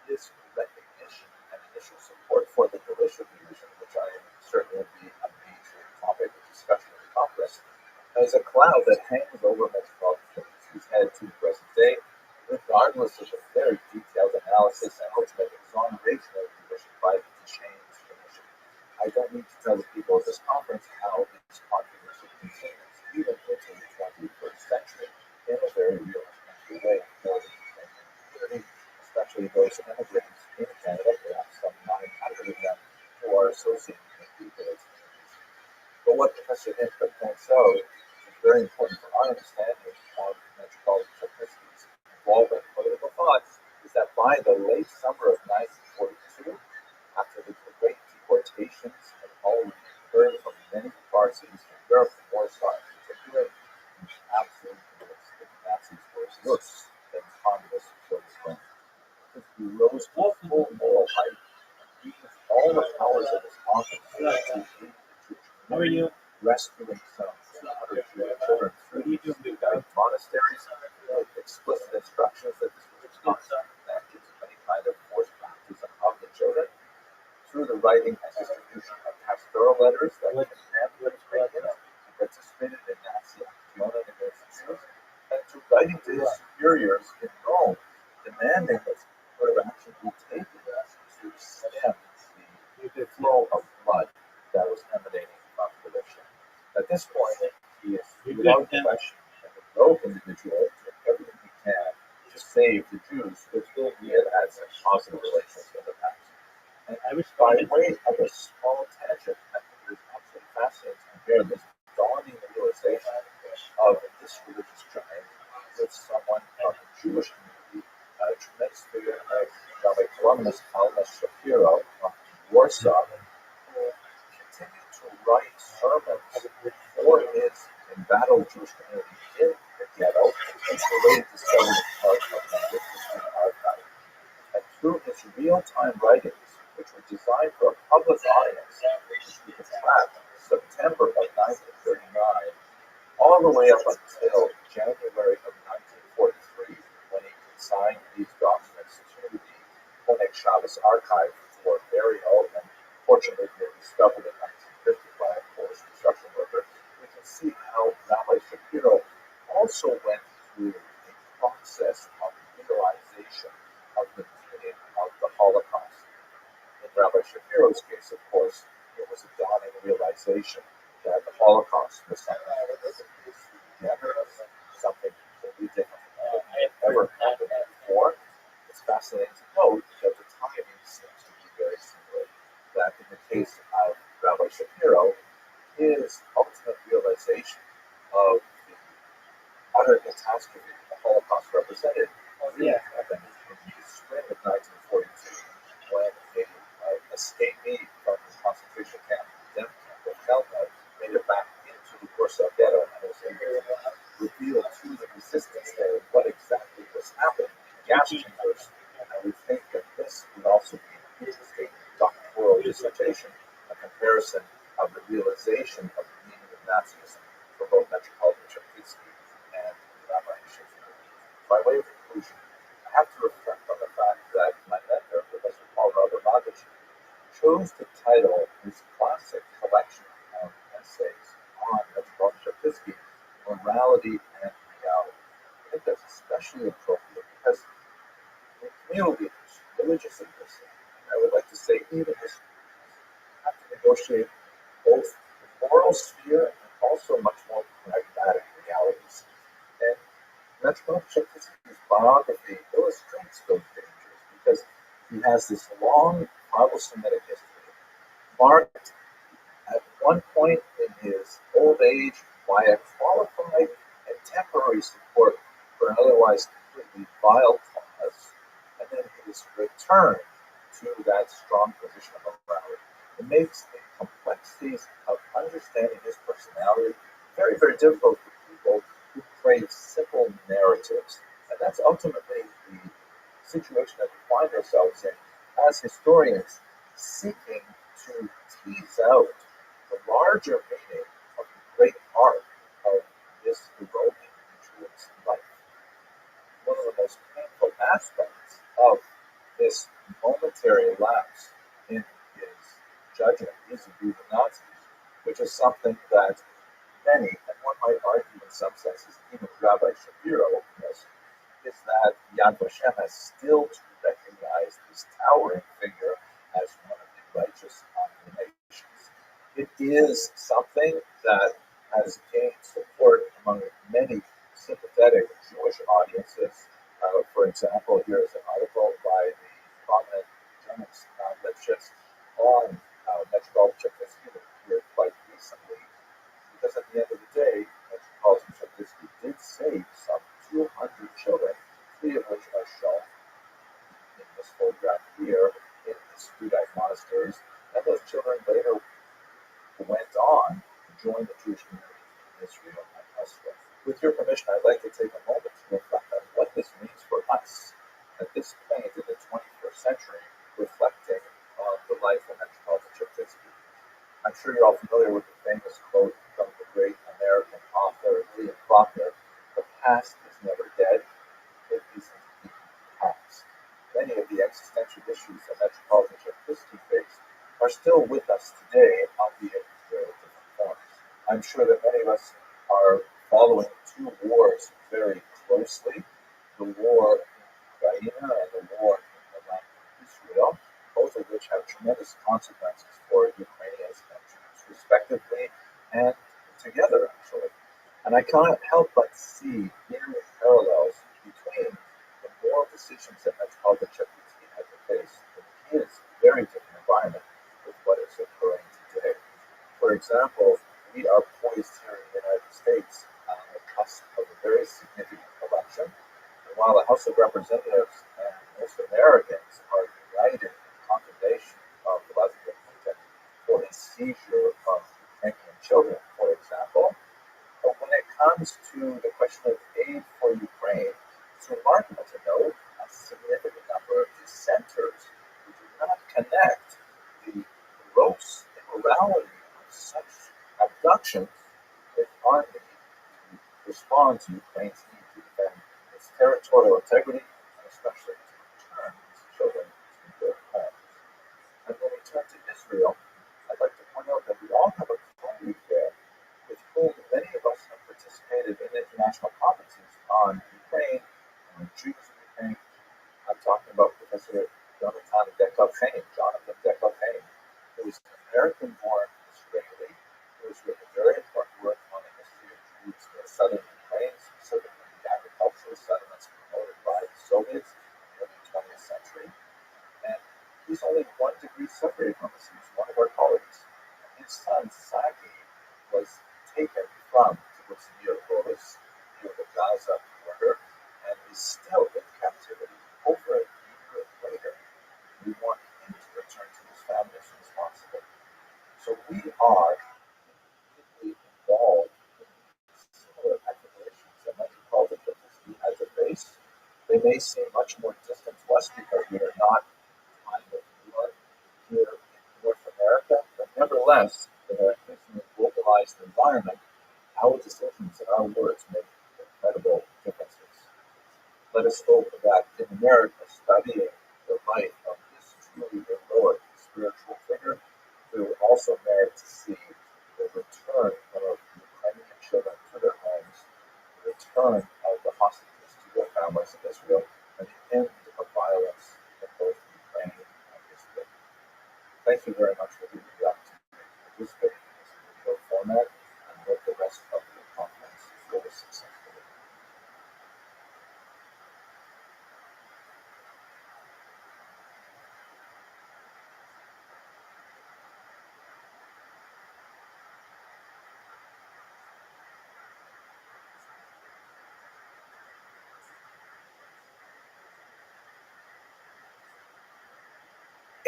A: This recognition and initial support for the militia division, which I certainly will be a major topic of discussion in the Congress, is a cloud that hangs over Metropolitan Sheptytsky's head to the present day, regardless of the very detailed analysis and ultimate exoneration of the division by the change commission. I don't need to tell the people of this conference how this controversy continues even into the 21st century in a very real and way for the Ukrainian community, especially those immigrants in Canada, perhaps some 900 of them, who are associated with the village communities. But what Professor Hempler points out is very important for our understanding of Metropolitan Sheptytsky's evolving political thoughts is that by the late summer of 1942, after the great deportations had already occurred from many parts of Eastern Europe and Warsaw in particular, he was absolutely convinced that the Nazis were worse than communists for his friend. He rose to full moral height and used all the powers of his office to lead the Jewish community, rescuing some 200 Jewish children through the monasteries, with explicit instructions that this was not connected to any kind of forced baptism of the children, through the writing and distribution of pastoral letters that condemned the Ukrainians who participated in Nazi action negotiations, and to writing to his superiors in Rome, demanding that further action be taken to stem the flow of blood that was emanating from the militia. At this point, he is without question a heroic individual doing everything he can to save the Jews with whom he had had such positive relations in the past. And by way of a small tangent, I think it is absolutely fascinating to compare this dawning realization of this religious giant with someone of the Jewish community, a tremendous figure like Rabbi columnist Alma Shapiro from Warsaw, who continued to write sermons for his embattled Jewish community in the ghetto, and related to studying part of the Literature Archive. And through his real-time writings, which were designed for a public audience, which we could track September of 1939, all the way up until January of 1943, when he consigned these documents to the Koenig Shabbos archive for burial, and fortunately they were discovered in 1950 by a Polish construction worker. We can see how Rabbi Shapiro also went through a process of realization of the meaning of the Holocaust. Shapiro's case, of course, it was a dawning realization that the Holocaust was something completely different than had ever happened before. It's fascinating to note that the timing seems to be very similar. That in the case of Rabbi Shapiro, his ultimate realization of the utter catastrophe the Holocaust represented happened in the spring of 1942 when a escapee from the concentration camp, death camp of Chelmsford, made it back into the Warsaw Ghetto and was able to reveal to the resistance there what exactly was happening in the gas chambers. And we think that this would also be an interesting doctoral dissertation, a comparison of the realization of the meaning of Nazism for both Metropolitan Chernivtsi and Rabbi Shapiro. By way of conclusion, I have to reflect on the fact that my mentor, Professor Paul Rabbi, chose to title his classic collection of essays on Metropolitan Chernivtsi Morality and Reality. I think that's especially appropriate because in communal leaders, religious leaders, I would like to say even historians, have to negotiate both the moral sphere and also much more pragmatic realities. And Metropolitan Chernivtsi's biography illustrates those dangers because he has this long Bible-Semitic history, marked at one point in his old age by a qualified and temporary support for an otherwise completely vile cause, and then his return to that strong position of morality. It makes the complexities of understanding his personality very, very difficult for people who crave simple narratives. And that's ultimately the situation that we find ourselves in as historians, seeking to tease out the larger meaning of the great arc of this heroic individual's life. One of the most painful aspects of this momentary lapse in his judgment vis-a-vis the Nazis, which is something that many, and one might argue in some senses, even Rabbi Shapiro knows, is that Yad Vashem has still to recognize this towering figure as one of the righteous nations. It is something that has gained support among many sympathetic Jewish audiences. For example, here is an article by the prominent German Lipschitz on Metropolitan Chernivtsi that appeared quite recently, because at the end of the day, Metropolitan Chernivtsi did save some 200 children, 3 of which are shown in this photograph here in the Studite monasteries, and those children later went on to join the Jewish community in Israel and elsewhere. With your permission, I'd like to take a moment to reflect on what this means for us at this point in the 21st century, reflecting on the life of Metropolitan Chernivtsi. I'm sure you're all familiar with the famous quote from the great American author William Faulkner, "The past is never dead, it isn't even past." Many of the existential issues that Metropolitan Chernivtsi faced are still with us today, albeit in very different forms. I'm sure that many of us are following 2 wars very closely, the war in Ukraine and the war in the land of Israel, both of which have tremendous consequences for Ukrainians and Jews, respectively, and together, actually. And I can't help but see eerie parallels between the moral decisions that Metropolitan Chernivtsi had to face in his very different environment with what is occurring today. For example, we are poised here in the United States on the cusp of a very significant election. And while the House of Representatives and most Americans are united in condemnation of Vladimir Putin for his seizure of Ukrainian children, for example, but when it comes to the question of aid for Ukraine, it's remarkable to note a significant number of dissenters who do not connect the gross immorality of such abductions with our need to respond to Ukraine's need to defend its territorial integrity and especially to return its children to their homes. And when we turn to Israel, I'd like to point out that we all have a colleague there with whom many of us have participated in international conferences on Ukraine, on Jews in Ukraine. I'm talking about Professor Jonathan Dekov-Haim. was only 1 degree separated from us. He was one of our colleagues. And his son, Saki, was taken from what's near Horus, near the Gaza border, and is still in captivity over a year later. We want him to return to his family as soon as possible. So we are deeply involved in similar activations that might be called the as a base. They may seem much more distant to us because we are not kind of war here in North America, but nevertheless, in an increasingly globalized environment, our decisions and our words make incredible differences. Let us hope that in America, studying the life of this truly heroic spiritual figure, we will also merit to see the return of Ukrainian children to their homes, the return of the hostages to their families in Israel, and the end of violence in both Ukraine and Israel. Thank you very much for giving me the opportunity to participate in this video format, and hope the rest of the conference goes successfully.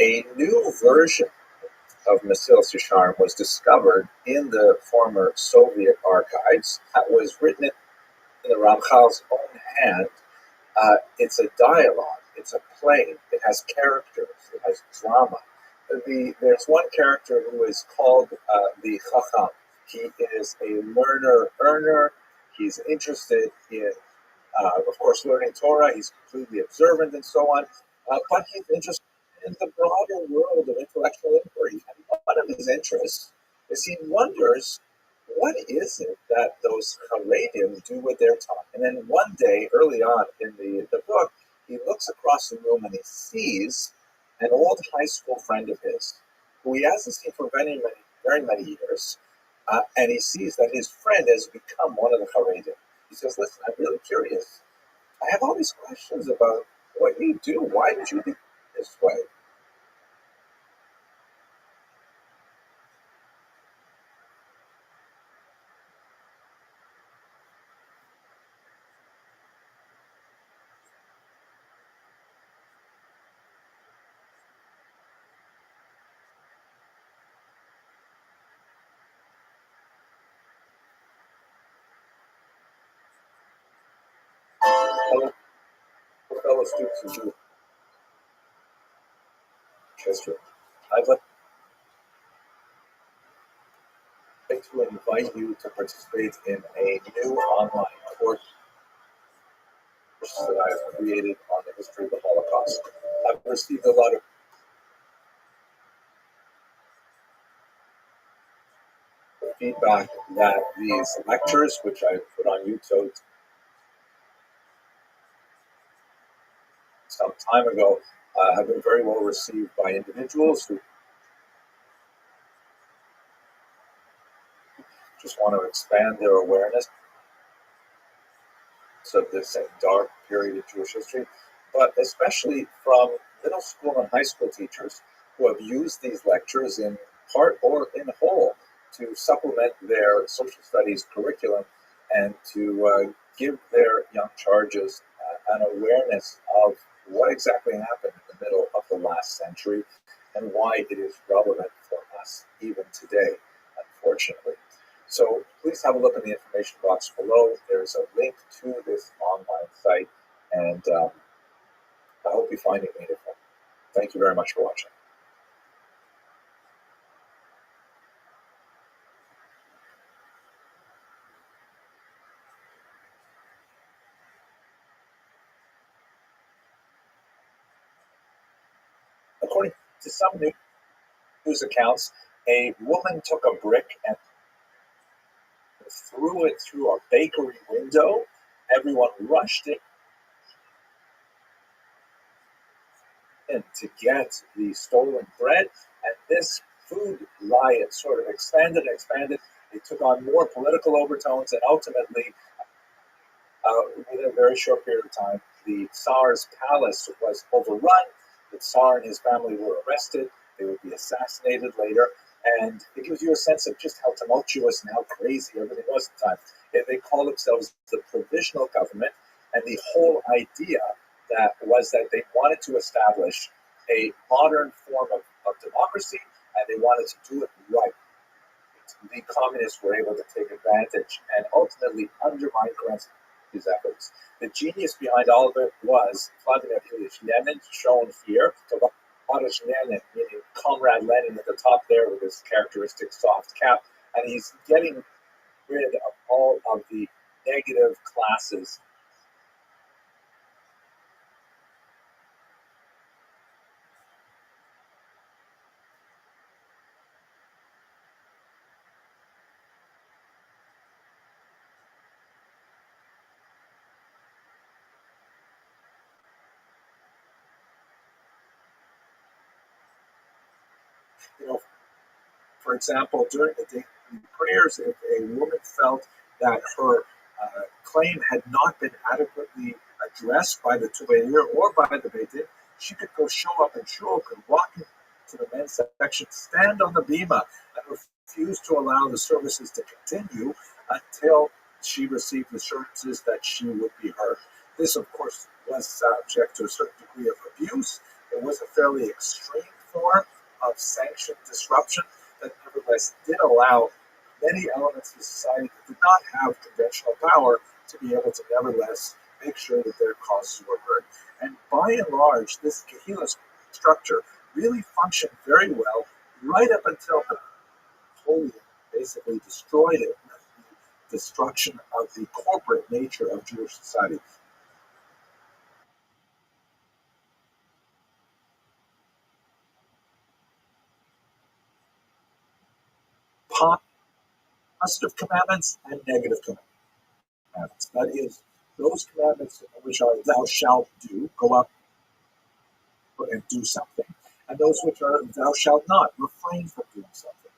A: A new version of Mesilas Yesharim was discovered in the former Soviet archives. That was written in the Ramchal's own hand. It's a dialogue, it's a play, it has characters, it has drama. There's one character who is called the Chacham. He is a learner-earner. He's interested in, of course, learning Torah. He's completely observant and so on. But he's interested in the broader world of intellectual inquiry. And one of his interests is he wonders, what is it that those Haredim do with their time? And then one day, early on in the book, he looks across the room and he sees an old high school friend of his, who he hasn't seen for very many years, and he sees that his friend has become one of the Haredim. He says, listen, I'm really curious. I have all these questions about what you do. Why did you do this way? Fellow students of Jewish history, I'd like to invite you to participate in a new online course that I have created on the history of the Holocaust. I've received a lot of feedback that these lectures, which I put on YouTube some time ago, have been very well received by individuals who just want to expand their awareness of this dark period of Jewish history, but especially from middle school and high school teachers who have used these lectures in part or in whole to supplement their social studies curriculum and to give their young charges an awareness of what exactly happened in the middle of the last century and why it is relevant for us even today, unfortunately. So please have a look in the information box below. There's a link to this online site, and I hope you find it meaningful. Thank you very much for watching. According to some news accounts, a woman took a brick and threw it through a bakery window. Everyone rushed in to get the stolen bread, and this food riot sort of expanded and expanded. It took on more political overtones, and ultimately, within a very short period of time, the Tsar's palace was overrun, the Tsar and his family were arrested. They would be assassinated later. And it gives you a sense of just how tumultuous and how crazy everything was at the time. They call themselves the provisional government, and the whole idea that was that they wanted to establish a modern form of democracy, and they wanted to do it right. The communists were able to take advantage and ultimately undermine Kerensky's efforts. The genius behind all of it was Vladimir Ilyich Lenin, shown here. So Tadeusz Lenin, meaning Comrade Lenin at the top there with his characteristic soft cap, and he's getting rid of all of the negative classes. You know, for example, during the daily prayers, if a woman felt that her claim had not been adequately addressed by the Tubayir or by the Beit Din, she could go show up in shul, could walk into the men's section, stand on the bima, and refuse to allow the services to continue until she received assurances that she would be heard. This, of course, was subject to a certain degree of abuse. It was a fairly extreme form of sanctioned disruption that nevertheless did allow many elements of society that did not have conventional power to be able to nevertheless make sure that their causes were heard. And by and large, this Kahila structure really functioned very well right up until Napoleon basically destroyed it with the destruction of the corporate nature of Jewish society. Positive commandments and negative commandments. That is, those commandments which are thou shalt do, go up and do something, and those which are thou shalt not, refrain from doing something.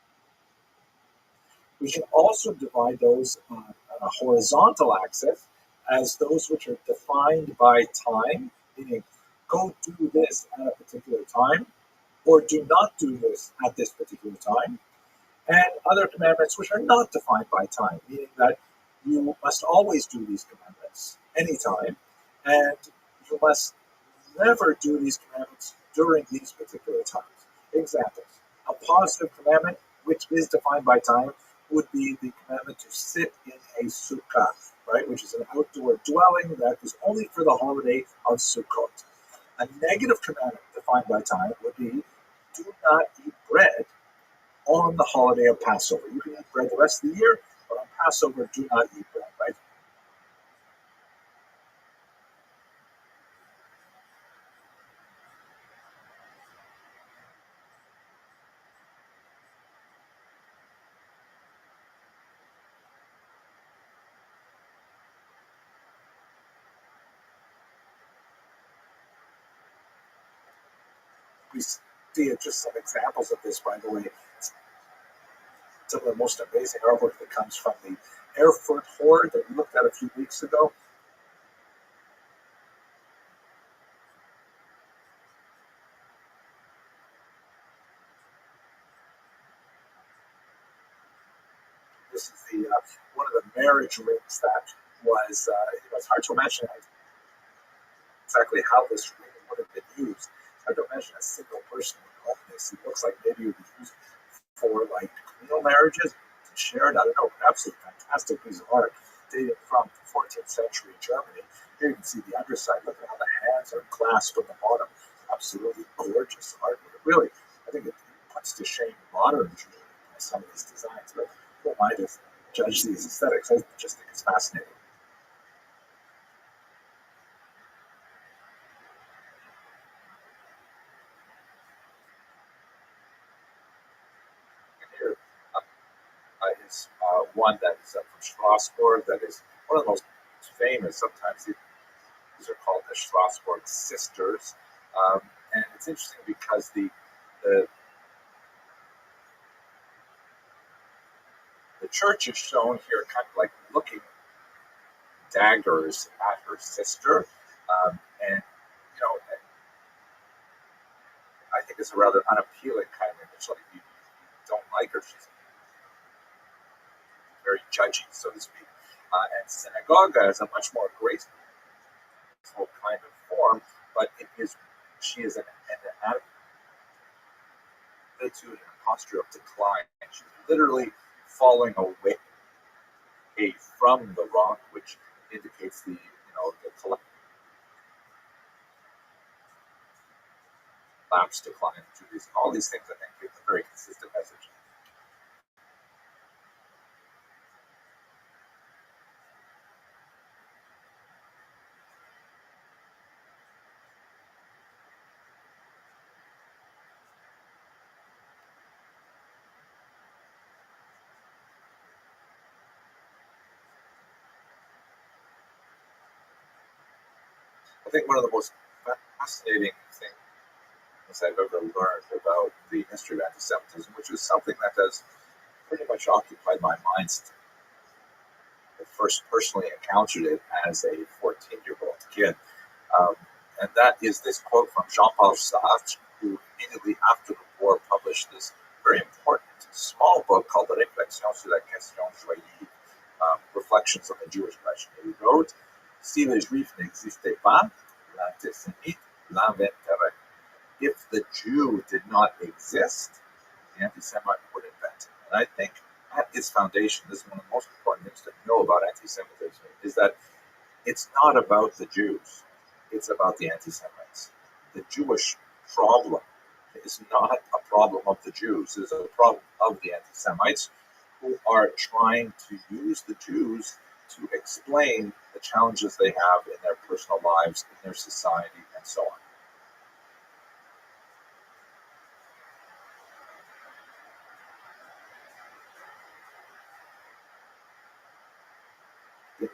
A: We can also divide those on a horizontal axis as those which are defined by time, meaning go do this at a particular time, or do not do this at this particular time, and other commandments which are not defined by time, meaning that you must always do these commandments anytime, and you must never do these commandments during these particular times. Examples: a positive commandment, which is defined by time, would be the commandment to sit in a sukkah, right, which is an outdoor dwelling that is only for the holiday of Sukkot. A negative commandment defined by time would be do not eat bread on the holiday of Passover. You can eat bread the rest of the year, but on Passover, do not eat bread, right? We see just some examples of this, by the way. Some of the most amazing artwork that comes from the Erfurt Horde that we looked at a few weeks ago. This is the one of the marriage rings that was, it's hard to imagine exactly how this ring would have been used. I don't imagine a single person would own this. It looks like maybe it would be used for like communal marriages to share it. I don't know, absolutely fantastic piece of art dating from the 14th century Germany. Here you can see the underside. Look at how the hands are clasped at the bottom. Absolutely gorgeous artwork. Really, I think it puts to shame modern Jewry by some of these designs. But who am I to judge these aesthetics? I just think it's fascinating. Here is one that is from Strasbourg. That is one of the most famous. Sometimes these are called the Strasbourg Sisters, and it's interesting because the church is shown here, kind of like looking daggers at her sister, and you know,
D: think is a rather unappealing kind of image. Like you don't like her. She's very judgy, so to speak. And synagoga is a much more graceful kind of form, but she is an attitude and a posture of decline. She's literally falling away from the rock, which indicates the collapse, decline of Judaism. All these things, I think, give a very consistent message. I think one of the most fascinating things I've ever learned about the history of anti-Semitism, which is something that has pretty much occupied my mind since I first personally encountered it as a 14-year-old kid. And that is this quote from Jean-Paul Sartre, who immediately after the war published this very important small book called Réflexions sur la question juive, Reflections on the Jewish Question. He wrote, Si les Juifs n'existaient pas, l'antisémite l'inventerait. If the Jew did not exist, the anti-Semite would invent it. And I think at its foundation, this is one of the most important things to know about anti-Semitism, is that it's not about the Jews, it's about the anti-Semites. The Jewish problem is not a problem of the Jews, it is a problem of the anti-Semites who are trying to use the Jews to explain the challenges they have in their personal lives, in their society, and so on. In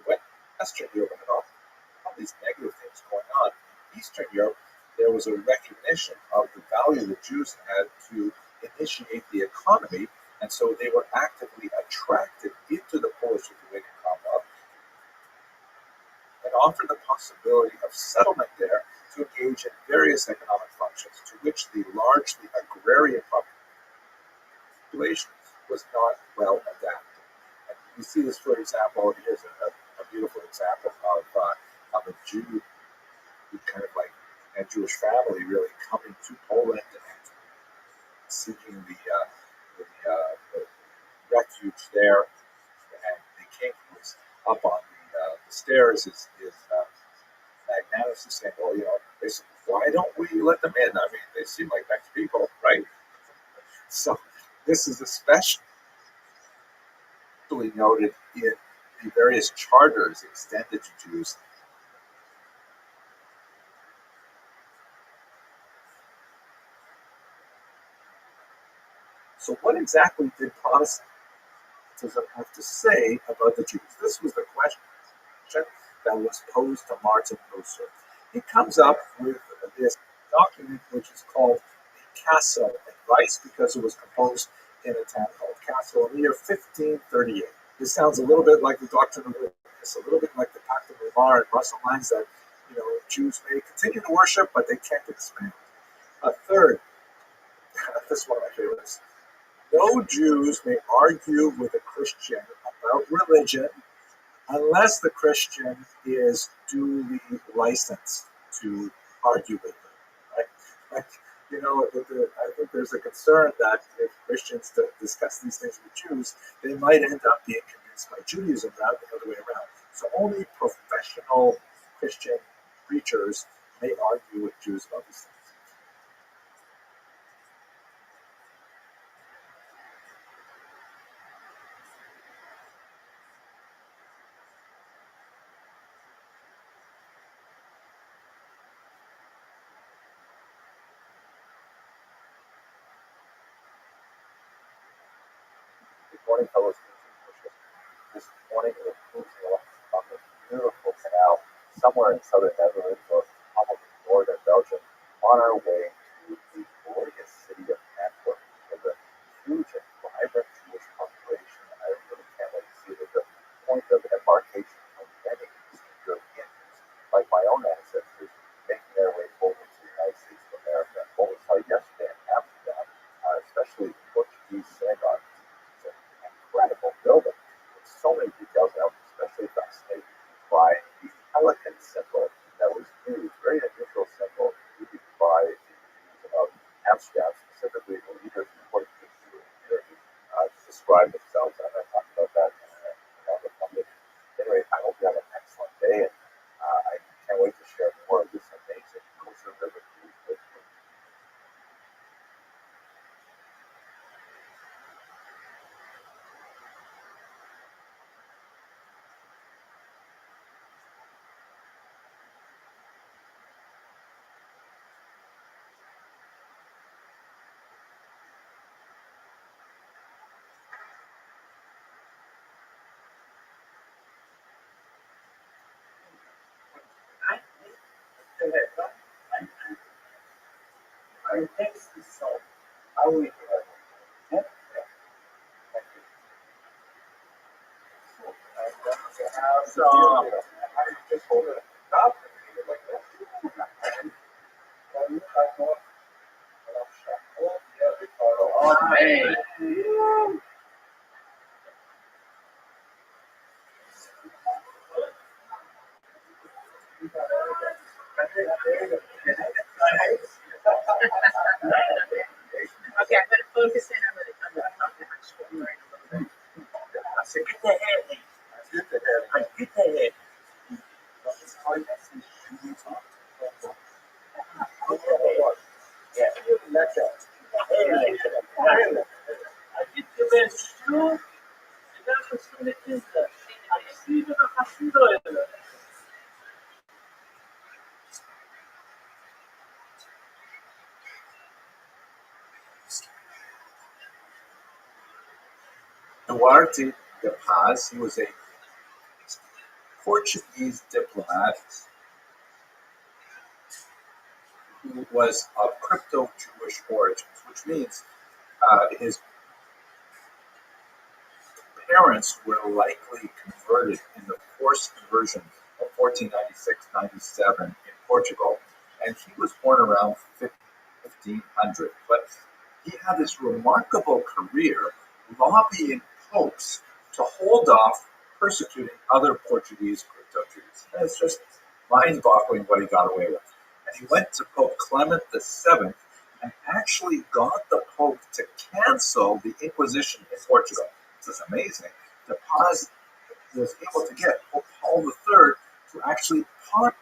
D: Western Europe and all these negative things going on, in Eastern Europe, there was a recognition of the value the Jews had to initiate the economy, and so they were actively attracted into the Polish-Lithuanian Commonwealth and offered the possibility of settlement there to engage in various economic functions to which the largely agrarian population was not well adapted. And you see this, for example, here's a beautiful example of a Jew who kind of like a Jewish family really coming to Poland and seeking the refuge there. And the king who was up on the stairs is magnanimously saying, well, basically, why don't we let them in? I mean, they seem like nice people, right? So this is especially noted in the various charters extended to Jews. So what exactly did Protestantism have to say about the Jews? This was the question that was posed to Martin Luther. He comes up with this document which is called the Cassel Advice because it was composed in a town called Kassel in the year 1538. This sounds a little bit like the Doctrine of Witness, a little bit like the Pact of Lamar and Russell Lines that Jews may continue to worship, but they can't expand. A third, this is one of my favorites. No Jews may argue with a Christian about religion unless the Christian is duly licensed to argue with them. Right? I think there's a concern that if Christians discuss these things with Jews, they might end up being convinced by Judaism rather than the other way around. So only professional Christian preachers may argue with Jews about these things. Good morning, fellow students. This morning we're cruising on the beautiful canal somewhere in southern Netherlands or almost northern Belgium on our way to the glorious city of Antwerp with a huge and vibrant Jewish population. I really can't wait to see it as a point of embarkation for many Eastern Europeans, like my own ancestors, making their way over to the United States of America. What we saw yesterday in describe themselves. And I talked about that another public. Anyway, I hope you have an excellent day, and I can't wait to share more of this amazing kosher river cruise with you.
A: Thanks to salt. I will eat it. Yeah. Thank you. So, I just hold it up and eat it like that. Oh, man.
B: Okay, I'm going to focus in on the actual word a little bit. So get the head.
A: Get the head.
B: Get the head.
D: Duarte de Paz, he was a Portuguese diplomat who was of crypto-Jewish origins, which means his parents were likely converted in the forced conversion of 1496-97 in Portugal, and he was born around 1500. But he had this remarkable career lobbying popes to hold off persecuting other Portuguese crypto-Jews. And it's just mind-boggling what he got away with. And he went to Pope Clement VII and actually got the Pope to cancel the Inquisition in Portugal. This is amazing. The Paz was able to get Pope Paul III to actually pardon.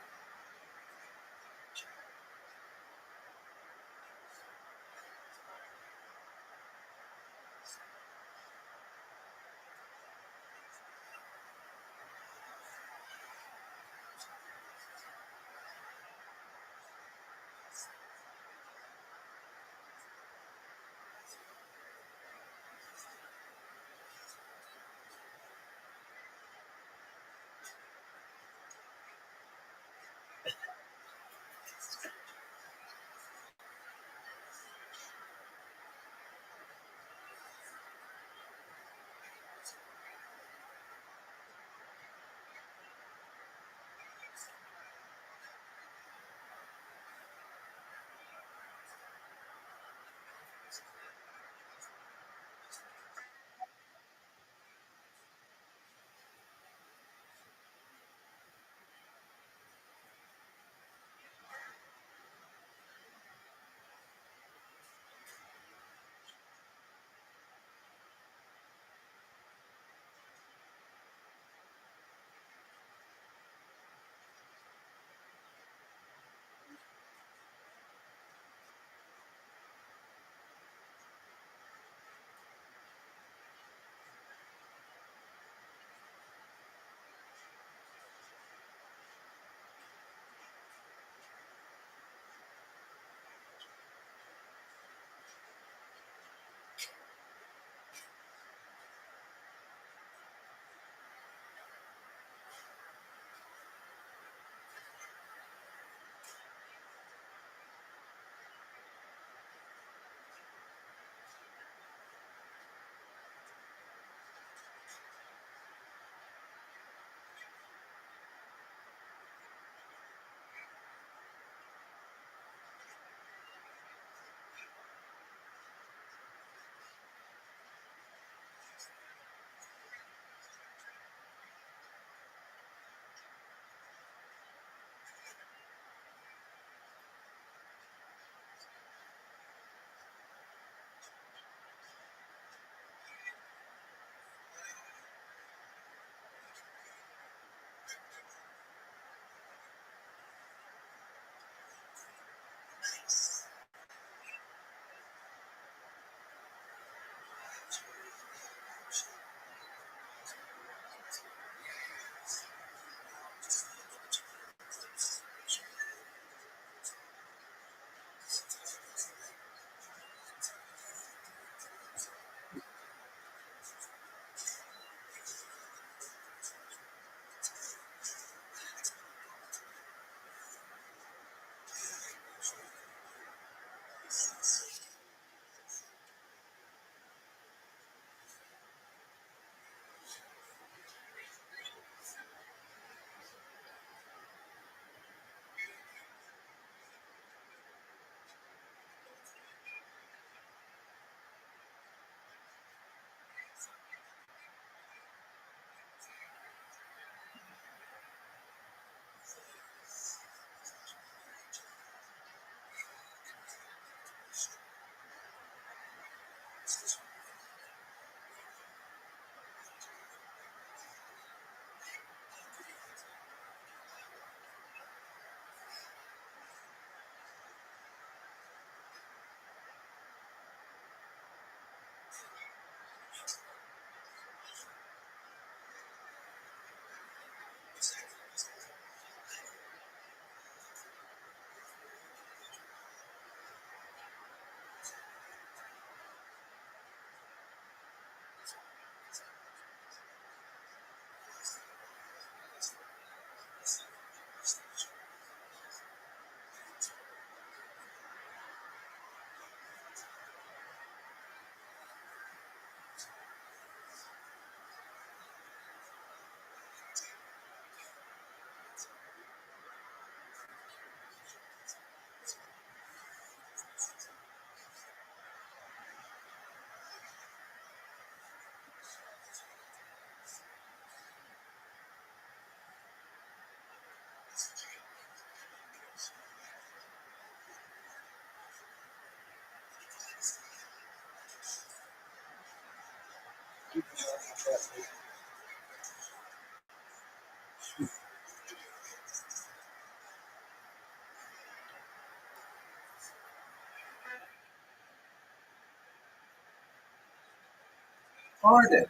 A: Pardon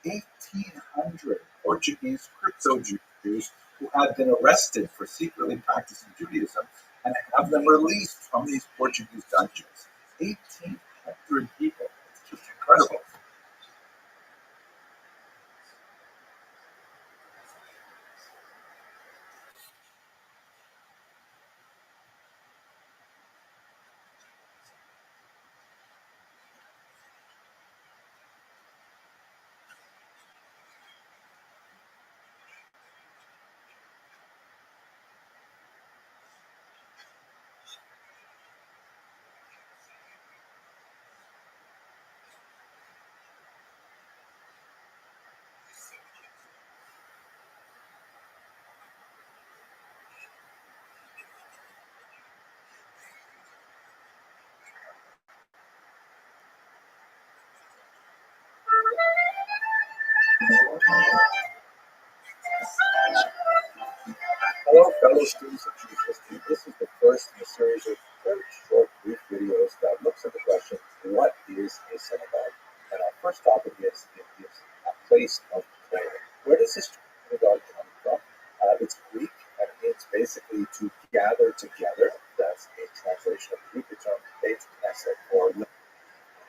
A: 1,800 Portuguese crypto Jews who had been arrested for secretly practicing Judaism and have them released from these Portuguese dungeons. 1,800 people. It's just incredible. Hello, fellow students of Jewish history. This is the first in a series of very short, brief videos that looks at the question, what is a synagogue? And our first topic is, it is a place of prayer. Where does this synagogue come from? It's Greek, and it means basically to gather together. That's a translation of the Greek term, Beit Knesset, or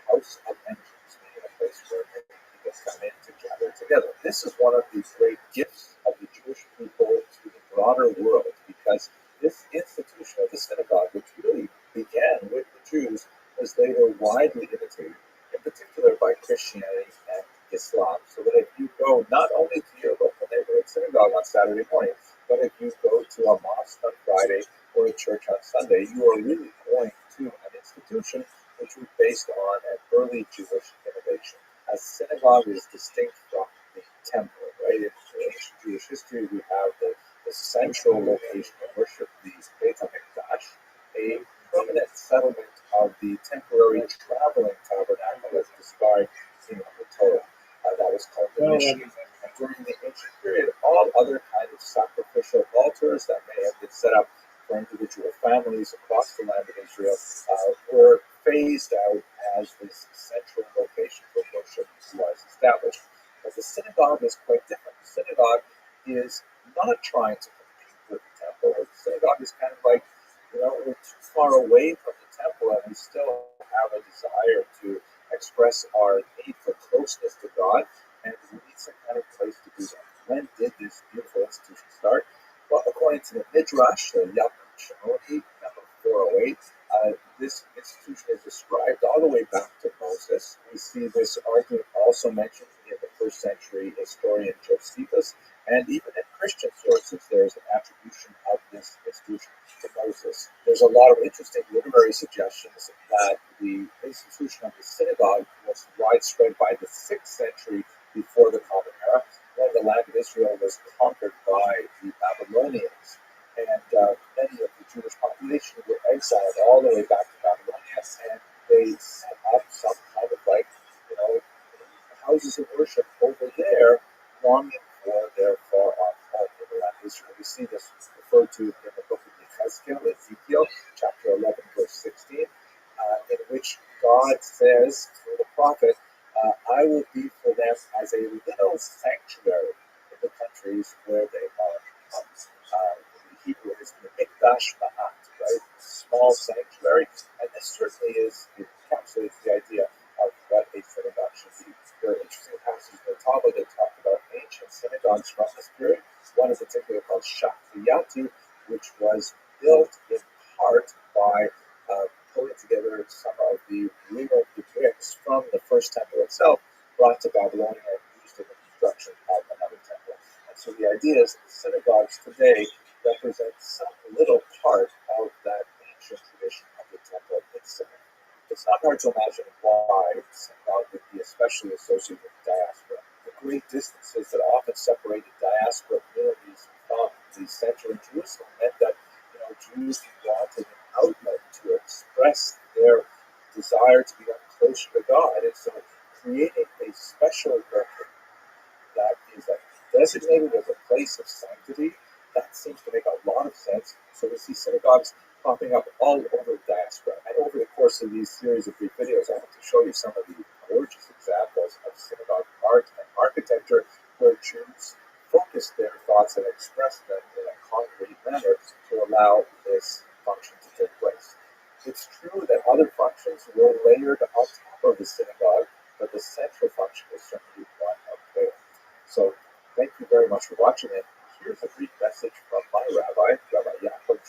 A: house of entrance, meaning a place where people come in to gather together. This is one of the great gifts of the Jewish people to the broader world, because this institution of the synagogue, which really began with the Jews, was later widely imitated, in particular by Christianity and Islam. So that if you go not only to your local neighborhood synagogue on Saturday morning, but if you go to a mosque on Friday or a church on Sunday, you are really going to an institution which was based on an early Jewish innovation. A synagogue is distinct from the temple, right? In ancient Jewish history, we have the central location of worship, the Beit HaMikdash, a permanent settlement of the temporary traveling tabernacle as described in the Torah. That was called the Mishkan. And during the ancient period, all other kinds of sacrificial altars that may have been set up for individual families across the land of Israel were phased out as this central location for worship was established. But the synagogue is quite different. The synagogue is not trying to compete with the temple. The synagogue is kind of like, we're too far away from the temple and we still have a desire to express our need for closeness to God, and we need some kind of place to do that. When did this beautiful institution start? Well, according to the Midrash, the Yad Shimoni, number 408, this institution is described all the way back to Moses. We see this argument also mentioned in the first century historian Josephus, and even in Christian sources, there's an attribution of this institution to Moses. There's a lot of interesting literary suggestions that the institution of the synagogue was widespread by the 6th century before the Common Era, when the land of Israel was conquered by the Babylonians. And many of the Jewish population were exiled all the way back to Babylonia, and they set up some kind of houses of worship over there, longing for their far-off home in the land of Israel. We see this referred to in the book of Ezekiel, chapter 11, verse 16, in which God says through the prophet, I will be for them as a little sanctuary in the countries where they are. In Hebrew, it's the Mikdash Ma'at, right? Small sanctuary. And this certainly encapsulates the idea of what a synagogue should be. There are interesting passages in the Talmud that talk about ancient synagogues from this period. One in particular called Shakriyatu, which was built in part by pulling together some of the ruined bricks from the first temple itself, brought to Babylonia and used in the construction of another temple. And so the idea is that synagogues today represent some little part of that ancient tradition of the temple itself. It's not hard to imagine why the synagogue would be especially associated with diaspora. The great distances that often separated diaspora communities from the the center in Jerusalem meant that Jews wanted an outlet to express their desire to become closer to God, and so creating a special area that is designated as a place of sanctity, that seems to make a lot of sense. So we see synagogues popping up all over the diaspora. And over the course of these series of brief videos, I want to show you some of the gorgeous examples of synagogue art and architecture where Jews focused their thoughts and expressed them in a concrete manner to allow this function to take place. It's true that other functions were layered on top of the synagogue, but the central function is certainly one up there. So thank you very much for watching it. Here's a brief message from my rabbi, Rabbi Yaakov.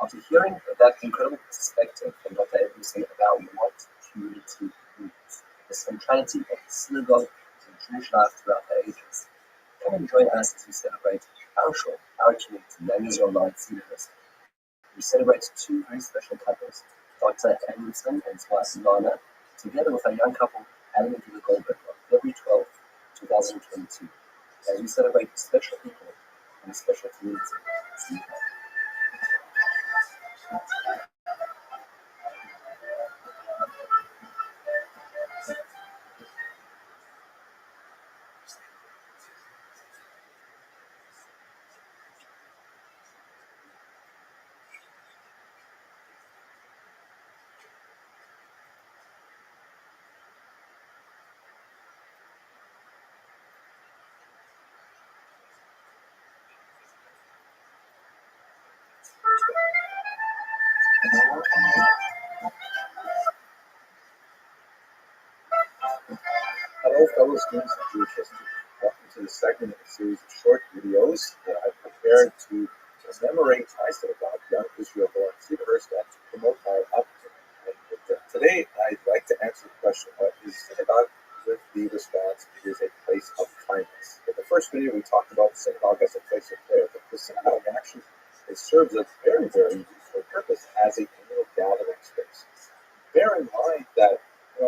C: After hearing that incredible perspective from Dr. Everything about what community means, the centrality of the synagogue in Jewish life throughout the ages, come and join us as we celebrate our show, our community, and Israel University. We celebrate two very special couples, Dr. Edmondson and his wife Lana, together with a young couple, Adam and Gila Goldberg, on February 12th, 2022, as we celebrate special people and a special community. See you.
A: Hello, fellow students of Jewish history. Welcome to the second in a series of short videos that I've prepared to commemorate my synagogue, Young Israel Lawrence University, and to promote our upcoming. Today, I'd like to answer the question, what is synagogue? With the response, it is a place of kindness. In the first video, we talked about the synagogue as a place of prayer, but the synagogue actually serves a very, very useful purpose as a communal gathering space. Bear in mind that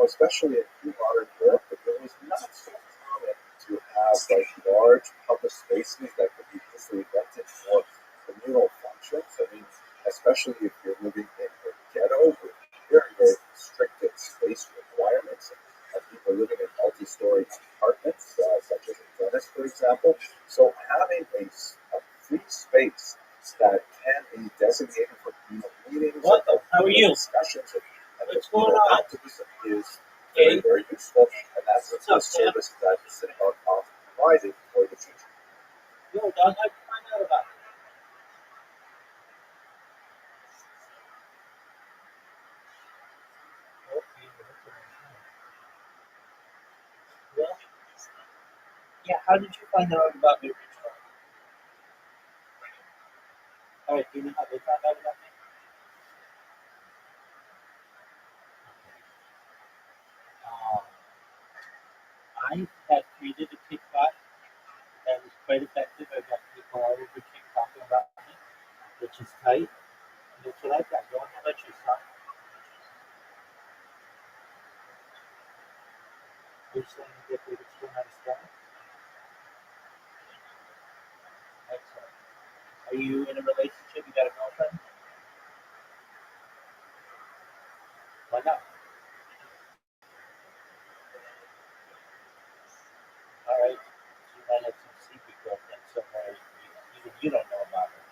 A: especially in pre-modern Europe, it was not so common to have large public spaces that could be easily rented for communal functions. I mean, especially if you're living in a ghetto with very, very restricted space requirements, and people living in multi-story apartments, such as in Venice, for example. So having a free space that can be designated for communal meetings,
B: how are you?
A: discussions,
B: What's going on?
A: activism is very, very useful, and that's the service that the synagogue often provided for the Jews.
B: Yo, dog, how'd you find out about it? Well, yeah, how did you find out about me? Alright, do you know how they found out about me? I had created a TikTok that was quite effective. I got people all over TikTok about me, which is tight. And that's what I've got going. How about you, son? Are you saying you get rid of still not a star? Excellent. Are you in a relationship? You got a girlfriend? Why not? Alright. You might have some secret girlfriend somewhere even you don't know about her.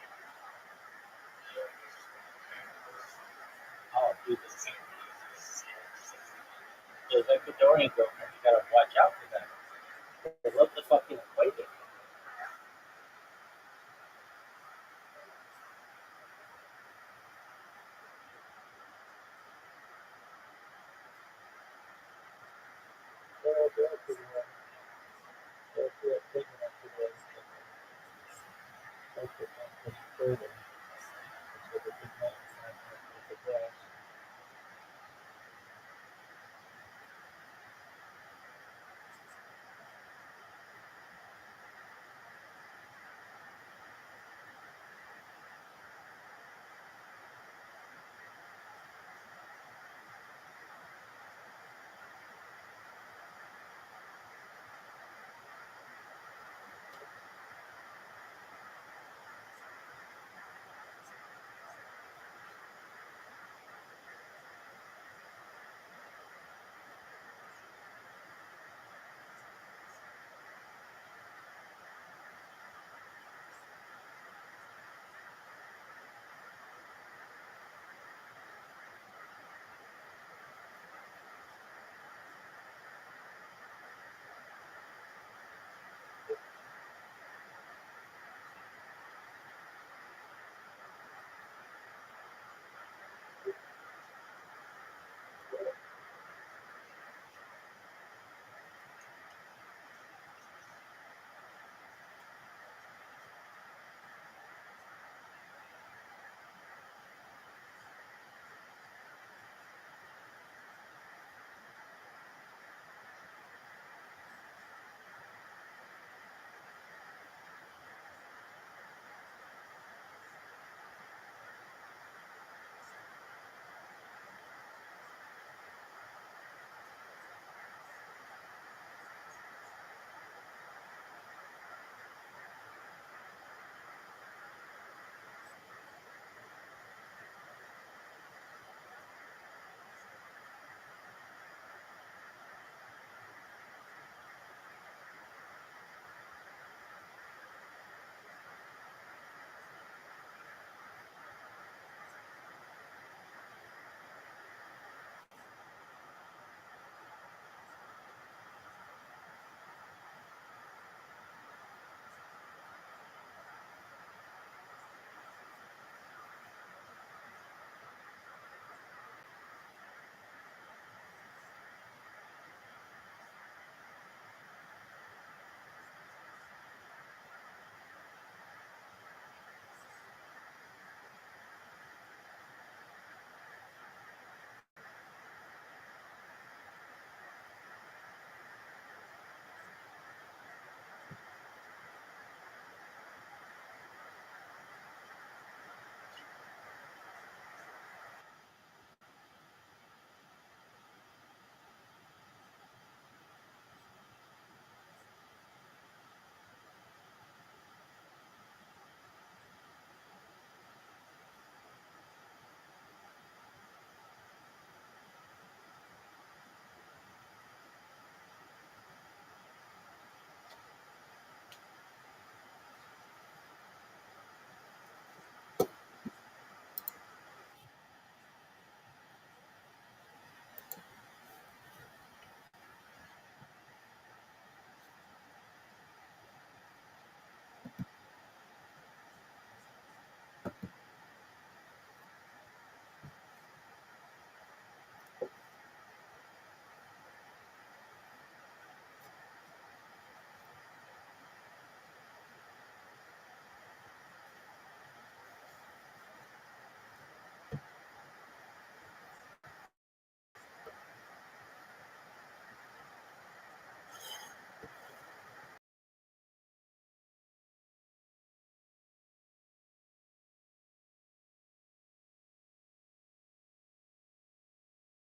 B: Oh, dude, those Ecuadorian girlfriends, you gotta watch out for them. They love to fucking